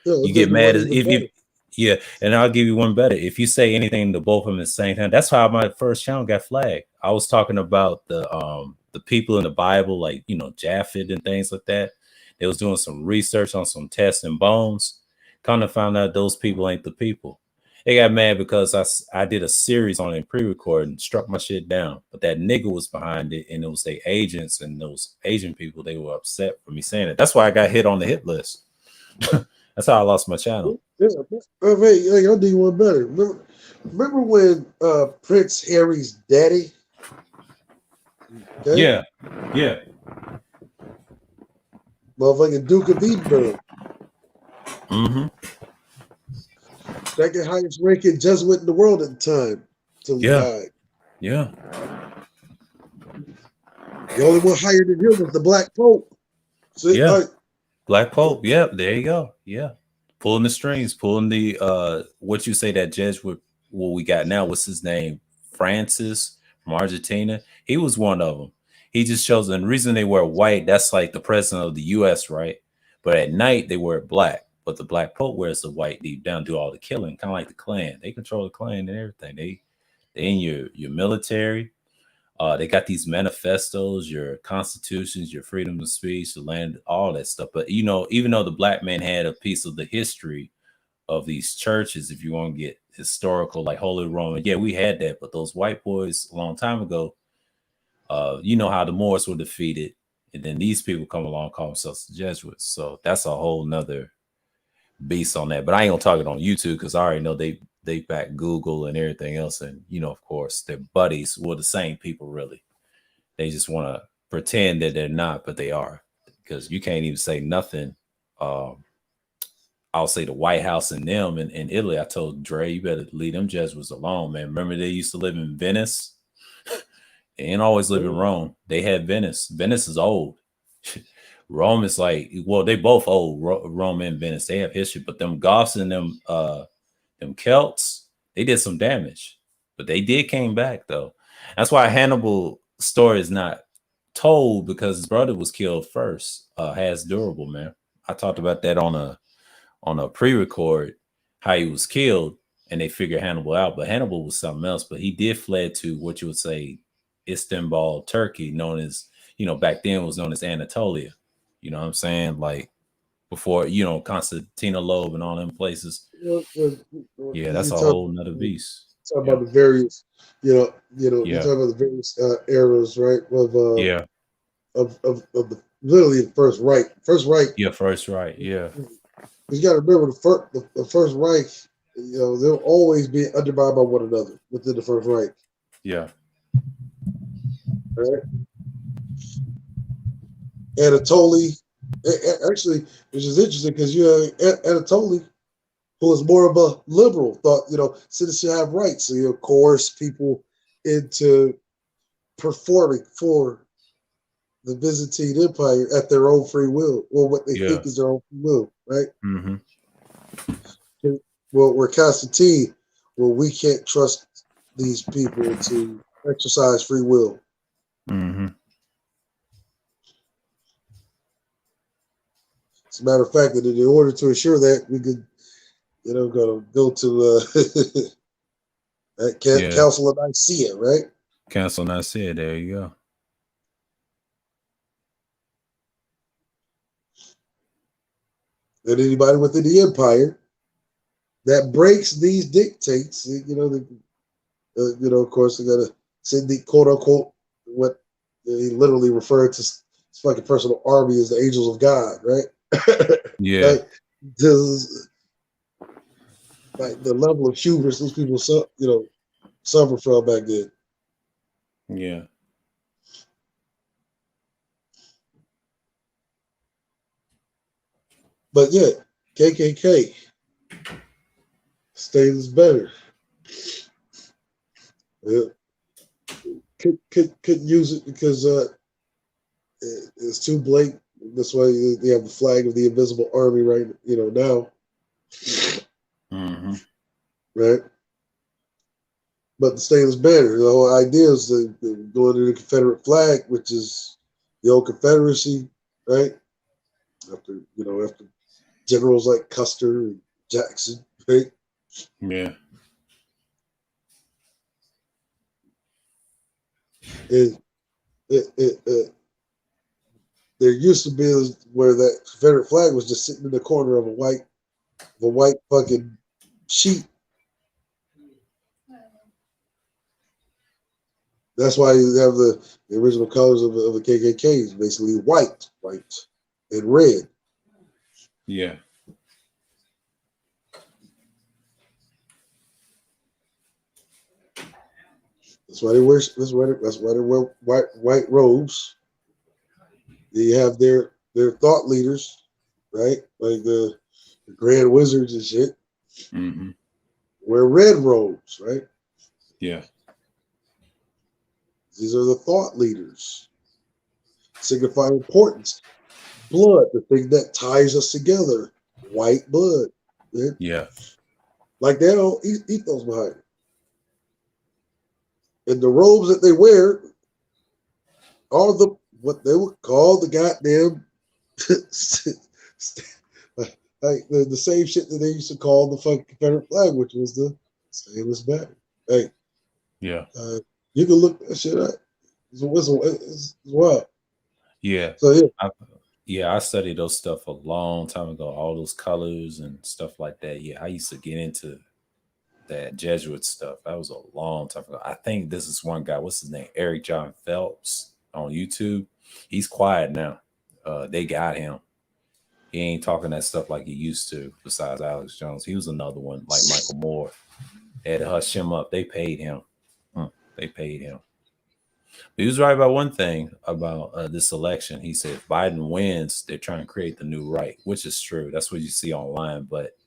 Yeah, you get mad if you, yeah, and I'll give you one better. If you say anything to both of them at the same time, that's how my first channel got flagged. I was talking about the people in the Bible, like, you know, Japhet and things like that. They was doing some research on some tests and bones. Kind of found out those people ain't the people. They got mad because I did a series on it pre-recording, struck my shit down. But that nigga was behind it, and it was the agents and those Asian people. They were upset for me saying it. That's why I got hit on the hit list. That's how I lost my channel. Yeah, I'll do you one better. Remember when Prince Harry's daddy? Okay? Yeah. Motherfucking Duke of Edinburgh. Mm-hmm. Second highest ranking Jesuit in the world at the time. Till he died. Yeah. The only one higher than him was the Black Pope. So yeah. Black Pope. Yeah, there you go. Yeah. Pulling the strings, pulling the what you say that Jesuit, what we got now, what's his name? Francis from Argentina. He was one of them. He just shows, and the reason they wear white, that's like the president of the US, right? But at night they wear black. But the Black Pope wears the white deep down, do all the killing, kind of like the Klan. They control the Klan and everything. They in your military. They got these manifestos, your constitutions, your freedom of speech, the land, all that stuff. But, you know, even though the black man had a piece of the history of these churches, if you want to get historical, like Holy Roman, yeah, we had that. But those white boys a long time ago, you know how the Moors were defeated. And then these people come along and call themselves the Jesuits. So that's a whole nother beast on that. But I ain't gonna talk it on YouTube because I already know they back Google and everything else. And, you know, of course, their buddies were the same people, really. They just want to pretend that they're not, but they are. Because you can't even say nothing. I'll say the White House and them in Italy. I told Dre, you better leave them Jesuits alone, man. Remember they used to live in Venice? They ain't always live in Rome. They had Venice. Venice is old. Rome is like, well, they both old, Rome and Venice. They have history, but them Goths and them Celts, they did some damage, but they did came back though. That's why Hannibal's story is not told, because his brother was killed first. Has Durable, man. I talked about that on a pre-record, how he was killed, and they figured Hannibal out, but Hannibal was something else. But he did fled to what you would say Istanbul, Turkey, known as, you know, back then was known as Anatolia. You know what I'm saying? Like before, you know, Constantinople and all them places. Yeah, that's a whole nother beast. Talk about the various, you talk about the various eras, right? Of the literally the First Reich. First Reich. Yeah, First Reich. Yeah. You got to remember the First Reich. You know, they'll always be undermined by one another within the First Reich. Yeah. All right. Anatoly, actually, which is interesting because you have Anatoly, who was more of a liberal, thought, you know, citizens should have rights. So, you know, coerce people into performing for the Byzantine Empire at their own free will, or what they Yeah. think is their own free will, right? Mm-hmm. Well, we're Constantine. Well, we can't trust these people to exercise free will. Mm-hmm. As a matter of fact, that in order to ensure that, we could, go to that Council of Nicaea, right? Council of Nicaea. There you go. And anybody within the empire that breaks these dictates, of course, they're gonna send the quote unquote what they literally refer to his fucking personal army as the angels of God, right? Yeah. Like the level of hubris those people, suffer from back then. Yeah. But yeah, KKK stays better. Yeah. Couldn't use it because it's too blatant. That's why they have the flag of the invisible army right now. Mm-hmm. Right? But the stainless banner, the whole idea is going to the Confederate flag, which is the old Confederacy, right? After generals like Custer and Jackson, right? Yeah. There used to be where that Confederate flag was just sitting in the corner of a white fucking sheet. That's why you have the original colors of the KKK, basically white, and red. Yeah. That's why they wear. That's why they wear white robes. You have their thought leaders, right? Like the grand wizards and shit. Mm-hmm. Wear red robes, right? Yeah. These are the thought leaders. Signify importance. Blood, the thing that ties us together. White blood. Right? Yeah. Like they don't eat those behind it. And the robes that they wear are what they would call the goddamn like the same shit that they used to call the fucking Confederate flag, which was the stainless banner. Hey, yeah, you can look that shit up. It's wild. Yeah. So yeah, I studied those stuff a long time ago. All those colors and stuff like that. Yeah, I used to get into that Jesuit stuff. That was a long time ago. I think this is one guy. What's his name? Eric John Phelps on YouTube. He's quiet now. They got him. He ain't talking that stuff like he used to. Besides Alex Jones, he was another one like Michael Moore. They had to hush him up. They paid him. They paid him. But he was right about one thing about this election. He said if Biden wins, they're trying to create the new right, which is true. That's what you see online. But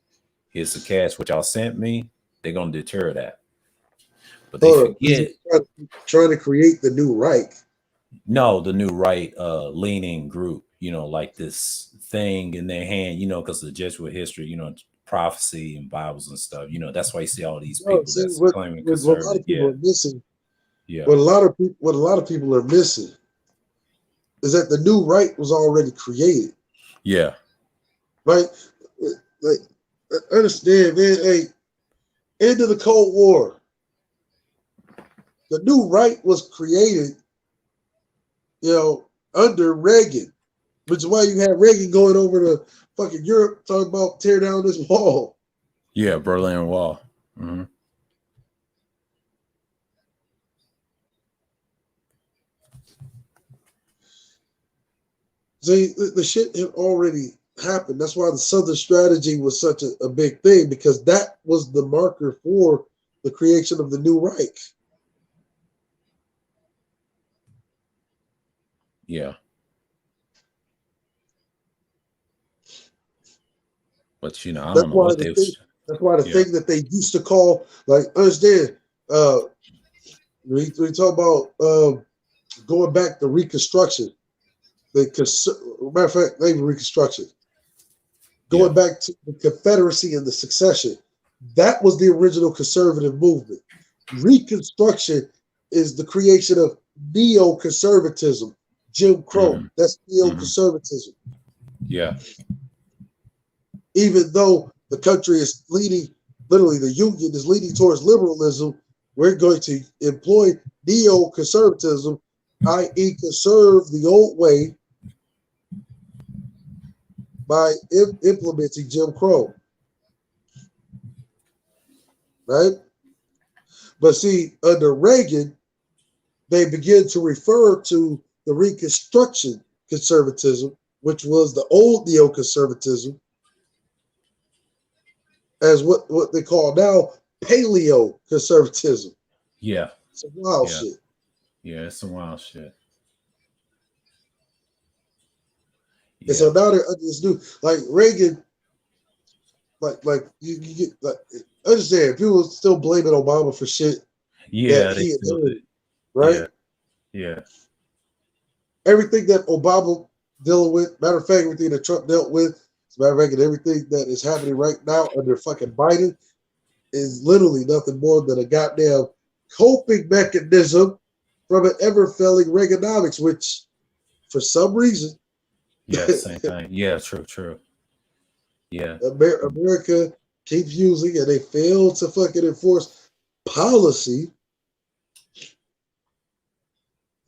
here's the catch: what y'all sent me, they're gonna deter that. But they forget trying to create the new right. No, the new right leaning group, like this thing in their hand, because of the Jesuit history, prophecy and Bibles and stuff. That's why you see all these people that's claiming conservative. What a lot of people are missing. Yeah. What a lot of people are missing is that the new right was already created. Yeah. Right? Like understand, man, hey, end of the Cold War. The new right was created, under Reagan, which is why you had Reagan going over to fucking Europe talking about tear down this wall. Yeah, Berlin Wall. Mm-hmm. See, the shit had already happened. That's why the Southern strategy was such a big thing, because that was the marker for the creation of the new Reich. Yeah. But I don't know what they was. That's why the thing that they used to call, like, understand, we talk about going back to Reconstruction. matter of fact, maybe Reconstruction. Going back to the Confederacy and the secession, that was the original conservative movement. Reconstruction is the creation of neoconservatism, Jim Crow. That's neoconservatism. Yeah. Even though the country is leading, literally the union is leading towards liberalism, we're going to employ neoconservatism, i.e. conserve the old way by implementing Jim Crow. Right? But see, under Reagan, they begin to refer to the Reconstruction conservatism, which was the old neoconservatism, as what they call now paleo conservatism. Yeah. It's wild shit. Yeah, it's some wild shit. Yeah. And so now they're under this new, like Reagan, like you get like understand people still blaming Obama for shit. Yeah, that they he still inherited, right? Yeah. Everything that Obama dealing with, matter of fact, everything that Trump dealt with, as a matter of fact, and everything that is happening right now under fucking Biden is literally nothing more than a goddamn coping mechanism from an ever-failing Reaganomics, which for some reason, yeah, same thing. Yeah, true. Yeah, America keeps using, and they fail to fucking enforce policy.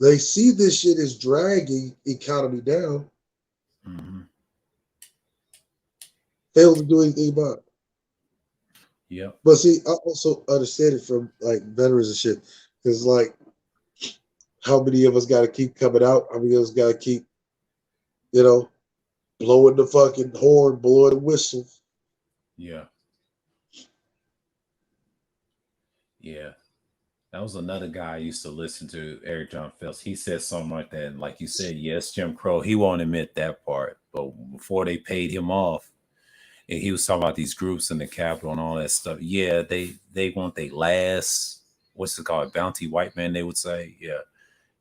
They see this shit is dragging economy down. Fail to do anything about it. Yeah. But see, I also understand it from like veterans and shit. Because like, how many of us got to keep coming out? How many of us got to keep, blowing the fucking horn, blowing the whistle? Yeah. Yeah. That was another guy I used to listen to, Eric John Phelps. He said something like that. And like you said, yes, Jim Crow, he won't admit that part. But before they paid him off, and he was talking about these groups in the Capitol and all that stuff. Yeah, they want their last, what's it called, bounty white man, they would say. Yeah.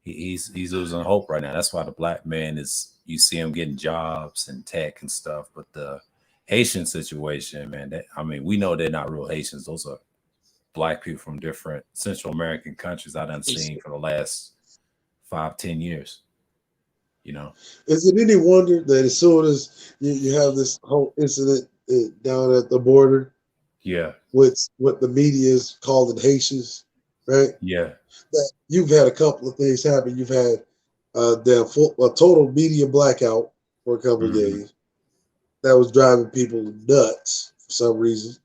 He's losing hope right now. That's why the black man is, you see him getting jobs and tech and stuff. But the Haitian situation, man, we know they're not real Haitians. Those are black people from different Central American countries I done seen for the last 5-10 years. Is it any wonder that as soon as you have this whole incident down at the border, with what the media is calling Haitians, right? Yeah, that you've had a couple of things happen. You've had a total media blackout for a couple of days that was driving people nuts for some reason,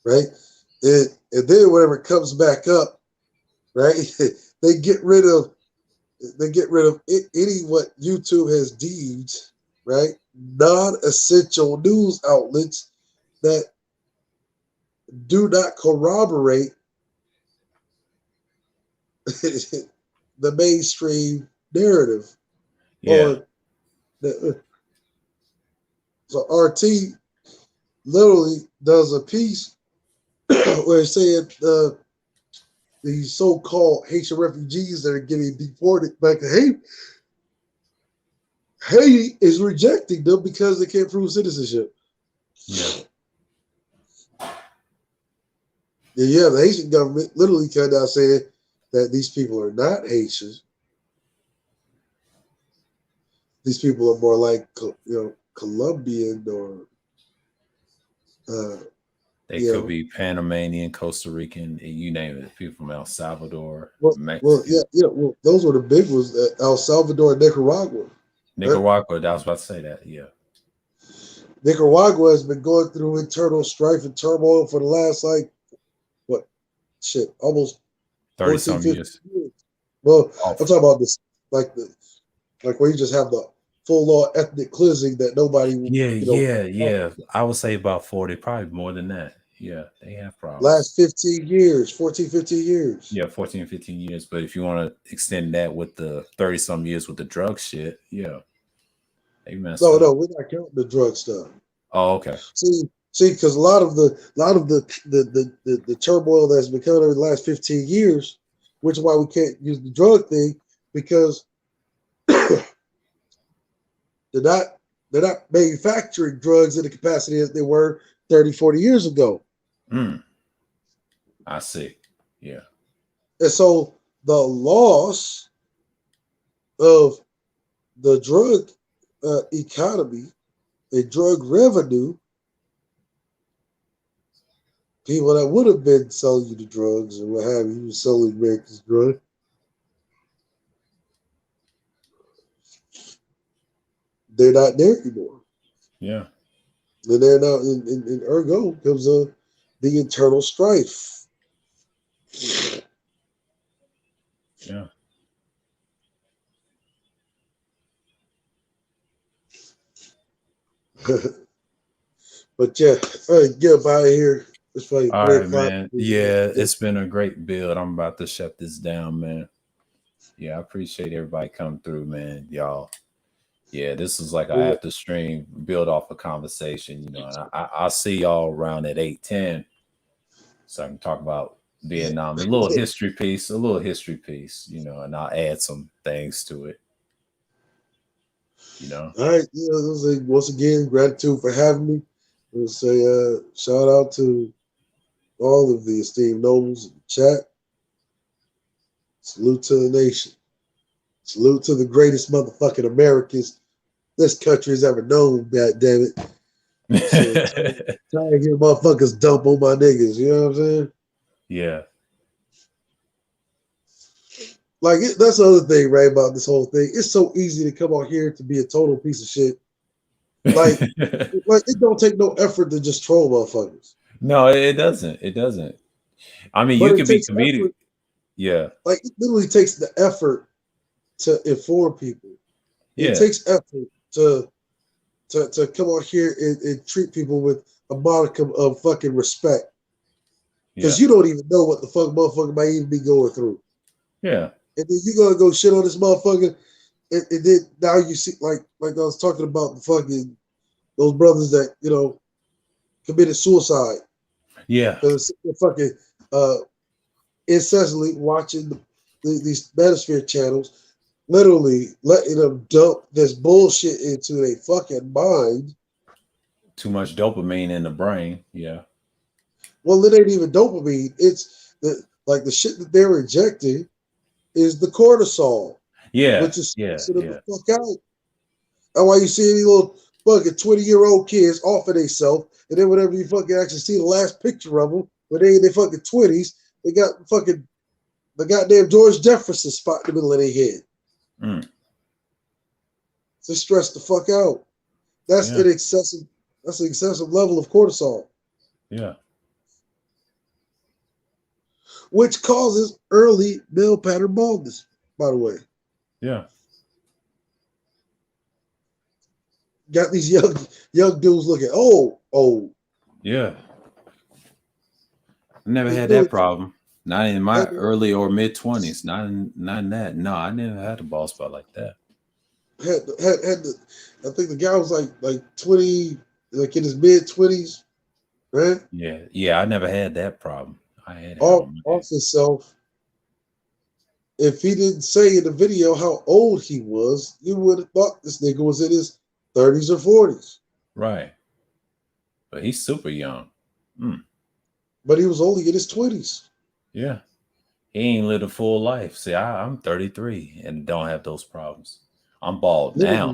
right? And then whenever it comes back up, right, they get rid of any what YouTube has deemed, right, non-essential news outlets that do not corroborate the mainstream narrative. So RT literally does a piece where it said these so-called Haitian refugees that are getting deported back to Haiti, Haiti is rejecting them because they can't prove citizenship. Yeah, the Haitian government literally came out saying that these people are not Haitians. These people are more like, Colombian or they could be Panamanian, Costa Rican, you name it. People from El Salvador, Mexico. Well, those were the big ones. El Salvador and Nicaragua. Nicaragua, I was about to say that. Yeah. Nicaragua has been going through internal strife and turmoil for the last almost 30-some years. Well, I'm talking about this, like where you just have the full-on ethnic cleansing that nobody. Yeah. I would say about 40, probably more than that. Yeah, they have problems. Last 15 years, 14, 15 years. Yeah, 14, 15 years. But if you want to extend that with the 30-some years with the drug shit, yeah. They messed up. No, we're not counting the drug stuff. Oh, okay. See, because a lot of the turmoil that's been coming over the last 15 years, which is why we can't use the drug thing, because they're not manufacturing drugs in the capacity as they were 30, 40 years ago. I see. Yeah. And so the loss of the drug economy and drug revenue, people that would have been selling you the drugs or what have you, selling America's drug, they're not there anymore. Yeah. And they're now, in ergo comes the internal strife. Yeah. But yeah, all right, get up out of here. It's like All 3 right, o'clock. man. Yeah, it's been a great build. I'm about to shut this down, man. Yeah, I appreciate everybody coming through, man. Y'all. Yeah, this is like I after stream build off a conversation, you know. And I'll see y'all around at 8:10. So I can talk about Vietnam. A little history piece, you know, and I'll add some things to it. You know. All right, yeah, like, once again, gratitude for having me. We'll say shout out to all of the esteemed nobles in the chat. Salute to the nation. Salute to the greatest motherfucking Americans this country has ever known, god damn it. Shit, tired of hearing motherfuckers dump on my niggas, you know what I'm saying? Yeah. Like, that's the other thing, right, about this whole thing. It's so easy to come out here to be a total piece of shit. Like, like it don't take no effort to just troll motherfuckers. No, it doesn't. It doesn't. I mean, But you it can be takes comedic. effort. Yeah. Like, it literally takes the effort to inform people. Yeah. It takes effort to come out here and treat people with a modicum of fucking respect. Because you don't even know what the fuck motherfucker might even be going through. Yeah. And then you gonna go shit on this motherfucker, and then now you see, like I was talking about the fucking those brothers that, you know, committed suicide. Yeah. Because they're fucking incessantly watching these manosphere channels, literally letting them dump this bullshit into their fucking mind. Too much dopamine in the brain. Yeah. Well, it ain't even dopamine. It's the shit that they're injecting is the cortisol. Yeah. Which is Yeah. the fuck out. That's why you see these little fucking 20-year-old kids off of themselves, and then whenever you fucking actually see the last picture of them, when they in their fucking 20s, they got fucking the goddamn George Jefferson spot in the middle of their head. So stress the fuck out. That's an excessive level of cortisol. Yeah. Which causes early male pattern baldness, by the way. Yeah. Got these young dudes looking old. Yeah. I never had that problem. Not in my early or mid 20s. Not in that. No, I never had a bald spot like that. I think the guy was like 20, like in his mid 20s, right? Yeah. Yeah, I never had that problem. I had off himself. If he didn't say in the video how old he was, you would have thought this nigga was in his 30s or 40s. Right. But he's super young. But he was only in his 20s. Yeah. He ain't lived a full life. See, I'm 33 and don't have those problems. I'm bald now.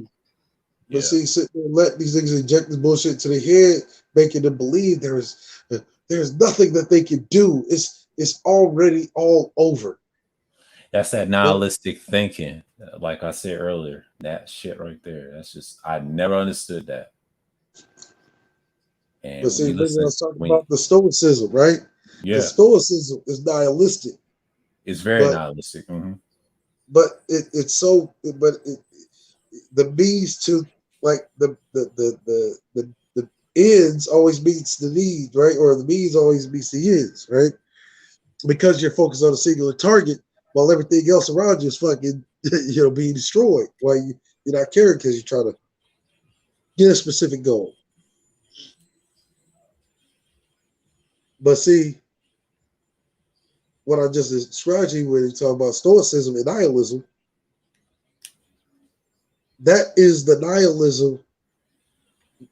But see, sitting there letting these niggas inject this bullshit to their head, making them believe there's nothing that they can do. It's already all over. That's that nihilistic thinking. Like I said earlier, that shit right there. That's just, I never understood that. And but see, I was talking about the stoicism, right? Yeah. The stoicism is nihilistic. It's very nihilistic. But the means to, like, the ends always meets the needs, right? Or the means always meets the ends, right? Because you're focused on a singular target while everything else around you is fucking, being destroyed. While you're not caring because you're trying to get a specific goal. But see, what I just described to you when you talk about stoicism and nihilism, that is the nihilism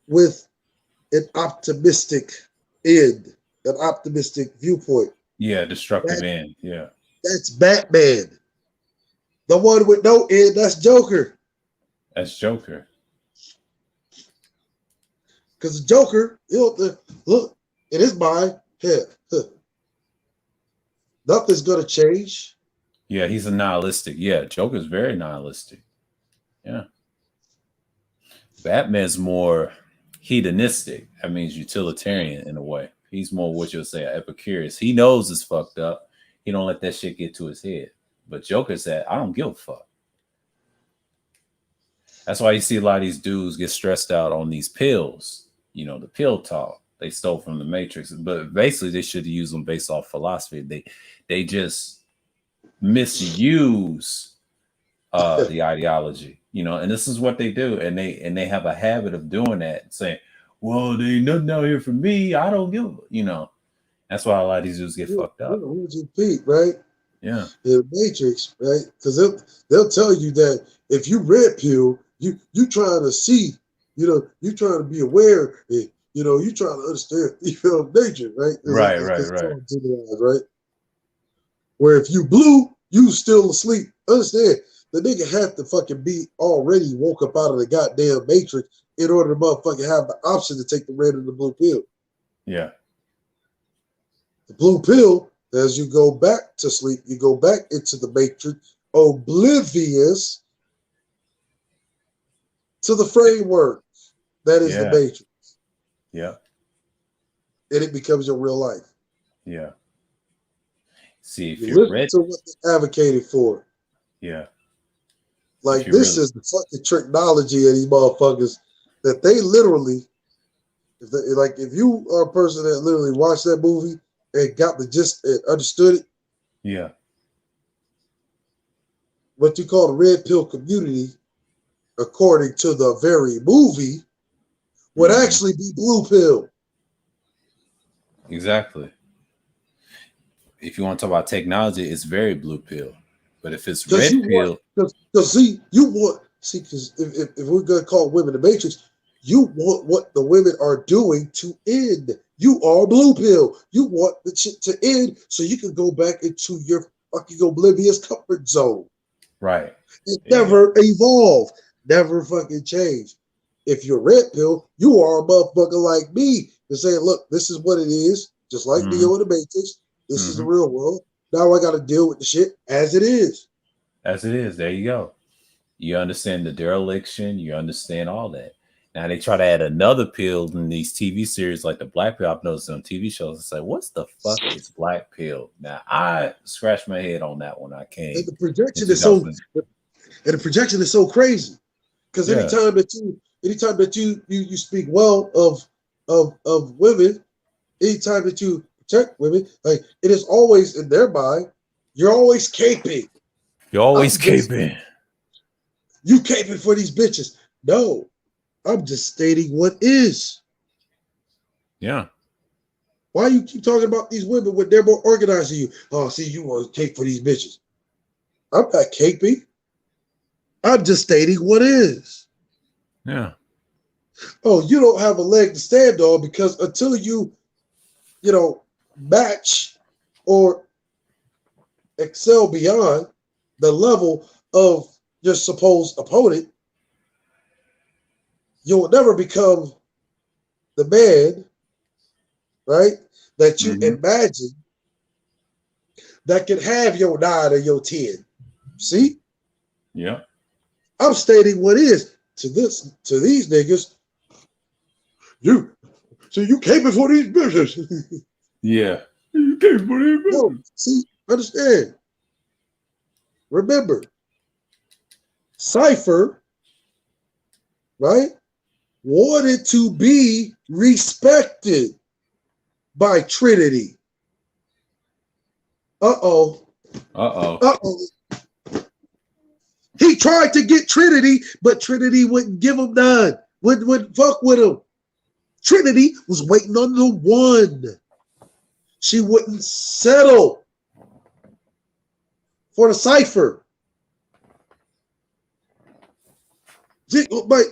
with an optimistic end, an optimistic viewpoint. Yeah, destructive That, end. Yeah. that's Batman. The one with no end, that's Joker. That's Joker. Because the Joker, look, in his mind, nothing's going to change. Yeah, he's a nihilistic. Yeah, Joker's very nihilistic. Yeah. Batman's more hedonistic. That means utilitarian in a way. He's more what you'll say, Epicurus. He knows it's fucked up. He don't let that shit get to his head. But Joker said, I don't give a fuck. That's why you see a lot of these dudes get stressed out on these pills. You know, the pill talk they stole from the Matrix. But basically, they should use them based off philosophy. They just misuse the ideology, you know, and this is what they do, and they have a habit of doing that, saying, "Well, there ain't nothing out here for me. I don't give," you know. That's why a lot of these dudes get fucked up. Pete, right? Yeah, the Matrix, right? Because they'll tell you that if you red pill, you trying to see, you trying to be aware, and, you trying to understand, nature, right? It's all generalized, right? Where if you blue, you still asleep. Understand? The nigga had to fucking be already woke up out of the goddamn Matrix in order to motherfucking have the option to take the red and the blue pill. yeah. The blue pill, as you go back to sleep, you go back into the Matrix, oblivious to the framework that is the Matrix. Yeah. And it becomes your real life. Yeah. See, if you you're listen to what they advocated for. Yeah. Like this is the fucking technology of these motherfuckers that they literally, if you are a person that literally watched that movie and got the gist and understood it. Yeah. What you call the red pill community, according to the very movie, would actually be blue pill. Exactly. If you want to talk about technology, it's very blue pill. But if it's red pill, because if we're gonna call women the Matrix, you want what the women are doing to end. You are blue pill. You want the shit to end so you can go back into your fucking oblivious comfort zone. Right. It never evolved, never fucking changed. If you're red pill, you are a motherfucker like me to say, look, this is what it is, just like Neo in the Matrix. This is the real world. Now I got to deal with the shit as it is. As it is. There you go. You understand the dereliction. You understand all that. Now they try to add another pill in these TV series like the black pill. I've noticed on TV shows. It's like, what's the fuck is black pill? Now I scratched my head on that one. I can't. And the projection is so crazy because anytime that you speak well of women, anytime that you protect women, like it is always in their mind, you're always caping. You're always caping. You caping for these bitches. No, I'm just stating what is. Yeah. Why you keep talking about these women when they're more organized than you? Oh, see, you want to cape for these bitches. I'm not caping. I'm just stating what is. Yeah. Oh, you don't have a leg to stand on because until you match or excel beyond the level of your supposed opponent, you'll never become the man, right, that you imagine that can have your 9 or your 10. See? Yeah. I'm stating what is to these niggas. You caping for these bitches. Yeah. You caping for these bitches. No, see, understand. Remember, Cypher, right, wanted to be respected by Trinity. Uh-oh. He tried to get Trinity, but Trinity wouldn't give him none. Wouldn't fuck with him. Trinity was waiting on the one. She wouldn't settle for the Cypher.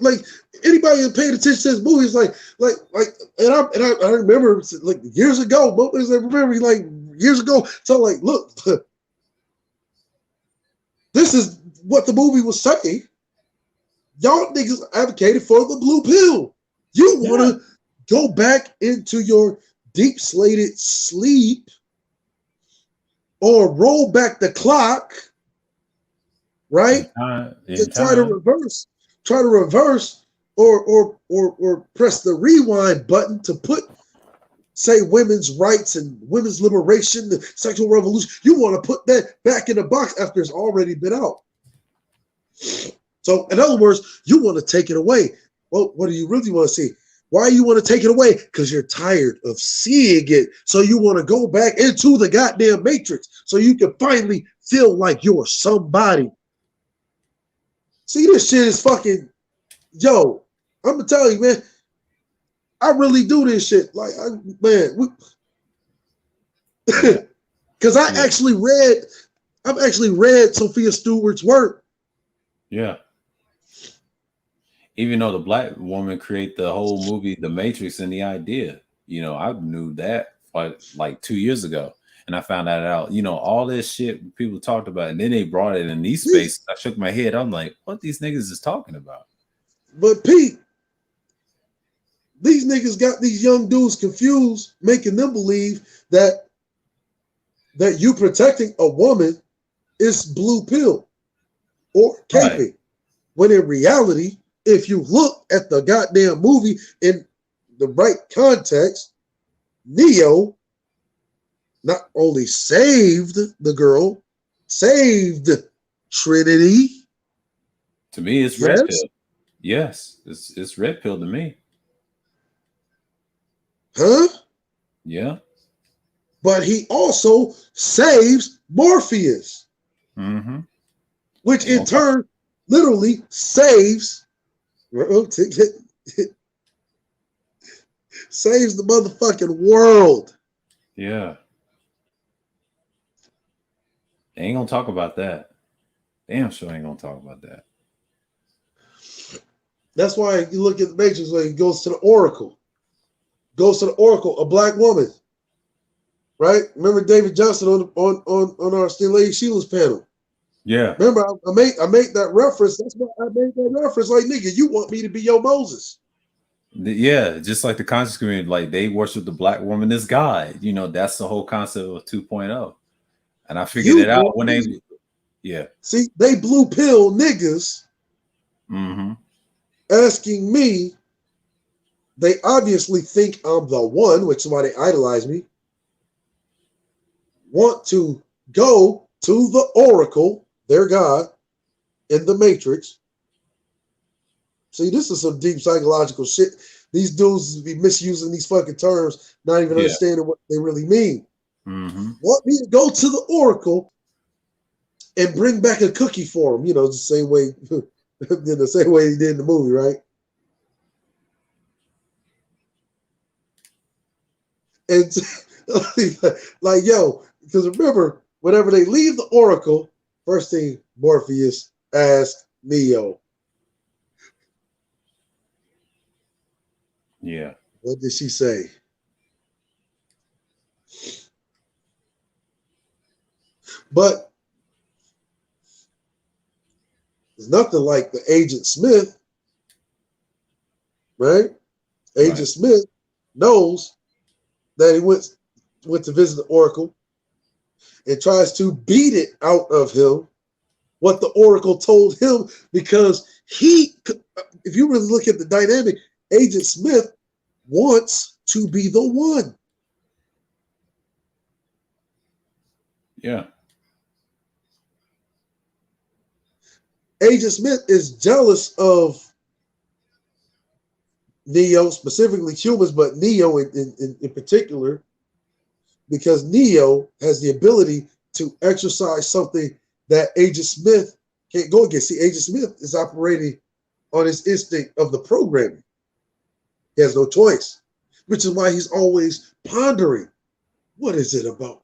Like anybody who paid attention to this movie is like, and I remember like years ago, but I remember like years ago. So like, look, this is what the movie was saying. Y'all niggas advocated for the blue pill. You want to go back into your deep slated sleep or roll back the clock, right? To try to reverse or press the rewind button to put, say, women's rights and women's liberation, the sexual revolution. You want to put that back in the box after it's already been out. So, in other words, you want to take it away. Well, what do you really want to see? Why you want to take it away? Because you're tired of seeing it. So you want to go back into the goddamn matrix so you can finally feel like you're somebody. See, this shit is fucking, yo, I'm going to tell you, man, I really do this shit. Like, because I've actually read Sophia Stewart's work. Yeah. Even though the black woman created the whole movie, The Matrix, and the idea, I knew that like 2 years ago. And I found that out, all this shit people talked about. And then they brought it in these spaces. I shook my head. I'm like, what these niggas is talking about? But Pete, these niggas got these young dudes confused, making them believe that you protecting a woman is blue pill or caping. Right. When in reality, if you look at the goddamn movie in the right context, Neo not only saved the girl, saved Trinity. To me, it's red pill. Yes, it's red pill to me. Huh? Yeah. But he also saves Morpheus, which in turn literally saves saves the motherfucking world. Yeah. They ain't gonna talk about that. Damn sure ain't gonna talk about that. That's why you look at the Matrix where he goes to the Oracle. A black woman. Right? Remember David Johnson on our Still Lady Sheila's panel. Yeah. Remember, I made that reference. That's why I made that reference. Like, nigga, you want me to be your Moses. Yeah, just like the conscious community, like they worship the black woman as God. That's the whole concept of 2.0. And I figured it out when they See, they blue pill niggas asking me, they obviously think I'm the one, which is why they idolize me, want to go to the Oracle, their God, in the Matrix. See, this is some deep psychological shit. These dudes be misusing these fucking terms, not even understanding what they really mean. Want me to go to the Oracle and bring back a cookie for them, the same way, the same way he did in the movie, right? And like, yo, because remember, whenever they leave the Oracle, first thing Morpheus asked Neo. Yeah. What did she say? But it's nothing like the Agent Smith, right? Agent Smith knows that he went to visit the Oracle and tries to beat it out of him what the Oracle told him, because if you really look at the dynamic, Agent Smith wants to be the one. Yeah. Agent Smith is jealous of Neo, specifically humans, but Neo in particular, because Neo has the ability to exercise something that Agent Smith can't go against. See, Agent Smith is operating on his instinct of the programming. He has no choice, which is why he's always pondering, what is it about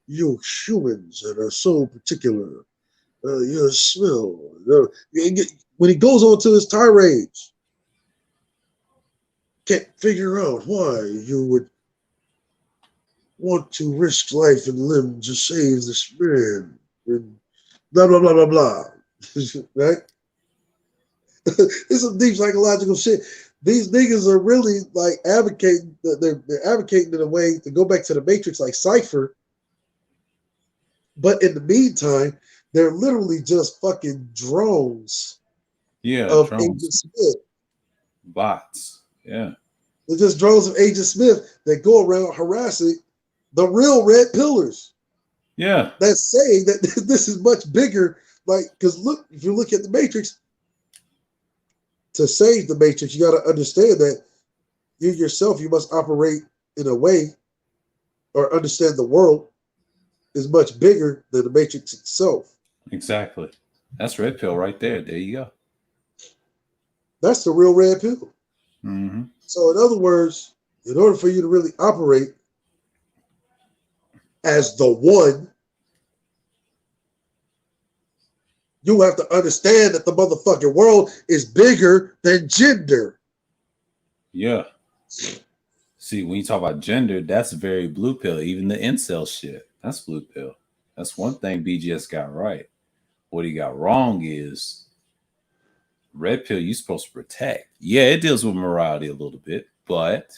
you humans that are so particular? You're a smell. When he goes on to his tirade, can't figure out why you would want to risk life and limb to save this man. And blah, blah, blah, blah, blah. Right? It's some deep psychological shit. These niggas are really like advocating. They're advocating in a way to go back to the Matrix like Cypher. But in the meantime, they're literally just fucking drones of Agent drones, Smith. bots. Yeah. They're just drones of Agent Smith that go around harassing the real red pillars. Yeah. That's saying that this is much bigger. Like, because look, if you look at the Matrix, to save the Matrix, you got to understand that you yourself, you must operate in a way or understand the world is much bigger than the Matrix itself. Exactly. That's red pill right there. There you go. That's the real red pill. Mm-hmm. So in other words, in order for you to really operate as the one, you have to understand that the motherfucking world is bigger than gender. Yeah. See, when you talk about gender, that's very blue pill. Even the incel shit, that's blue pill. That's one thing BGS got right. What he got wrong is red pill, you're supposed to protect. Yeah, it deals with morality a little bit, but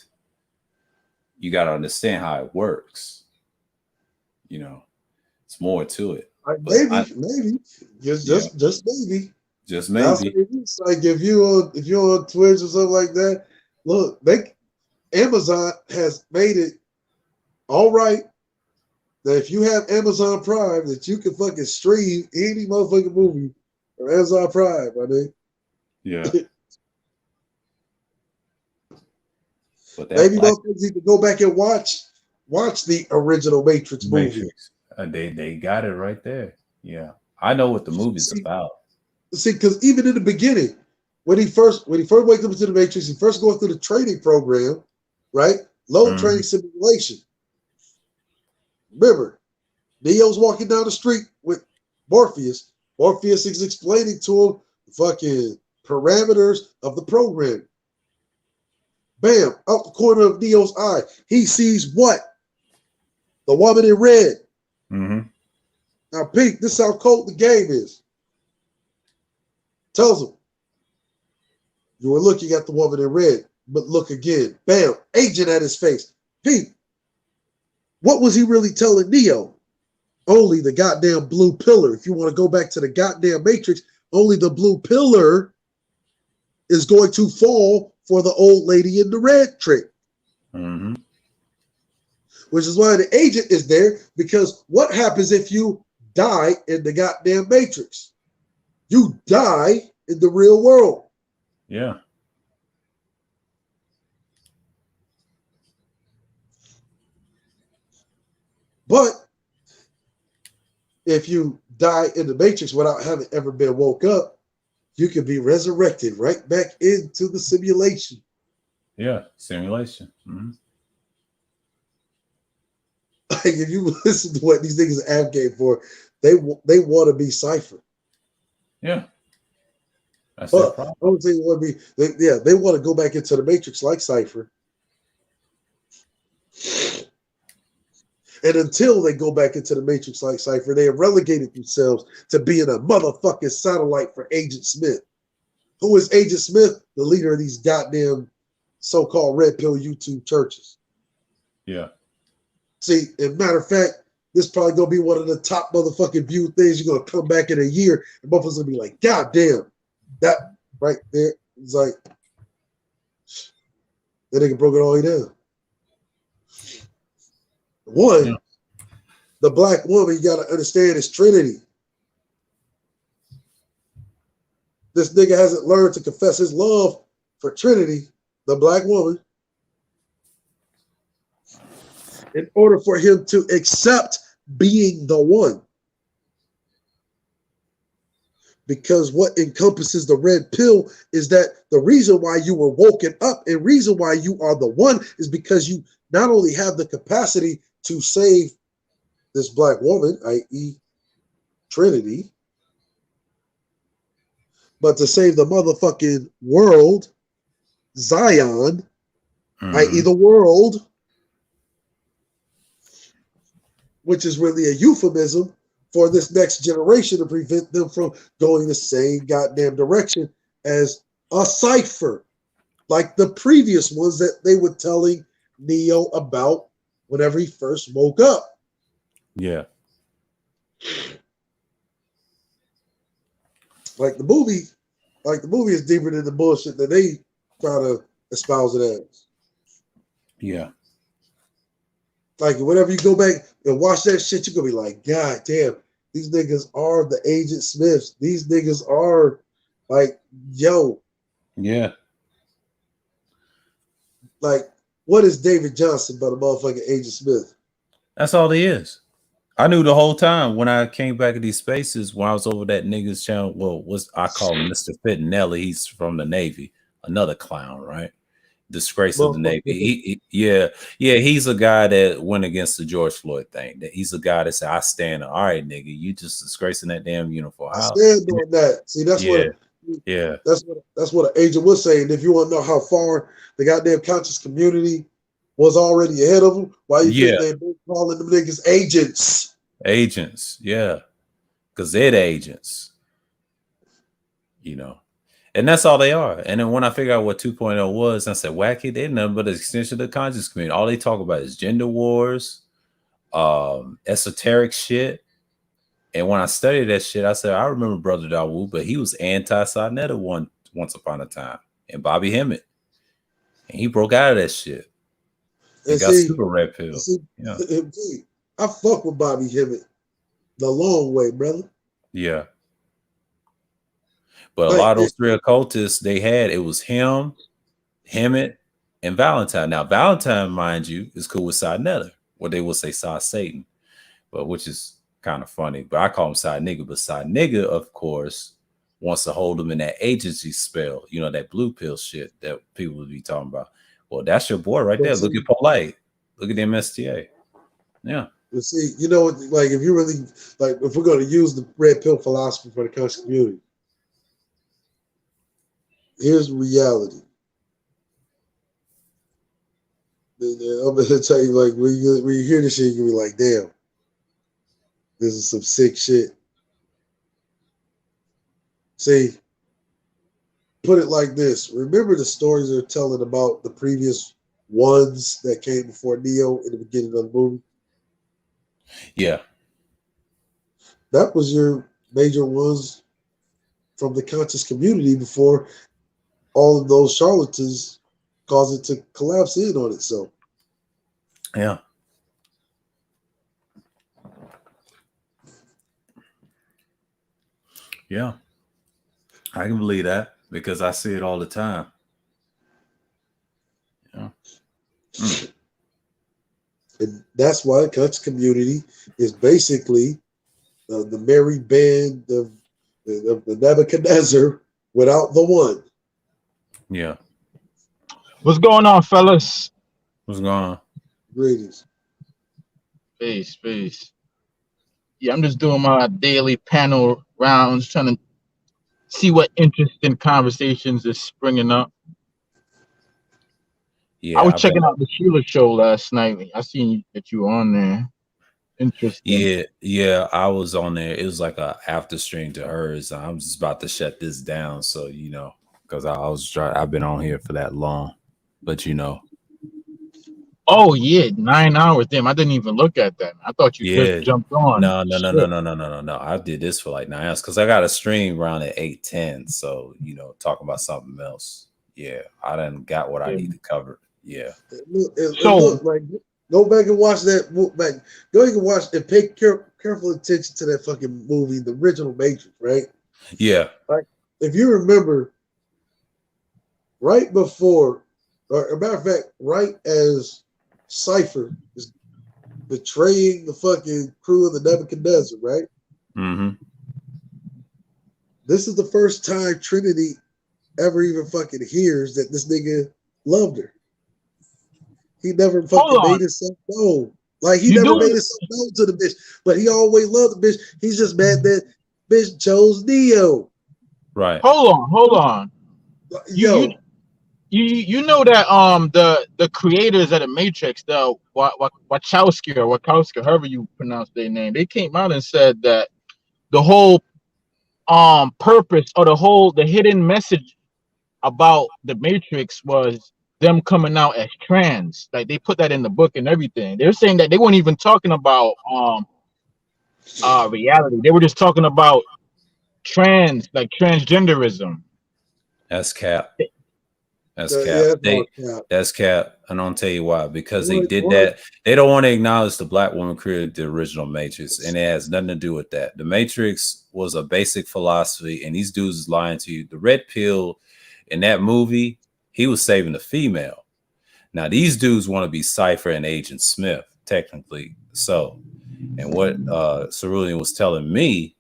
you got to understand how it works. You know, it's more to it. Maybe. Just maybe. Just maybe. It's like if you're on Twitch or something like that, look, Amazon has made it all right that if you have Amazon Prime, that you can fucking stream any motherfucking movie from Amazon Prime, I mean. Yeah. But maybe motherfuckers need to go back and watch the original Matrix movie. They got it right there. Yeah. I know what the movie's about. See, because even in the beginning, when he first wakes up into the Matrix, he first goes through the training program, right? Low training simulation. Remember, Neo's walking down the street with Morpheus. Morpheus is explaining to him the fucking parameters of the program. Bam, out the corner of Neo's eye, he sees what? The woman in red. Mm-hmm. Now, Pete, this is how cold the game is. Tells him, you were looking at the woman in red, but look again. Bam, agent at his face. Pete, what was he really telling Neo? Only the goddamn blue pillar. If you want to go back to the goddamn Matrix, only the blue pillar is going to fall for the old lady in the red trick. Mm-hmm. Which is why the agent is there, because what happens if you die in the goddamn Matrix? You die in the real world. Yeah. But if you die in the Matrix without having ever been woke up, you can be resurrected right back into the simulation. Yeah, simulation. Mm-hmm. Like if you listen to what these niggas advocate for, they want to be Cypher. Yeah. That's their problem. I would say they want to be, they want to go back into the Matrix like Cypher. And until they go back into the Matrix like Cypher, they have relegated themselves to being a motherfucking satellite for Agent Smith. Who is Agent Smith? The leader of these goddamn so-called red pill YouTube churches. Yeah. See, as a matter of fact, this is probably going to be one of the top motherfucking viewed things. You're going to come back in a year and both of us going to be like, God damn, that right there. It's like, that nigga broke it all the way down. One, the black woman you got to understand is Trinity. This nigga hasn't learned to confess his love for Trinity, the black woman, in order for him to accept being the one. Because what encompasses the red pill is that the reason why you were woken up and reason why you are the one is because you not only have the capacity to save this black woman, i.e. Trinity, but to save the motherfucking world, Zion, i.e. the world, which is really a euphemism for this next generation to prevent them from going the same goddamn direction as a cipher, like the previous ones that they were telling Neo about whenever he first woke up. Yeah. Like the movie is deeper than the bullshit that they try to espouse it as. Yeah. Like whenever you go back and watch that shit, you're gonna be like, God damn, these niggas are the Agent Smiths. These niggas are like, yo. Yeah. Like, what is David Johnson but a motherfucking Agent Smith? That's all he is. I knew the whole time when I came back to these spaces when I was over that nigga's channel. Well, I call him Mr. Fittinelli. He's from the Navy, another clown, right? Disgrace of the Navy. He's a guy that went against the George Floyd thing. That he's a guy that said, "I stand." All right, nigga, you just disgracing that damn uniform. I stand on that. See, that's that's what an agent was saying. If you want to know how far the goddamn conscious community was already ahead of them, why you think they've been calling them niggas agents? Agents, yeah, because they're the agents, you know. And that's all they are. And then when I figured out what 2.0 was, I said, wacky, they're nothing but an extension of the conscious community. All they talk about is gender wars, esoteric shit. And when I studied that shit, I said, I remember Brother Dawood, but he was anti-Sinetta once upon a time. And Bobby Hemmett. And he broke out of that shit. And got super red pill. I fuck with Bobby Hemmett the long way, brother. Yeah. But a lot of those three occultists they had, it was him, Hemmett, and Valentine. Now, Valentine, mind you, is cool with Sinetta, what they will say Side Satan, but which is kind of funny. But I call him Side Nigga. But Side Nigga, of course, wants to hold him in that agency spell, you know, that blue pill shit that people would be talking about. Well, that's your boy right there. Look at Polite. Look at the MSTA. Yeah. You see, you know, like if you really like, if we're going to use the red pill philosophy for the conscious community, here's reality. I'm going to tell you, like, when you hear this shit, you're going to be like, damn, this is some sick shit. See, put it like this. Remember the stories they're telling about the previous ones that came before Neo in the beginning of the movie? Yeah. That was your major ones from the conscious community before all of those charlatans caused it to collapse in on itself. Yeah. Yeah. I can believe that because I see it all the time. Yeah. And that's why the conscious community is basically the merry band of the Nebuchadnezzar without the one. Yeah. What's going on, fellas? What's going on? Greetings. Peace. Yeah, I'm just doing my daily panel rounds, trying to see what interesting conversations is springing up. Yeah, I was checking out the Sheila show last night. I seen that you were on there. Interesting. Yeah, I was on there. It was like a after stream to hers. I'm just about to shut this down, so you know, because I've been on here for that long, but you know. Oh yeah, 9 hours. Damn, I didn't even look at that. I thought you just jumped on. No. I did this for like 9 hours because I got a stream around at 8:10. So you know, talking about something else. Yeah, I done got what I need to cover. Yeah. Look, like, go back and watch that. Back, go back and watch and pay careful attention to that fucking movie, the original Matrix, right? Yeah. Like, if you remember, right before, or a matter of fact, right as Cypher is betraying the fucking crew of the Nebuchadnezzar, right? Mm-hmm. This is the first time Trinity ever even fucking hears that this nigga loved her. He never fucking made himself known. Like, he never made himself known to the bitch, but he always loved the bitch. He's just mad that bitch chose Neo. Right. Hold on. Yo, You know that the creators of the Matrix, the Wachowski, however you pronounce their name, they came out and said that the whole purpose or the hidden message about the Matrix was them coming out as trans. Like they put that in the book and everything. They're saying that they weren't even talking about reality. They were just talking about transgenderism. That's cap. That's yeah, cap. that's all cap. That's cap. And I'll tell you why. Because they What? did that. They don't want to acknowledge the black woman created the original Matrix, and it has nothing to do with that. The Matrix was a basic philosophy, and these dudes is lying to you. The red pill in that movie, he was saving the female. Now these dudes want to be Cypher and Agent Smith, technically. So, and what Cerulean was telling me,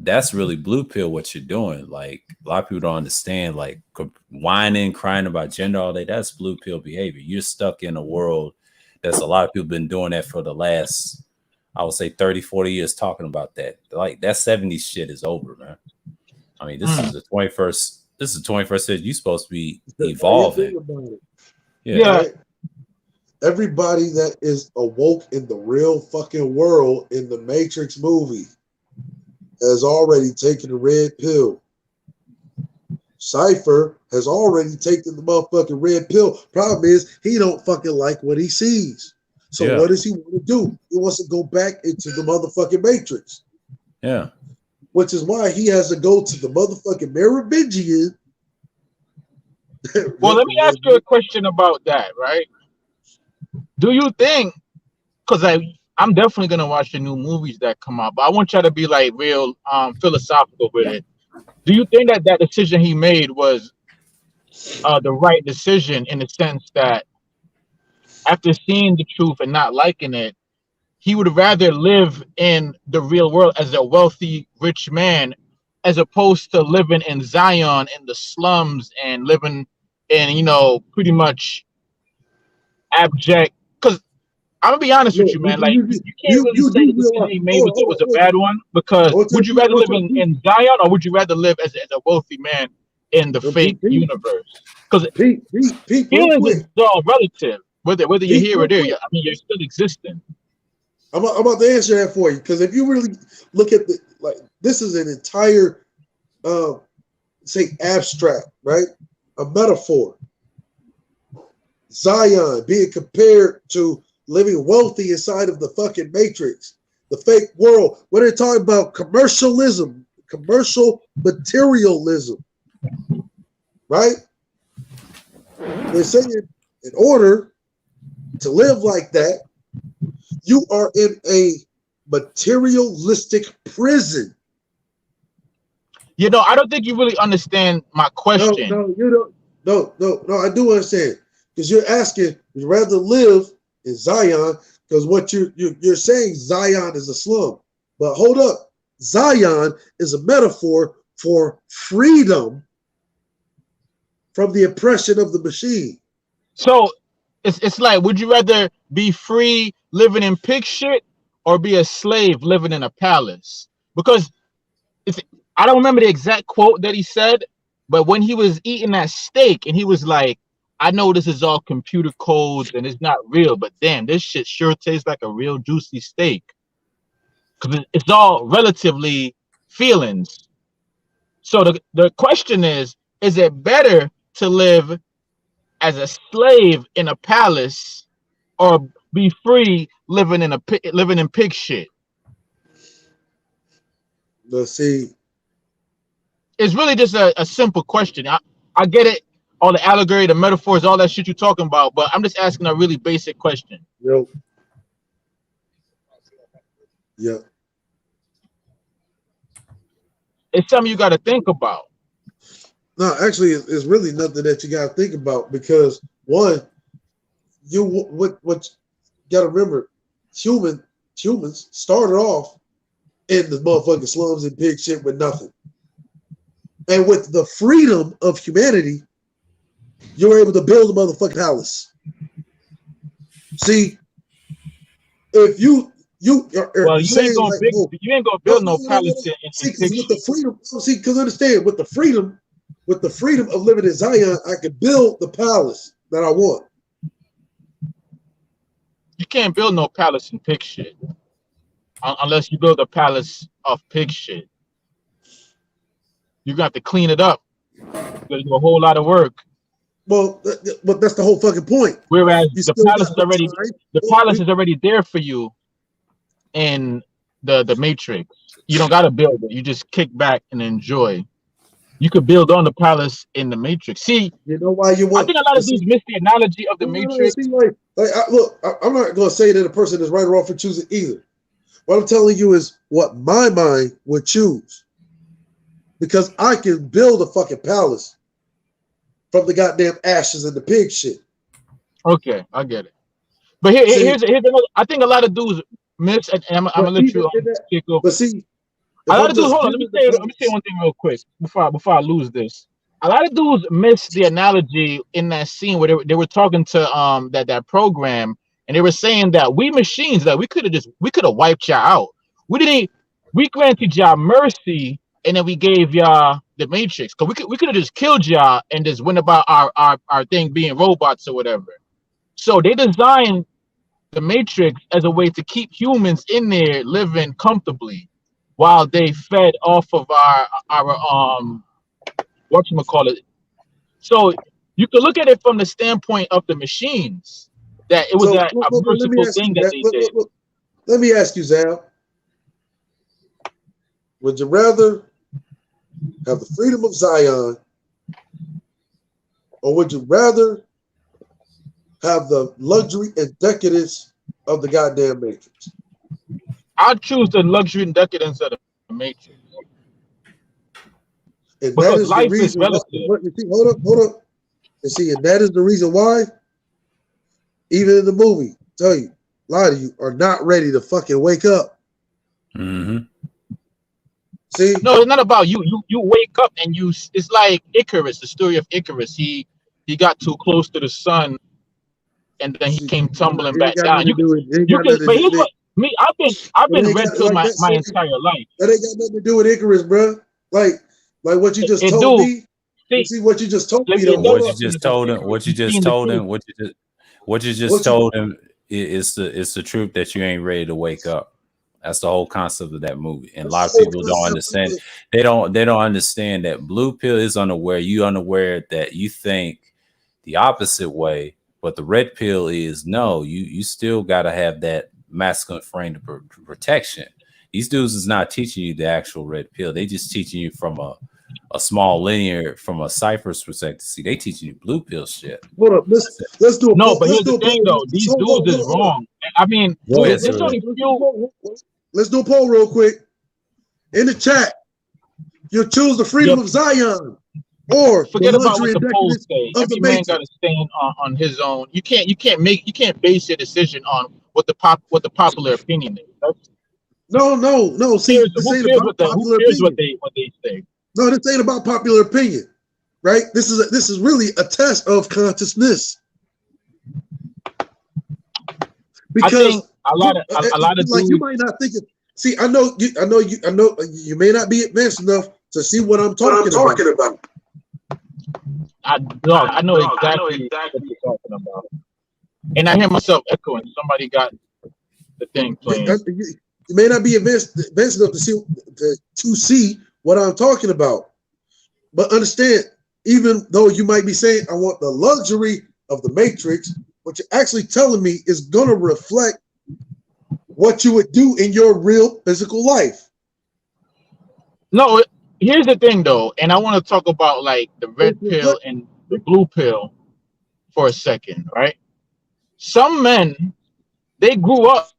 that's really blue pill what you're doing. Like a lot of people don't understand, like whining, crying about gender all day. That's blue pill behavior. You're stuck in a world that's a lot of people been doing that for the last, I would say 30, 40 years talking about that. Like that 70s shit is over, man. I mean, this is the 21st. This is the 21st century. You're supposed to be evolving. Yeah. Right? Everybody that is awoke in the real fucking world in the Matrix movie has already taken the red pill. Cypher has already taken the motherfucking red pill. Problem is, he don't fucking like what he sees. So what does he want to do? He wants to go back into the motherfucking Matrix. Yeah. Which is why he has to go to the motherfucking Merovingian. Well, let me ask you a question about that, right? Do you think, because I'm definitely gonna watch the new movies that come out, but I want y'all to be like real philosophical with it. Do you think that decision he made was the right decision in the sense that after seeing the truth and not liking it, he would rather live in the real world as a wealthy, rich man, as opposed to living in Zion in the slums and living in, pretty much abject? Because I'm gonna be honest with you, man. Like you can't really say the decision he made was a bad one. Because would you rather live in Zion or would you rather live as a wealthy man in the fake universe? Because feelings is all relative. Whether you're here or there, I mean, you're still existing. I'm about to answer that for you, because if you really look at this is an entire say abstract, right? A metaphor. Zion being compared to living wealthy inside of the fucking Matrix, the fake world. What they're talking about, commercialism, commercial materialism, right? They're saying in order to live like that, you are in a materialistic prison. I don't think you really understand my question. No, you don't. No, I do understand. Because you're asking, would you rather live in Zion? Because what you're saying, Zion is a slum. But hold up. Zion is a metaphor for freedom from the oppression of the machine. So it's like, would you rather be free living in pig shit or be a slave living in a palace? Because I don't remember the exact quote that he said, but when he was eating that steak and he was like, I know this is all computer codes and it's not real, but damn, this shit sure tastes like a real juicy steak. Because it's all relatively feelings. So the question is it better to live as a slave in a palace or be free living in pig shit? Let's see. It's really just a simple question. I get it, all the allegory, the metaphors, all that shit you're talking about, but I'm just asking a really basic question. Yep. It's something you got to think about. No, actually, it's really nothing that you got to think about, because one, what you got to remember, humans started off in the motherfucking slums and pig shit with nothing. And with the freedom of humanity, you're able to build a motherfucking palace. See, if you you are Well, saying like, oh, you ain't gonna no, build no palace in see, because with fiction. the freedom, see, because understand, with the freedom of living in Zion, I can build the palace that I want. You can't build no palace in pig shit unless you build a palace of pig shit. You got to clean it up. There's a whole lot of work. Well, but that's the whole fucking point. Whereas You the still palace got is already there for you in the Matrix. You don't got to build it. You just kick back and enjoy. You could build on the palace in the Matrix. See, you know why you want. I think a lot of dudes miss the analogy of the Matrix. See, I'm not going to say that a person is right or wrong for choosing either. What I'm telling you is what my mind would choose, because I can build a fucking palace from the goddamn ashes and the pig shit. Okay, I get it. But here's another. I think a lot of dudes miss, and I'm gonna let you kick off. But see, a lot of dudes. Hold on, let me say one thing real quick before I lose this. A lot of dudes miss the analogy in that scene where they were talking to that program, and they were saying that we machines, that we could have wiped y'all out. We granted y'all mercy, and then we gave y'all the Matrix, because we could have just killed y'all and just went about our thing being robots or whatever. So they designed the Matrix as a way to keep humans in there living comfortably while they fed off of our whatchamacallit. So you can look at it from the standpoint of the machines, that it was a merciful thing that they did. Let me ask you, Zal. Would you rather have the freedom of Zion, or would you rather have the luxury and decadence of the goddamn Matrix? I'd choose the luxury and decadence of the Matrix. And because that is life the reason is relative. Hold up. And see, and that is the reason why, even in the movie, tell you, a lot of you are not ready to fucking wake up. Mm-hmm. See? No, it's not about you. You wake up and it's like Icarus, the story of Icarus. He got too close to the sun, and then he came tumbling back down. But here's what I've been red pilled my entire life. That ain't got nothing to do with Icarus, bro. Like what you just told me. See what you just told me. What you just told him is the truth, that you ain't ready to wake up. That's the whole concept of that movie, and a lot of people don't understand. They don't understand that blue pill is unaware. You unaware that you think the opposite way, but the red pill is no. You still got to have that masculine frame of protection. These dudes is not teaching you the actual red pill. They just teaching you from a small linear, from a cipher's perspective. See, they teaching you blue pill shit. Hold up, let's do a no, but here's the thing though. These dudes is wrong. I mean, there's only few. Let's do a poll real quick. In the chat, you choose the freedom of Zion, or forget about what the polls say. Every man got to stand on his own. You can't base your decision on what the popular opinion is. No. See, this ain't about popular opinion. What they say. No, this ain't about popular opinion, right? This is really a test of consciousness. Because I think a lot of like dudes, you might not think it. See, I know you may not be advanced enough to see what I'm talking about. I know exactly what you're talking about, and I hear myself echoing. Somebody got the thing playing. You may not be advanced enough to see what I'm talking about, but understand, even though you might be saying I want the luxury of the Matrix, what you're actually telling me is going to reflect what you would do in your real physical life. No, here's the thing though, and I want to talk about like the red pill and the blue pill for a second, right? Some men, they grew up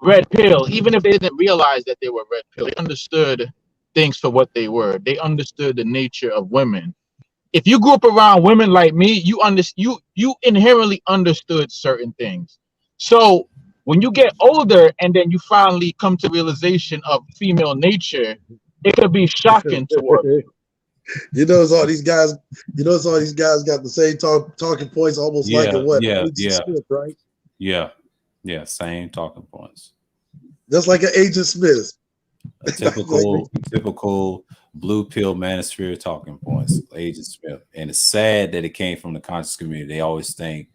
red pill, even if they didn't realize that they were red pill. They understood things for what they were. They understood the nature of women. If you grew up around women like me, you inherently understood certain things. So when you get older and then you finally come to realization of female nature, it could be shocking towards you. You notice all these guys got the same talking points, almost like a what? Yeah. Script, right? Yeah, same talking points. Just like an Agent Smith. A typical blue pill manosphere talking points, Agent Smith. And it's sad that it came from the conscious community. They always think,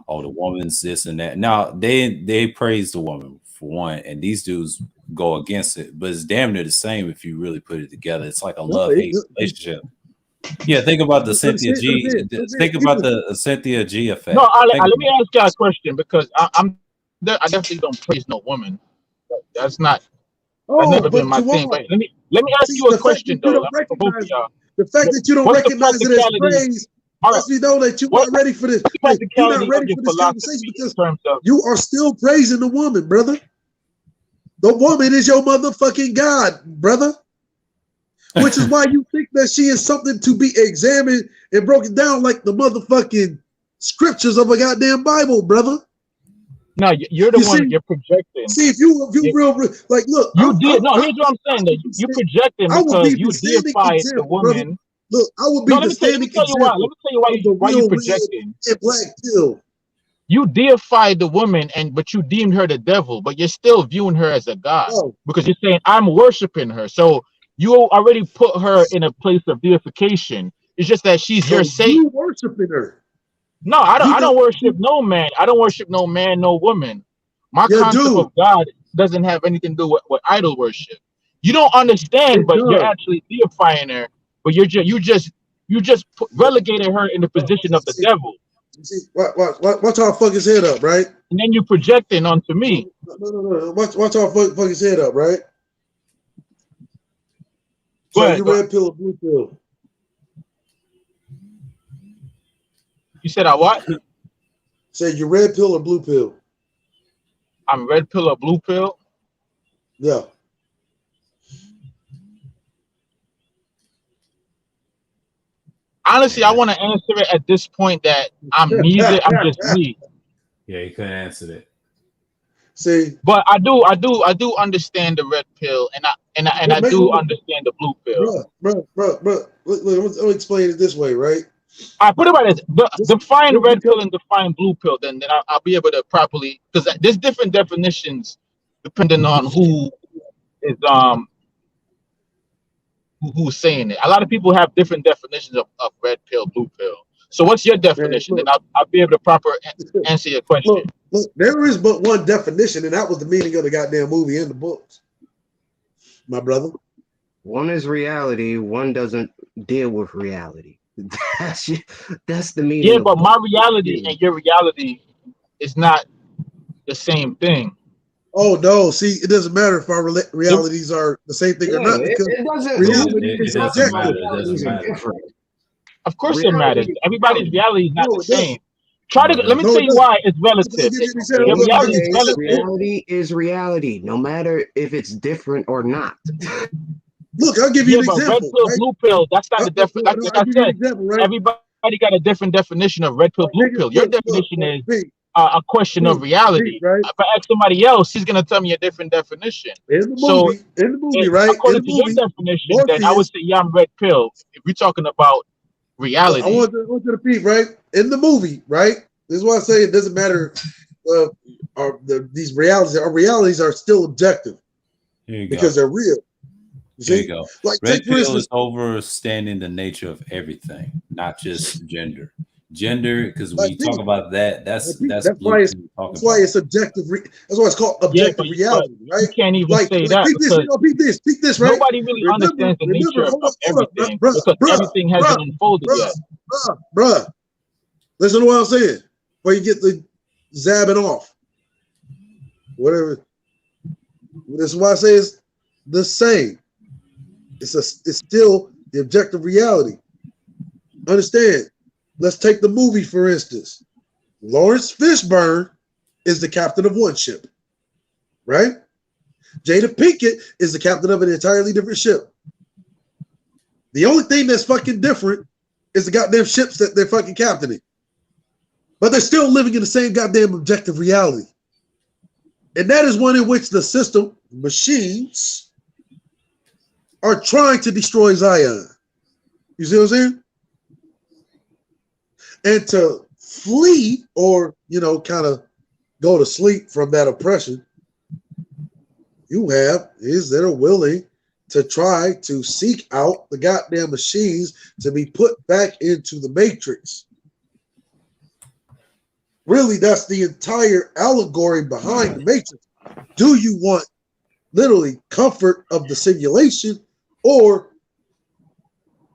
oh, the woman's this and that. Now they praise the woman for one, and these dudes go against it, but it's damn near the same if you really put it together. It's like a love-hate relationship. Yeah, think about the Cynthia G. Think about the Cynthia G effect. No, let me ask y'all a question because I definitely don't praise no woman. That's not. That's never been my thing. But let me ask you a question though. For both of y'all. The fact that you don't recognize it as praise lets me know that you're not ready for this. You're not ready for this conversation because you are still praising the woman, brother. The woman is your motherfucking God, brother. Which is why you think that she is something to be examined and broken down like the motherfucking scriptures of a goddamn Bible, brother. No, you're the one you're projecting. See, if you real like, look. Here's what I'm saying. That you're projecting because you deified the woman. Brother. Look, I would be the standing example. Let me tell you why you're projecting. Black pill. You deified the woman, but you deemed her the devil, but you're still viewing her as a god because you're saying I'm worshiping her. So you already put her in a place of deification. It's just that she's your saint. You worshiping her. No, I don't worship no man. I don't worship no man, no woman. My concept of God doesn't have anything to do with idol worship. You don't understand, but you're actually deifying her. But you just relegated her in the position of the devil. Watch how I fuck his head up, right? And then you projecting onto me. No. Watch how I fuck his head up, right? Go ahead, you red pill or blue pill? You said I what? Say you red pill or blue pill? I'm red pill or blue pill? Yeah. Honestly, I want to answer it at this point that I'm neither. I'm just me. Yeah, you couldn't answer that. See, but I do understand the red pill, and I do understand the blue pill. Bro. Let me explain it this way, right? I put it right as define red pill and define blue pill. Then I'll be able to properly, because there's different definitions depending on who is who's saying it. A lot of people have different definitions of red pill, blue pill. So what's your definition? Then I'll be able to proper answer your question. Look, there is but one definition, and that was the meaning of the goddamn movie and the books. My brother. One is reality, one doesn't deal with reality. That's the meaning. Yeah, but my reality and your reality is not the same thing. Oh no! See, it doesn't matter if our realities are the same thing or not, because it doesn't. Reality It is doesn't objective. matter. Of course, it matters. Everybody's reality is not the same. Let me tell you why it's relative. Your reality is relative. Reality is reality, no matter if it's different or not. Look, I'll give you an example. Red pill, blue pill. That's not the definition. Like I said, everybody got a different definition of red pill, blue pill. Your definition is a question of reality. Right? If I ask somebody else, he's gonna tell me a different definition. In the movie, right? According to your definition, then I would say, yeah, I'm red pill. If we're talking about reality, I want you to repeat, right? In the movie, right? This is why I say it doesn't matter. These realities, our realities are still objective because they're real. There you go. Like, red pill is overstanding the nature of everything, not just gender. Gender, because when you talk about that, that's why it's objective. That's why it's called objective reality, right? You can't even say that because peep this, right? Nobody really understands the nature of everything because everything hasn't unfolded yet. Bruh, listen to what I'm saying. Before you get the zapping off, whatever. This is why I say it's the same. It's still the objective reality. Understand? Let's take the movie, for instance. Lawrence Fishburne is the captain of one ship, right? Jada Pinkett is the captain of an entirely different ship. The only thing that's fucking different is the goddamn ships that they're fucking captaining. But they're still living in the same goddamn objective reality. And that is one in which the system, machines, are trying to destroy Zion. You see what I'm saying? And to flee or, kind of go to sleep from that oppression, you have is that are willing to try to seek out the goddamn machines to be put back into the Matrix. Really, that's the entire allegory behind the Matrix. Do you want literally comfort of the simulation, or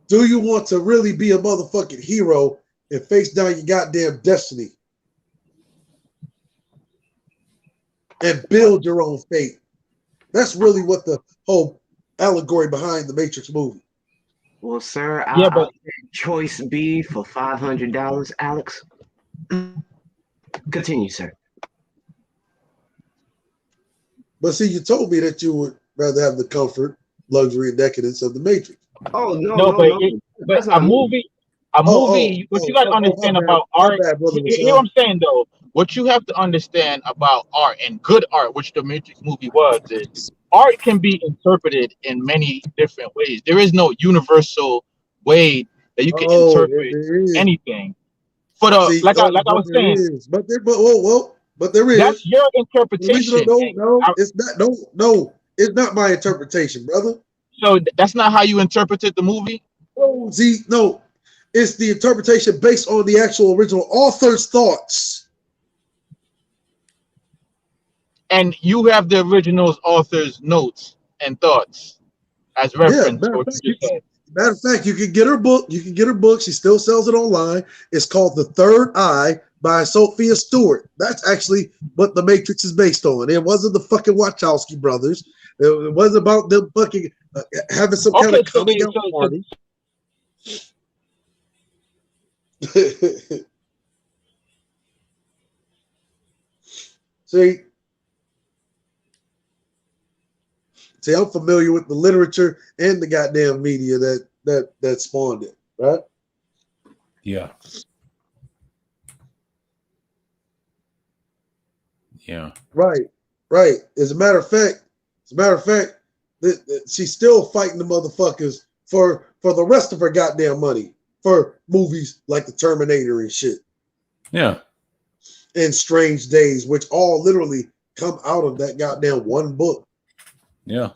do you want to really be a motherfucking hero and face down your goddamn destiny and build your own fate? That's really what the whole allegory behind the Matrix movie. Well, sir, Yeah, I'll but take choice B for $500, Alex. Continue, sir. But see, you told me that you would rather have the comfort, luxury, and decadence of the Matrix. Oh no, no, no, but no. but That's not me. a movie. What you got to understand about My art. bad, brother Hear what Rashawn. I'm saying though. What you have to understand about art and good art, which the Matrix movie was, is art can be interpreted in many different ways. There is no universal way that you can Oh, interpret there is. anything. For the See, like I but was there saying, is. But there that's is. your The reason, interpretation. no, it's not. No, it's not my interpretation, brother. So that's not how you interpreted the movie. No, see, no, it's the interpretation based on the actual original author's thoughts. And you have the original author's notes and thoughts as Yeah, reference for what you just said. matter of fact, you can get her book. You can get her book. She still sells it online. It's called The Third Eye by Sophia Stewart. That's actually what The Matrix is based on. It wasn't the fucking Wachowski brothers. It wasn't about them fucking having some kind Okay, of coming out party. See, I'm familiar with the literature and the goddamn media that spawned it, right? Yeah. Yeah. Right. As a matter of fact, she's still fighting the motherfuckers for the rest of her goddamn money for movies like The Terminator and shit. Yeah. And Strange Days, which all literally come out of that goddamn one book. Yeah.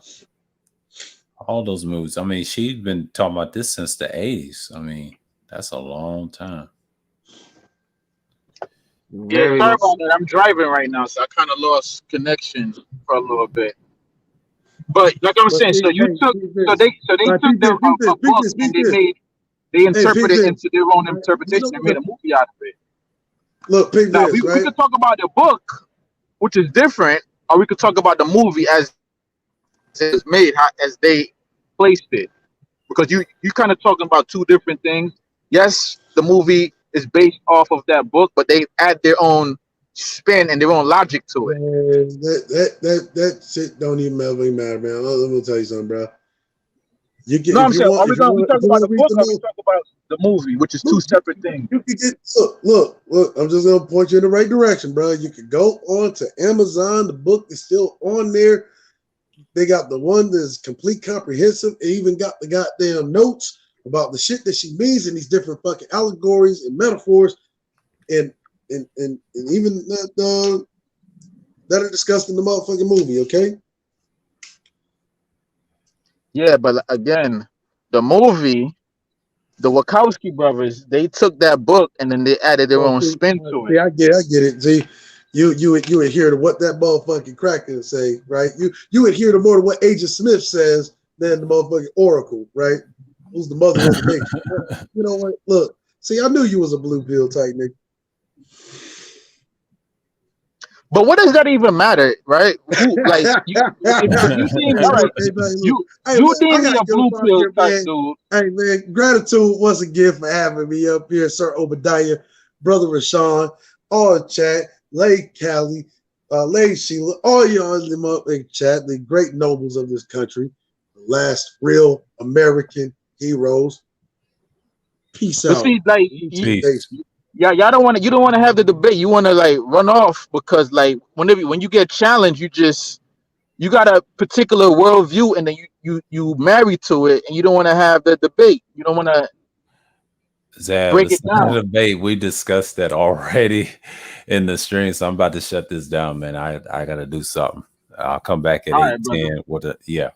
All those movies. I mean, she's been talking about this since the 80s. I mean, that's a long time. Yeah, sorry about that. I'm driving right now, so I kind of lost connection for a little bit. But like I was saying, so you took, so they took their a book and they interpreted it into their own interpretation and made a movie out of it. Look, now we could talk about the book, which is different, or we could talk about the movie as it was made, as they placed it, because you kind of talking about two different things. Yes, the movie is based off of that book, but they add their own spin and their own logic to it. That shit don't even matter, man. Let me tell you something, bro. You get, no, I'm saying, are we talk about the book, or we talk about the movie, which is two separate things? You can get look. I'm just gonna point you in the right direction, bro. You can go on to Amazon. The book is still on there. They got the one that's complete comprehensive. It even got the goddamn notes about the shit that she means in these different fucking allegories and metaphors, and even that are discussed in the motherfucking movie. Okay. Yeah, but again, the movie, the Wachowski brothers, they took that book and then they added their own spin to it. Yeah, I get it. See, you adhere to what that motherfucking cracker say, right? You adhere to more to what Agent Smith says than the motherfucking Oracle, right? Who's the mother of the nation? You know what? Look, see, I knew you was a blue pill type nigga. But what does that even matter, right? Who, like, you deem, all right, you deem me a blue pill type dude. Hey, man, gratitude once again for having me up here, Sir Obadiah, Brother Rashawn, all chat, Lady Callie, Lady Sheila, all y'all in the motherfucking chat, the great nobles of this country, the last real American heroes. Peace out. See, like, y'all don't want to. You don't want to have the debate. You want to like run off because like when you get challenged, you got a particular worldview and then you marry to it, and you don't want to have the debate. You don't want to break it down. Debate. We discussed that already in the stream, so I'm about to shut this down, man. I got to do something. I'll come back at All right, brother. 8:10 with the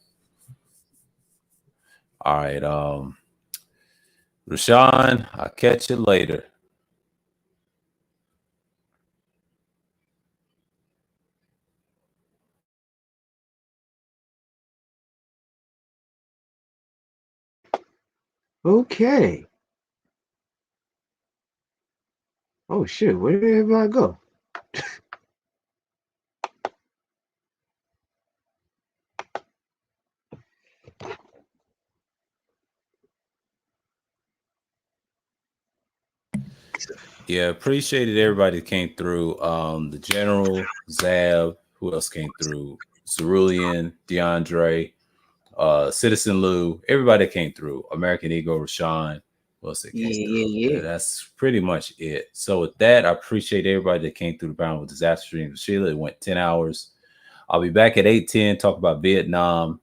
All right. Rashawn, I'll catch you later. Okay. Oh shit, where did everybody go? Yeah, appreciated everybody that came through. The General, Zab, who else came through? Cerulean, DeAndre, Citizen Lou, everybody that came through. American Ego, Rashawn, who else that came through? Yeah. That's pretty much it. So with that, I appreciate everybody that came through the Bound with Disaster Stream with Sheila. It went 10 hours. I'll be back at 8:10, talk about Vietnam,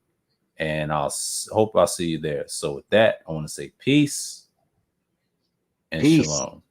and hope I'll see you there. So with that, I want to say peace and Peace. shalom.